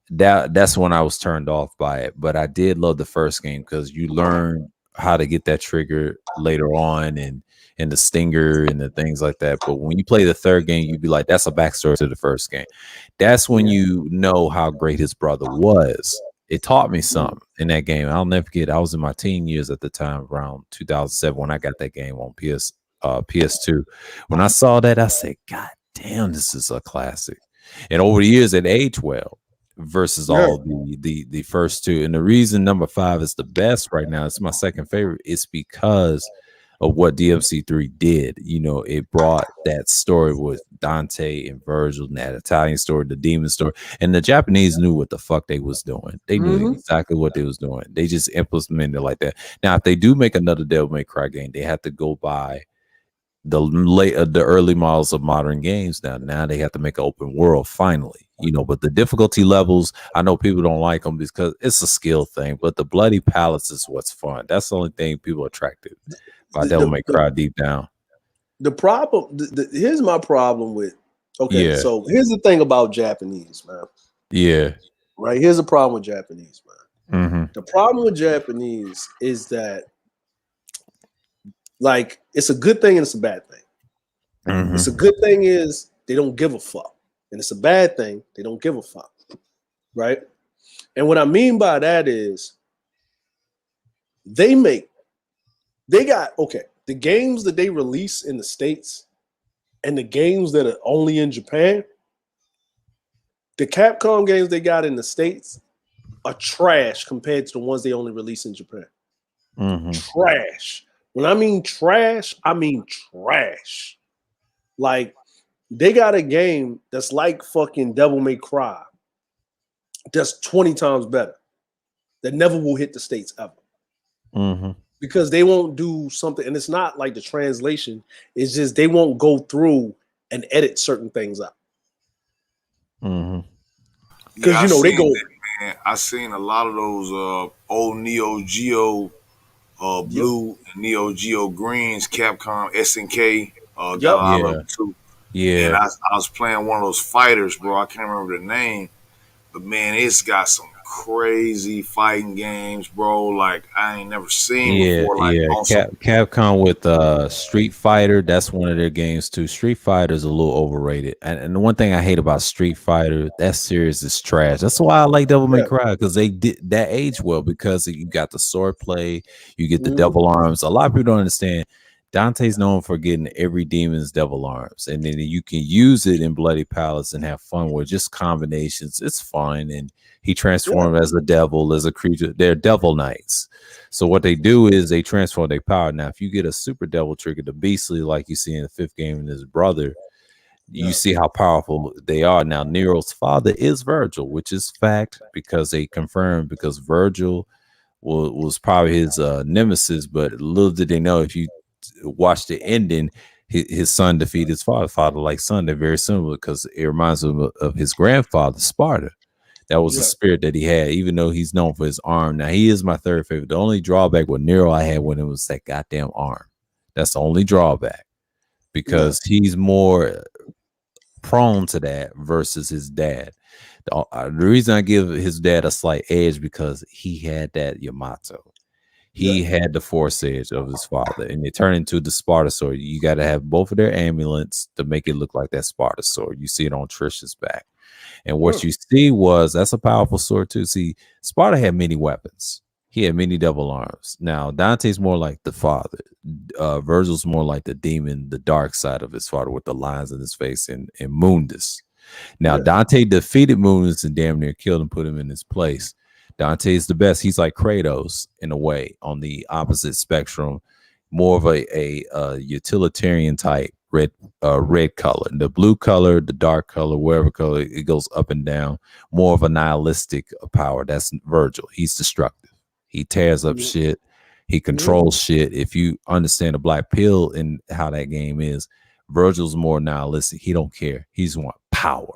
That's when I was turned off by it. But I did love the first game because you learn how to get that trigger later on and the stinger and the things like that. But when you play the third game, you'd be like, that's a backstory to the first game. That's when you know how great his brother was. It taught me something in that game. I'll never forget. I was in my teen years at the time, around 2007, when I got that game on PS2. When I saw that, I said, God damn, this is a classic. And over the years, it aged well versus all the first two. And the reason number 5 is the best right now, it's my second favorite, it's because of what DMC3 did. You know, it brought that story with Dante and Virgil and that Italian story, the demon story, and the Japanese knew what the fuck they was doing. They knew exactly what they was doing. They just implemented it like that. Now, if they do make another Devil May Cry game, they have to go by the early models of modern games. Now they have to make an open world finally, you know, but the difficulty levels, I know people don't like them because it's a skill thing, but the bloody palace is what's fun. That's the only thing people are attracted by Devil May Cry deep down. The problem, here's my problem with, so here's the thing about Japanese, man. Yeah. Right, here's the problem with Japanese, man. The problem with Japanese is that, like, it's a good thing and it's a bad thing. It's a good thing is they don't give a fuck. And it's a bad thing, they don't give a fuck. Right? And what I mean by that is the games that they release in the States and the games that are only in Japan, the Capcom games they got in the States are trash compared to the ones they only release in Japan. Trash. When I mean trash, I mean trash. Like, they got a game that's like fucking Devil May Cry that's 20 times better that never will hit the States ever. Because they won't do something, and it's not like the translation, it's just they won't go through and edit certain things out. Because, you know, they go... I seen a lot of those old Neo Geo blue and Neo Geo greens, Capcom SNK got a lot of them too. And I was playing one of those fighters, bro. I can't remember the name, but man, it's got some crazy fighting games, bro. Like I ain't never seen before. Like Capcom with Street Fighter, that's one of their games too. Street Fighter is a little overrated, and the one thing I hate about Street Fighter, that series is trash. That's why I like Devil May Cry, because they did that age well, because you got the sword play, you get the double arms. A lot of people don't understand Dante's known for getting every demon's devil arms, and then you can use it in Bloody Palace and have fun with just combinations. It's fun, and he transformed as a devil, as a creature. They're devil knights. So what they do is they transform their power. Now, if you get a super devil trigger, the Beastly, like you see in the 5th game, and his brother, you see how powerful they are. Now, Nero's father is Virgil, which is fact because they confirmed, because Virgil was probably his nemesis, but little did they know, if you watch the ending, his son defeated his father like son. They're very similar because it reminds him of his grandfather, Sparta. That was the spirit that he had, even though he's known for his arm. Now, he is my third favorite. The only drawback with Nero I had with him was that goddamn arm. That's the only drawback, because he's more prone to that versus his dad. The reason I give his dad a slight edge, because he had that Yamato. He had the Force Edge of his father, and it turned into the Sparta sword. You got to have both of their amulets to make it look like that Sparta sword. You see it on Trish's back. And what you see was, that's a powerful sword too. See, Sparta had many weapons. He had many double arms. Now, Dante's more like the father. Virgil's more like the demon, the dark side of his father, with the lines in his face, and Mundus. Now, Dante defeated Mundus and damn near killed him, put him in his place. Dante is the best. He's like Kratos in a way, on the opposite spectrum, more of a utilitarian type. Red color, the blue color, the dark color, wherever color, it goes up and down. More of a nihilistic power. That's Virgil. He's destructive. He tears up shit. He controls shit. If you understand the black pill and how that game is, Virgil's more nihilistic. He don't care. He's want power.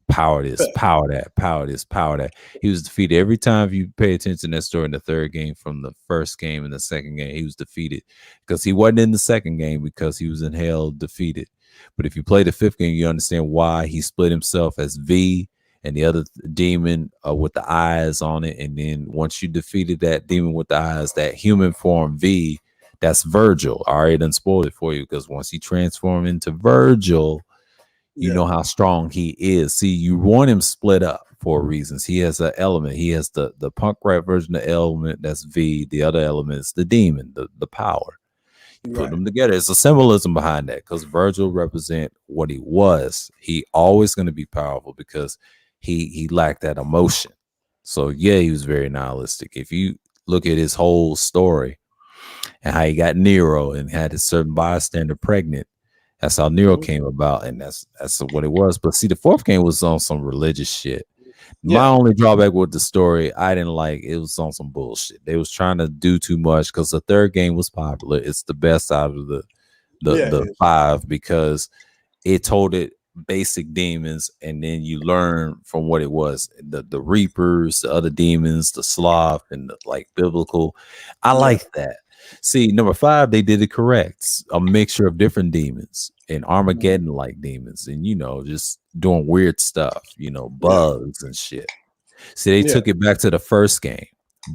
Power this, power that, power this, power that. He was defeated every time. If you pay attention to that story in the 3rd game, from the 1st game and the 2nd game, he was defeated because he wasn't in the 2nd game, because he was in hell defeated. But if you play the 5th game, you understand why he split himself as V and the other demon with the eyes on it. And then once you defeated that demon with the eyes, that human form V, that's Virgil. I already done spoiled it for you, because once he transformed into Virgil, you know how strong he is. See, you want him split up for reasons. He has an element. He has the punk rap version of the element, that's V. The other element is the demon, the power. You put them together. It's a symbolism behind that, because Virgil represent what he was. He always going to be powerful because he lacked that emotion. So yeah, he was very nihilistic. If you look at his whole story and how he got Nero and had a certain bystander pregnant, that's how Nero came about, and that's what it was. But see, the 4th game was on some religious shit. My only drawback with the story, I didn't like, it was on some bullshit. They was trying to do too much, because the 3rd game was popular. It's the best out of the 5, because it told it basic demons, and then you learn from what it was, the Reapers, the other demons, the Sloth, and the like biblical. I like that. See, number 5, they did it correct. A mixture of different demons and Armageddon-like demons, and just doing weird stuff, bugs and shit. See, they took it back to the 1st game,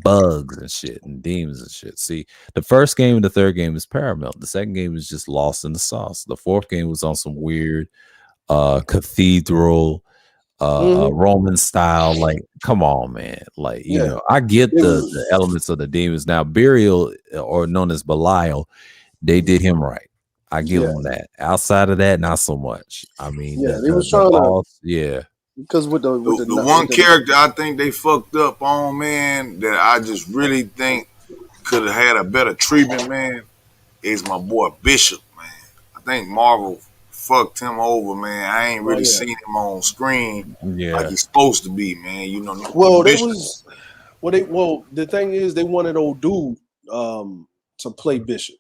bugs and shit, and demons and shit. See, the 1st game and the 3rd game is paramount. The 2nd game is just lost in the sauce. The 4th game was on some weird cathedral, Roman style. Like, come on, man. Like, I get the elements of the demons. Now, Burial, or known as Belial, they did him right. I give them that. Outside of that, not so much. I mean, they was trying to, because with the one character I think they fucked up on, man, that I just really think could have had a better treatment, man, is my boy Bishop, man. I think Marvel fucked him over, man. I ain't really seen him on screen like he's supposed to be, man. Well, the thing is, they wanted old dude to play Bishop.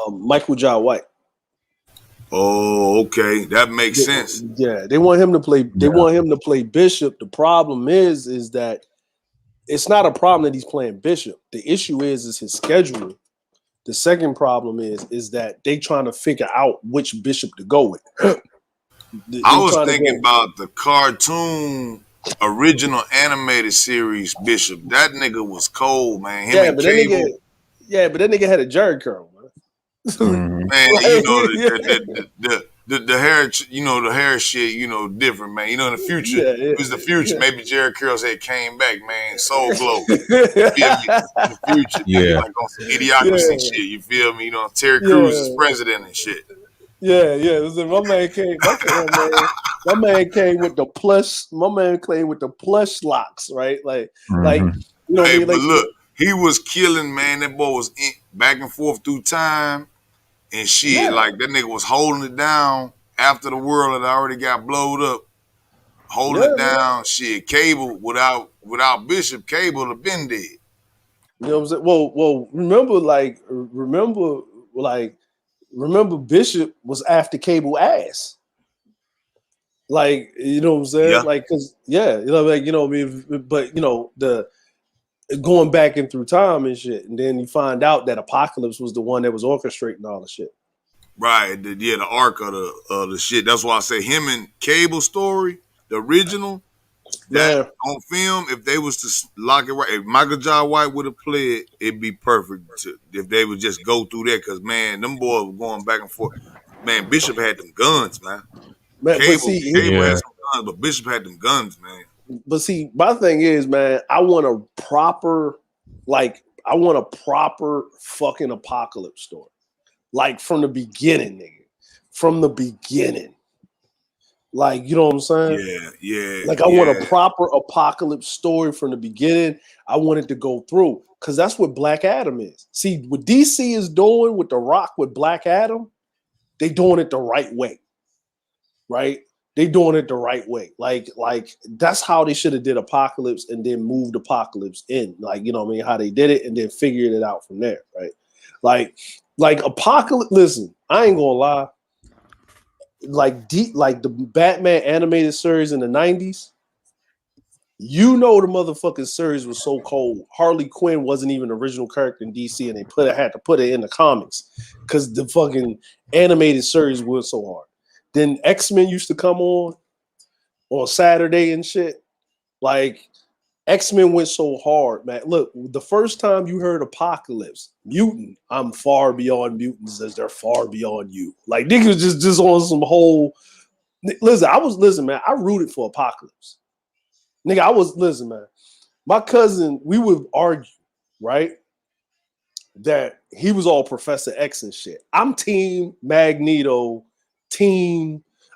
Michael Jai White. Oh, okay, that makes sense. Yeah, they want him to play. They want him to play Bishop. The problem is that it's not a problem that he's playing Bishop. The issue is his schedule. The second problem is that they trying to figure out which Bishop to go with. I was thinking about the cartoon original animated series Bishop. That nigga was cold, man. But that nigga had a jerry curl, man. Man, the hair, the hair shit, different, man. In the future, it was the future. Yeah. Maybe Jerry Curl said came back, man. Soul Glow. You feel me? In the future, like on some idiocracy shit. You feel me? Terry Crews is president and shit. Yeah. Listen, my man came with the plush. My man came with the plush locks, right? Like, but look, he was killing, man. That boy was back and forth through time. And shit, like that nigga was holding it down after the world had already got blowed up. Holding it down, shit. Cable without Bishop, Cable would have been dead. You know what I'm saying? Well, remember Bishop was after Cable ass. Like, you know what I'm saying? Yeah. Like, cause but the going back and through time and shit, and then you find out that Apocalypse was the one that was orchestrating all the shit. Right, the arc of the shit. That's why I say him and Cable story, the original, that on film. If they was to lock it right, if Michael Jai White would have played, it'd be perfect. If they would just go through that, because man, them boys were going back and forth. Man, Bishop had them guns, man. Cable had some guns, but Bishop had them guns, man. But see, my thing is, man, I want a proper fucking Apocalypse story. Like from the beginning, nigga. From the beginning. Like, you know what I'm saying? Yeah. Like, I want a proper Apocalypse story from the beginning. I want it to go through. Because that's what Black Adam is. See, what DC is doing with The Rock with Black Adam, they doing it the right way. Right? They doing it the right way. Like that's how they should have did Apocalypse and then moved Apocalypse in. Like, you know what I mean? How they did it and then figured it out from there, right? Like Apocalypse, listen, I ain't gonna lie. Like the Batman animated series in the 90s, the motherfucking series was so cold. Harley Quinn wasn't even an original character in DC, and they had to put it in the comics because the fucking animated series was so hard. Then X-Men used to come on Saturday and shit. Like, X-Men went so hard, man. Look, the first time you heard Apocalypse, mutant, I'm far beyond mutants as they're far beyond you. Like, niggas just on some whole... Listen, man, I rooted for Apocalypse. Nigga, man. My cousin, we would argue, right? That he was all Professor X and shit. I'm team Magneto,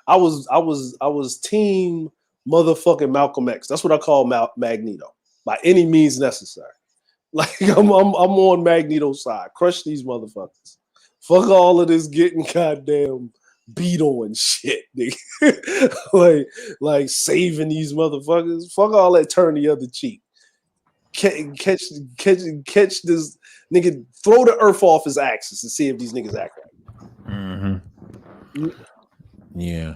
I was team motherfucking Malcolm X. That's what I call Magneto by any means necessary. Like I'm on Magneto's side. Crush these motherfuckers. Fuck all of this getting goddamn beat on shit, nigga. like saving these motherfuckers. Fuck all that. Turn the other cheek. Catch this nigga. Throw the earth off his axis and see if these niggas act right. Mm-hmm. Yeah.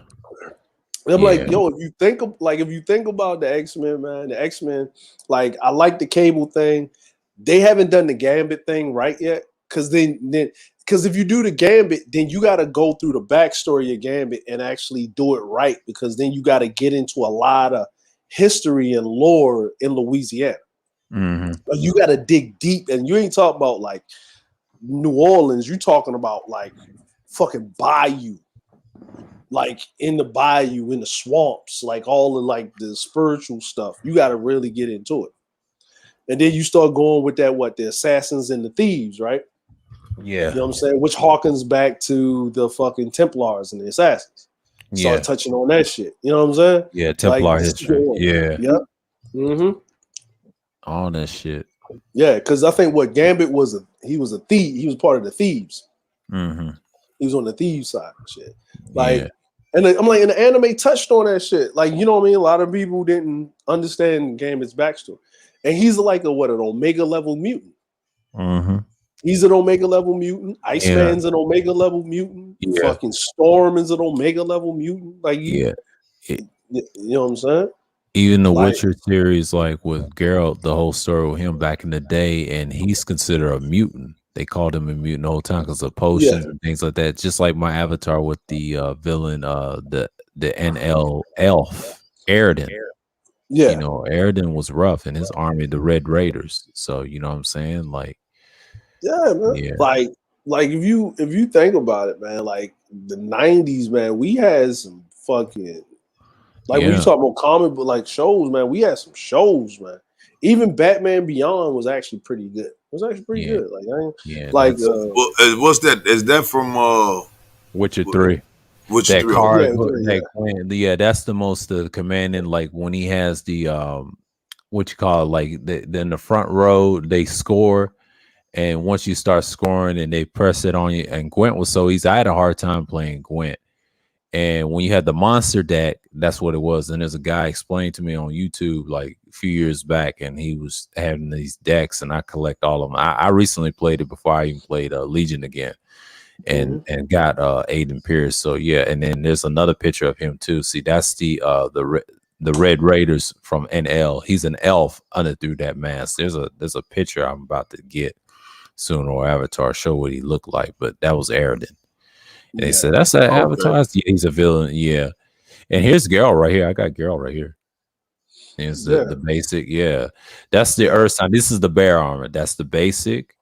I'm like, yo, if you think about the X-Men, man, like, I like the Cable thing. They haven't done the Gambit thing right yet. Because if you do the Gambit, then you got to go through the backstory of Gambit and actually do it right. Because then you got to get into a lot of history and lore in Louisiana. Mm-hmm. Like, you got to dig deep, and you ain't talking about like New Orleans. You talking about like fucking Bayou. Like in the bayou, in the swamps, like all of like the spiritual stuff. You got to really get into it. And then you start going with that, the assassins and the thieves, right? Yeah. You know what I'm saying? Which harkens back to the fucking Templars and the assassins. Start touching on that shit. You know what I'm saying? Yeah, Templar history. Yeah. Yep. Mm-hmm. All that shit. Yeah, because I think what Gambit he was a thief. He was part of the thieves. Mm-hmm. He was on the thieves side and shit. Like, and I'm like, and the anime touched on that shit. Like, you know what I mean? A lot of people didn't understand Gambit's backstory. And he's like an Omega level mutant. Mm-hmm. He's an Omega level mutant. Iceman's an Omega level mutant. Yeah. Fucking Storm is an Omega level mutant. Like, you know what I'm saying? Even the Witcher series, like with Geralt, the whole story with him back in the day, and he's considered a mutant. They called him a mutant the whole time because of potions and things like that. Just like my Avatar with the villain, the NL elf, Aridin. Yeah. You know, Aridin was rough in his army, the Red Raiders. So, you know what I'm saying? Like, yeah, man. Yeah. Like, like if you think about it, man, like the 90s, man, we had some fucking like when you talk about comic book like shows, man, we had some shows, man. Even Batman Beyond was actually pretty good. It was actually pretty good. Like, what's that? Is that from Witcher 3? Witcher 3. That's the most commanding. Like when he has the what you call it, like in the front row, they score. And once you start scoring and they press it on you, and Gwent was so easy. I had a hard time playing Gwent. And when you had the monster deck, that's what it was. And there's a guy explained to me on YouTube like a few years back, and he was having these decks, and I collect all of them. I recently played it before I even played Legion again, and got Aiden Pierce. So yeah, and then there's another picture of him too. See, that's the Red Raiders from NL. He's an elf under through that mask. There's a picture I'm about to get soon, or Avatar show what he looked like, but that was Aridin. And they said that's that Avatar. Yeah, he's a villain. Yeah, and here's Geralt right here. I got Geralt right here. Here's the basic. Yeah, that's the Earth sign. This is the bear armor. That's the basic.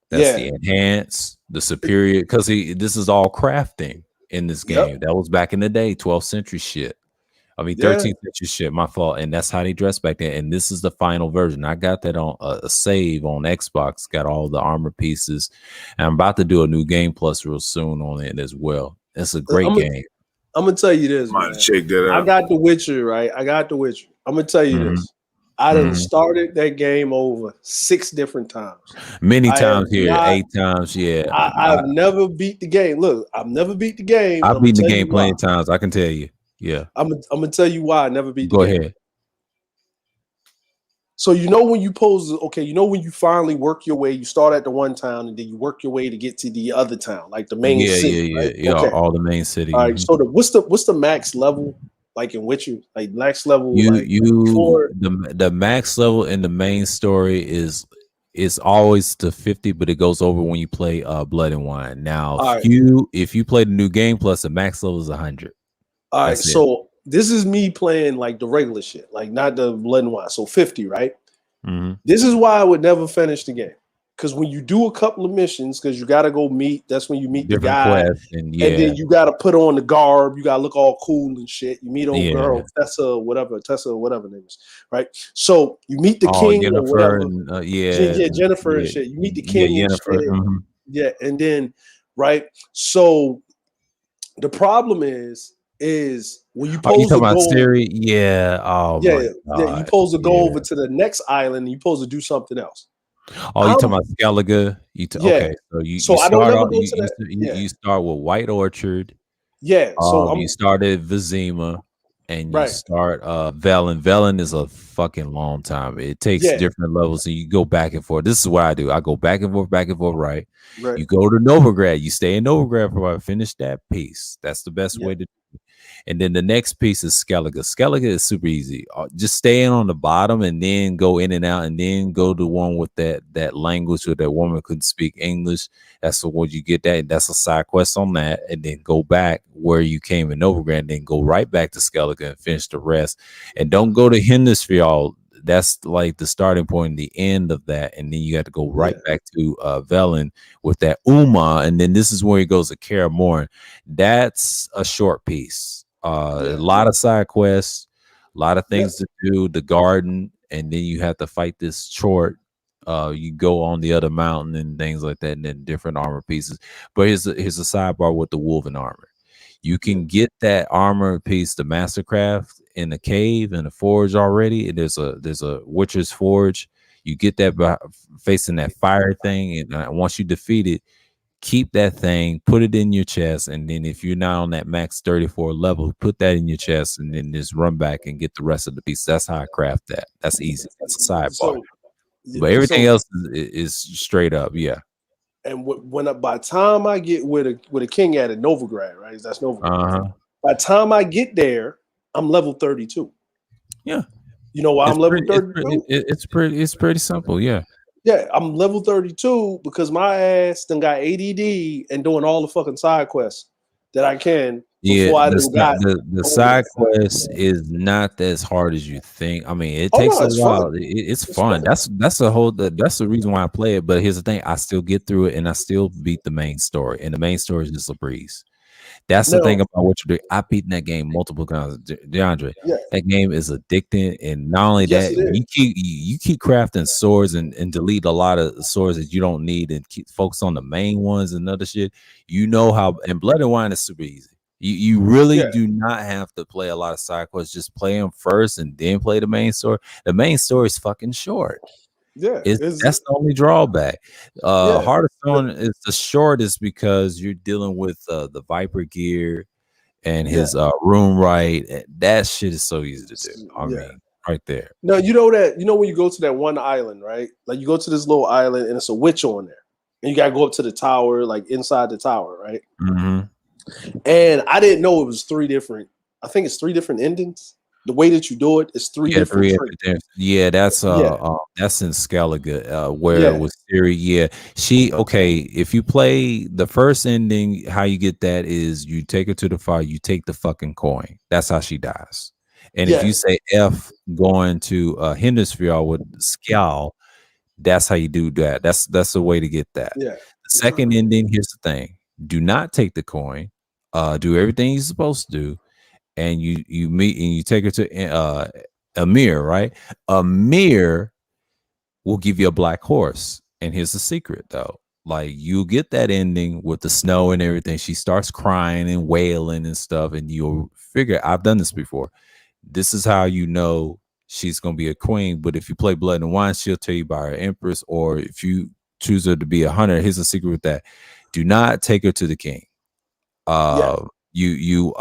That's the enhanced, the superior. Because this is all crafting in this game. That was back in the day, 12th century shit. I mean, 13th century shit, my fault. And that's how they dressed back then. And this is the final version. I got that on a save on Xbox, got all the armor pieces. And I'm about to do a new Game Plus real soon on it as well. It's a great game. I'm going to tell you this, man. Check that out. I got The Witcher, right? I got The Witcher. I'm going to tell you this. I done started that game over 6 different times. Many times here, 8 times, yeah. I've never beat the game. Look, I've never beat the game. I've beaten the game plenty of times, I can tell you. Yeah, I'm gonna tell you why I never beat. Go ahead. So when you when you finally work your way, you start at the one town and then you work your way to get to the other town, like the main city. All the main city. All right. So what's the max level like in Witcher? Like max level. The max level in the main story is always to 50, but it goes over when you play Blood and Wine. Now, if you play the new Game Plus, the max level is 100. All right, so this is me playing like the regular shit, like not the Blood and Wine. So 50, right? This is why I would never finish the game. Because when you do a couple of missions, because you got to go meet, that's when you meet the guy. And then you got to put on the garb. You got to look all cool and shit. You meet old girl, Tessa, whatever name is, right? So you meet the king Jennifer or whatever. Jennifer and shit. You meet the king and shit. And then, right? So the problem is when you pose to go Siri? You supposed to go over to the next island and you supposed to do something else. Oh, you talking about Skellige? Okay, so you start with White Orchard. Yeah, so you started Vizima, and you start Velen. Velen is a fucking long time. It takes different levels, and you go back and forth. This is what I do. I go back and forth, right? You go to Novigrad. You stay in Novigrad for finish that piece. That's the best way to do it. And then the next piece is Skellige. Skellige is super easy. Just stay in on the bottom and then go in and out, and then go to one with that language where that woman couldn't speak English. That's the one you get that. That's a side quest on that. And then go back where you came in Novigrad, and then go right back to Skellige and finish the rest. And don't go to Hindisfjall. That's like the starting point, the end of that, and then you got to go right back to Velen with that Uma, and then this is where he goes to Kaer Morhen. That's a short piece. A lot of side quests, a lot of things to do. The garden, and then you have to fight this short. You go on the other mountain and things like that, and then different armor pieces. But here's a sidebar with the woven armor. You can get that armor piece, the Mastercraft, in the cave and the forge already. And there's a Witcher's Forge. You get that by facing that fire thing, and once you defeat it, keep that thing, put it in your chest, and then if you're not on that max 34 level, put that in your chest, and then just run back and get the rest of the piece. That's how I craft that. That's easy. That's a sidebar. But everything else is straight up, And by the time I get with a king at Novigrad, right? That's Novigrad. By the time I get there, I'm level 32. Yeah. You know why I'm level 32? It's pretty simple, yeah. Yeah, I'm level 32 because my ass done got ADD and doing all the fucking side quests. that I can. Yeah, the side quest is not as hard as you think. I mean, it takes a while. It's fun. That's the reason why I play it. But here's the thing: I still get through it, and I still beat the main story. And the main story is just a breeze. That's the thing about what you're doing. I beat that game multiple times, DeAndre. Yeah. That game is addicting, and not only that, you keep crafting swords and delete a lot of swords that you don't need, and keep focus on the main ones and other shit. You know how, and Blood and Wine is super easy. You really do not have to play a lot of side quests. Just play them first and then play the main story. The main story is fucking short. Yeah, that's the only drawback. Hearthstone is the shortest because you're dealing with the Viper gear and his room right. That shit is so easy to do. I mean, right there. No, you know when you go to that one island, right? Like you go to this little island and it's a witch on there, and you gotta go up to the tower, like inside the tower, right? Mm-hmm. And I didn't know it was 3 different. I think it's 3 different endings. The way that you do it is 3 different. That's in Skellige, where it was Siri. Yeah, if you play the first ending, how you get that is you take her to the fire, you take the fucking coin. That's how she dies. And if you say F going to Hindersfjord with Skjall, that's how you do that. That's the way to get that. Yeah. The second ending, here's the thing: do not take the coin. Do everything you're supposed to do, and you meet and you take her to Amir, right? Amir will give you a black horse. And here's the secret, though: like you get that ending with the snow and everything. She starts crying and wailing and stuff, and you'll figure, I've done this before. This is how you know she's gonna be a queen. But if you play Blood and Wine, she'll tell you by her empress. Or if you choose her to be a hunter, here's the secret with that: do not take her to the king. You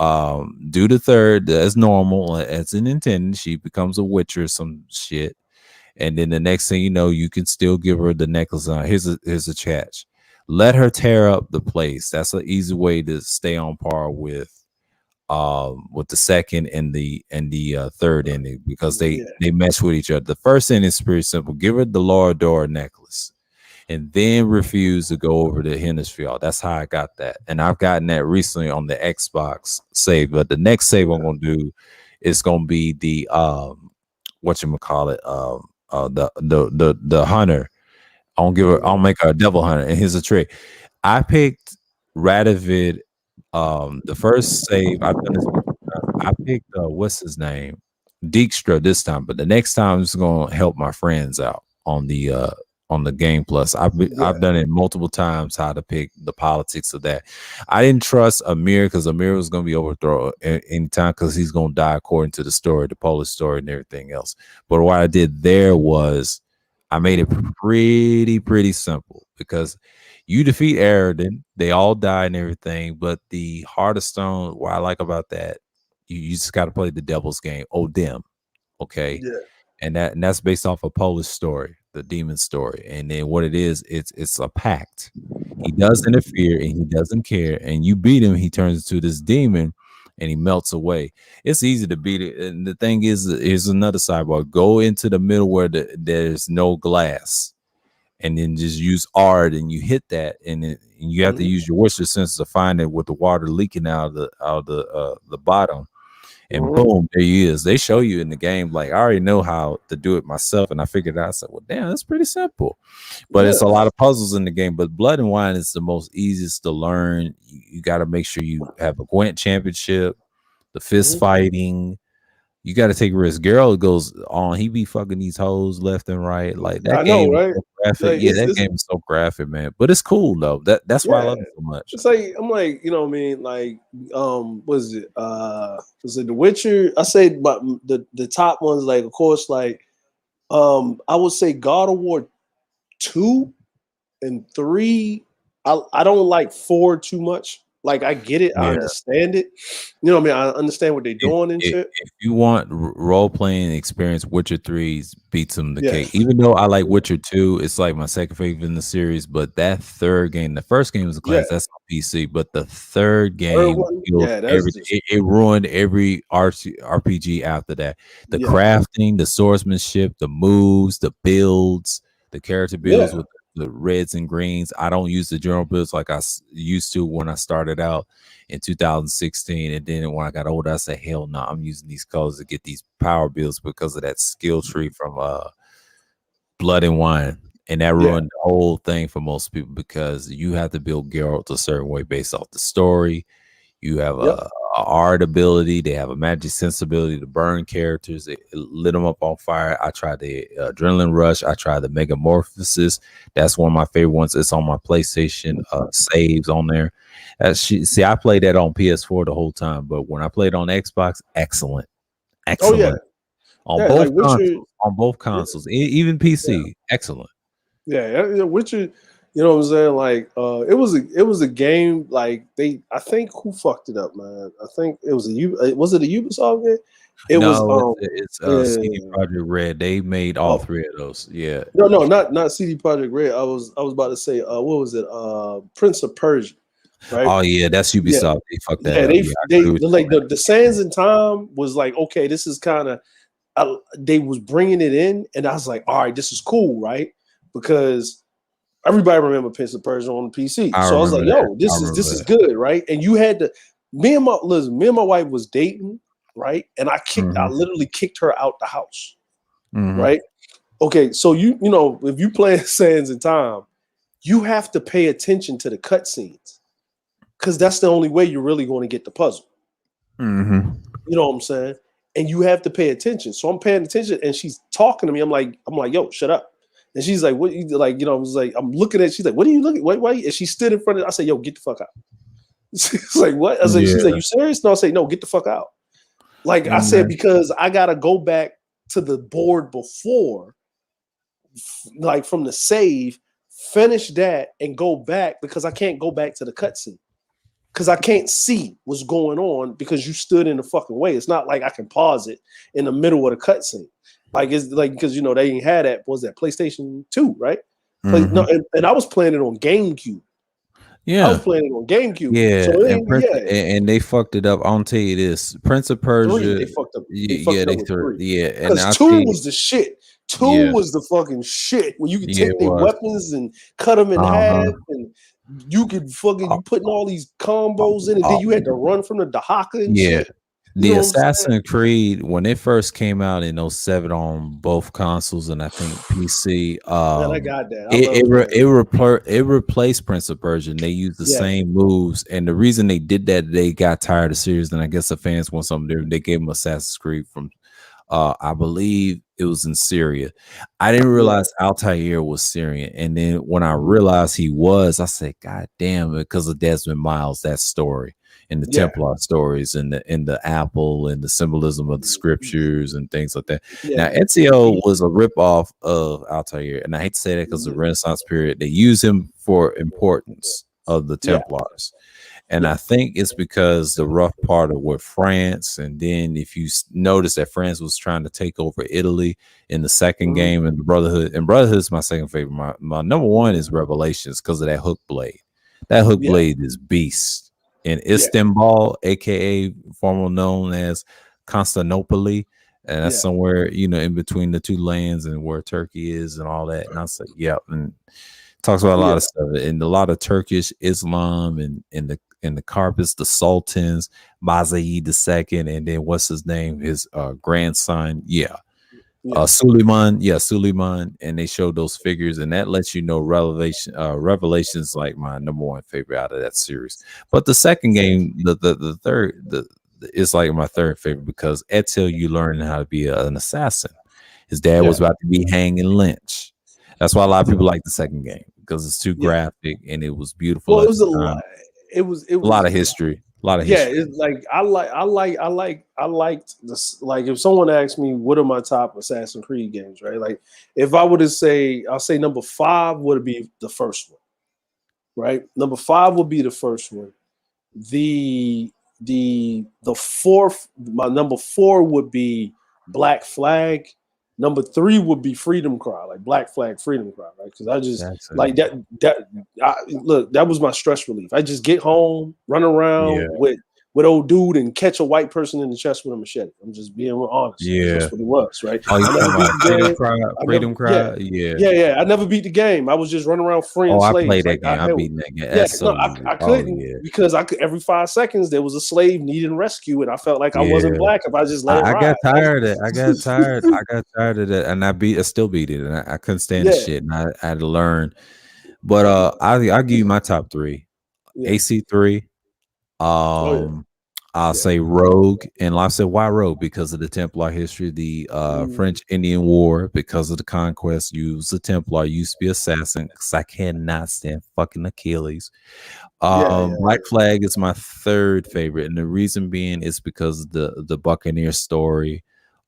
do the third as normal, as an intended. She becomes a witch or some shit, and then the next thing you know, you can still give her the necklace on. Here's a catch: let her tear up the place. That's an easy way to stay on par with the second and the third ending, because they mesh with each other. The first ending is pretty simple: give her the Lorador necklace, and then refuse to go over to Hindersfjord. That's how I got that. And I've gotten that recently on the Xbox save. But the next save I'm gonna do is gonna be the the hunter. I'll make her a devil hunter. And here's a trick: I picked Radovid. The first save I've done this. I picked what's his name, Dijkstra this time. But the next time I'm just gonna help my friends out on the Game Plus. I've done it multiple times, how to pick the politics of that. I didn't trust Amir because Amir was going to be overthrown anytime, because he's going to die according to the story, the Polish story and everything else. But what I did there was I made it pretty simple, because you defeat Aroden, they all die and everything. But the Heart of Stone, what I like about that, you just got to play the devil's game, Odin. Okay. Yeah. And that's based off a Polish story, the demon story. And then what it is, it's a pact. He does interfere and he doesn't care. And you beat him, he turns into this demon and he melts away. It's easy to beat it. And the thing is, here's another sidebar: go into the middle where there's no glass, and then just use art, and you hit that, and you have to use your Witcher sense to find it with the water leaking out of the bottom. And boom, there he is. They show you in the game. Like, I already know how to do it myself, and I figured out. I said, well, damn, that's pretty simple. But it's a lot of puzzles in the game. But Blood and Wine is the most easiest to learn. You got to make sure you have a Gwent championship, the fist fighting. You got to take risks. Geralt goes on. He be fucking these hoes left and right. Like that game, right? So graphic. Like, that game is so graphic, man. But it's cool though. That's why I love it so much. It's like, I'm like, you know what I mean? Like, what is it? Was it The Witcher? I say, but the top ones, like, of course, like, I would say God of War 2 and 3. I don't like 4 too much. Like, I get it, I understand it. You know what I mean? I understand what they're doing and shit. If you want role playing experience, Witcher 3 beats them the cake. Even though I like Witcher 2, it's like my second favorite in the series. But that third game, the first game was a class, that's on PC. But the third game, it ruined every RPG after that. The crafting, the swordsmanship, the moves, the builds, the character builds with the reds and greens. I don't use the general builds like I used to when I started out in 2016. And then when I got older, I said, hell no, I'm using these colors to get these power builds because of that skill tree from Blood and Wine. And that ruined the whole thing for most people because you have to build Geralt a certain way based off the story. You have a art ability. They have a magic sensibility to burn characters. It lit them up on fire. I tried the Adrenaline Rush. I tried the Megamorphosis. That's one of my favorite ones. It's on my PlayStation saves on there. See, I played that on PS4 the whole time, but when I played on Xbox, excellent. Oh, yeah. On both consoles, even PC, excellent. Yeah, Witcher. You know what I'm saying? Like, it was a game. Like I think who fucked it up, man. I think it was was it a Ubisoft game? It's CD Projekt Red. They made all three of those. Yeah. No, not CD Projekt Red. I was about to say, what was it? Prince of Persia. Right? Oh yeah, that's Ubisoft. Yeah. They fucked that up. They like the Sands in Time was like, okay, this is kind of. They was bringing it in, and I was like, all right, this is cool, right? Because everybody remember Prince of Persia on the PC. So I was like, yo, this is good, right? And you had to me and my wife was dating, right? And I literally kicked her out the house. Right? Okay, so you know, if you play Sands in Time, you have to pay attention to the cutscenes. Because that's the only way you're really going to get the puzzle. You know what I'm saying? And you have to pay attention. So I'm paying attention and she's talking to me. I'm like, yo, shut up. And she's like, what you like, you know, I was like, I'm looking at, she's like, what are you looking? Why? And she stood in front of, I said, yo, get the fuck out. She's like, what? I was like, she's like, you serious? No, I say, no, get the fuck out. Like I said, because I gotta go back to the board before, like from the save, finish that and go back because I can't go back to the cutscene. Because I can't see what's going on because you stood in the fucking way. It's not like I can pause it in the middle of the cutscene. Like it's like because you know they ain't had that. What was that PlayStation 2, right? No, and I was playing it on GameCube. Yeah, I was playing it on GameCube. Yeah, so and they fucked it up. I'll tell you this: Prince of Persia. They fucked up. Because 2 was the shit. 2 was the fucking shit where you could take their weapons and cut them in half and. You could fucking you putting all these combos in it. Then you had to run from the Dahaka and shit. The Assassin's Creed when it first came out in 07 on both consoles and I think PC. Man, I got that. It replaced Prince of Persia. And they used the same moves, and the reason they did that, they got tired of the series, and I guess the fans want something different. They gave them Assassin's Creed from. I believe it was in Syria. I didn't realize Altair was Syrian. And then when I realized he was, I said, God damn it, because of Desmond Miles, that story and the Templar stories and the apple and the symbolism of the scriptures and things like that. Now, Ezio was a ripoff of Altair. And I hate to say that because of the Renaissance period, they use him for importance of the Templars. And I think it's because the rough part of with France, and then if you notice that France was trying to take over Italy in the second game, and the Brotherhood, and Brotherhood is my second favorite. My number one is Revelations because of that hook blade. That hook blade is beast. In Istanbul, aka formerly known as Constantinople, and that's somewhere in between the two lands and where Turkey is and all that. And I was like, and talks about a lot of stuff and a lot of Turkish Islam and the Carpets, the Sultans, Mazayid II, and then what's his name? His grandson, Suleiman, and they showed those figures, and that lets you know Revelation's like my number one favorite out of that series. But the second game, the third, it's like my third favorite because Ezio, you learn how to be an assassin. His dad was about to be hanged and lynched. That's why a lot of people like the second game because it's too graphic and it was beautiful. Well, it was a lot. It was a lot of history. It's like I liked this. Like if someone asked me what are my top Assassin's Creed games, right? Like if I were to say, I'll say number 5 would be the first one, right? Number 5 would be the first one. The fourth, my number 4 would be Black Flag. Number 3 would be Freedom Cry, like Black Flag Freedom Cry, right? Because I just like that. Look, that was my stress relief. I just get home, run around with with old dude and catch a white person in the chest with a machete. I'm just being honest. Yeah, that's what it was, right? Oh, you talking about Freedom Cry? Yeah. I never beat the game. I was just running around freeing slaves. I played that game. I beat that game. I couldn't because I could every 5 seconds there was a slave needing rescue, and I felt like I wasn't black if I just let it ride. I got tired of it. I got tired of that, and I still beat it, and I couldn't stand the shit, and I had to learn. But I'll give you my top 3. AC3. I'll say Rogue, and I said why Rogue? Because of the Templar history, the French Indian War, because of the conquest. Use the Templar, used to be assassin, because I cannot stand fucking Achilles. Black Flag is my 3rd favorite, and the reason being is because of the Buccaneer story,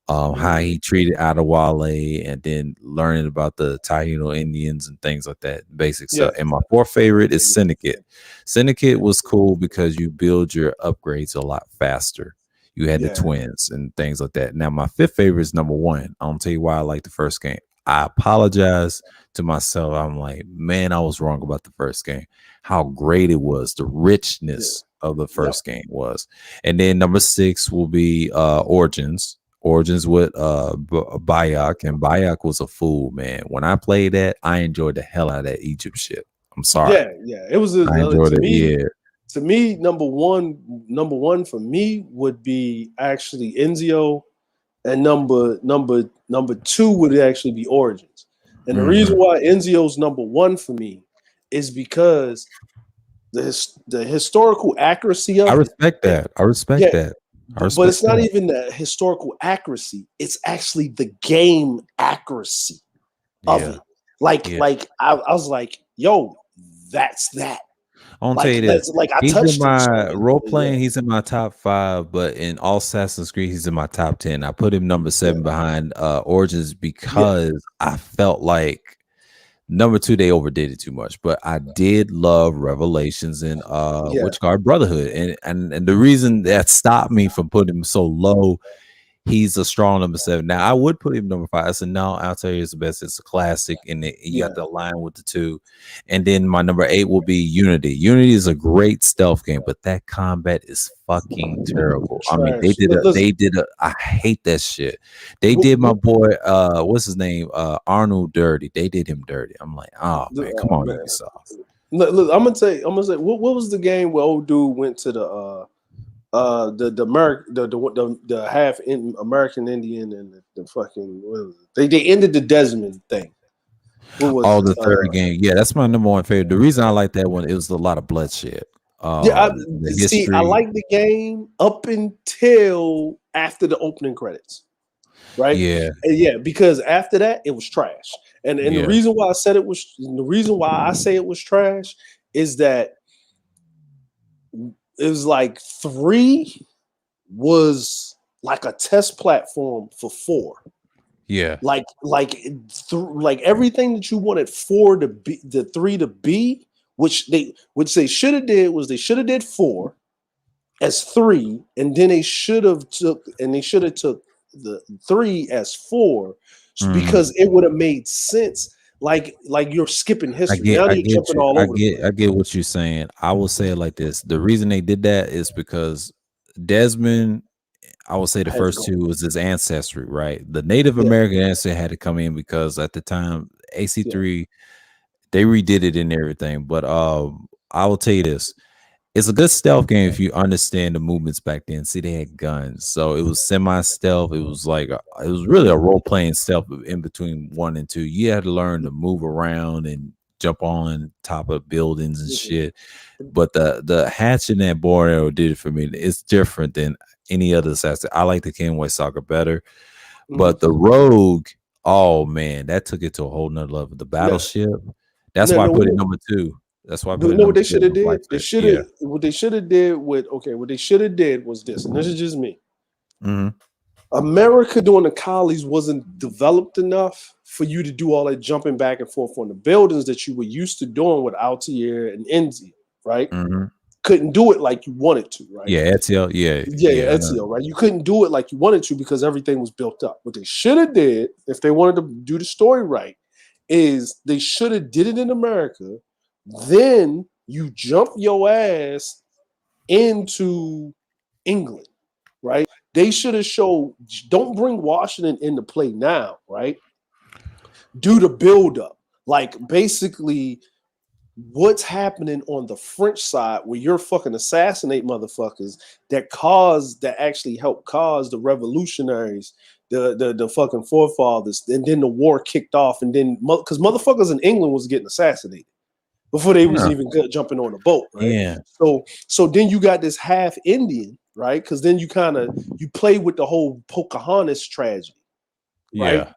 how he treated Adewale, and then learning about the Taino Indians and things like that, basic stuff. And my 4th favorite is Syndicate. Syndicate was cool because you build your upgrades a lot faster. You had the twins and things like that. Now my 5th favorite is number 1. I'm gonna tell you why I like the first game. I apologize to myself. I'm like, man, I was wrong about the first game. How great it was, the richness of the first game was. And then number 6 will be Origins with Bayek, and Bayek was a fool, man. When I played that, I enjoyed the hell out of that Egypt shit. I'm sorry. It was. I enjoyed it. To me, number one for me would be actually Ezio, and number 2 would actually be Origins. And the reason why Ezio's number 1 for me is because the historical accuracy of I respect that. But it's not even the historical accuracy. It's actually the game accuracy of it. Like I was like, yo, that's that. I'll tell you this. He's in my role playing. He's in my top 5, but in all Assassin's Creed, he's in my top 10. I put him number 7 behind Origins because I felt like number 2 they overdid it too much. But I did love Revelations and Witchguard Brotherhood, and the reason that stopped me from putting him so low. He's a strong number 7. Now I would put him number 5. I said no. I'll tell you, it's the best. It's a classic, and you got to align with the 2. And then my number 8 will be Unity. Unity is a great stealth game, but that combat is fucking terrible. I mean, they did a. I hate that shit. They did my boy, what's his name, Arnold dirty. They did him dirty. I'm like, oh man, come on, Ubisoft. Look, I'm gonna say, what was the game where old dude went to the half American Indian and the fucking they ended the Desmond thing. The 3rd game. Yeah, that's my number 1 favorite. The reason I like that one, it was a lot of bloodshed. I like the game up until after the opening credits. Right? Because after that it was trash. And the reason why I say it was trash is that it was like 3 was like a test platform for 4. Yeah. Like everything that you wanted 4 to be, the 3 to be, which they should have did 4 as 3, and then they should have took the 3 as 4 because it would have made sense. Like you're skipping history. I get what you're saying. I will say it like this. The reason they did that is because Desmond, I would say the first 2 was his ancestry, right? The Native American ancestry had to come in because at the time, AC3, they redid it and everything. But I will tell you this. It's a good stealth game if you understand the movements back then. See, they had guns, so it was semi-stealth. It was like it was really a role-playing stealth in between 1 and 2. You had to learn to move around and jump on top of buildings and shit. But the hatchet and bow and arrow did it for me. It's different than any other assassin. I like the Kenway Saga better, but the Rogue, oh man, that took it to a whole nother level. The Battleship, that's why I put it number 2. That's why. What they should have did? What they should have did was this, and this is just me. America during the colonies wasn't developed enough for you to do all that jumping back and forth on the buildings that you were used to doing with Altair and Enzi, right? Couldn't do it like you wanted to, right? Ezio, Ezio, right? You couldn't do it like you wanted to because everything was built up. What they should have did, if they wanted to do the story right, is they should have did it in America. Then you jump your ass into England, right? They should have showed. Don't bring Washington into play now, right? Do the build up, like basically. What's happening on the French side where you're fucking assassinate motherfuckers that actually helped cause the revolutionaries, the fucking forefathers, and then the war kicked off, and then because motherfuckers in England was getting assassinated before they was even jumping on the boat, right? Yeah. So then you got this half Indian, right? Because then you play with the whole Pocahontas tragedy, right? Yeah.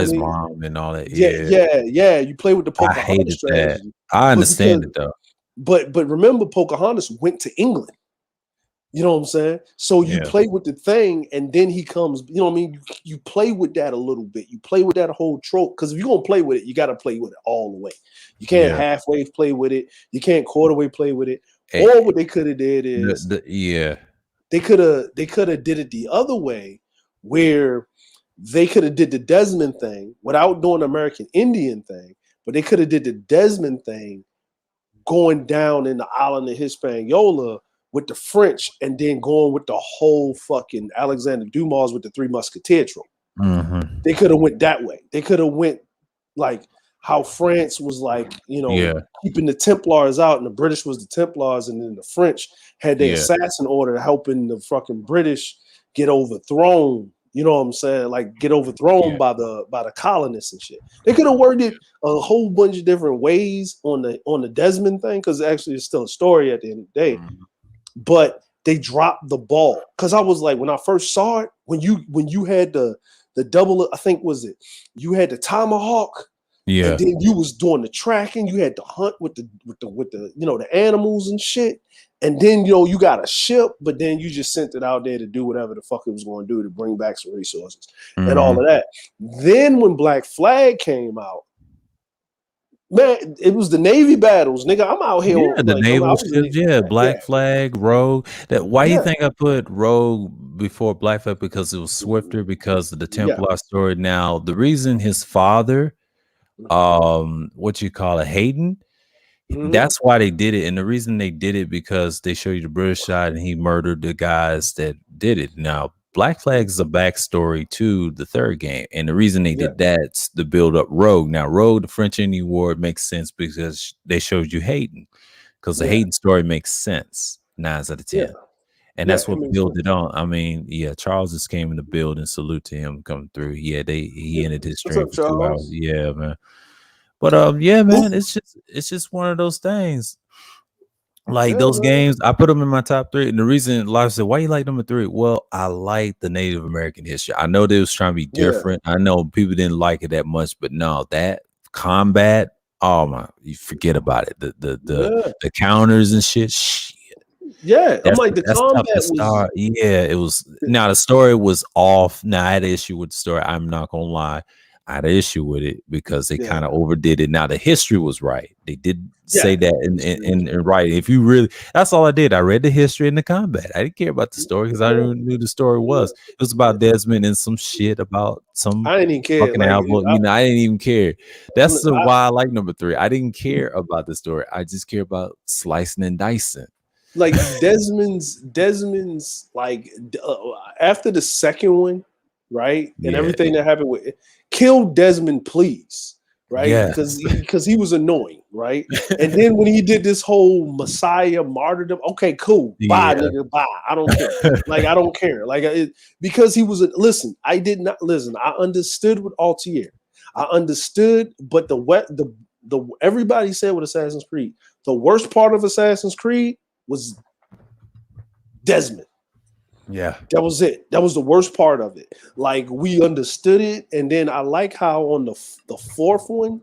His mom and all that. Yeah. You play with the Pocahontas I hated tragedy. that. I understand it though. But remember, Pocahontas went to England. You know what I'm saying? So you play with the thing, and then he comes. You know what I mean? You play with that a little bit. You play with that whole trope because if you're gonna play with it, you got to play with it all the way. You can't halfway play with it. You can't quarter way play with it. Or what they could have did is they could have did it the other way, where they could have did the Desmond thing without doing the American Indian thing, but they could have did the Desmond thing going down in the island of Hispaniola with the French and then going with the whole fucking Alexander Dumas with the Three Musketeers trope. Mm-hmm. They could have went that way. They could have went like how France was like, keeping the Templars out and the British was the Templars, and then the French had the assassin order helping the fucking British get overthrown. You know what I'm saying? Like get overthrown by the colonists and shit. They could have worded it a whole bunch of different ways on the Desmond thing, because actually it's still a story at the end of the day. Mm-hmm. But they dropped the ball. Cause I was like, when I first saw it, when you had the double, I think was it, you had the tomahawk, and then you was doing the tracking, you had to hunt with the the animals and shit. And then, you got a ship, but then you just sent it out there to do whatever the fuck it was going to do to bring back some resources and all of that. Then when Black Flag came out, man, it was the Navy battles, nigga. I'm out here. Yeah, the naval ships, Black Flag, Rogue. Why do you think I put Rogue before Black Flag? Because it was swifter, because of the Templar story. Now, the reason his father, Hayden, that's why they did it. And the reason they did it, because they show you the British side and he murdered the guys that did it. Now, Black Flag is a backstory to the third game. And the reason they did that's the build up Rogue. Now, Rogue, the French Indian War, makes sense because they showed you Hayden. Because the Hayden story makes sense 9 out of 10. And that's what built it on. I mean, Charles just came in the building. Salute to him coming through. He ended his stream for 2 hours. Yeah, man. But man, it's just one of those things. Like those games, I put them in my top 3. And the reason, Live said, why you like number 3? Well, I like the Native American history. I know they was trying to be different. I know people didn't like it that much, but no, that combat, you forget about it. The counters and shit. Yeah, I'm like, the combat was. Yeah, it was. Now the story was off. Now I had an issue with the story. I'm not gonna lie. I had an issue with it because they kind of overdid it. Now the history was right. They did say that in writing. If you really, that's all I did. I read the history and the combat. I didn't care about the story because I didn't knew the story was. It was about Desmond and some shit about some. I didn't even care. Fucking album. I didn't even care. That's why I like number 3. I didn't care about the story. I just care about slicing and dicing. Like Desmond's like after the second one, right? And everything that happened with it, kill Desmond, please. Right? Because he was annoying, right? And then when he did this whole Messiah martyrdom, okay, cool. Bye, nigga, bye. I don't care. Like, I don't care. Like, because he was I did not listen. I understood with Altair. I understood, but the everybody said with Assassin's Creed, the worst part of Assassin's Creed was Desmond. Yeah, that was it. That was the worst part of it. Like, we understood it, and then I like how on the fourth one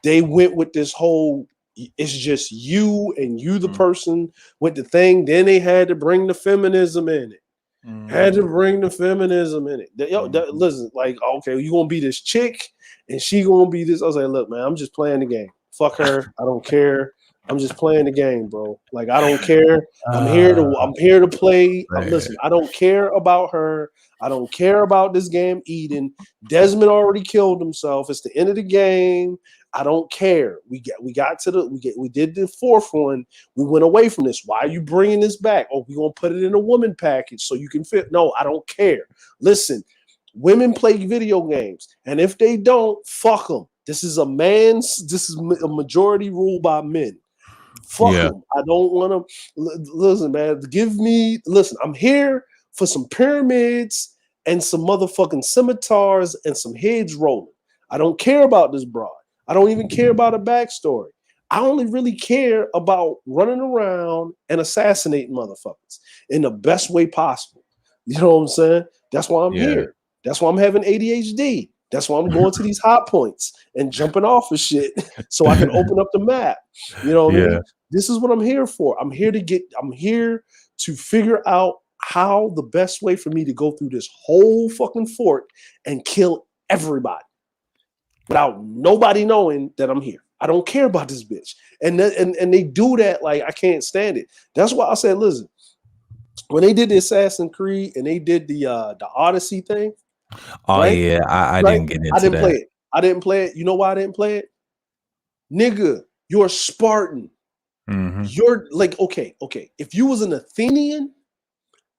they went with this whole it's just you and you the person with the thing. Then they had to bring the feminism in it. Listen, like, okay, you gonna be this chick and she gonna be this. I was like, look, man, I'm just playing the game. Fuck her. I don't care. I'm just playing the game, bro. Like I don't care. I'm here to play. Listen, I don't care about her. I don't care about this game Eden. Desmond already killed himself. It's the end of the game. I don't care. We did the fourth one. We went away from this. Why are you bringing this back? Oh, we're gonna put it in a woman package so you can fit. No, I don't care. Listen, women play video games, and if they don't, fuck them. This is a majority rule by men. Fuck them. I don't want to listen, man. Listen, I'm here for some pyramids and some motherfucking scimitars and some heads rolling. I don't care about this broad. I don't even care about a backstory. I only really care about running around and assassinating motherfuckers in the best way possible. You know what I'm saying? That's why I'm here. That's why I'm having ADHD. That's why I'm going to these hot points and jumping off of shit so I can open up the map. You know what I mean? This is what I'm here for. I'm here to figure out how the best way for me to go through this whole fucking fort and kill everybody without nobody knowing that I'm here. I don't care about this bitch. And they do that like I can't stand it. That's why I said, listen, when they did the Assassin's Creed and they did the Odyssey thing. Oh, right? Yeah, I didn't get into that. I didn't play it. You know why I didn't play it? Nigga, you're a Spartan. Mm-hmm. You're like, okay. If you was an Athenian,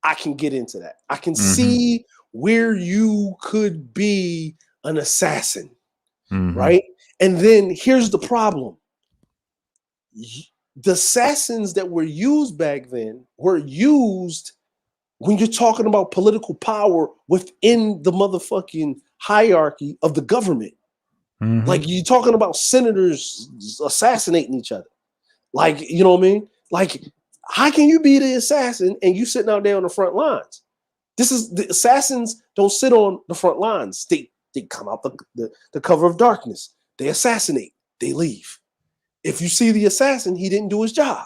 I can get into that. I can see where you could be an assassin, right? And then here's the problem. The assassins that were used back then were used when you're talking about political power within the motherfucking hierarchy of the government. Like you're talking about senators assassinating each other. Like, you know what I mean? Like, how can you be the assassin and you sitting out there on the front lines? The assassins don't sit on the front lines. They come out the cover of darkness. They assassinate. They leave. If you see the assassin, he didn't do his job.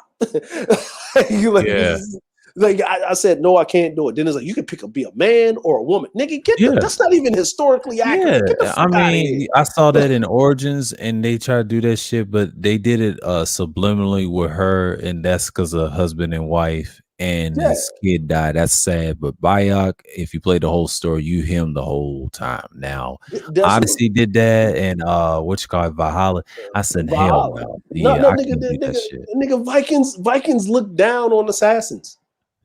Like I said, no, I can't do it. Then it's like you can be a man or a woman. Nigga, that's not even historically accurate. I mean, I saw that in Origins, and they tried to do that shit, but they did it subliminally with her, and that's because of husband and wife, and his kid died. That's sad. But Bayek, if you play the whole story, you him the whole time. Now, Odyssey did that, and what you call it, Valhalla. I said, hell no. Yeah, no, nigga, Vikings look down on assassins.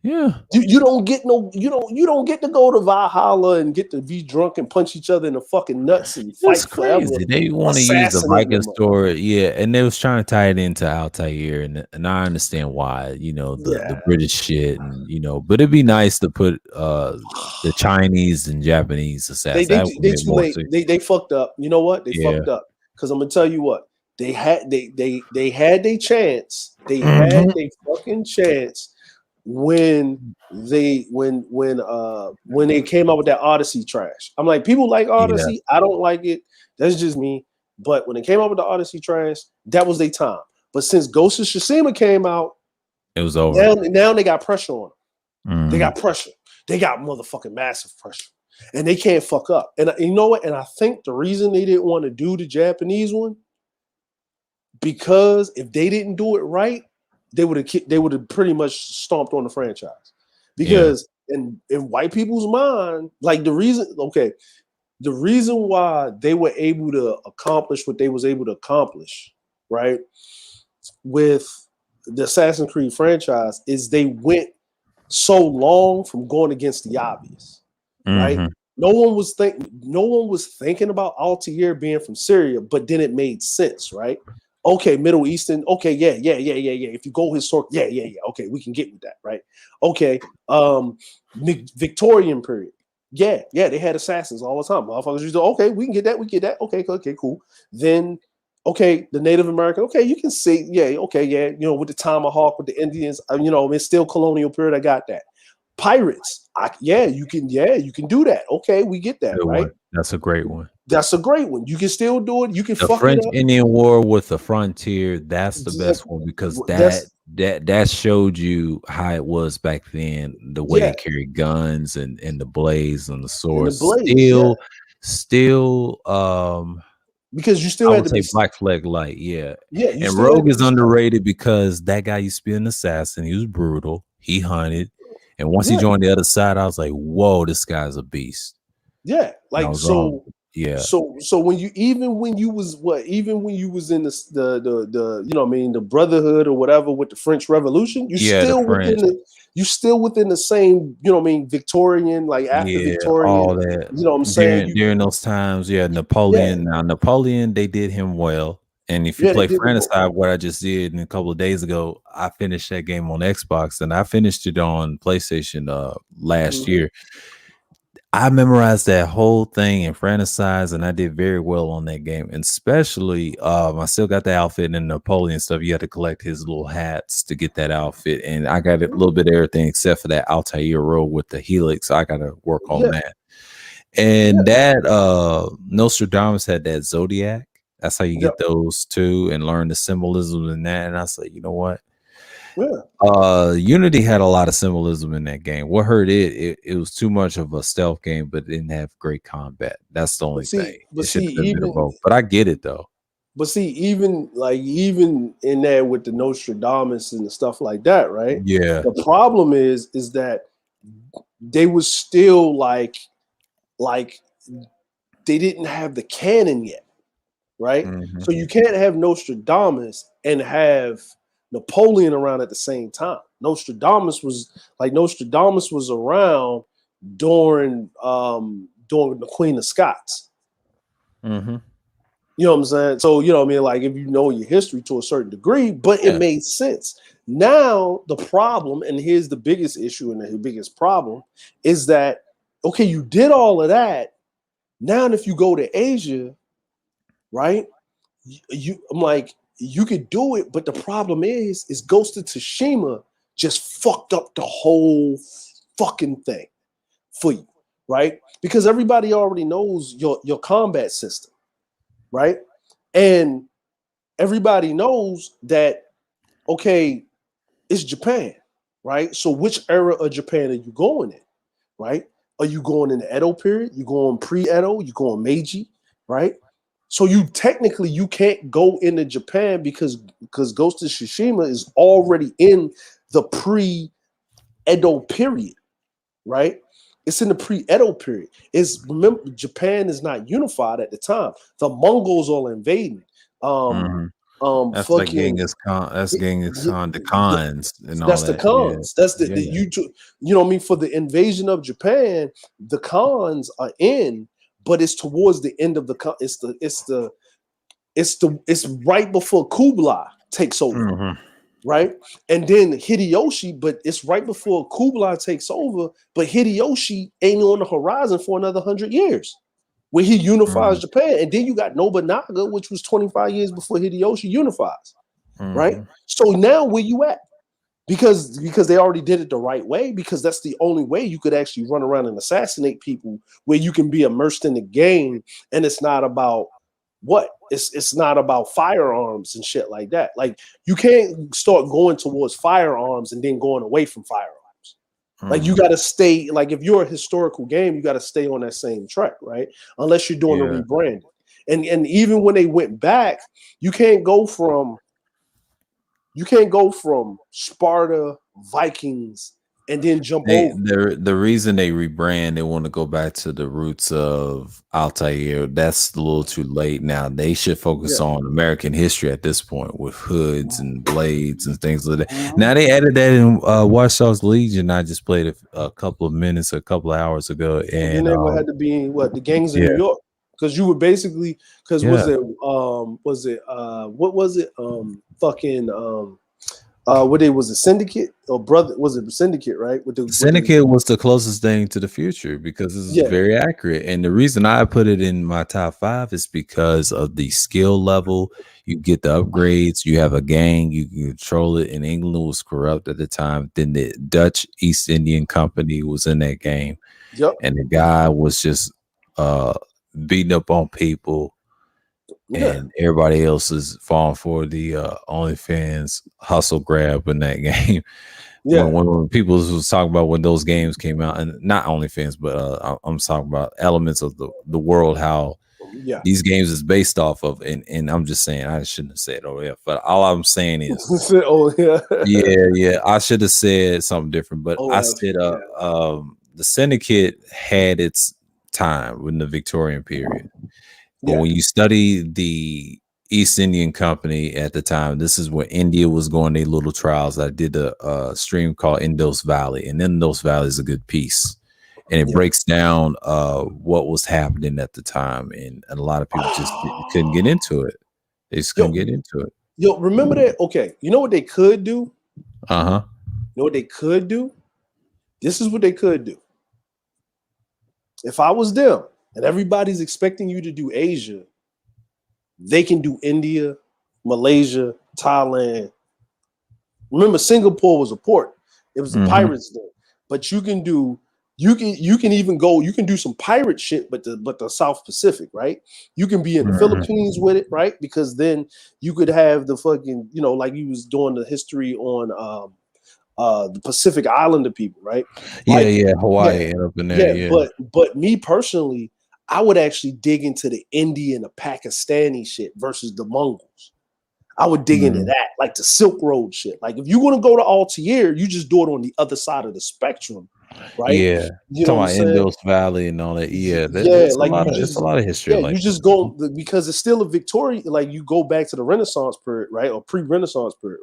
Yeah, you don't get to go to Valhalla and get to be drunk and punch each other in the fucking nuts and fight forever. They want to use the Viking story, and they was trying to tie it into Altair, and I understand why, the British shit, and but it'd be nice to put the Chinese and Japanese assassins. They fucked up. You know what? They fucked up because I'm gonna tell you what they had their chance. They had their fucking chance. When they came out with that Odyssey trash. I'm like, people like Odyssey. I don't like it. That's just me. But when they came out with the Odyssey trash, that was their time. But since Ghost of Tsushima came out, it was over. Now they got pressure on them. They got pressure. They got motherfucking massive pressure. And they can't fuck up. And you know what? And I think the reason they didn't want to do the Japanese one, because if they didn't do it right, they would have pretty much stomped on the franchise, because in white people's mind, like the reason why they were able to accomplish what they was able to accomplish, right, with the Assassin's Creed franchise is they went so long from going against the obvious, right? No one was thinking about Altair being from Syria, but then it made sense, right? Okay, Middle Eastern. Okay, yeah. If you go historic, yeah. Okay, we can get with that, right? Okay, Victorian period. Yeah. They had assassins all the time. Motherfuckers used to, okay, we can get that. Okay, cool. Then, okay, the Native American. Okay, you can see, with the tomahawk, with the Indians. It's still colonial period. I got that. Pirates. You can do that. Okay, we get that, right? That's a great one. You can still do it. You can the French-Indian War with the frontier. That's the best one, because that showed you how it was back then. The way they carried guns and the blades and the swords. because you still I had would to say Black Flag Light, yeah. Yeah, and Rogue is underrated because that guy used to be an assassin. He was brutal. He hunted, and once he joined the other side, I was like, "Whoa, this guy's a beast." Yeah, like so. Yeah. So when you was in the you know what I mean, the Brotherhood or whatever with the French Revolution, you still within the same, you know what I mean, Victorian, like after Victorian, all that. You know what I'm saying? During those times, Napoleon. Now Napoleon, they did him well. And if you play Fratricide, what I just did a couple of days ago, I finished that game on Xbox and I finished it on PlayStation last year. I memorized that whole thing in Fratricide, and I did very well on that game. And especially, I still got the outfit and Napoleon stuff. You had to collect his little hats to get that outfit, and I got a little bit of everything except for that Altair robe with the helix. I got to work on that. And that Nostradamus had that Zodiac. That's how you get those too, and learn the symbolism in that. And I said, you know what? Unity had a lot of symbolism in that game. What hurt it was too much of a stealth game, but it didn't have great combat. That's the only thing. But I get it though. But see, even in there with the Nostradamus and the stuff like that, right? Yeah. The problem is that they was still like they didn't have the canon yet, right? So you can't have Nostradamus and have Napoleon around at the same time. Nostradamus was around during the Queen of Scots. You know what I'm saying? So you know what I mean, like if you know your history to a certain degree, but it made sense. Now the problem, and here's the biggest issue and the biggest problem, is that okay, you did all of that. Now if you go to Asia, right? I'm like, you could do it, but the problem is Ghost of Tsushima just fucked up the whole fucking thing for you, right? Because everybody already knows your combat system, right? And everybody knows that, okay, it's Japan, right? So which era of Japan are you going in, right? Are you going in the Edo period? You going pre-Edo? You going Meiji, right? So you can't go into Japan because Ghost of Tsushima is already in the pre-Edo period, right? It's in the pre-Edo period. Remember, Japan is not unified at the time. The Mongols are invading. That's like Genghis Khan. That's Genghis Khan, the Khans, and all that. That's the Khans. Yeah. That's the you know what I mean. For the invasion of Japan, the Khans are in. But it's towards the end of it's right before Kublai takes over, right? And then Hideyoshi, but it's right before Kublai takes over. But Hideyoshi ain't on the horizon for another 100 years, where he unifies Japan. And then you got Nobunaga, which was 25 years before Hideyoshi unifies, right? So now where you at? Because they already did it the right way, because that's the only way you could actually run around and assassinate people, where you can be immersed in the game and it's not about it's not about firearms and shit like that. Like you can't start going towards firearms and then going away from firearms. Like you got to stay, like if you're a historical game, you got to stay on that same track, right? Unless you're doing a rebranding. And even when they went back, you can't go from Sparta, Vikings, and then jump over. The reason they rebrand, they want to go back to the roots of Altair. That's a little too late now. They should focus on American history at this point, with hoods and blades and things like that. Now they added that in Watch Dogs Legion. I just played it a couple of minutes, a couple of hours ago, and they had to be in the gangs in New York, because you were basically what it was, a syndicate or brother, was it a syndicate, right? Syndicate was the closest thing to the future, because this is very accurate. And the reason I put it in my top 5 is because of the skill level. You get the upgrades, you have a gang, you can control it. And England was corrupt at the time. Then the Dutch East Indian Company was in that game. And the guy was just beating up on people. And everybody else is falling for the OnlyFans hustle grab in that game. When people was talking about when those games came out, and not OnlyFans, but I'm talking about elements of the world, how these games is based off of, and I'm just saying I shouldn't have said but all I'm saying is yeah, I should have said something different, but I said the syndicate had its time in the Victorian period. But when you study the East Indian Company at the time, this is when India was going their little trials. I did a stream called Indus Valley, and Indus Valley is a good piece. And it breaks down what was happening at the time. And a lot of people just couldn't get into it. They just couldn't get into it. Yo, remember that? Okay. You know what they could do? Uh-huh. You know what they could do? This is what they could do. If I was them and everybody's expecting you to do Asia, they can do India, Malaysia, Thailand. Remember, Singapore was a port. It was the pirates there. But you can do you can even go, you can do some pirate shit, but the South Pacific, right? You can be in the Philippines with it, right? Because then you could have the fucking, you know, like you was doing the history on the Pacific Islander people, right? Hawaii up in there. But me personally, I would actually dig into the Indian, the Pakistani shit versus the Mongols. I would dig into that, like the Silk Road shit. Like if you want to go to Altair, you just do it on the other side of the spectrum, right? Yeah, you know talking about Indus Valley and all that. It's a lot of history. Yeah, you just go because it's still a Victorian. Like you go back to the Renaissance period, right, or pre-Renaissance period,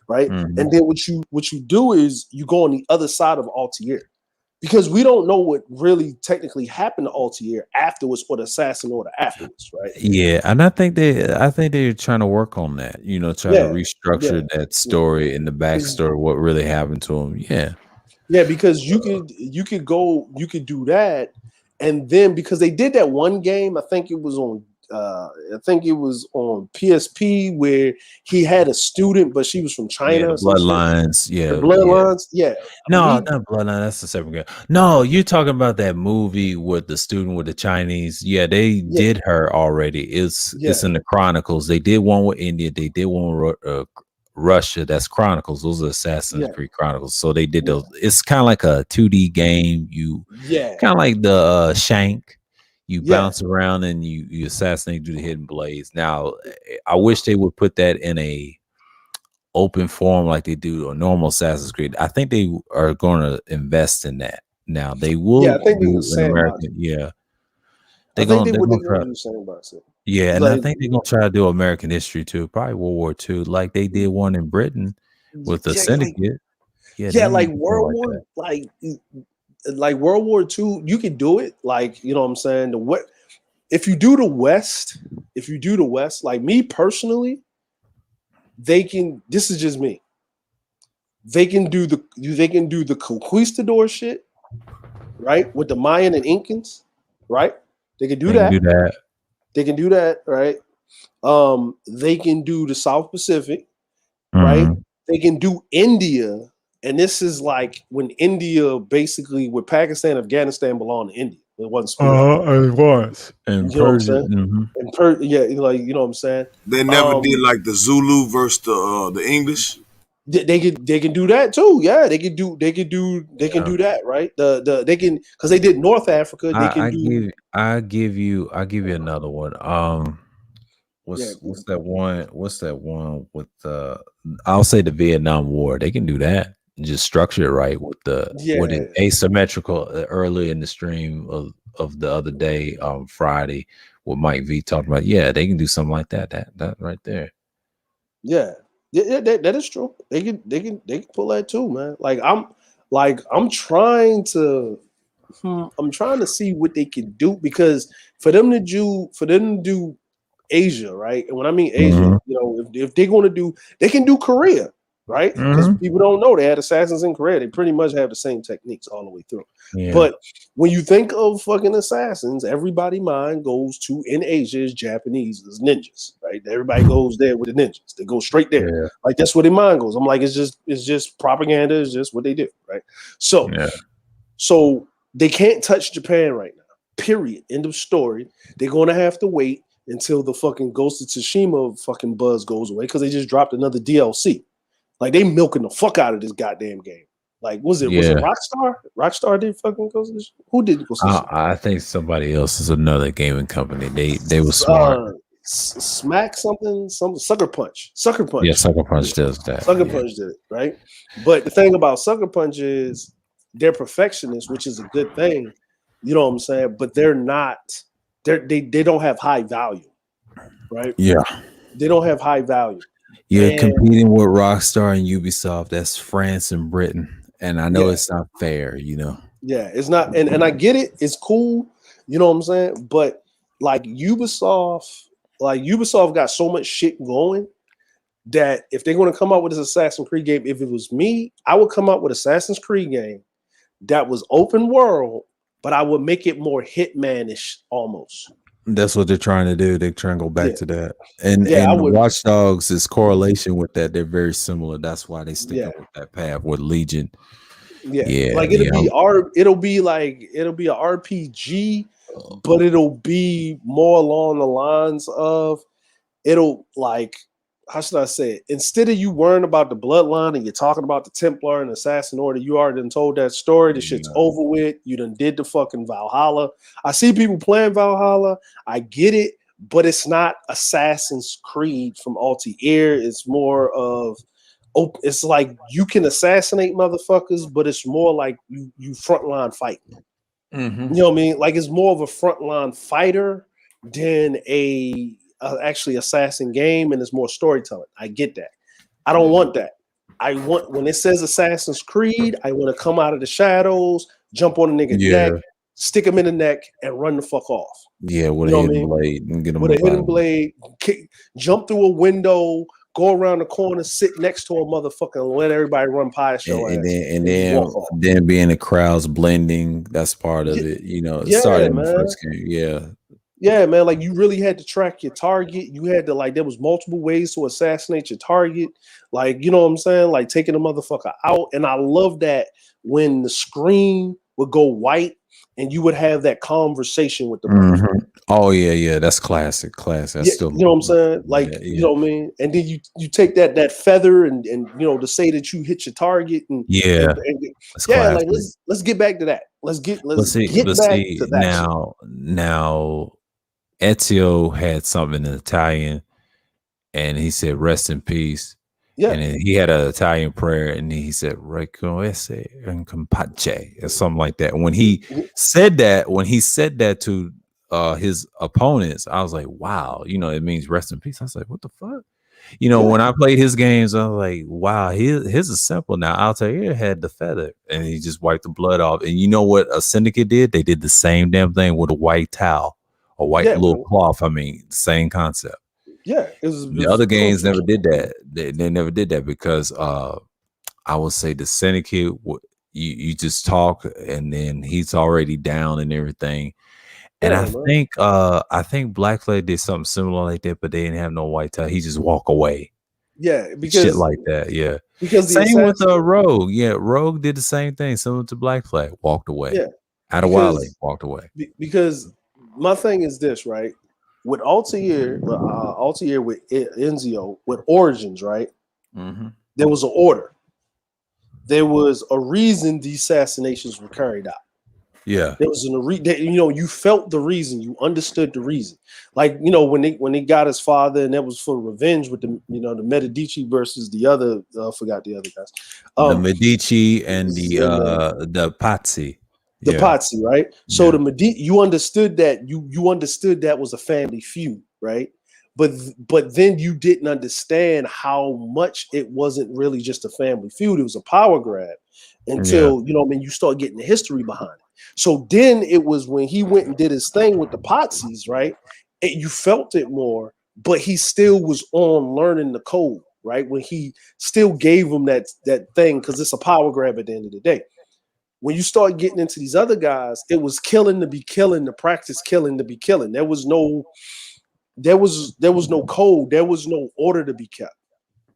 right. And then what you do is you go on the other side of Altair. Because we don't know what really technically happened to Altair afterwards, or the assassin order afterwards, right? Yeah, and I think they're trying to work on that. You know, trying to restructure that story and the backstory, what really happened to him. Yeah, because you could do that, and then because they did that one game, I think it was on PSP where he had a student, but she was from China. Bloodlines, Bloodlines, No, not Bloodline. That's a separate game. No, you're talking about that movie with the student with the Chinese. Yeah, they did her already. It's in the Chronicles. They did one with India. They did one with Russia. That's Chronicles. Those are Assassin's Creed Chronicles. So they did those. It's kind of like a 2D game. You kind of like the Shank. You bounce around and you assassinate, do the hidden blades. Now, I wish they would put that in a open form like they do a normal Assassin's Creed. I think they are going to invest in that. Now they will. Yeah, I think they were saying American. They're going to do the same about it. Yeah, and I think they're going to try to do American history too. Probably World War II, like they did one in Britain with the Syndicate. Like World War, like World War II, you can do it. Like, you know what I'm saying? If you do the West, like me personally, they can. This is just me. They can do the conquistador shit, right? With the Mayan and Incans, right? They can do that. They can do that, right? They can do the South Pacific, right? They can do India. And this is like when India basically, with Pakistan, Afghanistan belonged to India. It wasn't split. It was. And you know what I'm saying? Like, you know what I'm saying? They never did like the Zulu versus the English. They can do that too. Yeah, they can do that, right? They can, because they did North Africa. I give you another one. What's that one with I'll say the Vietnam War. They can do that. Just structure it right with it asymmetrical earlier in the stream of the other day Friday with Mike V talking about. Yeah, they can do something like that. That right there. Yeah, that is true. They can pull that too, man. I'm trying to see what they can do, because for them to do Asia, right? And when I mean Asia, you know, if they're going to do, they can do Korea. Right? Because people don't know they had assassins in Korea. They pretty much have the same techniques all the way through. Yeah. But when you think of fucking assassins, everybody's mind goes to, in Asia, is Japanese, is ninjas, right? Everybody goes there with the ninjas. They go straight there. Yeah. Like that's where their mind goes. I'm like, it's just propaganda, it's just what they do, right? So they can't touch Japan right now. Period. End of story. They're gonna have to wait until the fucking Ghost of Tsushima fucking buzz goes away, because they just dropped another DLC. Like they milking the fuck out of this goddamn game. Like, was it Rockstar? Rockstar did fucking Ghost of Tsushima? Who did Ghost of Tsushima? I think somebody else is another gaming company. They were smart. Smack something, Sucker Punch. Yeah, Sucker Punch does that. Sucker Punch did it, right? But the thing about Sucker Punch is they're perfectionists, which is a good thing. You know what I'm saying? But they're not. They don't have high value, right? Yeah, they don't have high value. You're competing with Rockstar and Ubisoft. That's France and Britain, and I know it's not fair. You know. Yeah, it's not, and I get it. It's cool. You know what I'm saying? But like Ubisoft got so much shit going that if they're going to come out with this Assassin's Creed game, if it was me, I would come out with Assassin's Creed game that was open world, but I would make it more Hitman-ish almost. That's what they're trying to do. They're trying to go back to that. And Watch Dogs is correlation with that. They're very similar. That's why they stick up with that path with Legion. Yeah. Like it'll be a RPG, but it'll be more along the lines of how should I say it? Instead of you worrying about the bloodline and you're talking about the Templar and Assassin Order, you already done told that story. The shit's over with. You done did the fucking Valhalla. I see people playing Valhalla. I get it, but it's not Assassin's Creed from Altair. It's more of it's like you can assassinate motherfuckers, but it's more like you frontline fighting. Mm-hmm. You know what I mean? Like it's more of a frontline fighter than a actually assassin game, and it's more storytelling. I get that. I don't want that. I want when it says Assassin's Creed, I want to come out of the shadows, jump on a nigga's neck, stick him in the neck, and run the fuck off. Yeah, with a hidden blade and get him with a hidden blade, jump through a window, go around the corner, sit next to a motherfucker, and let everybody run past your ass. And then being the crowds blending, that's part of it. You know, starting the first game. Yeah, man, like you really had to track your target. You had to there was multiple ways to assassinate your target. Like, you know what I'm saying? Like taking a motherfucker out. And I love that when the screen would go white and you would have that conversation with the person. Mm-hmm. Oh, yeah. That's classic. That's still, you know what I'm saying? Like, you know what I mean? And then you take that feather and you know, to say that you hit your target and like let's get back to that. Let's get back to that. Now Ezio had something in Italian and he said, rest in peace. Yeah. And then he had an Italian prayer and he said, Requiesce in compace, or something like that. When he said that to his opponents, I was like, wow, you know, it means rest in peace. I was like, what the fuck? You know, when I played his games, I was like, wow, his is simple. Now, Altair had the feather and he just wiped the blood off. And you know what a Syndicate did? They did the same damn thing with a white towel. A white little cloth. I mean, same concept. Yeah, the other games never did that. They never did that because I would say the Syndicate, you just talk and then he's already down and everything. And I think Black Flag did something similar like that, but they didn't have no white tie. He just walk away. Yeah, because shit like that. Yeah, because same with Rogue. Yeah, Rogue did the same thing, similar to Black Flag. Walked away. Yeah, Adewale walked away because. My thing is this, right? With Altair with Ezio, with Origins, right? Mm-hmm. There was an order. There was a reason the assassinations were carried out. Yeah, there was you felt the reason, you understood the reason. Like, you know, when he got his father, and that was for revenge with the Medici versus the other, I forgot the other guys. The Medici and the Pazzi. The Pazzi, right? So the you understood that you understood that was a family feud, right? But then you didn't understand how much it wasn't really just a family feud. It was a power grab until you know what I mean, you start getting the history behind it. So then it was when he went and did his thing with the Pazzis, right? You felt it more, but he still was on learning the code, right? When he still gave him that thing, because it's a power grab at the end of the day. When you start getting into these other guys, it was killing to be killing, the practice killing to be killing. There was no code, there was no order to be kept,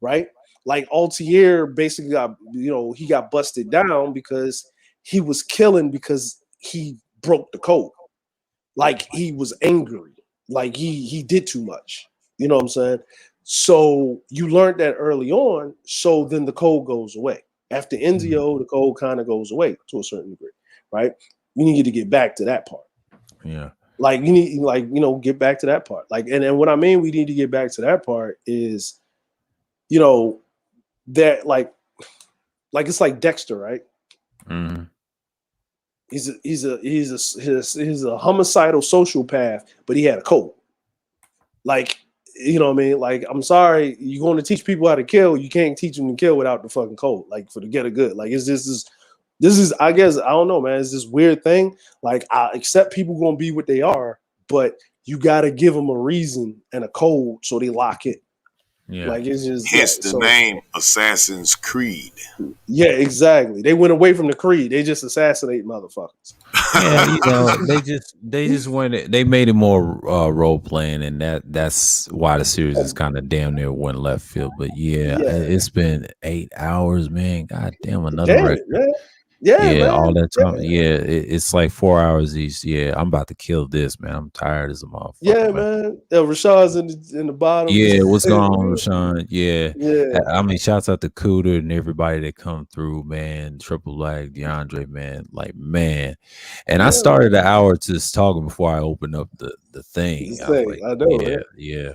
right? Like Altair basically got, he got busted down because he was killing because he broke the code. Like he was angry, like he did too much. You know what I'm saying? So you learned that early on, so then the code goes away. After Enzio, the cold kind of goes away to a certain degree, right? We need to get back to that part. Yeah. Like you need, like, you know, get back to that part. Like, and what I mean, we need to get back to that part is, you know, that like it's like Dexter, right? Mm-hmm. He's a homicidal sociopath, but he had a code. Like, you know what I mean? Like, I'm sorry, you're going to teach people how to kill. You can't teach them to kill without the fucking code. Like, for the get of good. Like, it's just this is, I guess, I don't know, man. It's this weird thing. Like, I accept people going to be what they are, but you got to give them a reason and a code so they lock it. Yeah. Like, it's just hence the name Assassin's Creed. Yeah, exactly. They went away from the creed. They just assassinate motherfuckers. Yeah, you know, they just went. They made it more role playing, and that's why the series is kind of damn near one left field. But yeah, it's been 8 hours, man. God damn, another record. Yeah, man. All that time. Yeah, it's like 4 hours each. Yeah, I'm about to kill this, man. I'm tired as a motherfucker. Yeah, man. Rashad's in the bottom. Yeah, what's going on, Rashawn? Yeah. I mean, shouts out to Cooter and everybody that come through, man. Triple Black, DeAndre, man. Like, man. And I started an hour just talking before I opened up the thing. I know. Yeah.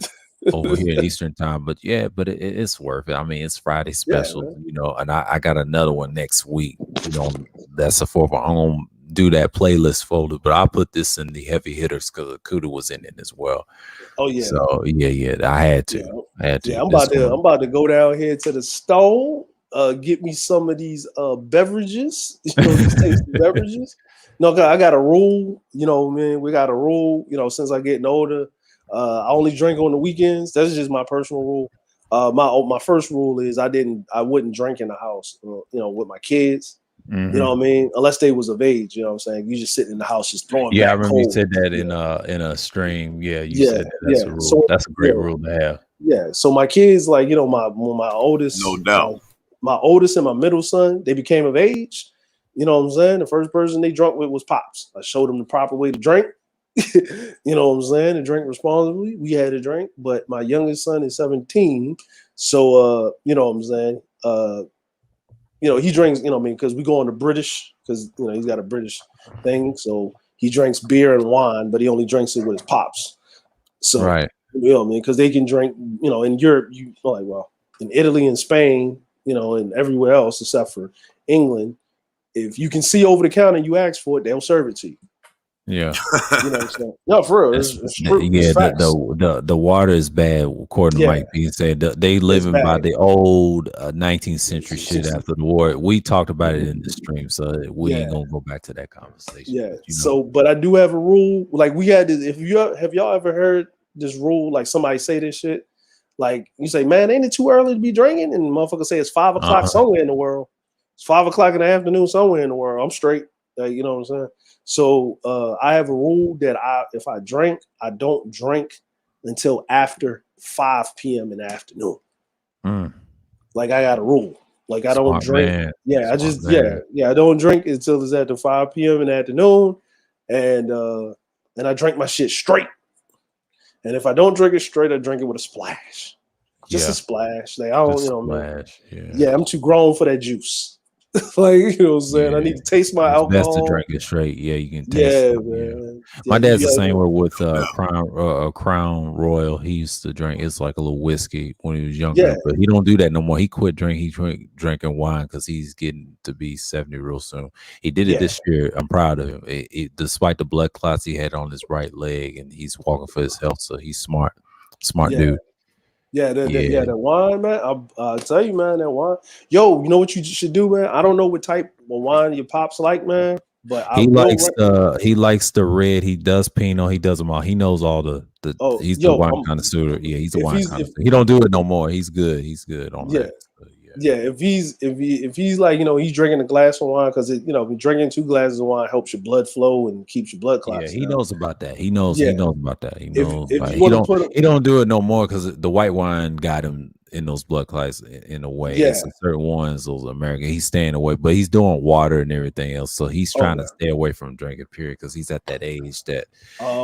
Over here in Eastern time, but it's worth it. I mean, it's Friday special, you know, and I got another one next week. You know, that's the fourth one. I'm gonna do that playlist folder, but I'll put this in the heavy hitters because Akuda was in it as well. Oh yeah. So I had to. Yeah, I'm about to go down here to the store, get me some of these beverages. You know, these tasty beverages. No, I got a rule. You know, man, we got a rule. You know, since I'm getting older. I only drink on the weekends. That's just my personal rule. My first rule is I wouldn't drink in the house, you know, with my kids. Mm-hmm. You know what I mean? Unless they was of age, you know what I'm saying? You just sitting in the house just throwing. Yeah, I remember you said that in a stream. Yeah, you said that's a rule. So, that's a great rule to have. Yeah. So my kids, like, you know, my oldest, no doubt, my oldest and my middle son, they became of age. You know what I'm saying? The first person they drunk with was Pops. I showed them the proper way to drink. You know what I'm saying? And drink responsibly. We had a drink, but my youngest son is 17. So you know what I'm saying? You know, he drinks, you know what I mean, because we go on the British, because you know he's got a British thing. So he drinks beer and wine, but he only drinks it with his pops. So right. You know what I mean? Because they can drink, you know, in Europe, in Italy and Spain, you know, and everywhere else except for England, if you can see over the counter and you ask for it, they'll serve it to you. Yeah, you know what I'm saying? No, for real. The water is bad, according to Mike B. Said they living by the old 19th century shit after the war. We talked about it in the stream, so we ain't gonna go back to that conversation. Yeah. But, you know. So, but I do have a rule. Like we had this. Have y'all ever heard this rule? Like somebody say this shit. Like you say, man, ain't it too early to be drinking? And motherfucker say it's 5 o'clock somewhere in the world. It's 5 o'clock in the afternoon somewhere in the world. I'm straight. Like, you know what I'm saying? So I have a rule that if I drink, I don't drink until after 5 p.m. in the afternoon. Like I got a rule. Like I don't drink. Man. Yeah, I don't drink until it's after 5 p.m. in the afternoon, and I drink my shit straight. And if I don't drink it straight, I drink it with a splash, just a splash. Like I don't, you know, splash. Yeah, I'm too grown for that juice. Like, you know what I'm saying? I need to taste my alcohol. Best to drink it straight. Yeah, you can taste it. Man. My dad's the same way with Crown Royal. He used to drink. It's like a little whiskey when he was younger, but he don't do that no more. He quit drinking. He drinking wine because he's getting to be 70 real soon. He did it this year. I'm proud of him. Despite the blood clots he had on his right leg, and he's walking for his health, so he's smart dude. Yeah, that wine, man. I'll tell you, man, that wine. Yo, you know what you should do, man? I don't know what type of wine your pops like, man, but he likes the red. He does Pinot. He does them all. He knows all the. He's the wine connoisseur. Yeah, he's a wine connoisseur. He don't do it no more. He's good. He's good on that. Yeah, if he's like, you know, he's drinking a glass of wine because drinking 2 glasses of wine helps your blood flow and keeps your blood clots. Yeah, he knows about that. He knows about that. He knows. He don't do it no more because the white wine got him. in those blood clots in a way. Yeah. It's certain ones, those American. He's staying away, but he's doing water and everything else. So he's trying to stay away from drinking, period, because he's at that age that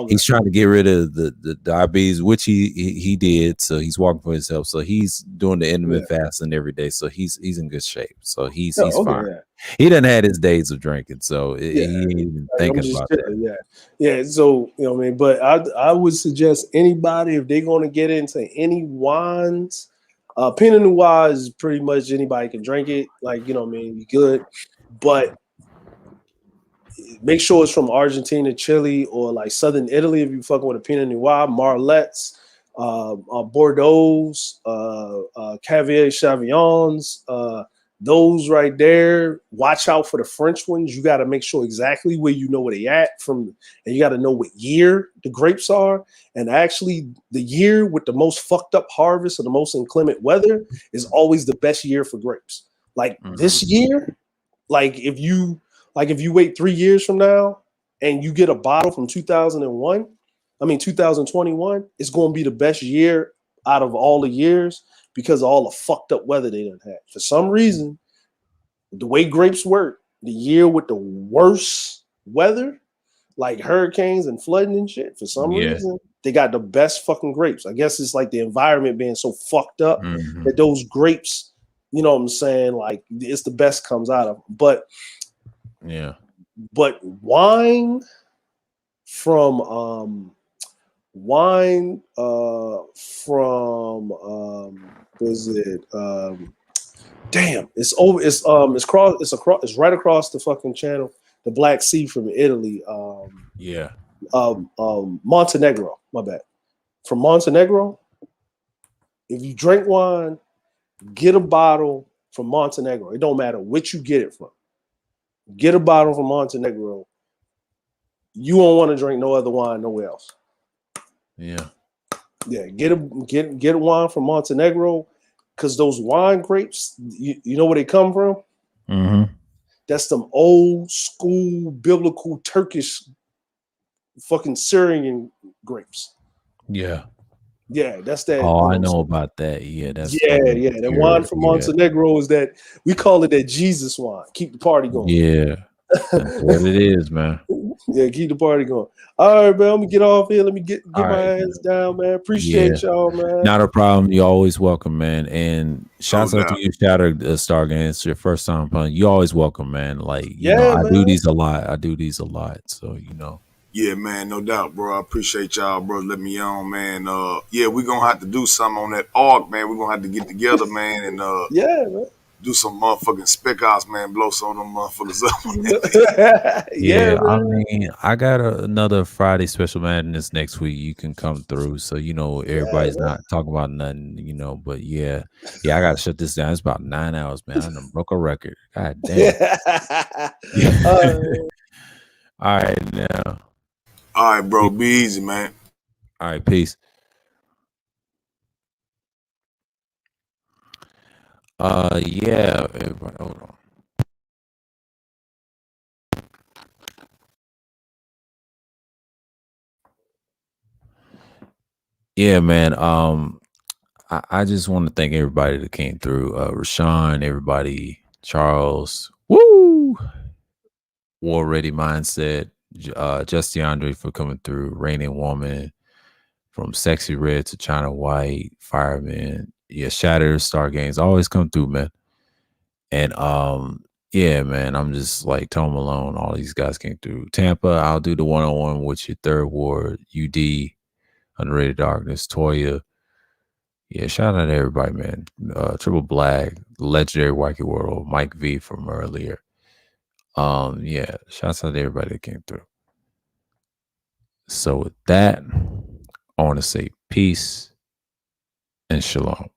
he's trying to get rid of the diabetes, which he did. So he's walking for himself. So he's doing the intermittent fasting every day. So he's in good shape. So he's fine. Yeah. He doesn't had his days of drinking, so he ain't even thinking about that. Yeah. So you know what I mean. But I would suggest anybody, if they're going to get into any wines, Pinot Noir is pretty much anybody can drink it. Like, you know what I mean, good, but make sure it's from Argentina, Chile, or like Southern Italy. If you fucking with a Pinot Noir, Marlettes, Bordeaux, Cavier Chavignons, those right there. Watch out for the French ones. You got to make sure exactly where you know where they at from, and you got to know what year the grapes are. And actually, the year with the most fucked up harvest or the most inclement weather is always the best year for grapes. Like this year, like if you wait 3 years from now and you get a bottle from 2021, it's going to be the best year out of all the years because of all the fucked up weather they done had. For some reason, the way grapes work, the year with the worst weather, like hurricanes and flooding and shit, for some reason, they got the best fucking grapes. I guess it's like the environment being so fucked up that those grapes, you know what I'm saying, like it's the best comes out of them. But wine from it's right across the fucking channel, the Black Sea from Italy. Montenegro, my bad. From Montenegro, if you drink wine, get a bottle from Montenegro. It don't matter which you get it from. Get a bottle from Montenegro. You won't want to drink no other wine nowhere else. Yeah, get a wine from Montenegro, because those wine grapes, you know where they come from? That's some old school biblical Turkish fucking Syrian grapes. Yeah, that's that. Oh, I know about that. Yeah, that's The wine from Montenegro is that we call it that Jesus wine. Keep the party going. Yeah, that's what it is, man. Yeah, keep the party going. All right, man. I'm gonna get off here. Let me get my ass down, man. Appreciate y'all, man. Not a problem. You're always welcome, man. And shouts out to you, Shatter Star Gang. It's your first time playing. You always welcome, man. Like, you know, I do these a lot. So, you know. Yeah, man, no doubt, bro. I appreciate y'all, bro. Let me on, man. We're gonna have to do something on that arc, man. We're gonna have to get together, man, and man. Do some motherfucking spec outs, man. Blow some of them motherfuckers up. I mean, I got another Friday Special Madness next week. You can come through, so you know everybody's not talking about nothing, you know. But I gotta shut this down. It's about 9 hours, man. I done broke a record. God damn. All right, now. All right, bro. Be easy, man. All right, peace. Everybody, hold on. Yeah, man. I just want to thank everybody that came through. Rashawn, everybody, Charles, woo, War Ready Mindset, Just DeAndre for coming through, Raining Woman, from Sexy Red to China White, Fireman. Yeah, Shatter Star Games always come through, man. And man, I'm just like Tone Malone. All these guys came through. Tampa, I'll do the 1-on-1 with your Third Ward, UD, Underrated Darkness, Toya. Yeah, shout out to everybody, man. Triple Black, Legendary Wacky World, Mike V from earlier. Shouts out to everybody that came through. So with that, I want to say peace and shalom.